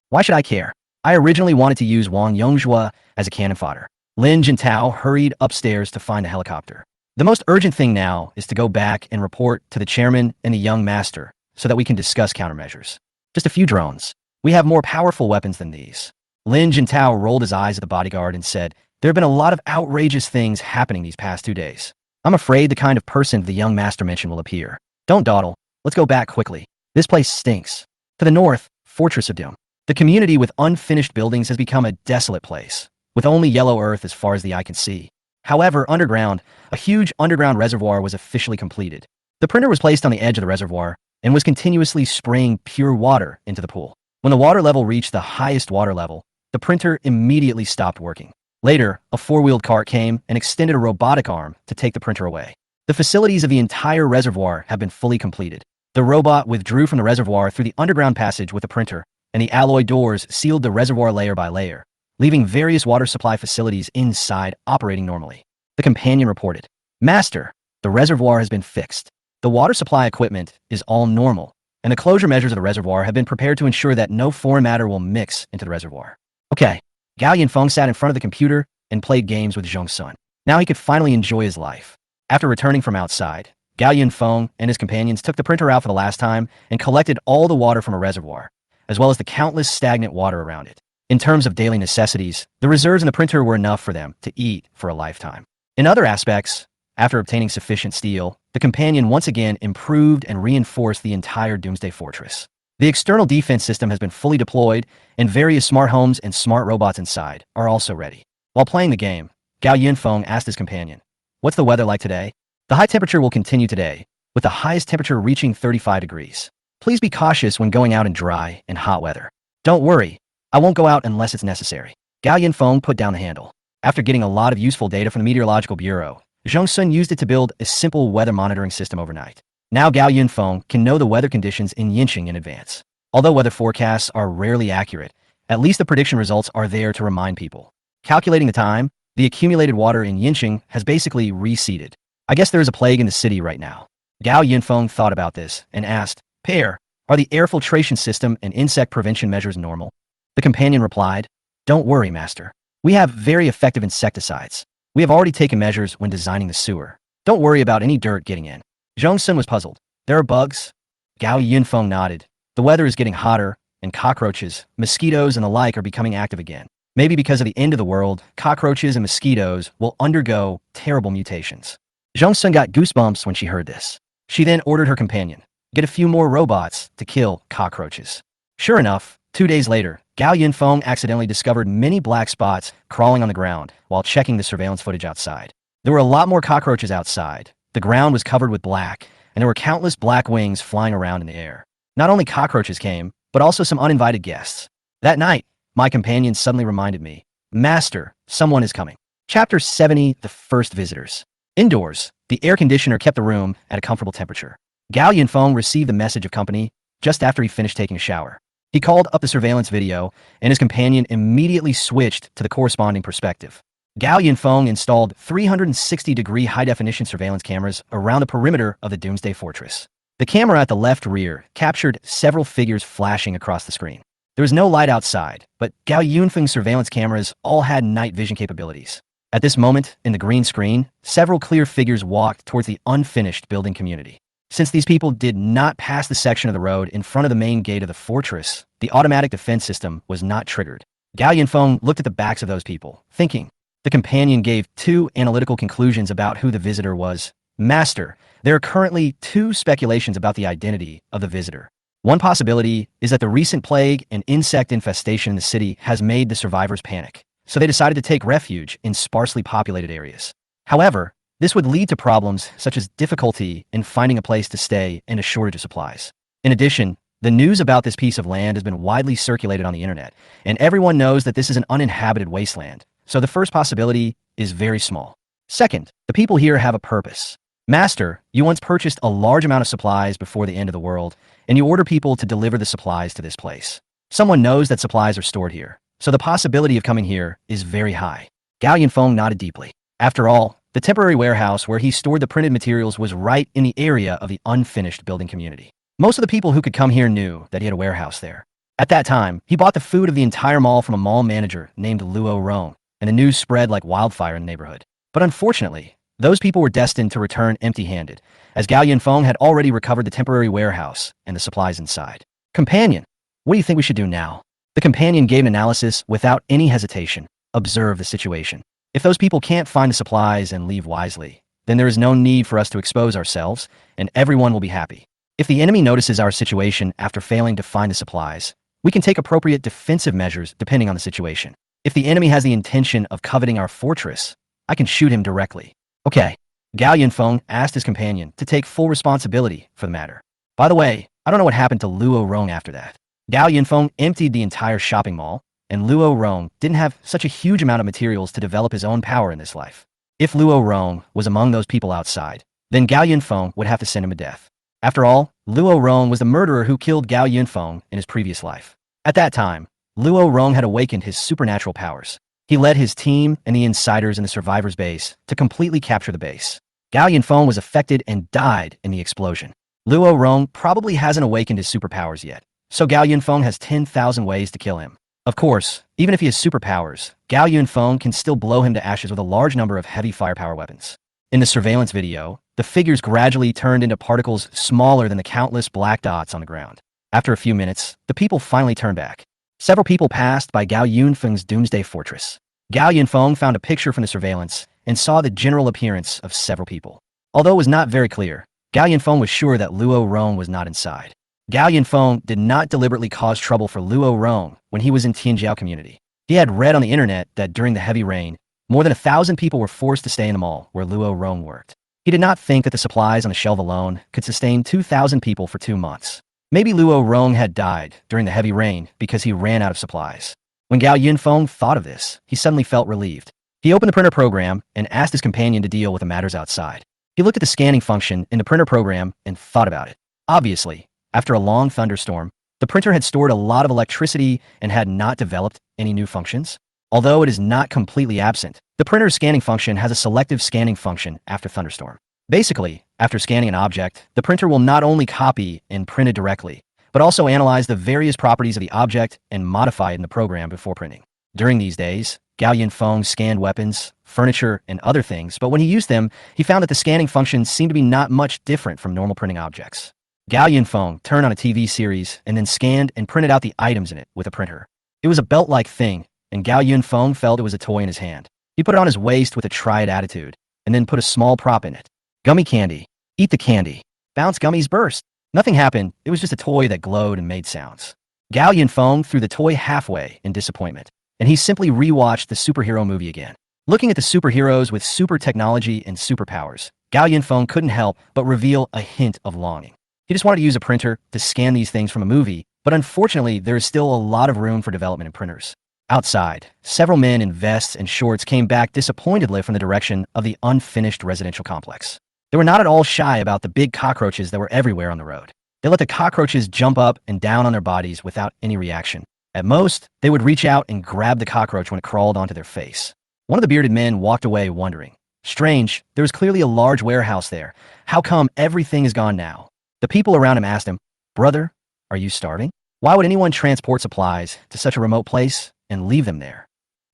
"Why should I care? I originally wanted to use Wang Yongzhua as a cannon fodder." Lin Jintao hurried upstairs to find a helicopter. "The most urgent thing now is to go back and report to the chairman and the young master so that we can discuss countermeasures. Just a few drones. We have more powerful weapons than these." Lin Jintao rolled his eyes at the bodyguard and said, "There have been a lot of outrageous things happening these past 2 days. I'm afraid the kind of person the young master mentioned will appear. Don't dawdle. Let's go back quickly. This place stinks." To the north, Fortress of Doom. The community with unfinished buildings has become a desolate place, with only yellow earth as far as the eye can see. However, underground, a huge underground reservoir was officially completed. The printer was placed on the edge of the reservoir and was continuously spraying pure water into the pool. When the water level reached the highest water level, the printer immediately stopped working. Later, a four-wheeled cart came and extended a robotic arm to take the printer away. The facilities of the entire reservoir have been fully completed. The robot withdrew from the reservoir through the underground passage with the printer, and the alloy doors sealed the reservoir layer by layer, leaving various water supply facilities inside operating normally. The companion reported, "Master, the reservoir has been fixed. The water supply equipment is all normal, and the closure measures of the reservoir have been prepared to ensure that no foreign matter will mix into the reservoir." Okay, Gao Yinfeng sat in front of the computer and played games with Zhong Sun. Now he could finally enjoy his life. After returning from outside, Gao Yinfeng and his companions took the printer out for the last time and collected all the water from a reservoir, as well as the countless stagnant water around it. In terms of daily necessities, the reserves in the printer were enough for them to eat for a lifetime. In other aspects, after obtaining sufficient steel, the companion once again improved and reinforced the entire Doomsday Fortress. The external defense system has been fully deployed, and various smart homes and smart robots inside are also ready. While playing the game, Gao Yinfeng asked his companion, "What's the weather like today?" "The high temperature will continue today, with the highest temperature reaching 35 degrees. Please be cautious when going out in dry and hot weather." "Don't worry, I won't go out unless it's necessary." Gao Yinfeng put down the handle. After getting a lot of useful data from the Meteorological Bureau, Zhong Sun used it to build a simple weather monitoring system overnight. Now Gao Yinfeng can know the weather conditions in Yinqing in advance. Although weather forecasts are rarely accurate, at least the prediction results are there to remind people. Calculating the time, the accumulated water in Yinqing has basically reseeded. "I guess there is a plague in the city right now." Gao Yinfeng thought about this and asked, "Pair, are the air filtration system and insect prevention measures normal?" The companion replied, "Don't worry, Master. We have very effective insecticides. We have already taken measures when designing the sewer. Don't worry about any dirt getting in." Zhong Sun was puzzled. "There are bugs?" Gao Yinfeng nodded. "The weather is getting hotter, and cockroaches, mosquitoes, and the like are becoming active again. Maybe because of the end of the world, cockroaches and mosquitoes will undergo terrible mutations." Zhong Sun got goosebumps when she heard this. She then ordered her companion, "Get a few more robots to kill cockroaches." Sure enough, 2 days later, Gao Yinfeng accidentally discovered many black spots crawling on the ground while checking the surveillance footage outside. There were a lot more cockroaches outside. The ground was covered with black, and there were countless black wings flying around in the air. Not only cockroaches came, but also some uninvited guests. That night, my companion suddenly reminded me, "Master, someone is coming." Chapter 70, The First Visitors. Indoors, the air conditioner kept the room at a comfortable temperature. Gao Yinfeng received the message of company just after he finished taking a shower. He called up the surveillance video, and his companion immediately switched to the corresponding perspective. Gao Yinfeng installed 360-degree high-definition surveillance cameras around the perimeter of the Doomsday Fortress. The camera at the left rear captured several figures flashing across the screen. There was no light outside, but Gao Yunfeng's surveillance cameras all had night vision capabilities. At this moment, in the green screen, several clear figures walked towards the unfinished building community. Since these people did not pass the section of the road in front of the main gate of the fortress, the automatic defense system was not triggered. Gao Yinfeng looked at the backs of those people, thinking. The companion gave 2 analytical conclusions about who the visitor was. "Master, there are currently 2 speculations about the identity of the visitor. One possibility is that the recent plague and insect infestation in the city has made the survivors panic, so they decided to take refuge in sparsely populated areas. However, this would lead to problems such as difficulty in finding a place to stay and a shortage of supplies. In addition, the news about this piece of land has been widely circulated on the internet, and everyone knows that this is an uninhabited wasteland, so the first possibility is very small. Second, the people here have a purpose. Master, you once purchased a large amount of supplies before the end of the world, and you order people to deliver the supplies to this place. Someone knows that supplies are stored here, so the possibility of coming here is very high." Gao Yinfeng nodded deeply. After all, the temporary warehouse where he stored the printed materials was right in the area of the unfinished building community. Most of the people who could come here knew that he had a warehouse there. At that time, he bought the food of the entire mall from a mall manager named Luo Rong, and the news spread like wildfire in the neighborhood. But unfortunately, those people were destined to return empty-handed, as Gao Yinfeng had already recovered the temporary warehouse and the supplies inside. "Companion, what do you think we should do now?" The companion gave an analysis without any hesitation. Observe the situation. If those people can't find the supplies and leave wisely, then there is no need for us to expose ourselves, and everyone will be happy. If the enemy notices our situation after failing to find the supplies, we can take appropriate defensive measures depending on the situation. If the enemy has the intention of coveting our fortress, I can shoot him directly. Okay. Gao Yunfeng asked his companion to take full responsibility for the matter. By the way, I don't know what happened to Luo Rong after that. Gao Yunfeng emptied the entire shopping mall, and Luo Rong didn't have such a huge amount of materials to develop his own power in this life. If Luo Rong was among those people outside, then Gao Yunfeng would have to send him to death. After all, Luo Rong was the murderer who killed Gao Yunfeng in his previous life. At that time, Luo Rong had awakened his supernatural powers. He led his team and the insiders in the survivors' base to completely capture the base. Gao Yunfeng was affected and died in the explosion. Luo Rong probably hasn't awakened his superpowers yet, so Gao Yunfeng has 10,000 ways to kill him. Of course, even if he has superpowers, Gao Yunfeng can still blow him to ashes with a large number of heavy firepower weapons. In the surveillance video, the figures gradually turned into particles smaller than the countless black dots on the ground. After a few minutes, the people finally turned back. Several people passed by Gao Yunfeng's doomsday fortress. Gao Yunfeng found a picture from the surveillance and saw the general appearance of several people. Although it was not very clear, Gao Yunfeng was sure that Luo Rong was not inside. Gao Yunfeng did not deliberately cause trouble for Luo Rong when he was in Tianjiao community. He had read on the internet that during the heavy rain, more than 1,000 people were forced to stay in the mall where Luo Rong worked. He did not think that the supplies on the shelf alone could sustain 2,000 people for 2 months. Maybe Luo Rong had died during the heavy rain because he ran out of supplies. When Gao Yunfeng thought of this, he suddenly felt relieved. He opened the printer program and asked his companion to deal with the matters outside. He looked at the scanning function in the printer program and thought about it. Obviously, after a long thunderstorm, the printer had stored a lot of electricity and had not developed any new functions. Although it is not completely absent, the printer's scanning function has a selective scanning function after thunderstorm. Basically, after scanning an object, the printer will not only copy and print it directly, but also analyze the various properties of the object and modify it in the program before printing. During these days, Gao Yunfeng scanned weapons, furniture, and other things, but when he used them, he found that the scanning functions seemed to be not much different from normal printing objects. Gao Yunfeng turned on a TV series and then scanned and printed out the items in it with a printer. It was a belt-like thing, and Gao Yunfeng felt it was a toy in his hand. He put it on his waist with a triad attitude, and then put a small prop in it. Gummy candy. Eat the candy. Bounce gummies burst. Nothing happened, it was just a toy that glowed and made sounds. Gao Yunfeng threw the toy halfway in disappointment, and he simply rewatched the superhero movie again. Looking at the superheroes with super technology and superpowers, Gao Yunfeng couldn't help but reveal a hint of longing. He just wanted to use a printer to scan these things from a movie, but unfortunately there is still a lot of room for development in printers. Outside, several men in vests and shorts came back disappointedly from the direction of the unfinished residential complex. They were not at all shy about the big cockroaches that were everywhere on the road. They let the cockroaches jump up and down on their bodies without any reaction. At most, they would reach out and grab the cockroach when it crawled onto their face. One of the bearded men walked away wondering. Strange, there was clearly a large warehouse there. How come everything is gone now? The people around him asked him, "Brother, are you starving? Why would anyone transport supplies to such a remote place and leave them there?"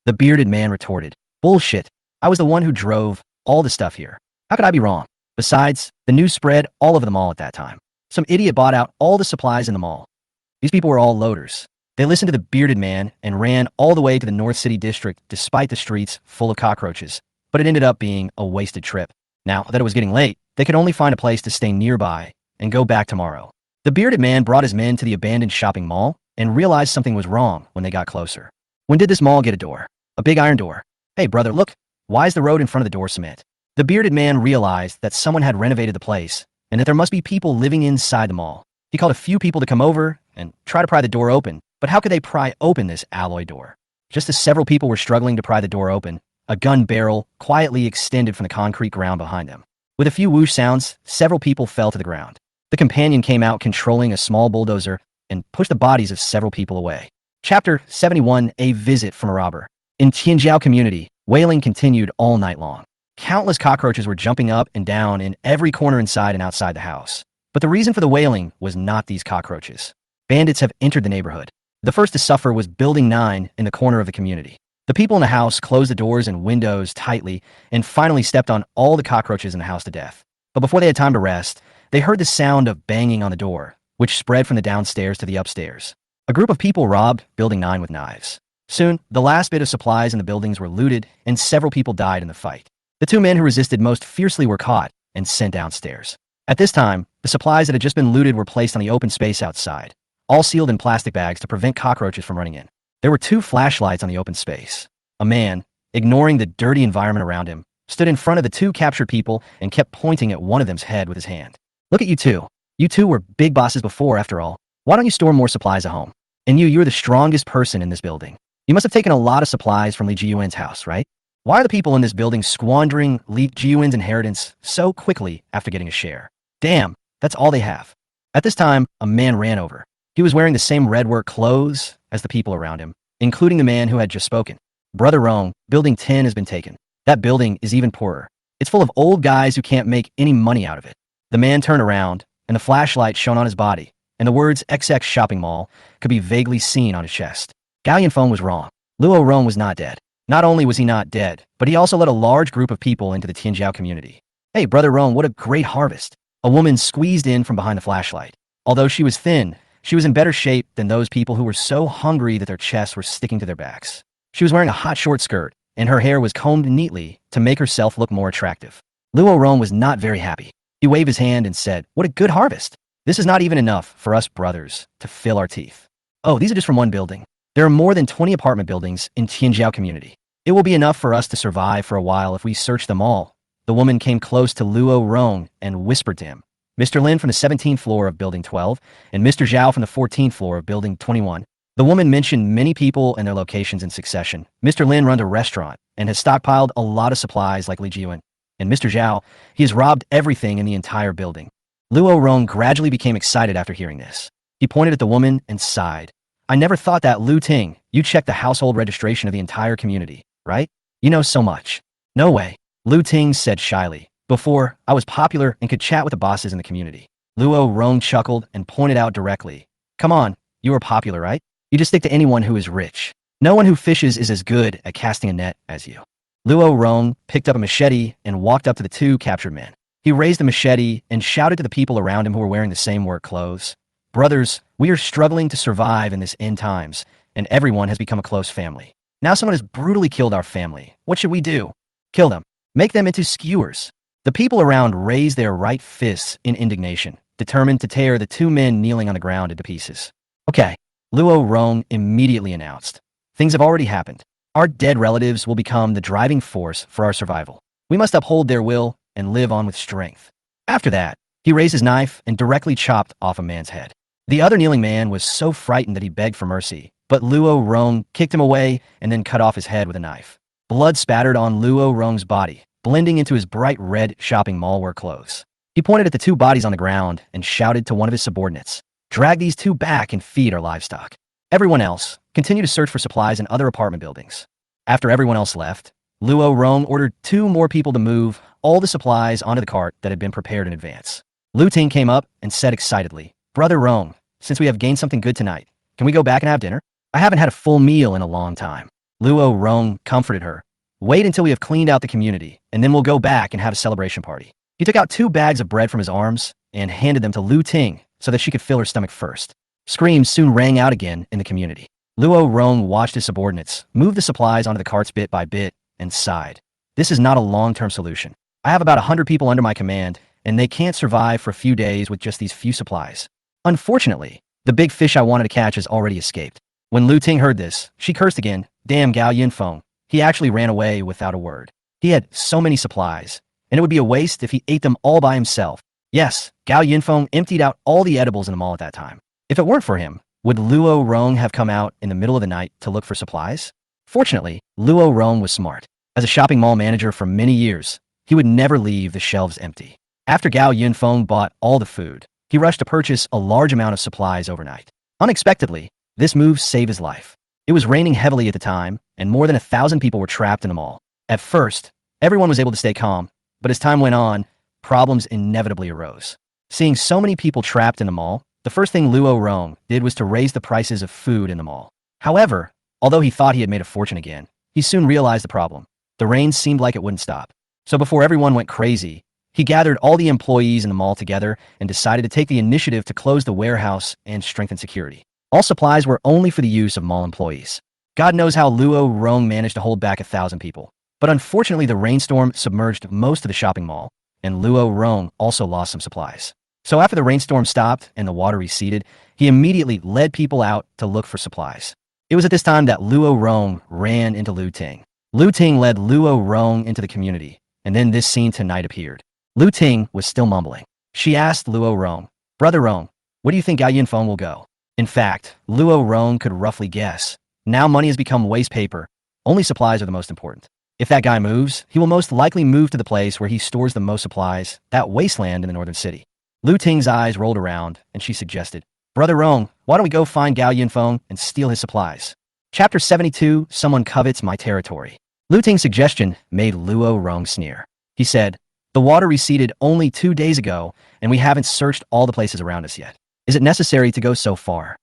The bearded man retorted, "Bullshit. I was the one who drove all the stuff here. How could I be wrong? Besides, the news spread all over the mall at that time. Some idiot bought out all the supplies in the mall. These people were all loaders. They listened to the bearded man and ran all the way to the North City district despite the streets full of cockroaches, but it ended up being a wasted trip. Now that it was getting late, they could only find a place to stay nearby and go back tomorrow." The bearded man brought his men to the abandoned shopping mall and realized something was wrong when they got closer. "When did this mall get a door? A big iron door. Hey brother, look, why is the road in front of the door cement?" The bearded man realized that someone had renovated the place and that there must be people living inside the mall. He called a few people to come over and try to pry the door open, but how could they pry open this alloy door? Just as several people were struggling to pry the door open, a gun barrel quietly extended from the concrete ground behind them. With a few whoosh sounds, several people fell to the ground. The companion came out controlling a small bulldozer and pushed the bodies of several people away. Chapter 71, A Visit from a Robber. In Tianjiao community, wailing continued all night long. Countless cockroaches were jumping up and down in every corner inside and outside the house. But the reason for the wailing was not these cockroaches. Bandits have entered the neighborhood. The first to suffer was Building 9 in the corner of the community. The people in the house closed the doors and windows tightly and finally stepped on all the cockroaches in the house to death. But before they had time to rest, they heard the sound of banging on the door, which spread from the downstairs to the upstairs. A group of people robbed Building 9 with knives. Soon, the last bit of supplies in the buildings were looted, and several people died in the fight. The two men who resisted most fiercely were caught and sent downstairs. At this time, the supplies that had just been looted were placed on the open space outside, all sealed in plastic bags to prevent cockroaches from running in. There were 2 flashlights on the open space. A man, ignoring the dirty environment around him, stood in front of the 2 captured people and kept pointing at one of them's head with his hand. Look at you two. You two were big bosses before, after all. Why don't you store more supplies at home? And you're the strongest person in this building. You must have taken a lot of supplies from Lee Ji-Yun's house, right? Why are the people in this building squandering Lee Ji-Yun's inheritance so quickly after getting a share? Damn, that's all they have. At this time, a man ran over. He was wearing the same red work clothes as the people around him, including the man who had just spoken. Brother Rong, Building 10 has been taken. That building is even poorer. It's full of old guys who can't make any money out of it. The man turned around, and the flashlight shone on his body, and the words XX Shopping Mall could be vaguely seen on his chest. Gao Yanfeng was wrong. Luo Rong was not dead. Not only was he not dead, but he also led a large group of people into the Tianjiao community. Hey, Brother Rong, what a great harvest. A woman squeezed in from behind the flashlight. Although she was thin, she was in better shape than those people who were so hungry that their chests were sticking to their backs. She was wearing a hot short skirt, and her hair was combed neatly to make herself look more attractive. Luo Rong was not very happy. He waved his hand and said, "What a good harvest. This is not even enough for us brothers to fill our teeth. Oh, these are just from one building. There are more than 20 apartment buildings in Tianjiao community. It will be enough for us to survive for a while if we search them all." The woman came close to Luo Rong and whispered to him. Mr. Lin from the 17th floor of Building 12 and Mr. Zhao from the 14th floor of Building 21. The woman mentioned many people and their locations in succession. Mr. Lin runs a restaurant and has stockpiled a lot of supplies like Li Jiwen. And Mr. Zhao, he has robbed everything in the entire building. Luo Rong gradually became excited after hearing this. He pointed at the woman and sighed. I never thought that, Lu Ting. You checked the household registration of the entire community, right? You know so much. No way, Lu Ting said shyly. Before, I was popular and could chat with the bosses in the community. Luo Rong chuckled and pointed out directly. Come on, you are popular, right? You just stick to anyone who is rich. No one who fishes is as good at casting a net as you. Luo Rong picked up a machete and walked up to the 2 captured men. He raised the machete and shouted to the people around him who were wearing the same work clothes. Brothers, we are struggling to survive in this end times, and everyone has become a close family. Now someone has brutally killed our family. What should we do? Kill them. Make them into skewers. The people around raised their right fists in indignation, determined to tear the 2 men kneeling on the ground into pieces. Okay, Luo Rong immediately announced. Things have already happened. Our dead relatives will become the driving force for our survival. We must uphold their will and live on with strength. After that, he raised his knife and directly chopped off a man's head. The other kneeling man was so frightened that he begged for mercy, but Luo Rong kicked him away and then cut off his head with a knife. Blood spattered on Luo Rong's body, blending into his bright red shopping mall wear clothes. He pointed at the 2 bodies on the ground and shouted to one of his subordinates, "Drag these 2 back and feed our livestock." Everyone else continued to search for supplies in other apartment buildings. After everyone else left, Luo Rong ordered 2 more people to move all the supplies onto the cart that had been prepared in advance. Lu Ting came up and said excitedly, Brother Rong, since we have gained something good tonight, can we go back and have dinner? I haven't had a full meal in a long time. Luo Rong comforted her. Wait until we have cleaned out the community, and then we'll go back and have a celebration party. He took out 2 bags of bread from his arms and handed them to Lu Ting so that she could fill her stomach first. Screams soon rang out again in the community. Luo Rong watched his subordinates move the supplies onto the carts bit by bit and sighed. This is not a long-term solution. I have about 100 people under my command, and they can't survive for a few days with just these few supplies. Unfortunately, the big fish I wanted to catch has already escaped. When Lu Ting heard this, she cursed again. Damn Gao Yinfeng. He actually ran away without a word. He had so many supplies, and it would be a waste if he ate them all by himself. Yes, Gao Yinfeng emptied out all the edibles in the mall at that time. If it weren't for him, would Luo Rong have come out in the middle of the night to look for supplies? Fortunately, Luo Rong was smart. As a shopping mall manager for many years, he would never leave the shelves empty. After Gao Yinfeng bought all the food, he rushed to purchase a large amount of supplies overnight. Unexpectedly, this move saved his life. It was raining heavily at the time, and more than 1,000 people were trapped in the mall. At first, everyone was able to stay calm, but as time went on, problems inevitably arose. Seeing so many people trapped in the mall, the first thing Luo Rong did was to raise the prices of food in the mall. However, although he thought he had made a fortune again, he soon realized the problem. The rain seemed like it wouldn't stop. So before everyone went crazy, he gathered all the employees in the mall together and decided to take the initiative to close the warehouse and strengthen security. All supplies were only for the use of mall employees. God knows how Luo Rong managed to hold back 1,000 people. But unfortunately, the rainstorm submerged most of the shopping mall, and Luo Rong also lost some supplies. So after the rainstorm stopped and the water receded, he immediately led people out to look for supplies. It was at this time that Luo Rong ran into Lu Ting. Lu Ting led Luo Rong into the community, and then this scene tonight appeared. Lu Ting was still mumbling. She asked Luo Rong, "Brother Rong, where do you think Gao Yunfeng will go?" In fact, Luo Rong could roughly guess. Now money has become waste paper. Only supplies are the most important. If that guy moves, he will most likely move to the place where he stores the most supplies, that wasteland in the northern city. Lu Ting's eyes rolled around, and she suggested, "Brother Rong, why don't we go find Gao Yunfeng and steal his supplies?" Chapter 72, Someone Covets My Territory. Lu Ting's suggestion made Luo Rong sneer. He said, "The water receded only 2 days ago, and we haven't searched all the places around us yet. Is it necessary to go so far?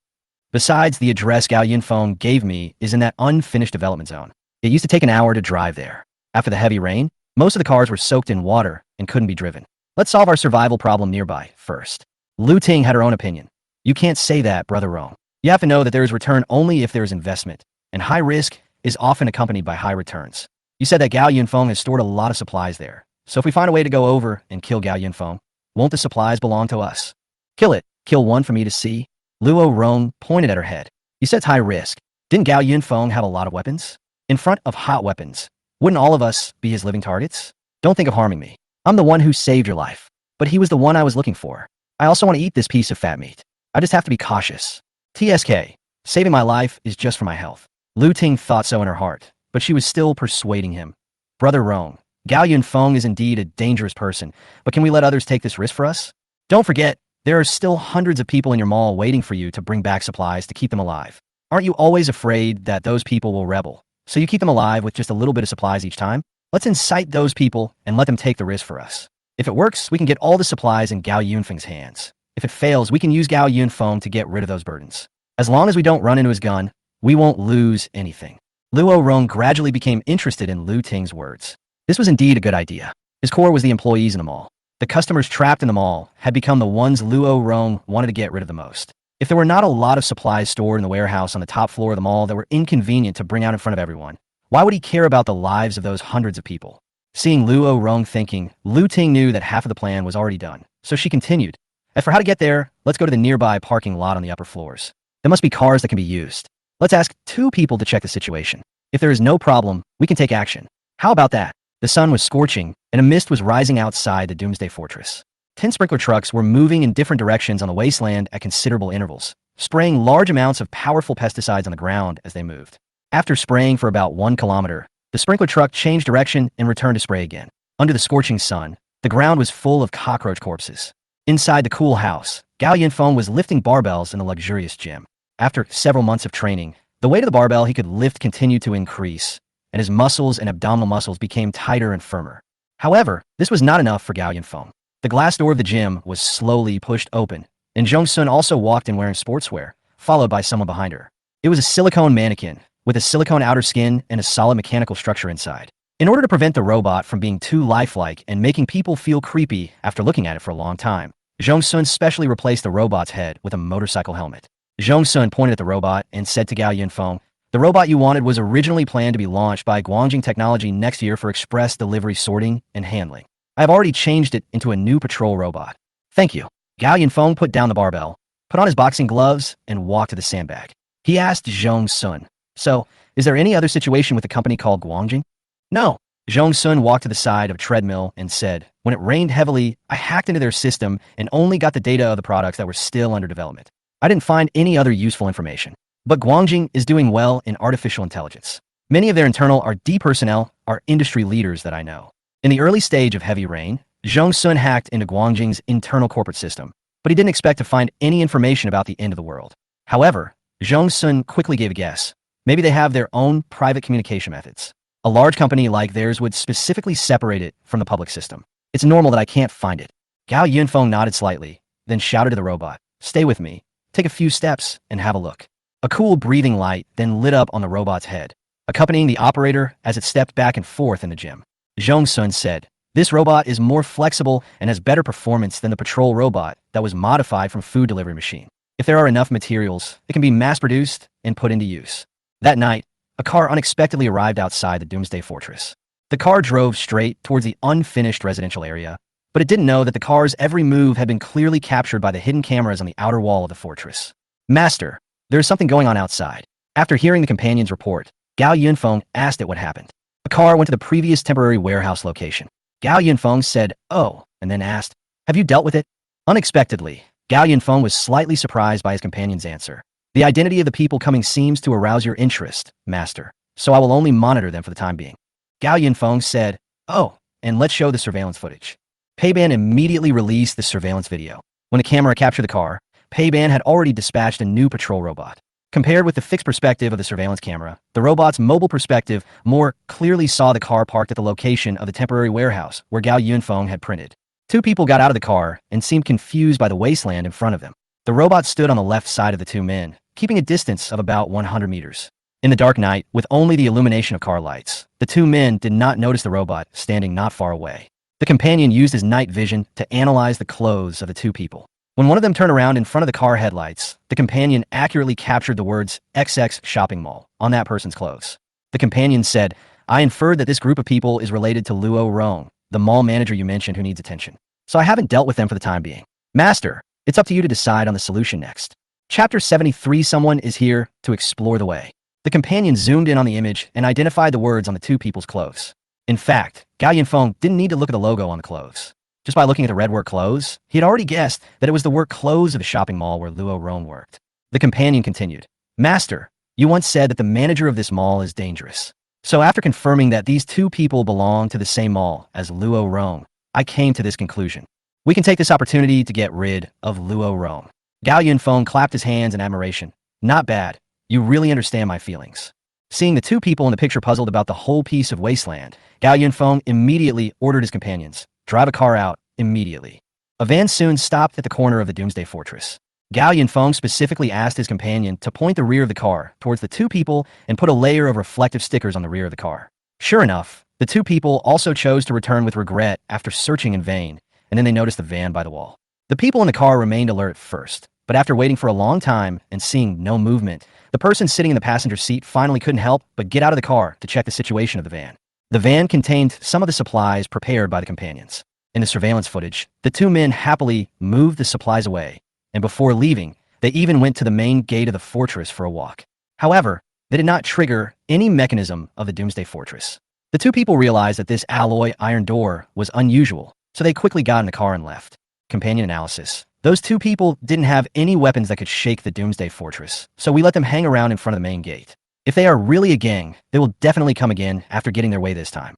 Besides, the address Gao Yunfeng gave me is in that unfinished development zone. It used to take an hour to drive there. After the heavy rain, most of the cars were soaked in water and couldn't be driven. Let's solve our survival problem nearby first." Lu Ting had her own opinion. "You can't say that, Brother Rong. You have to know that there is return only if there is investment, and high risk is often accompanied by high returns. You said that Gao Yunfeng has stored a lot of supplies there, so if we find a way to go over and kill Gao Yunfeng, won't the supplies belong to us? Kill it. Kill one for me to see." Luo Rong pointed at her head. "You said it's high risk. Didn't Gao Yunfeng have a lot of weapons? In front of hot weapons, wouldn't all of us be his living targets? Don't think of harming me. I'm the one who saved your life, but he was the one I was looking for. I also want to eat this piece of fat meat. I just have to be cautious. TSK, saving my life is just for my health." Lu Ting thought so in her heart, but she was still persuading him. "Brother Rong, Gao Yunfeng is indeed a dangerous person, but can we let others take this risk for us? Don't forget, there are still hundreds of people in your mall waiting for you to bring back supplies to keep them alive. Aren't you always afraid that those people will rebel? So you keep them alive with just a little bit of supplies each time? Let's incite those people and let them take the risk for us. If it works, we can get all the supplies in Gao Yunfeng's hands. If it fails, we can use Gao Yunfeng to get rid of those burdens. As long as we don't run into his gun, we won't lose anything." Luo Rong gradually became interested in Lu Ting's words. This was indeed a good idea. His core was the employees in the mall. The customers trapped in the mall had become the ones Luo Rong wanted to get rid of the most. If there were not a lot of supplies stored in the warehouse on the top floor of the mall that were inconvenient to bring out in front of everyone, why would he care about the lives of those hundreds of people? Seeing Luo Rong thinking, Lu Ting knew that half of the plan was already done, so she continued, "As for how to get there, let's go to the nearby parking lot on the upper floors. There must be cars that can be used. Let's ask 2 people to check the situation. If there is no problem, we can take action. How about that?" The sun was scorching, and a mist was rising outside the Doomsday Fortress. 10 sprinkler trucks were moving in different directions on the wasteland at considerable intervals, spraying large amounts of powerful pesticides on the ground as they moved. After spraying for about 1 kilometer, the sprinkler truck changed direction and returned to spray again. Under the scorching sun, the ground was full of cockroach corpses. Inside the cool house, Gao Yunfeng was lifting barbells in the luxurious gym. After several months of training, the weight of the barbell he could lift continued to increase, and his muscles and abdominal muscles became tighter and firmer. However, this was not enough for Gao Yunfeng. The glass door of the gym was slowly pushed open, and Zhong Sun also walked in wearing sportswear, followed by someone behind her. It was a silicone mannequin, with a silicone outer skin and a solid mechanical structure inside. In order to prevent the robot from being too lifelike and making people feel creepy after looking at it for a long time, Zhong Sun specially replaced the robot's head with a motorcycle helmet. Zhong Sun pointed at the robot and said to Gao Yunfeng, "The robot you wanted was originally planned to be launched by Guangjing Technology next year for express delivery sorting and handling. I have already changed it into a new patrol robot." "Thank you." Gao Yunfeng put down the barbell, put on his boxing gloves, and walked to the sandbag. He asked Zhong Sun, "So, is there any other situation with the company called Guangjing?" "No." Zhong Sun walked to the side of a treadmill and said, "When it rained heavily, I hacked into their system and only got the data of the products that were still under development. I didn't find any other useful information. But Guangjing is doing well in artificial intelligence. Many of their internal RD personnel are industry leaders that I know." In the early stage of heavy rain, Zhong Sun hacked into Guangjing's internal corporate system, but he didn't expect to find any information about the end of the world. However, Zhong Sun quickly gave a guess. Maybe they have their own private communication methods. A large company like theirs would specifically separate it from the public system. It's normal that I can't find it. Gao Yunfeng nodded slightly, then shouted to the robot, "Stay with me. Take a few steps and have a look." A cool breathing light then lit up on the robot's head, accompanying the operator as it stepped back and forth in the gym. Zhong Sun said, "This robot is more flexible and has better performance than the patrol robot that was modified from food delivery machine. If there are enough materials, it can be mass-produced and put into use. That night, a car unexpectedly arrived outside the Doomsday Fortress. The car drove straight towards the unfinished residential area, but it didn't know that the car's every move had been clearly captured by the hidden cameras on the outer wall of the fortress. Master, there is something going on outside. After hearing the companion's report, Gao Yunfeng asked it what happened. The car went to the previous temporary warehouse location. Gao Yunfeng said, "Oh," and then asked, "Have you dealt with it?" Unexpectedly, Gao Yunfeng was slightly surprised by his companion's answer. "The identity of the people coming seems to arouse your interest, Master, so I will only monitor them for the time being." Gao Yunfeng said, "Oh, and let's show the surveillance footage." Peiban immediately released the surveillance video. When the camera captured the car, Peiban had already dispatched a new patrol robot. Compared with the fixed perspective of the surveillance camera, the robot's mobile perspective more clearly saw the car parked at the location of the temporary warehouse where Gao Yunfeng had printed. Two people got out of the car and seemed confused by the wasteland in front of them. The robot stood on the left side of the two men, keeping a distance of about 100 meters. In the dark night, with only the illumination of car lights, the two men did not notice the robot standing not far away. The companion used his night vision to analyze the clothes of the two people. When one of them turned around in front of the car headlights, the companion accurately captured the words XX Shopping Mall on that person's clothes. The companion said, "I inferred that this group of people is related to Luo Rong, the mall manager you mentioned who needs attention. So I haven't dealt with them for the time being. Master, it's up to you to decide on the solution next." Chapter 73. Someone is here to explore the way. The companion zoomed in on the image and identified the words on the two people's clothes. In fact, Gao Yunfeng didn't need to look at the logo on the clothes. Just by looking at the red work clothes, he had already guessed that it was the work clothes of the shopping mall where Luo Rong worked. The companion continued, "Master, you once said that the manager of this mall is dangerous. So after confirming that these two people belong to the same mall as Luo Rong, I came to this conclusion. We can take this opportunity to get rid of Luo Rong." Gao Yunfeng clapped his hands in admiration. "Not bad. You really understand my feelings." Seeing the two people in the picture puzzled about the whole piece of wasteland, Gao Yunfeng immediately ordered his companions, "Drive a car out immediately." A van soon stopped at the corner of the Doomsday Fortress. Gao Yunfeng specifically asked his companion to point the rear of the car towards the two people and put a layer of reflective stickers on the rear of the car. Sure enough, the two people also chose to return with regret after searching in vain, and then they noticed the van by the wall. The people in the car remained alert at first, but after waiting for a long time and seeing no movement, the person sitting in the passenger seat finally couldn't help but get out of the car to check the situation of the van. The van contained some of the supplies prepared by the companions. In the surveillance footage, the two men happily moved the supplies away, and before leaving, they even went to the main gate of the fortress for a walk. However, they did not trigger any mechanism of the Doomsday Fortress. The two people realized that this alloy iron door was unusual, so they quickly got in the car and left. Companion analysis. Those two people didn't have any weapons that could shake the Doomsday Fortress, so we let them hang around in front of the main gate. If they are really a gang, they will definitely come again after getting their way this time.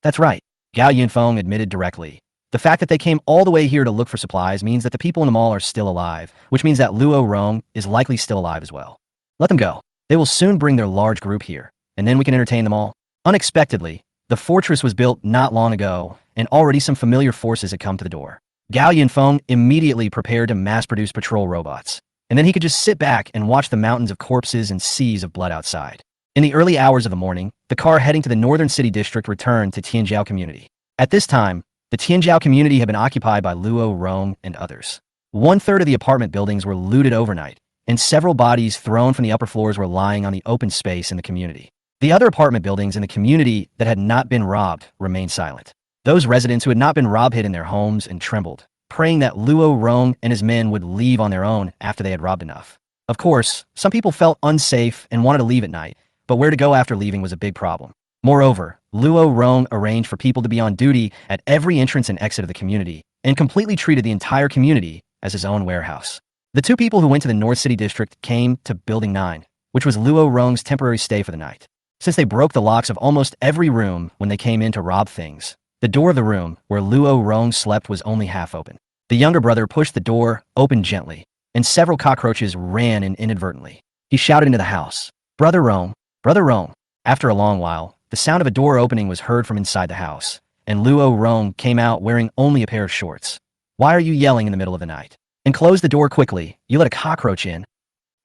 That's right, Gao Yunfeng admitted directly. The fact that they came all the way here to look for supplies means that the people in the mall are still alive, which means that Luo Rong is likely still alive as well. Let them go. They will soon bring their large group here, and then we can entertain them all. Unexpectedly, the fortress was built not long ago, and already some familiar forces had come to the door. Gao Yunfeng immediately prepared to mass-produce patrol robots, and then he could just sit back and watch the mountains of corpses and seas of blood outside. In the early hours of the morning, the car heading to the northern city district returned to Tianjiao community. At this time, the Tianjiao community had been occupied by Luo Rong and others. 1/3 of the apartment buildings were looted overnight, and several bodies thrown from the upper floors were lying on the open space in the community. The other apartment buildings in the community that had not been robbed remained silent. Those residents who had not been robbed hid in their homes and trembled, praying that Luo Rong and his men would leave on their own after they had robbed enough. Of course, some people felt unsafe and wanted to leave at night, but where to go after leaving was a big problem. Moreover, Luo Rong arranged for people to be on duty at every entrance and exit of the community, and completely treated the entire community as his own warehouse. The two people who went to the North City District came to Building 9, which was Luo Rong's temporary stay for the night. Since they broke the locks of almost every room when they came in to rob things, the door of the room where Luo Rong slept was only half open. The younger brother pushed the door open gently, and several cockroaches ran in inadvertently. He shouted into the house, "Brother Rong, Brother Rong." After a long while, the sound of a door opening was heard from inside the house, and Luo Rong came out wearing only a pair of shorts. "Why are you yelling in the middle of the night? And close the door quickly, you let a cockroach in."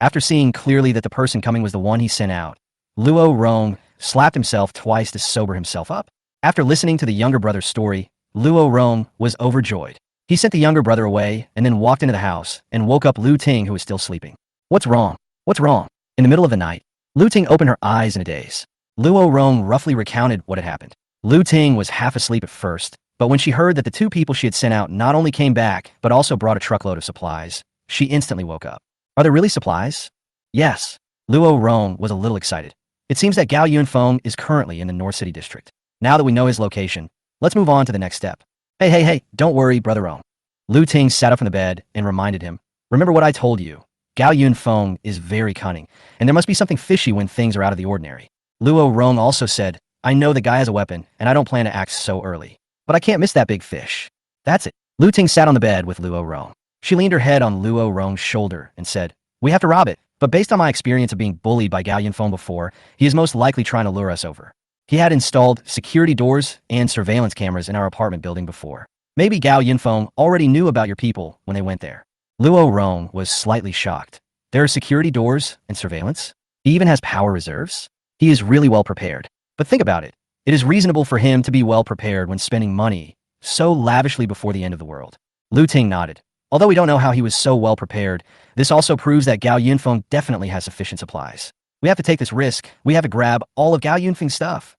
After seeing clearly that the person coming was the one he sent out, Luo Rong slapped himself twice to sober himself up. After listening to the younger brother's story, Luo Rong was overjoyed. He sent the younger brother away and then walked into the house and woke up Lu Ting, who was still sleeping. What's wrong? What's wrong? In the middle of the night, Lu Ting opened her eyes in a daze. Luo Rong roughly recounted what had happened. Lu Ting was half asleep at first, but when she heard that the two people she had sent out not only came back, but also brought a truckload of supplies, she instantly woke up. Are there really supplies? Yes. Luo Rong was a little excited. It seems that Gao Yunfeng is currently in the North City district. Now that we know his location, let's move on to the next step. Hey, don't worry, Brother Rong. Lu Ting sat up from the bed and reminded him, remember what I told you. Gao Yunfeng is very cunning, and there must be something fishy when things are out of the ordinary. Luo Rong also said, I know the guy has a weapon, and I don't plan to act so early. But I can't miss that big fish. That's it. Lu Ting sat on the bed with Luo Rong. She leaned her head on Luo Rong's shoulder and said, we have to rob it, but based on my experience of being bullied by Gao Yunfeng before, he is most likely trying to lure us over. He had installed security doors and surveillance cameras in our apartment building before. Maybe Gao Yunfeng already knew about your people when they went there. Luo Rong was slightly shocked. There are security doors and surveillance? He even has power reserves? He is really well prepared. But think about it. It is reasonable for him to be well prepared when spending money so lavishly before the end of the world. Lu Ting nodded. Although we don't know how he was so well prepared, this also proves that Gao Yunfeng definitely has sufficient supplies. We have to take this risk. We have to grab all of Gao Yunfeng's stuff.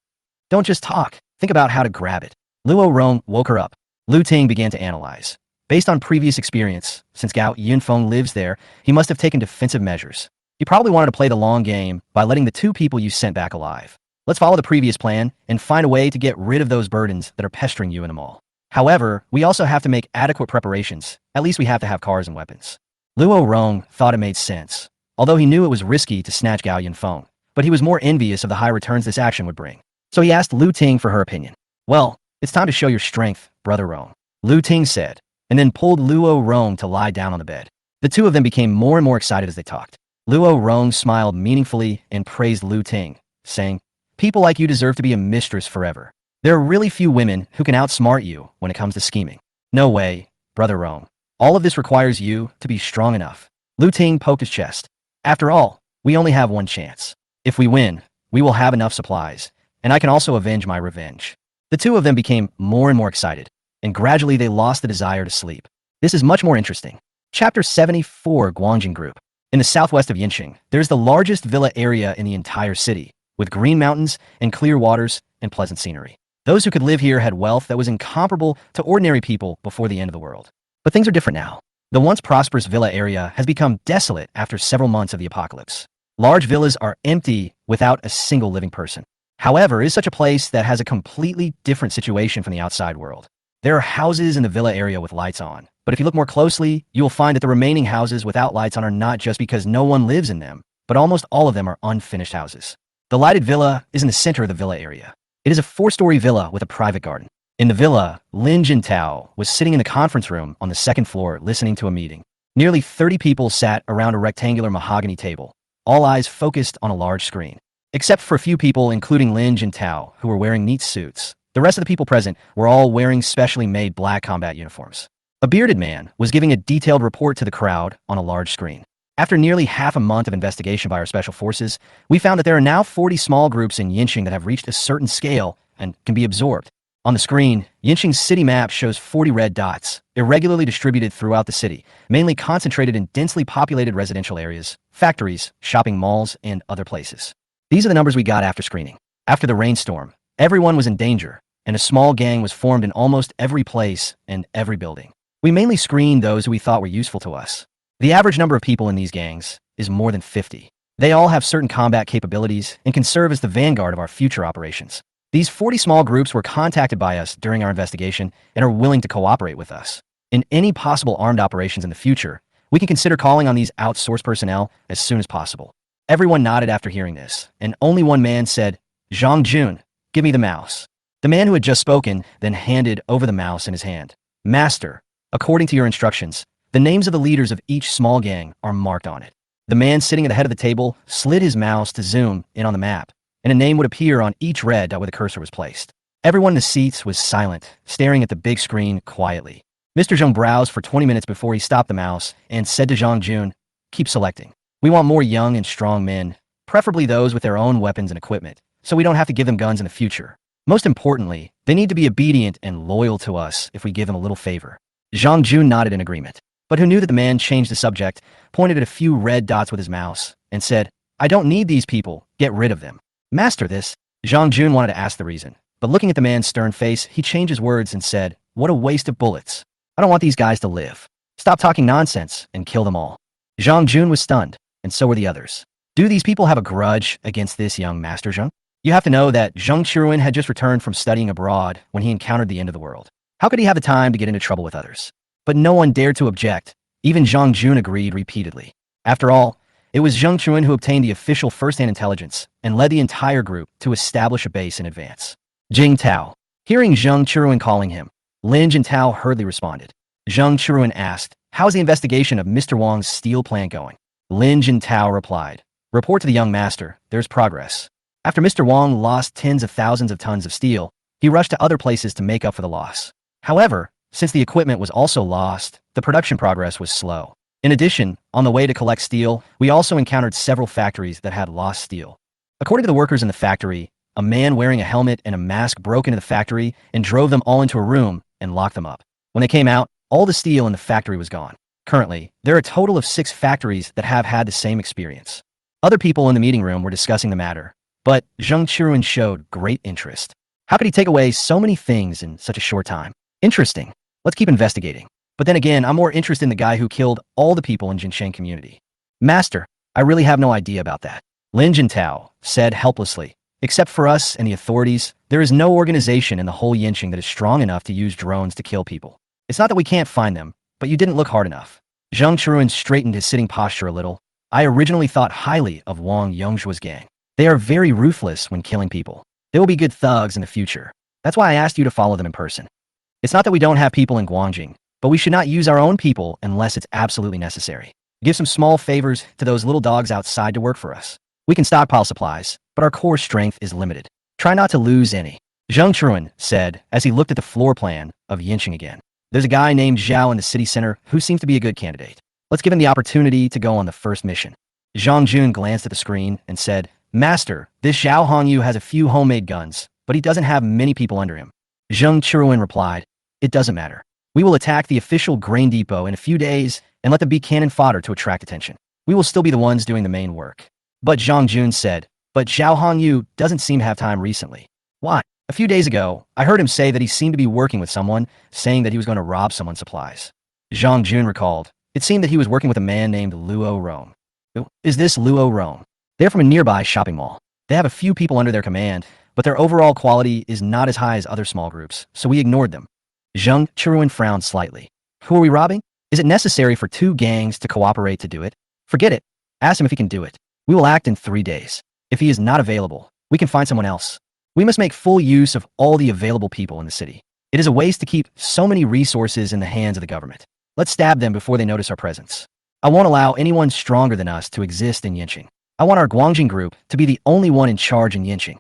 Don't just talk. Think about how to grab it. Luo Rong woke her up. Lu Ting began to analyze. Based on previous experience, since Gao Yunfeng lives there, he must have taken defensive measures. He probably wanted to play the long game by letting the two people you sent back alive. Let's follow the previous plan and find a way to get rid of those burdens that are pestering you in the mall. However, we also have to make adequate preparations. At least we have to have cars and weapons. Luo Rong thought it made sense, although he knew it was risky to snatch Gao Yunfeng, but he was more envious of the high returns this action would bring. So he asked Lu Ting for her opinion. Well, it's time to show your strength, Brother Rong, Lu Ting said, and then pulled Luo Rong to lie down on the bed. The two of them became more and more excited as they talked. Luo Rong smiled meaningfully and praised Lu Ting, saying, people like you deserve to be a mistress forever. There are really few women who can outsmart you when it comes to scheming. No way, Brother Rong. All of this requires you to be strong enough. Lu Ting poked his chest. After all, we only have one chance. If we win, we will have enough supplies, and I can also avenge my revenge. The two of them became more and more excited, and gradually they lost the desire to sleep. This is much more interesting. Chapter 74, Guangjing Group. In the southwest of Yinqing, there is the largest villa area in the entire city, with green mountains and clear waters and pleasant scenery. Those who could live here had wealth that was incomparable to ordinary people before the end of the world. But things are different now. The once prosperous villa area has become desolate after several months of the apocalypse. Large villas are empty without a single living person. However, it is such a place that has a completely different situation from the outside world. There are houses in the villa area with lights on, but if you look more closely, you will find that the remaining houses without lights on are not just because no one lives in them, but almost all of them are unfinished houses. The lighted villa is in the center of the villa area. It is a 4-story villa with a private garden. In the villa, Lin Jintao was sitting in the conference room on the second floor listening to a meeting. Nearly 30 people sat around a rectangular mahogany table, all eyes focused on a large screen. Except for a few people, including Lin Jintao, who were wearing neat suits. The rest of the people present were all wearing specially made black combat uniforms. A bearded man was giving a detailed report to the crowd on a large screen. After nearly half a month of investigation by our special forces, we found that there are now 40 small groups in Yinqing that have reached a certain scale and can be absorbed. On the screen, Yinqing's city map shows 40 red dots, irregularly distributed throughout the city, mainly concentrated in densely populated residential areas, factories, shopping malls, and other places. These are the numbers we got after screening. After the rainstorm, everyone was in danger, and a small gang was formed in almost every place and every building. We mainly screened those who we thought were useful to us. The average number of people in these gangs is more than 50. They all have certain combat capabilities and can serve as the vanguard of our future operations. These 40 small groups were contacted by us during our investigation and are willing to cooperate with us. In any possible armed operations in the future, we can consider calling on these outsourced personnel as soon as possible. Everyone nodded after hearing this, and only one man said, Zhang Jun, give me the mouse. The man who had just spoken then handed over the mouse in his hand. Master, according to your instructions, the names of the leaders of each small gang are marked on it. The man sitting at the head of the table slid his mouse to zoom in on the map, and a name would appear on each red dot where the cursor was placed. Everyone in the seats was silent, staring at the big screen quietly. Mr. Zheng browsed for 20 minutes before he stopped the mouse and said to Zhang Jun, keep selecting. We want more young and strong men, preferably those with their own weapons and equipment, so we don't have to give them guns in the future. Most importantly, they need to be obedient and loyal to us if we give them a little favor. Zhang Jun nodded in agreement, but who knew that the man changed the subject, pointed at a few red dots with his mouse, and said, I don't need these people, get rid of them. Master this. Zhang Jun wanted to ask the reason, but looking at the man's stern face, he changed his words and said, what a waste of bullets. I don't want these guys to live. Stop talking nonsense and kill them all. Zhang Jun was stunned, and so were the others. Do these people have a grudge against this young Master Zheng? You have to know that Zheng Qiruan had just returned from studying abroad when he encountered the end of the world. How could he have the time to get into trouble with others? But no one dared to object. Even Zhang Jun agreed repeatedly. After all, it was Zheng Qiruan who obtained the official first-hand intelligence and led the entire group to establish a base in advance. Jing Tao. Hearing Zheng Qiruan calling him, Lin Jin Tao hurriedly responded. Zheng Qiruan asked, how is the investigation of Mr. Wang's steel plant going? Lin Jin Tao replied, report to the young master, there's progress. After Mr. Wang lost tens of thousands of tons of steel, he rushed to other places to make up for the loss. However, since the equipment was also lost, the production progress was slow. In addition, on the way to collect steel, we also encountered several factories that had lost steel. According to the workers in the factory, a man wearing a helmet and a mask broke into the factory and drove them all into a room and locked them up. When they came out, all the steel in the factory was gone. Currently, there are a total of 6 factories that have had the same experience. Other people in the meeting room were discussing the matter, but Zheng Qiruan showed great interest. How could he take away so many things in such a short time? Interesting. Let's keep investigating. But then again, I'm more interested in the guy who killed all the people in Jinsheng community. Master, I really have no idea about that. Lin Jintao said helplessly. Except for us and the authorities, there is no organization in the whole Yinqing that is strong enough to use drones to kill people. It's not that we can't find them, but you didn't look hard enough. Zheng Qiruan straightened his sitting posture a little. I originally thought highly of Wang Yongshua's gang. They are very ruthless when killing people. They will be good thugs in the future. That's why I asked you to follow them in person. It's not that we don't have people in Guangjing, but we should not use our own people unless it's absolutely necessary. Give some small favors to those little dogs outside to work for us. We can stockpile supplies, but our core strength is limited. Try not to lose any. Zheng Qiruan said as he looked at the floor plan of Yinqing again. There's a guy named Zhao in the city center who seems to be a good candidate. Let's give him the opportunity to go on the first mission. Zhang Jun glanced at the screen and said, Master, this Zhao Hongyu has a few homemade guns, but he doesn't have many people under him. Zheng Qiruan replied, it doesn't matter. We will attack the official grain depot in a few days and let them be cannon fodder to attract attention. We will still be the ones doing the main work. But Zhang Jun said, but Zhao Hongyu doesn't seem to have time recently. Why? A few days ago, I heard him say that he seemed to be working with someone, saying that he was going to rob someone's supplies. Zhang Jun recalled, it seemed that he was working with a man named Luo Rome. Who is this Luo Rome? They're from a nearby shopping mall. They have a few people under their command, but their overall quality is not as high as other small groups, so we ignored them. Zheng Qiruan frowned slightly. Who are we robbing? Is it necessary for 2 gangs to cooperate to do it? Forget it. Ask him if he can do it. We will act in 3 days. If he is not available, we can find someone else. We must make full use of all the available people in the city. It is a waste to keep so many resources in the hands of the government. Let's stab them before they notice our presence. I won't allow anyone stronger than us to exist in Yinqing. I want our Guangjing group to be the only one in charge in Yinqing.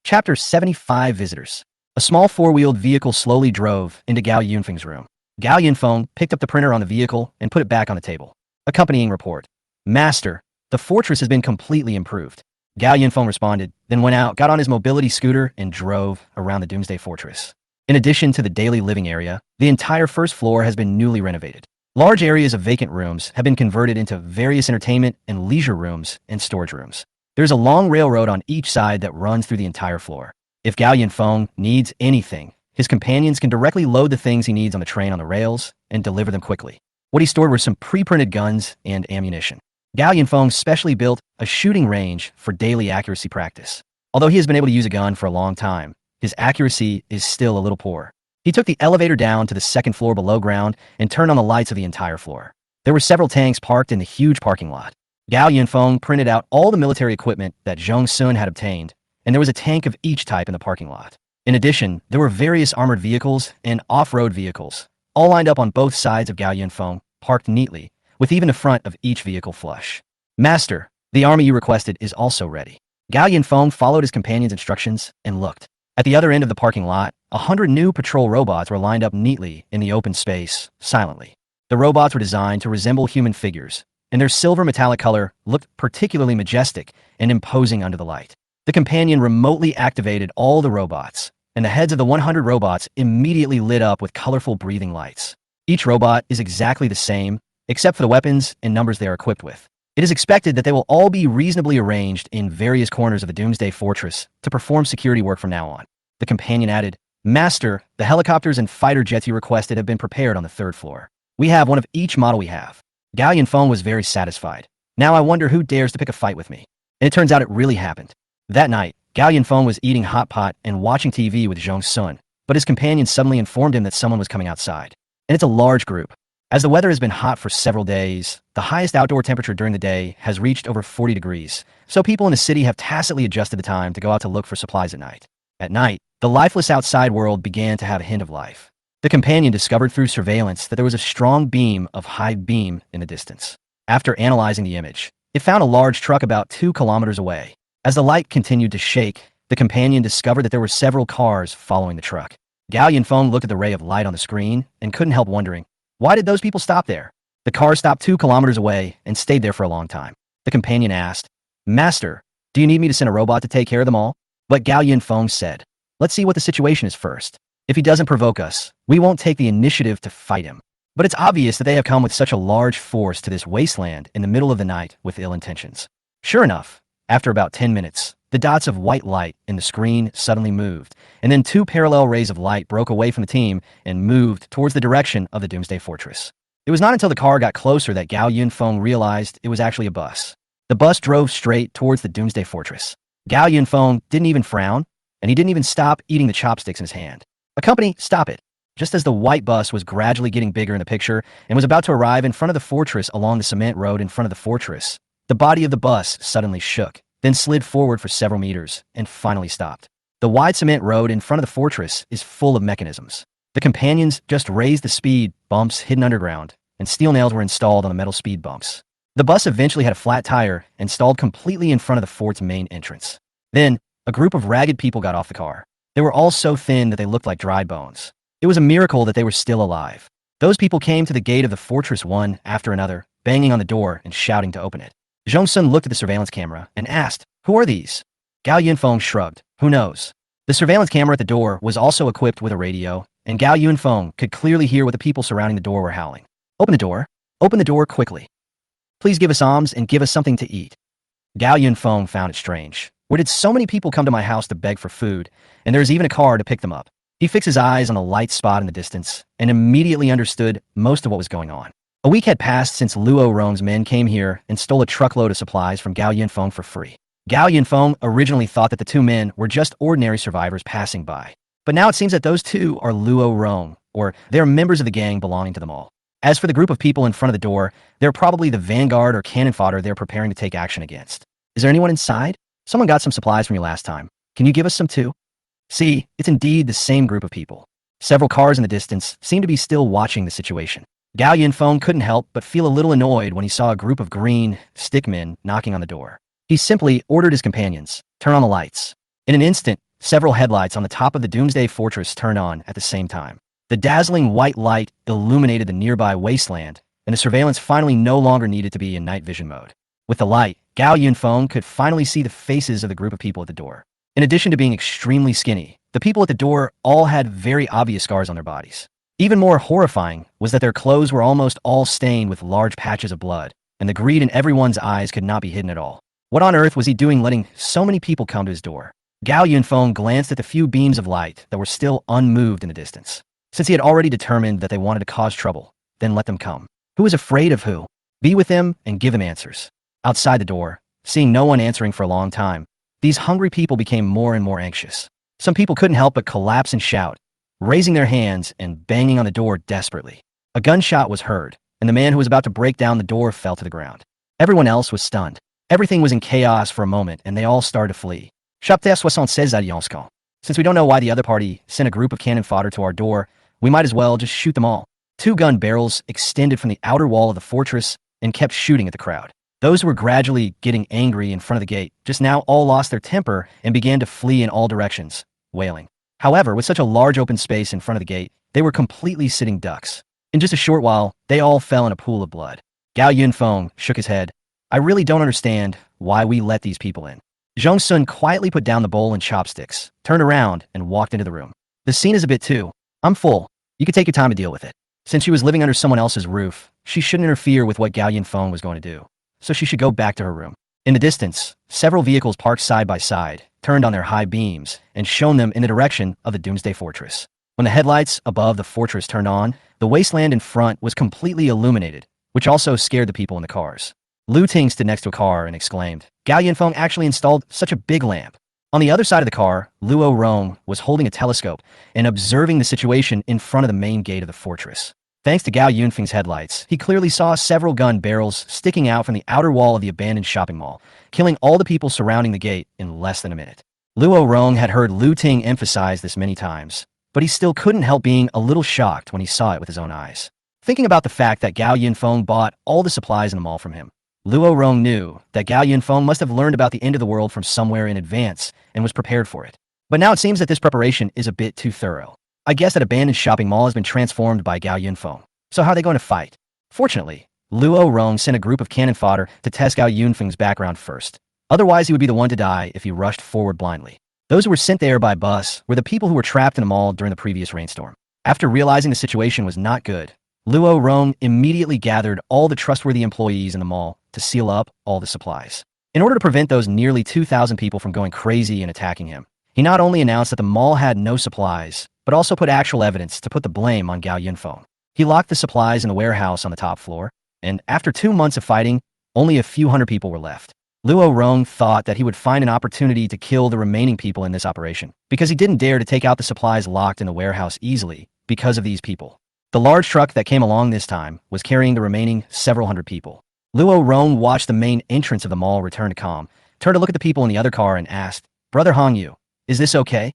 Chapter 75 Visitors. A small 4-wheeled vehicle slowly drove into Gao Yunfeng's room. Gao Yunfeng picked up the printer on the vehicle and put it back on the table. Accompanying report. Master, the fortress has been completely improved. Gao Yunfeng responded, then went out, got on his mobility scooter, and drove around the Doomsday Fortress. In addition to the daily living area, the entire first floor has been newly renovated. Large areas of vacant rooms have been converted into various entertainment and leisure rooms and storage rooms. There's a long railroad on each side that runs through the entire floor. If Gao Yunfeng needs anything, his companions can directly load the things he needs on the train on the rails and deliver them quickly. What he stored were some pre-printed guns and ammunition. Gao Yunfeng specially built a shooting range for daily accuracy practice. Although he has been able to use a gun for a long time, his accuracy is still a little poor. He took the elevator down to the 2nd floor below ground and turned on the lights of the entire floor. There were several tanks parked in the huge parking lot. Gao Yunfeng printed out all the military equipment that Zheng Sun had obtained, and there was a tank of each type in the parking lot. In addition, there were various armored vehicles and off-road vehicles, all lined up on both sides of Gao Yunfeng, parked neatly, with even the front of each vehicle flush. Master, the army you requested is also ready. Gao Yunfeng followed his companion's instructions and looked. At the other end of the parking lot, 100 new patrol robots were lined up neatly in the open space, silently. The robots were designed to resemble human figures, and their silver metallic color looked particularly majestic and imposing under the light. The companion remotely activated all the robots, and the heads of the 100 robots immediately lit up with colorful breathing lights. Each robot is exactly the same, except for the weapons and numbers they are equipped with. It is expected that they will all be reasonably arranged in various corners of the Doomsday Fortress to perform security work from now on. The companion added, Master, the helicopters and fighter jets you requested have been prepared on the 3rd floor. We have one of each model we have. Gao Yunfeng was very satisfied. Now I wonder who dares to pick a fight with me. And it turns out it really happened. That night, Gao Yunfeng was eating hot pot and watching TV with Zhong Sun, but his companion suddenly informed him that someone was coming outside. And it's a large group. As the weather has been hot for several days, the highest outdoor temperature during the day has reached over 40 degrees, so people in the city have tacitly adjusted the time to go out to look for supplies at night. At night, the lifeless outside world began to have a hint of life. The companion discovered through surveillance that there was a strong beam of high beam in the distance. After analyzing the image, it found a large truck about 2 kilometers away. As the light continued to shake, the companion discovered that there were several cars following the truck. Gao Yunfeng looked at the ray of light on the screen and couldn't help wondering, why did those people stop there? The car stopped 2 kilometers away and stayed there for a long time. The companion asked, Master, do you need me to send a robot to take care of them all? But Gao Yunfeng said, let's see what the situation is first. If he doesn't provoke us, we won't take the initiative to fight him. But it's obvious that they have come with such a large force to this wasteland in the middle of the night with ill intentions. Sure enough, after about 10 minutes, the dots of white light in the screen suddenly moved, and then 2 parallel rays of light broke away from the team and moved towards the direction of the Doomsday Fortress. It was not until the car got closer that Gao Yunfeng realized it was actually a bus. The bus drove straight towards the Doomsday Fortress. Gao Yunfeng didn't even frown, and he didn't even stop eating the chopsticks in his hand. Company, stop it. Just as the white bus was gradually getting bigger in the picture and was about to arrive in front of the fortress along the cement road in front of the fortress, the body of the bus suddenly shook, then slid forward for several meters, and finally stopped. The wide cement road in front of the fortress is full of mechanisms. The companions just raised the speed bumps hidden underground, and steel nails were installed on the metal speed bumps. The bus eventually had a flat tire and stalled completely in front of the fort's main entrance. Then, a group of ragged people got off the car. They were all so thin that they looked like dried bones. It was a miracle that they were still alive. Those people came to the gate of the fortress one after another, banging on the door and shouting to open it. Zhong Sun looked at the surveillance camera and asked, who are these? Gao Yunfeng shrugged. Who knows? The surveillance camera at the door was also equipped with a radio, and Gao Yunfeng could clearly hear what the people surrounding the door were howling. Open the door. Open the door quickly. Please give us alms and give us something to eat. Gao Yunfeng found it strange. Where did so many people come to my house to beg for food, and there's even a car to pick them up? He fixed his eyes on a light spot in the distance and immediately understood most of what was going on. A week had passed since Luo Rong's men came here and stole a truckload of supplies from Gao Yunfeng for free. Gao Yunfeng originally thought that the 2 men were just ordinary survivors passing by. But now it seems that those 2 are Luo Rong, or they're members of the gang belonging to them all. As for the group of people in front of the door, they're probably the vanguard or cannon fodder they're preparing to take action against. Is there anyone inside? Someone got some supplies from you last time. Can you give us some too? See, it's indeed the same group of people. Several cars in the distance seemed to be still watching the situation. Gao Yunfeng couldn't help but feel a little annoyed when he saw a group of green stickmen knocking on the door. He simply ordered his companions, turn on the lights. In an instant, several headlights on the top of the Doomsday Fortress turned on at the same time. The dazzling white light illuminated the nearby wasteland, and the surveillance finally no longer needed to be in night vision mode. With the light, Gao Yunfeng could finally see the faces of the group of people at the door. In addition to being extremely skinny, the people at the door all had very obvious scars on their bodies. Even more horrifying was that their clothes were almost all stained with large patches of blood, and the greed in everyone's eyes could not be hidden at all. What on earth was he doing letting so many people come to his door? Gao Yunfeng glanced at the few beams of light that were still unmoved in the distance. Since he had already determined that they wanted to cause trouble, then let them come. Who is afraid of who? Be with them and give them answers. Outside the door, seeing no one answering for a long time, these hungry people became more and more anxious. Some people couldn't help but collapse and shout, raising their hands and banging on the door desperately. A gunshot was heard, and the man who was about to break down the door fell to the ground. Everyone else was stunned. Everything was in chaos for a moment, and they all started to flee. Chapter 76 Alliance. Since we don't know why the other party sent a group of cannon fodder to our door, we might as well just shoot them all. 2 gun barrels extended from the outer wall of the fortress and kept shooting at the crowd. Those who were gradually getting angry in front of the gate just now all lost their temper and began to flee in all directions, wailing. However, with such a large open space in front of the gate, they were completely sitting ducks. In just a short while, they all fell in a pool of blood. Gao Yunfeng shook his head. I really don't understand why we let these people in. Zhong Sun quietly put down the bowl and chopsticks, turned around, and walked into the room. The scene is a bit too. I'm full. You can take your time to deal with it. Since she was living under someone else's roof, she shouldn't interfere with what Gao Yunfeng was going to do. So she should go back to her room. In the distance, several vehicles parked side by side, turned on their high beams, and shone them in the direction of the Doomsday Fortress. When the headlights above the fortress turned on, the wasteland in front was completely illuminated, which also scared the people in the cars. Lu Ting stood next to a car and exclaimed, Gao Yunfeng actually installed such a big lamp. On the other side of the car, Luo Rong was holding a telescope and observing the situation in front of the main gate of the fortress. Thanks to Gao Yunfeng's headlights, he clearly saw several gun barrels sticking out from the outer wall of the abandoned shopping mall, killing all the people surrounding the gate in less than a minute. Luo Rong had heard Lu Ting emphasize this many times, but he still couldn't help being a little shocked when he saw it with his own eyes. Thinking about the fact that Gao Yunfeng bought all the supplies in the mall from him, Luo Rong knew that Gao Yunfeng must have learned about the end of the world from somewhere in advance and was prepared for it. But now it seems that this preparation is a bit too thorough. I guess that abandoned shopping mall has been transformed by Gao Yunfeng. So how are they going to fight? Fortunately, Luo Rong sent a group of cannon fodder to test Gao Yunfeng's background first. Otherwise, he would be the one to die if he rushed forward blindly. Those who were sent there by bus were the people who were trapped in the mall during the previous rainstorm. After realizing the situation was not good, Luo Rong immediately gathered all the trustworthy employees in the mall to seal up all the supplies. In order to prevent those nearly 2,000 people from going crazy and attacking him, he not only announced that the mall had no supplies, but also put actual evidence to put the blame on Gao Yunfeng. He locked the supplies in the warehouse on the top floor, and after 2 months of fighting, only a few hundred people were left. Luo Rong thought that he would find an opportunity to kill the remaining people in this operation, because he didn't dare to take out the supplies locked in the warehouse easily because of these people. The large truck that came along this time was carrying the remaining several hundred people. Luo Rong watched the main entrance of the mall return to calm, turned to look at the people in the other car and asked, Brother Hongyu, is this okay?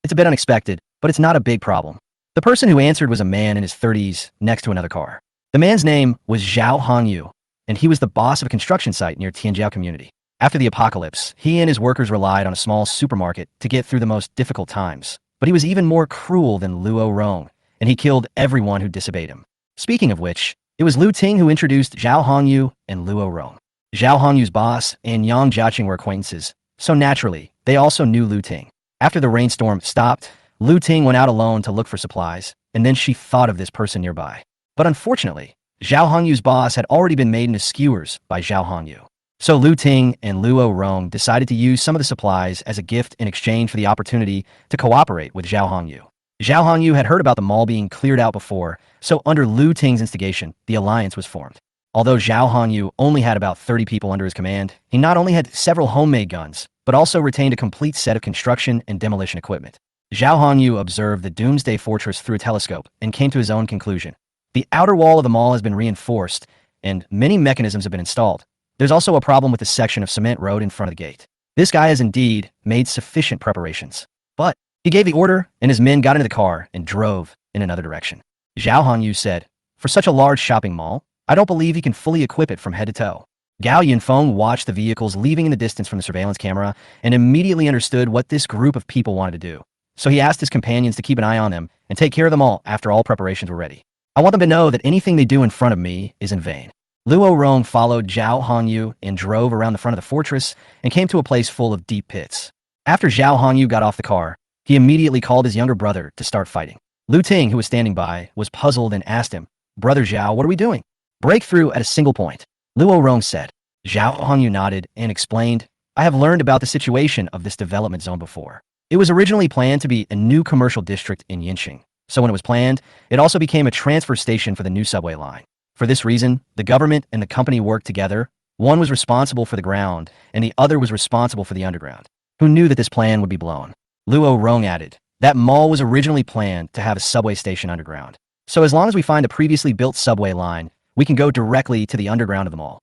It's a bit unexpected, but it's not a big problem. The person who answered was a man in his 30s next to another car. The man's name was Zhao Hongyu, and he was the boss of a construction site near Tianjiao community. After the apocalypse, he and his workers relied on a small supermarket to get through the most difficult times. But he was even more cruel than Luo Rong, and he killed everyone who disobeyed him. Speaking of which, it was Lu Ting who introduced Zhao Hongyu and Luo Rong. Zhao Hongyu's boss and Yang Jiaqing were acquaintances, so naturally, they also knew Lu Ting. After the rainstorm stopped, Lu Ting went out alone to look for supplies, and then she thought of this person nearby. But unfortunately, Zhao Hongyu's boss had already been made into skewers by Zhao Hongyu. So Lu Ting and Luo Rong decided to use some of the supplies as a gift in exchange for the opportunity to cooperate with Zhao Hongyu. Zhao Hongyu had heard about the mall being cleared out before, so under Lu Ting's instigation, the alliance was formed. Although Zhao Hongyu only had about 30 people under his command, he not only had several homemade guns, but also retained a complete set of construction and demolition equipment. Zhao Hongyu observed the Doomsday Fortress through a telescope and came to his own conclusion. The outer wall of the mall has been reinforced, and many mechanisms have been installed. There's also a problem with the section of cement road in front of the gate. This guy has indeed made sufficient preparations. But he gave the order, and his men got into the car and drove in another direction. Zhao Hongyu said, For such a large shopping mall, I don't believe he can fully equip it from head to toe. Gao Yunfeng watched the vehicles leaving in the distance from the surveillance camera and immediately understood what this group of people wanted to do. So he asked his companions to keep an eye on them and take care of them all after all preparations were ready. I want them to know that anything they do in front of me is in vain. Luo Rong followed Zhao Hongyu and drove around the front of the fortress and came to a place full of deep pits. After Zhao Hongyu got off the car, he immediately called his younger brother to start fighting. Lu Ting, who was standing by, was puzzled and asked him, Brother Zhao, what are we doing? Break through at a single point. Luo Rong said. Zhao Hongyu nodded and explained, I have learned about the situation of this development zone before. It was originally planned to be a new commercial district in Yinqing. So when it was planned, it also became a transfer station for the new subway line. For this reason, the government and the company worked together. One was responsible for the ground, and the other was responsible for the underground. Who knew that this plan would be blown? Luo Rong added, that mall was originally planned to have a subway station underground. So as long as we find a previously built subway line, we can go directly to the underground of the mall.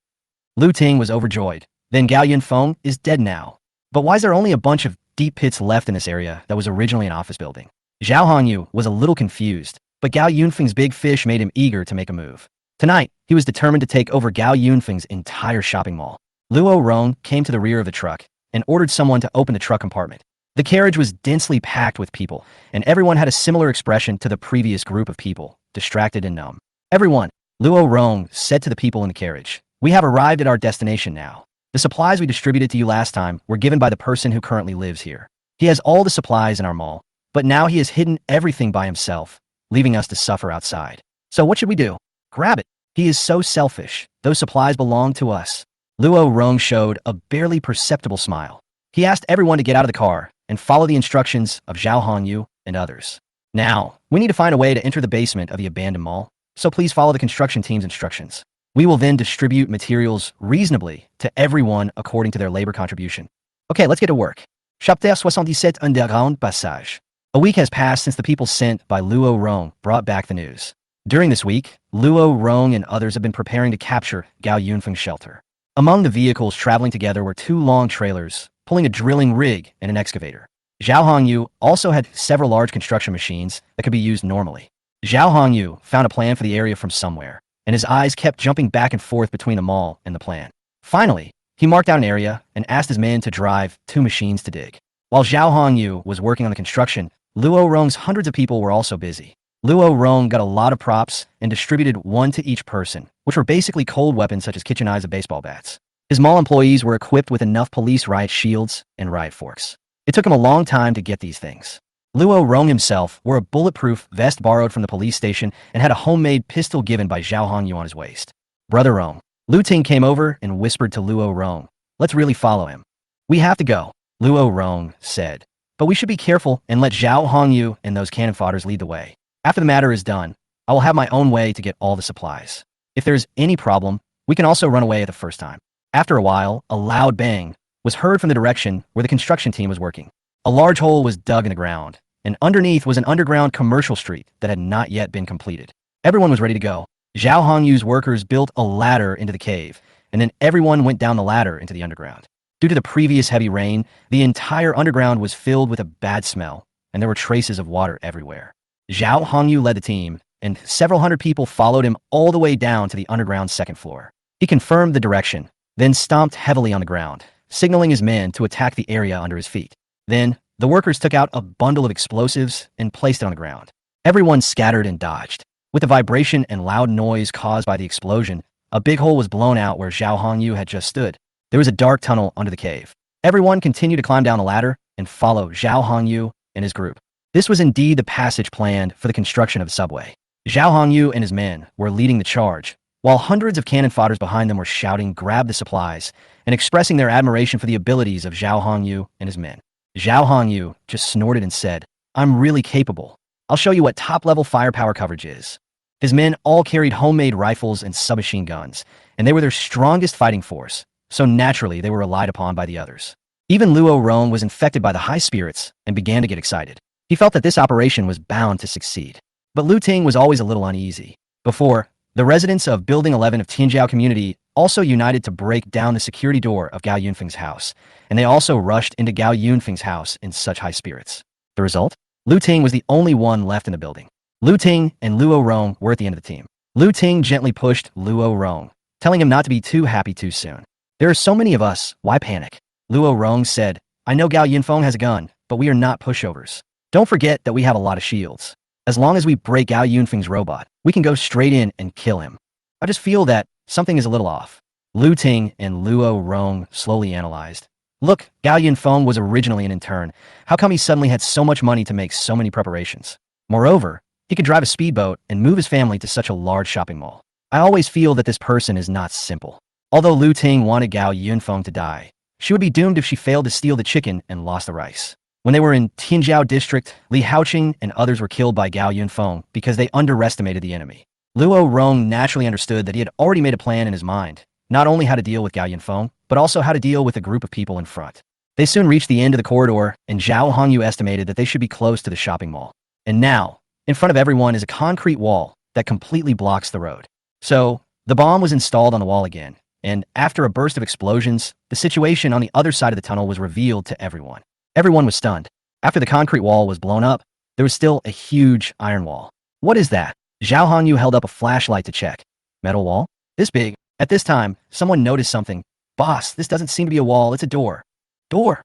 Lu Ting was overjoyed. Then Gao Yunfeng is dead now. But why is there only a bunch of deep pits left in this area that was originally an office building? Zhao Hongyu was a little confused, but Gao Yunfeng's big fish made him eager to make a move. Tonight, he was determined to take over Gao Yunfeng's entire shopping mall. Luo Rong came to the rear of the truck and ordered someone to open the truck compartment. The carriage was densely packed with people, and everyone had a similar expression to the previous group of people, distracted and numb. Everyone, Luo Rong said to the people in the carriage, we have arrived at our destination now. The supplies we distributed to you last time were given by the person who currently lives here. He has all the supplies in our mall, but now he has hidden everything by himself, leaving us to suffer outside. So what should we do? Grab it. He is so selfish. Those supplies belong to us. Luo Rong showed a barely perceptible smile. He asked everyone to get out of the car and follow the instructions of Zhao Hongyu and others. Now, we need to find a way to enter the basement of the abandoned mall, so please follow the construction team's instructions. We will then distribute materials reasonably to everyone according to their labor contribution. Okay, let's get to work. Chapter 77 Underground Passage. A week has passed since the people sent by Luo Rong brought back the news. During this week, Luo Rong and others have been preparing to capture Gao Yunfeng's shelter. Among the vehicles traveling together were 2 long trailers, pulling a drilling rig and an excavator. Zhao Hongyu also had several large construction machines that could be used normally. Zhao Hongyu found a plan for the area from somewhere, and his eyes kept jumping back and forth between the mall and the plan. Finally, he marked out an area and asked his men to drive 2 machines to dig. While Zhao Hongyu was working on the construction, Luo Rong's hundreds of people were also busy. Luo Rong got a lot of props and distributed 1 to each person, which were basically cold weapons such as kitchen knives and baseball bats. His mall employees were equipped with enough police riot shields and riot forks. It took him a long time to get these things. Luo Rong himself wore a bulletproof vest borrowed from the police station and had a homemade pistol given by Zhao Hongyu on his waist. Brother Rong. Lu Ting came over and whispered to Luo Rong, "Let's really follow him." "We have to go," Luo Rong said. "But we should be careful and let Zhao Hongyu and those cannon fodders lead the way. After the matter is done, I will have my own way to get all the supplies. If there is any problem, we can also run away at the first time." After a while, a loud bang was heard from the direction where the construction team was working. A large hole was dug in the ground, and underneath was an underground commercial street that had not yet been completed. Everyone was ready to go. Zhao Hongyu's workers built a ladder into the cave, and then everyone went down the ladder into the underground. Due to the previous heavy rain, the entire underground was filled with a bad smell, and there were traces of water everywhere. Zhao Hongyu led the team, and several hundred people followed him all the way down to the underground's 2nd floor. He confirmed the direction, then stomped heavily on the ground, signaling his men to attack the area under his feet. Then, the workers took out a bundle of explosives and placed it on the ground. Everyone scattered and dodged. With the vibration and loud noise caused by the explosion, a big hole was blown out where Zhao Hongyu had just stood. There was a dark tunnel under the cave. Everyone continued to climb down the ladder and follow Zhao Hongyu and his group. This was indeed the passage planned for the construction of the subway. Zhao Hongyu and his men were leading the charge, while hundreds of cannon fodders behind them were shouting, "Grab the supplies," and expressing their admiration for the abilities of Zhao Hongyu and his men. Zhao Hongyu just snorted and said, "I'm really capable. I'll show you what top-level firepower coverage is." His men all carried homemade rifles and submachine guns, and they were their strongest fighting force, so naturally they were relied upon by the others. Even Luo Rong was infected by the high spirits and began to get excited. He felt that this operation was bound to succeed. But Lu Ting was always a little uneasy. Before, the residents of Building 11 of Tianjiao Community also united to break down the security door of Gao Yunfeng's house, and they also rushed into Gao Yunfeng's house in such high spirits. The result? Lu Ting was the only one left in the building. Lu Ting and Luo Rong were at the end of the team. Lu Ting gently pushed Luo Rong, telling him not to be too happy too soon. "There are so many of us, why panic?" Luo Rong said, "I know Gao Yunfeng has a gun, but we are not pushovers. Don't forget that we have a lot of shields. As long as we break Gao Yunfeng's robot, we can go straight in and kill him. I just feel that something is a little off." Lu Ting and Luo Rong slowly analyzed. Look, Gao Yunfeng was originally an intern. How come he suddenly had so much money to make so many preparations? Moreover, he could drive a speedboat and move his family to such a large shopping mall. I always feel that this person is not simple. Although Lu Ting wanted Gao Yunfeng to die, she would be doomed if she failed to steal the chicken and lost the rice. When they were in Tianjiao district, Li Haoqing and others were killed by Gao Yunfeng because they underestimated the enemy. Luo Rong naturally understood that he had already made a plan in his mind, not only how to deal with Gao Yunfeng, but also how to deal with a group of people in front. They soon reached the end of the corridor, and Zhao Hongyu estimated that they should be close to the shopping mall. And now, in front of everyone is a concrete wall that completely blocks the road. So, the bomb was installed on the wall again, and after a burst of explosions, the situation on the other side of the tunnel was revealed to everyone. Everyone was stunned. After the concrete wall was blown up, there was still a huge iron wall. "What is that?" Zhao Hongyu held up a flashlight to check. "Metal wall? This big?" At this time, someone noticed something. "Boss, this doesn't seem to be a wall, it's a door." "Door?"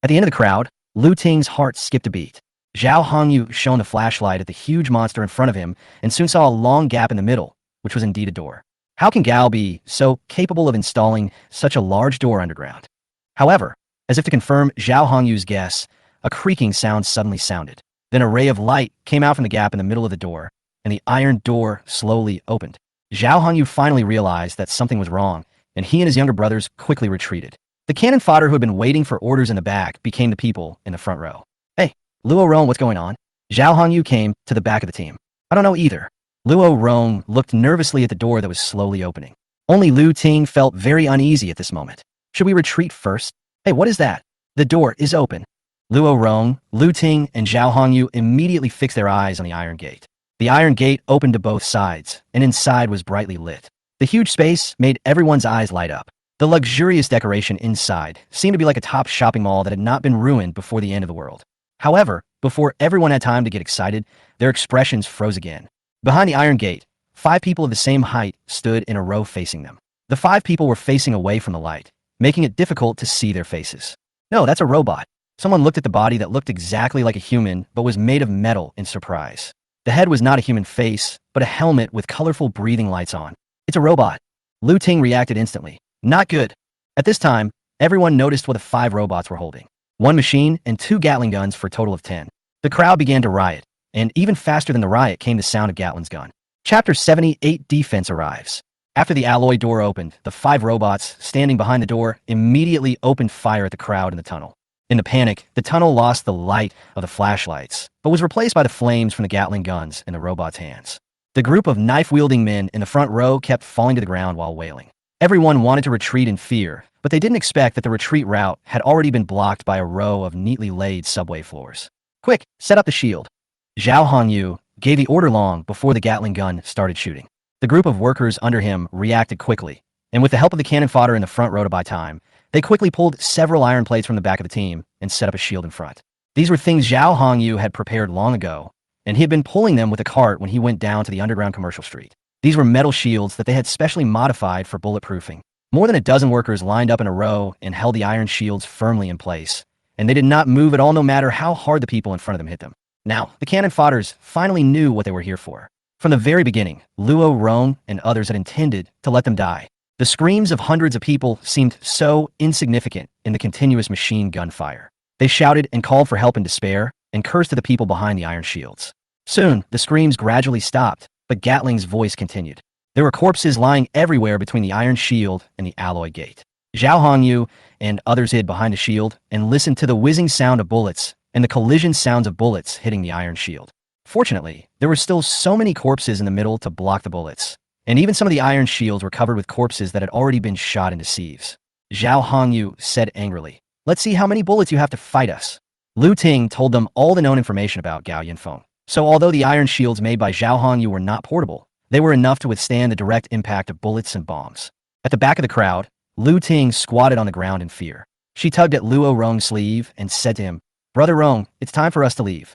At the end of the crowd, Lu Ting's heart skipped a beat. Zhao Hongyu shone the flashlight at the huge monster in front of him and soon saw a long gap in the middle, which was indeed a door. How can Gao be so capable of installing such a large door underground? However, as if to confirm Zhao Hongyu's guess, a creaking sound suddenly sounded. Then a ray of light came out from the gap in the middle of the door, and the iron door slowly opened. Zhao Hongyu finally realized that something was wrong, and he and his younger brothers quickly retreated. The cannon fodder who had been waiting for orders in the back became the people in the front row. Hey, Luo Rong, what's going on? Zhao Hongyu came to the back of the team. I don't know either. Luo Rong looked nervously at the door that was slowly opening. Only Lu Ting felt very uneasy at this moment. Should we retreat first? Hey, what is that? The door is open. Luo Rong, Lu Ting, and Zhao Hongyu immediately fixed their eyes on the iron gate. The iron gate opened to both sides, and inside was brightly lit. The huge space made everyone's eyes light up. The luxurious decoration inside seemed to be like a top shopping mall that had not been ruined before the end of the world. However, before everyone had time to get excited, their expressions froze again. Behind the iron gate, 5 people of the same height stood in a row facing them. The 5 people were facing away from the light, making it difficult to see their faces. No, that's a robot. Someone looked at the body that looked exactly like a human but was made of metal in surprise. The head was not a human face, but a helmet with colorful breathing lights on. It's a robot. Lu Ting reacted instantly. Not good. At this time, everyone noticed what the 5 robots were holding. 1 machine and 2 Gatling guns for a total of 10. The crowd began to riot, and even faster than the riot came the sound of Gatling's gun. Chapter 78 Defense arrives. After the alloy door opened, the 5 robots standing behind the door immediately opened fire at the crowd in the tunnel. In the panic, the tunnel lost the light of the flashlights, but was replaced by the flames from the Gatling guns in the robots' hands. The group of knife-wielding men in the front row kept falling to the ground while wailing. Everyone wanted to retreat in fear, but they didn't expect that the retreat route had already been blocked by a row of neatly laid subway floors. Quick, set up the shield. Zhao Hongyu gave the order long before the Gatling gun started shooting. The group of workers under him reacted quickly, and with the help of the cannon fodder in the front row to buy time, they quickly pulled several iron plates from the back of the team and set up a shield in front. These were things Zhao Hongyu had prepared long ago, and he had been pulling them with a cart when he went down to the underground commercial street. These were metal shields that they had specially modified for bulletproofing. More than a dozen workers lined up in a row and held the iron shields firmly in place, and they did not move at all no matter how hard the people in front of them hit them. Now, the cannon fodders finally knew what they were here for. From the very beginning, Luo Rong and others had intended to let them die. The screams of hundreds of people seemed so insignificant in the continuous machine gun fire. They shouted and called for help in despair, and cursed at the people behind the iron shields. Soon, the screams gradually stopped, but Gatling's voice continued. There were corpses lying everywhere between the iron shield and the alloy gate. Zhao Hongyu and others hid behind the shield and listened to the whizzing sound of bullets and the collision sounds of bullets hitting the iron shield. Fortunately, there were still so many corpses in the middle to block the bullets, and even some of the iron shields were covered with corpses that had already been shot into sieves. Zhao Hongyu said angrily, "Let's see how many bullets you have to fight us." Lu Ting told them all the known information about Gao Yinfeng. So although the iron shields made by Zhao Hongyu were not portable, they were enough to withstand the direct impact of bullets and bombs. At the back of the crowd, Lu Ting squatted on the ground in fear. She tugged at Luo Rong's sleeve and said to him, "Brother Rong, it's time for us to leave."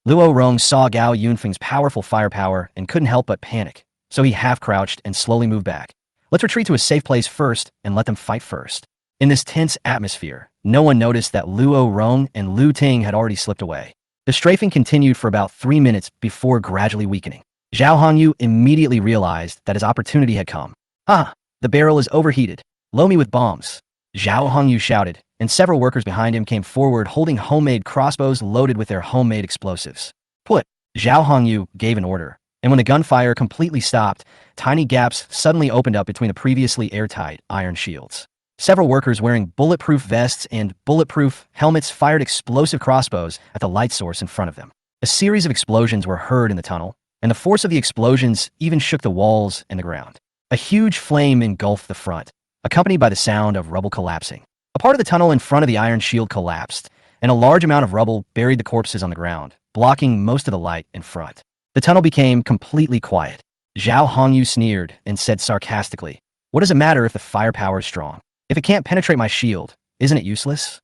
Luo Rong saw Gao Yunfeng's powerful firepower and couldn't help but panic, so he half-crouched and slowly moved back. "Let's retreat to a safe place first and let them fight first." In this tense atmosphere, no one noticed that Luo Rong and Lu Ting had already slipped away. The strafing continued for about 3 minutes before gradually weakening. Zhao Hongyu immediately realized that his opportunity had come. "Ah, the barrel is overheated. Load me with bombs." Zhao Hongyu shouted, and several workers behind him came forward holding homemade crossbows loaded with their homemade explosives. "Put!" Zhao Hongyu gave an order, and when the gunfire completely stopped, tiny gaps suddenly opened up between the previously airtight iron shields. Several workers wearing bulletproof vests and bulletproof helmets fired explosive crossbows at the light source in front of them. A series of explosions were heard in the tunnel, and the force of the explosions even shook the walls and the ground. A huge flame engulfed the front, accompanied by the sound of rubble collapsing. A part of the tunnel in front of the iron shield collapsed, and a large amount of rubble buried the corpses on the ground, blocking most of the light in front. The tunnel became completely quiet. Zhao Hongyu sneered and said sarcastically, "What does it matter if the firepower is strong? If it can't penetrate my shield, isn't it useless?"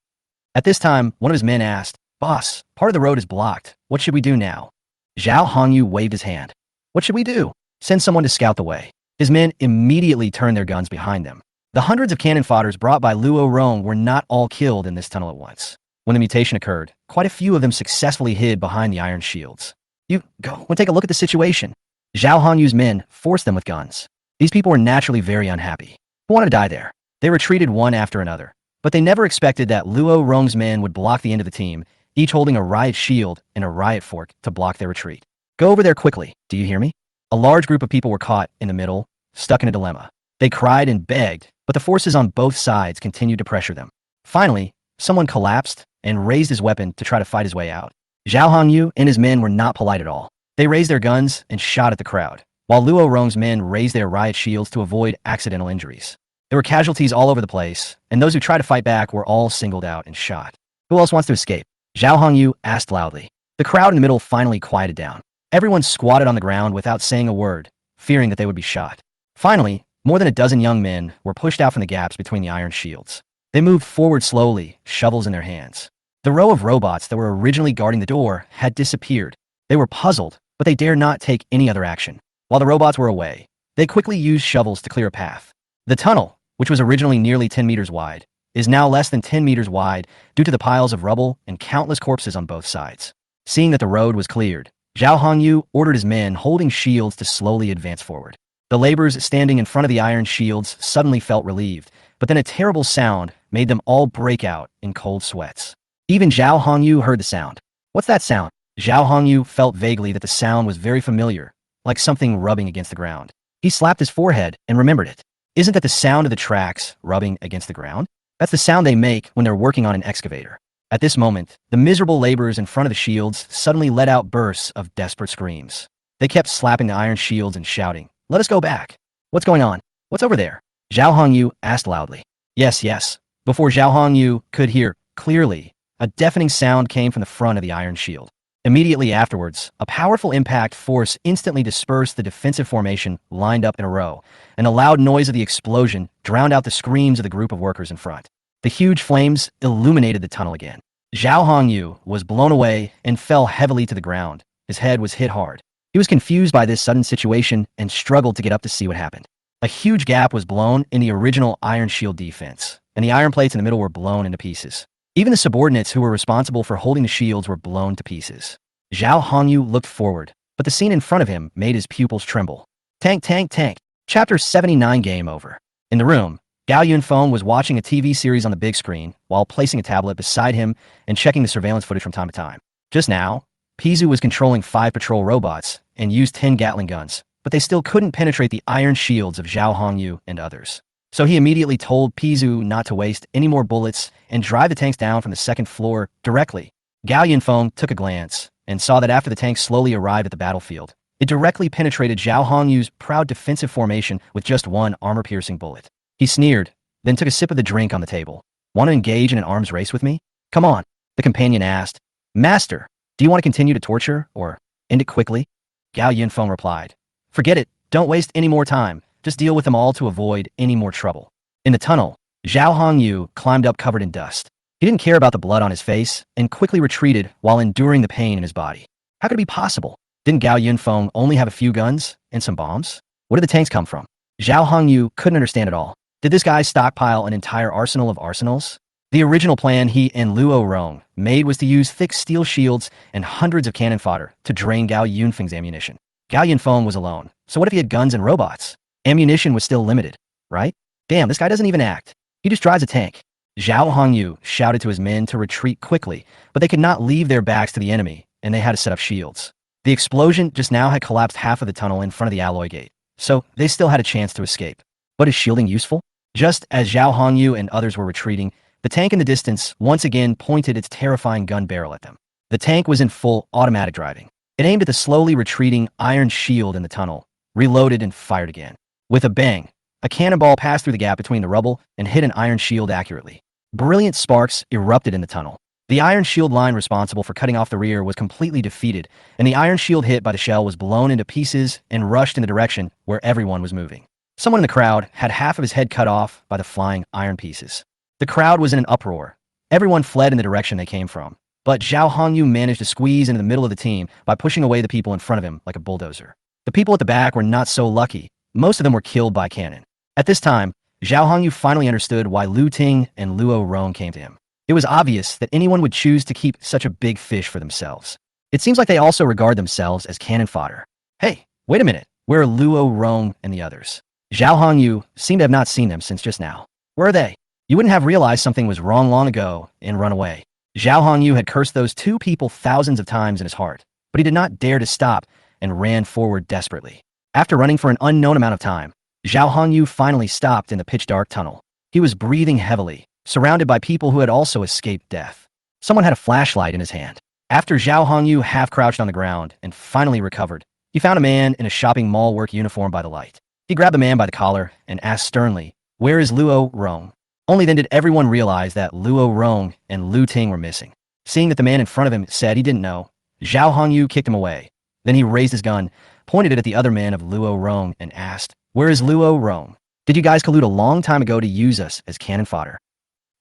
At this time, one of his men asked, "Boss, part of the road is blocked. What should we do now?" Zhao Hongyu waved his hand. "What should we do? Send someone to scout the way." His men immediately turned their guns behind them. The hundreds of cannon fodders brought by Luo Rong were not all killed in this tunnel at once. When the mutation occurred, quite a few of them successfully hid behind the iron shields. "You go and take a look at the situation." Zhao Hongyu's men forced them with guns. These people were naturally very unhappy. Who wanted to die there? They retreated one after another, but they never expected that Luo Rong's men would block the end of the team, each holding a riot shield and a riot fork to block their retreat. Go over there quickly, do you hear me? A large group of people were caught in the middle, stuck in a dilemma. They cried and begged, but the forces on both sides continued to pressure them. Finally, someone collapsed and raised his weapon to try to fight his way out. Zhao Hongyu and his men were not polite at all. They raised their guns and shot at the crowd, while Luo Rong's men raised their riot shields to avoid accidental injuries. There were casualties all over the place, and those who tried to fight back were all singled out and shot. Who else wants to escape? Zhao Hongyu asked loudly. The crowd in the middle finally quieted down. Everyone squatted on the ground without saying a word, fearing that they would be shot. Finally, more than a dozen young men were pushed out from the gaps between the iron shields. They moved forward slowly, shovels in their hands. The row of robots that were originally guarding the door had disappeared. They were puzzled, but they dared not take any other action. While the robots were away, they quickly used shovels to clear a path. The tunnel, which was originally nearly 10 meters wide, is now less than 10 meters wide due to the piles of rubble and countless corpses on both sides. Seeing that the road was cleared, Zhao Hongyu ordered his men holding shields to slowly advance forward. The laborers standing in front of the iron shields suddenly felt relieved, but then a terrible sound made them all break out in cold sweats. Even Zhao Hongyu heard the sound. What's that sound? Zhao Hongyu felt vaguely that the sound was very familiar, like something rubbing against the ground. He slapped his forehead and remembered it. Isn't that the sound of the tracks rubbing against the ground? That's the sound they make when they're working on an excavator. At this moment, the miserable laborers in front of the shields suddenly let out bursts of desperate screams. They kept slapping the iron shields and shouting, "Let us go back." "What's going on? What's over there?" Zhao Hongyu asked loudly. Yes, yes. Before Zhao Hongyu could hear clearly, a deafening sound came from the front of the iron shield. Immediately afterwards, a powerful impact force instantly dispersed the defensive formation lined up in a row, and the loud noise of the explosion drowned out the screams of the group of workers in front. The huge flames illuminated the tunnel again. Zhao Hongyu was blown away and fell heavily to the ground. His head was hit hard. He was confused by this sudden situation and struggled to get up to see what happened. A huge gap was blown in the original iron shield defense, and the iron plates in the middle were blown into pieces. Even the subordinates who were responsible for holding the shields were blown to pieces. Zhao Hongyu looked forward, but the scene in front of him made his pupils tremble. Tank, tank, tank. Chapter 79 Game Over. In the room, Gao Yunfeng was watching a TV series on the big screen while placing a tablet beside him and checking the surveillance footage from time to time. Just now, Pizu was controlling 5 patrol robots and used 10 Gatling guns, but they still couldn't penetrate the iron shields of Zhao Hongyu and others. So he immediately told Pizu not to waste any more bullets and drive the tanks down from the second floor directly. Gao Yunfeng took a glance and saw that after the tanks slowly arrived at the battlefield, it directly penetrated Zhao Hongyu's proud defensive formation with just one armor-piercing bullet. He sneered, then took a sip of the drink on the table. "Want to engage in an arms race with me? Come on," the companion asked. "Master, do you want to continue to torture, or end it quickly?" Gao Yunfeng replied, "Forget it, don't waste any more time. Just deal with them all to avoid any more trouble." In the tunnel, Zhao Hongyu climbed up covered in dust. He didn't care about the blood on his face and quickly retreated while enduring the pain in his body. How could it be possible? Didn't Gao Yunfeng only have a few guns and some bombs? Where did the tanks come from? Zhao Hongyu couldn't understand it all. Did this guy stockpile an entire arsenal of arsenals? The original plan he and Luo Rong made was to use thick steel shields and hundreds of cannon fodder to drain Gao Yunfeng's ammunition. Gao Yunfeng was alone, so what if he had guns and robots? Ammunition was still limited, right? Damn, this guy doesn't even act. He just drives a tank. Zhao Hongyu shouted to his men to retreat quickly, but they could not leave their backs to the enemy, and they had to set up shields. The explosion just now had collapsed half of the tunnel in front of the alloy gate, so they still had a chance to escape. But is shielding useful? Just as Zhao Hongyu and others were retreating, the tank in the distance once again pointed its terrifying gun barrel at them. The tank was in full automatic driving. It aimed at the slowly retreating iron shield in the tunnel, reloaded and fired again. With a bang, a cannonball passed through the gap between the rubble and hit an iron shield accurately. Brilliant sparks erupted in the tunnel. The iron shield line responsible for cutting off the rear was completely defeated, and the iron shield hit by the shell was blown into pieces and rushed in the direction where everyone was moving. Someone in the crowd had half of his head cut off by the flying iron pieces. The crowd was in an uproar. Everyone fled in the direction they came from, but Zhao Hongyu managed to squeeze into the middle of the team by pushing away the people in front of him like a bulldozer. The people at the back were not so lucky. Most of them were killed by cannon. At this time, Zhao Hongyu finally understood why Lu Ting and Luo Rong came to him. It was obvious that anyone would choose to keep such a big fish for themselves. It seems like they also regard themselves as cannon fodder. Hey, wait a minute. Where are Luo Rong and the others? Zhao Hongyu seemed to have not seen them since just now. Where are they? You wouldn't have realized something was wrong long ago and run away. Zhao Hongyu had cursed those two people thousands of times in his heart, but he did not dare to stop and ran forward desperately. After running for an unknown amount of time, Zhao Hongyu finally stopped in the pitch-dark tunnel. He was breathing heavily, surrounded by people who had also escaped death. Someone had a flashlight in his hand. After Zhao Hongyu half-crouched on the ground and finally recovered, he found a man in a shopping mall work uniform by the light. He grabbed the man by the collar and asked sternly, "Where is Luo Rong?" Only then did everyone realize that Luo Rong and Lu Ting were missing. Seeing that the man in front of him said he didn't know, Zhao Hongyu kicked him away. Then he raised his gun, pointed it at the other men of Luo Rong, and asked, "Where is Luo Rong? Did you guys collude a long time ago to use us as cannon fodder?"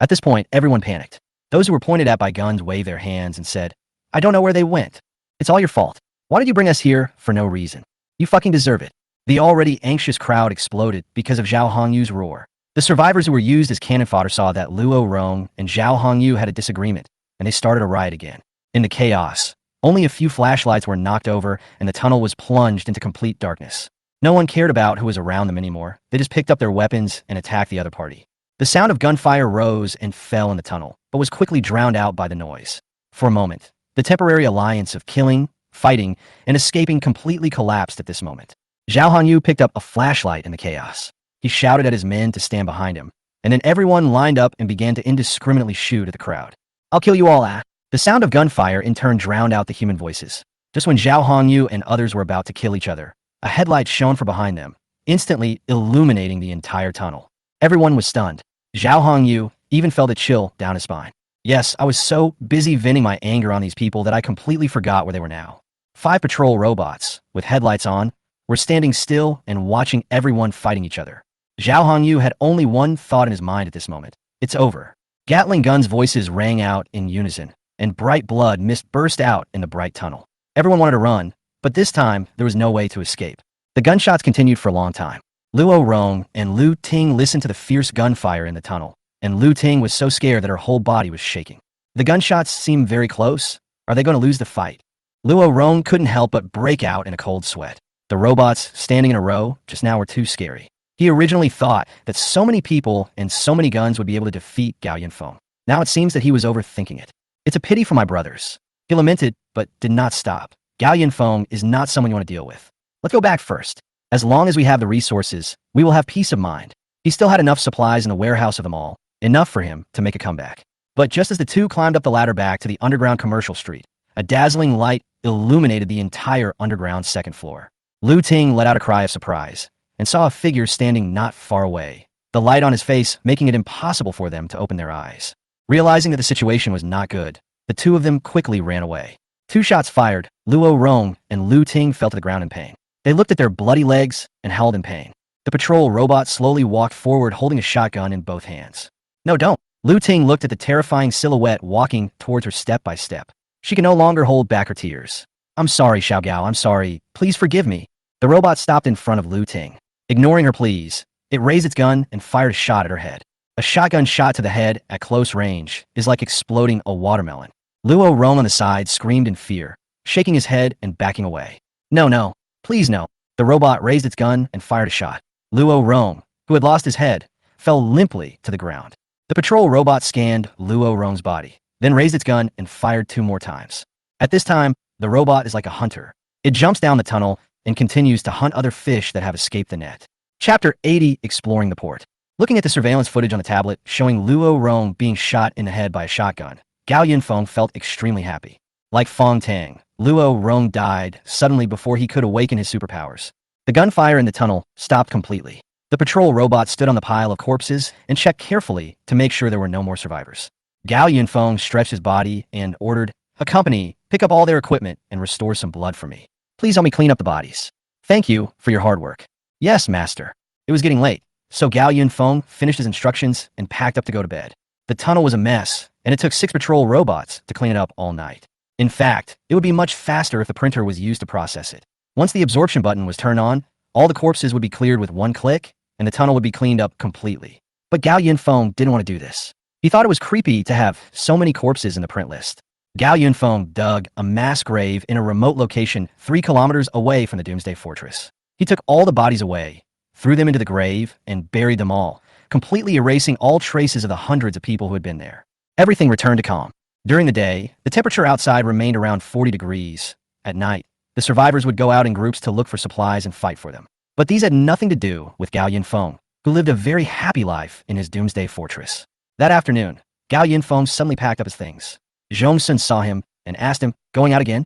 At this point, everyone panicked. Those who were pointed at by guns waved their hands and said, "I don't know where they went. It's all your fault. Why did you bring us here for no reason? You fucking deserve it." The already anxious crowd exploded because of Zhao Hongyu's roar. The survivors who were used as cannon fodder saw that Luo Rong and Zhao Hongyu had a disagreement, and they started a riot again. In the chaos, only a few flashlights were knocked over, and the tunnel was plunged into complete darkness. No one cared about who was around them anymore. They just picked up their weapons and attacked the other party. The sound of gunfire rose and fell in the tunnel, but was quickly drowned out by the noise. For a moment, the temporary alliance of killing, fighting, and escaping completely collapsed at this moment. Zhao Hongyu picked up a flashlight in the chaos. He shouted at his men to stand behind him, and then everyone lined up and began to indiscriminately shoot at the crowd. "I'll kill you all, ah!" The sound of gunfire in turn drowned out the human voices. Just when Zhao Hongyu and others were about to kill each other, a headlight shone from behind them, instantly illuminating the entire tunnel. Everyone was stunned. Zhao Hongyu even felt a chill down his spine. Yes, I was so busy venting my anger on these people that I completely forgot where they were now. 5 patrol robots, with headlights on, were standing still and watching everyone fighting each other. Zhao Hongyu had only one thought in his mind at this moment. It's over. Gatling guns' voices rang out in unison, and bright blood mist burst out in the bright tunnel. Everyone wanted to run, but this time there was no way to escape. The gunshots continued for a long time. Luo Rong and Lu Ting listened to the fierce gunfire in the tunnel, and Lu Ting was so scared that her whole body was shaking. The gunshots seemed very close. Are they going to lose the fight? Luo Rong couldn't help but break out in a cold sweat. The robots standing in a row just now were too scary. He originally thought that so many people and so many guns would be able to defeat Gao Yunfeng. Now it seems that he was overthinking it. It's a pity for my brothers. He lamented, but did not stop. Gao Yunfeng is not someone you want to deal with. Let's go back first. As long as we have the resources, we will have peace of mind. He still had enough supplies in the warehouse of them all, enough for him to make a comeback. But just as the two climbed up the ladder back to the underground commercial street, a dazzling light illuminated the entire underground second floor. Lu Ting let out a cry of surprise and saw a figure standing not far away, the light on his face making it impossible for them to open their eyes. Realizing that the situation was not good, the two of them quickly ran away. 2 shots fired, Luo Rong and Lu Ting fell to the ground in pain. They looked at their bloody legs and howled in pain. The patrol robot slowly walked forward holding a shotgun in both hands. "No, don't." Lu Ting looked at the terrifying silhouette walking towards her step by step. She could no longer hold back her tears. "I'm sorry, Xiao Gao, I'm sorry. Please forgive me." The robot stopped in front of Lu Ting. Ignoring her pleas, it raised its gun and fired a shot at her head. A shotgun shot to the head at close range is like exploding a watermelon. Luo Rong on the side screamed in fear, shaking his head and backing away. "No, no, please no." The robot raised its gun and fired a shot. Luo Rong, who had lost his head, fell limply to the ground. The patrol robot scanned Luo Rong's body, then raised its gun and fired 2 more times. At this time, the robot is like a hunter. It jumps down the tunnel and continues to hunt other fish that have escaped the net. Chapter 80, Exploring the Port. Looking at the surveillance footage on the tablet showing Luo Rong being shot in the head by a shotgun, Gao Yunfeng felt extremely happy. Like Fong Tang, Luo Rong died suddenly before he could awaken his superpowers. The gunfire in the tunnel stopped completely. The patrol robot stood on the pile of corpses and checked carefully to make sure there were no more survivors. Gao Yunfeng stretched his body and ordered, "A company, pick up all their equipment and restore some blood for me. Please help me clean up the bodies. Thank you for your hard work." "Yes, master." It was getting late, so Gao Yunfeng finished his instructions and packed up to go to bed. The tunnel was a mess, and it took 6 patrol robots to clean it up all night. In fact, it would be much faster if the printer was used to process it. Once the absorption button was turned on, all the corpses would be cleared with one click, and the tunnel would be cleaned up completely. But Gao Yunfeng didn't want to do this. He thought it was creepy to have so many corpses in the print list. Gao Yunfeng dug a mass grave in a remote location 3 kilometers away from the Doomsday Fortress. He took all the bodies away, threw them into the grave, and buried them all, completely erasing all traces of the hundreds of people who had been there. Everything returned to calm. During the day, the temperature outside remained around 40 degrees. At night, The survivors would go out in groups to look for supplies and fight for them. But these had nothing to do with Gao Yinfeng, who lived a very happy life in his doomsday fortress. That afternoon, Gao Yinfeng suddenly packed up his things. Zhong Sun saw him and asked him, "Going out again?"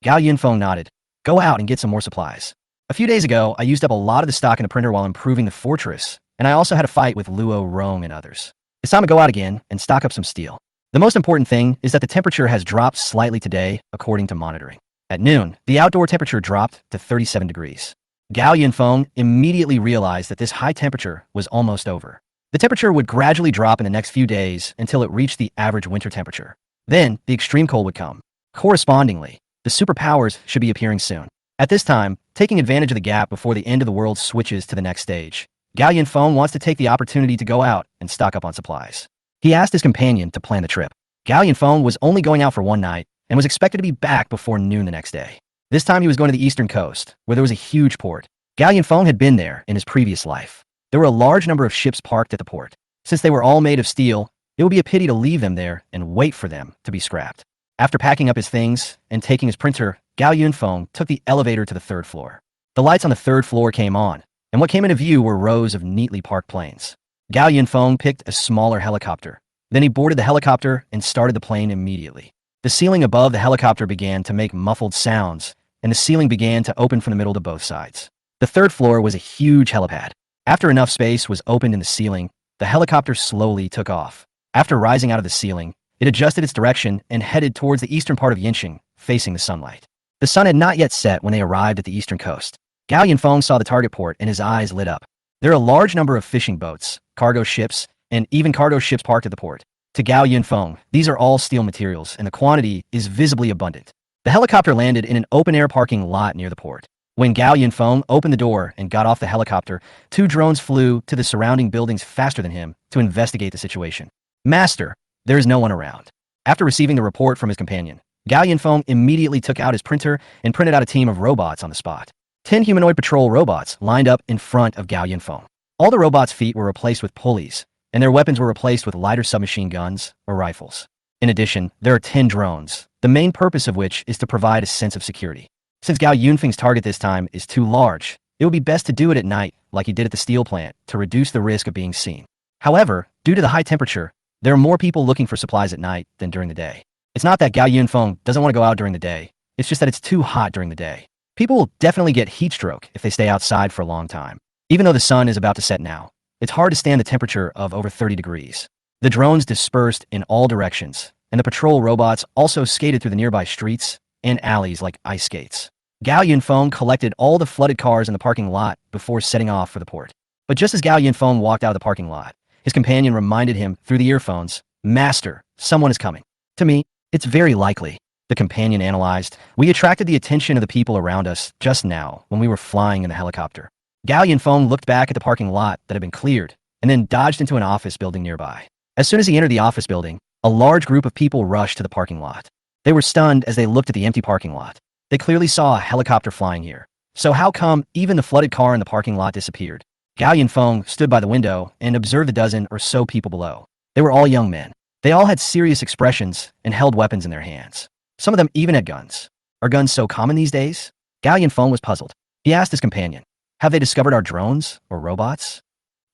Gao Yinfeng nodded. "Go out and get some more supplies. A few days ago, I used up a lot of the stock in the printer while improving the fortress, and I also had a fight with Luo Rong and others. It's time to go out again and stock up some steel. The most important thing is that the temperature has dropped slightly today, according to monitoring." At noon, the outdoor temperature dropped to 37 degrees. Gao Yinfeng immediately realized that this high temperature was almost over. The temperature would gradually drop in the next few days until it reached the average winter temperature. Then, the extreme cold would come. Correspondingly, the superpowers should be appearing soon. At this time, taking advantage of the gap before the end of the world switches to the next stage, Gao Yinfeng wants to take the opportunity to go out and stock up on supplies. He asked his companion to plan the trip. Gao Yinfeng was only going out for one night and was expected to be back before noon the next day. This time he was going to the eastern coast, where there was a huge port. Gao Yinfeng had been there in his previous life. There were a large number of ships parked at the port. Since they were all made of steel, it would be a pity to leave them there and wait for them to be scrapped. After packing up his things and taking his printer, Gao Yunfeng took the elevator to the third floor. The lights on the third floor came on, and what came into view were rows of neatly parked planes. Gao Yunfeng picked a smaller helicopter. Then he boarded the helicopter and started the plane immediately. The ceiling above the helicopter began to make muffled sounds, and the ceiling began to open from the middle to both sides. The third floor was a huge helipad. After enough space was opened in the ceiling, the helicopter slowly took off. After rising out of the ceiling, it adjusted its direction and headed towards the eastern part of Yinxing, facing the sunlight. The sun had not yet set when they arrived at the eastern coast. Gao Yinfeng saw the target port and his eyes lit up. There are a large number of fishing boats, cargo ships, and even cargo ships parked at the port. To Gao Yinfeng, these are all steel materials and the quantity is visibly abundant. The helicopter landed in an open-air parking lot near the port. When Gao Yinfeng opened the door and got off the helicopter, 2 drones flew to the surrounding buildings faster than him to investigate the situation. "Master, there is no one around." After receiving the report from his companion, Gao Yinfeng immediately took out his printer and printed out a team of robots on the spot. 10 humanoid patrol robots lined up in front of Gao Yinfeng. All the robots' feet were replaced with pulleys, and their weapons were replaced with lighter submachine guns or rifles. In addition, there are 10 drones, the main purpose of which is to provide a sense of security. Since Gao Yunfeng's target this time is too large, it would be best to do it at night, like he did at the steel plant, to reduce the risk of being seen. However, due to the high temperature, there are more people looking for supplies at night than during the day. It's not that Gao Yunfeng doesn't want to go out during the day, it's just that it's too hot during the day. People will definitely get heat stroke if they stay outside for a long time. Even though the sun is about to set now, it's hard to stand the temperature of over 30 degrees. The drones dispersed in all directions, and the patrol robots also skated through the nearby streets and alleys like ice skates. Gao Yunfeng collected all the flooded cars in the parking lot before setting off for the port. But just as Gao Yunfeng walked out of the parking lot, his companion reminded him through the earphones, "Master, someone is coming." "To me, it's very likely," the companion analyzed. "We attracted the attention of the people around us just now when we were flying in the helicopter." Gao Yunfeng looked back at the parking lot that had been cleared and then dodged into an office building nearby. As soon as he entered the office building, a large group of people rushed to the parking lot. They were stunned as they looked at the empty parking lot. They clearly saw a helicopter flying here. So how come even the flooded car in the parking lot disappeared? Gao Yunfeng stood by the window and observed the dozen or so people below. They were all young men. They all had serious expressions and held weapons in their hands. Some of them even had guns. Are guns so common these days? Gao Yunfeng was puzzled. He asked his companion, "Have they discovered our drones or robots?"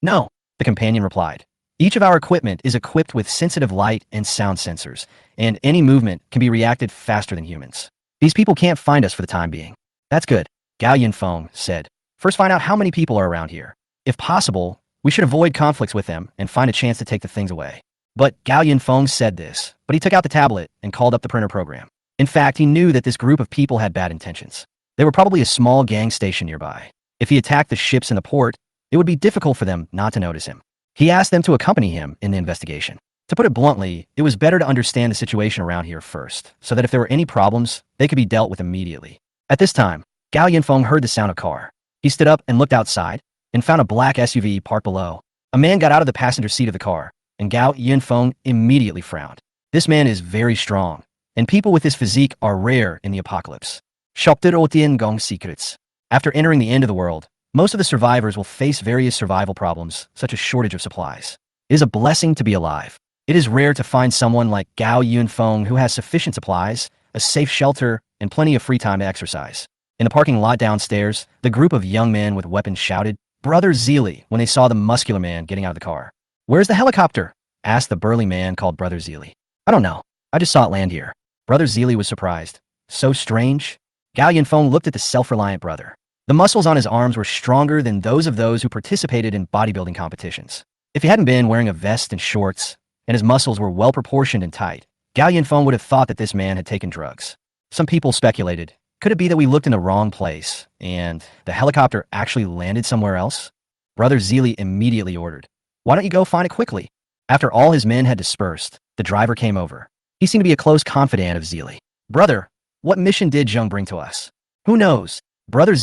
"No," the companion replied. "Each of our equipment is equipped with sensitive light and sound sensors, and any movement can be reacted faster than humans. These people can't find us for the time being." "That's good," Gao Yunfeng said. "First find out how many people are around here. If possible, we should avoid conflicts with them and find a chance to take the things away." But Gao Yunfeng said this, but he took out the tablet and called up the printer program. In fact, he knew that this group of people had bad intentions. They were probably a small gang station nearby. If he attacked the ships in the port, it would be difficult for them not to notice him. He asked them to accompany him in the investigation. To put it bluntly, it was better to understand the situation around here first, so that if there were any problems, they could be dealt with immediately. At this time, Gao Yunfeng heard the sound of a car. He stood up and looked outside, and found a black SUV parked below. A man got out of the passenger seat of the car, and Gao Yunfeng immediately frowned. This man is very strong, and people with this physique are rare in the apocalypse. Gong secrets. After entering the end of the world, most of the survivors will face various survival problems, such as shortage of supplies. It is a blessing to be alive. It is rare to find someone like Gao Yunfeng who has sufficient supplies, a safe shelter, and plenty of free time to exercise. In the parking lot downstairs, the group of young men with weapons shouted, "Brother Zeely," when they saw the muscular man getting out of the car. "Where's the helicopter?" asked the burly man called Brother Zeely. "I don't know. I just saw it land here." Brother Zeely was surprised. So strange. Gao Yunfeng looked at the self-reliant brother. The muscles on his arms were stronger than those who participated in bodybuilding competitions. If he hadn't been wearing a vest and shorts, and his muscles were well-proportioned and tight, Gao Yunfeng would have thought that this man had taken drugs. Some people speculated, could it be that we looked in the wrong place, and the helicopter actually landed somewhere else? Brother Zeely immediately ordered, "Why don't you go find it quickly?" After all his men had dispersed, the driver came over. He seemed to be a close confidant of Zeely. "Brother, what mission did Zheng bring to us?" "Who knows?" Brother